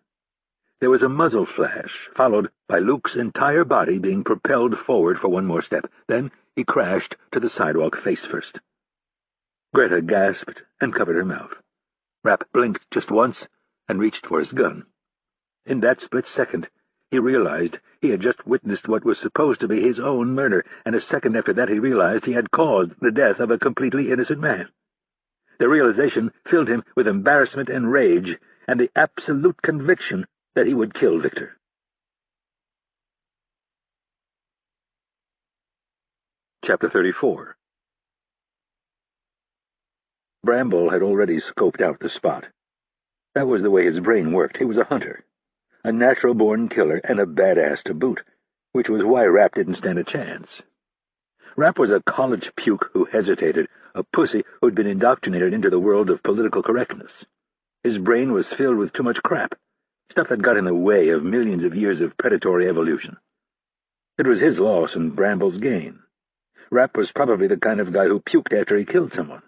There was a muzzle flash, followed by Luke's entire body being propelled forward for one more step. Then he crashed to the sidewalk face first. Greta gasped and covered her mouth. Rapp blinked just once and reached for his gun. In that split second, he realized he had just witnessed what was supposed to be his own murder, and a second after that he realized he had caused the death of a completely innocent man. The realization filled him with embarrassment and rage, and the absolute conviction that he would kill Victor. Chapter 34. Bramble had already scoped out the spot. That was the way his brain worked. He was a hunter, a natural-born killer, and a badass to boot, which was why Rapp didn't stand a chance. Rapp was a college puke who hesitated, a pussy who'd been indoctrinated into the world of political correctness. His brain was filled with too much crap, stuff that got in the way of millions of years of predatory evolution. It was his loss and Bramble's gain. Rapp was probably the kind of guy who puked after he killed someone.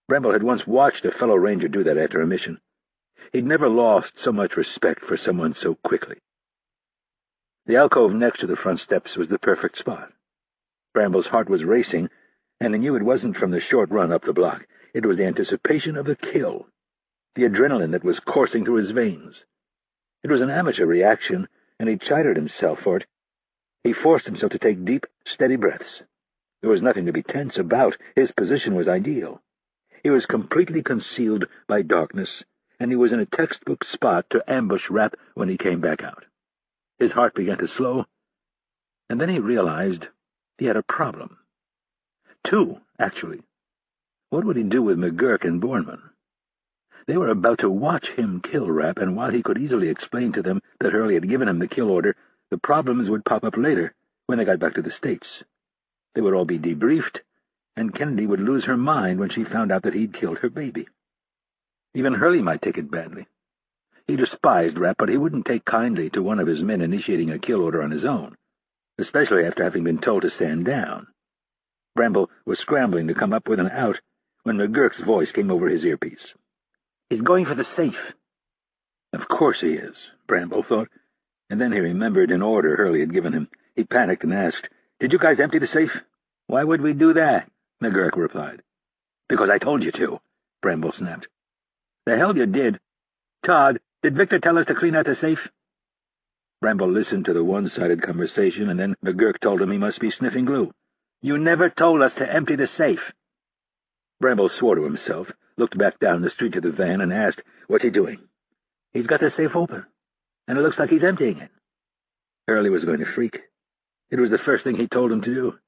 Bramble had once watched a fellow ranger do that after a mission. He'd never lost so much respect for someone so quickly. The alcove next to the front steps was the perfect spot. Bramble's heart was racing, and he knew it wasn't from the short run up the block. It was the anticipation of the kill, the adrenaline that was coursing through his veins. It was an amateur reaction, and he chided himself for it. He forced himself to take deep, steady breaths. There was nothing to be tense about. His position was ideal. He was completely concealed by darkness, and he was in a textbook spot to ambush Rapp when he came back out. His heart began to slow, and then he realized he had a problem. 2, actually. What would he do with McGurk and Bourneman? They were about to watch him kill Rapp, and while he could easily explain to them that Hurley had given him the kill order, the problems would pop up later, when they got back to the States. They would all be debriefed, and Kennedy would lose her mind when she found out that he'd killed her baby. Even Hurley might take it badly. He despised Rapp, but he wouldn't take kindly to one of his men initiating a kill order on his own, especially after having been told to stand down. Bramble was scrambling to come up with an out when McGurk's voice came over his earpiece. "He's going for the safe." Of course he is, Bramble thought, and then he remembered an order Hurley had given him. He panicked and asked, "Did you guys empty the safe?" "Why would we do that?" McGurk replied. "Because I told you to," Bramble snapped. "The hell you did. Todd, did Victor tell us to clean out the safe?" Bramble listened to the one-sided conversation, and then McGurk told him he must be sniffing glue. "You never told us to empty the safe." Bramble swore to himself, looked back down the street to the van, and asked, "What's he doing?" "He's got the safe open, and it looks like he's emptying it." Hurley was going to freak. It was the first thing he told him to do.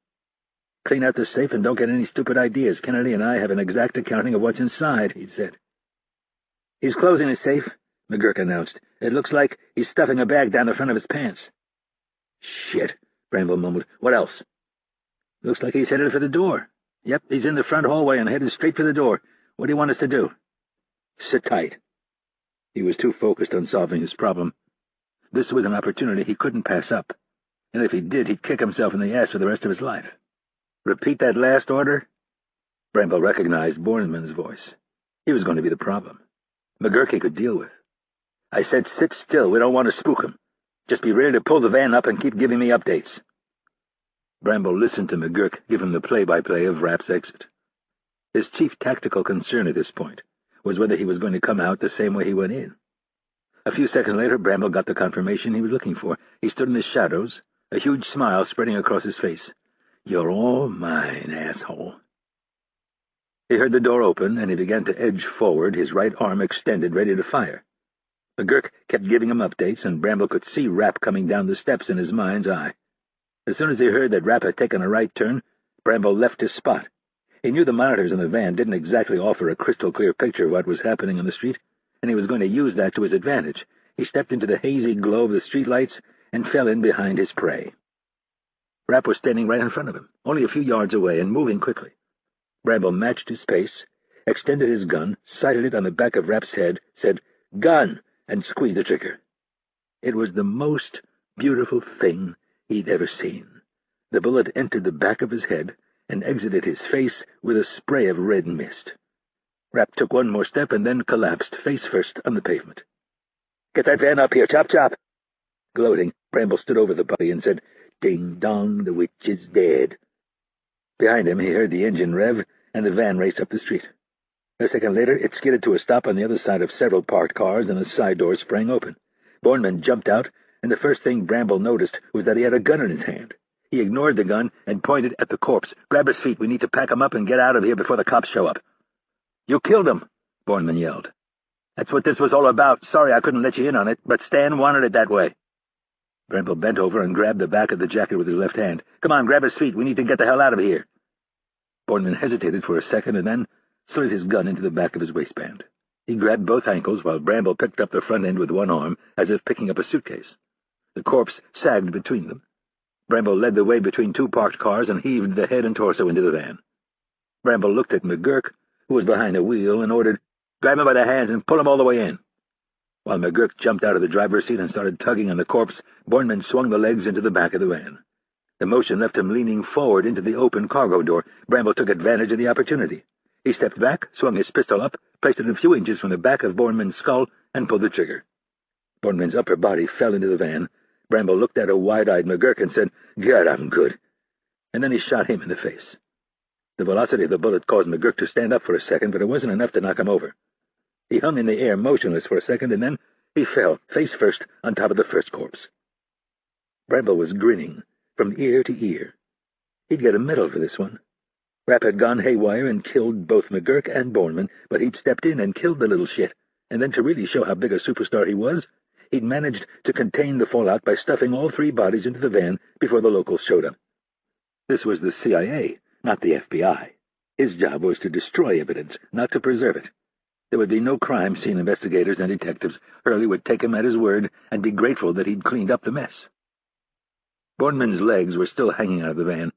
"Clean out the safe and don't get any stupid ideas. Kennedy and I have an exact accounting of what's inside," he said. "He's closing his safe," McGurk announced. "It looks like he's stuffing a bag down the front of his pants." "Shit," Bramble mumbled. "What else?" "Looks like he's headed for the door. Yep, he's in the front hallway and headed straight for the door. What do you want us to do?" "Sit tight." He was too focused on solving his problem. This was an opportunity he couldn't pass up, and if he did, he'd kick himself in the ass for the rest of his life. "Repeat that last order?" Bramble recognized Bourneman's voice. He was going to be the problem. McGurk he could deal with. "I said sit still. We don't want to spook him. Just be ready to pull the van up and keep giving me updates." Bramble listened to McGurk give him the play-by-play of Rapp's exit. His chief tactical concern at this point was whether he was going to come out the same way he went in. A few seconds later, Bramble got the confirmation he was looking for. He stood in the shadows, a huge smile spreading across his face. "You're all mine, asshole." He heard the door open, and he began to edge forward, his right arm extended, ready to fire. McGurk kept giving him updates, and Bramble could see Rapp coming down the steps in his mind's eye. As soon as he heard that Rapp had taken a right turn, Bramble left his spot. He knew the monitors in the van didn't exactly offer a crystal-clear picture of what was happening on the street, and he was going to use that to his advantage. he stepped into the hazy glow of the streetlights and fell in behind his prey. Rapp was standing right in front of him, only a few yards away, and moving quickly. Bramble matched his pace, extended his gun, sighted it on the back of Rapp's head, said, "Gun!" and squeezed the trigger. It was the most beautiful thing he'd ever seen. The bullet entered the back of his head and exited his face with a spray of red mist. Rapp took one more step and then collapsed face first on the pavement. "Get that van up here, chop chop!" Gloating, Bramble stood over the body and said, "Ding dong, the witch is dead." Behind him he heard the engine rev, and the van raced up the street. A second later it skidded to a stop on the other side of several parked cars, and the side doors sprang open. Bourneman jumped out, and the first thing Bramble noticed was that he had a gun in his hand. He ignored the gun and pointed at the corpse. "Grab his feet. We need to pack him up and get out of here before the cops show up." "You killed him," Bourneman yelled. "That's what this was all about. Sorry I couldn't let you in on it, but Stan wanted it that way." Bramble bent over and grabbed the back of the jacket with his left hand. "Come on, grab his feet. We need to get the hell out of here." Bourneman hesitated for a second and then slid his gun into the back of his waistband. He grabbed both ankles while Bramble picked up the front end with one arm, as if picking up a suitcase. The corpse sagged between them. Bramble led the way between two parked cars and heaved the head and torso into the van. Bramble looked at McGurk, who was behind the wheel, and ordered, "Grab him by the hands and pull him all the way in." While McGurk jumped out of the driver's seat and started tugging on the corpse, Bourneman swung the legs into the back of the van. The motion left him leaning forward into the open cargo door. Bramble took advantage of the opportunity. He stepped back, swung his pistol up, placed it a few inches from the back of Bourneman's skull, and pulled the trigger. Bourneman's upper body fell into the van. Bramble looked at a wide-eyed McGurk and said, "God, I'm good." And then he shot him in the face. The velocity of the bullet caused McGurk to stand up for a second, but it wasn't enough to knock him over. He hung in the air motionless for a second, and then he fell, face first, on top of the first corpse. Bramble was grinning from ear to ear. He'd get a medal for this one. Rapp had gone haywire and killed both McGurk and Bourneman, but he'd stepped in and killed the little shit, and then to really show how big a superstar he was, he'd managed to contain the fallout by stuffing all three bodies into the van before the locals showed up. This was the CIA, not the FBI. His job was to destroy evidence, not to preserve it. There would be no crime scene investigators and detectives. Hurley would take him at his word and be grateful that he'd cleaned up the mess. Bourneman's legs were still hanging out of the van.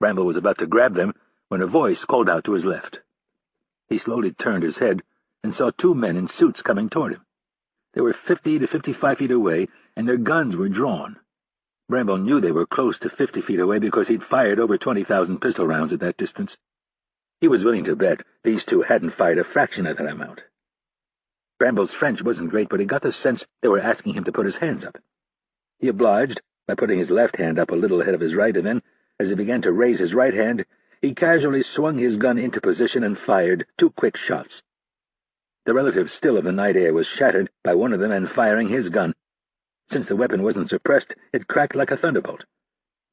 Bramble was about to grab them when a voice called out to his left. He slowly turned his head and saw two men in suits coming toward him. They were 50 to 55 feet away, and their guns were drawn. Bramble knew they were close to 50 feet away because he'd fired over 20,000 pistol rounds at that distance. He was willing to bet these two hadn't fired a fraction of that amount. Bramble's French wasn't great, but he got the sense they were asking him to put his hands up. He obliged by putting his left hand up a little ahead of his right, and then, as he began to raise his right hand, he casually swung his gun into position and fired two quick shots. The relative still of the night air was shattered by one of the men firing his gun. Since the weapon wasn't suppressed, it cracked like a thunderbolt.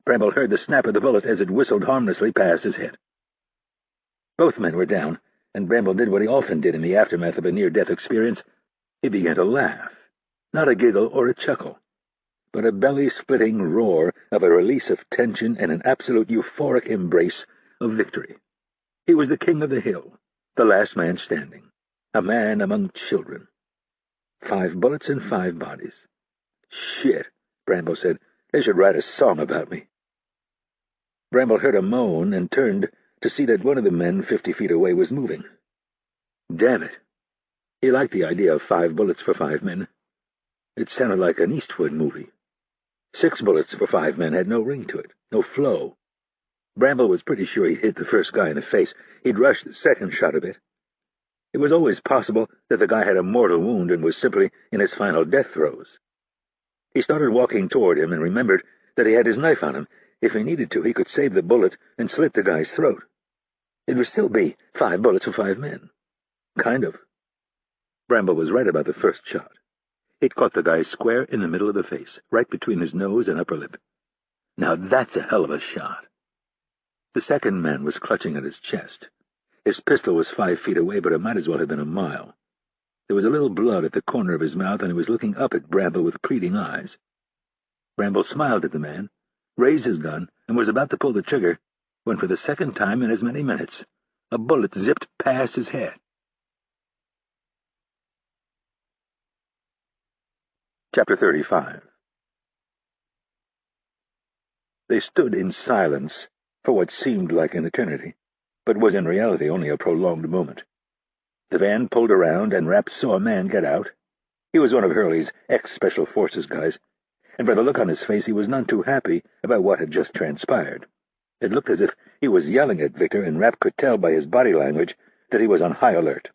Bramble heard the snap of the bullet as it whistled harmlessly past his head. Both men were down, and Bramble did what he often did in the aftermath of a near-death experience. He began to laugh. Not a giggle or a chuckle, but a belly-splitting roar of a release of tension and an absolute euphoric embrace of victory. He was the king of the hill, the last man standing, a man among children. 5 bullets and 5 bodies. "Shit," Bramble said. "They should write a song about me." Bramble heard a moan and turned to see that one of the men 50 feet away was moving. Damn it. He liked the idea of 5 bullets for 5 men. It sounded like an Eastwood movie. 6 bullets for 5 men had no ring to it, no flow. Bramble was pretty sure he'd hit the first guy in the face. He'd rushed the second shot a bit. It was always possible that the guy had a mortal wound and was simply in his final death throes. He started walking toward him and remembered that he had his knife on him. If he needed to, he could save the bullet and slit the guy's throat. It would still be 5 bullets for 5 men. Kind of. Bramble was right about the first shot. It caught the guy square in the middle of the face, right between his nose and upper lip. Now that's a hell of a shot. The second man was clutching at his chest. His pistol was 5 feet away, but it might as well have been a mile. There was a little blood at the corner of his mouth, and he was looking up at Bramble with pleading eyes. Bramble smiled at the man, raised his gun, and was about to pull the trigger, when for the second time in as many minutes, a bullet zipped past his head. Chapter 35. They stood in silence for what seemed like an eternity, but was in reality only a prolonged moment. The van pulled around, and Rapp saw a man get out. He was one of Hurley's ex-Special Forces guys, and by the look on his face he was none too happy about what had just transpired. It looked as if he was yelling at Victor, and Rapp could tell by his body language that he was on high alert.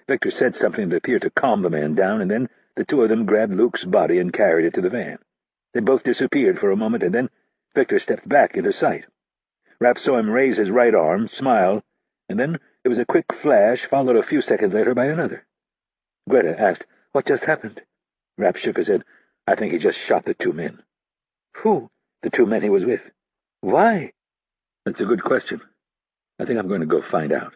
Victor said something that appeared to calm the man down, and then the two of them grabbed Luke's body and carried it to the van. They both disappeared for a moment, and then Victor stepped back into sight. Rapp saw him raise his right arm, smile, and then there was a quick flash, followed a few seconds later by another. Greta asked, "What just happened?" Rapp shook his head. "I think he just shot the two men." "Who?" "The two men he was with." "Why?" "That's a good question. I think I'm going to go find out."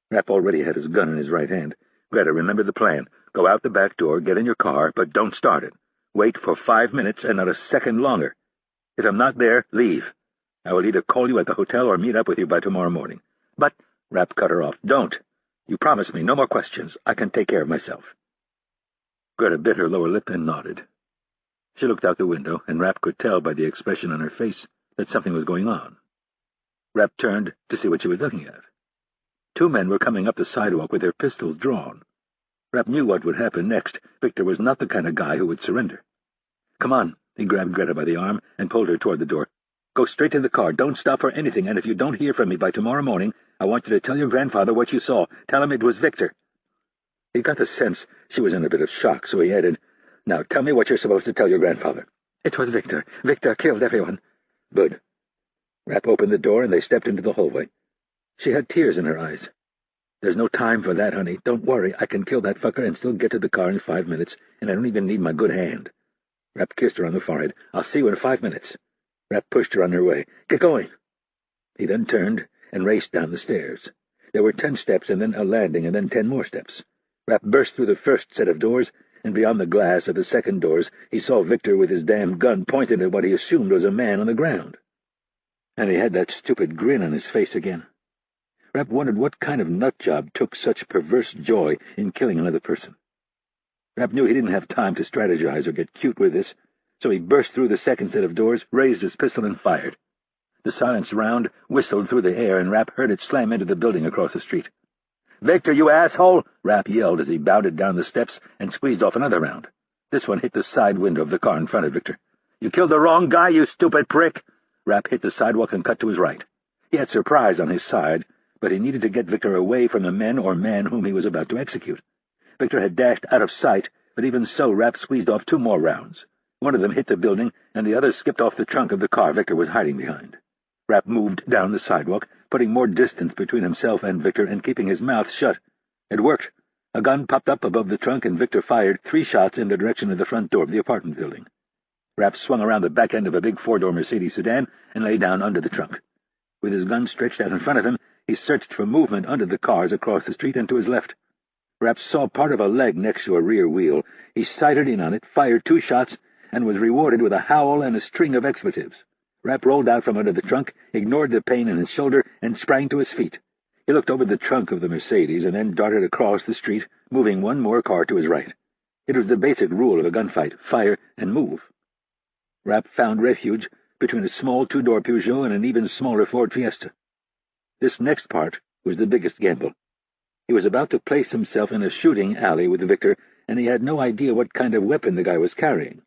Rapp already had his gun in his right hand. "Greta, remember the plan. Go out the back door, get in your car, but don't start it. Wait for 5 minutes and not a second longer. If I'm not there, leave. I will either call you at the hotel or meet up with you by tomorrow morning." "But—" Rapp cut her off. "Don't. You promised me no more questions. I can take care of myself." Greta bit her lower lip and nodded. She looked out the window, and Rapp could tell by the expression on her face that something was going on. Rapp turned to see what she was looking at. Two men were coming up the sidewalk with their pistols drawn. Rapp knew what would happen next. Victor was not the kind of guy who would surrender. "Come on." He grabbed Greta by the arm and pulled her toward the door. "Go straight to the car. Don't stop for anything, and if you don't hear from me by tomorrow morning, I want you to tell your grandfather what you saw. Tell him it was Victor." He got the sense she was in a bit of shock, so he added, "Now tell me what you're supposed to tell your grandfather." "It was Victor. Victor killed everyone." "Good." Rapp opened the door, and they stepped into the hallway. She had tears in her eyes. "There's no time for that, honey. Don't worry. I can kill that fucker and still get to the car in 5 minutes, and I don't even need my good hand." Rapp kissed her on the forehead. "I'll see you in 5 minutes." Rapp pushed her on her way. "Get going." He then turned and raced down the stairs. There were 10 steps, and then a landing, and then 10 more steps. Rapp burst through the first set of doors, and beyond the glass of the second doors he saw Victor with his damn gun pointed at what he assumed was a man on the ground. And he had that stupid grin on his face again. Rapp wondered what kind of nutjob took such perverse joy in killing another person. Rapp knew he didn't have time to strategize or get cute with this, so he burst through the second set of doors, raised his pistol, and fired. The silenced round whistled through the air, and Rapp heard it slam into the building across the street. "Victor, you asshole!" Rapp yelled as he bounded down the steps and squeezed off another round. This one hit the side window of the car in front of Victor. "You killed the wrong guy, you stupid prick!" Rapp hit the sidewalk and cut to his right. He had surprise on his side, but he needed to get Victor away from the men or man whom he was about to execute. Victor had dashed out of sight, but even so Rapp squeezed off 2 more rounds. One of them hit the building, and the other skipped off the trunk of the car Victor was hiding behind. Rapp moved down the sidewalk, putting more distance between himself and Victor and keeping his mouth shut. It worked. A gun popped up above the trunk, and Victor fired 3 shots in the direction of the front door of the apartment building. Rapp swung around the back end of a big 4-door Mercedes sedan and lay down under the trunk. With his gun stretched out in front of him, he searched for movement under the cars across the street and to his left. Rapp saw part of a leg next to a rear wheel. He sighted in on it, fired 2 shots, and was rewarded with a howl and a string of expletives. Rapp rolled out from under the trunk, ignored the pain in his shoulder, and sprang to his feet. He looked over the trunk of the Mercedes and then darted across the street, moving 1 more car to his right. It was the basic rule of a gunfight: fire and move. Rapp found refuge between a small 2-door Peugeot and an even smaller Ford Fiesta. This next part was the biggest gamble. He was about to place himself in a shooting alley with Victor, and he had no idea what kind of weapon the guy was carrying.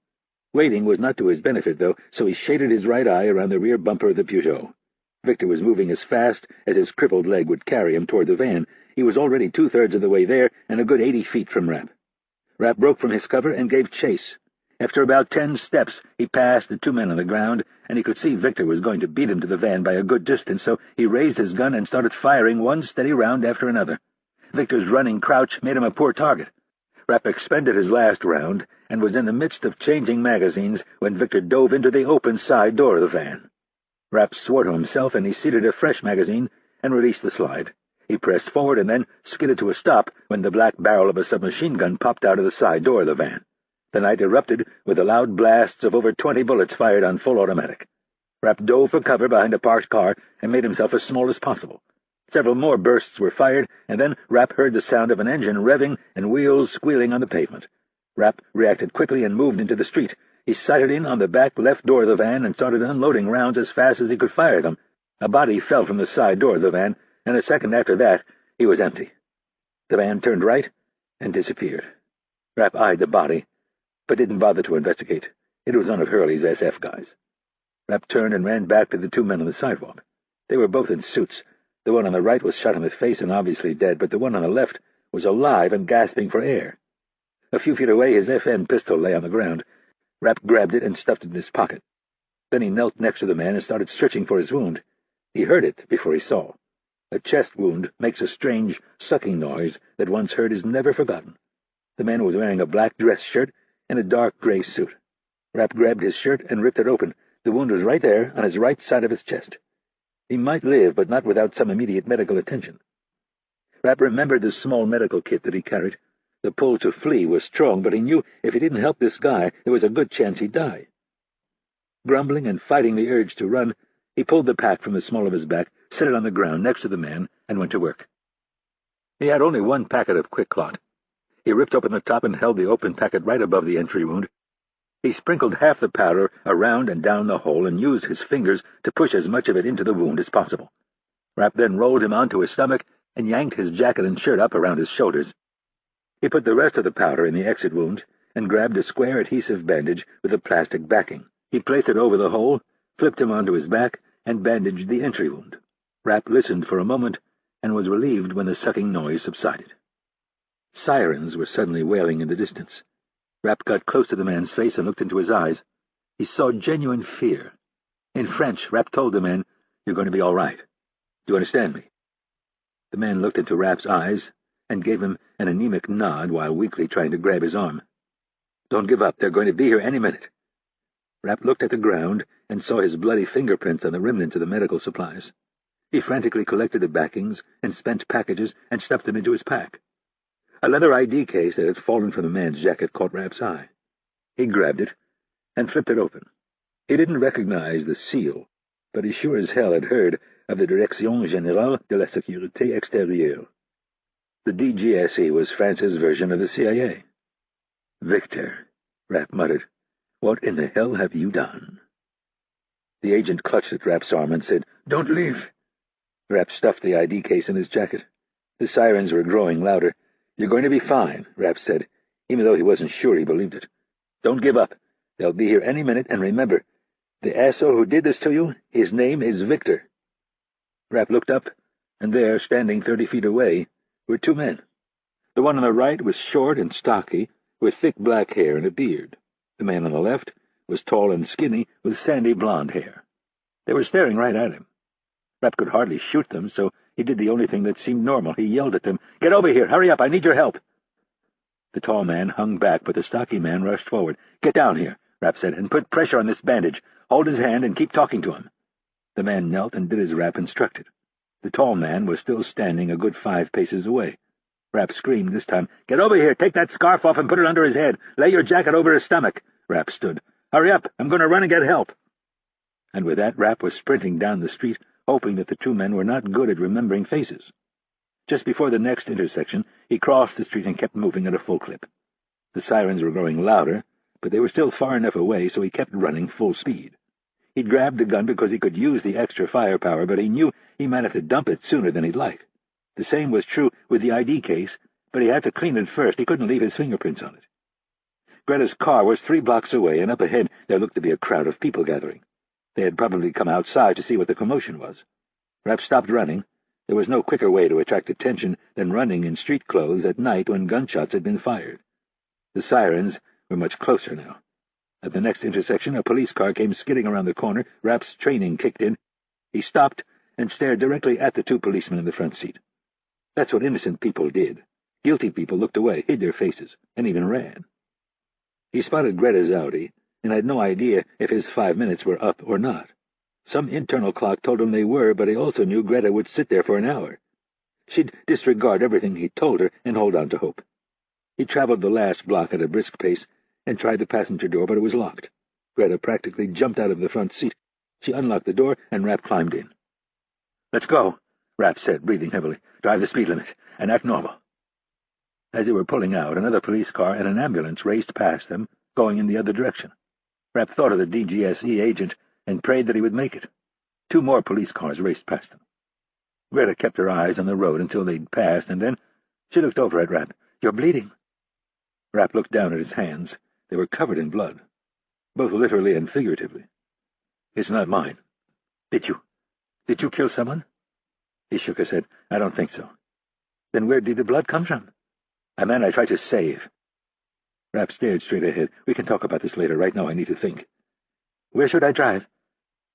Waiting was not to his benefit, though, so he shaded his right eye around the rear bumper of the Peugeot. Victor was moving as fast as his crippled leg would carry him toward the van. He was already 2/3 of the way there and a good 80 feet from Rapp. Rapp broke from his cover and gave chase. After about 10 steps, he passed the 2 men on the ground, and he could see Victor was going to beat him to the van by a good distance, so he raised his gun and started firing 1 steady round after another. Victor's running crouch made him a poor target. Rapp expended his last round and was in the midst of changing magazines when Victor dove into the open side door of the van. Rapp swore to himself, and he seated a fresh magazine and released the slide. He pressed forward and then skidded to a stop when the black barrel of a submachine gun popped out of the side door of the van. The night erupted with the loud blasts of over 20 bullets fired on full automatic. Rapp dove for cover behind a parked car and made himself as small as possible. Several more bursts were fired, and then Rapp heard the sound of an engine revving and wheels squealing on the pavement. Rapp reacted quickly and moved into the street. He sighted in on the back left door of the van and started unloading rounds as fast as he could fire them. A body fell from the side door of the van, and a second after that he was empty. The van turned right and disappeared. Rapp eyed the body, but didn't bother to investigate. It was one of Hurley's SF guys. Rapp turned and ran back to the two men on the sidewalk. They were both in suits. The one on the right was shot in the face and obviously dead, but the one on the left was alive and gasping for air. A few feet away, his FN pistol lay on the ground. Rapp grabbed it and stuffed it in his pocket. Then he knelt next to the man and started searching for his wound. He heard it before he saw. A chest wound makes a strange, sucking noise that once heard is never forgotten. The man was wearing a black dress shirt and a dark gray suit. Rapp grabbed his shirt and ripped it open. The wound was right there on his right side of his chest. He might live, but not without some immediate medical attention. Rapp remembered the small medical kit that he carried. The pull to flee was strong, but he knew if he didn't help this guy, there was a good chance he'd die. Grumbling and fighting the urge to run, he pulled the pack from the small of his back, set it on the ground next to the man, and went to work. He had only one packet of quick clot. He ripped open the top and held the open packet right above the entry wound. He sprinkled half the powder around and down the hole and used his fingers to push as much of it into the wound as possible. Rapp then rolled him onto his stomach and yanked his jacket and shirt up around his shoulders. He put the rest of the powder in the exit wound and grabbed a square adhesive bandage with a plastic backing. He placed it over the hole, flipped him onto his back, and bandaged the entry wound. Rapp listened for a moment and was relieved when the sucking noise subsided. Sirens were suddenly wailing in the distance. Rapp got close to the man's face and looked into his eyes. He saw genuine fear. In French, Rapp told the man, "You're going to be all right. Do you understand me?" The man looked into Rapp's eyes and gave him an anemic nod while weakly trying to grab his arm. "Don't give up. They're going to be here any minute." Rapp looked at the ground and saw his bloody fingerprints on the remnants of the medical supplies. He frantically collected the backings and spent packages and stuffed them into his pack. A leather ID case that had fallen from the man's jacket caught Rapp's eye. He grabbed it and flipped it open. He didn't recognize the seal, but he sure as hell had heard of the Direction Générale de la Sécurité Extérieure. The DGSE was France's version of the CIA. "Victor," Rapp muttered, "what in the hell have you done?" The agent clutched at Rapp's arm and said, "Don't leave." Rapp stuffed the ID case in his jacket. The sirens were growing louder. "You're going to be fine," Rapp said, even though he wasn't sure he believed it. "Don't give up. They'll be here any minute, and remember, the asshole who did this to you, his name is Victor." Rapp looked up, and there, standing 30 feet away, were two men. The one on the right was short and stocky, with thick black hair and a beard. The man on the left was tall and skinny, with sandy blonde hair. They were staring right at him. Rapp could hardly shoot them, so he did the only thing that seemed normal. He yelled at them, "Get over here! Hurry up! I need your help!" The tall man hung back, but the stocky man rushed forward. "Get down here," Rapp said, "and put pressure on this bandage. Hold his hand and keep talking to him." The man knelt and did as Rapp instructed. The tall man was still standing a good 5 paces away. Rapp screamed this time, "Get over here! Take that scarf off and put it under his head! Lay your jacket over his stomach!" Rapp stood. "Hurry up! I'm going to run and get help!" And with that, Rapp was sprinting down the street, hoping that the two men were not good at remembering faces. Just before the next intersection, he crossed the street and kept moving at a full clip. The sirens were growing louder, but they were still far enough away, so he kept running full speed. He'd grabbed the gun because he could use the extra firepower, but he knew he might have to dump it sooner than he'd like. The same was true with the ID case, but he had to clean it first. He couldn't leave his fingerprints on it. Greta's car was 3 blocks away, and up ahead there looked to be a crowd of people gathering. They had probably come outside to see what the commotion was. Rapp stopped running. There was no quicker way to attract attention than running in street clothes at night when gunshots had been fired. The sirens were much closer now. At the next intersection, a police car came skidding around the corner. Rapp's training kicked in. He stopped and stared directly at the two policemen in the front seat. That's what innocent people did. Guilty people looked away, hid their faces, and even ran. He spotted Greta's Audi, and had no idea if his 5 minutes were up or not. Some internal clock told him they were, but he also knew Greta would sit there for an hour. She'd disregard everything he told her and hold on to hope. He traveled the last block at a brisk pace and tried the passenger door, but it was locked. Greta practically jumped out of the front seat. She unlocked the door, and Rapp climbed in. "Let's go," Rapp said, breathing heavily. "Drive the speed limit, and act normal." As they were pulling out, another police car and an ambulance raced past them, going in the other direction. Rapp thought of the DGSE agent and prayed that he would make it. 2 more police cars raced past them. Greta kept her eyes on the road until they'd passed, and then she looked over at Rapp. "You're bleeding." Rapp looked down at his hands. They were covered in blood, both literally and figuratively. "It's not mine." Did you kill someone?" He shook his head. "I don't think so." "Then where did the blood come from?" "A man I tried to save." Rapp stared straight ahead. "We can talk about this later. Right now I need to think." "Where should I drive?"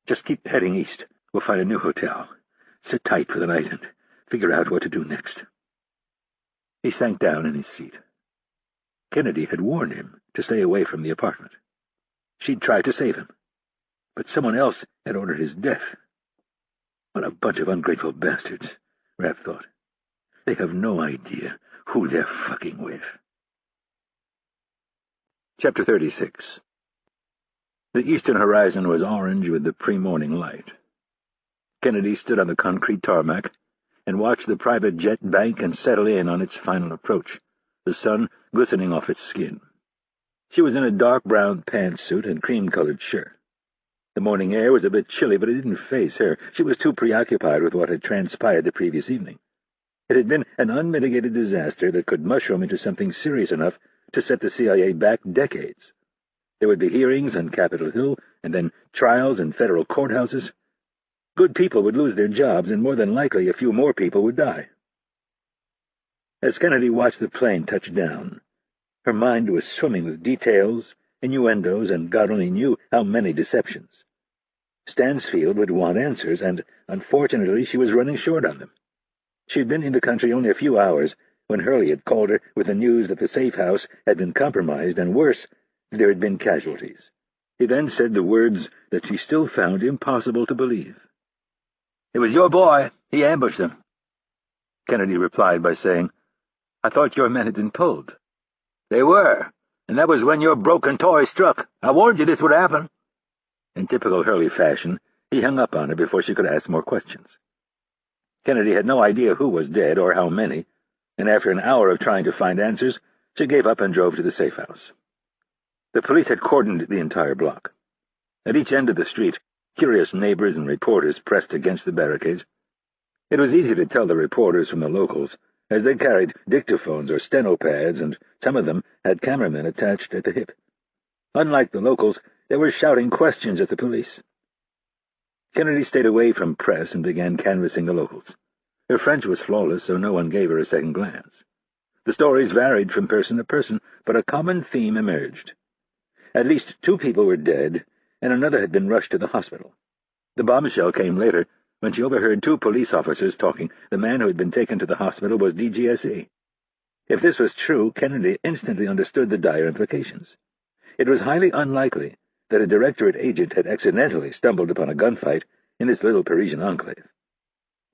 "Just keep heading east. We'll find a new hotel. Sit tight for the night and figure out what to do next." He sank down in his seat. Kennedy had warned him to stay away from the apartment. She'd tried to save him, but someone else had ordered his death. What a bunch of ungrateful bastards, Rapp thought. They have no idea who they're fucking with. Chapter 36. The eastern horizon was orange with the pre-morning light. Kennedy stood on the concrete tarmac and watched the private jet bank and settle in on its final approach, the sun glistening off its skin. She was in a dark brown pantsuit and cream-colored shirt. The morning air was a bit chilly, but it didn't faze her. She was too preoccupied with what had transpired the previous evening. It had been an unmitigated disaster that could mushroom into something serious enough to set the CIA back decades. There would be hearings on Capitol Hill, and then trials in federal courthouses. Good people would lose their jobs, and more than likely a few more people would die. As Kennedy watched the plane touch down, her mind was swimming with details, innuendos, and God only knew how many deceptions. Stansfield would want answers, and, unfortunately, she was running short on them. She had been in the country only a few hours when Hurley had called her with the news that the safe house had been compromised, and worse, there had been casualties. He then said the words that she still found impossible to believe. "It was your boy. He ambushed them." Kennedy replied by saying, "I thought your men had been pulled." "They were, and that was when your broken toy struck. I warned you this would happen." In typical Hurley fashion, he hung up on her before she could ask more questions. Kennedy had no idea who was dead or how many, and after an hour of trying to find answers, she gave up and drove to the safe house. The police had cordoned the entire block. At each end of the street, curious neighbors and reporters pressed against the barricades. It was easy to tell the reporters from the locals, as they carried dictaphones or steno pads, and some of them had cameramen attached at the hip. Unlike the locals, they were shouting questions at the police. Kennedy stayed away from press and began canvassing the locals. Her French was flawless, so no one gave her a second glance. The stories varied from person to person, but a common theme emerged. At least 2 people were dead, and another had been rushed to the hospital. The bombshell came later, when she overheard 2 police officers talking. The man who had been taken to the hospital was DGSE. If this was true, Kennedy instantly understood the dire implications. It was highly unlikely that a directorate agent had accidentally stumbled upon a gunfight in this little Parisian enclave.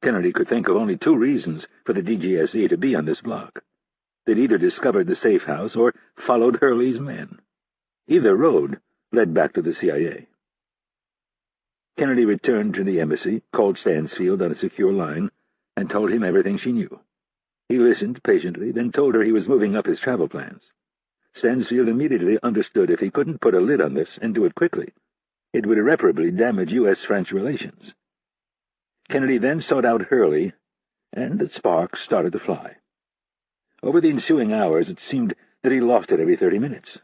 Kennedy could think of only 2 reasons for the DGSE to be on this block. They'd either discovered the safe house or followed Hurley's men. Either road led back to the CIA. Kennedy returned to the embassy, called Stansfield on a secure line, and told him everything she knew. He listened patiently, then told her he was moving up his travel plans. Stansfield immediately understood if he couldn't put a lid on this and do it quickly, it would irreparably damage U.S.-French relations. Kennedy then sought out Hurley, and the sparks started to fly. Over the ensuing hours, it seemed that he lost it every 30 minutes.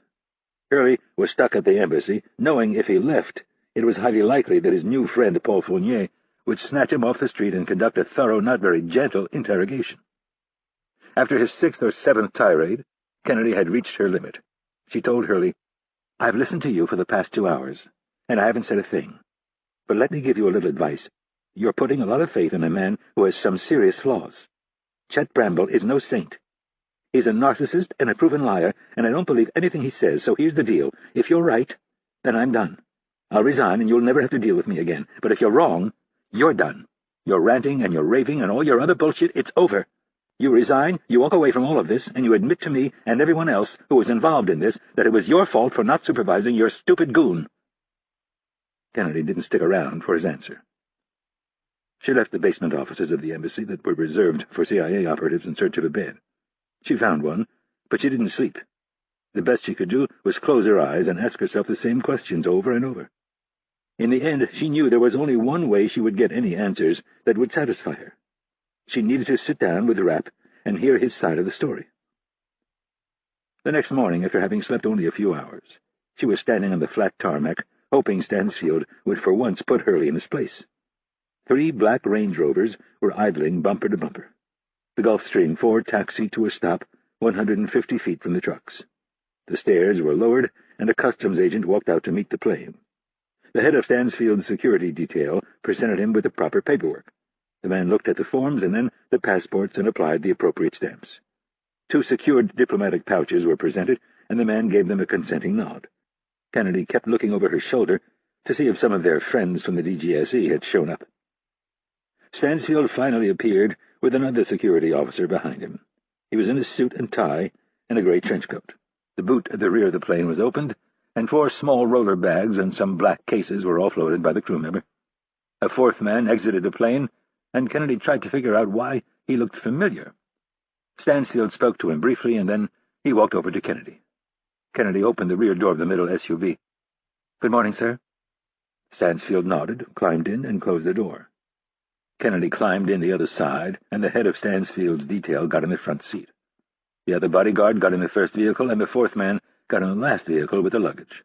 Hurley was stuck at the embassy, knowing if he left, it was highly likely that his new friend, Paul Fournier, would snatch him off the street and conduct a thorough, not very gentle interrogation. After his 6th or 7th tirade, Kennedy had reached her limit. She told Hurley, "I've listened to you for the past 2 hours, and I haven't said a thing. But let me give you a little advice. You're putting a lot of faith in a man who has some serious flaws. Chet Bramble is no saint. He's a narcissist and a proven liar, and I don't believe anything he says, so here's the deal. If you're right, then I'm done. I'll resign and you'll never have to deal with me again. But if you're wrong, you're done. Your ranting and your raving and all your other bullshit, it's over. You resign, you walk away from all of this, and you admit to me and everyone else who was involved in this that it was your fault for not supervising your stupid goon." Kennedy didn't stick around for his answer. She left the basement offices of the embassy that were reserved for CIA operatives in search of a bed. She found one, but she didn't sleep. The best she could do was close her eyes and ask herself the same questions over and over. In the end, she knew there was only one way she would get any answers that would satisfy her. She needed to sit down with Rapp and hear his side of the story. The next morning, after having slept only a few hours, she was standing on the flat tarmac, hoping Stansfield would for once put Hurley in his place. 3 black Range Rovers were idling bumper to bumper. The Gulfstream 4 taxied to a stop 150 feet from the trucks. The stairs were lowered, and a customs agent walked out to meet the plane. The head of Stansfield's security detail presented him with the proper paperwork. The man looked at the forms and then the passports and applied the appropriate stamps. 2 secured diplomatic pouches were presented, and the man gave them a consenting nod. Kennedy kept looking over her shoulder to see if some of their friends from the DGSE had shown up. Stansfield finally appeared with another security officer behind him. He was in a suit and tie and a gray trench coat. The boot at the rear of the plane was opened, and 4 small roller bags and some black cases were offloaded by the crew member. A 4th man exited the plane, and Kennedy tried to figure out why he looked familiar. Stansfield spoke to him briefly, and then he walked over to Kennedy. Kennedy opened the rear door of the middle SUV. "Good morning, sir." Stansfield nodded, climbed in, and closed the door. Kennedy climbed in the other side, and the head of Stansfield's detail got in the front seat. The other bodyguard got in the first vehicle, and the 4th man got in the last vehicle with the luggage.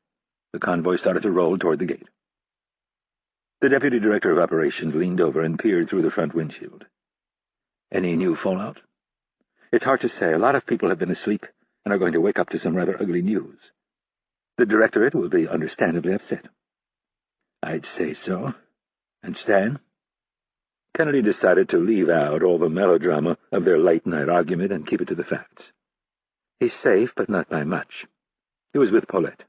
The convoy started to roll toward the gate. The deputy director of operations leaned over and peered through the front windshield. "Any new fallout?" "It's hard to say. A lot of people have been asleep and are going to wake up to some rather ugly news. The directorate will be understandably upset." "I'd say so. And Stan?" Kennedy decided to leave out all the melodrama of their late-night argument and keep it to the facts. "He's safe, but not by much. He was with Paulette.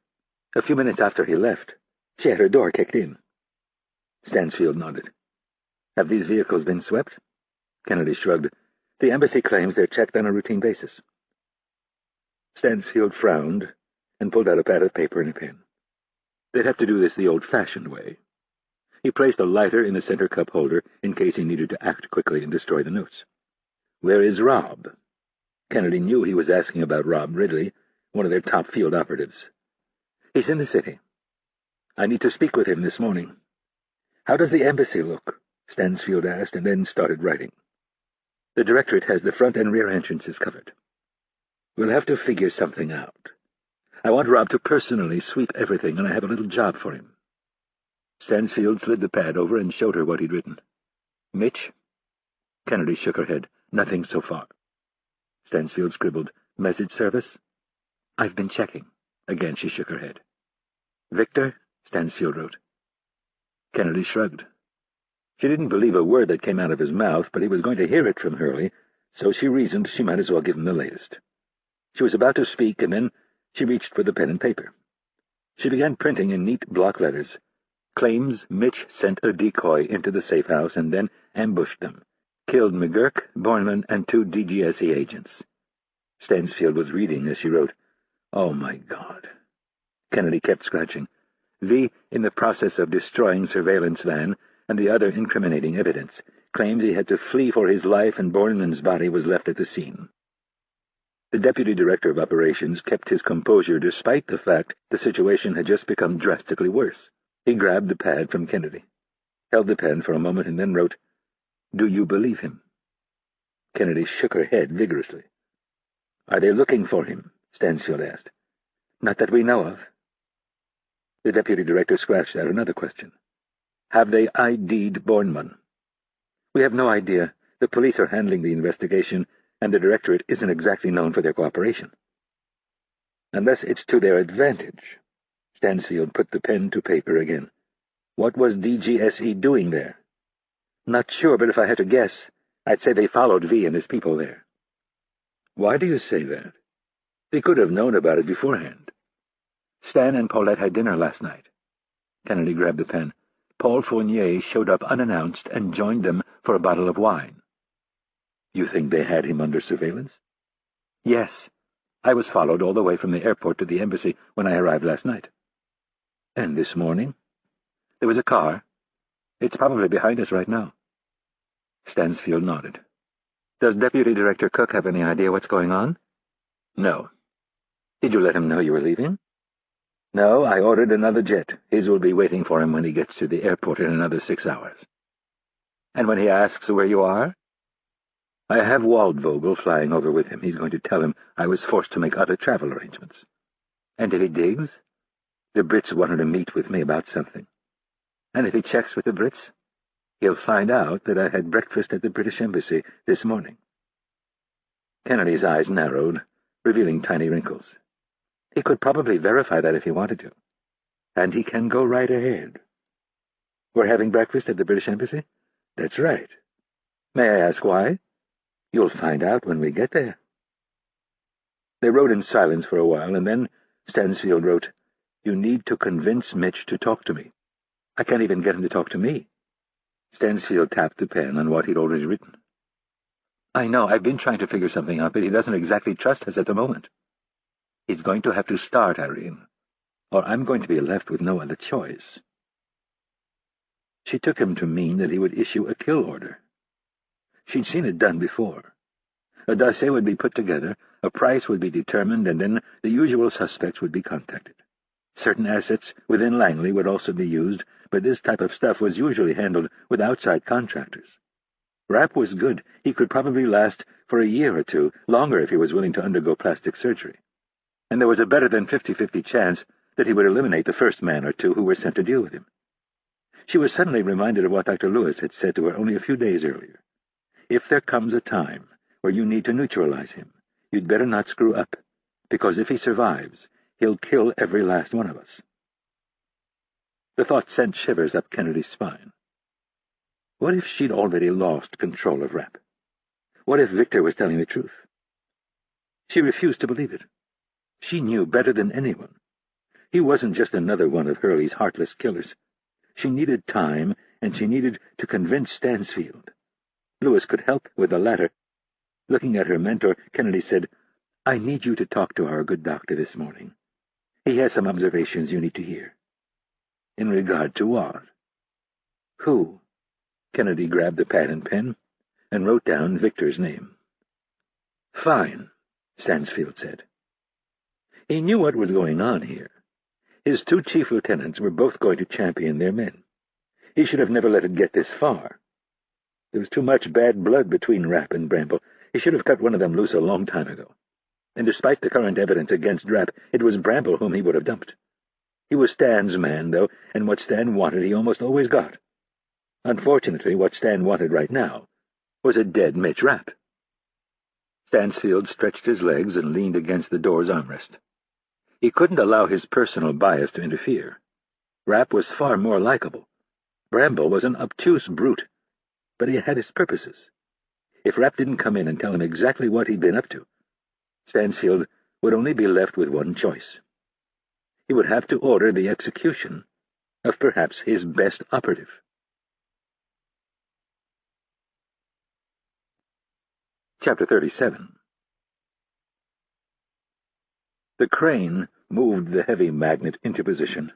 A few minutes after he left, she had her door kicked in." Stansfield nodded. "Have these vehicles been swept?" Kennedy shrugged. "The embassy claims they're checked on a routine basis." Stansfield frowned and pulled out a pad of paper and a pen. They'd have to do this the old-fashioned way. He placed a lighter in the center cup holder in case he needed to act quickly and destroy the notes. "Where is Rob?" Kennedy knew he was asking about Rob Ridley, one of their top field operatives. "He's in the city. I need to speak with him this morning." "How does the embassy look?" Stansfield asked, and then started writing. "The directorate has the front and rear entrances covered. We'll have to figure something out. I want Rob to personally sweep everything, and I have a little job for him." Stansfield slid the pad over and showed her what he'd written. "Mitch?" Kennedy shook her head. "Nothing so far." Stansfield scribbled, "Message service?" "I've been checking." Again she shook her head. "Victor?" Stansfield wrote. Kennedy shrugged. She didn't believe a word that came out of his mouth, but he was going to hear it from Hurley, so she reasoned she might as well give him the latest. She was about to speak, and then she reached for the pen and paper. She began printing in neat block letters. Claims Mitch sent a decoy into the safe house and then ambushed them. Killed McGurk, Bornman, and 2 DGSE agents. Stansfield was reading as she wrote, "Oh, my God." Kennedy kept scratching. V, in the process of destroying surveillance van and the other incriminating evidence, claims he had to flee for his life and Bornman's body was left at the scene. The deputy director of operations kept his composure despite the fact the situation had just become drastically worse. He grabbed the pad from Kennedy, held the pen for a moment, and then wrote, "Do you believe him?" Kennedy shook her head vigorously. "Are they looking for him?" Stansfield asked. "Not that we know of." The deputy director scratched out another question. "Have they ID'd Bornman?" "We have no idea. The police are handling the investigation, and the directorate isn't exactly known for their cooperation." "Unless it's to their advantage." Stansfield put the pen to paper again. "What was DGSE doing there?" "Not sure, but if I had to guess, I'd say they followed V and his people there." "Why do you say that? They could have known about it beforehand." "Stan and Paulette had dinner last night." Kennedy grabbed the pen. "Paul Fournier showed up unannounced and joined them for a bottle of wine." "You think they had him under surveillance?" "Yes. I was followed all the way from the airport to the embassy when I arrived last night." "And this morning?" "There was a car. It's probably behind us right now." Stansfield nodded. "Does Deputy Director Cook have any idea what's going on?" No. Did you let him know you were leaving? No, I ordered another jet. His will be waiting for him when he gets to the airport in another 6 hours. And when he asks where you are? I have Waldvogel flying over with him. He's going to tell him I was forced to make other travel arrangements. And if he digs, the Brits wanted to meet with me about something. And if he checks with the Brits, he'll find out that I had breakfast at the British Embassy this morning. Kennedy's eyes narrowed, revealing tiny wrinkles. He could probably verify that if he wanted to. And he can go right ahead. We're having breakfast at the British Embassy? That's right. May I ask why? You'll find out when we get there. They rode in silence for a while, and then Stansfield wrote, You need to convince Mitch to talk to me. I can't even get him to talk to me. Stansfield tapped the pen on what he'd already written. I know, I've been trying to figure something out, but he doesn't exactly trust us at the moment. He's going to have to start, Irene, or I'm going to be left with no other choice. She took him to mean that he would issue a kill order. She'd seen it done before. A dossier would be put together, a price would be determined, and then the usual suspects would be contacted. Certain assets within Langley would also be used, but this type of stuff was usually handled with outside contractors. Rapp was good. He could probably last for a year or two, longer if he was willing to undergo plastic surgery. And there was a better than 50-50 chance that he would eliminate the first man or two who were sent to deal with him. She was suddenly reminded of what Dr. Lewis had said to her only a few days earlier. If there comes a time where you need to neutralize him, you'd better not screw up, because if he survives, he'll kill every last one of us. The thought sent shivers up Kennedy's spine. What if she'd already lost control of Rapp? What if Victor was telling the truth? She refused to believe it. She knew better than anyone. He wasn't just another one of Hurley's heartless killers. She needed time, and she needed to convince Stansfield. Lewis could help with the latter. Looking at her mentor, Kennedy said, I need you to talk to our good doctor this morning. He has some observations you need to hear. In regard to what? Who? Kennedy grabbed the pad and pen and wrote down Victor's name. Fine, Stansfield said. He knew what was going on here. His two chief lieutenants were both going to champion their men. He should have never let it get this far. There was too much bad blood between Rapp and Bramble. He should have cut one of them loose a long time ago. And despite the current evidence against Rapp, it was Bramble whom he would have dumped. He was Stan's man, though, and what Stan wanted he almost always got. Unfortunately, what Stan wanted right now was a dead Mitch Rapp. Stansfield stretched his legs and leaned against the door's armrest. He couldn't allow his personal bias to interfere. Rapp was far more likable. Bramble was an obtuse brute, but he had his purposes. If Rapp didn't come in and tell him exactly what he'd been up to, Stansfield would only be left with one choice. He would have to order the execution of perhaps his best operative. Chapter 37. The crane moved the heavy magnet into position,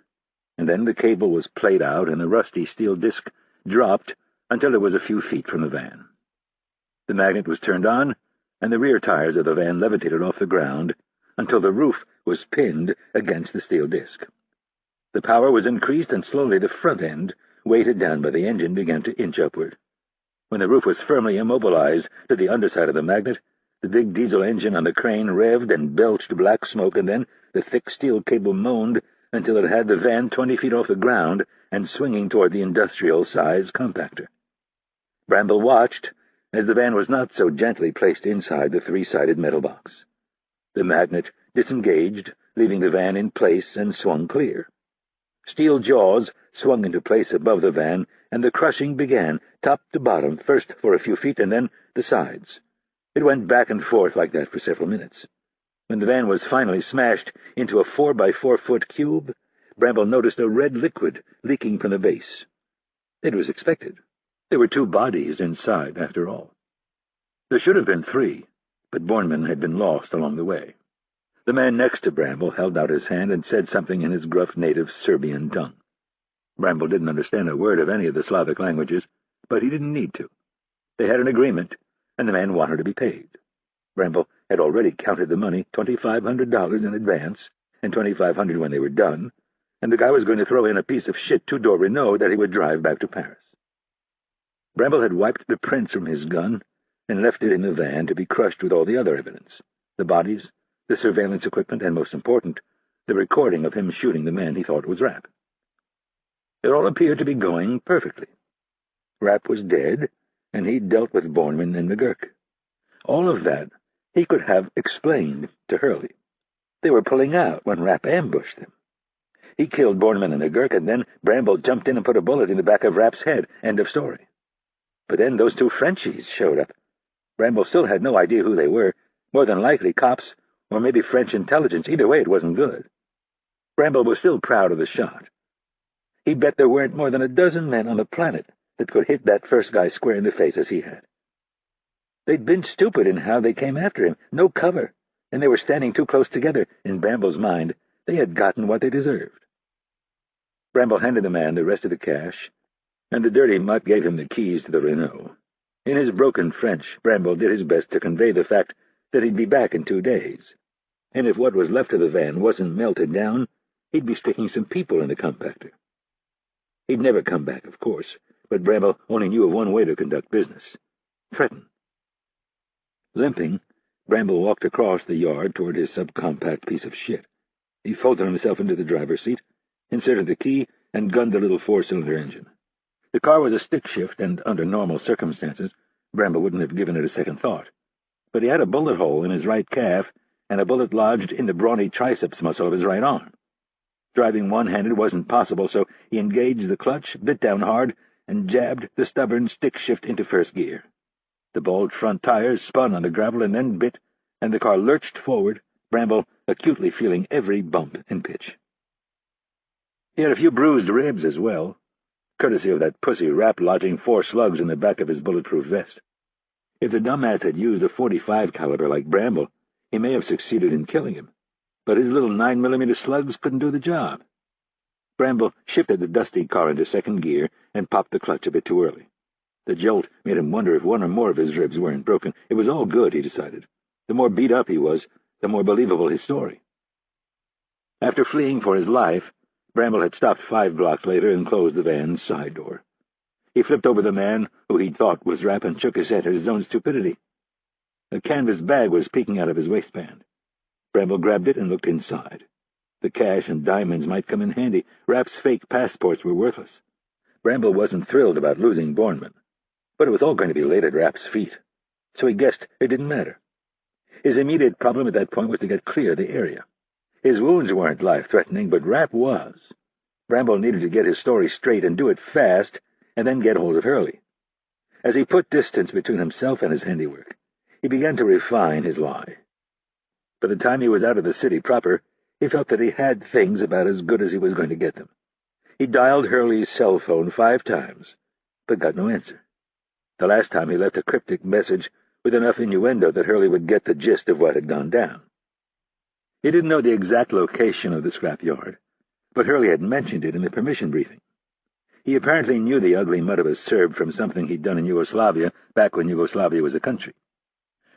and then the cable was played out and the rusty steel disc dropped until it was a few feet from the van. The magnet was turned on, and the rear tires of the van levitated off the ground until the roof was pinned against the steel disc. The power was increased, and slowly the front end, weighted down by the engine, began to inch upward. When the roof was firmly immobilized to the underside of the magnet, the big diesel engine on the crane revved and belched black smoke, and then the thick steel cable moaned until it had the van 20 feet off the ground and swinging toward the industrial-sized compactor. Bramble watched as the van was not so gently placed inside the three-sided metal box. The magnet disengaged, leaving the van in place, and swung clear. Steel jaws swung into place above the van, and the crushing began, top to bottom, first for a few feet and then the sides. It went back and forth like that for several minutes. When the van was finally smashed into a 4-by-4-foot cube, Bramble noticed a red liquid leaking from the base. It was expected. There were two bodies inside, after all. There should have been three, but Borneman had been lost along the way. The man next to Bramble held out his hand and said something in his gruff native Serbian tongue. Bramble didn't understand a word of any of the Slavic languages, but he didn't need to. They had an agreement, and the man wanted to be paid. Bramble had already counted the money, $2,500 in advance, and $2,500 when they were done, and the guy was going to throw in a piece of shit two-door Renault that he would drive back to Paris. Bramble had wiped the prints from his gun and left it in the van to be crushed with all the other evidence, the bodies, the surveillance equipment, and, most important, the recording of him shooting the man he thought was Rapp. It all appeared to be going perfectly. Rapp was dead, and he'd dealt with Borneman and McGurk. All of that he could have explained to Hurley. They were pulling out when Rapp ambushed them. He killed Borneman and McGurk, and then Bramble jumped in and put a bullet in the back of Rapp's head. End of story. But then those two Frenchies showed up. Bramble still had no idea who they were, more than likely cops, or maybe French intelligence. Either way, it wasn't good. Bramble was still proud of the shot. He bet there weren't more than a dozen men on the planet that could hit that first guy square in the face as he had. They'd been stupid in how they came after him. No cover, and they were standing too close together. In Bramble's mind, they had gotten what they deserved. Bramble handed the man the rest of the cash, and the dirty mutt gave him the keys to the Renault. In his broken French, Bramble did his best to convey the fact that he'd be back in 2 days, and if what was left of the van wasn't melted down, he'd be sticking some people in the compactor. He'd never come back, of course, but Bramble only knew of one way to conduct business: threaten. Limping, Bramble walked across the yard toward his subcompact piece of shit. He folded himself into the driver's seat, inserted the key, and gunned the little 4-cylinder engine. The car was a stick shift, and under normal circumstances, Bramble wouldn't have given it a second thought. But he had a bullet hole in his right calf, and a bullet lodged in the brawny triceps muscle of his right arm. Driving one-handed wasn't possible, so he engaged the clutch, bit down hard, and jabbed the stubborn stick shift into first gear. The bald front tires spun on the gravel and then bit, and the car lurched forward, Bramble acutely feeling every bump and pitch. He had a few bruised ribs as well, courtesy of that pussy Rapp lodging 4 slugs in the back of his bulletproof vest. If the dumbass had used a .45 caliber like Bramble, he may have succeeded in killing him, but his little 9mm slugs couldn't do the job. Bramble shifted the dusty car into second gear and popped the clutch a bit too early. The jolt made him wonder if one or more of his ribs weren't broken. It was all good, he decided. The more beat up he was, the more believable his story. After fleeing for his life, Bramble had stopped 5 blocks later and closed the van's side door. He flipped over the man who he'd thought was Rapp and shook his head at his own stupidity. A canvas bag was peeking out of his waistband. Bramble grabbed it and looked inside. The cash and diamonds might come in handy. Rapp's fake passports were worthless. Bramble wasn't thrilled about losing Borneman, but it was all going to be laid at Rapp's feet, so he guessed it didn't matter. His immediate problem at that point was to get clear of the area. His wounds weren't life-threatening, but Rapp was. Bramble needed to get his story straight and do it fast, and then get hold of Hurley. As he put distance between himself and his handiwork, he began to refine his lie. By the time he was out of the city proper, he felt that he had things about as good as he was going to get them. He dialed Hurley's cell phone 5 times, but got no answer. The last time he left a cryptic message with enough innuendo that Hurley would get the gist of what had gone down. He didn't know the exact location of the scrapyard, but Hurley had mentioned it in the permission briefing. He apparently knew the ugly mud of a Serb from something he'd done in Yugoslavia back when Yugoslavia was a country.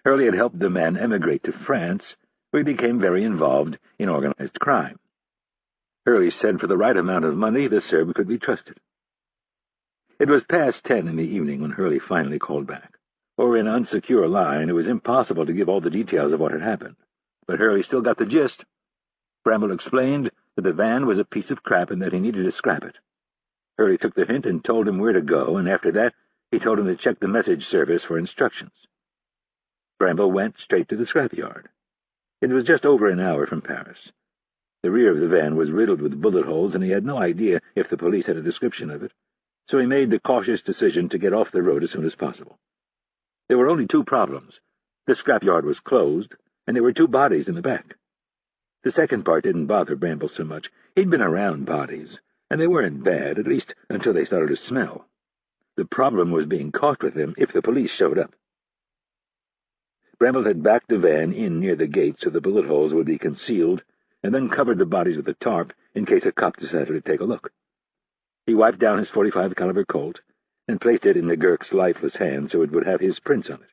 Hurley had helped the man emigrate to France, where he became very involved in organized crime. Hurley said for the right amount of money the Serb could be trusted. It was past 10 in the evening when Hurley finally called back. Over an unsecure line, it was impossible to give all the details of what had happened. But Hurley still got the gist. Bramble explained that the van was a piece of crap and that he needed to scrap it. Hurley took the hint and told him where to go, and after that he told him to check the message service for instructions. Bramble went straight to the scrapyard. It was just over an hour from Paris. The rear of the van was riddled with bullet holes, and he had no idea if the police had a description of it, so he made the cautious decision to get off the road as soon as possible. There were only 2 problems. The scrapyard was closed, and there were 2 bodies in the back. The second part didn't bother Bramble so much. He'd been around bodies, and they weren't bad, at least until they started to smell. The problem was being caught with them if the police showed up. Bramble had backed the van in near the gate so the bullet holes would be concealed, and then covered the bodies with a tarp in case a cop decided to take a look. He wiped down his .45 caliber Colt and placed it in McGurk's lifeless hand so it would have his prints on it.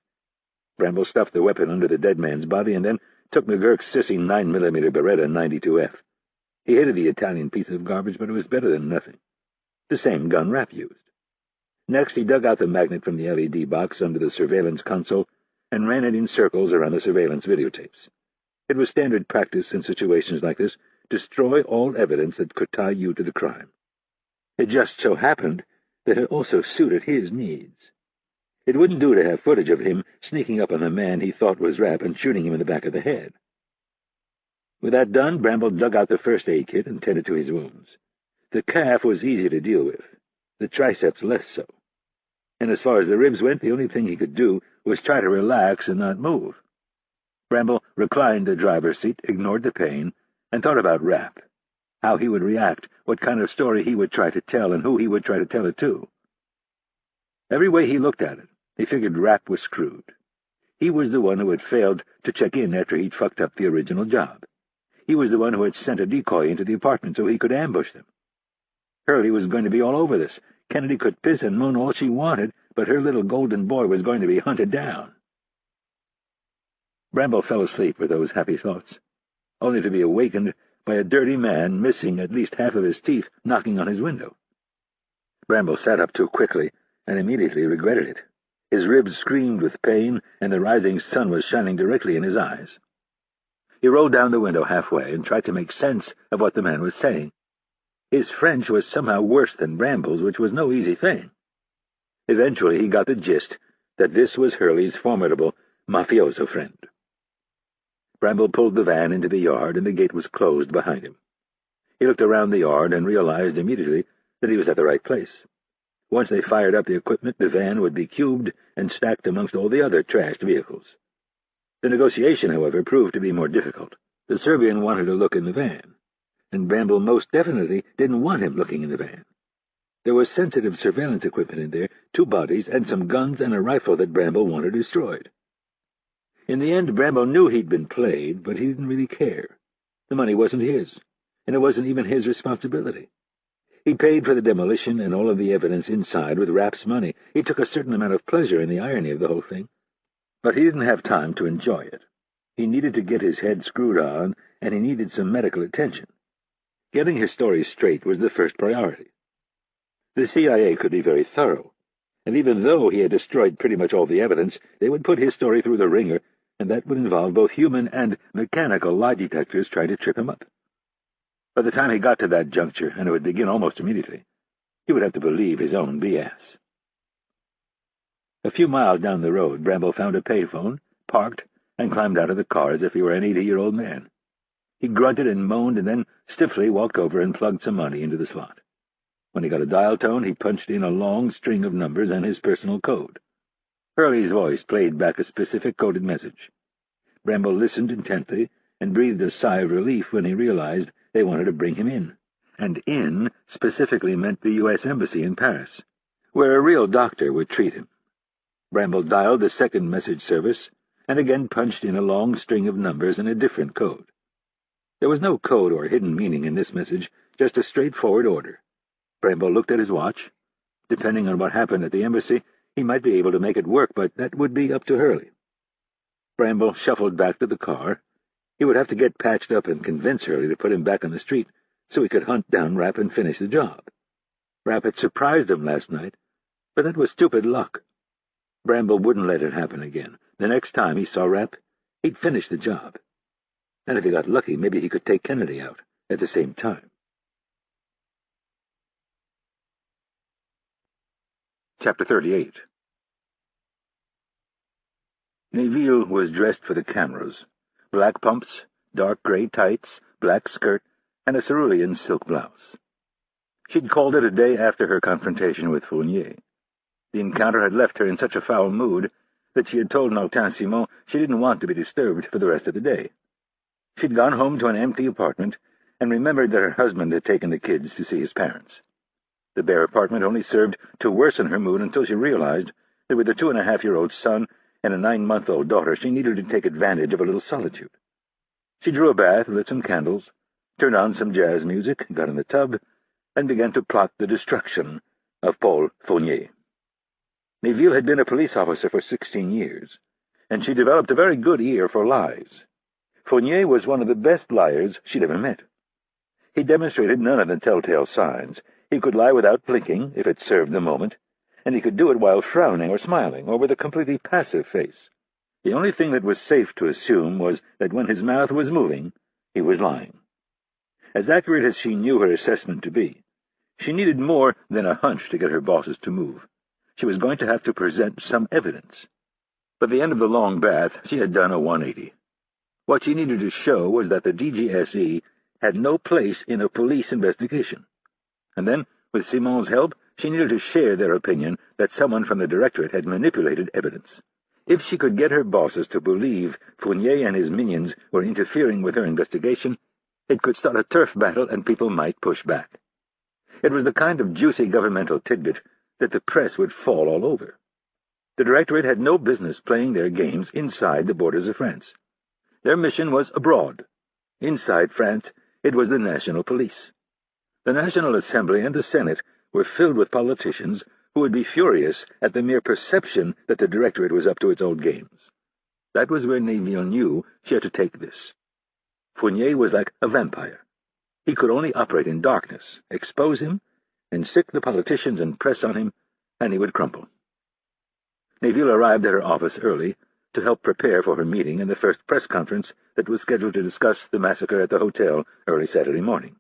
Bramble stuffed the weapon under the dead man's body and then took McGurk's sissy 9mm Beretta 92F. He hated the Italian piece of garbage, but it was better than nothing. The same gun Rapp used. Next, he dug out the magnet from the LED box under the surveillance console and ran it in circles around the surveillance videotapes. It was standard practice in situations like this: destroy all evidence that could tie you to the crime. It just so happened that it also suited his needs. It wouldn't do to have footage of him sneaking up on the man he thought was Rapp and shooting him in the back of the head. With that done, Bramble dug out the first aid kit and tended to his wounds. The calf was easy to deal with, the triceps less so. And as far as the ribs went, the only thing he could do was try to relax and not move. Bramble reclined the driver's seat, ignored the pain, and thought about Rapp, how he would react, what kind of story he would try to tell, and who he would try to tell it to. Every way he looked at it, he figured Rapp was screwed. He was the one who had failed to check in after he'd fucked up the original job. He was the one who had sent a decoy into the apartment so he could ambush them. Hurley was going to be all over this. Kennedy could piss and moan all she wanted, but her little golden boy was going to be hunted down. Bramble fell asleep with those happy thoughts, only to be awakened by a dirty man missing at least half of his teeth knocking on his window. Bramble sat up too quickly and immediately regretted it. His ribs screamed with pain, and the rising sun was shining directly in his eyes. He rolled down the window halfway and tried to make sense of what the man was saying. His French was somehow worse than Bramble's, which was no easy thing. Eventually he got the gist that this was Hurley's formidable mafioso friend. Bramble pulled the van into the yard, and the gate was closed behind him. He looked around the yard and realized immediately that he was at the right place. Once they fired up the equipment, the van would be cubed and stacked amongst all the other trashed vehicles. The negotiation, however, proved to be more difficult. The Serbian wanted to look in the van, and Bramble most definitely didn't want him looking in the van. There was sensitive surveillance equipment in there, 2 bodies, and some guns and a rifle that Bramble wanted destroyed. In the end, Bramble knew he'd been played, but he didn't really care. The money wasn't his, and it wasn't even his responsibility. He paid for the demolition and all of the evidence inside with Rapp's money. He took a certain amount of pleasure in the irony of the whole thing, but he didn't have time to enjoy it. He needed to get his head screwed on, and he needed some medical attention. Getting his story straight was the first priority. The CIA could be very thorough, and even though he had destroyed pretty much all the evidence, they would put his story through the ringer, and that would involve both human and mechanical lie detectors trying to trip him up. By the time he got to that juncture, and it would begin almost immediately, he would have to believe his own BS. A few miles down the road, Bramble found a payphone, parked, and climbed out of the car as if he were an 80-year-old man. He grunted and moaned and then stiffly walked over and plugged some money into the slot. When he got a dial tone, he punched in a long string of numbers and his personal code. Hurley's voice played back a specific coded message. Bramble listened intently and breathed a sigh of relief when he realized they wanted to bring him in. And in specifically meant the U.S. Embassy in Paris, where a real doctor would treat him. Bramble dialed the second message service and again punched in a long string of numbers and a different code. There was no code or hidden meaning in this message, just a straightforward order. Bramble looked at his watch. Depending on what happened at the embassy, he might be able to make it work, but that would be up to Hurley. Bramble shuffled back to the car. He would have to get patched up and convince Hurley to put him back on the street so he could hunt down Rapp and finish the job. Rapp had surprised him last night, but that was stupid luck. Bramble wouldn't let it happen again. The next time he saw Rapp, he'd finish the job. And if he got lucky, maybe he could take Kennedy out at the same time. Chapter 38. Neville was dressed for the cameras. Black pumps, dark gray tights, black skirt, and a cerulean silk blouse. She'd called it a day after her confrontation with Fournier. The encounter had left her in such a foul mood that she had told Martin Simon she didn't want to be disturbed for the rest of the day. She'd gone home to an empty apartment and remembered that her husband had taken the kids to see his parents. The bare apartment only served to worsen her mood until she realized that with a 2.5-year-old son and a 9-month-old daughter, she needed to take advantage of a little solitude. She drew a bath, lit some candles, turned on some jazz music, got in the tub, and began to plot the destruction of Paul Fournier. Neville had been a police officer for 16 years. and she developed a very good ear for lies. Fournier was one of the best liars she'd ever met. He demonstrated none of the telltale signs. He could lie without blinking, if it served the moment, and he could do it while frowning or smiling, or with a completely passive face. The only thing that was safe to assume was that when his mouth was moving, he was lying. As accurate as she knew her assessment to be, she needed more than a hunch to get her bosses to move. She was going to have to present some evidence. By the end of the long bath, she had done a 180. What she needed to show was that the DGSE had no place in a police investigation. And then, with Simon's help, she needed to share their opinion that someone from the Directorate had manipulated evidence. If she could get her bosses to believe Fournier and his minions were interfering with her investigation, it could start a turf battle and people might push back. It was the kind of juicy governmental tidbit that the press would fall all over. The Directorate had no business playing their games inside the borders of France. Their mission was abroad. Inside France, it was the National Police. The National Assembly and the Senate were filled with politicians who would be furious at the mere perception that the Directorate was up to its old games. That was where Neville knew she had to take this. Fournier was like a vampire. He could only operate in darkness, expose him, and sick the politicians and press on him, and he would crumple. Neville arrived at her office early to help prepare for her meeting and the first press conference that was scheduled to discuss the massacre at the hotel early Saturday morning.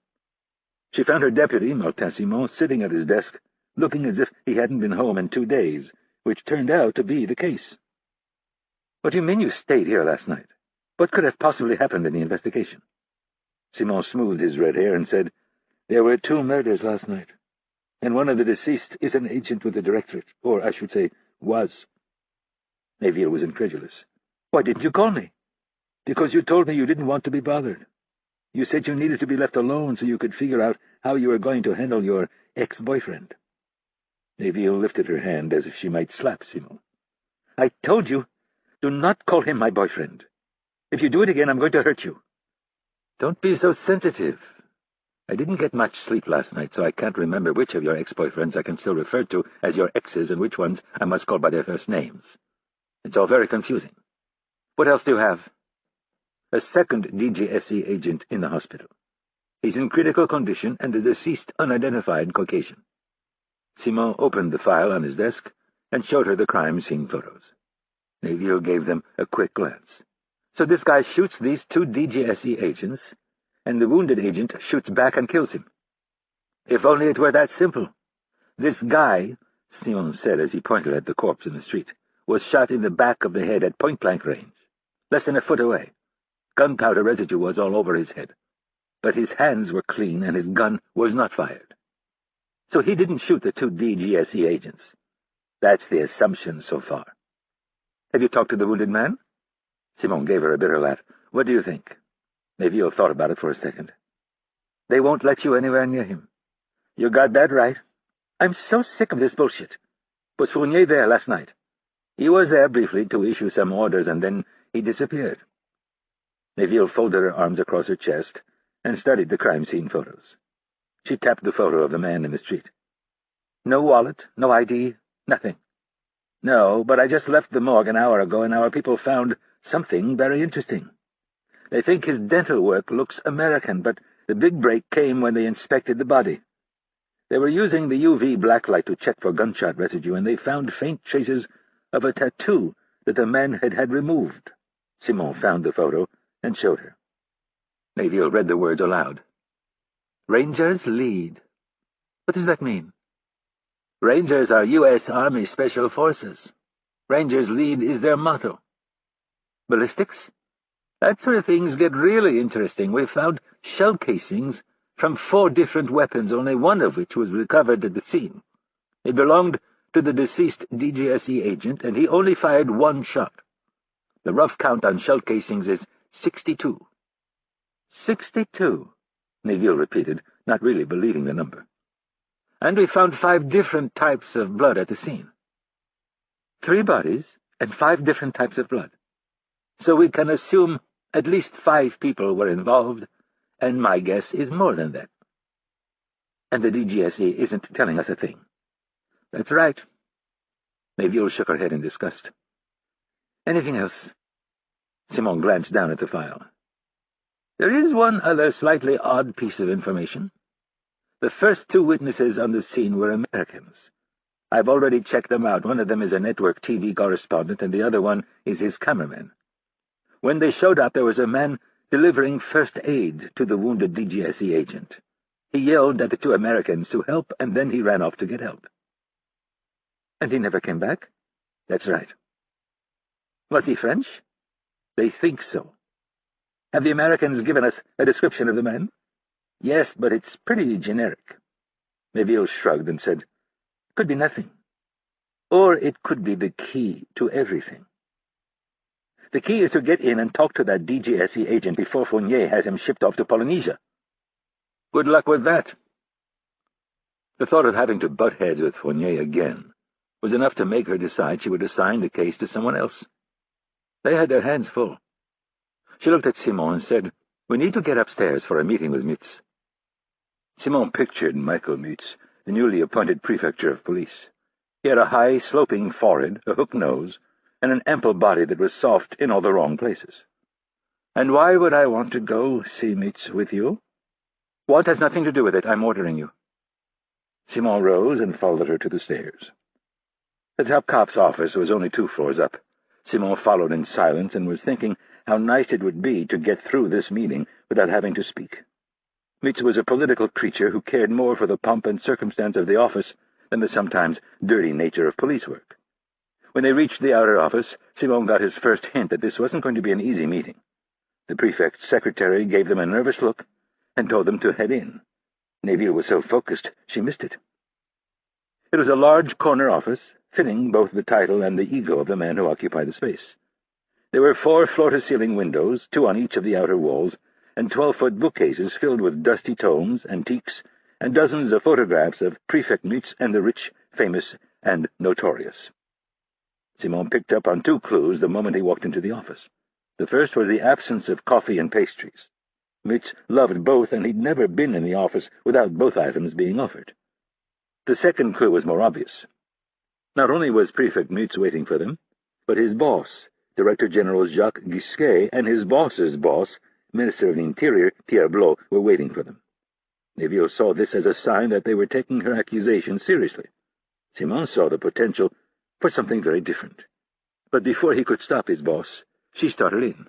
She found her deputy, Martin Simon, sitting at his desk, looking as if he hadn't been home in 2 days, which turned out to be the case. "What do you mean you stayed here last night? What could have possibly happened in the investigation?" Simon smoothed his red hair and said, "There were 2 murders last night, and one of the deceased is an agent with the Directorate, or I should say, was." Neville was incredulous. "Why didn't you call me?" "Because you told me you didn't want to be bothered. You said you needed to be left alone so you could figure out how you were going to handle your ex-boyfriend." Neville lifted her hand as if she might slap Simon. "I told you, do not call him my boyfriend. If you do it again, I'm going to hurt you." "Don't be so sensitive. I didn't get much sleep last night, so I can't remember which of your ex-boyfriends I can still refer to as your exes and which ones I must call by their first names. It's all very confusing. What else do you have?" "A second DGSE agent in the hospital. He's in critical condition and a deceased unidentified Caucasian." Simon opened the file on his desk and showed her the crime scene photos. Neville gave them a quick glance. "So this guy shoots these 2 DGSE agents, and the wounded agent shoots back and kills him. If only it were that simple. This guy," Simon said as he pointed at the corpse in the street, "was shot in the back of the head at point-blank range, less than a foot away. Gunpowder residue was all over his head. But his hands were clean and his gun was not fired. So he didn't shoot the 2 DGSE agents. That's the assumption so far. Have you talked to the wounded man?" Simon gave her a bitter laugh. "What do you think?" Neville thought about it for a second. "They won't let you anywhere near him." "You got that right. I'm so sick of this bullshit. Was Fournier there last night?" "He was there briefly to issue some orders, and then he disappeared." Neville folded her arms across her chest and studied the crime scene photos. She tapped the photo of the man in the street. "No wallet, no ID, nothing." "No, but I just left the morgue an hour ago, and our people found something very interesting. They think his dental work looks American, but the big break came when they inspected the body. They were using the UV blacklight to check for gunshot residue, and they found faint traces of a tattoo that the man had had removed." Simon found the photo and showed her. Neville read the words aloud. "Rangers lead." "What does that mean?" "Rangers are U.S. Army Special Forces. Rangers lead is their motto." "Ballistics?" "That's where things get really interesting. We found shell casings from 4 different weapons, only one of which was recovered at the scene. It belonged to the deceased DGSE agent, and he only fired 1 shot. The rough count on shell casings is 62. 62, Neville repeated, not really believing the number. "And we found 5 different types of blood at the scene." 3 bodies and 5 different types of blood. So we can assume at least 5 people were involved, and my guess is more than that." "And the DGSE isn't telling us a thing." "That's right." Neville shook her head in disgust. Anything else?" Simon glanced down at the file. "There is one other slightly odd piece of information. The first 2 witnesses on the scene were Americans. I've already checked them out. One of them is a network TV correspondent, and the other one is his cameraman. When they showed up, there was a man delivering first aid to the wounded DGSE agent. He yelled at the 2 Americans to help, and then he ran off to get help." "And he never came back?" "That's right." "Was he French?" "They think so." "Have the Americans given us a description of the man?" "Yes, but it's pretty generic." Neville shrugged and said, "Could be nothing. Or it could be the key to everything. The key is to get in and talk to that DGSE agent before Fournier has him shipped off to Polynesia." "Good luck with that." The thought of having to butt heads with Fournier again was enough to make her decide she would assign the case to someone else. They had their hands full. She looked at Simon and said, "We need to get upstairs for a meeting with Mitz." Simon pictured Michael Mitz, the newly appointed prefecture of police. He had a high, sloping forehead, a hook nose, and an ample body that was soft in all the wrong places. "And why would I want to go see Mitz with you?" "Want has nothing to do with it. I'm ordering you." Simon rose and followed her to the stairs. The top cop's office was only 2 floors up. Simon followed in silence and was thinking how nice it would be to get through this meeting without having to speak. Mitz was a political creature who cared more for the pomp and circumstance of the office than the sometimes dirty nature of police work. When they reached the outer office, Simon got his first hint that this wasn't going to be an easy meeting. The prefect's secretary gave them a nervous look and told them to head in. Neville was so focused she missed it. It was a large corner office, fitting both the title and the ego of the man who occupied the space. There were 4 floor-to-ceiling windows, 2 on each of the outer walls, and 12-foot bookcases filled with dusty tomes, antiques, and dozens of photographs of Prefect Mitz and the rich, famous, and notorious. Simon picked up on 2 clues the moment he walked into the office. The first was the absence of coffee and pastries. Mitz loved both, and he'd never been in the office without both items being offered. The second clue was more obvious. Not only was Prefect Mitz waiting for them, but his boss, Director General Jacques Gisquet, and his boss's boss, Minister of the Interior, Pierre Blot, were waiting for them. Neville saw this as a sign that they were taking her accusation seriously. Simon saw the potential for something very different. But before he could stop his boss, she started in.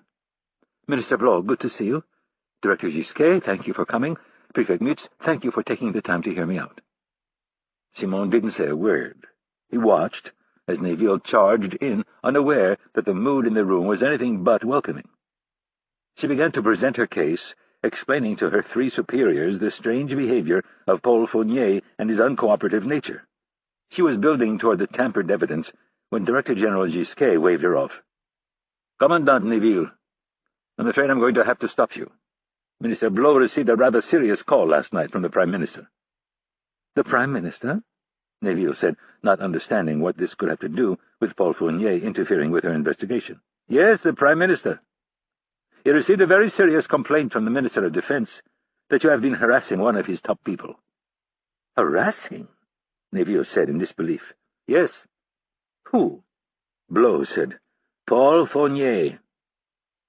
"Minister Blot, good to see you. Director Gisquet, thank you for coming. Prefect Mitz, thank you for taking the time to hear me out." Simon didn't say a word. He watched as Neville charged in, unaware that the mood in the room was anything but welcoming. She began to present her case, explaining to her 3 superiors the strange behavior of Paul Fournier and his uncooperative nature. She was building toward the tampered evidence when Director General Gisquet waved her off. "Commandant Neville, I'm afraid I'm going to have to stop you. Minister Blot received a rather serious call last night from the Prime Minister." "The Prime Minister?" Neville said, not understanding what this could have to do with Paul Fournier interfering with her investigation. "Yes, the Prime Minister. He received a very serious complaint from the Minister of Defense that you have been harassing one of his top people." "Harassing?" Neville said in disbelief. "Yes." "Who?" Blot said. "Paul Fournier."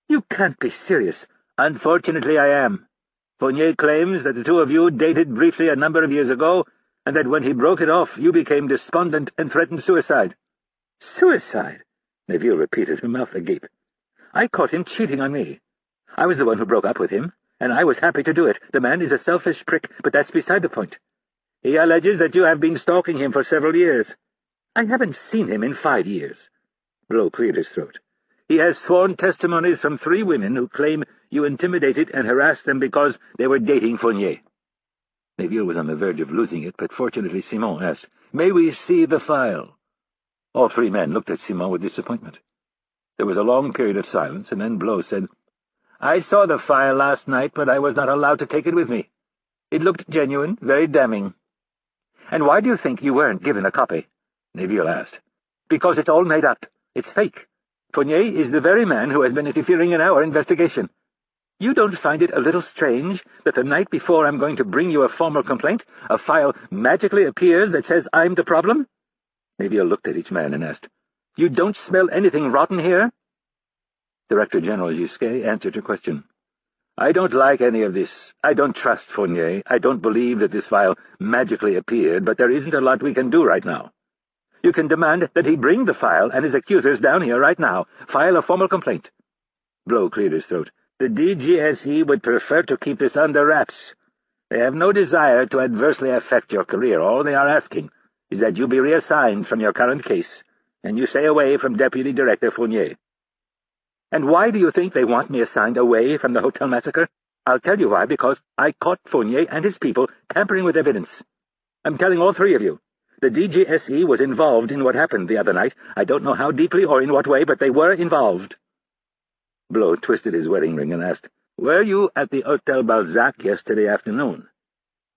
"You can't be serious." "Unfortunately, I am. Fournier claims that the 2 of you dated briefly a number of years ago, and that when he broke it off, you became despondent and threatened suicide." "Suicide?" Neville repeated, her mouth agape. "I caught him cheating on me. I was the one who broke up with him, and I was happy to do it. The man is a selfish prick, but that's beside the point. He alleges that you have been stalking him for several years." "I haven't seen him in 5 years." Blot cleared his throat. "He has sworn testimonies from 3 women who claim you intimidated and harassed them because they were dating Fournier." Neville was on the verge of losing it, but fortunately Simon asked, "May we see the file?" All 3 men looked at Simon with disappointment. There was a long period of silence, and then Blot said, "I saw the file last night, but I was not allowed to take it with me. It looked genuine, very damning." "And why do you think you weren't given a copy?" Neville asked. "Because it's all made up. It's fake. Fournier is the very man who has been interfering in our investigation. You don't find it a little strange that the night before I'm going to bring you a formal complaint, a file magically appears that says I'm the problem?" Neville looked at each man and asked, "You don't smell anything rotten here?" Director General Gisquet answered her question. "I don't like any of this. I don't trust Fournier. I don't believe that this file magically appeared, but there isn't a lot we can do right now. You can demand that he bring the file and his accusers down here right now. File a formal complaint." Blow cleared his throat. "The DGSE would prefer to keep this under wraps. They have no desire to adversely affect your career. All they are asking is that you be reassigned from your current case, and you stay away from Deputy Director Fournier." "And why do you think they want me assigned away from the hotel massacre? I'll tell you why, because I caught Fournier and his people tampering with evidence. I'm telling all three of you. The DGSE was involved in what happened the other night. I don't know how deeply or in what way, but they were involved." Blow twisted his wedding ring and asked, "Were you at the Hotel Balzac yesterday afternoon?"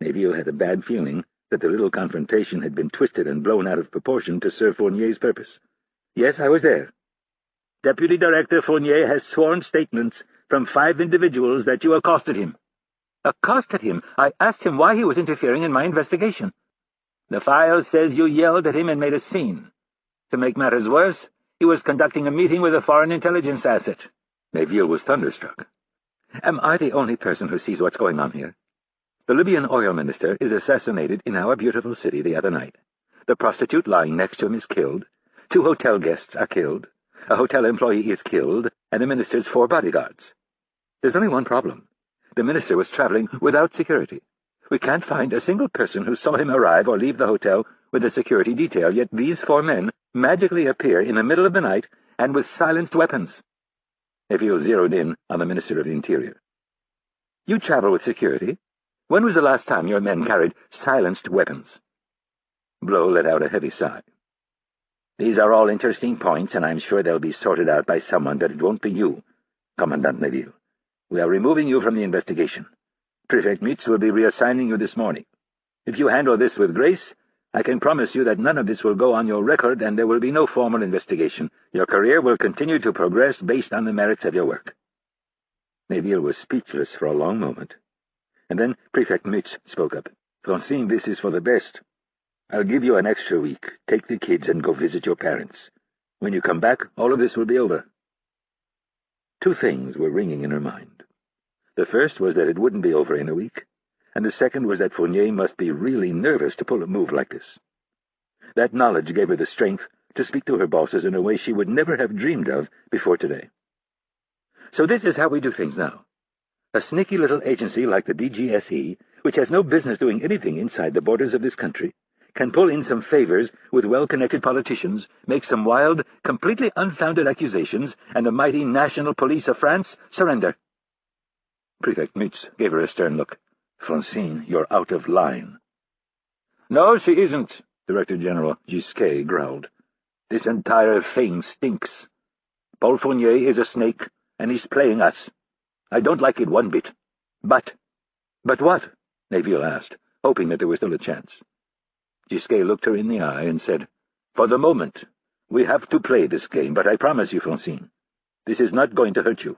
Neville had a bad feeling that the little confrontation had been twisted and blown out of proportion to serve Fournier's purpose. "Yes, I was there. Deputy Director Fournier has sworn statements from 5 individuals that you accosted him." "Accosted him? I asked him why he was interfering in my investigation." "The file says you yelled at him and made a scene. To make matters worse, he was conducting a meeting with a foreign intelligence asset." Neville was thunderstruck. "Am I the only person who sees what's going on here? The Libyan oil minister is assassinated in our beautiful city the other night. The prostitute lying next to him is killed. 2 hotel guests are killed. A hotel employee is killed, and the minister's 4 bodyguards. There's only one problem. The minister was traveling without security. We can't find a single person who saw him arrive or leave the hotel with a security detail, yet these 4 men magically appear in the middle of the night and with silenced weapons." Neville zeroed in on the Minister of the Interior. "You travel with security. When was the last time your men carried silenced weapons?" Blow let out a heavy sigh. "These are all interesting points, and I'm sure they'll be sorted out by someone, but it won't be you, Commandant Neville. We are removing you from the investigation. Prefect Mitch will be reassigning you this morning. If you handle this with grace, I can promise you that none of this will go on your record and there will be no formal investigation. Your career will continue to progress based on the merits of your work." Neville was speechless for a long moment, and then Prefect Mitch spoke up. "Francine, this is for the best. I'll give you an extra week. Take the kids and go visit your parents. When you come back, all of this will be over." 2 things were ringing in her mind. The first was that it wouldn't be over in a week, and the second was that Fournier must be really nervous to pull a move like this. That knowledge gave her the strength to speak to her bosses in a way she would never have dreamed of before today. "So this is how we do things now. A sneaky little agency like the DGSE, which has no business doing anything inside the borders of this country, can pull in some favors with well-connected politicians, make some wild, completely unfounded accusations, and the mighty National Police of France surrender." Prefect Mitch gave her a stern look. "Francine, you're out of line." "No, she isn't," Director General Gisquet growled. "This entire thing stinks. Paul Fournier is a snake, and he's playing us. I don't like it one bit. But what?" Neville asked, hoping that there was still a chance. Gisquet looked her in the eye and said, "For the moment, we have to play this game, but I promise you, Francine, this is not going to hurt you.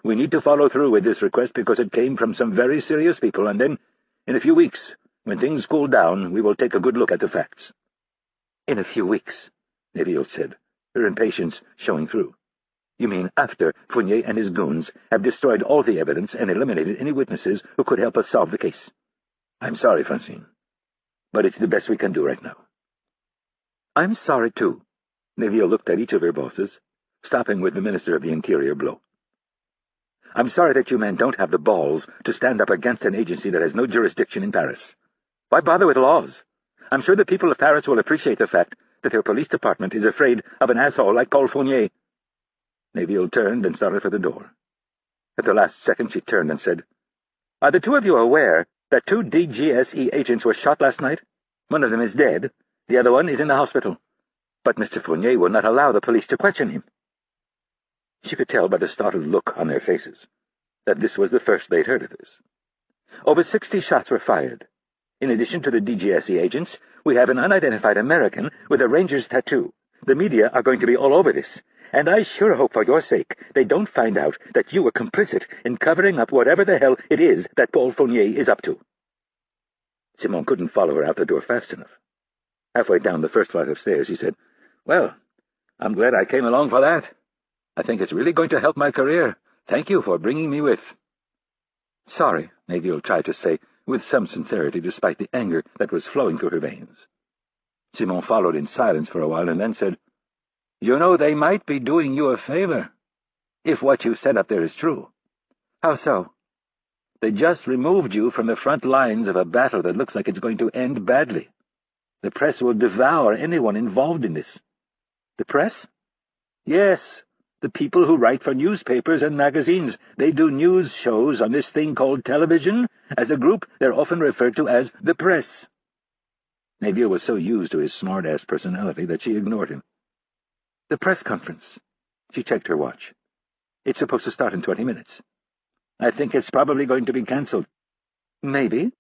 We need to follow through with this request because it came from some very serious people, and then, in a few weeks, when things cool down, we will take a good look at the facts." "In a few weeks," Neville said, her impatience showing through. "You mean after Fournier and his goons have destroyed all the evidence and eliminated any witnesses who could help us solve the case?" "I'm sorry, Francine, but it's the best we can do right now." "I'm sorry, too." Neville looked at each of her bosses, stopping with the Minister of the Interior, Blow. "I'm sorry that you men don't have the balls to stand up against an agency that has no jurisdiction in Paris. Why bother with laws? I'm sure the people of Paris will appreciate the fact that their police department is afraid of an asshole like Paul Fournier." Neville turned and started for the door. At the last second she turned and said, "Are the 2 of you aware that 2 DGSE agents were shot last night? One of them is dead. The other one is in the hospital. But Mr. Fournier will not allow the police to question him." She could tell by the startled look on their faces that this was the first they'd heard of this. "Over 60 shots were fired. In addition to the DGSE agents, we have an unidentified American with a Ranger's tattoo. The media are going to be all over this, and I sure hope for your sake they don't find out that you were complicit in covering up whatever the hell it is that Paul Fournier is up to." Simon couldn't follow her out the door fast enough. Halfway down the first flight of stairs, he said, "Well, I'm glad I came along for that. I think it's really going to help my career. Thank you for bringing me with." "Sorry," Neville tried to say, with some sincerity despite the anger that was flowing through her veins. Simon followed in silence for a while and then said, "You know, they might be doing you a favor, if what you said up there is true." "How so?" "They just removed you from the front lines of a battle that looks like it's going to end badly. The press will devour anyone involved in this." "The press?" "Yes, the people who write for newspapers and magazines. They do news shows on this thing called television. As a group, they're often referred to as the press." Neville was so used to his smart-ass personality that she ignored him. "The press conference." She checked her watch. "It's supposed to start in 20 minutes. "I think it's probably going to be cancelled." "Maybe."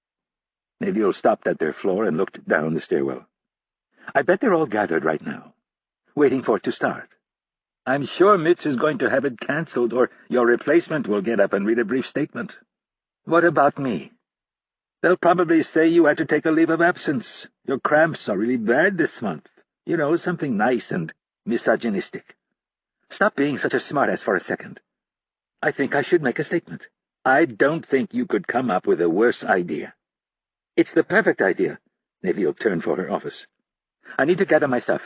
Neville stopped at their floor and looked down the stairwell. "I bet they're all gathered right now, waiting for it to start. I'm sure Mitch is going to have it cancelled, or your replacement will get up and read a brief statement." "What about me?" "They'll probably say you had to take a leave of absence. Your cramps are really bad this month. You know, something nice and misogynistic." "Stop being such a smartass for a second. I think I should make a statement." "I don't think you could come up with a worse idea." "It's the perfect idea." Neville turned for her office. "I need to gather my stuff."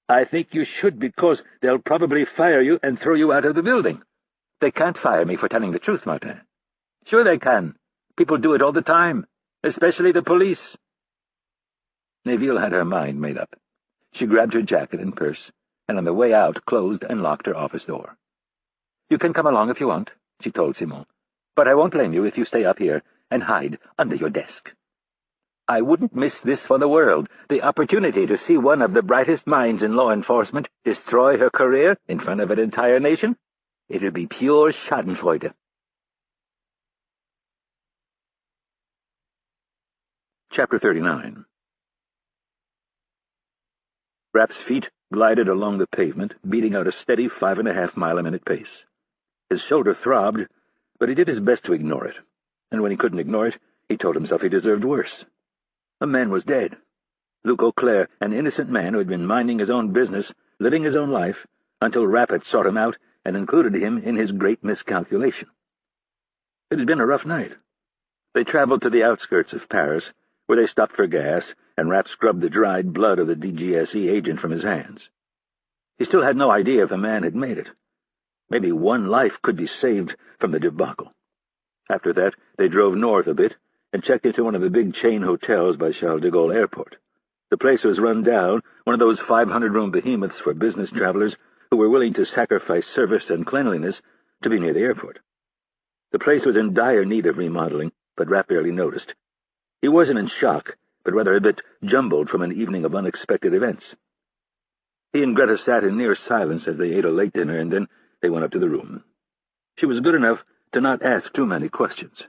"I think you should, because they'll probably fire you and throw you out of the building." "They can't fire me for telling the truth, Martin." "Sure they can. People do it all the time, especially the police." Neville had her mind made up. She grabbed her jacket and purse, and on the way out closed and locked her office door. "You can come along if you want," she told Simon, "but I won't blame you if you stay up here and hide under your desk." "I wouldn't miss this for the world, the opportunity to see one of the brightest minds in law enforcement destroy her career in front of an entire nation. It would be pure schadenfreude." Chapter 39. Rapp's feet glided along the pavement, beating out a steady 5.5-mile-a-minute pace. His shoulder throbbed, but he did his best to ignore it, and when he couldn't ignore it, he told himself he deserved worse. A man was dead. Luc Auclair, an innocent man who had been minding his own business, living his own life, until Rapp had sought him out and included him in his great miscalculation. It had been a rough night. They traveled to the outskirts of Paris, where they stopped for gas, and Rapp scrubbed the dried blood of the DGSE agent from his hands. He still had no idea if the man had made it. Maybe one life could be saved from the debacle. After that, they drove north a bit and checked into one of the big chain hotels by Charles de Gaulle Airport. The place was run down, one of those 500-room behemoths for business travelers who were willing to sacrifice service and cleanliness to be near the airport. The place was in dire need of remodeling, but Rapp barely noticed. He wasn't in shock, but rather a bit jumbled from an evening of unexpected events. He and Greta sat in near silence as they ate a late dinner, and then they went up to the room. She was good enough to not ask too many questions.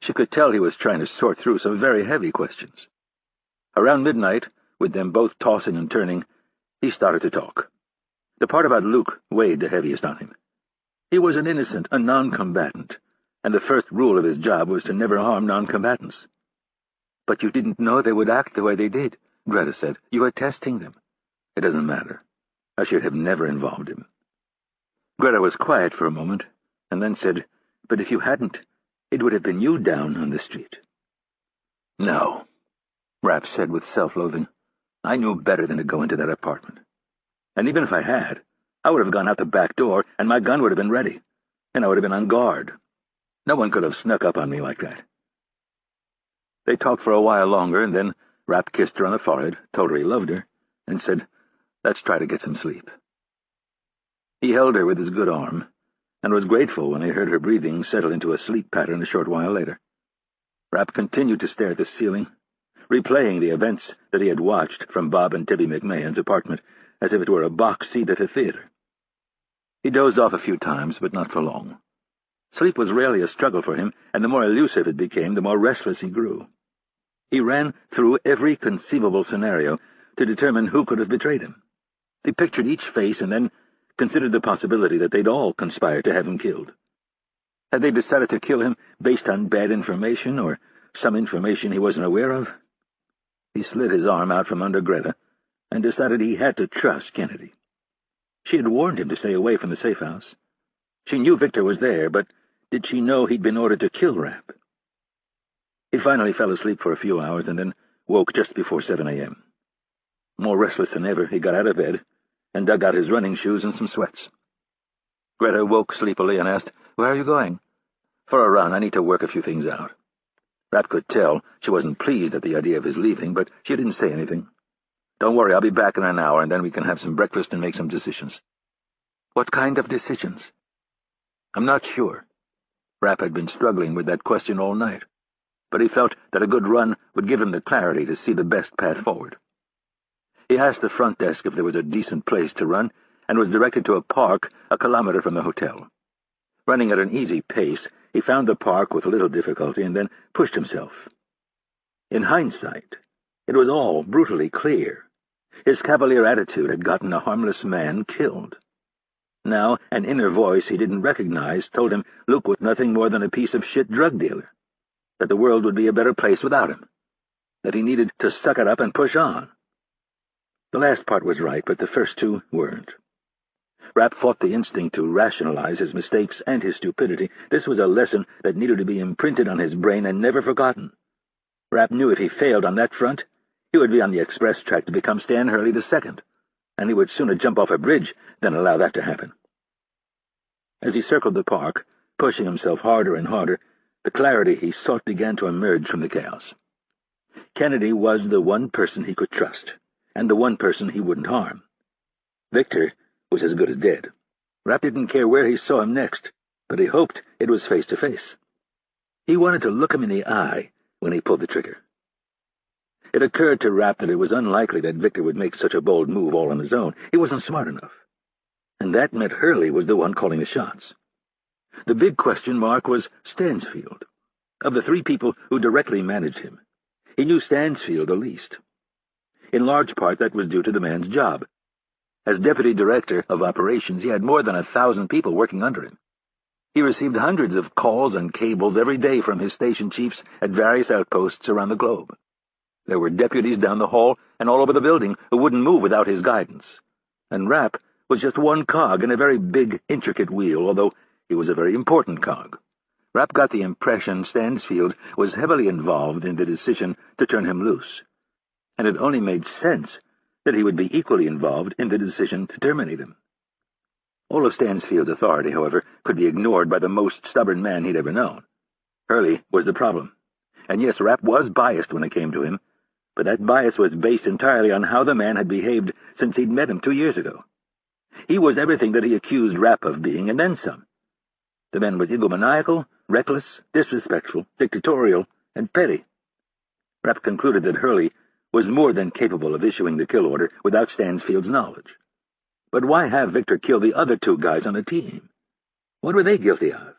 She could tell he was trying to sort through some very heavy questions. Around midnight, with them both tossing and turning, he started to talk. The part about Luke weighed the heaviest on him. He was an innocent, a non-combatant, and the first rule of his job was to never harm non-combatants. "But you didn't know they would act the way they did," Greta said. "You were testing them." "It doesn't matter. I should have never involved him." Greta was quiet for a moment, and then said, "But if you hadn't, it would have been you down on the street." "No," Rapp said with self-loathing. "I knew better than to go into that apartment. And even if I had, I would have gone out the back door, and my gun would have been ready, and I would have been on guard. No one could have snuck up on me like that." They talked for a while longer, and then Rapp kissed her on the forehead, told her he loved her, and said, "Let's try to get some sleep." He held her with his good arm, and was grateful when he heard her breathing settle into a sleep pattern a short while later. Rapp continued to stare at the ceiling, replaying the events that he had watched from Bob and Tibby McMahon's apartment, as if it were a box seat at a theater. He dozed off a few times, but not for long. Sleep was rarely a struggle for him, and the more elusive it became, the more restless he grew. He ran through every conceivable scenario to determine who could have betrayed him. He pictured each face and then considered the possibility that they'd all conspired to have him killed. Had they decided to kill him based on bad information or some information he wasn't aware of? He slid his arm out from under Greta and decided he had to trust Kennedy. She had warned him to stay away from the safe house. She knew Victor was there, but did she know he'd been ordered to kill Rapp? He finally fell asleep for a few hours and then woke just before 7 a.m. More restless than ever, he got out of bed and dug out his running shoes and some sweats. Greta woke sleepily and asked, "Where are you going?" "For a run. I need to work a few things out." Rapp could tell she wasn't pleased at the idea of his leaving, but she didn't say anything. "Don't worry, I'll be back in an hour, and then we can have some breakfast and make some decisions." "What kind of decisions?" "I'm not sure." Rapp had been struggling with that question all night, but he felt that a good run would give him the clarity to see the best path forward. He asked the front desk if there was a decent place to run, and was directed to a park a kilometer from the hotel. Running at an easy pace, he found the park with little difficulty and then pushed himself. In hindsight, it was all brutally clear. His cavalier attitude had gotten a harmless man killed. Now, an inner voice he didn't recognize told him Luke was nothing more than a piece of shit drug dealer, that the world would be a better place without him, that he needed to suck it up and push on. The last part was right, but the first two weren't. Rapp fought the instinct to rationalize his mistakes and his stupidity. This was a lesson that needed to be imprinted on his brain and never forgotten. Rapp knew if he failed on that front, he would be on the express track to become Stan Hurley II, and he would sooner jump off a bridge than allow that to happen. As he circled the park, pushing himself harder and harder, the clarity he sought began to emerge from the chaos. Kennedy was the one person he could trust, and the one person he wouldn't harm. Victor was as good as dead. Rapp didn't care where he saw him next, but he hoped it was face-to-face. He wanted to look him in the eye when he pulled the trigger. It occurred to Rapp that it was unlikely that Victor would make such a bold move all on his own. He wasn't smart enough. And that meant Hurley was the one calling the shots. The big question mark was Stansfield. Of the three people who directly managed him, he knew Stansfield the least. In large part, that was due to the man's job. As deputy director of operations, he had more than 1,000 people working under him. He received hundreds of calls and cables every day from his station chiefs at various outposts around the globe. There were deputies down the hall and all over the building who wouldn't move without his guidance. And Rapp was just one cog in a very big, intricate wheel, although he was a very important cog. Rapp got the impression Stansfield was heavily involved in the decision to turn him loose, and it only made sense that he would be equally involved in the decision to terminate him. All of Stansfield's authority, however, could be ignored by the most stubborn man he'd ever known. Hurley was the problem. And yes, Rapp was biased when it came to him, but that bias was based entirely on how the man had behaved since he'd met him 2 years ago. He was everything that he accused Rapp of being, and then some. The man was egomaniacal, reckless, disrespectful, dictatorial, and petty. Rapp concluded that Hurley was more than capable of issuing the kill order without Stansfield's knowledge. But why have Victor kill the other two guys on the team? What were they guilty of?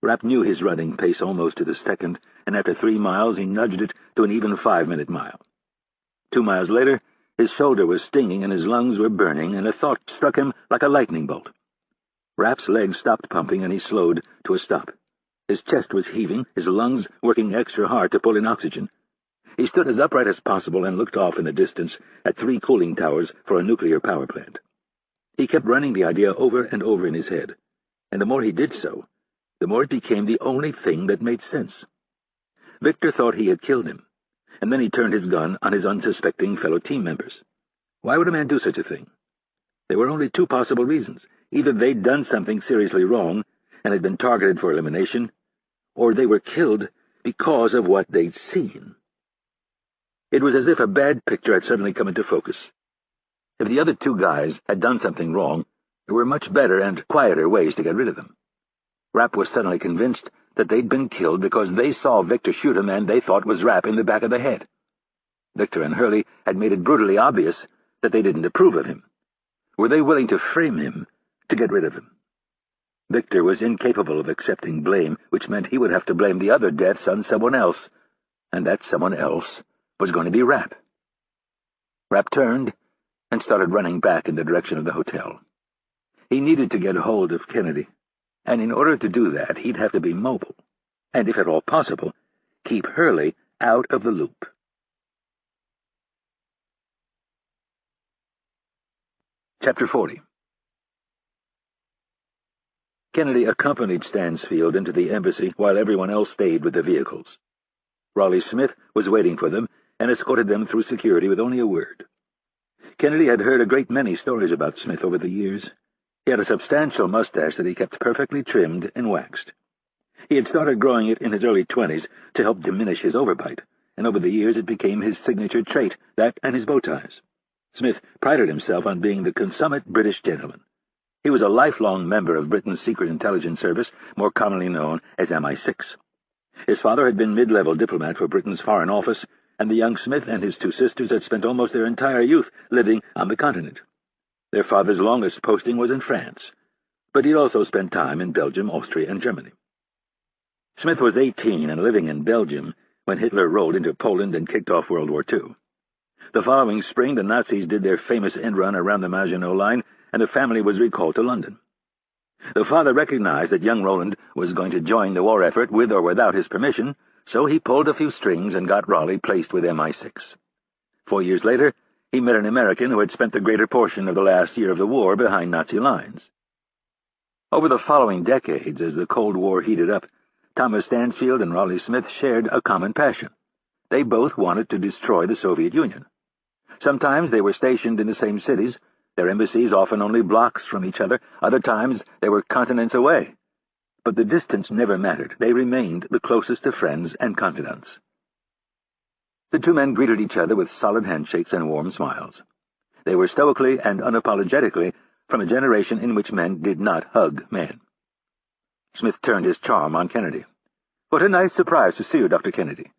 Rapp knew his running pace almost to the second, and after 3 miles he nudged it to an even 5-minute mile. 2 miles later, his shoulder was stinging and his lungs were burning, and a thought struck him like a lightning bolt. Rapp's legs stopped pumping, and he slowed to a stop. His chest was heaving, his lungs working extra hard to pull in oxygen. He stood as upright as possible and looked off in the distance at 3 cooling towers for a nuclear power plant. He kept running the idea over and over in his head, and the more he did so, the more it became the only thing that made sense. Victor thought he had killed him, and then he turned his gun on his unsuspecting fellow team members. Why would a man do such a thing? There were only 2 possible reasons. Either they'd done something seriously wrong and had been targeted for elimination, or they were killed because of what they'd seen. It was as if a bad picture had suddenly come into focus. If the other 2 guys had done something wrong, there were much better and quieter ways to get rid of them. Rapp was suddenly convinced that they'd been killed because they saw Victor shoot a man they thought was Rapp in the back of the head. Victor and Hurley had made it brutally obvious that they didn't approve of him. Were they willing to frame him to get rid of him? Victor was incapable of accepting blame, which meant he would have to blame the other deaths on someone else, and that someone else was going to be Rapp. Rapp turned and started running back in the direction of the hotel. He needed to get hold of Kennedy, and in order to do that, he'd have to be mobile, and if at all possible, keep Hurley out of the loop. Chapter 40. Kennedy accompanied Stansfield into the embassy while everyone else stayed with the vehicles. Raleigh Smith was waiting for them and escorted them through security with only a word. Kennedy had heard a great many stories about Smith over the years. He had a substantial mustache that he kept perfectly trimmed and waxed. He had started growing it in his early 20s to help diminish his overbite, and over the years it became his signature trait, that and his bow ties. Smith prided himself on being the consummate British gentleman. He was a lifelong member of Britain's Secret Intelligence Service, more commonly known as MI6. His father had been mid-level diplomat for Britain's Foreign Office, and the young Smith and his two sisters had spent almost their entire youth living on the continent. Their father's longest posting was in France, but he'd also spent time in Belgium, Austria, and Germany. Smith was 18 and living in Belgium when Hitler rolled into Poland and kicked off World War II. The following spring, the Nazis did their famous end run around the Maginot Line, and the family was recalled to London. The father recognized that young Roland was going to join the war effort with or without his permission, so he pulled a few strings and got Raleigh placed with MI6. 4 years later, he met an American who had spent the greater portion of the last year of the war behind Nazi lines. Over the following decades, as the Cold War heated up, Thomas Stansfield and Raleigh Smith shared a common passion. They both wanted to destroy the Soviet Union. Sometimes they were stationed in the same cities, their embassies often only blocks from each other. Other times they were continents away. But the distance never mattered. They remained the closest of friends and confidants. The two men greeted each other with solid handshakes and warm smiles. They were stoically and unapologetically from a generation in which men did not hug men. Smith turned his charm on Kennedy. "What a nice surprise to see you, Dr. Kennedy."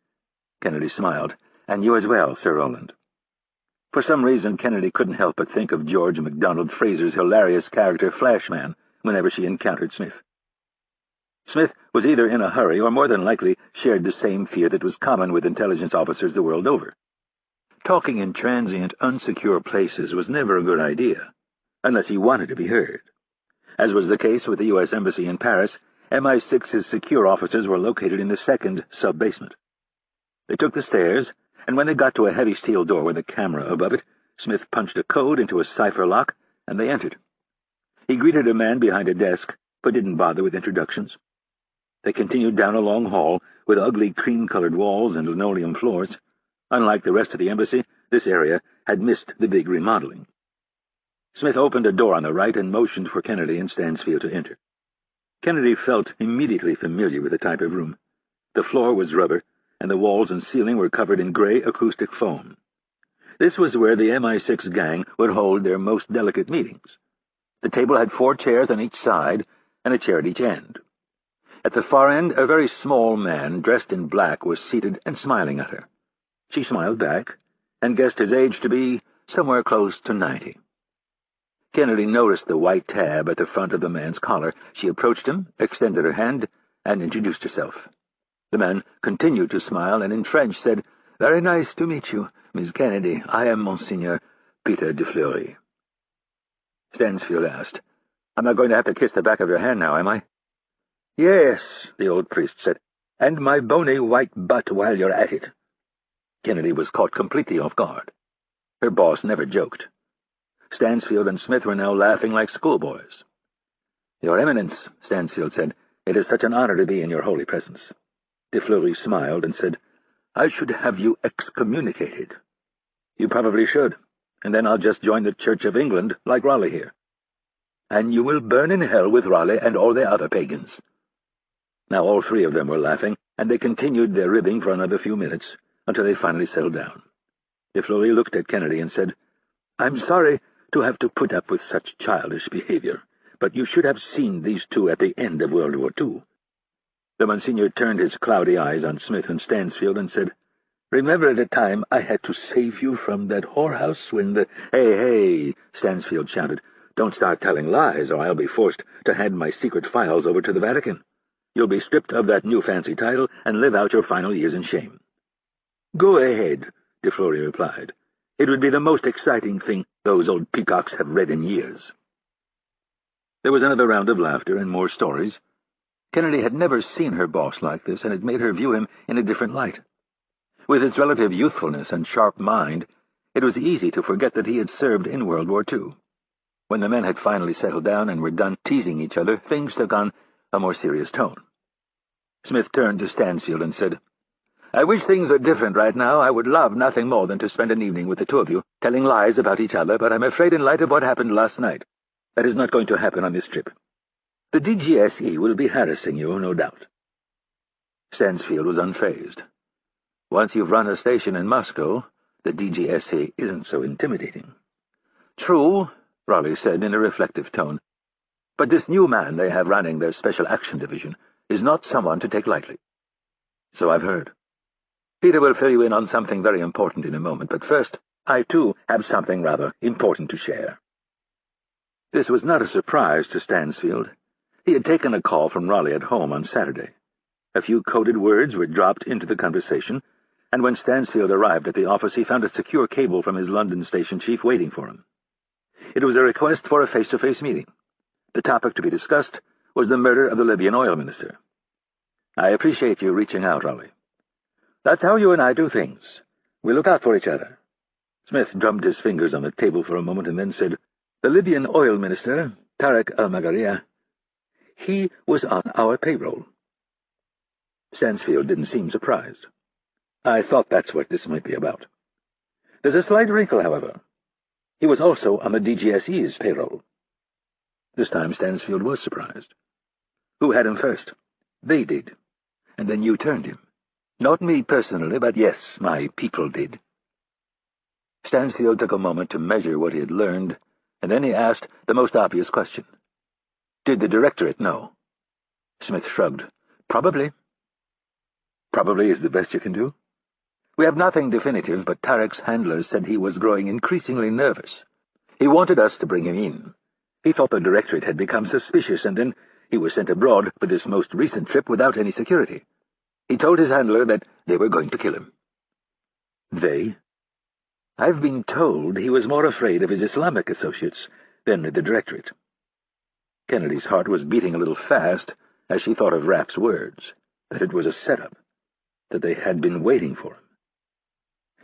Kennedy smiled. "And you as well, Sir Roland." For some reason, Kennedy couldn't help but think of George MacDonald Fraser's hilarious character Flashman whenever she encountered Smith. Smith was either in a hurry or more than likely shared the same fear that was common with intelligence officers the world over. Talking in transient, unsecure places was never a good idea, unless he wanted to be heard. As was the case with the U.S. Embassy in Paris, MI6's secure offices were located in the second sub-basement. They took the stairs, and when they got to a heavy steel door with a camera above it, Smith punched a code into a cipher lock, and they entered. He greeted a man behind a desk, but didn't bother with introductions. They continued down a long hall with ugly cream-colored walls and linoleum floors. Unlike the rest of the embassy, this area had missed the big remodeling. Smith opened a door on the right and motioned for Kennedy and Stansfield to enter. Kennedy felt immediately familiar with the type of room. The floor was rubber, and the walls and ceiling were covered in gray acoustic foam. This was where the MI6 gang would hold their most delicate meetings. The table had 4 chairs on each side and a chair at each end. At the far end, a very small man dressed in black was seated and smiling at her. She smiled back and guessed his age to be somewhere close to 90. Kennedy noticed the white tab at the front of the man's collar. She approached him, extended her hand, and introduced herself. The man continued to smile and in French said, "Very nice to meet you, Miss Kennedy. I am Monsignor Peter de Fleury." Stansfield asked, "I'm not going to have to kiss the back of your hand now, am I?" "Yes," the old priest said, "and my bony white butt while you're at it." Kennedy was caught completely off guard. Her boss never joked. Stansfield and Smith were now laughing like schoolboys. "Your Eminence," Stansfield said, "it is such an honor to be in your holy presence." De Fleury smiled and said, "I should have you excommunicated." "You probably should, and then I'll just join the Church of England like Raleigh here." "And you will burn in hell with Raleigh and all the other pagans." Now all 3 of them were laughing, and they continued their ribbing for another few minutes, until they finally settled down. De Fleury looked at Kennedy and said, "I'm sorry to have to put up with such childish behavior, but you should have seen these 2 at the end of World War II. The Monsignor turned his cloudy eyes on Smith and Stansfield and said, "Remember the time I had to save you from that whorehouse when the—" Hey, Stansfield shouted. "Don't start telling lies, or I'll be forced to hand my secret files over to the Vatican. You'll be stripped of that new fancy title and live out your final years in shame." "Go ahead," De Fleury replied. "It would be the most exciting thing those old peacocks have read in years." There was another round of laughter and more stories. Kennedy had never seen her boss like this, and it made her view him in a different light. With his relative youthfulness and sharp mind, it was easy to forget that he had served in World War II. When the men had finally settled down and were done teasing each other, things took on a more serious tone. Smith turned to Stansfield and said, "I wish things were different right now. I would love nothing more than to spend an evening with the two of you, telling lies about each other, but I'm afraid in light of what happened last night, that is not going to happen on this trip. The DGSE will be harassing you, no doubt." Stansfield was unfazed. Once you've run a station in Moscow, the DGSE isn't so intimidating. "True," Raleigh said in a reflective tone, "but this new man they have running their Special Action Division is not someone to take lightly." "So I've heard. Peter will fill you in on something very important in a moment, but first, I too have something rather important to share." This was not a surprise to Stansfield. He had taken a call from Raleigh at home on Saturday. A few coded words were dropped into the conversation, and when Stansfield arrived at the office he found a secure cable from his London station chief waiting for him. It was a request for a face-to-face meeting. The topic to be discussed was the murder of the Libyan oil minister. "I appreciate you reaching out, Raleigh. That's how you and I do things. We look out for each other." Smith drummed his fingers on the table for a moment and then said, "The Libyan oil minister, Tariq al-Magharia, he was on our payroll." Stansfield didn't seem surprised. "I thought that's what this might be about. There's a slight wrinkle, however. He was also on the DGSE's payroll." This time Stansfield was surprised. "Who had him first?" "They did. And then you turned him. Not me personally, but yes, my people did." Stansfield took a moment to measure what he had learned, and then he asked the most obvious question. "Did the Directorate know?" Smith shrugged. "Probably." "Probably is the best you can do?" "We have nothing definitive, but Tariq's handlers said he was growing increasingly nervous. He wanted us to bring him in. He thought the Directorate had become suspicious, and then he was sent abroad for this most recent trip without any security. He told his handler that they were going to kill him." "They?" "I've been told he was more afraid of his Islamic associates than the Directorate." Kennedy's heart was beating a little fast as she thought of Rapp's words, that it was a setup, that they had been waiting for him.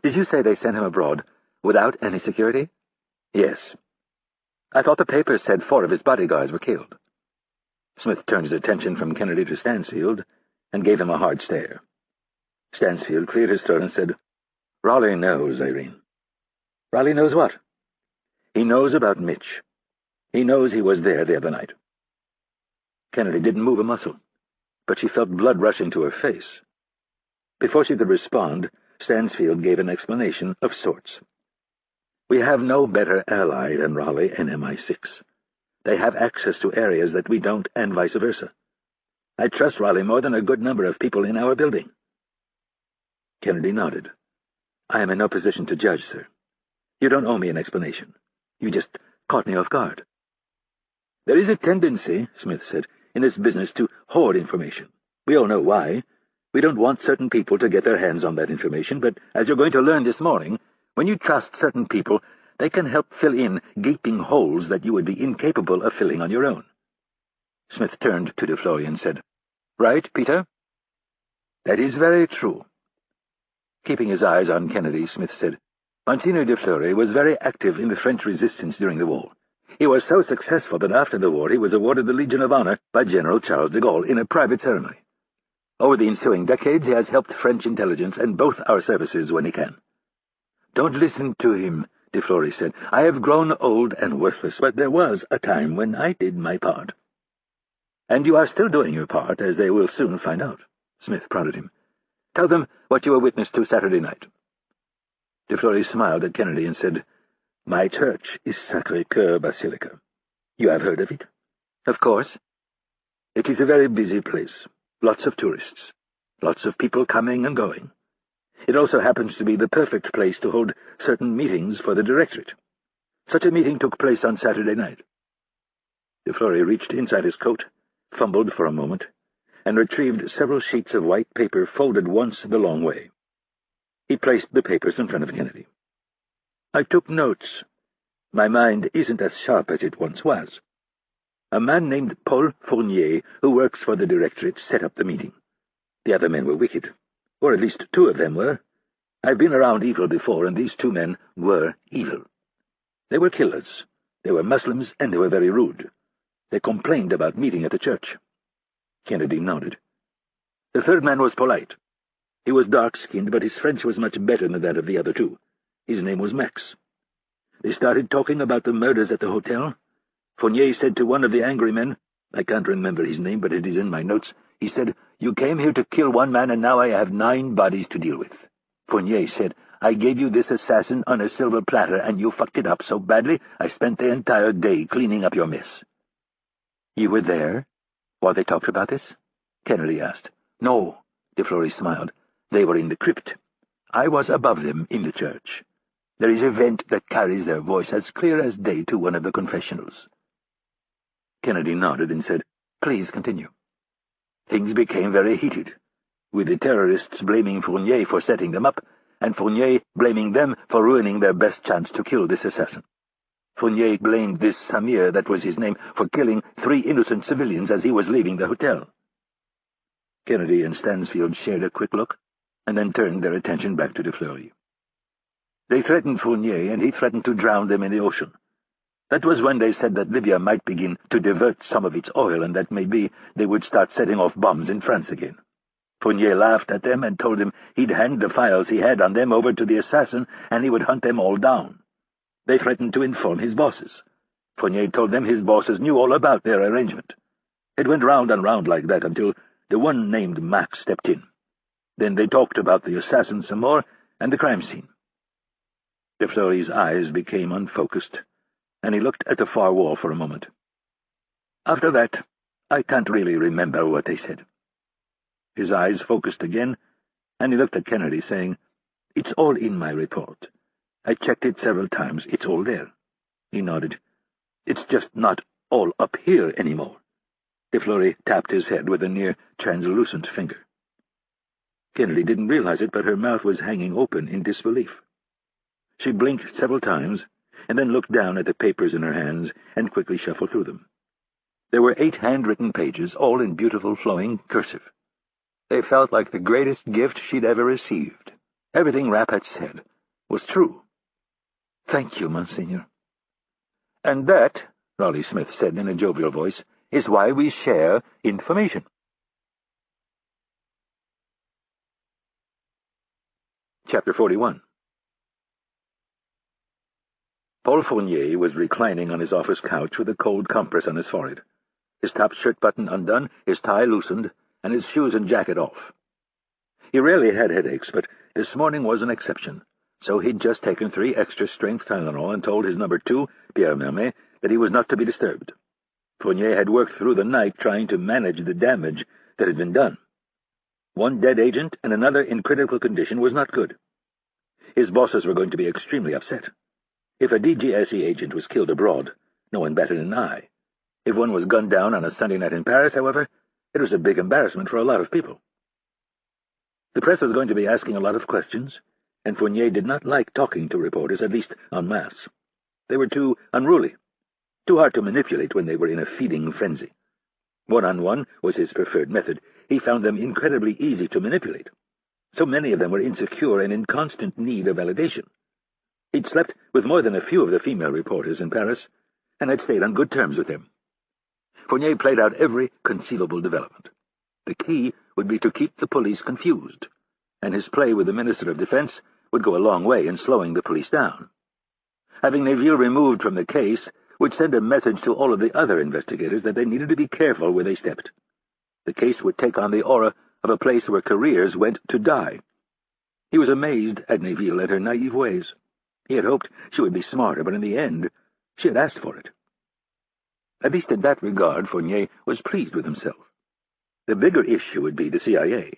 "Did you say they sent him abroad without any security?" "Yes. I thought the papers said 4 of his bodyguards were killed." Smith turned his attention from Kennedy to Stansfield and gave him a hard stare. Stansfield cleared his throat and said, "Raleigh knows, Irene." "Raleigh knows what?" "He knows about Mitch. He knows he was there the other night." Kennedy didn't move a muscle, but she felt blood rushing to her face. Before she could respond, Stansfield gave an explanation of sorts. "We have no better ally than Raleigh and MI6. They have access to areas that we don't, and vice versa. I trust Raleigh more than a good number of people in our building." Kennedy nodded. "I am in no position to judge, sir. You don't owe me an explanation. You just caught me off guard." "There is a tendency," Smith said, "in this business to hoard information. We all know why. We don't want certain people to get their hands on that information, but as you're going to learn this morning, when you trust certain people, they can help fill in gaping holes that you would be incapable of filling on your own." Smith turned to de Fleury and said, "Right, Peter?" "That is very true." Keeping his eyes on Kennedy, Smith said, "Monsignor de Fleury was very active in the French resistance during the war. He was so successful that after the war he was awarded the Legion of Honor by General Charles de Gaulle in a private ceremony. Over the ensuing decades he has helped French intelligence and both our services when he can." "Don't listen to him," de Fleury said. "I have grown old and worthless, but there was a time when I did my part." "And you are still doing your part, as they will soon find out," Smith prodded him. "Tell them what you were witness to Saturday night." De Fleury smiled at Kennedy and said, "My church is Sacré-Cœur Basilica. You have heard of it?" "Of course." "It is a very busy place. Lots of tourists. Lots of people coming and going. It also happens to be the perfect place to hold certain meetings for the Directorate. Such a meeting took place on Saturday night." De Fleury reached inside his coat, fumbled for a moment, and retrieved several sheets of white paper folded once the long way. He placed the papers in front of Kennedy. "I took notes. My mind isn't as sharp as it once was. A man named Paul Fournier, who works for the Directorate, set up the meeting. The other men were wicked, or at least 2 of them were. I've been around evil before, and these 2 men were evil. They were killers. They were Muslims, and they were very rude. They complained about meeting at the church. Kennedy nodded. The third man was polite. He was dark-skinned, but his French was much better than that of the other two. His name was Max. They started talking about the murders at the hotel. Fournier said to one of the angry men, I can't remember his name, but it is in my notes, he said, "You came here to kill one man, and now I have 9 bodies to deal with." Fournier said, "I gave you this assassin on a silver platter, and you fucked it up so badly I spent the entire day cleaning up your mess." "You were there while they talked about this?" Kennedy asked. "No," De Fleury smiled. "They were in the crypt. I was above them in the church. There is a vent that carries their voice as clear as day to one of the confessionals." Kennedy nodded and said, "Please continue." "Things became very heated, with the terrorists blaming Fournier for setting them up, and Fournier blaming them for ruining their best chance to kill this assassin. Fournier blamed this Samir, that was his name, for killing 3 innocent civilians as he was leaving the hotel." Kennedy and Stansfield shared a quick look, and then turned their attention back to De Fleury. "They threatened Fournier, and he threatened to drown them in the ocean. That was when they said that Libya might begin to divert some of its oil, and that maybe they would start setting off bombs in France again. Fournier laughed at them and told them he'd hand the files he had on them over to the assassin, and he would hunt them all down. They threatened to inform his bosses. Fournier told them his bosses knew all about their arrangement. It went round and round like that until the one named Max stepped in. Then they talked about the assassin some more, and the crime scene." De Fleury's eyes became unfocused, and he looked at the far wall for a moment. "After that, I can't really remember what they said." His eyes focused again, and he looked at Kennedy, saying, "It's all in my report. I checked it several times. It's all there." He nodded. "It's just not all up here anymore." De Fleury tapped his head with a near-translucent finger. Kennedy didn't realize it, but her mouth was hanging open in disbelief. She blinked several times, and then looked down at the papers in her hands and quickly shuffled through them. There were 8 handwritten pages, all in beautiful flowing cursive. They felt like the greatest gift she'd ever received. Everything Rapp had said was true. "Thank you, Monsignor." "And that," Raleigh Smith said in a jovial voice, "is why we share information." Chapter 41. Paul Fournier was reclining on his office couch with a cold compress on his forehead, his top shirt button undone, his tie loosened, and his shoes and jacket off. He rarely had headaches, but this morning was an exception, so he'd just taken 3 extra-strength Tylenol and told his number 2, Pierre Mermet, that he was not to be disturbed. Fournier had worked through the night trying to manage the damage that had been done. One dead agent and another in critical condition was not good. His bosses were going to be extremely upset. If a DGSE agent was killed abroad, no one batted an eye. If one was gunned down on a Sunday night in Paris, however, it was a big embarrassment for a lot of people. The press was going to be asking a lot of questions, and Fournier did not like talking to reporters, at least en masse. They were too unruly, too hard to manipulate when they were in a feeding frenzy. One-on-one was his preferred method. He found them incredibly easy to manipulate. So many of them were insecure and in constant need of validation. He'd slept with more than a few of the female reporters in Paris, and had stayed on good terms with them. Fournier played out every conceivable development. The key would be to keep the police confused, and his play with the Minister of Defense would go a long way in slowing the police down. Having Neville removed from the case would send a message to all of the other investigators that they needed to be careful where they stepped. The case would take on the aura of a place where careers went to die. He was amazed at Neville and her naive ways. He had hoped she would be smarter, but in the end, she had asked for it. At least in that regard, Fournier was pleased with himself. The bigger issue would be the CIA.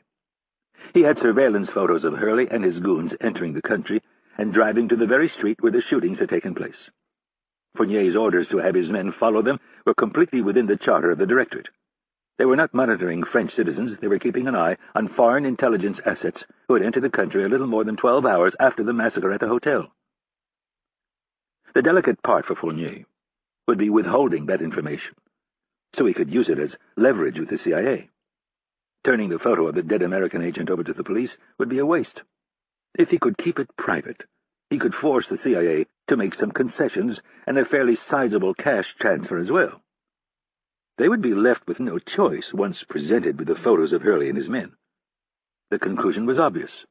He had surveillance photos of Hurley and his goons entering the country and driving to the very street where the shootings had taken place. Fournier's orders to have his men follow them were completely within the charter of the Directorate. They were not monitoring French citizens, they were keeping an eye on foreign intelligence assets who had entered the country a little more than 12 hours after the massacre at the hotel. The delicate part for Fournier would be withholding that information, so he could use it as leverage with the CIA. Turning the photo of the dead American agent over to the police would be a waste. If he could keep it private, He could force the CIA to make some concessions and a fairly sizable cash transfer as well. They would be left with no choice once presented with the photos of Hurley and his men. The conclusion was obvious.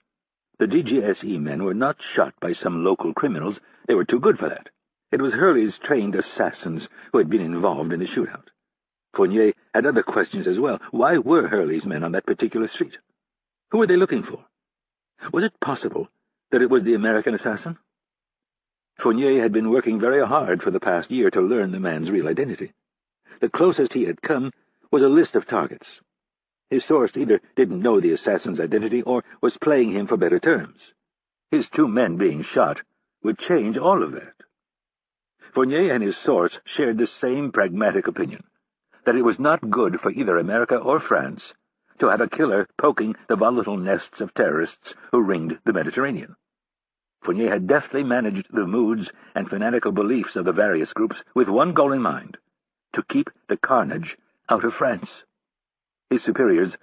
The DGSE men were not shot by some local criminals. They were too good for that. It was Hurley's trained assassins who had been involved in the shootout. Fournier had other questions as well. Why were Hurley's men on that particular street? Who were they looking for? Was it possible that it was the American assassin? Fournier had been working very hard for the past year to learn the man's real identity. The closest he had come was a list of targets. His source either didn't know the assassin's identity or was playing him for better terms. His 2 men being shot would change all of that. Fournier and his source shared the same pragmatic opinion, that it was not good for either America or France to have a killer poking the volatile nests of terrorists who ringed the Mediterranean. Fournier had deftly managed the moods and fanatical beliefs of the various groups with one goal in mind: to keep the carnage out of France. His superiors,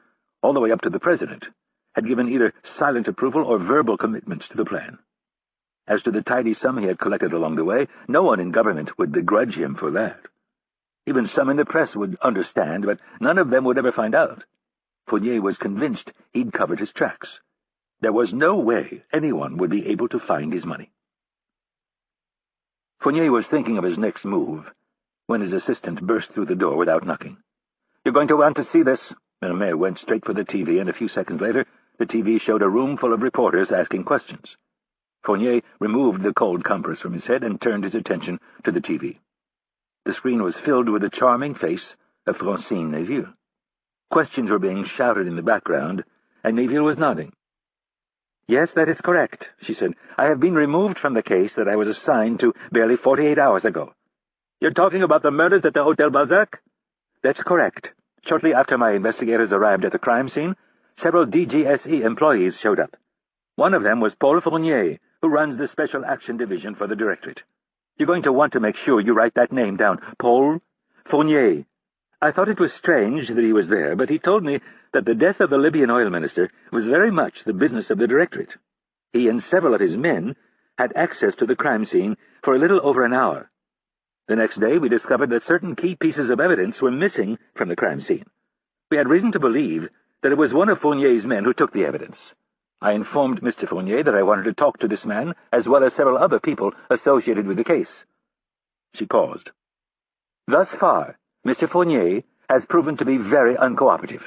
all the way up to the president, had given either silent approval or verbal commitments to the plan. As to the tidy sum he had collected along the way, no one in government would begrudge him for that. Even some in the press would understand, but none of them would ever find out. Fournier was convinced he'd covered his tracks. There was no way anyone would be able to find his money. Fournier was thinking of his next move when his assistant burst through the door without knocking. "You're going to want to see this." Mermet went straight for the TV, and a few seconds later the TV showed a room full of reporters asking questions. Fournier removed the cold compress from his head and turned his attention to the TV. The screen was filled with the charming face of Francine Neville. Questions were being shouted in the background, and Neville was nodding. "Yes, that is correct," she said. "I have been removed from the case that I was assigned to barely 48 hours ago." "You're talking about the murders at the Hotel Balzac?" "That's correct. Shortly after my investigators arrived at the crime scene, several DGSE employees showed up. One of them was Paul Fournier, who runs the Special Action Division for the Directorate. You're going to want to make sure you write that name down. Paul Fournier. I thought it was strange that he was there, but he told me that the death of the Libyan oil minister was very much the business of the Directorate. He and several of his men had access to the crime scene for a little over an hour. The next day we discovered that certain key pieces of evidence were missing from the crime scene. We had reason to believe that it was one of Fournier's men who took the evidence. I informed Mr. Fournier that I wanted to talk to this man, as well as several other people associated with the case." She paused. "Thus far, Mr. Fournier has proven to be very uncooperative.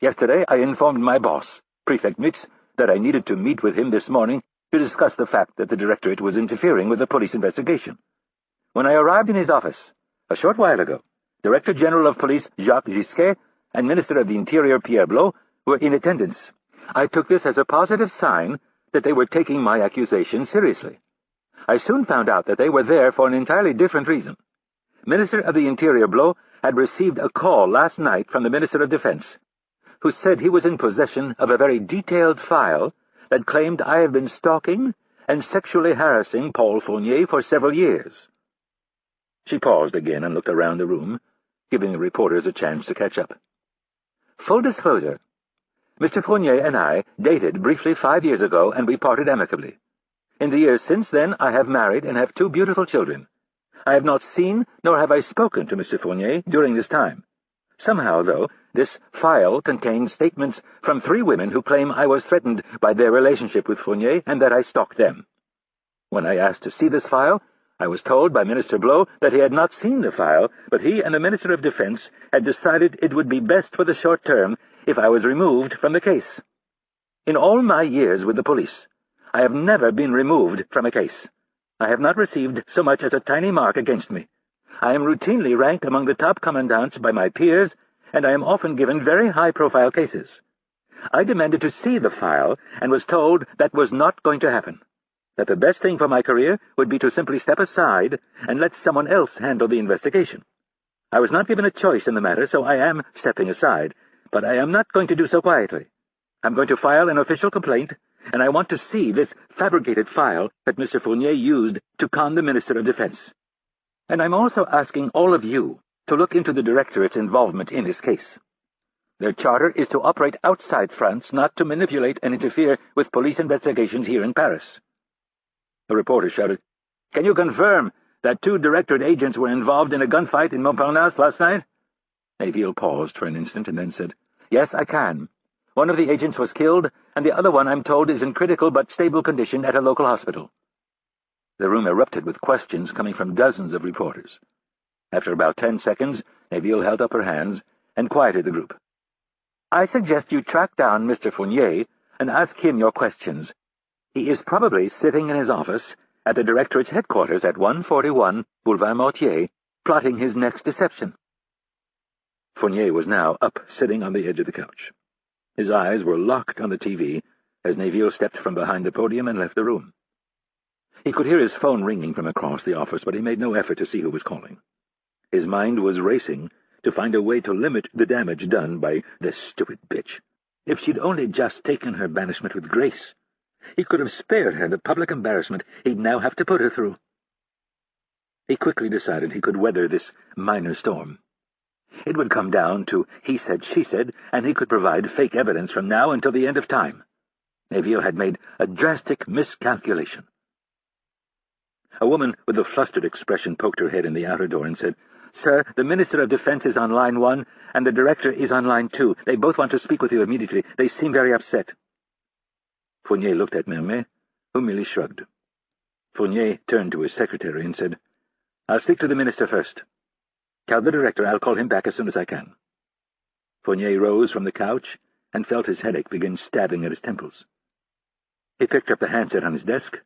Yesterday I informed my boss, Prefect Mitz, that I needed to meet with him this morning to discuss the fact that the Directorate was interfering with the police investigation. When I arrived in his office, a short while ago, Director General of Police Jacques Gisquet and Minister of the Interior Pierre Blot were in attendance. I took this as a positive sign that they were taking my accusation seriously. I soon found out that they were there for an entirely different reason. Minister of the Interior Blot had received a call last night from the Minister of Defense, who said he was in possession of a very detailed file that claimed I have been stalking and sexually harassing Paul Fournier for several years." She paused again and looked around the room, giving the reporters a chance to catch up. "Full disclosure. Mr. Fournier and I dated briefly 5 years ago, and we parted amicably. In the years since then I have married and have 2 beautiful children. I have not seen nor have I spoken to Mr. Fournier during this time. Somehow, though, this file contains statements from 3 women who claim I was threatened by their relationship with Fournier and that I stalked them. When I asked to see this file, I was told by Minister Blot that he had not seen the file, but he and the Minister of Defense had decided it would be best for the short term if I was removed from the case. In all my years with the police, I have never been removed from a case. I have not received so much as a tiny mark against me. I am routinely ranked among the top commandants by my peers, and I am often given very high-profile cases. I demanded to see the file and was told that was not going to happen, that the best thing for my career would be to simply step aside and let someone else handle the investigation. I was not given a choice in the matter, so I am stepping aside, but I am not going to do so quietly. I'm going to file an official complaint, and I want to see this fabricated file that Mr. Fournier used to con the Minister of Defense. And I'm also asking all of you to look into the Directorate's involvement in this case. Their charter is to operate outside France, not to manipulate and interfere with police investigations here in Paris. A reporter shouted. "Can you confirm that 2 Directorate agents were involved in a gunfight in Montparnasse last night?" Neville paused for an instant and then said, "Yes, I can. One of the agents was killed, and the other one, I'm told, is in critical but stable condition at a local hospital." The room erupted with questions coming from dozens of reporters. After about 10 seconds, Neville held up her hands and quieted the group. "I suggest you track down Mr. Fournier and ask him your questions. He is probably sitting in his office at the Directorate's headquarters at 141 Boulevard Mortier, plotting his next deception." Fournier was now up, sitting on the edge of the couch. His eyes were locked on the TV as Neville stepped from behind the podium and left the room. He could hear his phone ringing from across the office, but he made no effort to see who was calling. His mind was racing to find a way to limit the damage done by this stupid bitch. If she'd only just taken her banishment with grace, he could have spared her the public embarrassment he'd now have to put her through. He quickly decided he could weather this minor storm. It would come down to he said, she said, and he could provide fake evidence from now until the end of time. Neville had made a drastic miscalculation. A woman with a flustered expression poked her head in the outer door and said, "Sir, the Minister of Defense is on line 1, and the Director is on line 2. They both want to speak with you immediately. They seem very upset." Fournier looked at Mermet, who merely shrugged. Fournier turned to his secretary and said, "I'll speak to the Minister first. Tell the Director I'll call him back as soon as I can." Fournier rose from the couch and felt his headache begin stabbing at his temples. He picked up the handset on his desk,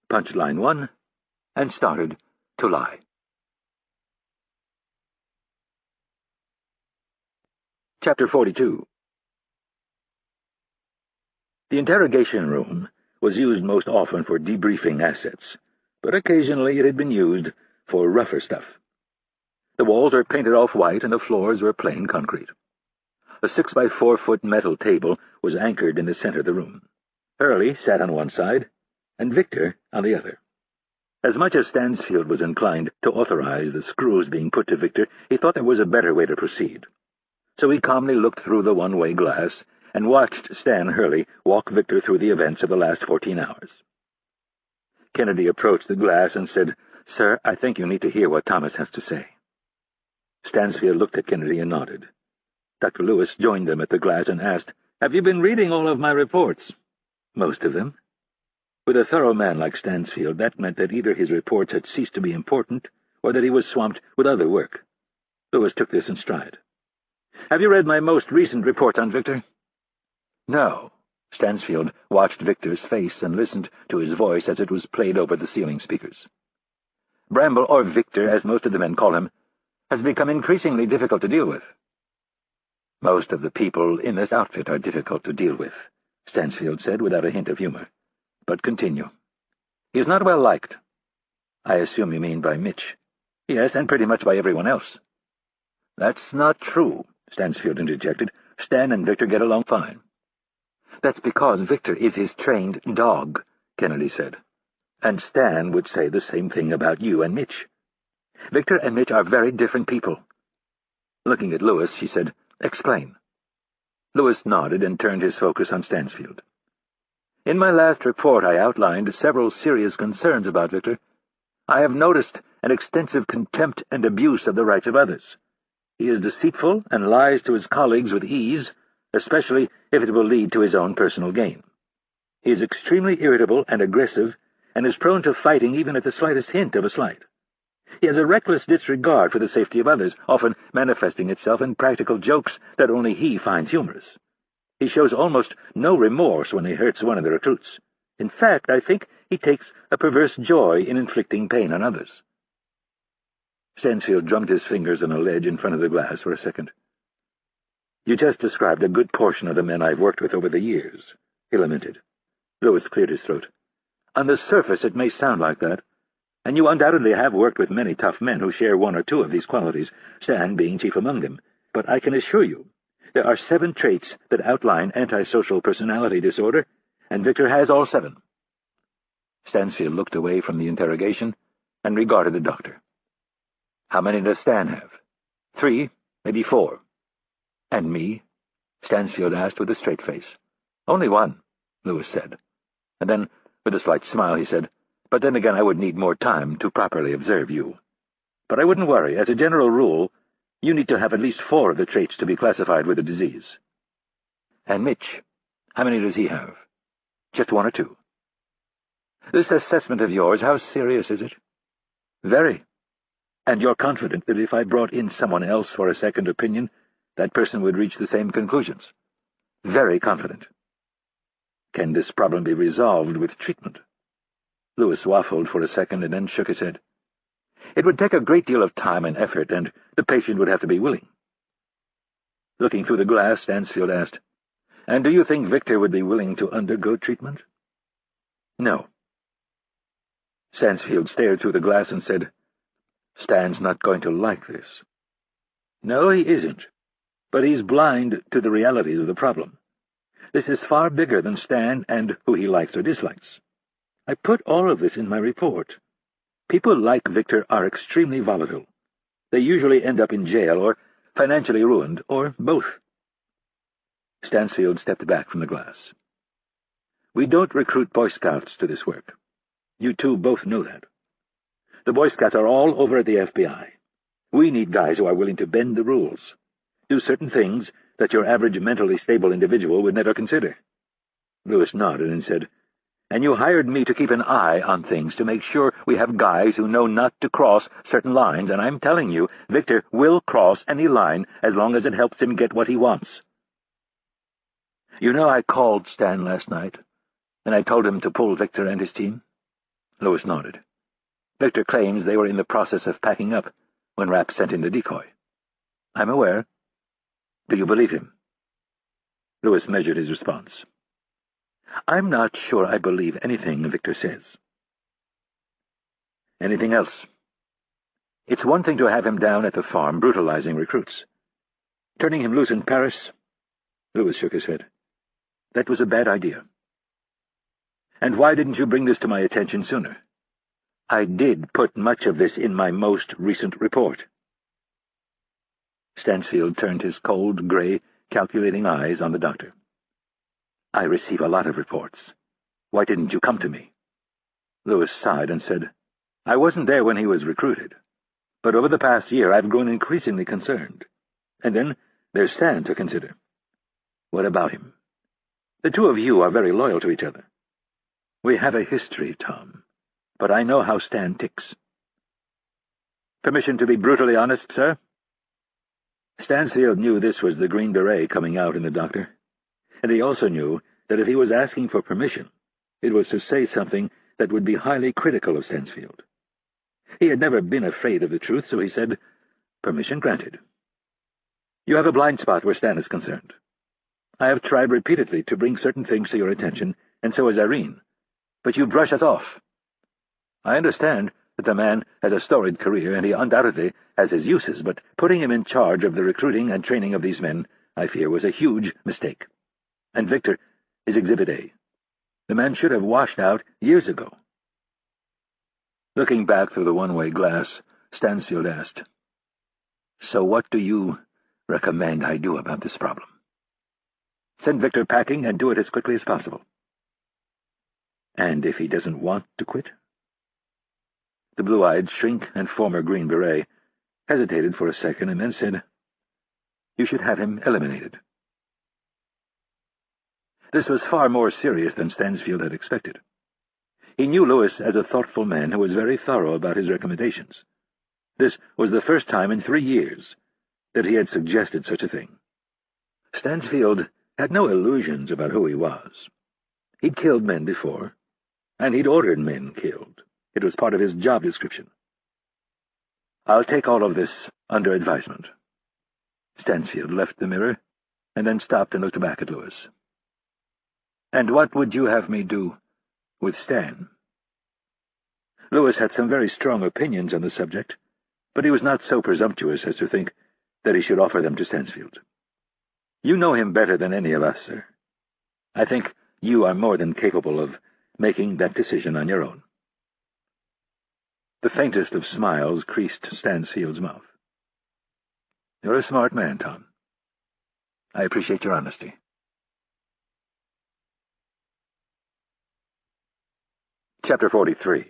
punched line 1, and started to lie. Chapter 42. The interrogation room was used most often for debriefing assets, but occasionally it had been used for rougher stuff. The walls were painted off-white and the floors were plain concrete. A 6-by-4-foot metal table was anchored in the center of the room. Hurley sat on one side, and Victor on the other. As much as Stansfield was inclined to authorize the screws being put to Victor, he thought there was a better way to proceed. So he calmly looked through the one-way glass and watched Stan Hurley walk Victor through the events of the last 14 hours. Kennedy approached the glass and said, "Sir, I think you need to hear what Thomas has to say." Stansfield looked at Kennedy and nodded. Dr. Lewis joined them at the glass and asked, "Have you been reading all of my reports?" "Most of them." With a thorough man like Stansfield, that meant that either his reports had ceased to be important or that he was swamped with other work. Lewis took this in stride. "Have you read my most recent report on Victor?" "No." Stansfield watched Victor's face and listened to his voice as it was played over the ceiling speakers. "Bramble, or Victor, as most of the men call him, has become increasingly difficult to deal with." "Most of the people in this outfit are difficult to deal with," Stansfield said without a hint of humor. "But continue. He is not well liked." "I assume you mean by Mitch." "Yes, and pretty much by everyone else." "That's not true," Stansfield interjected. "Stan and Victor get along fine." "That's because Victor is his trained dog," Kennedy said. "And Stan would say the same thing about you and Mitch. Victor and Mitch are very different people." Looking at Lewis, she said, "Explain." Lewis nodded and turned his focus on Stansfield. "In my last report I outlined several serious concerns about Victor. I have noticed an extensive contempt and abuse of the rights of others. He is deceitful and lies to his colleagues with ease, especially if it will lead to his own personal gain. He is extremely irritable and aggressive, and is prone to fighting even at the slightest hint of a slight. He has a reckless disregard for the safety of others, often manifesting itself in practical jokes that only he finds humorous. He shows almost no remorse when he hurts one of the recruits. In fact, I think he takes a perverse joy in inflicting pain on others." Stansfield drummed his fingers on a ledge in front of the glass for a second. "You just described a good portion of the men I've worked with over the years," he lamented. Lewis cleared his throat. "On the surface it may sound like that, and you undoubtedly have worked with many tough men who share one or two of these qualities, Stan being chief among them. But I can assure you there are 7 traits that outline antisocial personality disorder, and Victor has all 7. Stansfield looked away from the interrogation and regarded the doctor. "How many does Stan have?" 3, maybe 4. "And me?" Stansfield asked with a straight face. "Only 1, Lewis said. And then, with a slight smile, he said, But then again, I would need more time to properly observe you. But I wouldn't worry. As a general rule, you need to have at least 4 of the traits to be classified with a disease. And Mitch, how many does he have? Just 1 or 2? This assessment of yours, how serious is it? Very. And you're confident that if I brought in someone else for a second opinion, that person would reach the same conclusions? Very confident. Can this problem be resolved with treatment? Lewis waffled for a second and then shook his head. It would take a great deal of time and effort, and the patient would have to be willing. Looking through the glass, Stansfield asked, And do you think Victor would be willing to undergo treatment? No. Stansfield stared through the glass and said, Stan's not going to like this. No, he isn't. But he's blind to the realities of the problem. This is far bigger than Stan and who he likes or dislikes. I put all of this in my report. People like Victor are extremely volatile. They usually end up in jail or financially ruined, or both. Stansfield stepped back from the glass. We don't recruit Boy Scouts to this work. You two both know that. The Boy Scouts are all over at the FBI. We need guys who are willing to bend the rules, do certain things that your average mentally stable individual would never consider. Lewis nodded and said, And you hired me to keep an eye on things, to make sure we have guys who know not to cross certain lines, and I'm telling you, Victor will cross any line as long as it helps him get what he wants. You know, I called Stan last night, and I told him to pull Victor and his team. Lewis nodded. Victor claims they were in the process of packing up when Rapp sent in the decoy. I'm aware. Do you believe him? Lewis measured his response. I'm not sure I believe anything Victor says. Anything else? It's one thing to have him down at the farm brutalizing recruits. Turning him loose in Paris? Lewis shook his head. That was a bad idea. And why didn't you bring this to my attention sooner? I did put much of this in my most recent report. Stansfield turned his cold, gray, calculating eyes on the doctor. I receive a lot of reports. Why didn't you come to me? Lewis sighed and said, I wasn't there when he was recruited. But over the past year I've grown increasingly concerned. And then there's Stan to consider. What about him? The two of you are very loyal to each other. We have a history, Tom, but I know how Stan ticks. Permission to be brutally honest, sir? Stansfield knew this was the Green Beret coming out in the doctor, and he also knew that if he was asking for permission, it was to say something that would be highly critical of Stansfield. He had never been afraid of the truth, so he said, Permission granted. You have a blind spot where Stan is concerned. I have tried repeatedly to bring certain things to your attention, and so has Irene, but you brush us off. I understand that the man has a storied career, and he undoubtedly has his uses, but putting him in charge of the recruiting and training of these men, I fear, was a huge mistake. And Victor is Exhibit A. The man should have washed out years ago. Looking back through the one-way glass, Stansfield asked, So what do you recommend I do about this problem? Send Victor packing and do it as quickly as possible. And if he doesn't want to quit? The blue-eyed shrink and former Green Beret hesitated for a second and then said, You should have him eliminated. This was far more serious than Stansfield had expected. He knew Lewis as a thoughtful man who was very thorough about his recommendations. This was the first time in 3 years that he had suggested such a thing. Stansfield had no illusions about who he was. He'd killed men before, and he'd ordered men killed. It was part of his job description. I'll take all of this under advisement. Stansfield left the mirror, and then stopped and looked back at Lewis. And what would you have me do with Stan? Lewis had some very strong opinions on the subject, but he was not so presumptuous as to think that he should offer them to Stansfield. You know him better than any of us, sir. I think you are more than capable of making that decision on your own. The faintest of smiles creased Stansfield's mouth. You're a smart man, Tom. I appreciate your honesty. Chapter 43.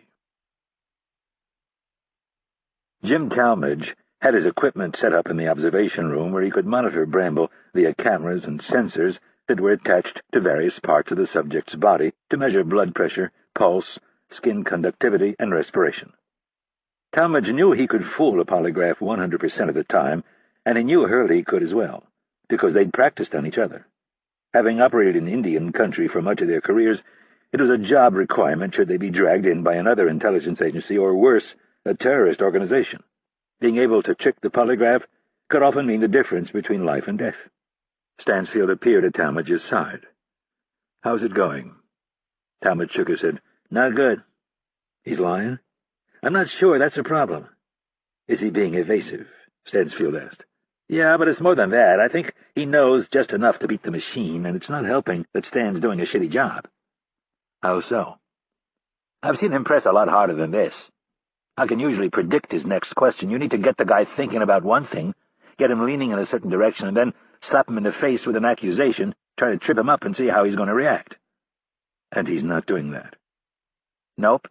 Jim Talmadge had his equipment set up in the observation room where he could monitor Bramble via cameras and sensors that were attached to various parts of the subject's body to measure blood pressure, pulse, skin conductivity, and respiration. Talmadge knew he could fool a polygraph 100% of the time, and he knew Hurley could as well, because they'd practiced on each other. Having operated in Indian country for much of their careers, it was a job requirement should they be dragged in by another intelligence agency or, worse, a terrorist organization. Being able to trick the polygraph could often mean the difference between life and death. Stansfield appeared at Talmadge's side. "How's it going?" Talmadge shook his head. "Not good." "He's lying?" "I'm not sure. That's the problem." "Is he being evasive?" Stansfield asked. "Yeah, but it's more than that. I think he knows just enough to beat the machine, and it's not helping that Stan's doing a shitty job." "How so?" "I've seen him press a lot harder than this. I can usually predict his next question. You need to get the guy thinking about one thing, get him leaning in a certain direction, and then slap him in the face with an accusation, try to trip him up and see how he's going to react." "And he's not doing that?" "Nope.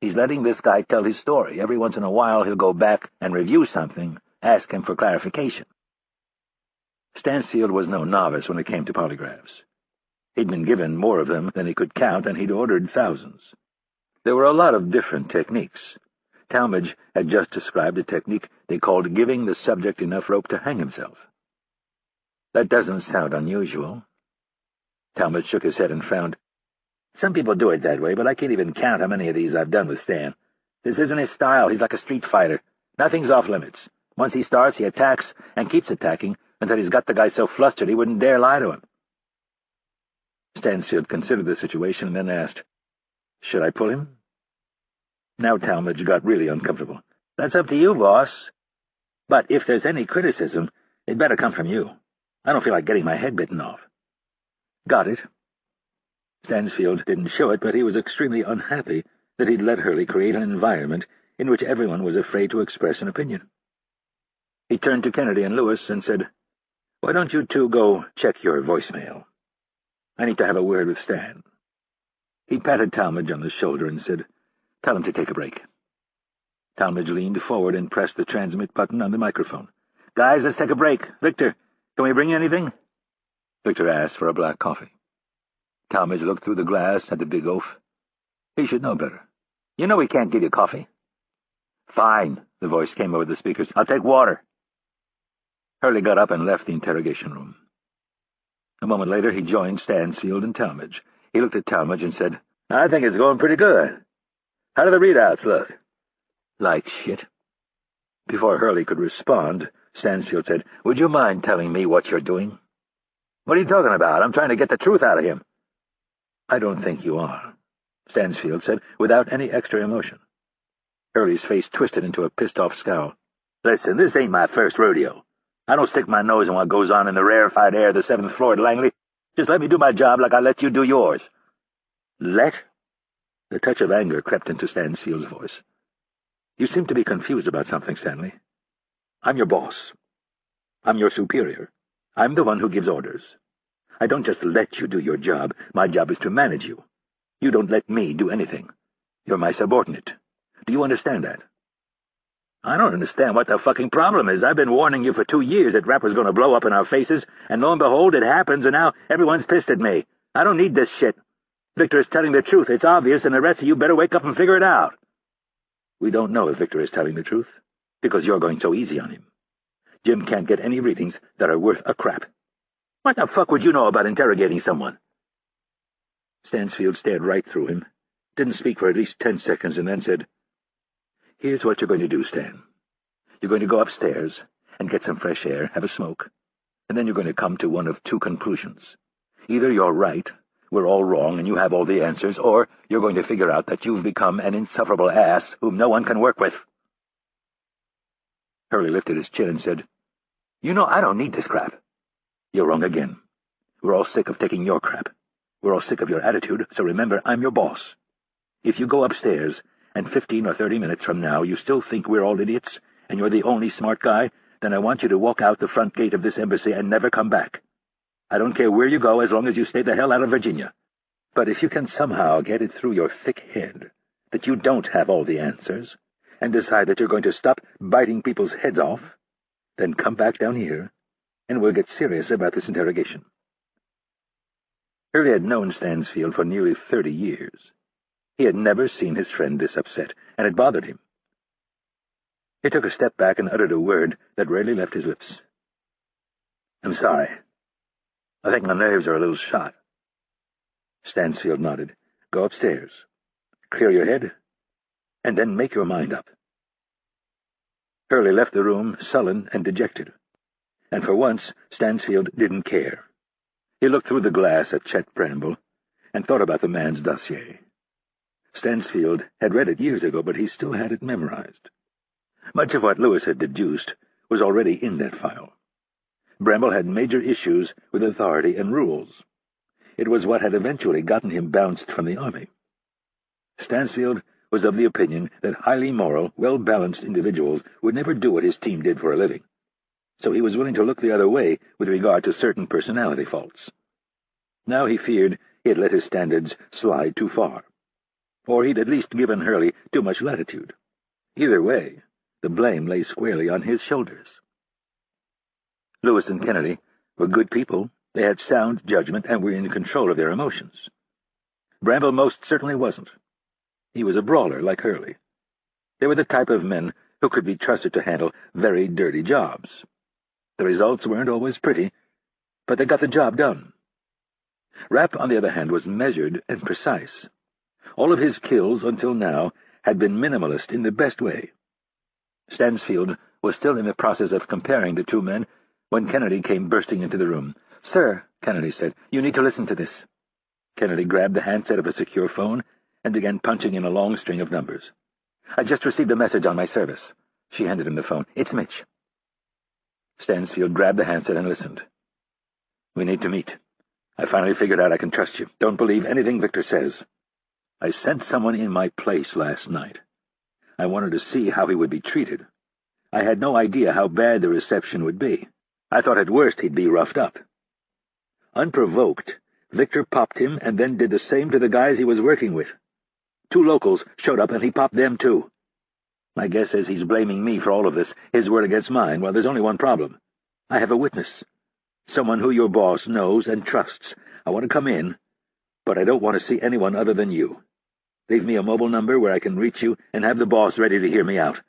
He's letting this guy tell his story. Every once in a while he'll go back and review something, ask him for clarification." Stansfield was no novice when it came to polygraphs. He'd been given more of them than he could count, and he'd ordered thousands. There were a lot of different techniques. Talmadge had just described a technique they called giving the subject enough rope to hang himself. "That doesn't sound unusual." Talmadge shook his head and frowned. "Some people do it that way, but I can't even count how many of these I've done with Stan. This isn't his style. He's like a street fighter. Nothing's off limits. Once he starts, he attacks and keeps attacking until he's got the guy so flustered he wouldn't dare lie to him." Stansfield considered the situation and then asked, "Should I pull him?" Now Talmadge got really uncomfortable. "That's up to you, boss. But if there's any criticism, it better come from you. I don't feel like getting my head bitten off." "Got it." Stansfield didn't show it, but he was extremely unhappy that he'd let Hurley create an environment in which everyone was afraid to express an opinion. He turned to Kennedy and Lewis and said, "Why don't you two go check your voicemail? I need to have a word with Stan." He patted Talmadge on the shoulder and said, "Tell him to take a break." Talmadge leaned forward and pressed the transmit button on the microphone. "Guys, let's take a break. Victor, can we bring you anything?" Victor asked for a black coffee. Talmadge looked through the glass at the big oaf. He should know better. "You know we can't give you coffee." "Fine," the voice came over the speakers. "I'll take water." Hurley got up and left the interrogation room. A moment later he joined Stansfield and Talmadge. He looked at Talmadge and said, "I think it's going pretty good. How do the readouts look?" "Like shit." Before Hurley could respond, Stansfield said, "Would you mind telling me what you're doing?" "What are you talking about? I'm trying to get the truth out of him." "I don't think you are," Stansfield said, without any extra emotion. Hurley's face twisted into a pissed-off scowl. "Listen, this ain't my first rodeo. I don't stick my nose in what goes on in the rarefied air of the 7th floor at Langley. Just let me do my job like I let you do yours." "Let?" The touch of anger crept into Stansfield's voice. "You seem to be confused about something, Stanley. I'm your boss. I'm your superior. I'm the one who gives orders. I don't just let you do your job. My job is to manage you. You don't let me do anything. You're my subordinate. Do you understand that?" "I don't understand what the fucking problem is. I've been warning you for 2 years that Rapp was going to blow up in our faces, and lo and behold, it happens, and now everyone's pissed at me. I don't need this shit. Victor is telling the truth. It's obvious, and the rest of you better wake up and figure it out." "We don't know if Victor is telling the truth, because you're going so easy on him. Jim can't get any readings that are worth a crap. What the fuck would you know about interrogating someone?" Stansfield stared right through him, didn't speak for at least 10 seconds, and then said, "Here's what you're going to do, Stan. You're going to go upstairs and get some fresh air, have a smoke, and then you're going to come to one of 2 conclusions. Either you're right, we're all wrong, and you have all the answers, or you're going to figure out that you've become an insufferable ass whom no one can work with." Hurley lifted his chin and said, "You know I don't need this crap." "You're wrong again. We're all sick of taking your crap. We're all sick of your attitude, so remember, I'm your boss. If you go upstairs, and 15 or 30 minutes from now you still think we're all idiots, and you're the only smart guy, then I want you to walk out the front gate of this embassy and never come back. I don't care where you go as long as you stay the hell out of Virginia. But if you can somehow get it through your thick head that you don't have all the answers, and decide that you're going to stop biting people's heads off, then come back down here, and we'll get serious about this interrogation." Hurley had known Stansfield for nearly 30 years. He had never seen his friend this upset, and it bothered him. He took a step back and uttered a word that rarely left his lips. "I'm sorry. I think my nerves are a little shot." Stansfield nodded. "Go upstairs. Clear your head, and then make your mind up." Hurley left the room sullen and dejected, and for once Stansfield didn't care. He looked through the glass at Chet Bramble and thought about the man's dossier. Stansfield had read it years ago, but he still had it memorized. Much of what Lewis had deduced was already in that file. Bramble had major issues with authority and rules. It was what had eventually gotten him bounced from the Army. Stansfield was of the opinion that highly moral, well-balanced individuals would never do what his team did for a living, so he was willing to look the other way with regard to certain personality faults. Now he feared he had let his standards slide too far, or he'd at least given Hurley too much latitude. Either way, the blame lay squarely on his shoulders. Lewis and Kennedy were good people. They had sound judgment and were in control of their emotions. Bramble most certainly wasn't. He was a brawler like Hurley. They were the type of men who could be trusted to handle very dirty jobs. The results weren't always pretty, but they got the job done. Rapp, on the other hand, was measured and precise. All of his kills until now had been minimalist in the best way. Stansfield was still in the process of comparing the two men when Kennedy came bursting into the room. "Sir," Kennedy said, "you need to listen to this." Kennedy grabbed the handset of a secure phone and began punching in a long string of numbers. "I just received a message on my service." She handed him the phone. "It's Mitch." Stansfield grabbed the handset and listened. "We need to meet. I finally figured out I can trust you. Don't believe anything Victor says. I sent someone in my place last night. I wanted to see how he would be treated. I had no idea how bad the reception would be. I thought at worst he'd be roughed up. Unprovoked, Victor popped him and then did the same to the guys he was working with. 2 locals showed up and he popped them too. My guess is he's blaming me for all of this, his word against mine. Well, there's only one problem. I have a witness. Someone who your boss knows and trusts. I want to come in, but I don't want to see anyone other than you. Leave me a mobile number where I can reach you and have the boss ready to hear me out.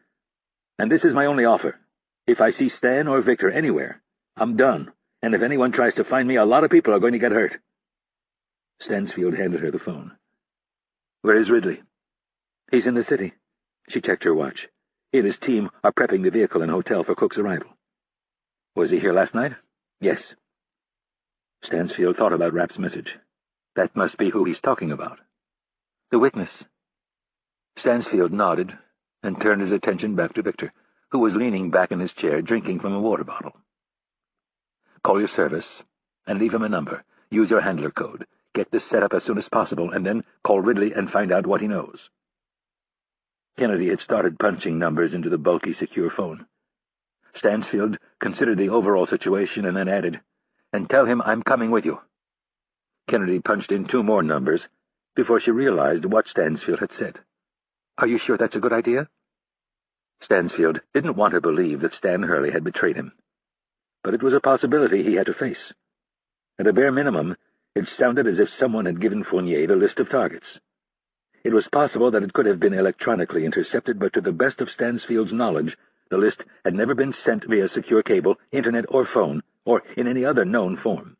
And this is my only offer. If I see Stan or Victor anywhere, I'm done, and if anyone tries to find me, a lot of people are going to get hurt." Stansfield handed her the phone. "Where is Ridley?" "He's in the city." She checked her watch. He and his team are prepping the vehicle and hotel for Cook's arrival. "Was he here last night?" "Yes." Stansfield thought about Rapp's message. That must be who he's talking about. "The witness." Stansfield nodded and turned his attention back to Victor, who was leaning back in his chair drinking from a water bottle. "Call your service and leave him a number. Use your handler code. Get this set up as soon as possible, and then call Ridley and find out what he knows." Kennedy had started punching numbers into the bulky secure phone. Stansfield considered the overall situation and then added, "And tell him I'm coming with you." Kennedy punched in 2 more numbers before she realized what Stansfield had said. "Are you sure that's a good idea?" Stansfield didn't want to believe that Stan Hurley had betrayed him, but it was a possibility he had to face. At a bare minimum, it sounded as if someone had given Fournier the list of targets. It was possible that it could have been electronically intercepted, but to the best of Stansfield's knowledge, the list had never been sent via secure cable, internet, or phone, or in any other known form.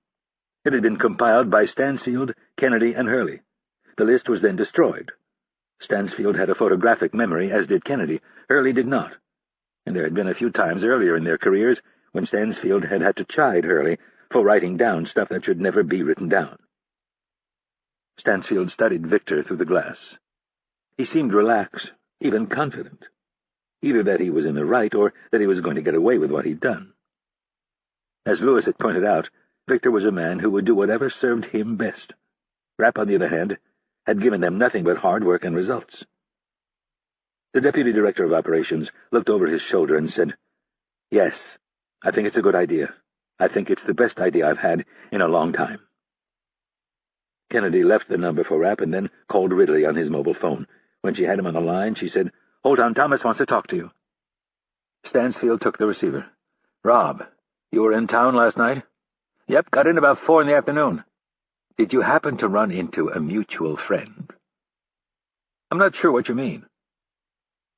It had been compiled by Stansfield, Kennedy, and Hurley. The list was then destroyed. Stansfield had a photographic memory, as did Kennedy. Hurley did not, and there had been a few times earlier in their careers when Stansfield had had to chide Hurley for writing down stuff that should never be written down. Stansfield studied Victor through the glass. He seemed relaxed, even confident, either that he was in the right or that he was going to get away with what he'd done. As Lewis had pointed out, Victor was a man who would do whatever served him best. Rapp, on the other hand, had given them nothing but hard work and results. The Deputy Director of Operations looked over his shoulder and said, "Yes, I think it's a good idea. I think it's the best idea I've had in a long time." Kennedy left the number for Rapp and then called Ridley on his mobile phone. When she had him on the line, she said, Hold on, Thomas wants to talk to you. Stansfield took the receiver. Rob, you were in town last night? Yep, got in about 4 in the afternoon. Did you happen to run into a mutual friend? I'm not sure what you mean.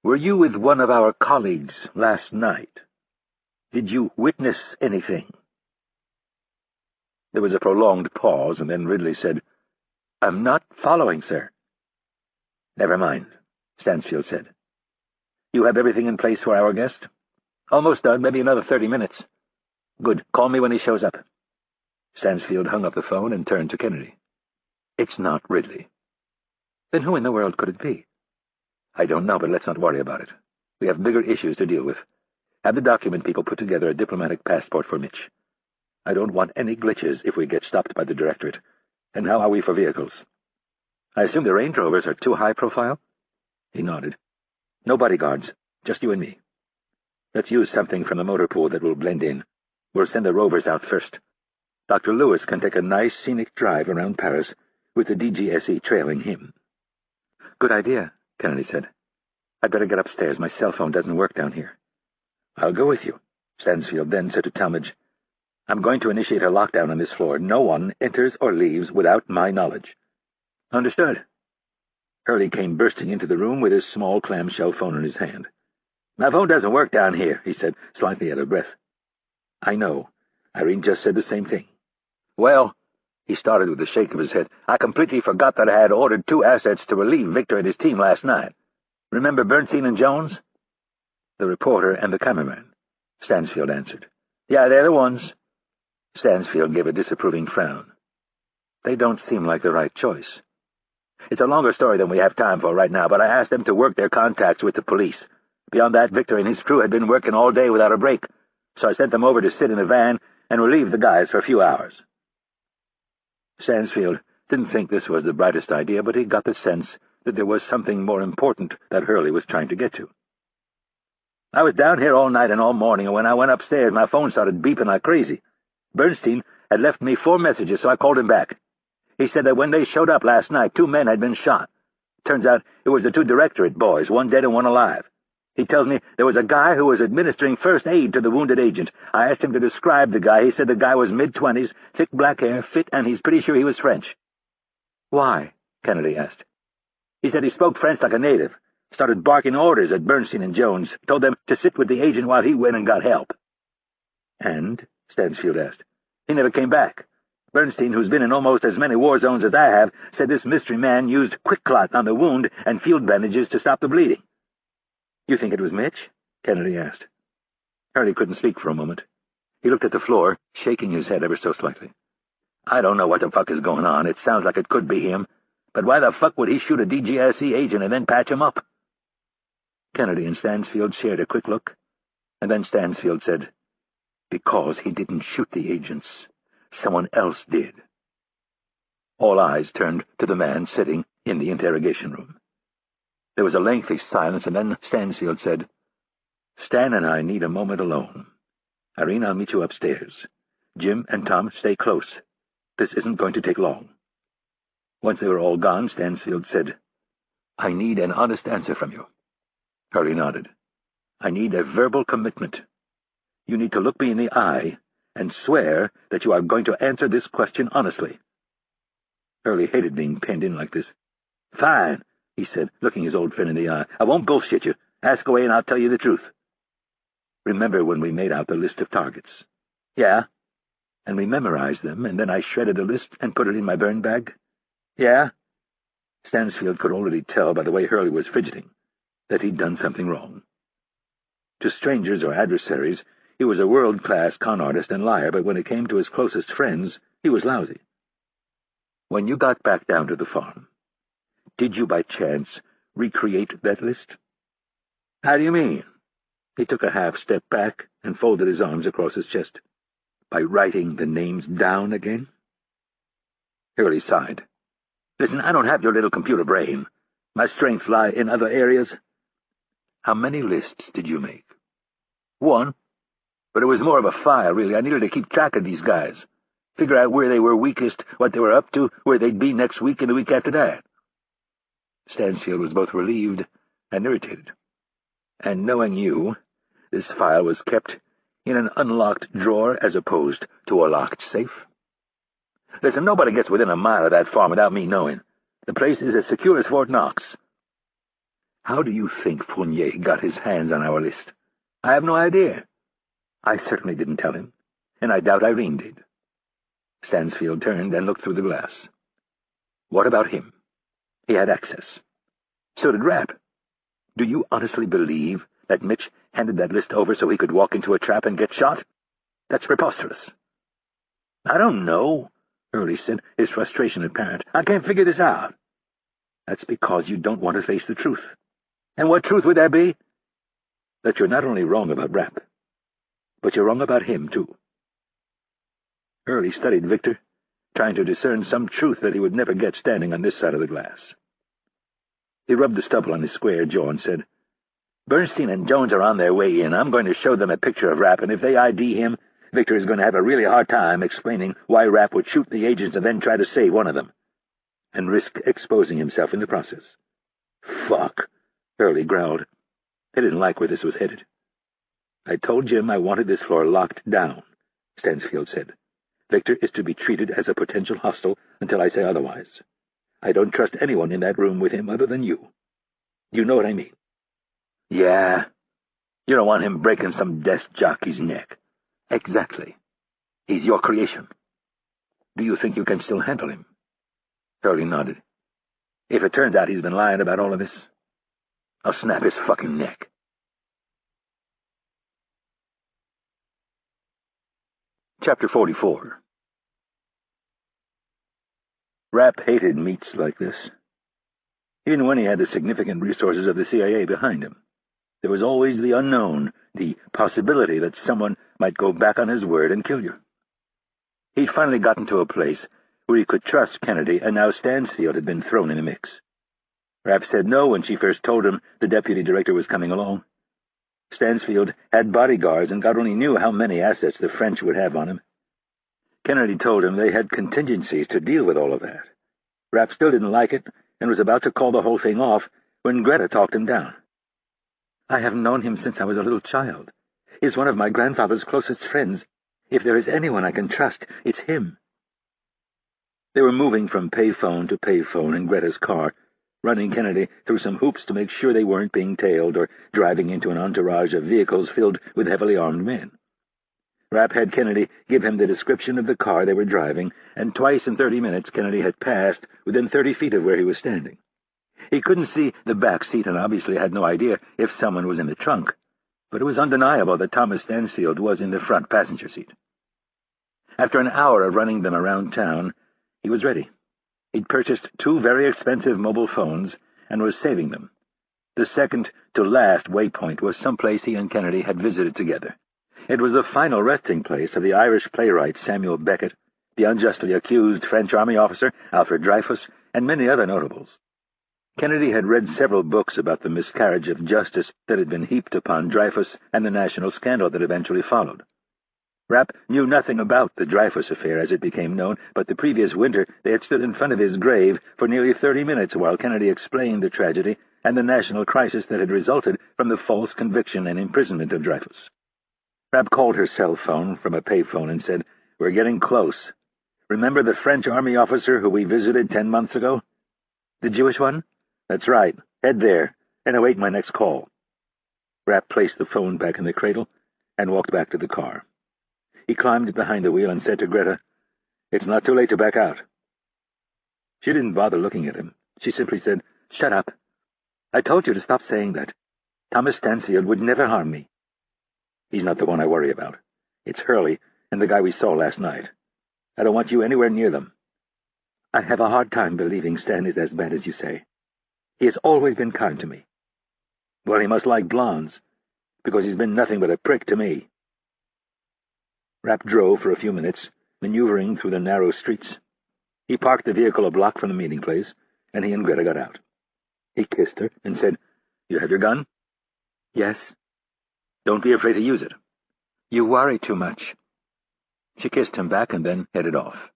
Were you with one of our colleagues last night? Did you witness anything? There was a prolonged pause, and then Ridley said, I'm not following, sir. Never mind, Stansfield said. You have everything in place for our guest? Almost done, maybe another 30 minutes. Good, call me when he shows up. Stansfield hung up the phone and turned to Kennedy. It's not Ridley. Then who in the world could it be? I don't know, but let's not worry about it. We have bigger issues to deal with. Have the document people put together a diplomatic passport for Mitch. I don't want any glitches if we get stopped by the Directorate. And how are we for vehicles? I assume the Range Rovers are too high profile? He nodded. No bodyguards, just you and me. Let's use something from the motor pool that will blend in. We'll send the Rovers out first. Dr. Lewis can take a nice scenic drive around Paris with the DGSE trailing him. Good idea, Kennedy said. I'd better get upstairs. My cell phone doesn't work down here. I'll go with you, Stansfield then said to Talmadge. I'm going to initiate a lockdown on this floor. No one enters or leaves without my knowledge. Understood. Hurley came bursting into the room with his small clamshell phone in his hand. My phone doesn't work down here, he said, slightly out of breath. I know. Irene just said the same thing. Well, he started with a shake of his head, I completely forgot that I had ordered 2 assets to relieve Victor and his team last night. Remember Bernstein and Jones? The reporter and the cameraman, Stansfield answered. Yeah, they're the ones. Stansfield gave a disapproving frown. They don't seem like the right choice. It's a longer story than we have time for right now, but I asked them to work their contacts with the police. Beyond that, Victor and his crew had been working all day without a break, so I sent them over to sit in a van and relieve the guys for a few hours. Stansfield didn't think this was the brightest idea, but he got the sense that there was something more important that Hurley was trying to get to. I was down here all night and all morning, and when I went upstairs, my phone started beeping like crazy. Bernstein had left me 4 messages, so I called him back. He said that when they showed up last night, 2 men had been shot. Turns out it was the 2 Directorate boys, one dead and one alive. He tells me there was a guy who was administering first aid to the wounded agent. I asked him to describe the guy. He said the guy was mid-20s, thick black hair, fit, and he's pretty sure he was French. Why? Kennedy asked. He said he spoke French like a native, started barking orders at Bernstein and Jones, told them to sit with the agent while he went and got help. And? Stansfield asked. He never came back. Bernstein, who's been in almost as many war zones as I have, said this mystery man used quick-clot on the wound and field bandages to stop the bleeding. You think it was Mitch? Kennedy asked. Hurley couldn't speak for a moment. He looked at the floor, shaking his head ever so slightly. I don't know what the fuck is going on. It sounds like it could be him. But why the fuck would he shoot a DGSE agent and then patch him up? Kennedy and Stansfield shared a quick look, and then Stansfield said, Because he didn't shoot the agents. Someone else did. All eyes turned to the man sitting in the interrogation room. There was a lengthy silence, and then Stansfield said, Stan and I need a moment alone. Irene, I'll meet you upstairs. Jim and Tom, stay close. This isn't going to take long. Once they were all gone, Stansfield said, I need an honest answer from you. Hurley nodded. I need a verbal commitment. You need to look me in the eye and swear that you are going to answer this question honestly. Hurley hated being penned in like this. Fine, he said, looking his old friend in the eye. I won't bullshit you. Ask away and I'll tell you the truth. Remember when we made out the list of targets? Yeah. And we memorized them, and then I shredded the list and put it in my burn bag? Yeah. Stansfield could already tell by the way Hurley was fidgeting that he'd done something wrong. To strangers or adversaries, he was a world-class con artist and liar, but when it came to his closest friends, he was lousy. When you got back down to the farm, did you by chance recreate that list? How do you mean? He took a half-step back and folded his arms across his chest. By writing the names down again? Hurley sighed. Listen, I don't have your little computer brain. My strengths lie in other areas. How many lists did you make? 1. But it was more of a file, really. I needed to keep track of these guys. Figure out where they were weakest, what they were up to, where they'd be next week and the week after that. Stansfield was both relieved and irritated. And knowing you, this file was kept in an unlocked drawer as opposed to a locked safe. Listen, nobody gets within a mile of that farm without me knowing. The place is as secure as Fort Knox. How do you think Fournier got his hands on our list? I have no idea. I certainly didn't tell him, and I doubt Irene did. Stansfield turned and looked through the glass. What about him? He had access. So did Rapp. Do you honestly believe that Mitch handed that list over so he could walk into a trap and get shot? That's preposterous. I don't know, Hurley said, his frustration apparent. I can't figure this out. That's because you don't want to face the truth. And what truth would that be? That you're not only wrong about Rapp, but you're wrong about him, too. Hurley studied Victor, trying to discern some truth that he would never get standing on this side of the glass. He rubbed the stubble on his square jaw and said, Bernstein and Jones are on their way in. I'm going to show them a picture of Rapp, and if they ID him, Victor is going to have a really hard time explaining why Rapp would shoot the agents and then try to save one of them, and risk exposing himself in the process. Fuck, Hurley growled. He didn't like where this was headed. I told Jim I wanted this floor locked down, Stansfield said. Victor is to be treated as a potential hostile until I say otherwise. I don't trust anyone in that room with him other than you. You know what I mean? Yeah. You don't want him breaking some desk jockey's neck. Exactly. He's your creation. Do you think you can still handle him? Hurley nodded. If it turns out he's been lying about all of this, I'll snap his fucking neck. Chapter 44. Rapp hated meets like this. Even when he had the significant resources of the CIA behind him, there was always the unknown, the possibility that someone might go back on his word and kill you. He'd finally gotten to a place where he could trust Kennedy, and now Stansfield had been thrown in the mix. Rapp said no when she first told him the deputy director was coming along. Stansfield had bodyguards, and God only knew how many assets the French would have on him. Kennedy told him they had contingencies to deal with all of that. Rapp still didn't like it, and was about to call the whole thing off when Greta talked him down. I have known him since I was a little child. He's one of my grandfather's closest friends. If there is anyone I can trust, it's him. They were moving from payphone to payphone in Greta's car, running Kennedy through some hoops to make sure they weren't being tailed or driving into an entourage of vehicles filled with heavily armed men. Rapp had Kennedy give him the description of the car they were driving, and twice in 30 minutes Kennedy had passed within 30 feet of where he was standing. He couldn't see the back seat and obviously had no idea if someone was in the trunk, but it was undeniable that Thomas Stansfield was in the front passenger seat. After an hour of running them around town, he was ready. He'd purchased 2 very expensive mobile phones and was saving them. The second-to-last waypoint was someplace he and Kennedy had visited together. It was the final resting place of the Irish playwright Samuel Beckett, the unjustly accused French army officer Alfred Dreyfus, and many other notables. Kennedy had read several books about the miscarriage of justice that had been heaped upon Dreyfus and the national scandal that eventually followed. Rapp knew nothing about the Dreyfus affair as it became known, but the previous winter they had stood in front of his grave for nearly 30 minutes while Kennedy explained the tragedy and the national crisis that had resulted from the false conviction and imprisonment of Dreyfus. Rapp called her cell phone from a payphone and said, "We're getting close. Remember the French army officer who we visited 10 months ago? The Jewish one? That's right. Head there, and await my next call." Rapp placed the phone back in the cradle and walked back to the car. He climbed behind the wheel and said to Greta, "It's not too late to back out." She didn't bother looking at him. She simply said, "Shut up. I told you to stop saying that. Thomas Stansfield would never harm me. He's not the one I worry about. It's Hurley and the guy we saw last night. I don't want you anywhere near them. I have a hard time believing Stan is as bad as you say. He has always been kind to me." "Well, he must like blondes, because he's been nothing but a prick to me." Rapp drove for a few minutes, maneuvering through the narrow streets. He parked the vehicle a block from the meeting place, and he and Greta got out. He kissed her and said, "You have your gun?" "Yes." "Don't be afraid to use it." "You worry too much." She kissed him back and then headed off.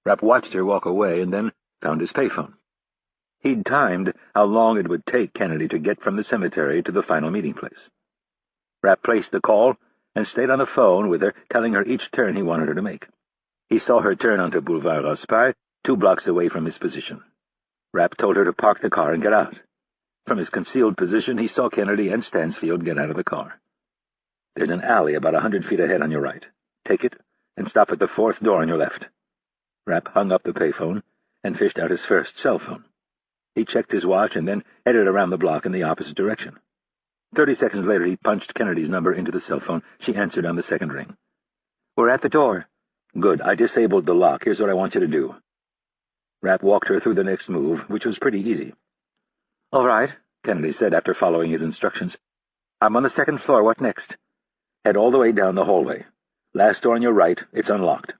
Rapp watched her walk away and then found his payphone. He'd timed how long it would take Kennedy to get from the cemetery to the final meeting place. Rapp placed the call and stayed on the phone with her, telling her each turn he wanted her to make. He saw her turn onto Boulevard Raspail, 2 blocks away from his position. Rapp told her to park the car and get out. From his concealed position, he saw Kennedy and Stansfield get out of the car. "There's an alley about 100 feet ahead on your right. Take it and stop at the 4th door on your left." Rapp hung up the payphone and fished out his first cell phone. He checked his watch and then headed around the block in the opposite direction. 30 seconds later, he punched Kennedy's number into the cell phone. She answered on the second ring. "We're at the door." "Good. I disabled the lock. Here's what I want you to do." Rapp walked her through the next move, which was pretty easy. "All right," Kennedy said after following his instructions. "I'm on the 2nd floor. What next?" "Head all the way down the hallway. Last door on your right. It's unlocked."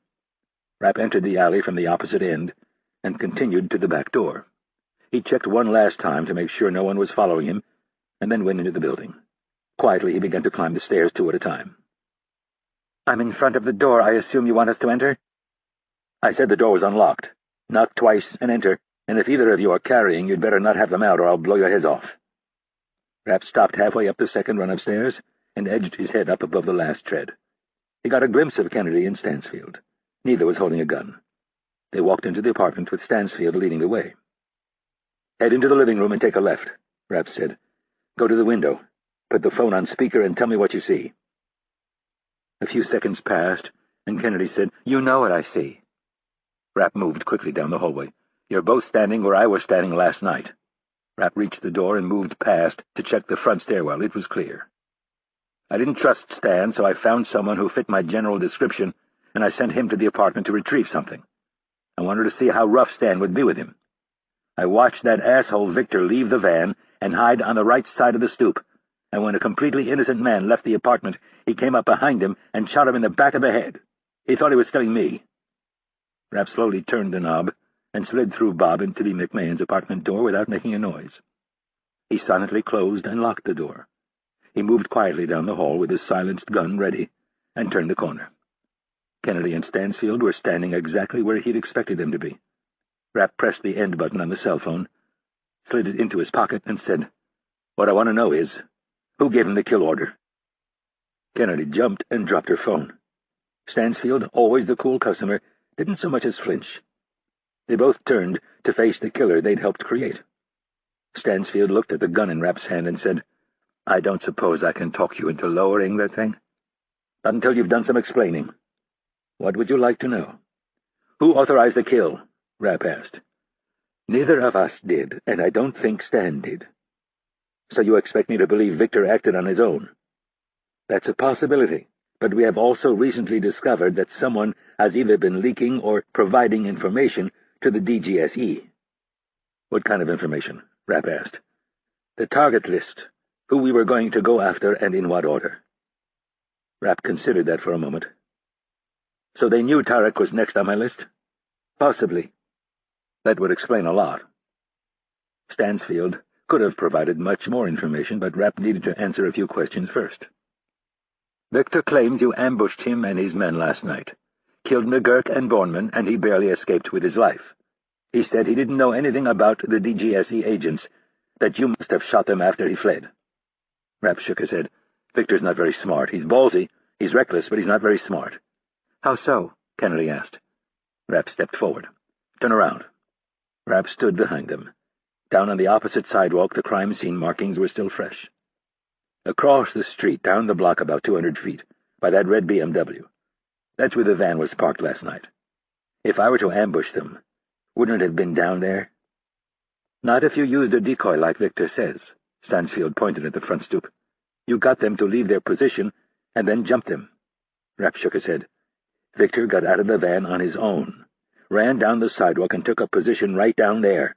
Rapp entered the alley from the opposite end and continued to the back door. He checked one last time to make sure no one was following him, and then went into the building. Quietly, he began to climb the stairs 2 at a time. "I'm in front of the door. I assume you want us to enter?" "I said the door was unlocked. Knock twice and enter, and if either of you are carrying, you'd better not have them out or I'll blow your heads off." Rapp stopped halfway up the 2nd run of stairs and edged his head up above the last tread. He got a glimpse of Kennedy and Stansfield. Neither was holding a gun. They walked into the apartment with Stansfield leading the way. "Head into the living room and take a left," Rapp said. "Go to the window. Put the phone on speaker and tell me what you see." A few seconds passed, and Kennedy said, "You know what I see." Rapp moved quickly down the hallway. "You're both standing where I was standing last night." Rapp reached the door and moved past to check the front stairwell. It was clear. "I didn't trust Stan, so I found someone who fit my general description, and I sent him to the apartment to retrieve something. I wanted to see how rough Stan would be with him. I watched that asshole Victor leave the van and hide on the right side of the stoop, and when a completely innocent man left the apartment, he came up behind him and shot him in the back of the head. He thought he was killing me." Rapp slowly turned the knob and slid through Bob and Tibby McMahon's apartment door without making a noise. He silently closed and locked the door. He moved quietly down the hall with his silenced gun ready and turned the corner. Kennedy and Stansfield were standing exactly where he'd expected them to be. Rapp pressed the end button on the cell phone, slid it into his pocket, and said, "What I want to know is, who gave him the kill order?" Kennedy jumped and dropped her phone. Stansfield, always the cool customer, didn't so much as flinch. They both turned to face the killer they'd helped create. Stansfield looked at the gun in Rapp's hand and said, "I don't suppose I can talk you into lowering that thing? Not until you've done some explaining. What would you like to know?" "Who authorized the kill?" Rapp asked. "Neither of us did, and I don't think Stan did." "So you expect me to believe Victor acted on his own?" "That's a possibility, but we have also recently discovered that someone has either been leaking or providing information to the DGSE. "What kind of information?" Rapp asked. "The target list, who we were going to go after and in what order." Rapp considered that for a moment. "So they knew Tarek was next on my list?" "Possibly." "That would explain a lot." Stansfield could have provided much more information, but Rapp needed to answer a few questions first. "Victor claims you ambushed him and his men last night, killed McGurk and Bornman, and he barely escaped with his life. He said he didn't know anything about the DGSE agents, that you must have shot them after he fled." Rapp shook his head. "Victor's not very smart. He's ballsy, he's reckless, but he's not very smart." "How so?" Kennedy asked. Rapp stepped forward. "Turn around." Rapp stood behind them. Down on the opposite sidewalk, the crime scene markings were still fresh. "Across the street, down the block about 200 feet, by that red BMW. That's where the van was parked last night. If I were to ambush them, wouldn't it have been down there?" "Not if you used a decoy like Victor says." Stansfield pointed at the front stoop. "You got them to leave their position and then jumped them." Rapp shook his head. "Victor got out of the van on his own, ran down the sidewalk and took a position right down there."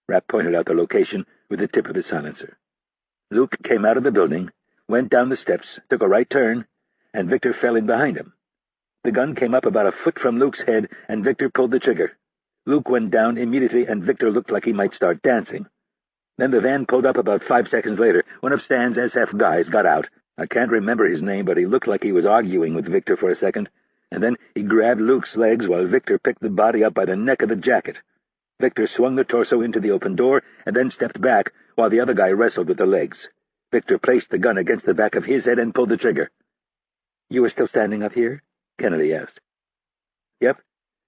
Rapp pointed out the location with the tip of his silencer. "Luke came out of the building, went down the steps, took a right turn, and Victor fell in behind him. The gun came up about a foot from Luke's head, and Victor pulled the trigger. Luke went down immediately, and Victor looked like he might start dancing. Then the van pulled up about 5 seconds later. One of Stan's SF guys got out. I can't remember his name, but he looked like he was arguing with Victor for a second, and then he grabbed Luke's legs while Victor picked the body up by the neck of the jacket. Victor swung the torso into the open door and then stepped back while the other guy wrestled with the legs. Victor placed the gun against the back of his head and pulled the trigger. "You were still standing up here?" Kennedy asked. "Yep.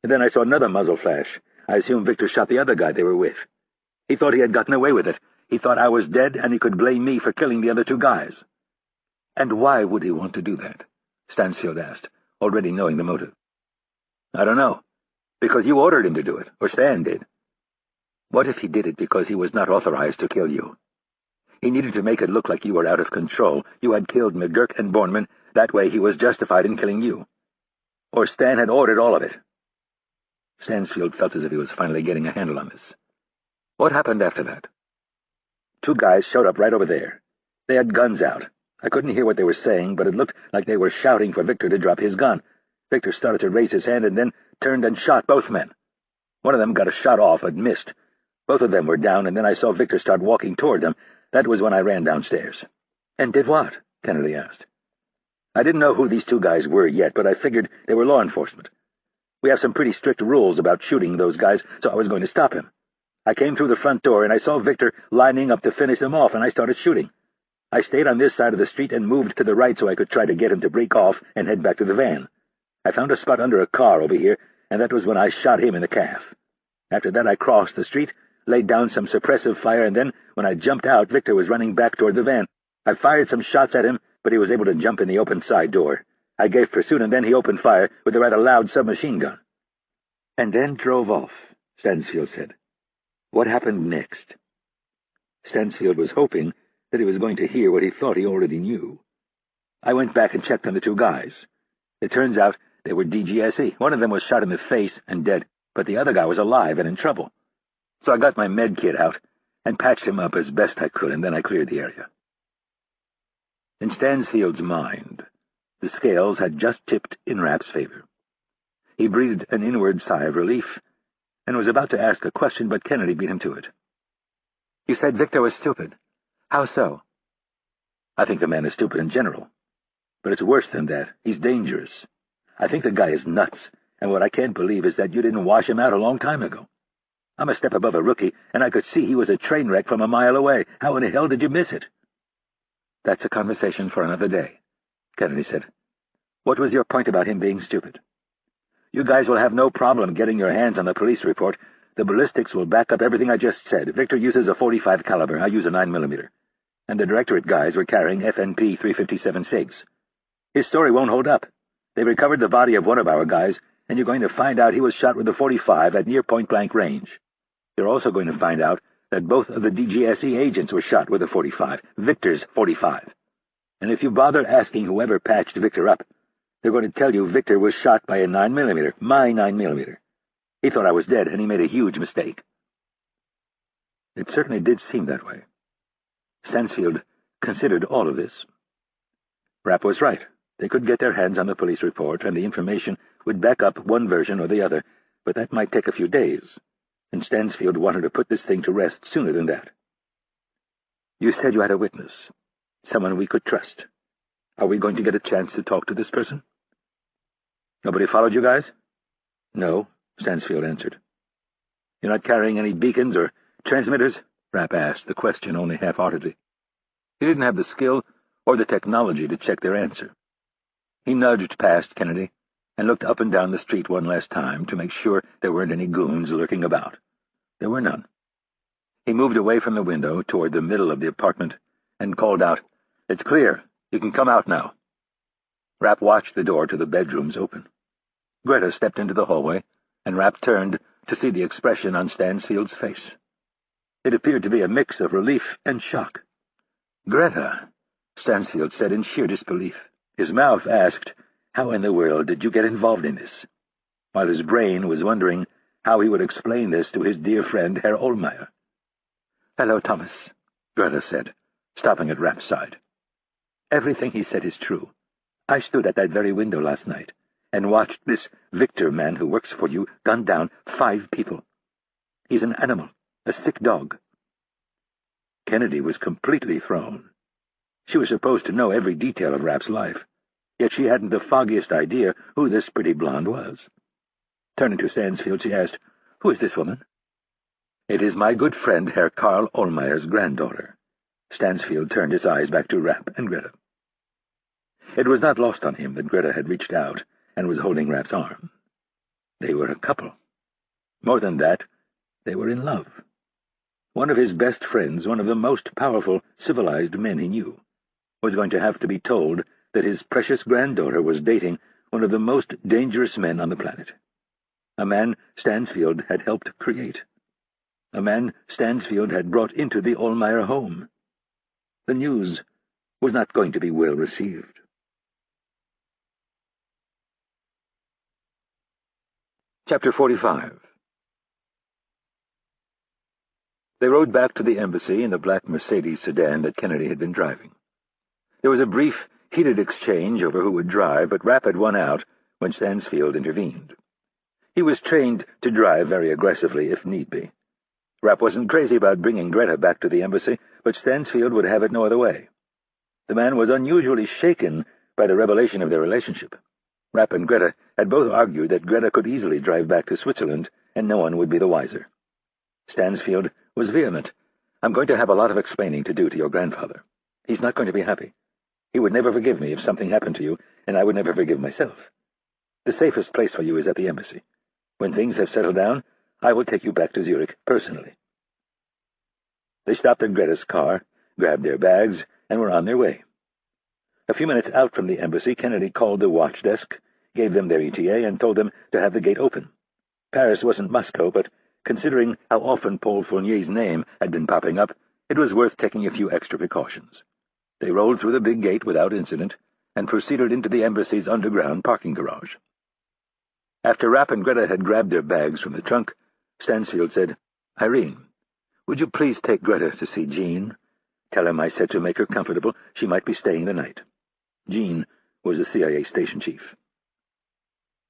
And then I saw another muzzle flash. I assume Victor shot the other guy they were with. He thought he had gotten away with it. He thought I was dead and he could blame me for killing the other two guys." "And why would he want to do that?" Stansfield asked, already knowing the motive. "I don't know. Because you ordered him to do it, or Stan did." "What if he did it because he was not authorized to kill you? He needed to make it look like you were out of control. You had killed McGurk and Bornman. That way he was justified in killing you. Or Stan had ordered all of it." Stansfield felt as if he was finally getting a handle on this. "What happened after that?" "Two guys showed up right over there. They had guns out. I couldn't hear what they were saying, but it looked like they were shouting for Victor to drop his gun. Victor started to raise his hand and then turned and shot both men. One of them got a shot off but missed. Both of them were down, and then I saw Victor start walking toward them. That was when I ran downstairs." "And did what?" Kennedy asked. "I didn't know who these two guys were yet, but I figured they were law enforcement. We have some pretty strict rules about shooting those guys, so I was going to stop him. I came through the front door, and I saw Victor lining up to finish them off, and I started shooting. I stayed on this side of the street and moved to the right so I could try to get him to break off and head back to the van. I found a spot under a car over here, and that was when I shot him in the calf. After that I crossed the street, laid down some suppressive fire, and then, when I jumped out, Victor was running back toward the van. I fired some shots at him, but he was able to jump in the open side door. I gave pursuit, and then he opened fire with a rather loud submachine gun." "And then drove off," Stansfield said. "What happened next?" Stansfield was hoping that he was going to hear what he thought he already knew. "I went back and checked on the two guys. It turns out they were DGSE. One of them was shot in the face and dead, but the other guy was alive and in trouble. So I got my med kit out and patched him up as best I could, and then I cleared the area." In Stansfield's mind, the scales had just tipped in Rapp's favor. He breathed an inward sigh of relief and was about to ask a question, but Kennedy beat him to it. "You said Victor was stupid. How so?" "I think the man is stupid in general. But it's worse than that. He's dangerous. I think the guy is nuts, and what I can't believe is that you didn't wash him out a long time ago. I'm a step above a rookie, and I could see he was a train wreck from a mile away. How in the hell did you miss it?" "That's a conversation for another day," Kennedy said. "What was your point about him being stupid?" "You guys will have no problem getting your hands on the police report. The ballistics will back up everything I just said. Victor uses a .45 caliber. I use a 9mm. And the Directorate guys were carrying FNP 357 SIGs. His story won't hold up. They recovered the body of one of our guys, and you're going to find out he was shot with a .45 at near point-blank range. You're also going to find out that both of the DGSE agents were shot with a .45, Victor's .45. And if you bother asking whoever patched Victor up, they're going to tell you Victor was shot by a 9mm, my 9mm. He thought I was dead, and he made a huge mistake." It certainly did seem that way. Stansfield considered all of this. Rapp was right. They could get their hands on the police report, and the information would back up one version or the other, but that might take a few days, and Stansfield wanted to put this thing to rest sooner than that. "You said you had a witness, someone we could trust. Are we going to get a chance to talk to this person?" "Nobody followed you guys?" "No," Stansfield answered. "You're not carrying any beacons or transmitters?" Rapp asked, the question only half-heartedly. He didn't have the skill or the technology to check their answer. He nudged past Kennedy and looked up and down the street one last time to make sure there weren't any goons lurking about. There were none. He moved away from the window toward the middle of the apartment and called out, "It's clear. You can come out now." Rapp watched the door to the bedrooms open. Greta stepped into the hallway, and Rapp turned to see the expression on Stansfield's face. It appeared to be a mix of relief and shock. "Greta," Stansfield said in sheer disbelief. His mouth asked, "How in the world did you get involved in this?" while his brain was wondering how he would explain this to his dear friend Herr Ohlmeyer. "Hello, Thomas," Greta said, stopping at Rapp's side. "Everything he said is true. I stood at that very window last night and watched this Victor man who works for you gun down 5 people. He's an animal, a sick dog." Kennedy was completely thrown. She was supposed to know every detail of Rapp's life, yet she hadn't the foggiest idea who this pretty blonde was. Turning to Stansfield, she asked, "Who is this woman?" "It is my good friend Herr Karl Ohlmeyer's granddaughter." Stansfield turned his eyes back to Rapp and Greta. It was not lost on him that Greta had reached out and was holding Rapp's arm. They were a couple. More than that, they were in love. One of his best friends, one of the most powerful, civilized men he knew, was going to have to be told that his precious granddaughter was dating one of the most dangerous men on the planet. A man Stansfield had helped create. A man Stansfield had brought into the Ohlmeyer home. The news was not going to be well received. Chapter 45. They rode back to the embassy in the black Mercedes sedan that Kennedy had been driving. There was a brief, heated exchange over who would drive, but Rapp had won out when Stansfield intervened. He was trained to drive very aggressively if need be. Rapp wasn't crazy about bringing Greta back to the embassy, but Stansfield would have it no other way. The man was unusually shaken by the revelation of their relationship. Rapp and Greta had both argued that Greta could easily drive back to Switzerland, and no one would be the wiser. Stansfield was vehement. "I'm going to have a lot of explaining to do to your grandfather. He's not going to be happy. He would never forgive me if something happened to you, and I would never forgive myself. The safest place for you is at the embassy. When things have settled down, I will take you back to Zurich personally." They stopped at Greta's car, grabbed their bags, and were on their way. A few minutes out from the embassy, Kennedy called the watch desk, gave them their ETA, and told them to have the gate open. Paris wasn't Moscow, but considering how often Paul Fournier's name had been popping up, it was worth taking a few extra precautions. They rolled through the big gate without incident and proceeded into the embassy's underground parking garage. After Rapp and Greta had grabbed their bags from the trunk, Stansfield said, "Irene, would you please take Greta to see Jean? Tell him I said to make her comfortable. She might be staying the night." Jean was the CIA station chief.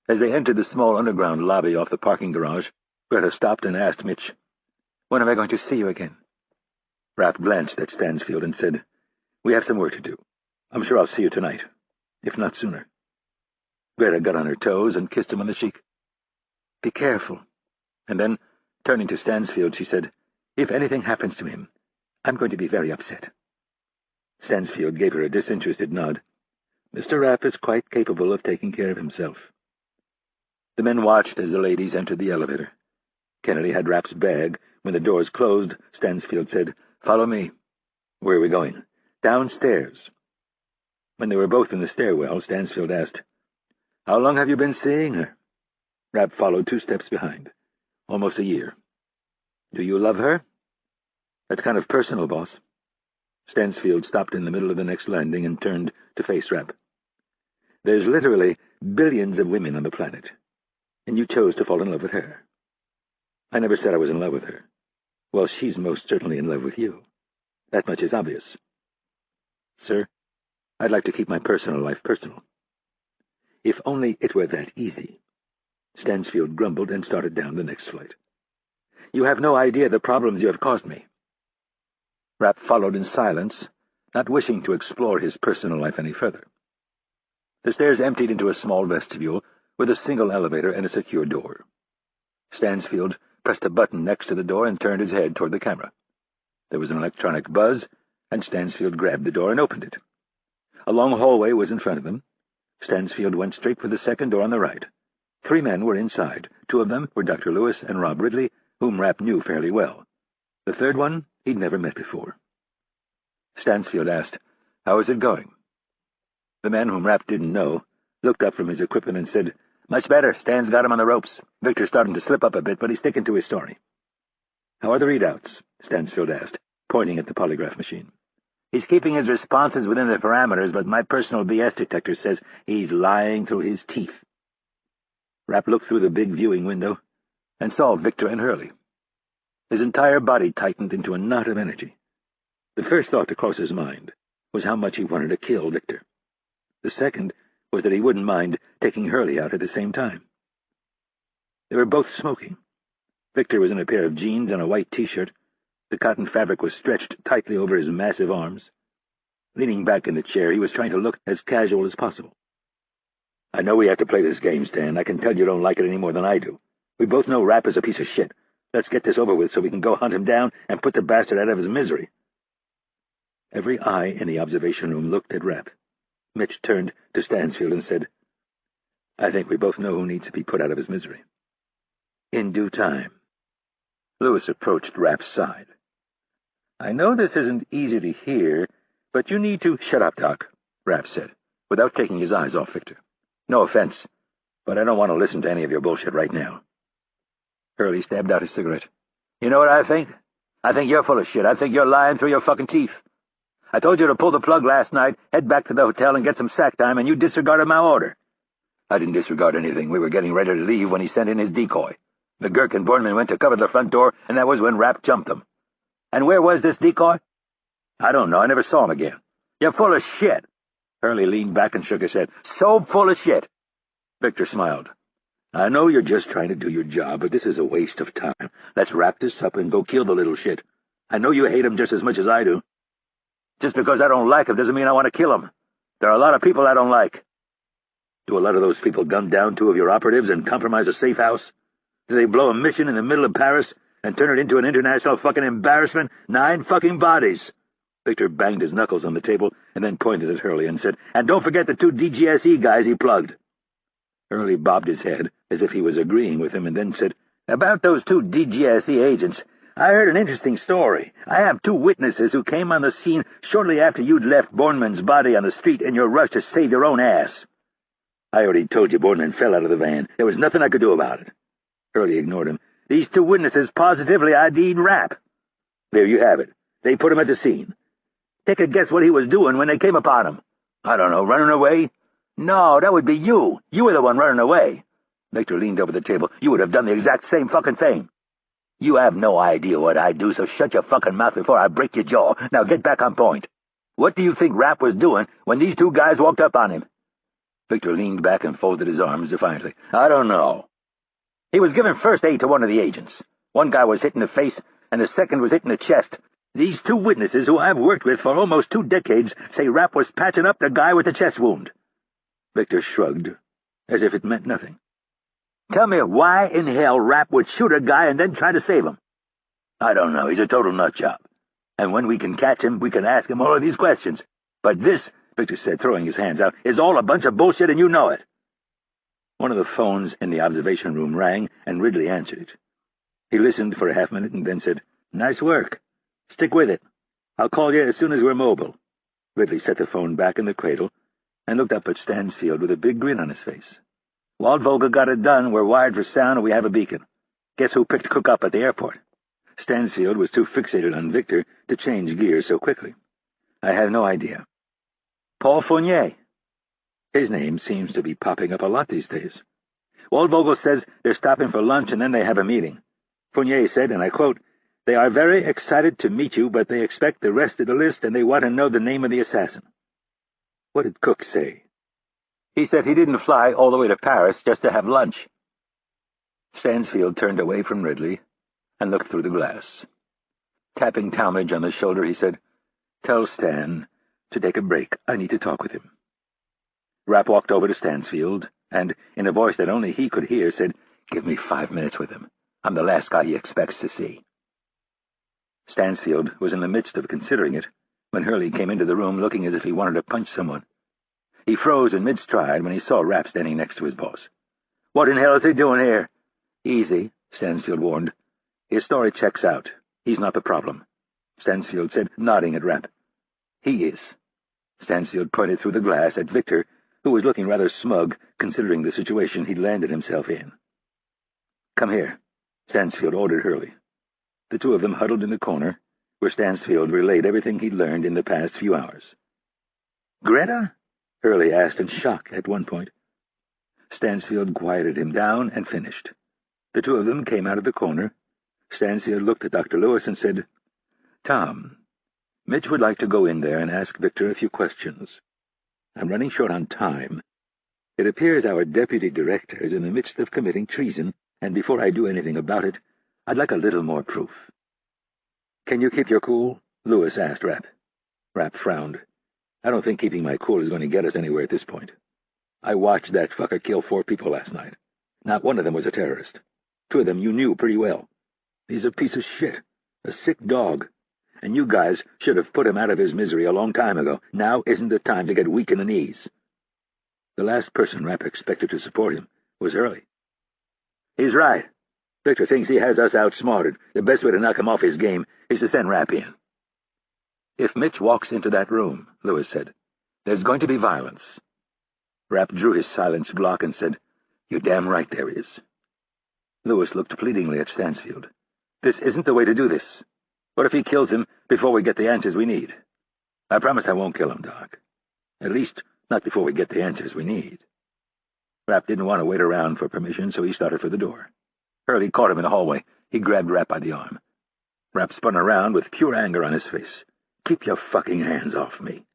As they entered the small underground lobby off the parking garage, Greta stopped and asked Mitch, "When am I going to see you again?" Rapp glanced at Stansfield and said, "We have some work to do. I'm sure I'll see you tonight, if not sooner." Greta got on her toes and kissed him on the cheek. "Be careful." And then, turning to Stansfield, she said, "If anything happens to him, I'm going to be very upset." Stansfield gave her a disinterested nod. "Mr. Rapp is quite capable of taking care of himself." The men watched as the ladies entered the elevator. Kennedy had Rapp's bag. When the doors closed, Stansfield said, "Follow me." "Where are we going?" "Downstairs." When they were both in the stairwell, Stansfield asked, "How long have you been seeing her?" Rapp followed 2 steps behind. "Almost a year." "Do you love her?" "That's kind of personal, boss." Stansfield stopped in the middle of the next landing and turned to face Rapp. "There's literally billions of women on the planet, and you chose to fall in love with her." "I never said I was in love with her." "Well, she's most certainly in love with you. That much is obvious." "Sir, I'd like to keep my personal life personal." "If only it were that easy." Stansfield grumbled and started down the next flight. "You have no idea the problems you have caused me." Rapp followed in silence, not wishing to explore his personal life any further. The stairs emptied into a small vestibule with a single elevator and a secure door. Stansfield pressed a button next to the door and turned his head toward the camera. There was an electronic buzz, and Stansfield grabbed the door and opened it. A long hallway was in front of them. Stansfield went straight for the second door on the right. 3 men were inside. 2 of them were Dr. Lewis and Rob Ridley, whom Rapp knew fairly well. The third one he'd never met before. Stansfield asked, "How is it going?" The man, whom Rapp didn't know, looked up from his equipment and said, "Much better. Stan's got him on the ropes. Victor's starting to slip up a bit, but he's sticking to his story." "How are the readouts?" Stansfield asked, pointing at the polygraph machine. "He's keeping his responses within the parameters, but my personal BS detector says he's lying through his teeth." Rapp looked through the big viewing window and saw Victor and Hurley. His entire body tightened into a knot of energy. The first thought to cross his mind was how much he wanted to kill Victor. The second was that he wouldn't mind taking Hurley out at the same time. They were both smoking. Victor was in a pair of jeans and a white T-shirt. The cotton fabric was stretched tightly over his massive arms. Leaning back in the chair, he was trying to look as casual as possible. "I know we have to play this game, Stan. I can tell you don't like it any more than I do. We both know Rapp is a piece of shit. Let's get this over with so we can go hunt him down and put the bastard out of his misery. Every eye in the observation room looked at Rapp. Mitch turned to Stansfield and said, "I think we both know who needs to be put out of his misery." In due time, Lewis approached Rapp's side. "I know this isn't easy to hear, but you need to—" "Shut up, Doc," Rapp said, without taking his eyes off Victor. "No offense, but I don't want to listen to any of your bullshit right now." Hurley stabbed out his cigarette. "You know what I think? I think you're full of shit. I think you're lying through your fucking teeth. I told you to pull the plug last night, head back to the hotel and get some sack time, and you disregarded my order." "I didn't disregard anything. We were getting ready to leave when he sent in his decoy. McGurk and Bourneman went to cover the front door, and that was when Rapp jumped them." "And where was this decoy?" "I don't know. I never saw him again." "You're full of shit." Hurley leaned back and shook his head. "So full of shit." Victor smiled. "I know you're just trying to do your job, but this is a waste of time. Let's wrap this up and go kill the little shit. I know you hate him just as much as I do. Just because I don't like him doesn't mean I want to kill him. There are a lot of people I don't like." "Do a lot of those people gun down 2 of your operatives and compromise a safe house? Do they blow a mission in the middle of Paris and turn it into an international fucking embarrassment? 9 fucking bodies." Victor banged his knuckles on the table and then pointed at Hurley and said, "And don't forget the 2 DGSE guys he plugged." Hurley bobbed his head as if he was agreeing with him and then said, "About those 2 DGSE agents, I heard an interesting story. I have 2 witnesses who came on the scene shortly after you'd left Bourneman's body on the street in your rush to save your own ass." "I already told you Bourneman fell out of the van. There was nothing I could do about it." Hurley ignored him. "These 2 witnesses positively ID'd Rapp." "There you have it. They put him at the scene. Take a guess what he was doing when they came upon him." "I don't know, running away?" "No, that would be you. You were the one running away." Victor leaned over the table. "You would have done the exact same fucking thing." "You have no idea what I do, so shut your fucking mouth before I break your jaw. Now get back on point. What do you think Rapp was doing when these 2 guys walked up on him?" Victor leaned back and folded his arms defiantly. "I don't know." "He was giving first aid to one of the agents. One guy was hit in the face, and the second was hit in the chest. These 2 witnesses, who I've worked with for almost 2 decades, say Rapp was patching up the guy with the chest wound." Victor shrugged, as if it meant nothing. "Tell me why in hell Rapp would shoot a guy and then try to save him." "I don't know. He's a total nutjob. And when we can catch him, we can ask him all of these questions. But this," Victor said, throwing his hands out, "is all a bunch of bullshit, and you know it." One of the phones in the observation room rang, and Ridley answered it. He listened for a half-minute and then said, "Nice work. Stick with it. I'll call you as soon as we're mobile." Ridley set the phone back in the cradle and looked up at Stansfield with a big grin on his face. "Waldvogel got it done. We're wired for sound, and we have a beacon. Guess who picked Cook up at the airport?" Stansfield was too fixated on Victor to change gears so quickly. "I have no idea." "Paul Fournier. His name seems to be popping up a lot these days. Waldvogel says they're stopping for lunch and then they have a meeting. Fournier said, and I quote, 'They are very excited to meet you, but they expect the rest of the list and they want to know the name of the assassin.'" "What did Cook say?" "He said he didn't fly all the way to Paris just to have lunch." Stansfield turned away from Ridley and looked through the glass. Tapping Talmadge on the shoulder, he said, "Tell Stan to take a break. I need to talk with him." Rapp walked over to Stansfield and, in a voice that only he could hear, said, "Give me 5 minutes with him. I'm the last guy he expects to see." Stansfield was in the midst of considering it when Hurley came into the room looking as if he wanted to punch someone. He froze in mid-stride when he saw Rapp standing next to his boss. "What in hell is he doing here?" "Easy," Stansfield warned. "His story checks out. He's not the problem," Stansfield said, nodding at Rapp. "He is." Stansfield pointed through the glass at Victor, who was looking rather smug, considering the situation he'd landed himself in. "Come here," Stansfield ordered Hurley. The 2 of them huddled in the corner, where Stansfield relayed everything he'd learned in the past few hours. "Greta?" Hurley asked in shock at one point. Stansfield quieted him down and finished. The 2 of them came out of the corner. Stansfield looked at Dr. Lewis and said, "Tom, Mitch would like to go in there and ask Victor a few questions. I'm running short on time. It appears our deputy director is in the midst of committing treason, and before I do anything about it, I'd like a little more proof." "Can you keep your cool?" Lewis asked Rapp. Rapp frowned. "I don't think keeping my cool is going to get us anywhere at this point. I watched that fucker kill 4 people last night. Not one of them was a terrorist. 2 of them you knew pretty well. He's a piece of shit, a sick dog, and you guys should have put him out of his misery a long time ago. Now isn't the time to get weak in the knees." The last person Rapp expected to support him was Hurley. "He's right. Victor thinks he has us outsmarted. The best way to knock him off his game is to send Rapp in." "If Mitch walks into that room," Lewis said, "there's going to be violence." Rapp drew his silence block and said, "You're damn right there is." Lewis looked pleadingly at Stansfield. "This isn't the way to do this. What if he kills him before we get the answers we need?" "I promise I won't kill him, Doc. At least, not before we get the answers we need." Rapp didn't want to wait around for permission, so he started for the door. Hurley caught him in the hallway. He grabbed Rapp by the arm. Rapp spun around with pure anger on his face. "Keep your fucking hands off me."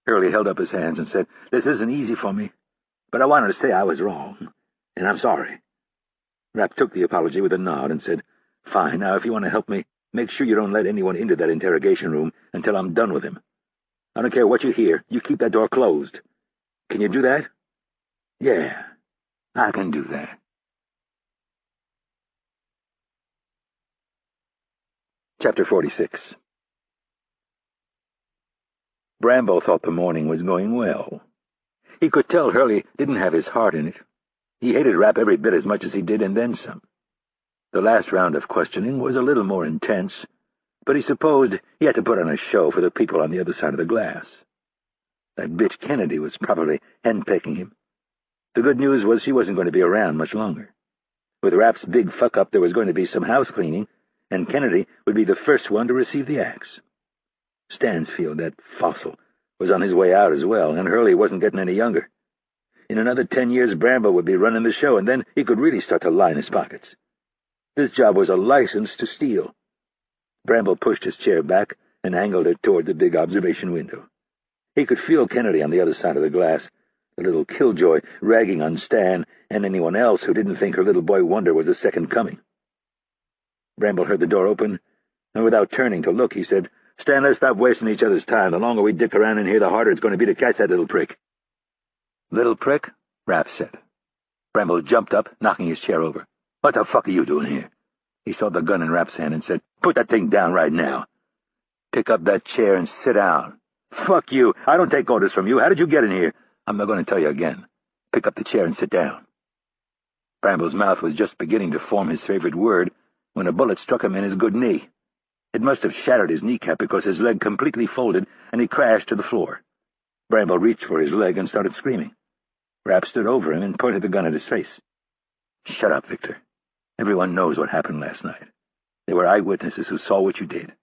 Hurley held up his hands and said, "This isn't easy for me, but I wanted to say I was wrong, and I'm sorry." Rapp took the apology with a nod and said, "Fine, now if you want to help me, make sure you don't let anyone into that interrogation room until I'm done with him. I don't care what you hear, you keep that door closed. Can you do that?" "Yeah, I can do that." Chapter 46. Bramble thought the morning was going well. He could tell Hurley didn't have his heart in it. He hated Rapp every bit as much as he did, and then some. The last round of questioning was a little more intense, but he supposed he had to put on a show for the people on the other side of the glass. That bitch Kennedy was probably henpecking him. The good news was she wasn't going to be around much longer. With Rapp's big fuck-up, there was going to be some house cleaning, and Kennedy would be the first one to receive the axe. Stansfield, that fossil, was on his way out as well, and Hurley wasn't getting any younger. In another 10 years, Bramble would be running the show, and then he could really start to line his pockets. This job was a license to steal. Bramble pushed his chair back and angled it toward the big observation window. He could feel Kennedy on the other side of the glass, the little killjoy ragging on Stan and anyone else who didn't think her little boy Wonder was the second coming. Bramble heard the door open, and without turning to look, he said, "Stan, let's stop wasting each other's time. The longer we dick around in here, the harder it's going to be to catch that little prick." "Little prick?" Rapp said. Bramble jumped up, knocking his chair over. "What the fuck are you doing here?" He saw the gun in Rapp's hand and said, "Put that thing down right now. Pick up that chair and sit down." "Fuck you. I don't take orders from you. How did you get in here?" "I'm not going to tell you again. Pick up the chair and sit down." Bramble's mouth was just beginning to form his favorite word when a bullet struck him in his good knee. It must have shattered his kneecap because his leg completely folded and he crashed to the floor. Bramble reached for his leg and started screaming. Rapp stood over him and pointed the gun at his face. "Shut up, Victor. Everyone knows what happened last night. There were eyewitnesses who saw what you did.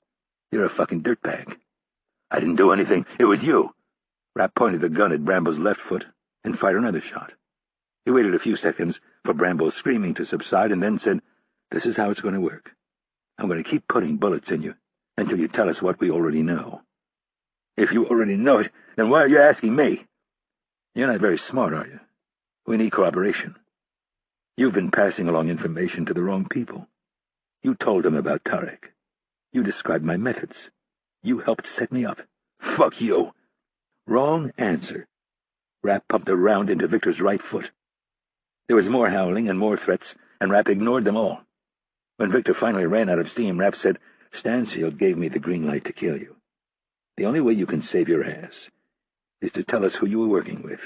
You're a fucking dirtbag." "I didn't do anything. It was you." Rapp pointed the gun at Bramble's left foot and fired another shot. He waited a few seconds for Bramble's screaming to subside and then said, "This is how it's going to work. I'm going to keep putting bullets in you until you tell us what we already know." "If you already know it, then why are you asking me?" "You're not very smart, are you? We need cooperation. You've been passing along information to the wrong people. You told them about Tarek. You described my methods. You helped set me up." "Fuck you." "Wrong answer." Rapp pumped a round into Victor's right foot. There was more howling and more threats, and Rapp ignored them all. When Victor finally ran out of steam, Rapp said, "Stansfield gave me the green light to kill you. The only way you can save your ass is to tell us who you were working with."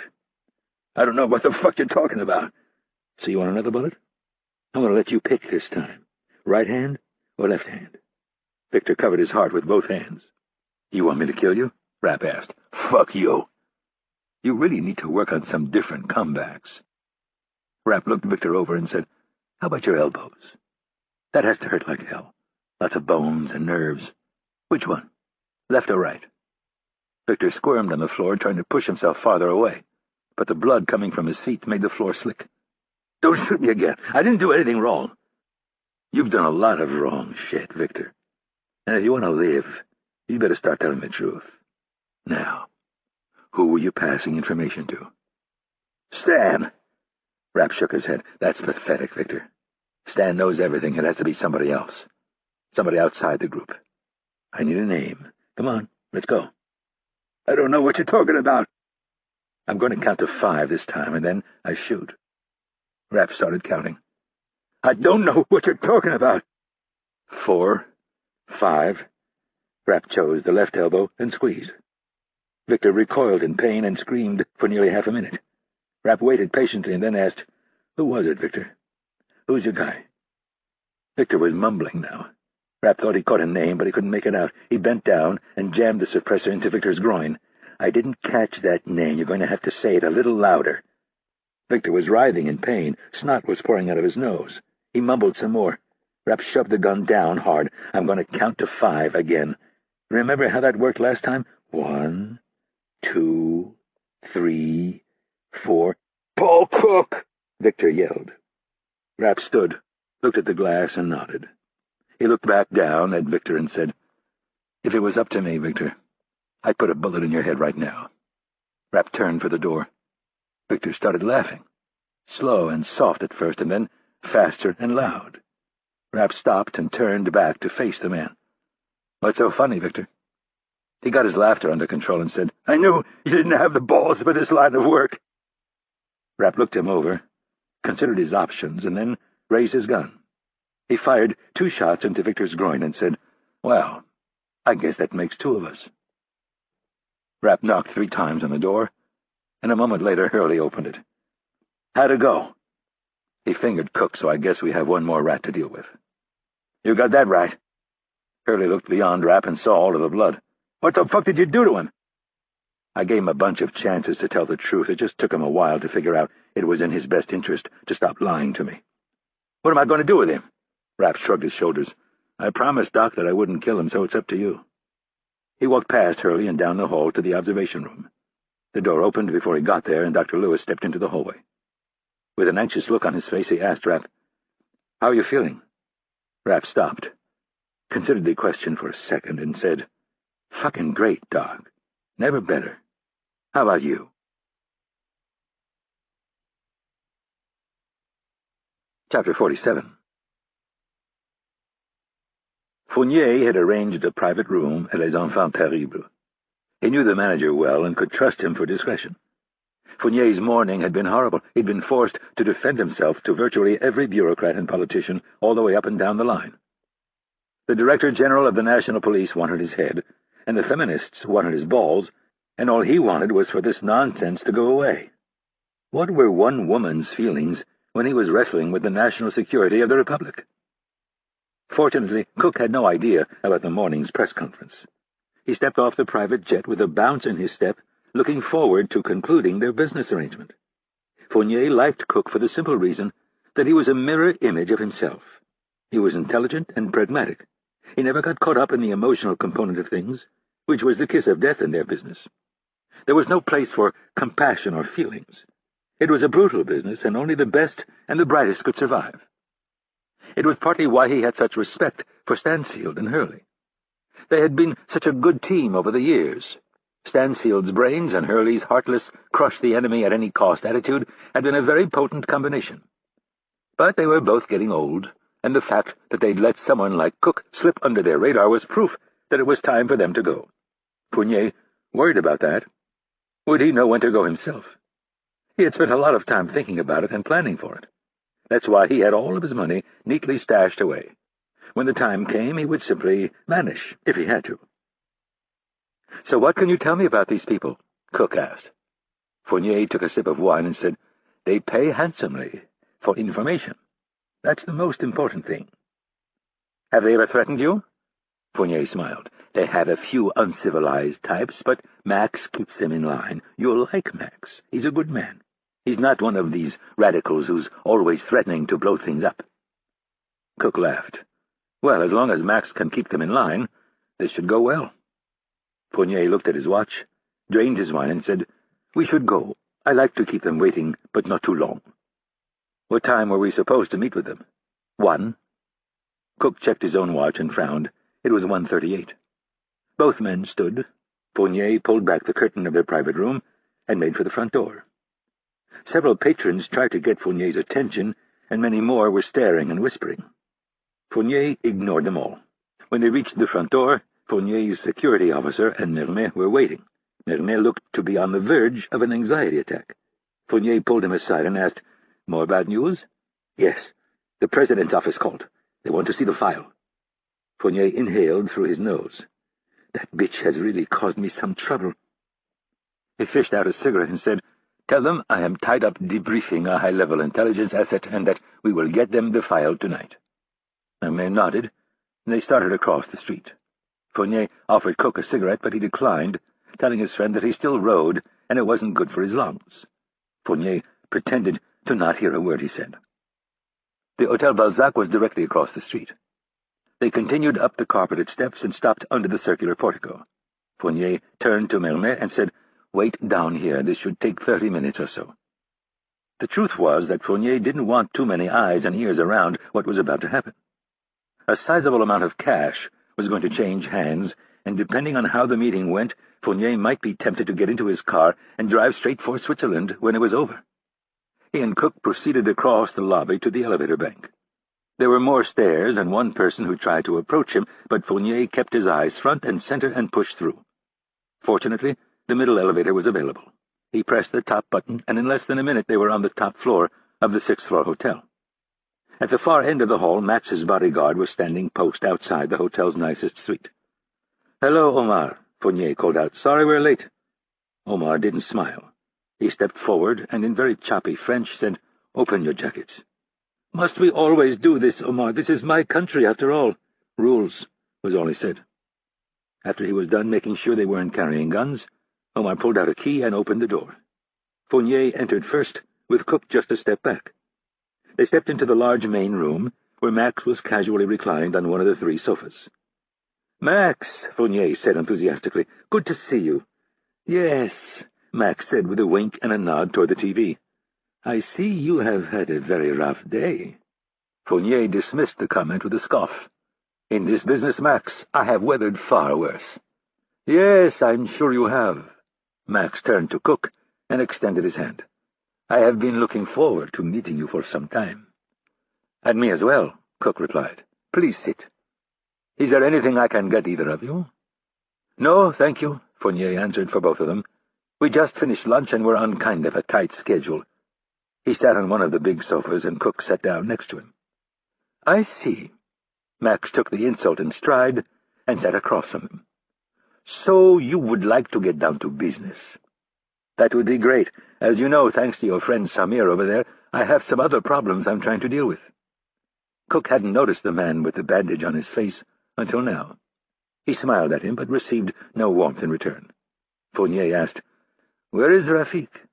"I don't know what the fuck you're talking about." "So you want another bullet? I'm going to let you pick this time. Right hand or left hand?" Victor covered his heart with both hands. "You want me to kill you?" Rapp asked. "Fuck you." "You really need to work on some different comebacks." Rapp looked Victor over and said, "How about your elbows? That has to hurt like hell. Lots of bones and nerves. Which one? Left or right?" Victor squirmed on the floor, trying to push himself farther away, but the blood coming from his feet made the floor slick. "Don't shoot me again. I didn't do anything wrong." "You've done a lot of wrong shit, Victor. And if you want to live, you better start telling the truth. Now, who were you passing information to?" "Stan." Rapp shook his head. "That's pathetic, Victor. Stan knows everything. It has to be somebody else. Somebody outside the group. I need a name. Come on, let's go." "I don't know what you're talking about." "I'm going to count to 5 this time, and then I shoot." Rapp started counting. "I don't know what you're talking about." 4, 5. Rapp chose the left elbow and squeezed. Victor recoiled in pain and screamed for nearly half a minute. Rapp waited patiently and then asked, "Who was it, Victor? Who's your guy?" Victor was mumbling now. Rapp thought he caught a name, but he couldn't make it out. He bent down and jammed the suppressor into Victor's groin. "I didn't catch that name. You're going to have to say it a little louder." Victor was writhing in pain. Snot was pouring out of his nose. He mumbled some more. Rapp shoved the gun down hard. "I'm going to count to 5 again. Remember how that worked last time? 1, 2, 3, 4. "Paul Cook!" Victor yelled. Rapp stood, looked at the glass, and nodded. He looked back down at Victor and said, "If it was up to me, Victor, I'd put a bullet in your head right now." Rapp turned for the door. Victor started laughing, slow and soft at first, and then faster and loud. Rapp stopped and turned back to face the man. "What's so funny, Victor?" He got his laughter under control and said, "I knew you didn't have the balls for this line of work." Rapp looked him over, considered his options, and then raised his gun. He fired 2 shots into Victor's groin and said, "Well, I guess that makes 2 of us." Rapp knocked 3 times on the door, and a moment later Hurley opened it. "How'd it go?" He fingered Cook, "So I guess we have one more rat to deal with." "You got that right." Hurley looked beyond Rapp and saw all of the blood. "What the fuck did you do to him?" "I gave him a bunch of chances to tell the truth. It just took him a while to figure out it was in his best interest to stop lying to me." "What am I going to do with him?" Rapp shrugged his shoulders. "I promised Doc that I wouldn't kill him, so it's up to you." He walked past Hurley and down the hall to the observation room. The door opened before he got there, and Dr. Lewis stepped into the hallway. With an anxious look on his face, he asked Rapp, "How are you feeling?" Rapp stopped, considered the question for a second, and said, "Fucking great, Doc. Never better. How about you?" Chapter 47. Fournier had arranged a private room at Les Enfants Terribles. He knew the manager well and could trust him for discretion. Fournier's morning had been horrible. He'd been forced to defend himself to virtually every bureaucrat and politician all the way up and down the line. The Director General of the National Police wanted his head, and the feminists wanted his balls, and all he wanted was for this nonsense to go away. What were one woman's feelings when he was wrestling with the national security of the Republic? Fortunately, Cook had no idea about the morning's press conference. He stepped off the private jet with a bounce in his step, looking forward to concluding their business arrangement. Fournier liked Cook for the simple reason that he was a mirror image of himself. He was intelligent and pragmatic. He never got caught up in the emotional component of things, which was the kiss of death in their business. There was no place for compassion or feelings. It was a brutal business, and only the best and the brightest could survive. It was partly why he had such respect for Stansfield and Hurley. They had been such a good team over the years. Stansfield's brains and Hurley's heartless, crush-the-enemy-at-any-cost attitude had been a very potent combination. But they were both getting old, and the fact that they'd let someone like Cook slip under their radar was proof that it was time for them to go. Fournier worried about that. Would he know when to go himself? He had spent a lot of time thinking about it and planning for it. That's why he had all of his money neatly stashed away. When the time came, he would simply vanish, if he had to. "So what can you tell me about these people?" Cook asked. Fournier took a sip of wine and said, "They pay handsomely for information. That's the most important thing." "Have they ever threatened you?" Fournier smiled. "They have a few uncivilized types, but Max keeps them in line. You'll like Max. He's a good man. He's not one of these radicals who's always threatening to blow things up." Cook laughed. "Well, as long as Max can keep them in line, this should go well." Fournier looked at his watch, drained his wine, and said, "We should go. I like to keep them waiting, but not too long." "What time were we supposed to meet with them?" 1. Cook checked his own watch and frowned. It was 1:38. Both men stood. Fournier pulled back the curtain of their private room and made for the front door. Several patrons tried to get Fournier's attention, and many more were staring and whispering. Fournier ignored them all. When they reached the front door, Fournier's security officer and Mermet were waiting. Mermet looked to be on the verge of an anxiety attack. Fournier pulled him aside and asked, "More bad news?" "Yes. The president's office called. They want to see the file." Fournier inhaled through his nose. "That bitch has really caused me some trouble." He fished out a cigarette and said, "Tell them I am tied up debriefing a high-level intelligence asset and that we will get them the file tonight." The man nodded, and they started across the street. Fournier offered Cook a cigarette, but he declined, telling his friend that he still rode and it wasn't good for his lungs. Fournier pretended to not hear a word he said. The Hotel Balzac was directly across the street. They continued up the carpeted steps and stopped under the circular portico. Fournier turned to Mermet and said, "Wait down here. This should take 30 minutes or so." The truth was that Fournier didn't want too many eyes and ears around what was about to happen. A sizable amount of cash was going to change hands, and depending on how the meeting went, Fournier might be tempted to get into his car and drive straight for Switzerland when it was over. He and Cook proceeded across the lobby to the elevator bank. There were more stairs and one person who tried to approach him, but Fournier kept his eyes front and center and pushed through. Fortunately, the middle elevator was available. He pressed the top button, and in less than a minute they were on the top floor of the 6th-floor hotel. At the far end of the hall, Max's bodyguard was standing post outside the hotel's nicest suite. "Hello, Omar," Fournier called out. "Sorry we're late." Omar didn't smile. He stepped forward and in very choppy French said, "Open your jackets." "Must we always do this, Omar? This is my country, after all." "Rules," was all he said. After he was done making sure they weren't carrying guns, Omar pulled out a key and opened the door. Fournier entered first, with Cook just a step back. They stepped into the large main room, where Max was casually reclined on one of the 3 sofas. "Max," Fournier said enthusiastically, "good to see you." "Yes," Max said with a wink and a nod toward the TV. "I see you have had a very rough day." Fournier dismissed the comment with a scoff. "In this business, Max, I have weathered far worse." "Yes, I'm sure you have." Max turned to Cook and extended his hand. "I have been looking forward to meeting you for some time." "And me as well," Cook replied. "Please sit. Is there anything I can get either of you?" "No, thank you," Fournier answered for both of them. "We just finished lunch and we're on kind of a tight schedule." He sat on one of the big sofas and Cook sat down next to him. "I see." Max took the insult in stride and sat across from him. "So you would like to get down to business?" "That would be great. As you know, thanks to your friend Samir over there, I have some other problems I'm trying to deal with." Cook hadn't noticed the man with the bandage on his face until now. He smiled at him, but received no warmth in return. Fournier asked, "Where is Rafik?"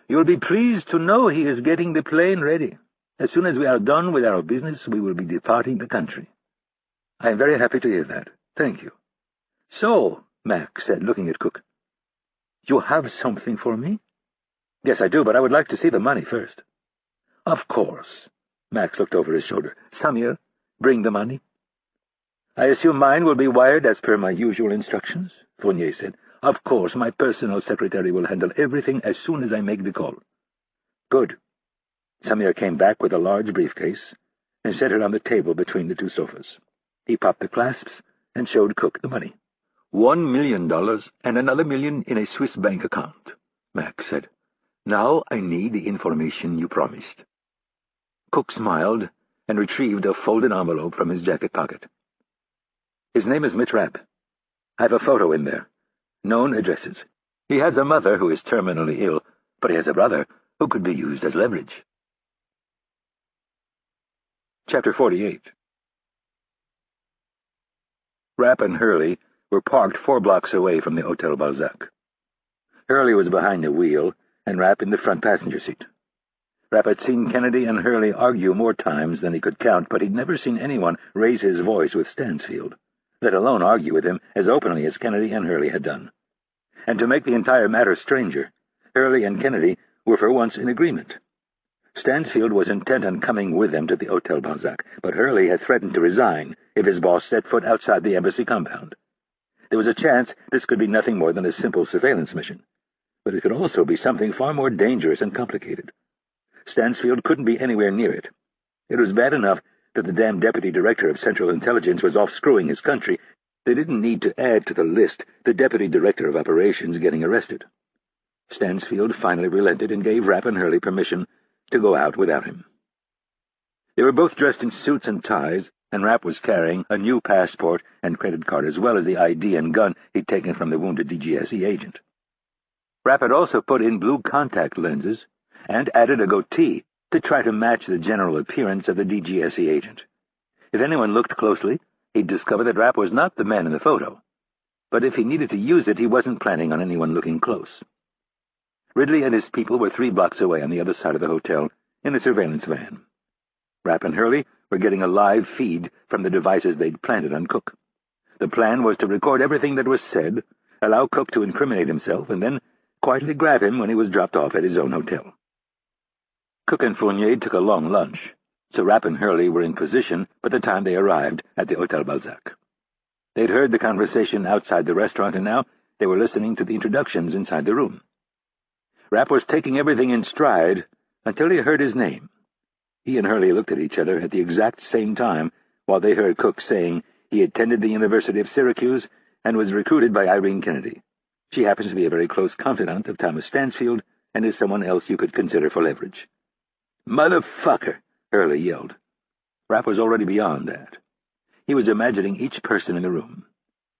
"You'll be pleased to know he is getting the plane ready. As soon as we are done with our business, we will be departing the country." "I am very happy to hear that. Thank you." "So," Max said, looking at Cook, "you have something for me?" "Yes, I do, but I would like to see the money first." "Of course." Max looked over his shoulder. "Samir, bring the money." "I assume mine will be wired as per my usual instructions," Fournier said. "Of course, my personal secretary will handle everything as soon as I make the call." "Good." Samir came back with a large briefcase and set it on the table between the 2 sofas. He popped the clasps and showed Cook the money. $1 million and another $1 million in a Swiss bank account, Max said. "Now I need the information you promised." Cook smiled and retrieved a folded envelope from his jacket pocket. "His name is Mitch Rapp. I have a photo in there. Known addresses. He has a mother who is terminally ill, but he has a brother who could be used as leverage." Chapter 48. Rapp and Hurley were parked 4 blocks away from the Hotel Balzac. Hurley was behind the wheel, and Rapp in the front passenger seat. Rapp had seen Kennedy and Hurley argue more times than he could count, but he'd never seen anyone raise his voice with Stansfield, let alone argue with him as openly as Kennedy and Hurley had done. And to make the entire matter stranger, Hurley and Kennedy were for once in agreement. Stansfield was intent on coming with them to the Hotel Balzac, but Hurley had threatened to resign if his boss set foot outside the embassy compound. There was a chance this could be nothing more than a simple surveillance mission, but it could also be something far more dangerous and complicated. Stansfield couldn't be anywhere near it. It was bad enough that the damn deputy director of Central Intelligence was off screwing his country. They didn't need to add to the list the deputy director of operations getting arrested. Stansfield finally relented and gave Rapp and Hurley permission to go out without him. They were both dressed in suits and ties, and Rapp was carrying a new passport and credit card as well as the ID and gun he'd taken from the wounded DGSE agent. Rapp had also put in blue contact lenses and added a goatee to try to match the general appearance of the DGSE agent. If anyone looked closely, he'd discover that Rapp was not the man in the photo. But if he needed to use it, he wasn't planning on anyone looking close. Ridley and his people were 3 blocks away on the other side of the hotel in a surveillance van. Rapp and Hurley were getting a live feed from the devices they'd planted on Cook. The plan was to record everything that was said, allow Cook to incriminate himself, and then quietly grab him when he was dropped off at his own hotel. Cook and Fournier took a long lunch, so Rapp and Hurley were in position by the time they arrived at the Hotel Balzac. They'd heard the conversation outside the restaurant, and now they were listening to the introductions inside the room. Rapp was taking everything in stride until he heard his name. He and Hurley looked at each other at the exact same time while they heard Cook saying he attended the University of Syracuse and was recruited by Irene Kennedy. She happens to be a very close confidant of Thomas Stansfield and is someone else you could consider for leverage. "Motherfucker!" Hurley yelled. Rapp was already beyond that. He was imagining each person in the room.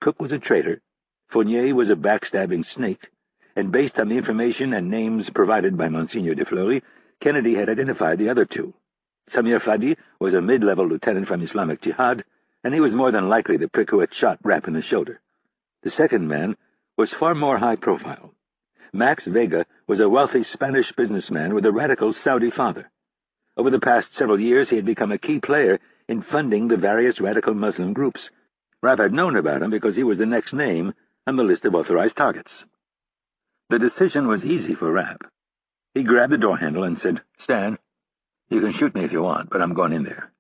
Cook was a traitor, Fournier was a backstabbing snake, and based on the information and names provided by Monsignor de Fleury, Kennedy had identified the other 2. Samir Fadi was a mid-level lieutenant from Islamic Jihad, and he was more than likely the prick who had shot Rapp in the shoulder. The second man was far more high-profile. Max Vega was a wealthy Spanish businessman with a radical Saudi father. Over the past several years, he had become a key player in funding the various radical Muslim groups. Rapp had known about him because he was the next name on the list of authorized targets. The decision was easy for Rapp. He grabbed the door handle and said, "Stan, you can shoot me if you want, but I'm going in there.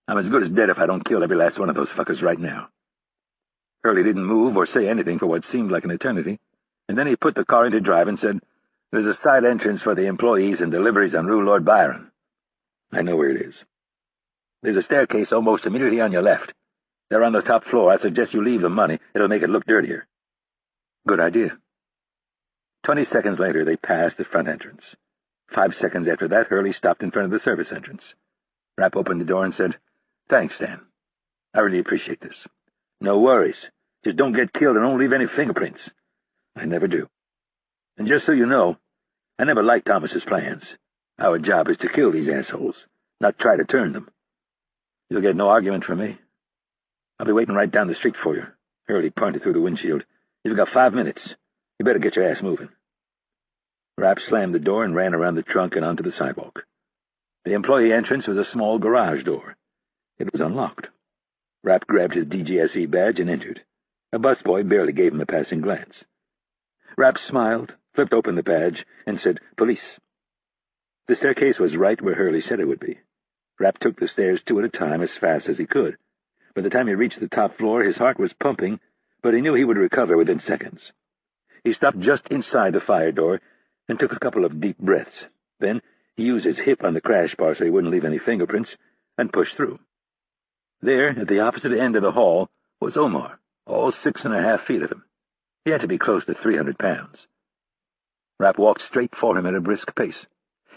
I'm as good as dead if I don't kill every last one of those fuckers right now." Hurley didn't move or say anything for what seemed like an eternity, and then he put the car into drive and said, "There's a side entrance for the employees and deliveries on Rue Lord Byron. I know where it is. There's a staircase almost immediately on your left. They're on the top floor. I suggest you leave the money. It'll make it look dirtier." "Good idea." 20 seconds later, they passed the front entrance. 5 seconds after that, Hurley stopped in front of the service entrance. Rapp opened the door and said, "Thanks, Stan. I really appreciate this." "No worries. Just don't get killed and don't leave any fingerprints." "I never do. And just so you know, I never liked Thomas's plans. Our job is to kill these assholes, not try to turn them. You'll get no argument from me. I'll be waiting right down the street for you." Hurley pointed through the windshield. "You've got 5 minutes. You better get your ass moving." Rapp slammed the door and ran around the trunk and onto the sidewalk. The employee entrance was a small garage door. It was unlocked. Rapp grabbed his DGSE badge and entered. A busboy barely gave him a passing glance. Rapp smiled, flipped open the badge, and said, "Police." The staircase was right where Hurley said it would be. Rapp took the stairs 2 at a time as fast as he could. By the time he reached the top floor, his heart was pumping, but he knew he would recover within seconds. He stopped just inside the fire door and took a couple of deep breaths. Then he used his hip on the crash bar so he wouldn't leave any fingerprints, and pushed through. There, at the opposite end of the hall, was Omar, all 6.5 feet of him. He had to be close to 300 pounds. Rapp walked straight for him at a brisk pace.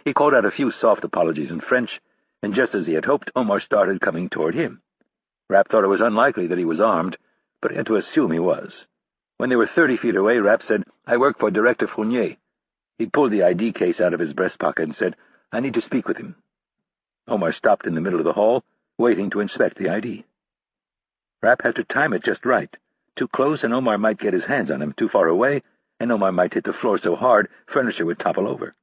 He called out a few soft apologies in French, and just as he had hoped, Omar started coming toward him. Rapp thought it was unlikely that he was armed, but he had to assume he was. When they were 30 feet away, Rapp said, "I work for Director Fournier." He pulled the ID case out of his breast pocket and said, "I need to speak with him." Omar stopped in the middle of the hall, waiting to inspect the ID. Rapp had to time it just right. Too close, and Omar might get his hands on him. Too far away, and Omar might hit the floor so hard furniture would topple over.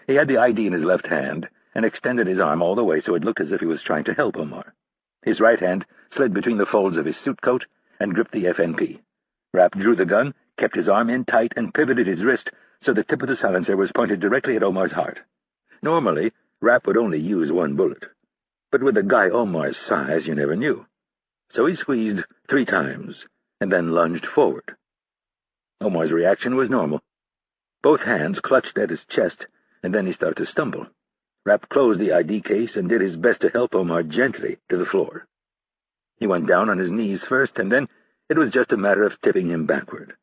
He had the ID in his left hand and extended his arm all the way so it looked as if he was trying to help Omar. His right hand slid between the folds of his suit coat and gripped the FNP. Rapp drew the gun, kept his arm in tight, and pivoted his wrist so the tip of the silencer was pointed directly at Omar's heart. Normally, Rapp would only use 1 bullet. But with a guy Omar's size, you never knew. So he squeezed 3 times, and then lunged forward. Omar's reaction was normal. Both hands clutched at his chest, and then he started to stumble. Rapp closed the ID case and did his best to help Omar gently to the floor. He went down on his knees first, and then it was just a matter of tipping him backward.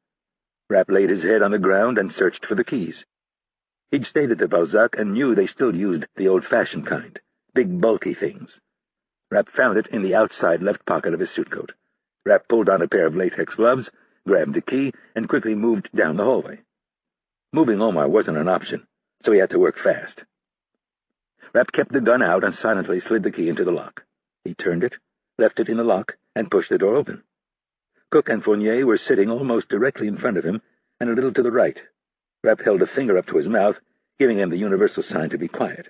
Rapp laid his head on the ground and searched for the keys. He'd stayed at the Balzac and knew they still used the old-fashioned kind, big bulky things. Rapp found it in the outside left pocket of his suit coat. Rapp pulled on a pair of latex gloves, grabbed the key, and quickly moved down the hallway. Moving Omar wasn't an option, so he had to work fast. Rapp kept the gun out and silently slid the key into the lock. He turned it, left it in the lock, and pushed the door open. Cook and Fournier were sitting almost directly in front of him and a little to the right. Rapp held a finger up to his mouth, giving him the universal sign to be quiet.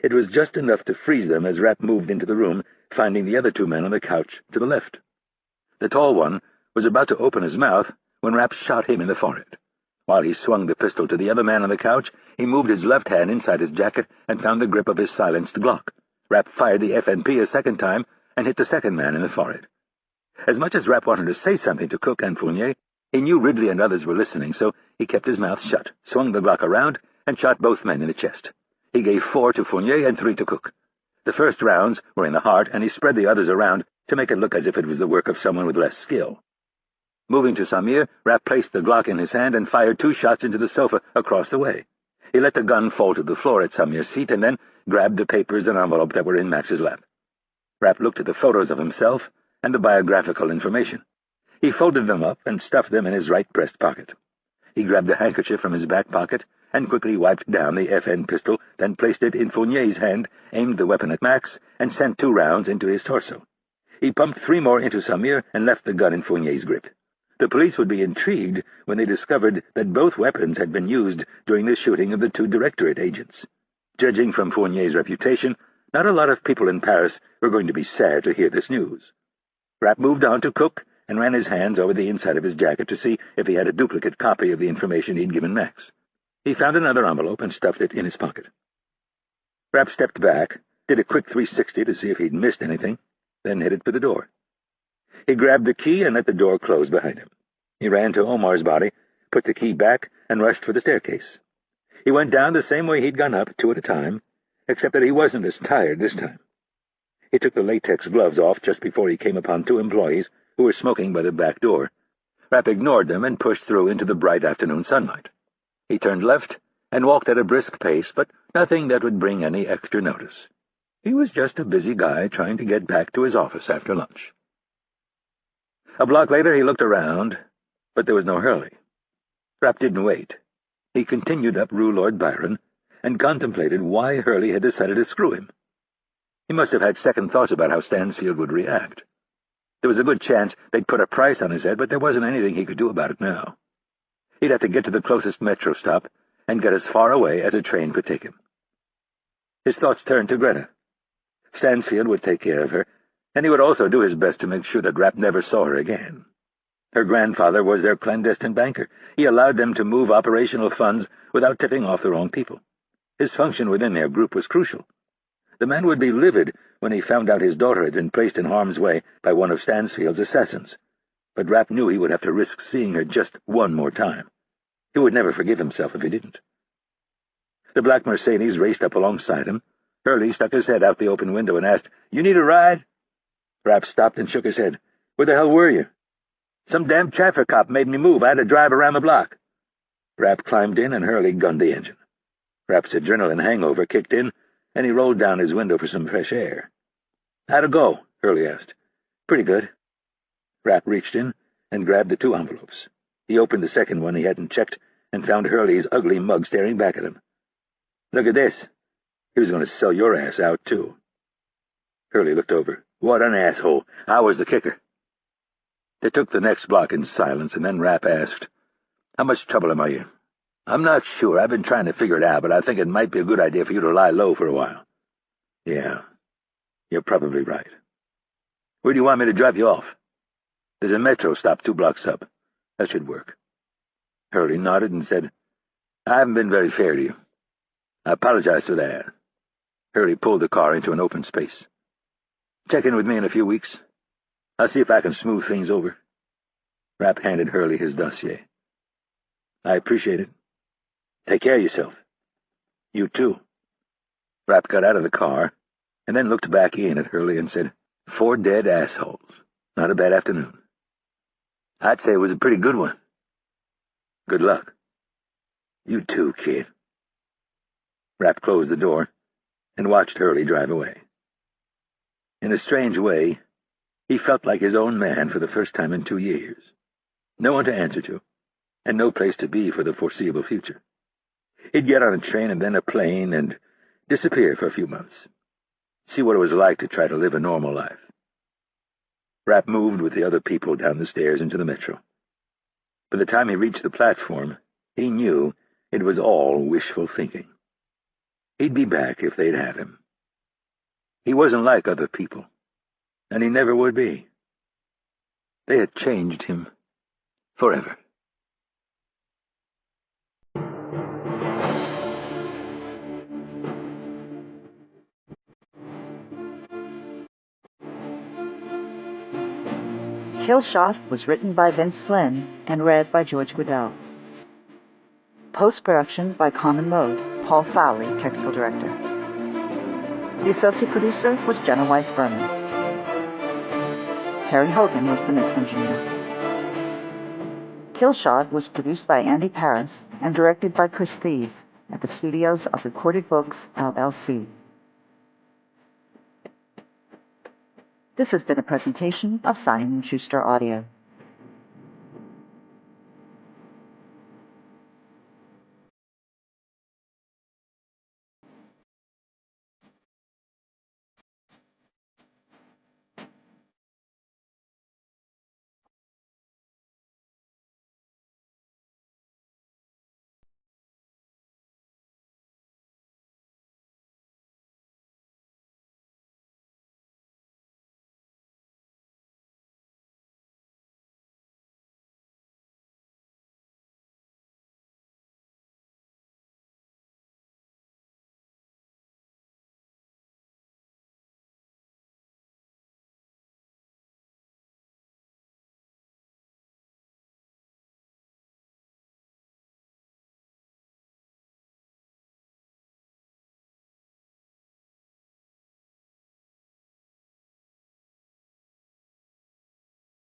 It was just enough to freeze them as Rapp moved into the room, finding the other two men on the couch to the left. The tall one was about to open his mouth when Rapp shot him in the forehead. While he swung the pistol to the other man on the couch, he moved his left hand inside his jacket and found the grip of his silenced Glock. Rapp fired the FNP a second time and hit the second man in the forehead. As much as Rapp wanted to say something to Cook and Fournier, he knew Ridley and others were listening, so he kept his mouth shut, swung the Glock around, and shot both men in the chest. He gave 4 to Fournier and 3 to Cook. The first rounds were in the heart, and he spread the others around to make it look as if it was the work of someone with less skill. Moving to Samir, Rapp placed the Glock in his hand and fired 2 shots into the sofa across the way. He let the gun fall to the floor at Samir's feet and then grabbed the papers and envelope that were in Max's lap. Rapp looked at the photos of himself and the biographical information. He folded them up and stuffed them in his right breast pocket. He grabbed a handkerchief from his back pocket and quickly wiped down the FN pistol, then placed it in Fournier's hand, aimed the weapon at Max, and sent 2 rounds into his torso. He pumped 3 more into Samir and left the gun in Fournier's grip. The police would be intrigued when they discovered that both weapons had been used during the shooting of the 2 Directorate agents. Judging from Fournier's reputation, not a lot of people in Paris were going to be sad to hear this news. Rapp moved on to Cook and ran his hands over the inside of his jacket to see if he had a duplicate copy of the information he'd given Max. He found another envelope and stuffed it in his pocket. Rapp stepped back, did a quick 360 to see if he'd missed anything, then headed for the door. He grabbed the key and let the door close behind him. He ran to Omar's body, put the key back, and rushed for the staircase. He went down the same way he'd gone up, 2 at a time, except that he wasn't as tired this time. He took the latex gloves off just before he came upon 2 employees who were smoking by the back door. Rapp ignored them and pushed through into the bright afternoon sunlight. He turned left and walked at a brisk pace, but nothing that would bring any extra notice. He was just a busy guy trying to get back to his office after lunch. A block later he looked around, but there was no Hurley. Rapp didn't wait. He continued up Rue Lord Byron and contemplated why Hurley had decided to screw him. He must have had second thoughts about how Stansfield would react. There was a good chance they'd put a price on his head, but there wasn't anything he could do about it now. He'd have to get to the closest metro stop and get as far away as a train could take him. His thoughts turned to Greta. Stansfield would take care of her, and he would also do his best to make sure that Rapp never saw her again. Her grandfather was their clandestine banker. He allowed them to move operational funds without tipping off the wrong people. His function within their group was crucial. The man would be livid when he found out his daughter had been placed in harm's way by one of Stansfield's assassins, but Rapp knew he would have to risk seeing her just one more time. He would never forgive himself if he didn't. The black Mercedes raced up alongside him. Hurley stuck his head out the open window and asked, "You need a ride?" Rapp stopped and shook his head. "Where the hell were you?" "Some damn traffic cop made me move. I had to drive around the block." Rapp climbed in and Hurley gunned the engine. Rapp's adrenaline hangover kicked in, and he rolled down his window for some fresh air. "How'd it go?" Hurley asked. "Pretty good." Rapp reached in and grabbed the 2 envelopes. He opened the second one he hadn't checked and found Hurley's ugly mug staring back at him. "Look at this. He was going to sell your ass out, too." Hurley looked over. "What an asshole. I was the kicker." They took the next block in silence, and then Rapp asked, "How much trouble am I in?" "I'm not sure. I've been trying to figure it out, but I think it might be a good idea for you to lie low for a while." "Yeah, you're probably right. Where do you want me to drop you off?" "There's a metro stop 2 blocks up. That should work." Hurley nodded and said, "I haven't been very fair to you. I apologize for that." Hurley pulled the car into an open space. "Check in with me in a few weeks. I'll see if I can smooth things over." Rapp handed Hurley his dossier. "I appreciate it. Take care of yourself." "You too." Rapp got out of the car and then looked back in at Hurley and said, 4 dead assholes. Not a bad afternoon." "I'd say it was a pretty good one." "Good luck." "You too, kid." Rapp closed the door and watched Hurley drive away. In a strange way, he felt like his own man for the first time in 2 years. No one to answer to, and no place to be for the foreseeable future. He'd get on a train and then a plane and disappear for a few months. See what it was like to try to live a normal life. Rapp moved with the other people down the stairs into the metro. By the time he reached the platform, he knew it was all wishful thinking. He'd be back if they'd have him. He wasn't like other people, and he never would be. They had changed him forever. Killshot was written by Vince Flynn and read by George Goodell. Post-production by Common Mode, Paul Fowley, technical director. The associate producer was Jenna Weiss-Berman. Terry Hogan was the mix engineer. Killshot was produced by Andy Paris and directed by Chris Thies at the studios of Recorded Books, LLC. This has been a presentation of Simon & Schuster Audio.